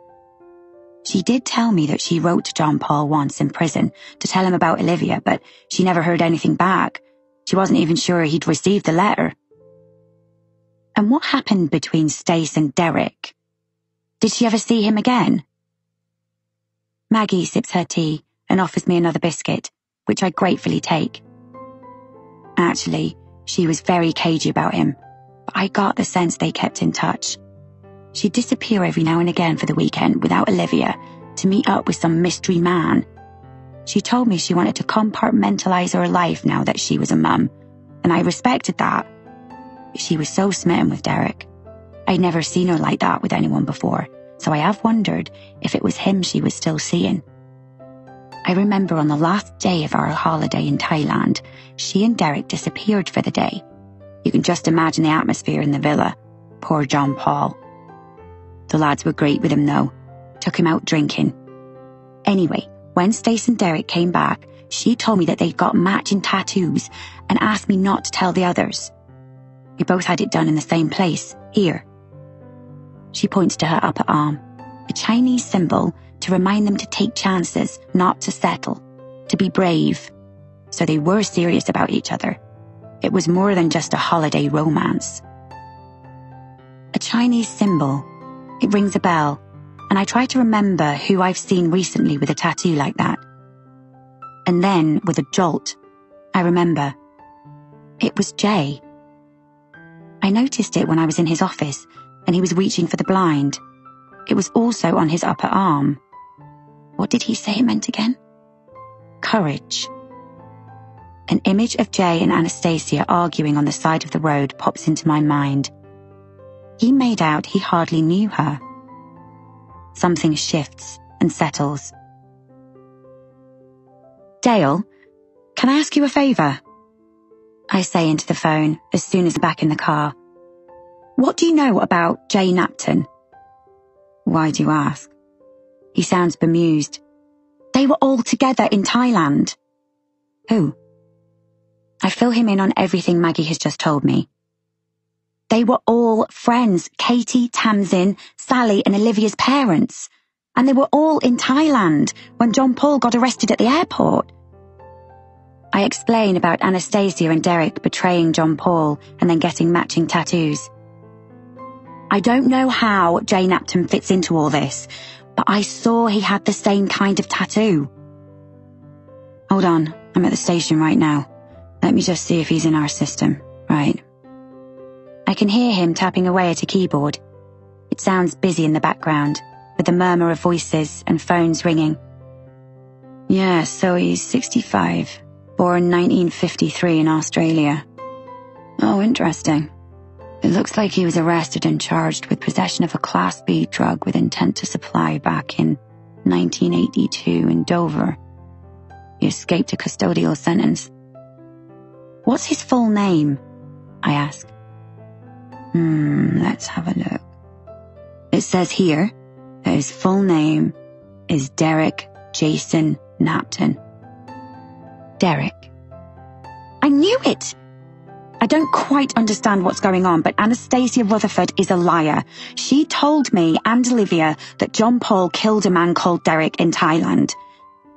She did tell me that she wrote to John Paul once in prison to tell him about Olivia, but she never heard anything back. She wasn't even sure he'd received the letter. And what happened between Stace and Derek? Did she ever see him again? Maggie sips her tea and offers me another biscuit, which I gratefully take. Actually, she was very cagey about him, but I got the sense they kept in touch. She'd disappear every now and again for the weekend without Olivia to meet up with some mystery man. She told me she wanted to compartmentalize her life now that she was a mum, and I respected that. But she was so smitten with Derek. I'd never seen her like that with anyone before, so I have wondered if it was him she was still seeing. I remember on the last day of our holiday in Thailand, she and Derek disappeared for the day. You can just imagine the atmosphere in the villa. Poor John Paul. The lads were great with him though. Took him out drinking. Anyway, when Stace and Derek came back, she told me that they'd got matching tattoos and asked me not to tell the others. We both had it done in the same place, here. She points to her upper arm, a Chinese symbol to remind them to take chances, not to settle, to be brave. So they were serious about each other. It was more than just a holiday romance. A Chinese symbol. It rings a bell, and I try to remember who I've seen recently with a tattoo like that. And then, with a jolt, I remember. It was Jay. I noticed it when I was in his office, and he was reaching for the blind. It was also on his upper arm. What did he say it meant again? Courage. An image of Jay and Anastasia arguing on the side of the road pops into my mind. He made out he hardly knew her. Something shifts and settles. Dale, can I ask you a favour? I say into the phone as soon as I'm back in the car. What do you know about Jay Napton? Why do you ask? He sounds bemused. They were all together in Thailand. Who? I fill him in on everything Maggie has just told me. They were all friends, Katie, Tamsin, Sally and Olivia's parents. And they were all in Thailand when John Paul got arrested at the airport. I explain about Anastasia and Derek betraying John Paul and then getting matching tattoos. I don't know how Jay Napton fits into all this, but I saw he had the same kind of tattoo. Hold on, I'm at the station right now. Let me just see if he's in our system. Right. I can hear him tapping away at a keyboard. It sounds busy in the background, with the murmur of voices and phones ringing. Yeah, so he's 65, born 1953 in Australia. Oh, interesting. It looks like he was arrested and charged with possession of a Class B drug with intent to supply back in 1982 in Dover. He escaped a custodial sentence. What's his full name? I asked. Let's have a look. It says here that his full name is Derek Jason Napton. Derek. I knew it! I don't quite understand what's going on, but Anastasia Rutherford is a liar. She told me and Olivia that John Paul killed a man called Derek in Thailand.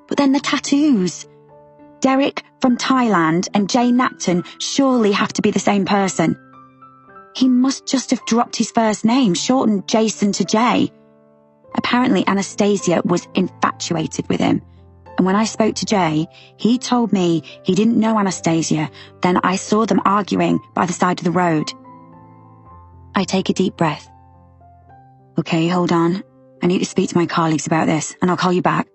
But then the tattoos. Derek from Thailand and Jay Napton surely have to be the same person. He must just have dropped his first name, shortened Jason to Jay. Apparently Anastasia was infatuated with him. And when I spoke to Jay, he told me he didn't know Anastasia. Then I saw them arguing by the side of the road. I take a deep breath. Okay, hold on. I need to speak to my colleagues about this, and I'll call you back.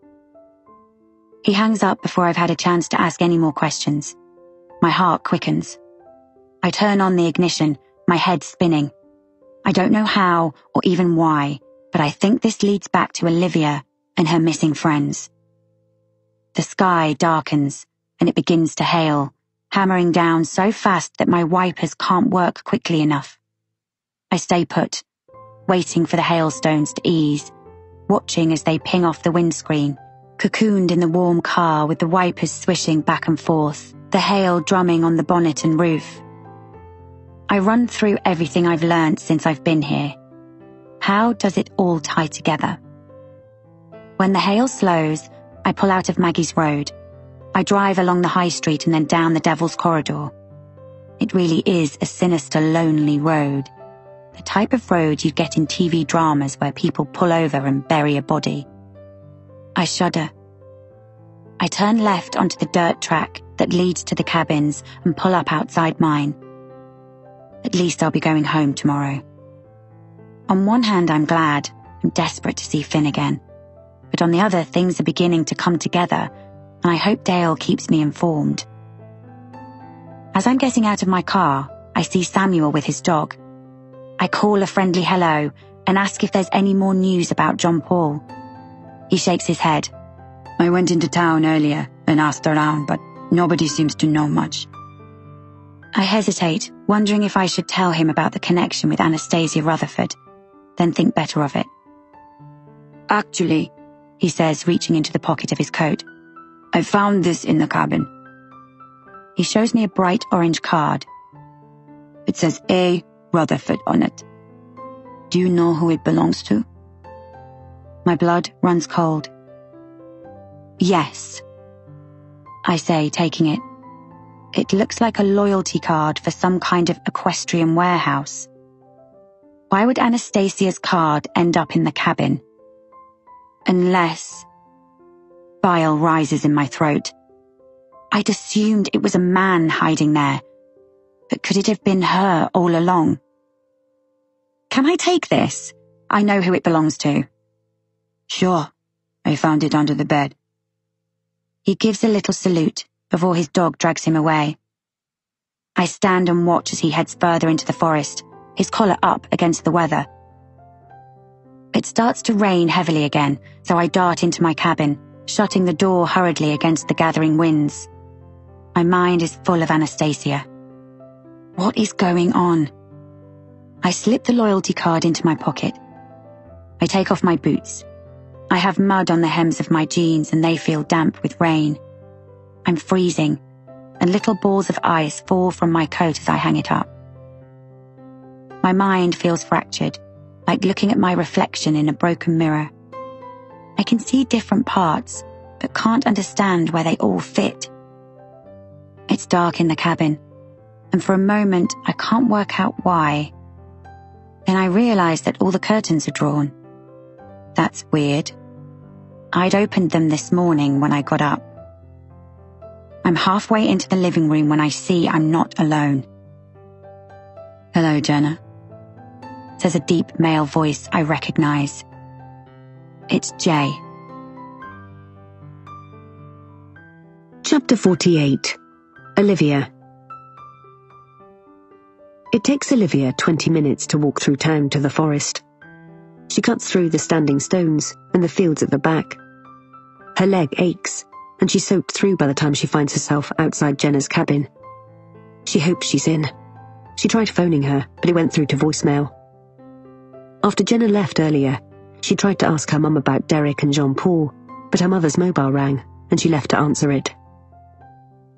He hangs up before I've had a chance to ask any more questions. My heart quickens. I turn on the ignition, my head spinning. I don't know how or even why, but I think this leads back to Olivia and her missing friends. The sky darkens, and it begins to hail, hammering down so fast that my wipers can't work quickly enough. I stay put, waiting for the hailstones to ease, watching as they ping off the windscreen, cocooned in the warm car with the wipers swishing back and forth, the hail drumming on the bonnet and roof. I run through everything I've learned since I've been here. How does it all tie together? When the hail slows, I pull out of Maggie's Road. I drive along the high street and then down the Devil's Corridor. It really is a sinister, lonely road. The type of road you'd get in TV dramas where people pull over and bury a body. I shudder. I turn left onto the dirt track that leads to the cabins and pull up outside mine. At least I'll be going home tomorrow. On one hand, I'm glad. I'm desperate to see Finn again. But on the other, things are beginning to come together, and I hope Dale keeps me informed. As I'm getting out of my car, I see Samuel with his dog. I call a friendly hello and ask if there's any more news about John Paul. He shakes his head. I went into town earlier and asked around, but nobody seems to know much. I hesitate, wondering if I should tell him about the connection with Anastasia Rutherford, then think better of it. Actually, he says, reaching into the pocket of his coat, I found this in the cabin. He shows me a bright orange card. It says A. Rutherford on it. Do you know who it belongs to? My blood runs cold. Yes, I say, taking it. It looks like a loyalty card for some kind of equestrian warehouse. Why would Anastasia's card end up in the cabin? Unless... Bile rises in my throat. I'd assumed it was a man hiding there. But could it have been her all along? Can I take this? I know who it belongs to. Sure. I found it under the bed. He gives a little salute before his dog drags him away. I stand and watch as he heads further into the forest, his collar up against the weather. It starts to rain heavily again, so I dart into my cabin, shutting the door hurriedly against the gathering winds. My mind is full of Anastasia. What is going on? I slip the loyalty card into my pocket. I take off my boots. I have mud on the hems of my jeans and they feel damp with rain. I'm freezing, and little balls of ice fall from my coat as I hang it up. My mind feels fractured, like looking at my reflection in a broken mirror. I can see different parts, but can't understand where they all fit. It's dark in the cabin, and for a moment I can't work out why. Then I realize that all the curtains are drawn. That's weird. I'd opened them this morning when I got up. I'm halfway into the living room when I see I'm not alone. Hello, Jenna, says a deep male voice I recognize. It's Jay. Chapter 48. Olivia. It takes Olivia 20 minutes to walk through town to the forest. She cuts through the standing stones and the fields at the back. Her leg aches, and she's soaked through by the time she finds herself outside Jenna's cabin. She hopes she's in. She tried phoning her, but it went through to voicemail. After Jenna left earlier, she tried to ask her mum about Derek and Jean-Paul, but her mother's mobile rang, and she left to answer it.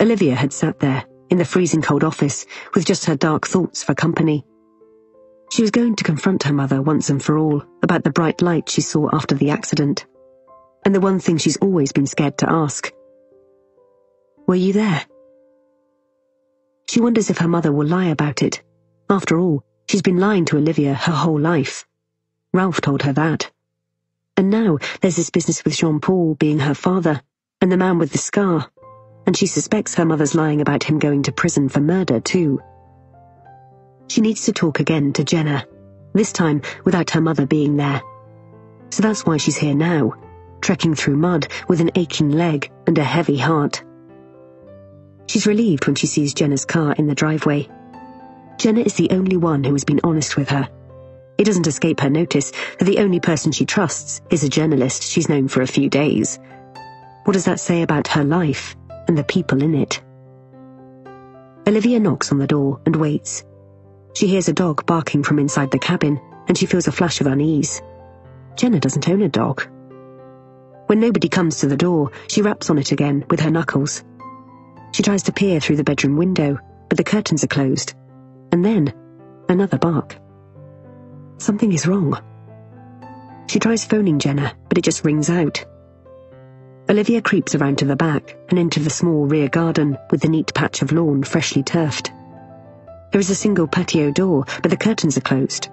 Olivia had sat there, in the freezing cold office, with just her dark thoughts for company. She was going to confront her mother once and for all about the bright light she saw after the accident, and the one thing she's always been scared to ask. Were you there? She wonders if her mother will lie about it. After all, she's been lying to Olivia her whole life. Ralph told her that. And now there's this business with Jean-Paul being her father, and the man with the scar, and she suspects her mother's lying about him going to prison for murder too. She needs to talk again to Jenna, this time without her mother being there. So that's why she's here now, trekking through mud with an aching leg and a heavy heart. She's relieved when she sees Jenna's car in the driveway. Jenna is the only one who has been honest with her. It doesn't escape her notice that the only person she trusts is a journalist she's known for a few days. What does that say about her life and the people in it? Olivia knocks on the door and waits. She hears a dog barking from inside the cabin, and she feels a flash of unease. Jenna doesn't own a dog. When nobody comes to the door, she raps on it again with her knuckles. She tries to peer through the bedroom window, but the curtains are closed. And then, another bark. Something is wrong. She tries phoning Jenna, but it just rings out. Olivia creeps around to the back and into the small rear garden with the neat patch of lawn freshly turfed. There is a single patio door, but the curtains are closed.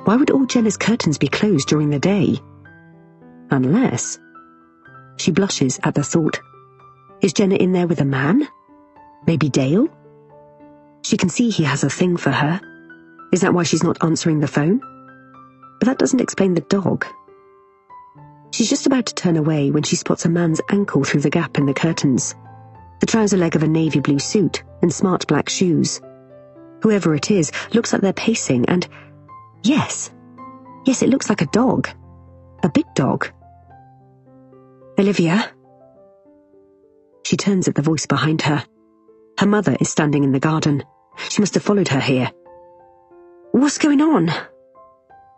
Why would all Jenna's curtains be closed during the day? Unless... She blushes at the thought. Is Jenna in there with a man? Maybe Dale? She can see he has a thing for her. Is that why she's not answering the phone? But that doesn't explain the dog. She's just about to turn away when she spots a man's ankle through the gap in the curtains, the trouser leg of a navy blue suit and smart black shoes. Whoever it is looks like they're pacing and... Yes, it looks like a dog. A big dog. Olivia? She turns at the voice behind her. Her mother is standing in the garden. She must have followed her here. What's going on?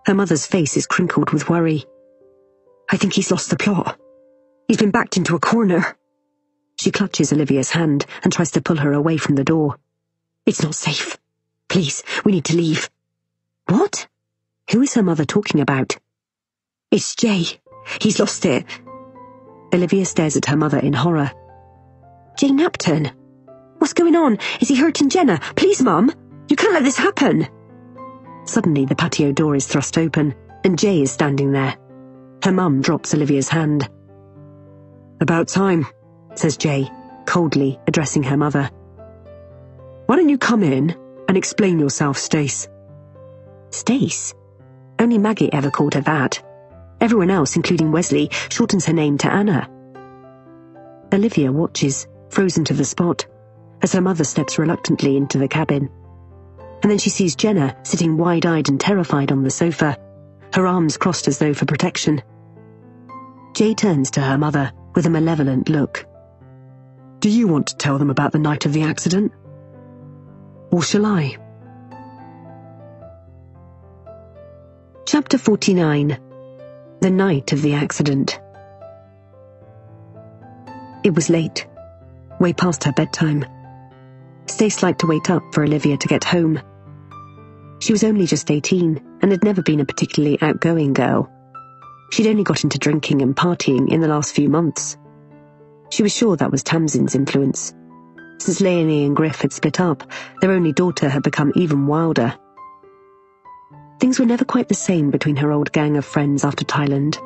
Her mother's face is crinkled with worry. I think he's lost the plot. He's been backed into a corner. She clutches Olivia's hand and tries to pull her away from the door. It's not safe. Please, we need to leave. What? Who is her mother talking about? It's Jay. He's lost it. Olivia stares at her mother in horror. Jay Napton? What's going on? Is he hurting Jenna? Please, Mum. You can't let this happen. Suddenly, the patio door is thrust open, and Jay is standing there. Her mum drops Olivia's hand. About time, says Jay, coldly addressing her mother. Why don't you come in and explain yourself, Stace? Stace? Only Maggie ever called her that. Everyone else, including Wesley, shortens her name to Anna. Olivia watches, frozen to the spot, as her mother steps reluctantly into the cabin. And then she sees Jenna sitting wide-eyed and terrified on the sofa, her arms crossed as though for protection. Jay turns to her mother with a malevolent look. Do you want to tell them about the night of the accident? Or shall I? Chapter 49. The night of the accident. It was late, way past her bedtime. Stace liked to wait up for Olivia to get home. She was only just 18 and had never been a particularly outgoing girl. She'd only got into drinking and partying in the last few months. She was sure that was Tamsin's influence. Since Leonie and Griff had split up, their only daughter had become even wilder. Things were never quite the same between her old gang of friends after Thailand.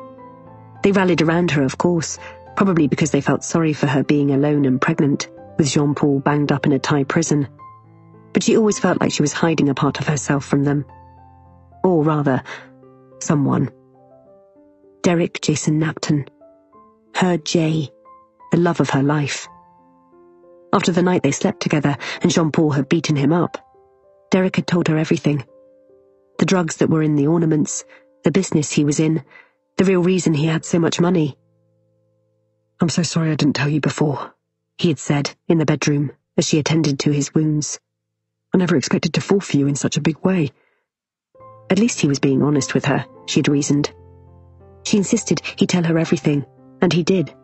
They rallied around her, of course, probably because they felt sorry for her being alone and pregnant, with Jean-Paul banged up in a Thai prison. But she always felt like she was hiding a part of herself from them. Or rather, someone. Derek Jason Napton. Her Jay, the love of her life. After the night they slept together and Jean-Paul had beaten him up, Derek had told her everything. The drugs that were in the ornaments, the business he was in, the real reason he had so much money. "I'm so sorry I didn't tell you before," he had said in the bedroom as she attended to his wounds. "I never expected to fall for you in such a big way." At least he was being honest with her, she'd reasoned. She insisted he tell her everything, and he did.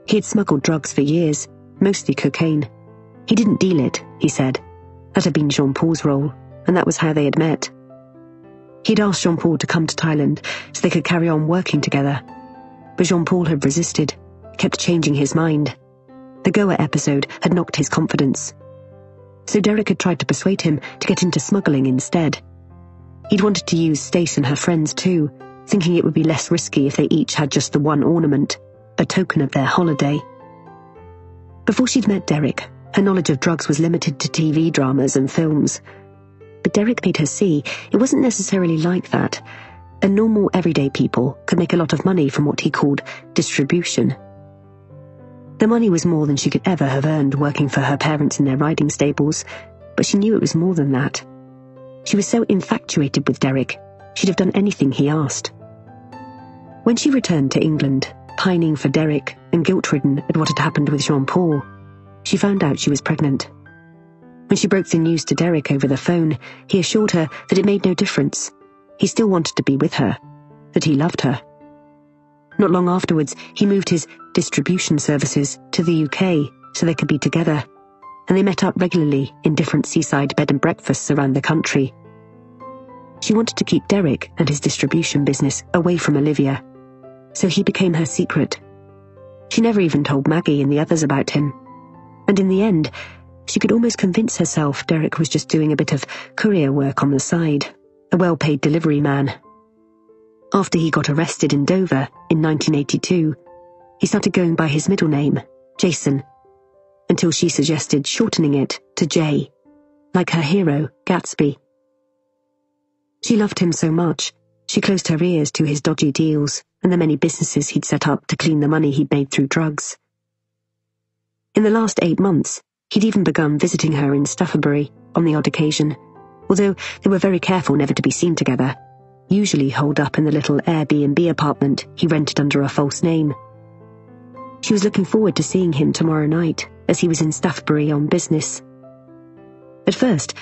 He had smuggled drugs for years, mostly cocaine. He didn't deal it, he said. That had been Jean-Paul's role, and that was how they had met. He'd asked Jean-Paul to come to Thailand so they could carry on working together. But Jean-Paul had resisted, kept changing his mind. The Goa episode had knocked his confidence. So Derek had tried to persuade him to get into smuggling instead. He'd wanted to use Stace and her friends too, thinking it would be less risky if they each had just the one ornament, a token of their holiday. Before she'd met Derek, her knowledge of drugs was limited to TV dramas and films. But Derek made her see it wasn't necessarily like that, and normal everyday people could make a lot of money from what he called distribution. The money was more than she could ever have earned working for her parents in their riding stables, but she knew it was more than that. She was so infatuated with Derek, she'd have done anything he asked. When she returned to England, pining for Derek and guilt-ridden at what had happened with Jean-Paul, she found out she was pregnant. When she broke the news to Derek over the phone, he assured her that it made no difference. He still wanted to be with her, that he loved her. Not long afterwards, he moved his distribution services to the UK so they could be together, and they met up regularly in different seaside bed and breakfasts around the country. She wanted to keep Derek and his distribution business away from Olivia, so he became her secret. She never even told Maggie and the others about him, and in the end, she could almost convince herself Derek was just doing a bit of courier work on the side, a well-paid delivery man. After he got arrested in Dover in 1982, he started going by his middle name, Jason, until she suggested shortening it to J, like her hero, Gatsby. She loved him so much, she closed her ears to his dodgy deals and the many businesses he'd set up to clean the money he'd made through drugs. In the last 8 months, he'd even begun visiting her in Staffabury on the odd occasion, although they were very careful never to be seen together, usually holed up in the little Airbnb apartment he rented under a false name. She was looking forward to seeing him tomorrow night, as he was in Staffabury on business. At first,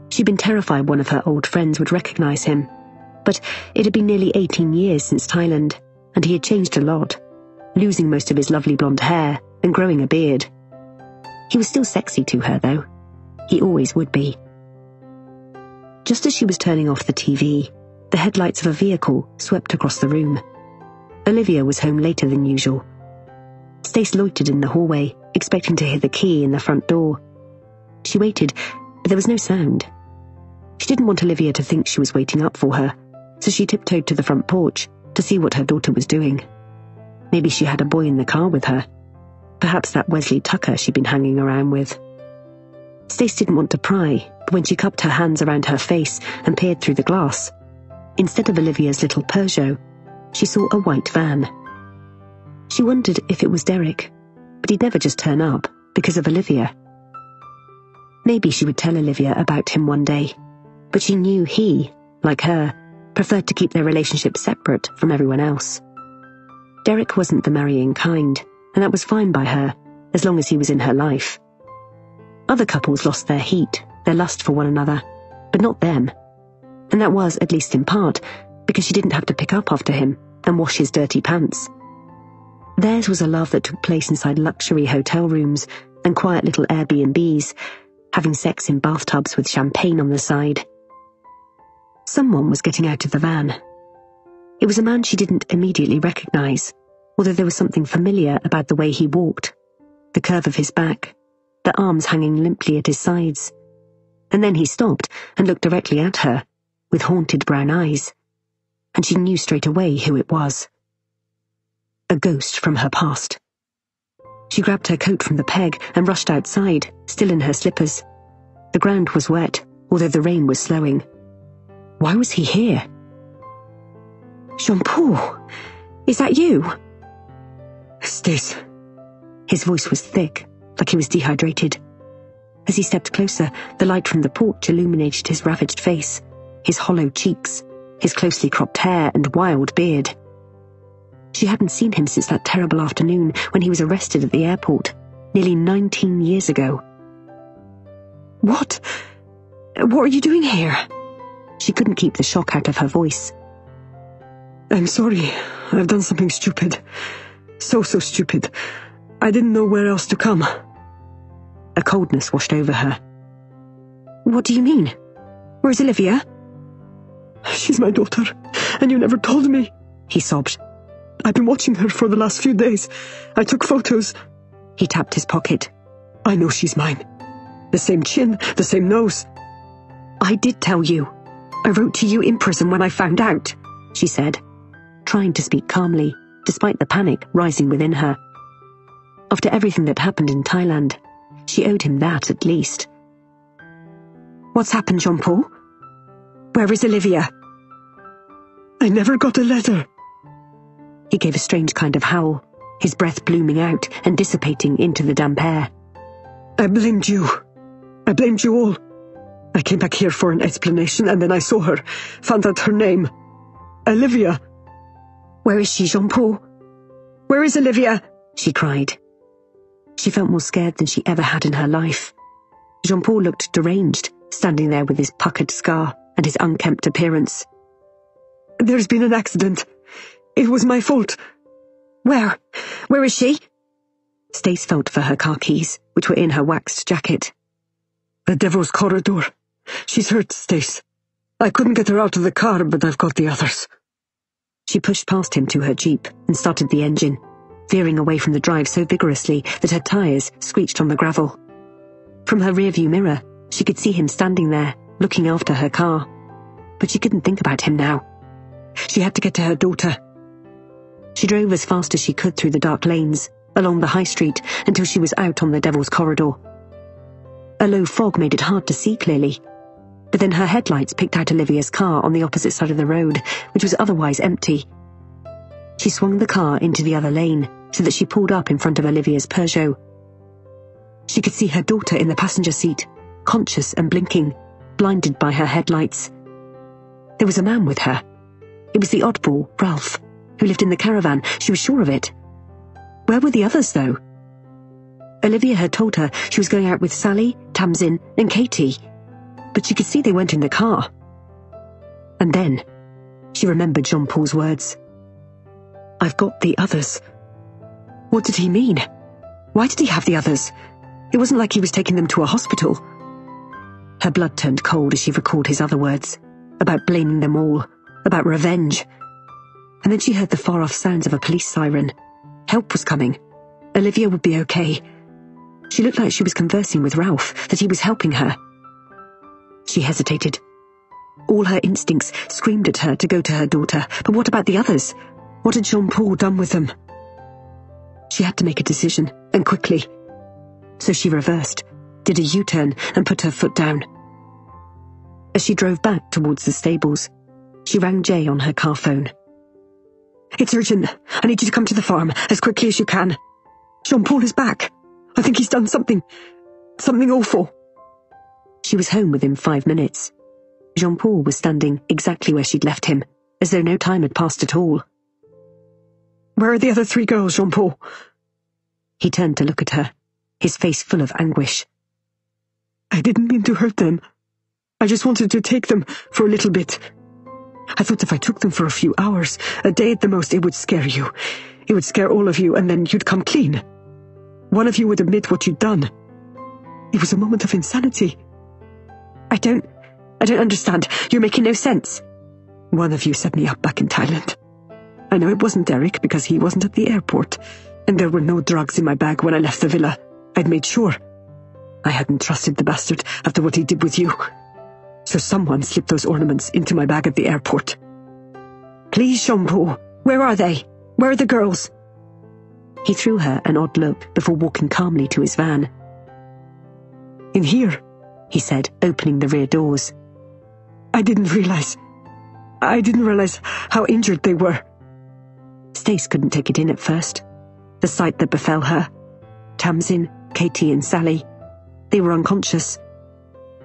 she'd been terrified one of her old friends would recognize him, but it had been nearly 18 years since Thailand, and he had changed a lot, losing most of his lovely blonde hair and growing a beard. He was still sexy to her, though. He always would be. Just as she was turning off the TV, the headlights of a vehicle swept across the room. Olivia was home later than usual. Stace loitered in the hallway, expecting to hear the key in the front door. She waited, but there was no sound. She didn't want Olivia to think she was waiting up for her, so she tiptoed to the front porch to see what her daughter was doing. Maybe she had a boy in the car with her. Perhaps that Wesley Tucker she'd been hanging around with. Stace didn't want to pry, but when she cupped her hands around her face and peered through the glass, instead of Olivia's little Peugeot, she saw a white van. She wondered if it was Derek, but he'd never just turn up because of Olivia. Maybe she would tell Olivia about him one day, but she knew he, like her, preferred to keep their relationship separate from everyone else. Derek wasn't the marrying kind, and that was fine by her, as long as he was in her life. Other couples lost their heat, their lust for one another, but not them. And that was, at least in part, because she didn't have to pick up after him and wash his dirty pants. Theirs was a love that took place inside luxury hotel rooms and quiet little Airbnbs, having sex in bathtubs with champagne on the side. Someone was getting out of the van. It was a man she didn't immediately recognize, although there was something familiar about the way he walked, the curve of his back, the arms hanging limply at his sides. And then he stopped and looked directly at her, with haunted brown eyes, and she knew straight away who it was. A ghost from her past. She grabbed her coat from the peg and rushed outside, still in her slippers. The ground was wet, although the rain was slowing. Why was he here? Jean-Paul, is that you? Stace. His voice was thick, like he was dehydrated. As he stepped closer, the light from the porch illuminated his ravaged face, his hollow cheeks, his closely cropped hair and wild beard. She hadn't seen him since that terrible afternoon when he was arrested at the airport, nearly 19 years ago. What are you doing here? She couldn't keep the shock out of her voice. I'm sorry. I've done something stupid. So stupid. I didn't know where else to come. A coldness washed over her. What do you mean? Where's Olivia? She's my daughter, and you never told me, he sobbed. I've been watching her for the last few days. I took photos. He tapped his pocket. I know she's mine. The same chin, the same nose. I did tell you. I wrote to you in prison when I found out, she said, trying to speak calmly, despite the panic rising within her. After everything that happened in Thailand, she owed him that at least. What's happened, Jean-Paul? Where is Olivia? I never got a letter. He gave a strange kind of howl, his breath blooming out and dissipating into the damp air. I blamed you. I blamed you all. I came back here for an explanation, and then I saw her, found out her name. Olivia. Where is she, Jean-Paul? Where is Olivia? She cried. She felt more scared than she ever had in her life. Jean-Paul looked deranged, standing there with his puckered scar and his unkempt appearance. There's been an accident. It was my fault. Where? Where is she? Stace felt for her car keys, which were in her waxed jacket. The Devil's Corridor. She's hurt, Stace. I couldn't get her out of the car, but I've got the others. She pushed past him to her jeep and started the engine, veering away from the drive so vigorously that her tyres screeched on the gravel. From her rearview mirror, she could see him standing there, looking after her car. But she couldn't think about him now. She had to get to her daughter. She drove as fast as she could through the dark lanes, along the high street, until she was out on the Devil's Corridor. A low fog made it hard to see clearly, but then her headlights picked out Olivia's car on the opposite side of the road, which was otherwise empty. She swung the car into the other lane, so that she pulled up in front of Olivia's Peugeot. She could see her daughter in the passenger seat, conscious and blinking, blinded by her headlights. There was a man with her. It was the oddball, Ralph, who lived in the caravan. She was sure of it. Where were the others, though? Olivia had told her she was going out with Sally, Tamsin, and Katie, but she could see they weren't in the car. And then she remembered Jean-Paul's words. I've got the others. What did he mean? Why did he have the others? It wasn't like he was taking them to a hospital. Her blood turned cold as she recalled his other words, about blaming them all, about revenge. And then she heard the far-off sounds of a police siren. Help was coming. Olivia would be okay. She looked like she was conversing with Ralph, that he was helping her. She hesitated. All her instincts screamed at her to go to her daughter, but what about the others? What had Jean-Paul done with them? She had to make a decision, and quickly. So she reversed, did a U-turn, and put her foot down. As she drove back towards the stables, she rang Jay on her car phone. It's urgent. I need you to come to the farm as quickly as you can. Jean-Paul is back. I think he's done something awful. She was home within 5 minutes. Jean-Paul was standing exactly where she'd left him, as though no time had passed at all. Where are the other 3 girls, Jean-Paul? He turned to look at her, his face full of anguish. I didn't mean to hurt them. I just wanted to take them for a little bit. I thought if I took them for a few hours, a day at the most, it would scare you. It would scare all of you, and then you'd come clean. One of you would admit what you'd done. It was a moment of insanity. I don't understand. You're making no sense. One of you set me up back in Thailand. I know it wasn't Derek because he wasn't at the airport, and there were no drugs in my bag when I left the villa. I'd made sure. I hadn't trusted the bastard after what he did with you. So someone slipped those ornaments into my bag at the airport. Please, Jean-Paul, where are they? Where are the girls? He threw her an odd look before walking calmly to his van. In here, he said, opening the rear doors. I didn't realize how injured they were. Stace couldn't take it in at first. The sight that befell her. Tamsin, Katie and Sally. They were unconscious.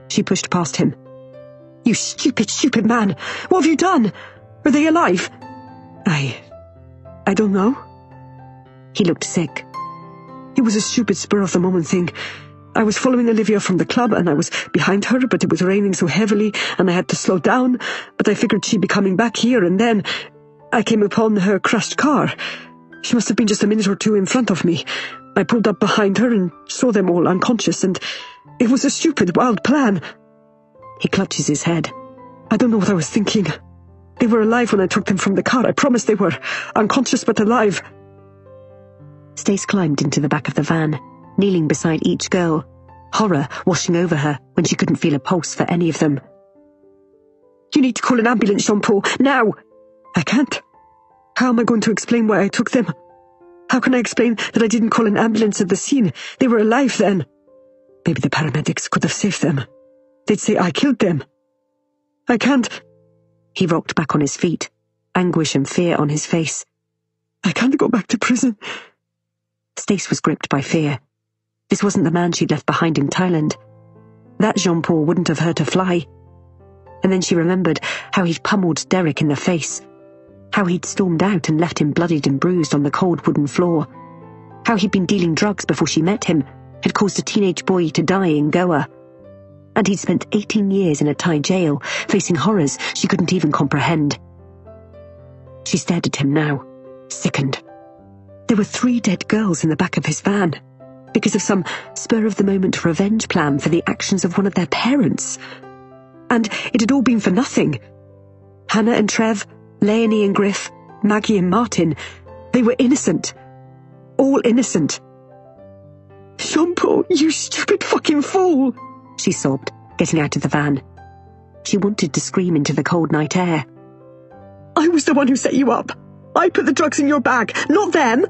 She pushed past him. "You stupid, stupid man! What have you done? Are they alive?" I don't know." He looked sick. "It was a stupid spur-of-the-moment thing. I was following Olivia from the club and I was behind her, but it was raining so heavily and I had to slow down, but I figured she'd be coming back here, and then I came upon her crashed car. She must have been just a minute or two in front of me. I pulled up behind her and saw them all unconscious, and it was a stupid, wild plan." He clutches his head. "I don't know what I was thinking. They were alive when I took them from the car. I promise they were. Unconscious but alive." Stace climbed into the back of the van, kneeling beside each girl, horror washing over her when she couldn't feel a pulse for any of them. "You need to call an ambulance, Jean-Paul, now!" "I can't. How am I going to explain why I took them? How can I explain that I didn't call an ambulance at the scene? They were alive then. Maybe the paramedics could have saved them. They'd say I killed them. I can't." He rocked back on his feet, anguish and fear on his face. "I can't go back to prison." Stace was gripped by fear. This wasn't the man she'd left behind in Thailand. That Jean-Paul wouldn't have hurt a fly. And then she remembered how he'd pummeled Derek in the face, how he'd stormed out and left him bloodied and bruised on the cold wooden floor, how he'd been dealing drugs before she met him, had caused a teenage boy to die in Goa. And he'd spent 18 years in a Thai jail, facing horrors she couldn't even comprehend. She stared at him now, sickened. There were 3 dead girls in the back of his van, because of some spur-of-the-moment revenge plan for the actions of one of their parents. And it had all been for nothing. Hannah and Trev, Leonie and Griff, Maggie and Martin, they were innocent. All innocent. "Jean-Paul, you stupid fucking fool!" she sobbed, getting out of the van. She wanted to scream into the cold night air. "I was the one who set you up. I put the drugs in your bag, not them.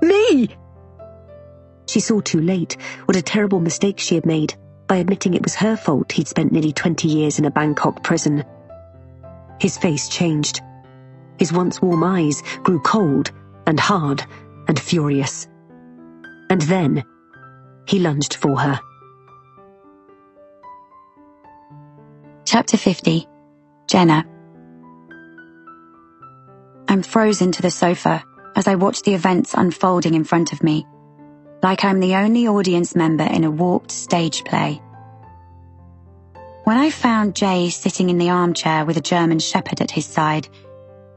Me!" She saw too late what a terrible mistake she had made by admitting it was her fault he'd spent nearly 20 years in a Bangkok prison. His face changed. His once warm eyes grew cold and hard and furious. And then he lunged for her. Chapter 50. Jenna. I'm frozen to the sofa as I watch the events unfolding in front of me, like I'm the only audience member in a warped stage play. When I found Jay sitting in the armchair with a German shepherd at his side,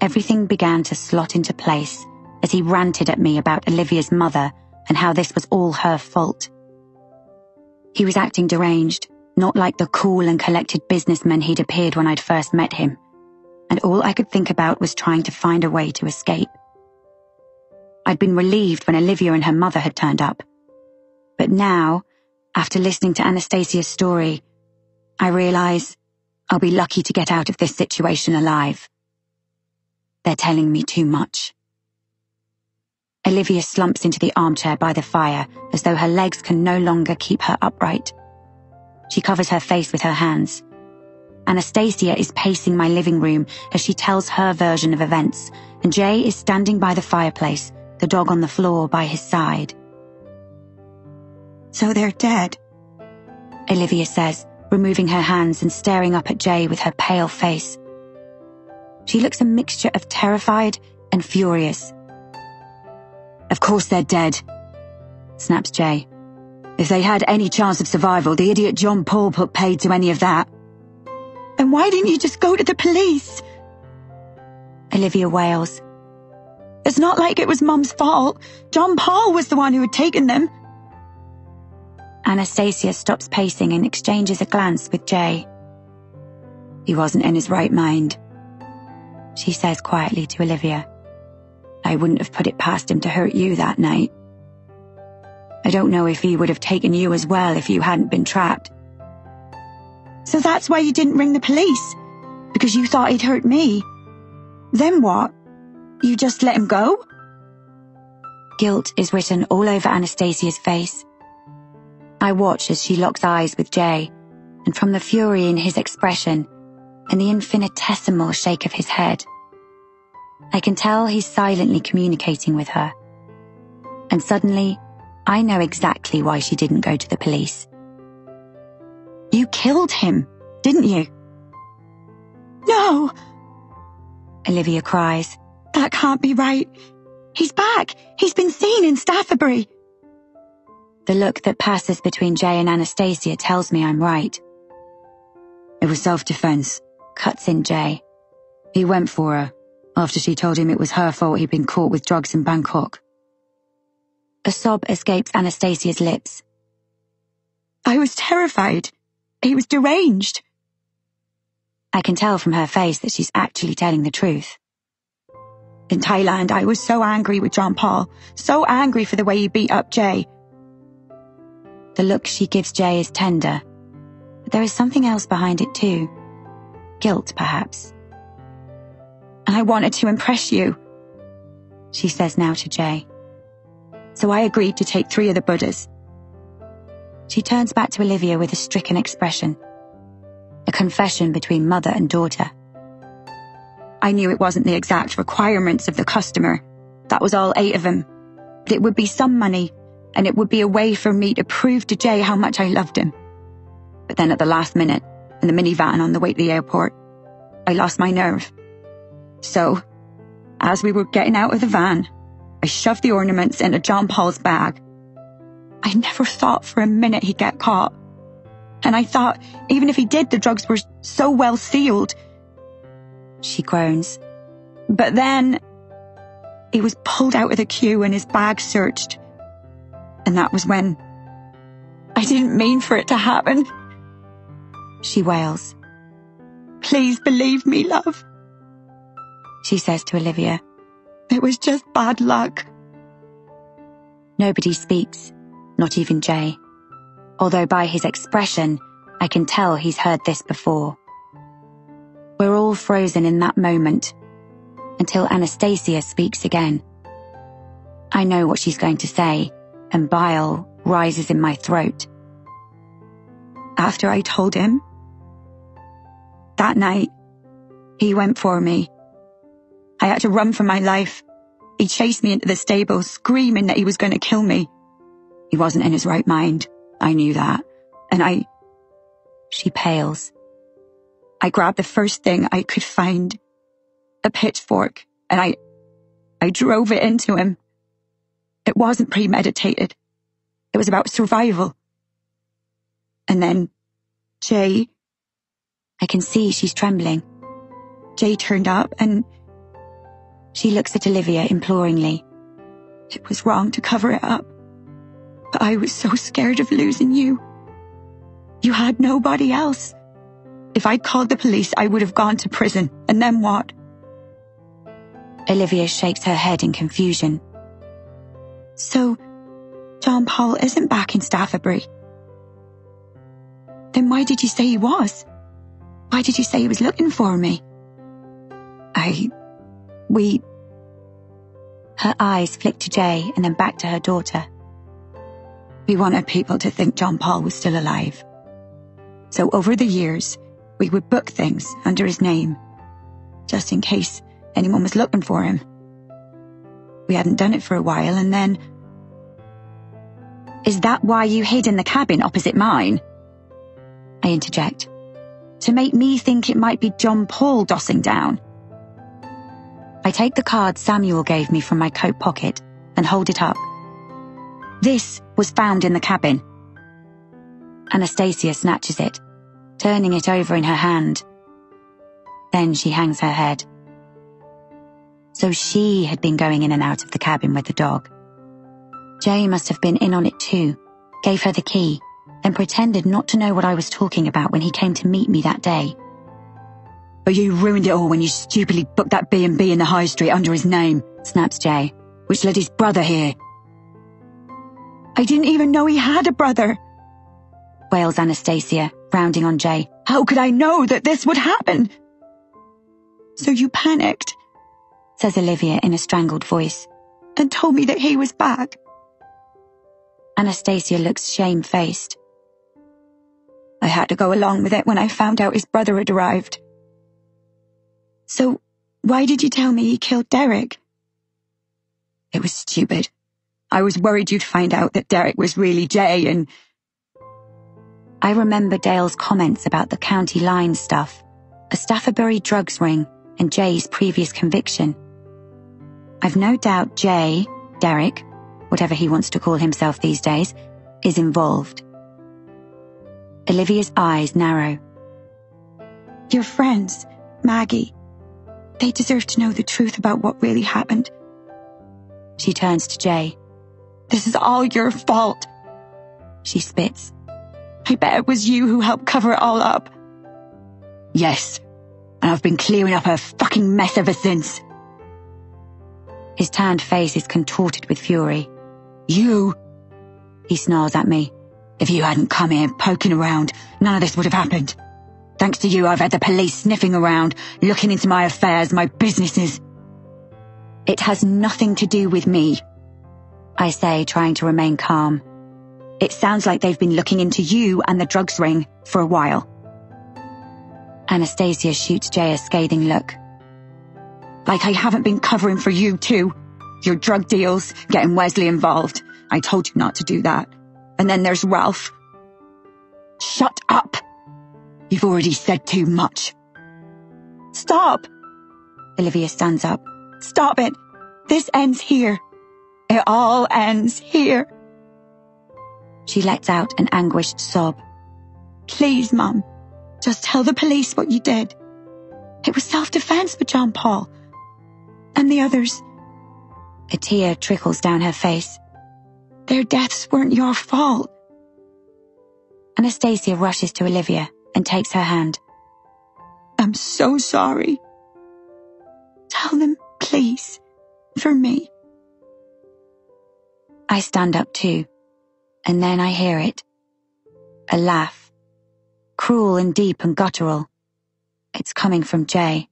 everything began to slot into place as he ranted at me about Olivia's mother and how this was all her fault. He was acting deranged, not like the cool and collected businessman he'd appeared when I'd first met him, and all I could think about was trying to find a way to escape. I'd been relieved when Olivia and her mother had turned up, but now, after listening to Anastasia's story, I realize I'll be lucky to get out of this situation alive. They're telling me too much. Olivia slumps into the armchair by the fire as though her legs can no longer keep her upright. She covers her face with her hands. Anastasia is pacing my living room as she tells her version of events, and Jay is standing by the fireplace, the dog on the floor by his side. "So they're dead," Olivia says, removing her hands and staring up at Jay with her pale face. She looks a mixture of terrified and furious. "Of course they're dead," snaps Jay. "If they had any chance of survival, the idiot John Paul put paid to any of that." "And why didn't you just go to the police?" Olivia wails. "It's not like it was Mum's fault. John Paul was the one who had taken them." Anastasia stops pacing and exchanges a glance with Jay. "He wasn't in his right mind," she says quietly to Olivia. "I wouldn't have put it past him to hurt you that night. I don't know if he would have taken you as well if you hadn't been trapped." "So that's why you didn't ring the police? Because you thought he'd hurt me? Then what? You just let him go?" Guilt is written all over Anastasia's face. I watch as she locks eyes with Jay, and from the fury in his expression and the infinitesimal shake of his head, I can tell he's silently communicating with her. And suddenly, I know exactly why she didn't go to the police. You killed him, didn't you? No! Olivia cries. That can't be right. He's back. He's been seen in Staffordbury. The look that passes between Jay and Anastasia tells me I'm right. It was self-defense, cuts in Jay. He went for her, after she told him it was her fault he'd been caught with drugs in Bangkok. A sob escapes Anastasia's lips. I was terrified. He was deranged. I can tell from her face that she's actually telling the truth. In Thailand, I was so angry with John Paul, so angry for the way he beat up Jay. The look she gives Jay is tender, but there is something else behind it too. Guilt, perhaps. And I wanted to impress you, she says now to Jay. So I agreed to take 3 of the Buddhas. She turns back to Olivia with a stricken expression. A confession between mother and daughter. I knew it wasn't the exact requirements of the customer. That was all 8 of them. But it would be some money, and it would be a way for me to prove to Jay how much I loved him. But then at the last minute, in the minivan on the way to the airport, I lost my nerve. So, as we were getting out of the van, I shoved the ornaments into John Paul's bag. I never thought for a minute he'd get caught. And I thought, even if he did, the drugs were so well sealed. She groans. But then, he was pulled out of the queue and his bag searched. And that was when I didn't mean for it to happen. She wails. Please believe me, love, she says to Olivia. It was just bad luck. Nobody speaks, not even Jay. Although by his expression, I can tell he's heard this before. We're all frozen in that moment, until Anastasia speaks again. I know what she's going to say, and bile rises in my throat. After I told him, that night, he went for me. I had to run for my life. He chased me into the stable, screaming that he was going to kill me. He wasn't in his right mind. I knew that. And She pales. I grabbed the first thing I could find, a pitchfork, and I drove it into him. It wasn't premeditated. It was about survival. And then Jay... I can see she's trembling. Jay turned up and... She looks at Olivia imploringly. It was wrong to cover it up. But I was so scared of losing you. You had nobody else. If I'd called the police, I would have gone to prison. And then what? Olivia shakes her head in confusion. So, John Paul isn't back in Staffordbury. Then why did you say he was? Why did you say he was looking for me? Her eyes flick to Jay and then back to her daughter. We wanted people to think John Paul was still alive. So over the years, we would book things under his name, just in case anyone was looking for him. We hadn't done it for a while, and then... Is that why you hid in the cabin opposite mine? I interject. To make me think it might be John Paul dossing down. I take the card Samuel gave me from my coat pocket and hold it up. This was found in the cabin. Anastasia snatches it, turning it over in her hand. Then she hangs her head. So she had been going in and out of the cabin with the dog. Jay must have been in on it too, gave her the key, then pretended not to know what I was talking about when he came to meet me that day. But you ruined it all when you stupidly booked that B&B in the high street under his name, snaps Jay, which led his brother here. I didn't even know he had a brother, wails Anastasia, rounding on Jay. How could I know that this would happen? So you panicked, says Olivia in a strangled voice, and told me that he was back. Anastasia looks shamefaced. I had to go along with it when I found out his brother had arrived. So, why did you tell me he killed Derek? It was stupid. I was worried you'd find out that Derek was really Jay and... I remember Dale's comments about the county line stuff, a Staffabury drugs ring, and Jay's previous conviction. I've no doubt Jay, Derek, whatever he wants to call himself these days, is involved. Olivia's eyes narrow. Your friends, Maggie, they deserve to know the truth about what really happened. She turns to Jay. This is all your fault. She spits. I bet it was you who helped cover it all up. Yes, and I've been clearing up her fucking mess ever since. His tanned face is contorted with fury. You! He snarls at me. If you hadn't come here poking around, none of this would have happened. Thanks to you, I've had the police sniffing around, looking into my affairs, my businesses. It has nothing to do with me, I say, trying to remain calm. It sounds like they've been looking into you and the drugs ring for a while. Anastasia shoots Jay a scathing look. Like I haven't been covering for you too. Your drug deals, getting Wesley involved. I told you not to do that. And then there's Ralph. Shut up! You've already said too much. Stop! Olivia stands up. Stop it! This ends here. It all ends here. She lets out an anguished sob. Please, Mum, just tell the police what you did. It was self-defense for John Paul. And the others. A tear trickles down her face. Their deaths weren't your fault. Anastasia rushes to Olivia and takes her hand. I'm so sorry. Tell them, please, for me. I stand up too, and then I hear it. A laugh. Cruel and deep and guttural. It's coming from Jay.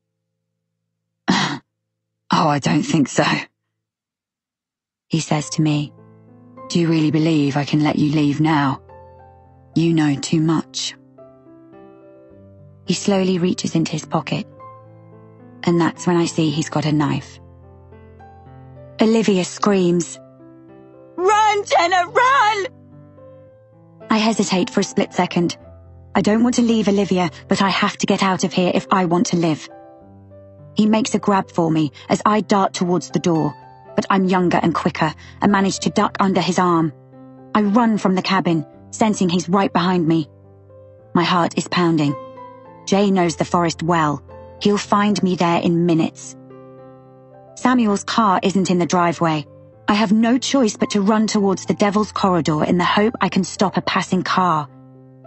Oh, I don't think so. He says to me, do you really believe I can let you leave now? You know too much. He slowly reaches into his pocket, and that's when I see he's got a knife. Olivia screams, Run, Jenna, run! I hesitate for a split second. I don't want to leave Olivia, but I have to get out of here if I want to live. He makes a grab for me as I dart towards the door, but I'm younger and quicker and manage to duck under his arm. I run from the cabin, sensing he's right behind me. My heart is pounding. Jay knows the forest well. He'll find me there in minutes. Samuel's car isn't in the driveway. I have no choice but to run towards the Devil's Corridor in the hope I can stop a passing car.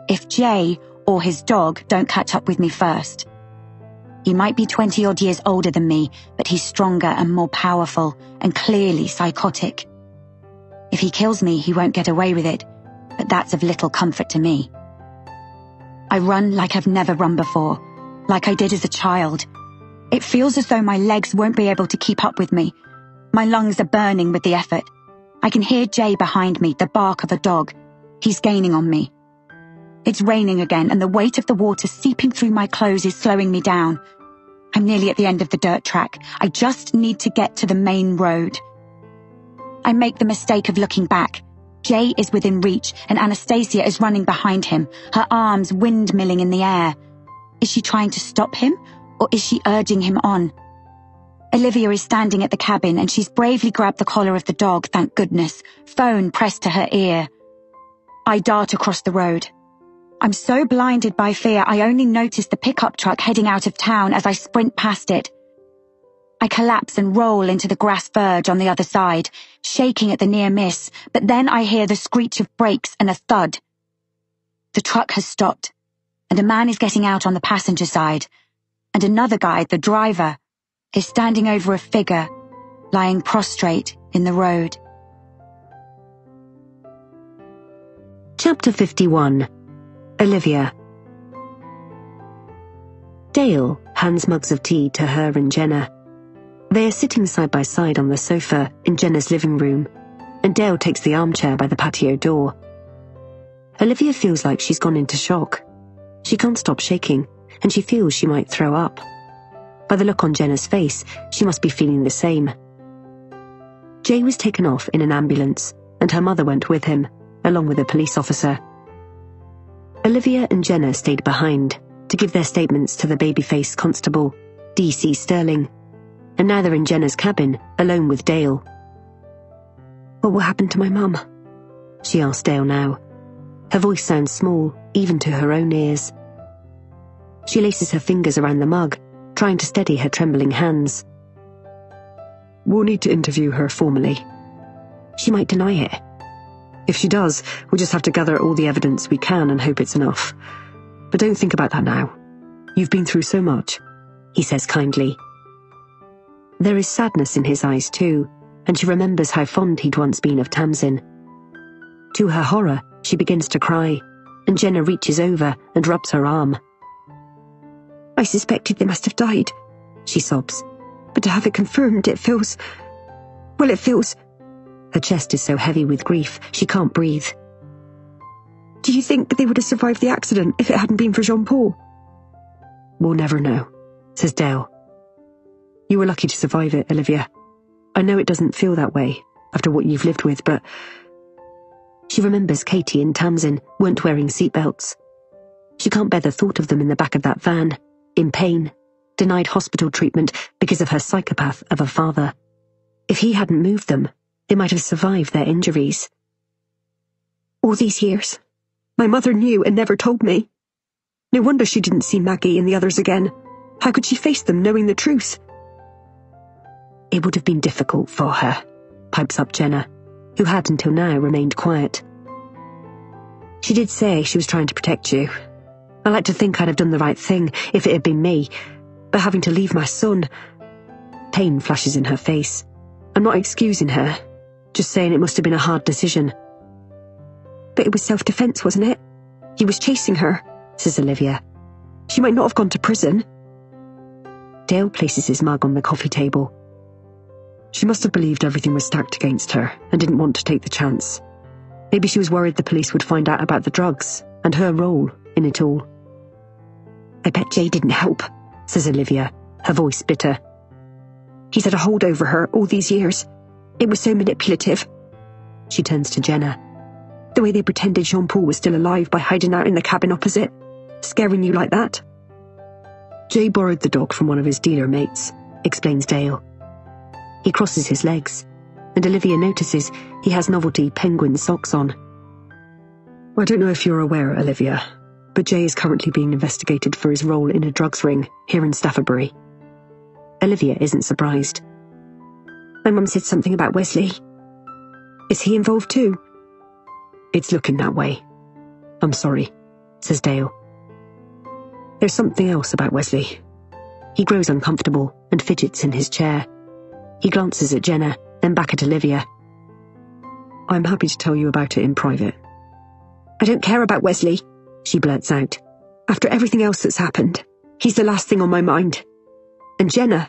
If Jay or his dog don't catch up with me first. He might be 20-odd years older than me, but he's stronger and more powerful and clearly psychotic. If he kills me, he won't get away with it, but that's of little comfort to me. I run like I've never run before, like I did as a child. It feels as though my legs won't be able to keep up with me. My lungs are burning with the effort. I can hear Jay behind me, the bark of a dog. He's gaining on me. It's raining again, and the weight of the water seeping through my clothes is slowing me down. I'm nearly at the end of the dirt track. I just need to get to the main road. I make the mistake of looking back. Jay is within reach, and Anastasia is running behind him, her arms windmilling in the air. Is she trying to stop him, or is she urging him on? Olivia is standing at the cabin, and she's bravely grabbed the collar of the dog, thank goodness, phone pressed to her ear. I dart across the road. I'm so blinded by fear I only notice the pickup truck heading out of town as I sprint past it. I collapse and roll into the grass verge on the other side, shaking at the near miss, but then I hear the screech of brakes and a thud. The truck has stopped, and a man is getting out on the passenger side, and another guy, the driver, is standing over a figure lying prostrate in the road. Chapter 51. Olivia. Dale hands mugs of tea to her and Jenna. They are sitting side by side on the sofa in Jenna's living room, and Dale takes the armchair by the patio door. Olivia feels like she's gone into shock. She can't stop shaking, and she feels she might throw up. By the look on Jenna's face, she must be feeling the same. Jay was taken off in an ambulance, and her mother went with him, along with a police officer. Olivia and Jenna stayed behind to give their statements to the baby-faced constable, D.C. Sterling, and now they're in Jenna's cabin, alone with Dale. What will happen to my mum? She asked Dale now. Her voice sounds small, even to her own ears. She laces her fingers around the mug, trying to steady her trembling hands. We'll need to interview her formally. She might deny it. If she does, we'll just have to gather all the evidence we can and hope it's enough. But don't think about that now. You've been through so much, he says kindly. There is sadness in his eyes too, and she remembers how fond he'd once been of Tamsin. To her horror, she begins to cry, and Jenna reaches over and rubs her arm. I suspected they must have died, she sobs. but to have it confirmed, it feels... Her chest is so heavy with grief, she can't breathe. Do you think they would have survived the accident if it hadn't been for Jean-Paul? We'll never know, says Dale. You were lucky to survive it, Olivia. I know it doesn't feel that way, after what you've lived with, but... She remembers Katie and Tamsin weren't wearing seatbelts. She can't bear the thought of them in the back of that van, in pain, denied hospital treatment because of her psychopath of a father. If he hadn't moved them, they might have survived their injuries. All these years, my mother knew and never told me. No wonder she didn't see Maggie and the others again. How could she face them knowing the truth? It would have been difficult for her, pipes up Jenna, who had until now remained quiet. She did say she was trying to protect you. I like to think I'd have done the right thing if it had been me, but having to leave my son... Pain flashes in her face. I'm not excusing her, just saying it must have been a hard decision. But it was self-defense, wasn't it? He was chasing her, says Olivia. She might not have gone to prison. Dale places his mug on the coffee table. She must have believed everything was stacked against her and didn't want to take the chance. Maybe she was worried the police would find out about the drugs and her role in it all. I bet Jay didn't help, says Olivia, her voice bitter. He's had a hold over her all these years. It was so manipulative. She turns to Jenna. The way they pretended Jean-Paul was still alive by hiding out in the cabin opposite, scaring you like that. Jay borrowed the dog from one of his dealer mates, explains Dale. He crosses his legs, and Olivia notices he has novelty penguin socks on. I don't know if you're aware, Olivia, but Jay is currently being investigated for his role in a drugs ring here in Staffordbury. Olivia isn't surprised. My mum said something about Wesley. Is he involved too? It's looking that way. I'm sorry, says Dale. There's something else about Wesley. He grows uncomfortable and fidgets in his chair. He glances at Jenna, then back at Olivia. I'm happy to tell you about it in private. I don't care about Wesley, she blurts out. After everything else that's happened, he's the last thing on my mind. And Jenna.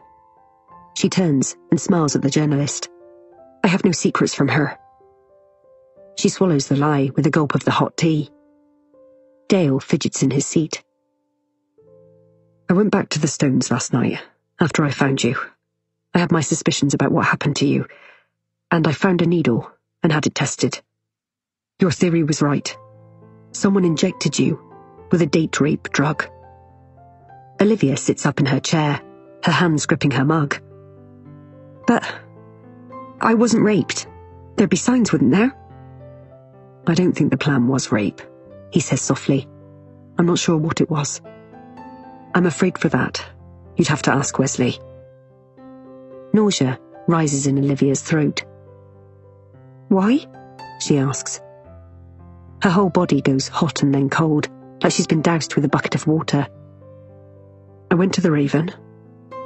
She turns and smiles at the journalist. I have no secrets from her. She swallows the lie with a gulp of the hot tea. Dale fidgets in his seat. I went back to the Stones last night, after I found you. I had my suspicions about what happened to you, and I found a needle and had it tested. Your theory was right. Someone injected you with a date rape drug. Olivia sits up in her chair, her hands gripping her mug. But I wasn't raped. There'd be signs, wouldn't there? I don't think the plan was rape, he says softly. I'm not sure what it was. I'm afraid for that. You'd have to ask Wesley. Nausea rises in Olivia's throat. Why? She asks. Her whole body goes hot and then cold, like she's been doused with a bucket of water. I went to the Raven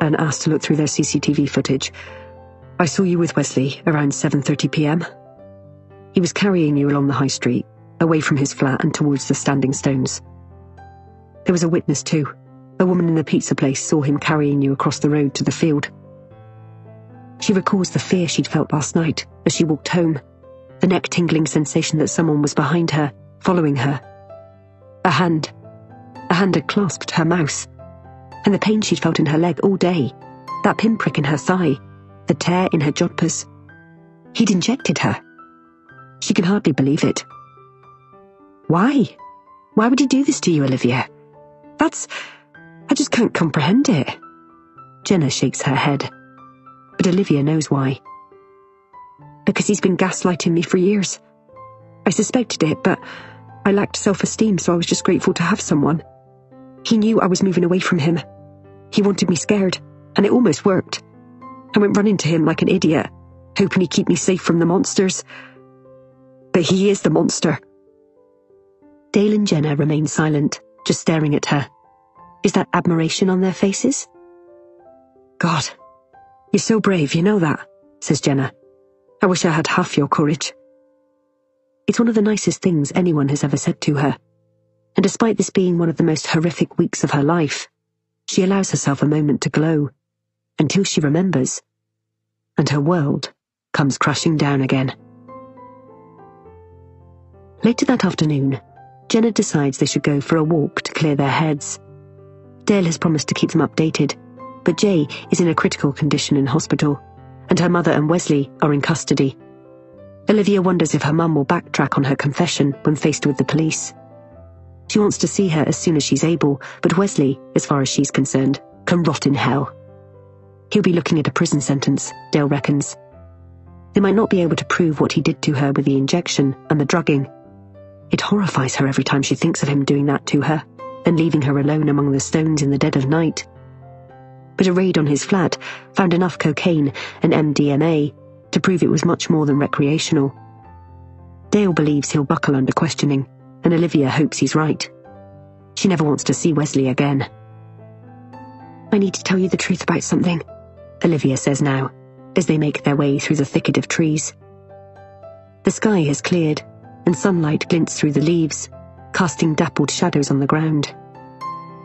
and asked to look through their CCTV footage. I saw you with Wesley around 7:30 p.m. He was carrying you along the high street, away from his flat and towards the Standing Stones. There was a witness too. A woman in a pizza place saw him carrying you across the road to the field. She recalls the fear she'd felt last night as she walked home, the neck-tingling sensation that someone was behind her, following her. A hand had clasped her mouth, and the pain she'd felt in her leg all day, that pinprick in her thigh, the tear in her jodhpurs. He'd injected her. She can hardly believe it. Why? Why would he do this to you, Olivia? I just can't comprehend it. Jenna shakes her head. But Olivia knows why. Because he's been gaslighting me for years. I suspected it, but I lacked self-esteem, so I was just grateful to have someone. He knew I was moving away from him. He wanted me scared, and it almost worked. I went running to him like an idiot, hoping he'd keep me safe from the monsters. But he is the monster. Dale and Jenna remain silent, just staring at her. Is that admiration on their faces? God, you're so brave, you know that, says Jenna. I wish I had half your courage. It's one of the nicest things anyone has ever said to her. And despite this being one of the most horrific weeks of her life, she allows herself a moment to glow, until she remembers, and her world comes crashing down again. Later that afternoon, Jenna decides they should go for a walk to clear their heads. Dale has promised to keep them updated, but Jay is in a critical condition in hospital, and her mother and Wesley are in custody. Olivia wonders if her mum will backtrack on her confession when faced with the police. She wants to see her as soon as she's able, but Wesley, as far as she's concerned, can rot in hell. He'll be looking at a prison sentence, Dale reckons. They might not be able to prove what he did to her with the injection and the drugging. It horrifies her every time she thinks of him doing that to her, and leaving her alone among the stones in the dead of night. But a raid on his flat found enough cocaine and MDMA to prove it was much more than recreational. Dale believes he'll buckle under questioning, and Olivia hopes he's right. She never wants to see Wesley again. I need to tell you the truth about something, Olivia says now, as they make their way through the thicket of trees. The sky has cleared, and sunlight glints through the leaves, casting dappled shadows on the ground.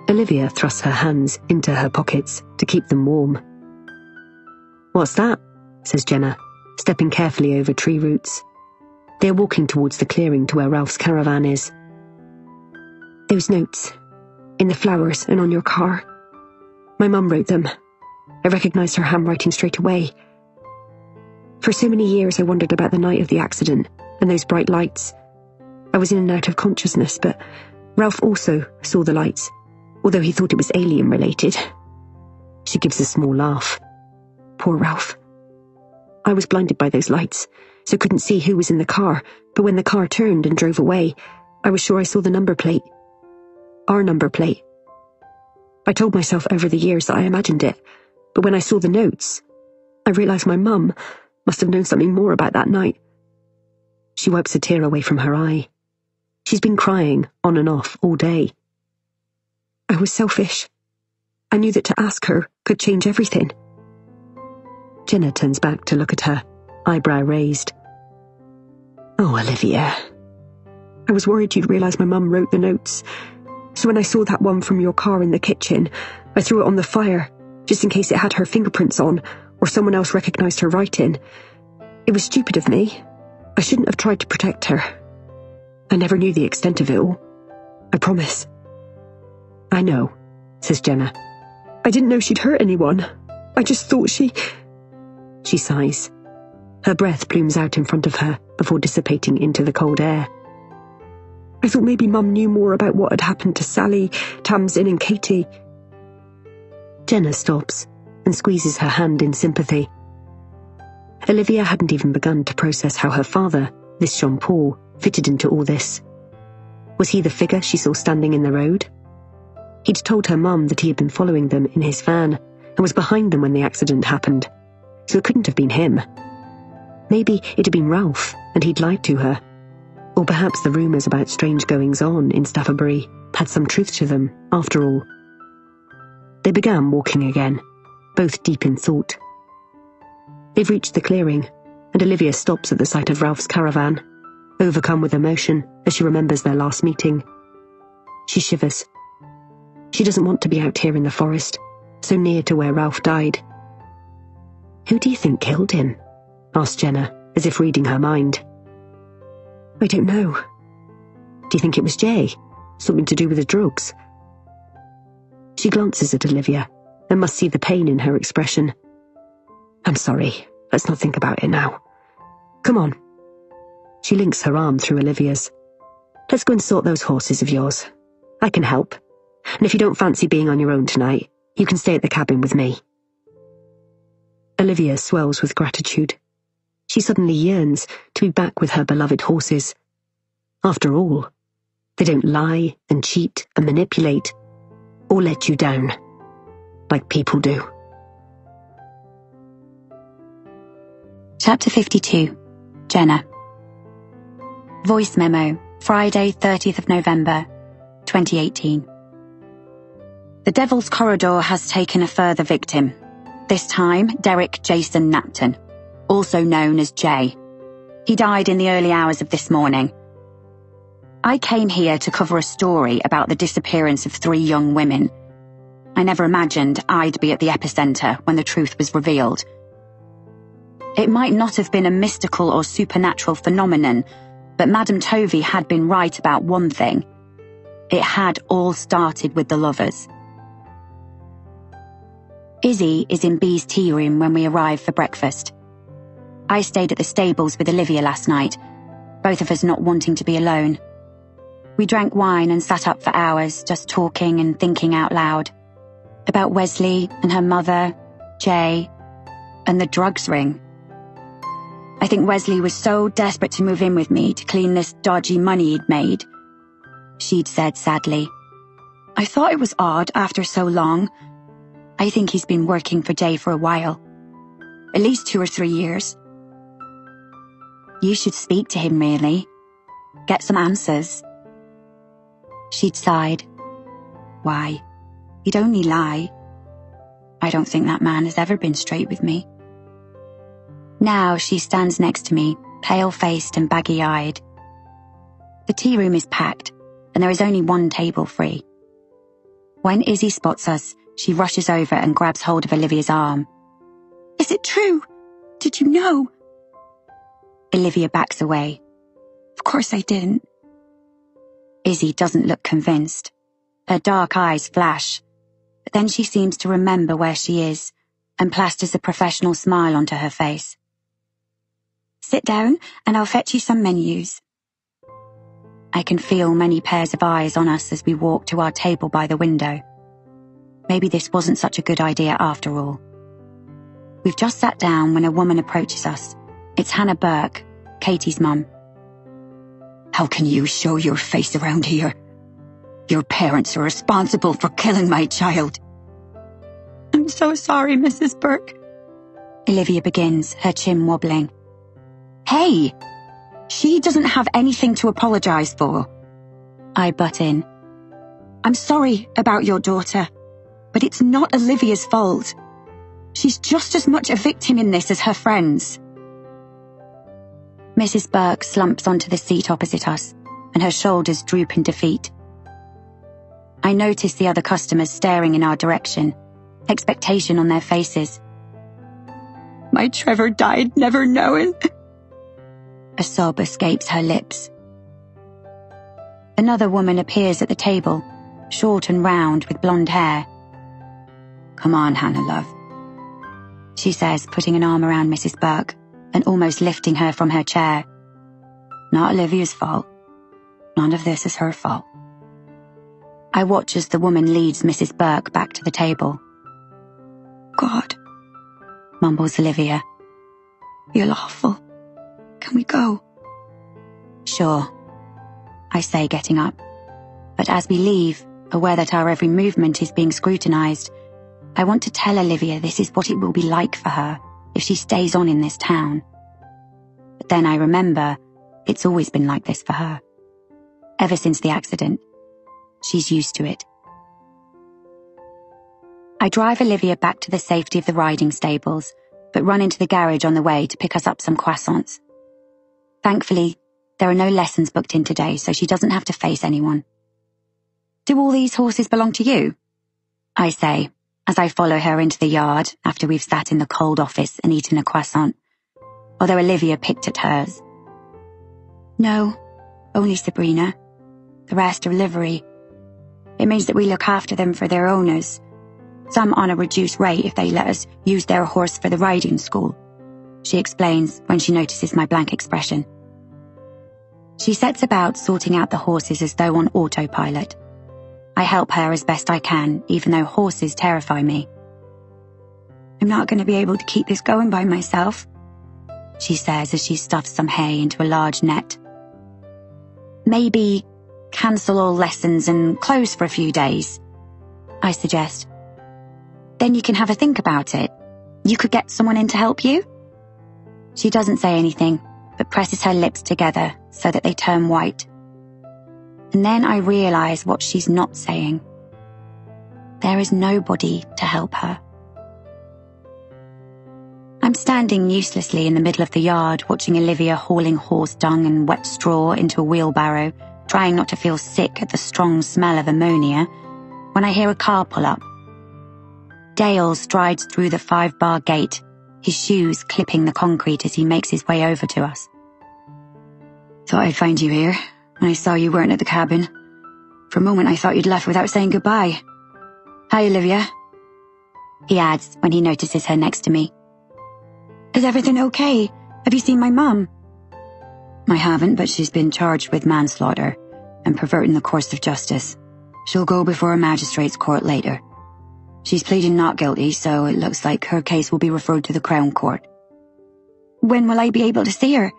Olivia thrusts her hands into her pockets to keep them warm. "What's that?" says Jenna, stepping carefully over tree roots. They are walking towards the clearing to where Ralph's caravan is. Those notes, in the flowers and on your car. My mum wrote them. I recognised her handwriting straight away. For so many years I wondered about the night of the accident and those bright lights. I was in and out of consciousness, but Ralph also saw the lights, although he thought it was alien-related. She gives a small laugh. Poor Ralph. I was blinded by those lights, so couldn't see who was in the car, but when the car turned and drove away, I was sure I saw the number plate. Our number plate. I told myself over the years that I imagined it, but when I saw the notes, I realised my mum must have known something more about that night. She wipes a tear away from her eye. She's been crying on and off all day. I was selfish. I knew that to ask her could change everything. Jenna turns back to look at her, eyebrow raised. "Oh, Olivia. I was worried you'd realise my mum wrote the notes, so when I saw that one from your car in the kitchen, I threw it on the fire, just in case it had her fingerprints on, or someone else recognised her writing. It was stupid of me. I shouldn't have tried to protect her. I never knew the extent of it all. I promise." "I know," says Jenna. "I didn't know she'd hurt anyone. I just thought she..." She sighs. Her breath plumes out in front of her before dissipating into the cold air. "I thought maybe Mum knew more about what had happened to Sally, Tamsin and Katie." Jenna stops and squeezes her hand in sympathy. Olivia hadn't even begun to process how her father, this Jean-Paul, fitted into all this. Was he the figure she saw standing in the road? He'd told her mum that he had been following them in his van and was behind them when the accident happened, so it couldn't have been him. Maybe it had been Ralph, and he'd lied to her. Or perhaps the rumours about strange goings-on in Staffordbury had some truth to them, after all. They began walking again, both deep in thought. They've reached the clearing, and Olivia stops at the sight of Ralph's caravan, overcome with emotion as she remembers their last meeting. She shivers. She doesn't want to be out here in the forest, so near to where Ralph died. "Who do you think killed him?" asked Jenna, as if reading her mind. "I don't know." "Do you think it was Jay? Something to do with the drugs?" She glances at Olivia, and must see the pain in her expression. "I'm sorry, let's not think about it now. Come on. She links her arm through Olivia's. Let's go and sort those horses of yours. I can help. And if you don't fancy being on your own tonight, you can stay at the cabin with me. Olivia swells with gratitude. She suddenly yearns to be back with her beloved horses. After all, they don't lie and cheat and manipulate or let you down like people do. Chapter 52. Jenna. Voice memo, Friday, 30th of November, 2018. The Devil's Corridor has taken a further victim. This time, Derek Jason Napton, also known as Jay. He died in the early hours of this morning. I came here to cover a story about the disappearance of 3 young women. I never imagined I'd be at the epicenter when the truth was revealed. It might not have been a mystical or supernatural phenomenon, but Madame Tovey had been right about one thing. It had all started with the lovers. Izzy is in B's tea room when we arrive for breakfast. I stayed at the stables with Olivia last night, both of us not wanting to be alone. We drank wine and sat up for hours, just talking and thinking out loud. About Wesley and her mother, Jay, and the drugs ring. I think Wesley was so desperate to move in with me to clean this dodgy money he'd made. She'd said sadly, "I thought it was odd after so long. I think he's been working for Jay for a while. At least 2 or 3 years. You should speak to him, really. Get some answers." She'd sighed. "Why? He'd only lie. I don't think that man has ever been straight with me." Now she stands next to me, pale-faced and baggy-eyed. The tea room is packed, and there is only one table free. When Izzy spots us, she rushes over and grabs hold of Olivia's arm. "Is it true? Did you know?" Olivia backs away. "Of course I didn't." Izzy doesn't look convinced. Her dark eyes flash, but then she seems to remember where she is and plasters a professional smile onto her face. "Sit down and I'll fetch you some menus." I can feel many pairs of eyes on us as we walk to our table by the window. Maybe this wasn't such a good idea after all. We've just sat down when a woman approaches us. It's Hannah Burke, Katie's mum. "How can you show your face around here? Your parents are responsible for killing my child." "I'm so sorry, Mrs. Burke." Olivia begins, her chin wobbling. "Hey! She doesn't have anything to apologize for." I butt in. "I'm sorry about your daughter, but it's not Olivia's fault. She's just as much a victim in this as her friends." Mrs. Burke slumps onto the seat opposite us, and her shoulders droop in defeat. I notice the other customers staring in our direction, expectation on their faces. "My Trevor died never knowing." A sob escapes her lips. Another woman appears at the table, short and round with blonde hair. "Come on, Hannah, love," she says, putting an arm around Mrs. Burke and almost lifting her from her chair. "Not Olivia's fault. None of this is her fault." I watch as the woman leads Mrs. Burke back to the table. "God," mumbles Olivia. "You're awful. Can we go?" "Sure," I say, getting up. But as we leave, aware that our every movement is being scrutinized, I want to tell Olivia this is what it will be like for her if she stays on in this town. But then I remember it's always been like this for her. Ever since the accident. She's used to it. I drive Olivia back to the safety of the riding stables, but run into the garage on the way to pick us up some croissants. Thankfully, there are no lessons booked in today, so she doesn't have to face anyone. "Do all these horses belong to you?" I say, as I follow her into the yard after we've sat in the cold office and eaten a croissant, although Olivia picked at hers. "No, only Sabrina. The rest are livery. It means that we look after them for their owners, some on a reduced rate if they let us use their horse for the riding school. she explains when she notices my blank expression. She sets about sorting out the horses as though on autopilot. I help her as best I can, even though horses terrify me. I'm not going to be able to keep this going by myself, she says as she stuffs some hay into a large net. Maybe cancel all lessons and close for a few days, I suggest. Then you can have a think about it. You could get someone in to help you. She doesn't say anything, but presses her lips together so that they turn white. And then I realize what she's not saying. There is nobody to help her. I'm standing uselessly in the middle of the yard, watching Olivia hauling horse dung and wet straw into a wheelbarrow, trying not to feel sick at the strong smell of ammonia, when I hear a car pull up. Dale strides through the 5-bar gate, his shoes clipping the concrete as he makes his way over to us. Thought I'd find you here, when I saw you weren't at the cabin. For a moment I thought you'd left without saying goodbye. Hi, Olivia, he adds when he notices her next to me. Is everything okay? Have you seen my mum? I haven't, but she's been charged with manslaughter and perverting the course of justice. She'll go before a magistrate's court later. She's pleading not guilty, so it looks like her case will be referred to the Crown Court. When will I be able to see her?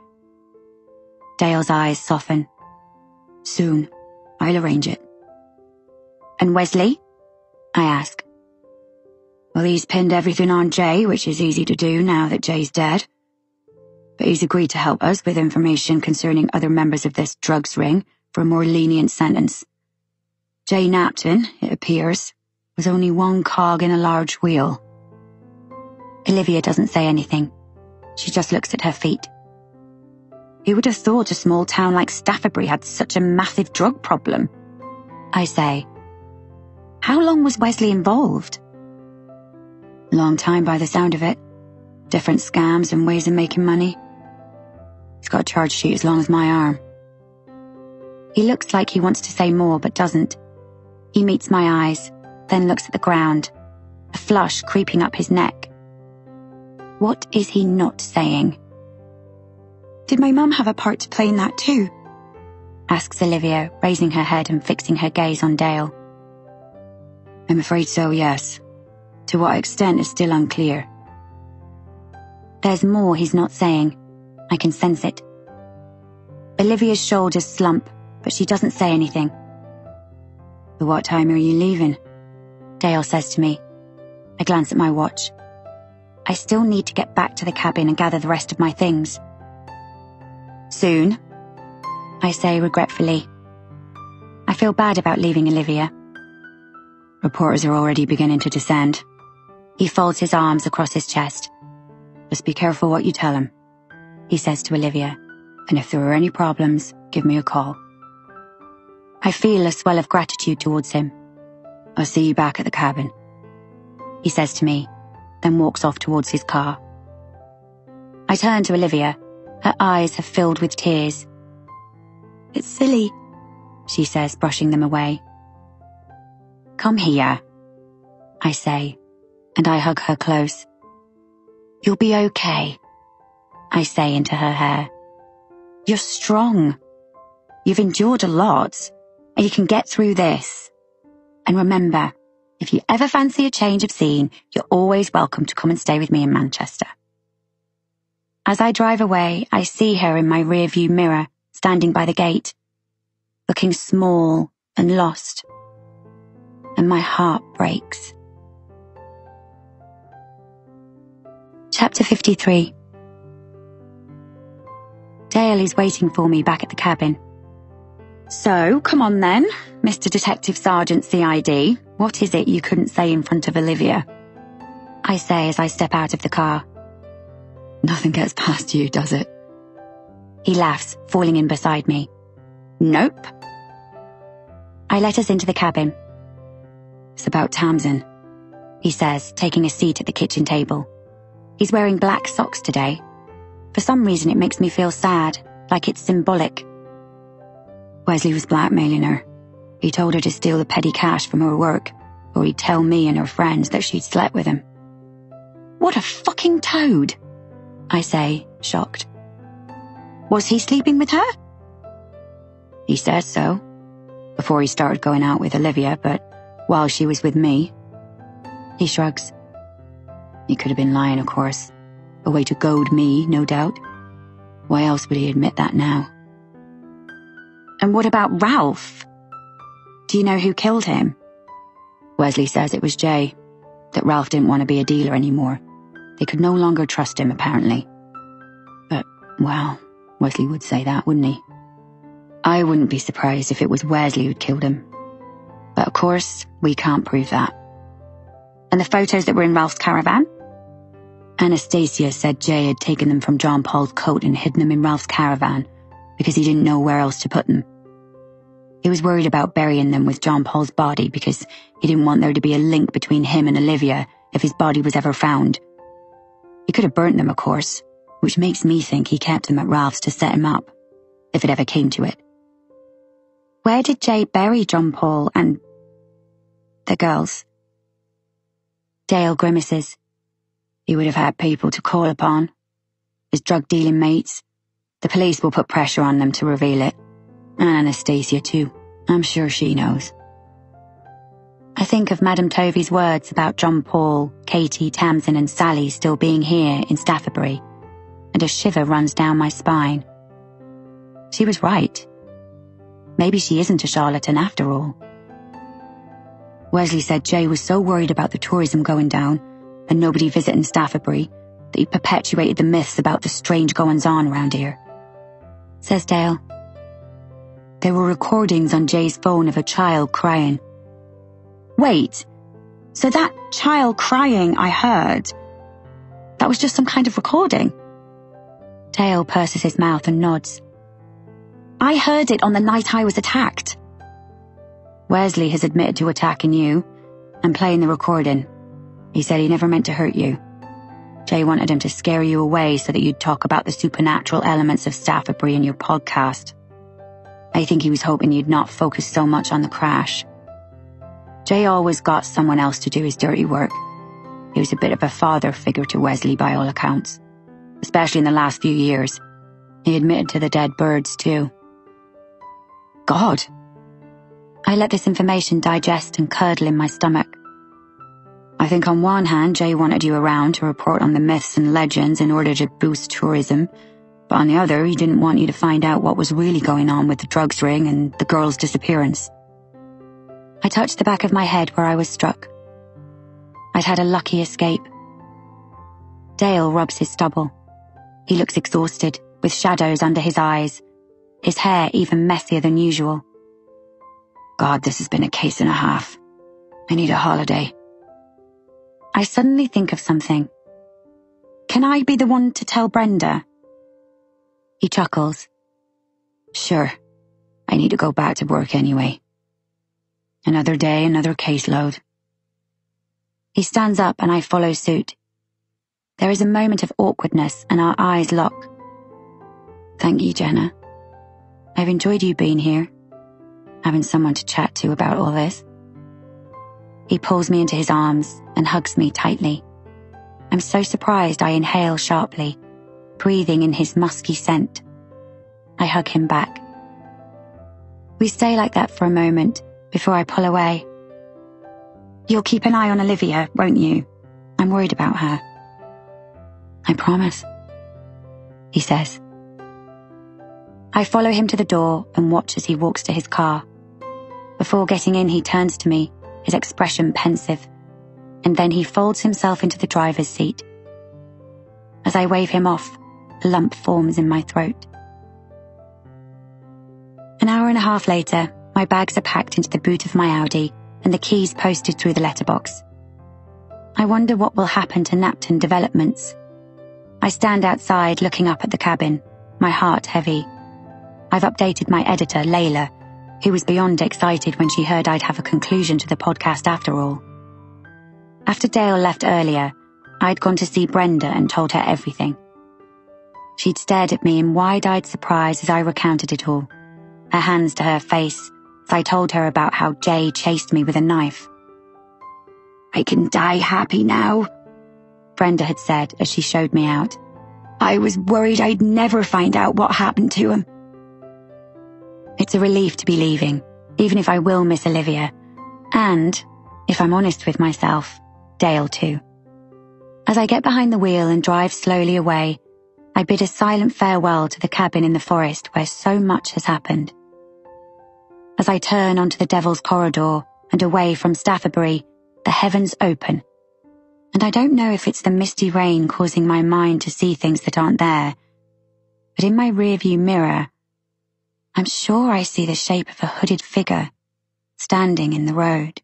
Dale's eyes soften. Soon. I'll arrange it. And Wesley? I ask. Well, he's pinned everything on Jay, which is easy to do now that Jay's dead. But he's agreed to help us with information concerning other members of this drugs ring for a more lenient sentence. Jay Napton, it appears, was only one cog in a large wheel. Olivia doesn't say anything. She just looks at her feet. Who would have thought a small town like Staffordbury had such a massive drug problem? I say. How long was Wesley involved? Long time by the sound of it. Different scams and ways of making money. He's got a charge sheet as long as my arm. He looks like he wants to say more but doesn't. He meets my eyes, then looks at the ground, a flush creeping up his neck. What is he not saying? Did my mum have a part to play in that too? Asks Olivia, raising her head and fixing her gaze on Dale. I'm afraid so, yes. To what extent is still unclear. There's more he's not saying. I can sense it. Olivia's shoulders slump, but she doesn't say anything. At what time are you leaving? Dale says to me. I glance at my watch. I still need to get back to the cabin and gather the rest of my things. Soon, I say regretfully. I feel bad about leaving Olivia. Reporters are already beginning to descend. He folds his arms across his chest. Just be careful what you tell him, he says to Olivia, and if there are any problems, give me a call. I feel a swell of gratitude towards him. I'll see you back at the cabin, he says to me, then walks off towards his car. I turn to Olivia. Her eyes have filled with tears. It's silly, she says, brushing them away. Come here, I say, and I hug her close. You'll be okay, I say into her hair. You're strong. You've endured a lot, and you can get through this. And remember, if you ever fancy a change of scene, you're always welcome to come and stay with me in Manchester. As I drive away, I see her in my rearview mirror, standing by the gate, looking small and lost, and my heart breaks. Chapter 53. Dale is waiting for me back at the cabin. So, come on then, Mr. Detective Sergeant CID, what is it you couldn't say in front of Olivia? I say as I step out of the car. Nothing gets past you, does it? He laughs, falling in beside me. Nope. I let us into the cabin. It's about Tamsin, he says, taking a seat at the kitchen table. He's wearing black socks today. For some reason it makes me feel sad, like it's symbolic. Wesley was blackmailing her. He told her to steal the petty cash from her work, or he'd tell me and her friends that she'd slept with him. What a fucking toad! I say, shocked. Was he sleeping with her? He says so, before he started going out with Olivia, but while she was with me. He shrugs. He could have been lying, of course. A way to goad me, no doubt. Why else would he admit that now? And what about Ralph? Do you know who killed him? Wesley says it was Jay, that Ralph didn't want to be a dealer anymore. They could no longer trust him, apparently. But, well, Wesley would say that, wouldn't he? I wouldn't be surprised if it was Wesley who'd killed him. But of course, we can't prove that. And the photos that were in Ralph's caravan? Anastasia said Jay had taken them from John Paul's coat and hidden them in Ralph's caravan because he didn't know where else to put them. He was worried about burying them with John Paul's body because he didn't want there to be a link between him and Olivia if his body was ever found. He could have burnt them, of course, which makes me think he kept them at Ralph's to set him up, if it ever came to it. Where did Jay bury John Paul and the girls? Dale grimaces. He would have had people to call upon. His drug-dealing mates. The police will put pressure on them to reveal it. And Anastasia too. I'm sure she knows. I think of Madame Tovey's words about John Paul, Katie, Tamsin and Sally still being here in Staffordbury, and a shiver runs down my spine. She was right. Maybe she isn't a charlatan after all. Wesley said Jay was so worried about the tourism going down and nobody visiting Staffordbury that he perpetuated the myths about the strange goings-on around here. Says Dale. There were recordings on Jay's phone of a child crying. Wait, so that child crying I heard, that was just some kind of recording? Dale purses his mouth and nods. I heard it on the night I was attacked. Wesley has admitted to attacking you and playing the recording. He said he never meant to hurt you. Jay wanted him to scare you away so that you'd talk about the supernatural elements of Staffordbury in your podcast. I think he was hoping you'd not focus so much on the crash. Jay always got someone else to do his dirty work. He was a bit of a father figure to Wesley by all accounts, especially in the last few years. He admitted to the dead birds too. God. I let this information digest and curdle in my stomach. I think on one hand, Jay wanted you around to report on the myths and legends in order to boost tourism, but on the other, he didn't want you to find out what was really going on with the drugs ring and the girl's disappearance. I touched the back of my head where I was struck. I'd had a lucky escape. Dale rubs his stubble. He looks exhausted, with shadows under his eyes, his hair even messier than usual. God, this has been a case and a half. I need a holiday. I suddenly think of something. Can I be the one to tell Brenda? He chuckles. Sure. I need to go back to work anyway. Another day, another caseload. He stands up and I follow suit. There is a moment of awkwardness and our eyes lock. Thank you, Jenna. I've enjoyed you being here, having someone to chat to about all this. He pulls me into his arms and hugs me tightly. I'm so surprised I inhale sharply, breathing in his musky scent. I hug him back. We stay like that for a moment before I pull away. You'll keep an eye on Olivia, won't you? I'm worried about her. I promise, he says. I follow him to the door and watch as he walks to his car. Before getting in, he turns to me, his expression pensive, and then he folds himself into the driver's seat. As I wave him off, a lump forms in my throat. An hour and a half later, my bags are packed into the boot of my Audi and the keys posted through the letterbox. I wonder what will happen to Napton Developments. I stand outside looking up at the cabin, my heart heavy. I've updated my editor, Layla, who was beyond excited when she heard I'd have a conclusion to the podcast after all. After Dale left earlier, I'd gone to see Brenda and told her everything. She'd stared at me in wide-eyed surprise as I recounted it all, her hands to her face as I told her about how Jay chased me with a knife. I can die happy now, Brenda had said as she showed me out. I was worried I'd never find out what happened to him. It's a relief to be leaving, even if I will miss Olivia. And, if I'm honest with myself, Dale too. As I get behind the wheel and drive slowly away, I bid a silent farewell to the cabin in the forest where so much has happened. As I turn onto the Devil's Corridor and away from Staffabury, the heavens open. And I don't know if it's the misty rain causing my mind to see things that aren't there, but in my rearview mirror, I'm sure I see the shape of a hooded figure standing in the road.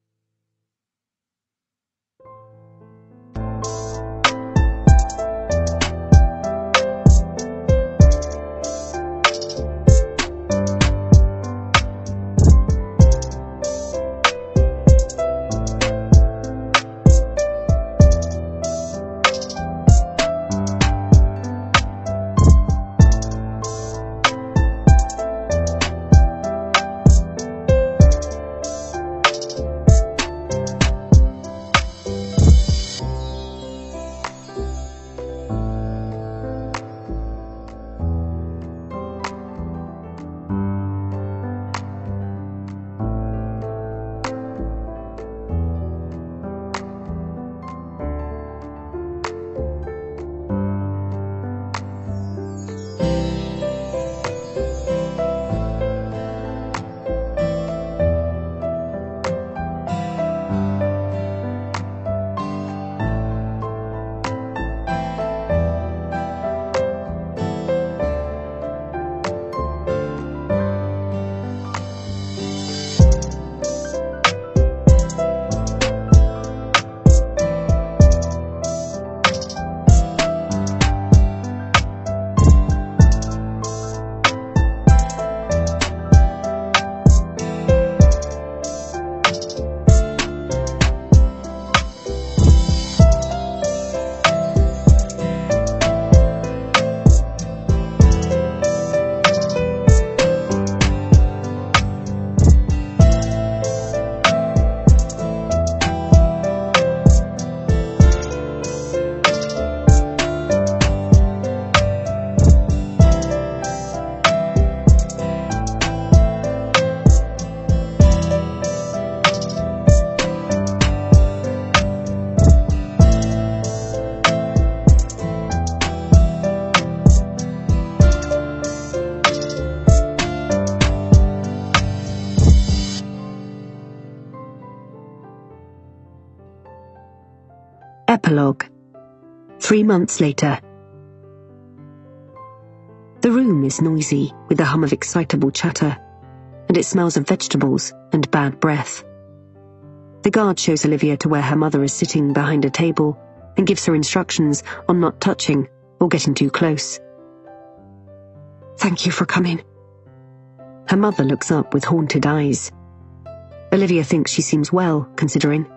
Epilogue. 3 months later. The room is noisy with a hum of excitable chatter, and it smells of vegetables and bad breath. The guard shows Olivia to where her mother is sitting behind a table and gives her instructions on not touching or getting too close. Thank you for coming. Her mother looks up with haunted eyes. Olivia thinks she seems well, considering.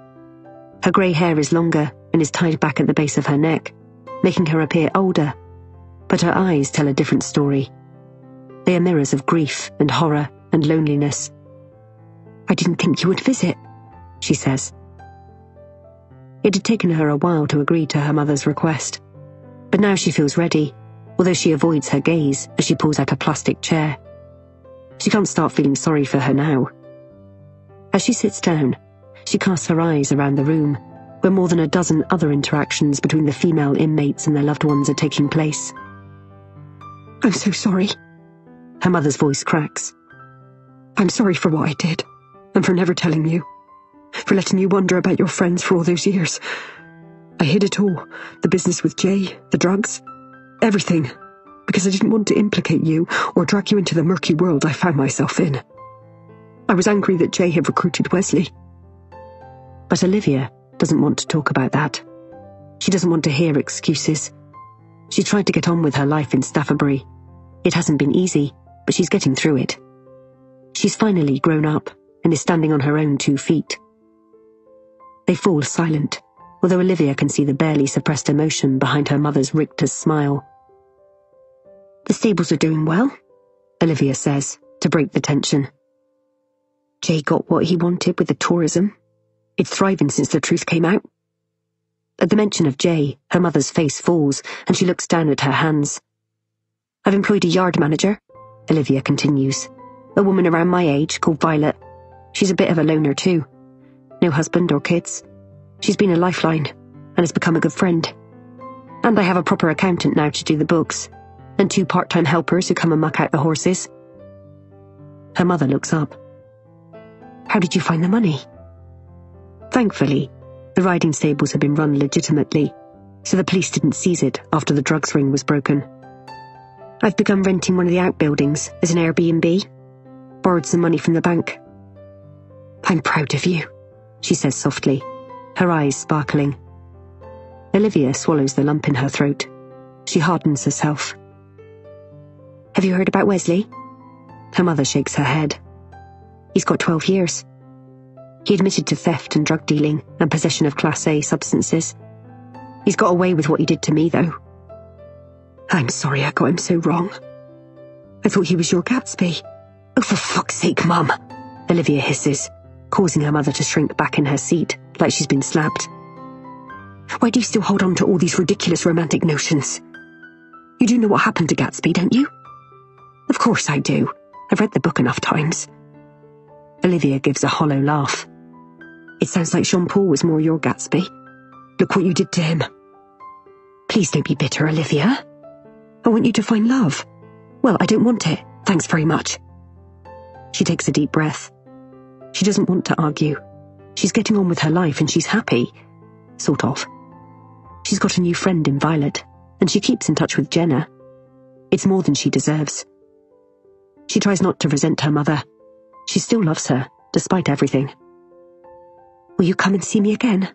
Her grey hair is longer and is tied back at the base of her neck, making her appear older, but her eyes tell a different story. They are mirrors of grief and horror and loneliness. I didn't think you would visit, she says. It had taken her a while to agree to her mother's request, but now she feels ready, although she avoids her gaze as she pulls out a plastic chair. She can't start feeling sorry for her now. As she sits down, she casts her eyes around the room, where more than a dozen other interactions between the female inmates and their loved ones are taking place. I'm so sorry. Her mother's voice cracks. I'm sorry for what I did, and for never telling you, for letting you wonder about your friends for all those years. I hid it all, the business with Jay, the drugs, everything, because I didn't want to implicate you or drag you into the murky world I found myself in. I was angry that Jay had recruited Wesley. But Olivia doesn't want to talk about that. She doesn't want to hear excuses. She tried to get on with her life in Staffabury. It hasn't been easy, but she's getting through it. She's finally grown up and is standing on her own 2 feet. They fall silent, although Olivia can see the barely suppressed emotion behind her mother's rictus smile. The stables are doing well, Olivia says, to break the tension. Jay got what he wanted with the tourism. It's thriving since the truth came out. At the mention of Jay, her mother's face falls, and she looks down at her hands. I've employed a yard manager, Olivia continues. A woman around my age called Violet. She's a bit of a loner too. No husband or kids. She's been a lifeline, and has become a good friend. And I have a proper accountant now to do the books, and 2 part-time helpers who come and muck out the horses. Her mother looks up. How did you find the money? Thankfully, the riding stables had been run legitimately, so the police didn't seize it after the drugs ring was broken. I've begun renting one of the outbuildings as an Airbnb. Borrowed some money from the bank. I'm proud of you, she says softly, her eyes sparkling. Olivia swallows the lump in her throat. She hardens herself. Have you heard about Wesley? Her mother shakes her head. He's got 12 years. He admitted to theft and drug dealing and possession of Class A substances. He's got away with what he did to me, though. I'm sorry I got him so wrong. I thought he was your Gatsby. Oh, for fuck's sake, Mum, Olivia hisses, causing her mother to shrink back in her seat, like she's been slapped. Why do you still hold on to all these ridiculous romantic notions? You do know what happened to Gatsby, don't you? Of course I do. I've read the book enough times. Olivia gives a hollow laugh. It sounds like Jean Paul was more your Gatsby. Look what you did to him. Please don't be bitter, Olivia. I want you to find love. Well, I don't want it. Thanks very much. She takes a deep breath. She doesn't want to argue. She's getting on with her life and she's happy. Sort of. She's got a new friend in Violet, and she keeps in touch with Jenna. It's more than she deserves. She tries not to resent her mother. She still loves her, despite everything. Will you come and see me again?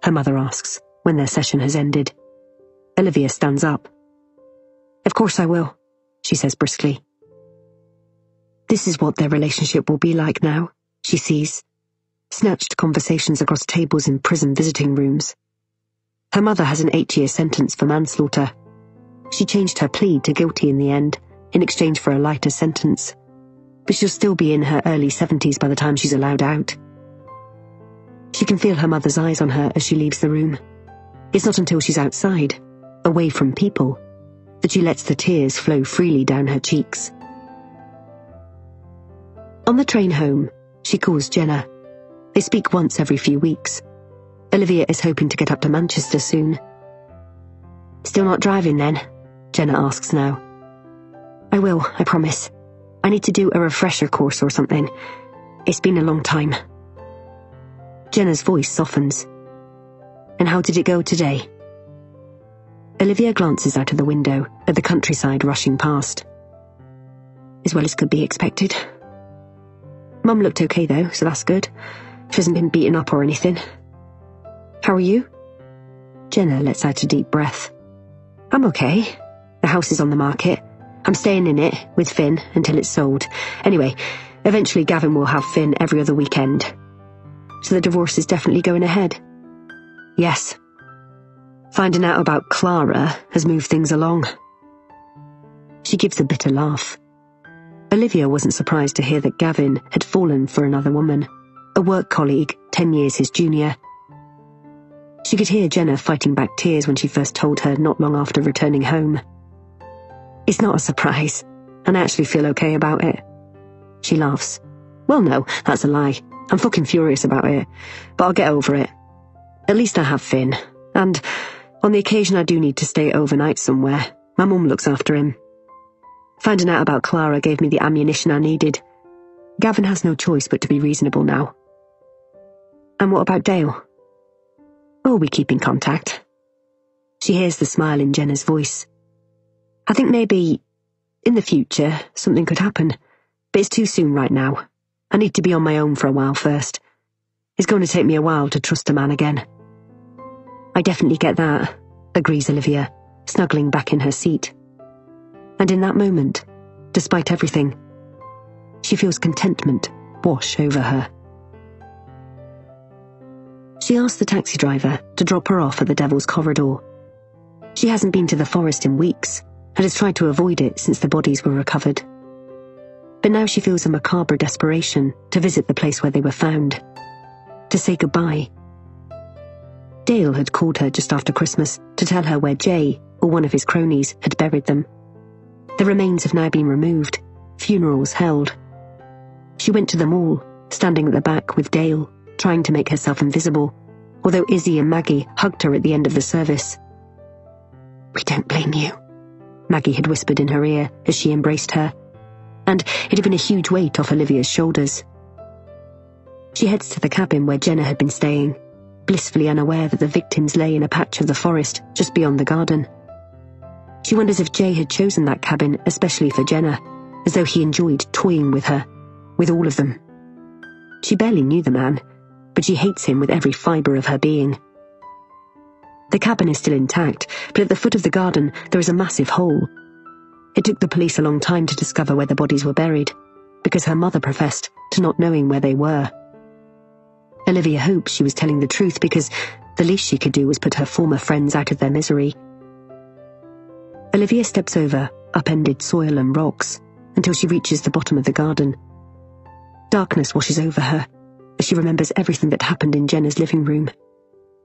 Her mother asks, when their session has ended. Olivia stands up. Of course I will, she says briskly. This is what their relationship will be like now, she sees. Snatched conversations across tables in prison visiting rooms. Her mother has an 8-year sentence for manslaughter. She changed her plea to guilty in the end, in exchange for a lighter sentence. But she'll still be in her early 70s by the time she's allowed out. She can feel her mother's eyes on her as she leaves the room. It's not until she's outside, away from people, that she lets the tears flow freely down her cheeks. On the train home, she calls Jenna. They speak once every few weeks. Olivia is hoping to get up to Manchester soon. Still not driving then? Jenna asks now. I will, I promise. I need to do a refresher course or something. It's been a long time. Jenna's voice softens. And how did it go today? Olivia glances out of the window at the countryside rushing past. As well as could be expected. Mum looked okay though, so that's good. She hasn't been beaten up or anything. How are you? Jenna lets out a deep breath. I'm okay. The house is on the market. I'm staying in it, with Finn, until it's sold. Anyway, eventually Gavin will have Finn every other weekend. So the divorce is definitely going ahead. Yes. Finding out about Clara has moved things along. She gives a bitter laugh. Olivia wasn't surprised to hear that Gavin had fallen for another woman, a work colleague 10 years his junior. She could hear Jenna fighting back tears when she first told her not long after returning home. It's not a surprise, and I actually feel okay about it. She laughs. Well, no, that's a lie. I'm fucking furious about it, but I'll get over it. At least I have Finn, and on the occasion I do need to stay overnight somewhere, my mum looks after him. Finding out about Clara gave me the ammunition I needed. Gavin has no choice but to be reasonable now. And what about Dale? Oh, we keep in contact. She hears the smile in Jenna's voice. I think maybe, in the future, something could happen, but it's too soon right now. I need to be on my own for a while first. It's going to take me a while to trust a man again. I definitely get that, agrees Olivia, snuggling back in her seat. And in that moment, despite everything, she feels contentment wash over her. She asks the taxi driver to drop her off at the Devil's Corridor. She hasn't been to the forest in weeks, and has tried to avoid it since the bodies were recovered. But now she feels a macabre desperation to visit the place where they were found, to say goodbye. Dale had called her just after Christmas to tell her where Jay, or one of his cronies, had buried them. The remains have now been removed, funerals held. She went to them all, standing at the back with Dale, trying to make herself invisible, although Izzy and Maggie hugged her at the end of the service. "We don't blame you," Maggie had whispered in her ear as she embraced her, and it had been a huge weight off Olivia's shoulders. She heads to the cabin where Jenna had been staying, blissfully unaware that the victims lay in a patch of the forest just beyond the garden. She wonders if Jay had chosen that cabin especially for Jenna, as though he enjoyed toying with her, with all of them. She barely knew the man, but she hates him with every fibre of her being. The cabin is still intact, but at the foot of the garden there is a massive hole. It took the police a long time to discover where the bodies were buried, because her mother professed to not knowing where they were. Olivia hoped she was telling the truth because the least she could do was put her former friends out of their misery. Olivia steps over upended soil and rocks until she reaches the bottom of the garden. Darkness washes over her as she remembers everything that happened in Jenna's living room.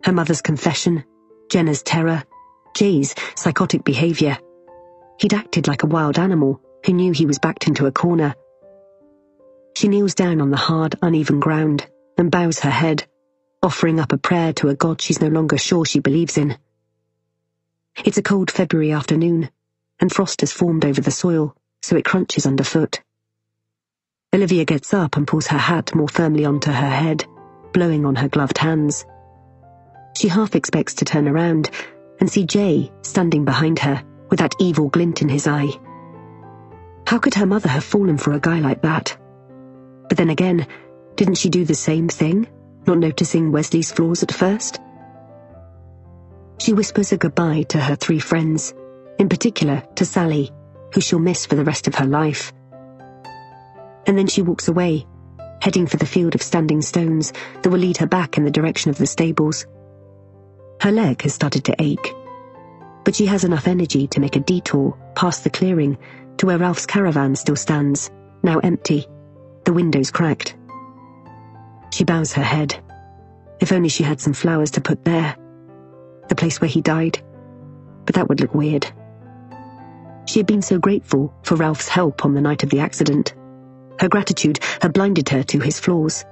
Her mother's confession, Jenna's terror, Jay's psychotic behaviour. He'd acted like a wild animal who knew he was backed into a corner. She kneels down on the hard, uneven ground and bows her head, offering up a prayer to a God she's no longer sure she believes in. It's a cold February afternoon, and frost has formed over the soil, so it crunches underfoot. Olivia gets up and pulls her hat more firmly onto her head, blowing on her gloved hands. She half expects to turn around and see Jay standing behind her with that evil glint in his eye. How could her mother have fallen for a guy like that? But then again, didn't she do the same thing, not noticing Wesley's flaws at first? She whispers a goodbye to her 3 friends, in particular to Sally, who she'll miss for the rest of her life. And then she walks away, heading for the field of standing stones that will lead her back in the direction of the stables. Her leg has started to ache, but she has enough energy to make a detour past the clearing to where Ralph's caravan still stands, now empty, the windows cracked. She bows her head. If only she had some flowers to put there, the place where he died, but that would look weird. She had been so grateful for Ralph's help on the night of the accident. Her gratitude had blinded her to his flaws.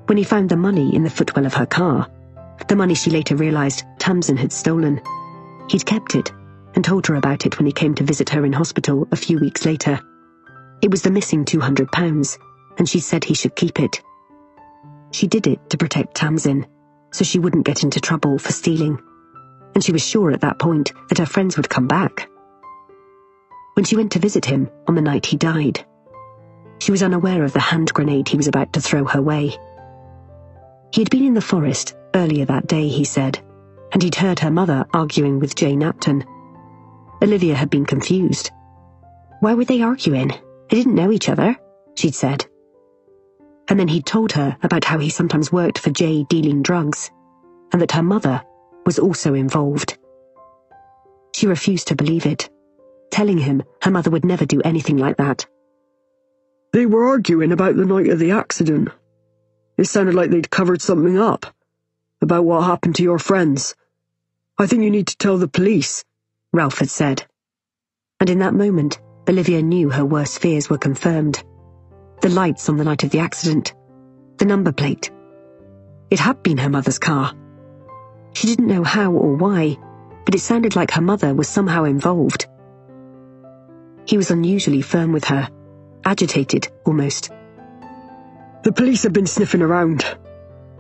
When he found the money in the footwell of her car, the money she later realised Tamsin had stolen, he'd kept it and told her about it when he came to visit her in hospital a few weeks later. It was the missing £200, and she said he should keep it. She did it to protect Tamsin, so she wouldn't get into trouble for stealing, and she was sure at that point that her friends would come back. When she went to visit him on the night he died, she was unaware of the hand grenade he was about to throw her way. He had been in the forest earlier that day, he said, and he'd heard her mother arguing with Jay Napton. Olivia had been confused. Why were they arguing? They didn't know each other, she'd said. And then he'd told her about how he sometimes worked for Jay dealing drugs, and that her mother was also involved. She refused to believe it, telling him her mother would never do anything like that. They were arguing about the night of the accident. It sounded like they'd covered something up, about what happened to your friends. I think you need to tell the police, Ralph had said. And in that moment, Olivia knew her worst fears were confirmed. The lights on the night of the accident, the number plate. It had been her mother's car. She didn't know how or why, but it sounded like her mother was somehow involved. He was unusually firm with her, agitated almost. The police have been sniffing around.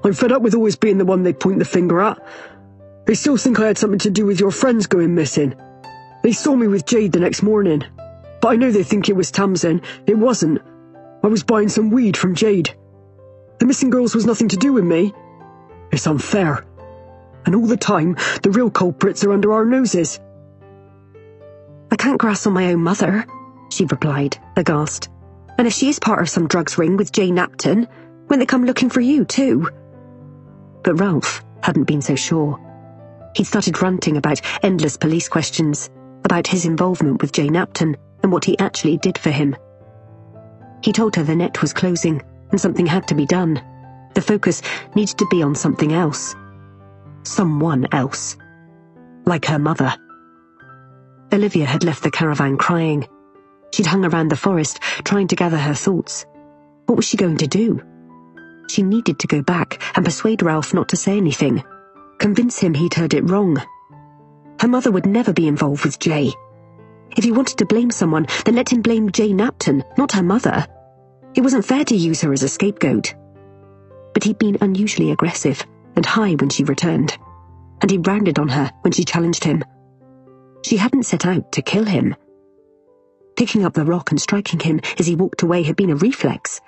I'm fed up with always being the one they point the finger at. They still think I had something to do with your friends going missing. They saw me with Jade the next morning, but I know they think it was Tamsin. It wasn't. I was buying some weed from Jade. The missing girls was nothing to do with me. It's unfair. And all the time, the real culprits are under our noses. I can't grasp on my own mother, she replied, aghast. And if she is part of some drugs ring with Jay Napton, when they come looking for you too? But Ralph hadn't been so sure. He'd started ranting about endless police questions, about his involvement with Jay Napton and what he actually did for him. He told her the net was closing and something had to be done. The focus needed to be on something else. someone else. Like her mother. Olivia had left the caravan crying. She'd hung around the forest, trying to gather her thoughts. What was she going to do? She needed to go back and persuade Ralph not to say anything. Convince him he'd heard it wrong. Her mother would never be involved with Jay. If he wanted to blame someone, then let him blame Jay Napton, not her mother. It wasn't fair to use her as a scapegoat. But he'd been unusually aggressive and high when she returned, and he rounded on her when she challenged him. She hadn't set out to kill him. Picking up the rock and striking him as he walked away had been a reflex.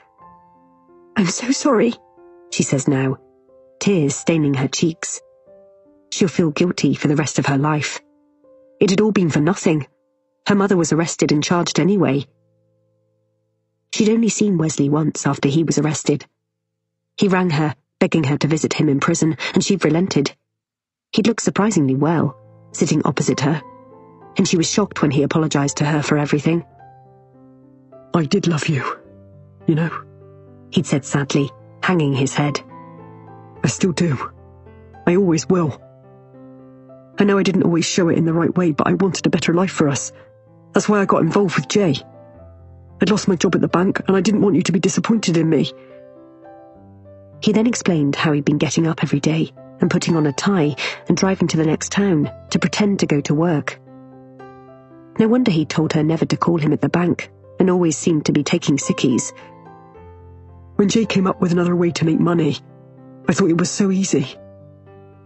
I'm so sorry, she says now, tears staining her cheeks. She'll feel guilty for the rest of her life. It had all been for nothing. Her mother was arrested and charged anyway. She'd only seen Wesley once after he was arrested. He rang her, begging her to visit him in prison, and she'd relented. He'd looked surprisingly well, sitting opposite her, and she was shocked when he apologized to her for everything. I did love you, you know, he'd said sadly, hanging his head. I still do. I always will. I know I didn't always show it in the right way, but I wanted a better life for us. That's why I got involved with Jay. I'd lost my job at the bank, and I didn't want you to be disappointed in me. He then explained how he'd been getting up every day and putting on a tie and driving to the next town to pretend to go to work. No wonder he'd told her never to call him at the bank and always seemed to be taking sickies. When Jay came up with another way to make money, I thought it was so easy.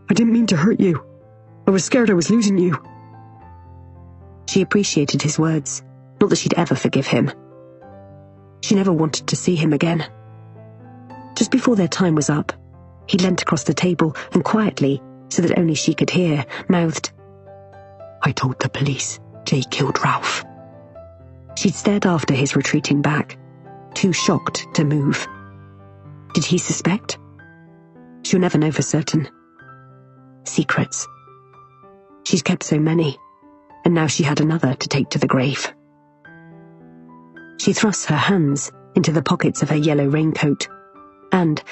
I didn't mean to hurt you. I was scared I was losing you. She appreciated his words, not that she'd ever forgive him. She never wanted to see him again. Just before their time was up, he leant across the table and quietly, so that only she could hear, mouthed, I told the police Jay killed Ralph. She'd stared after his retreating back, too shocked to move. Did he suspect? She'll never know for certain. Secrets. She's kept so many, and now she had another to take to the grave. She thrusts her hands into the pockets of her yellow raincoat, and,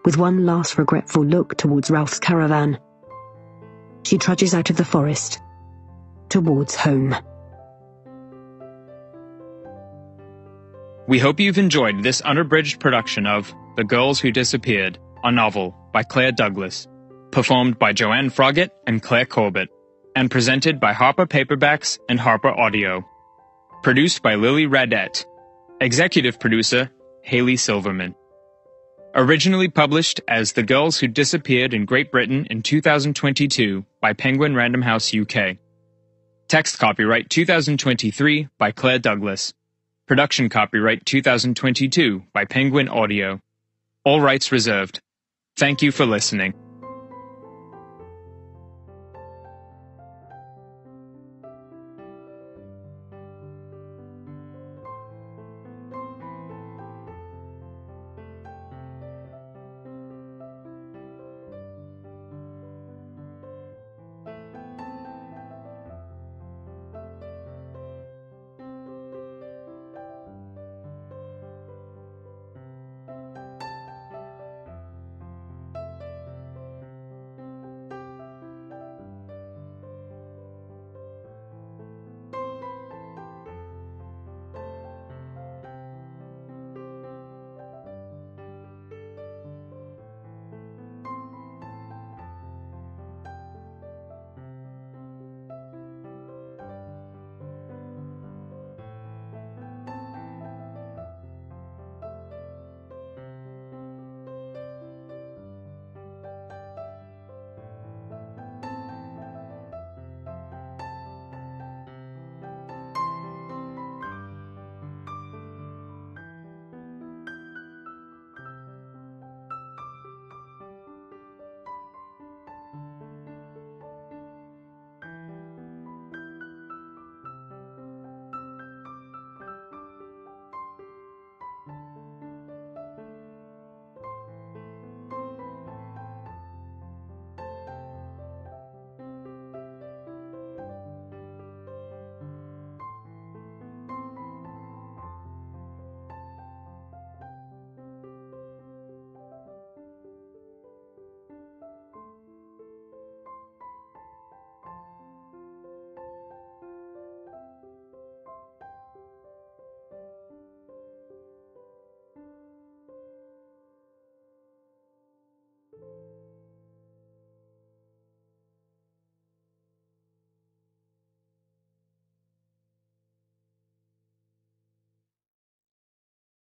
with one last regretful look towards Ralph's caravan, she trudges out of the forest, towards home. We hope you've enjoyed this unabridged production of The Girls Who Disappeared, a novel by Claire Douglas, performed by Joanne Froggatt and Claire Corbett, and presented by Harper Paperbacks and Harper Audio. Produced by Lily Radette. Executive producer, Haley Silverman. Originally published as The Girls Who Disappeared in Great Britain in 2022 by Penguin Random House UK. Text copyright 2023 by Claire Douglas. Production copyright 2022 by Penguin Audio. All rights reserved. Thank you for listening.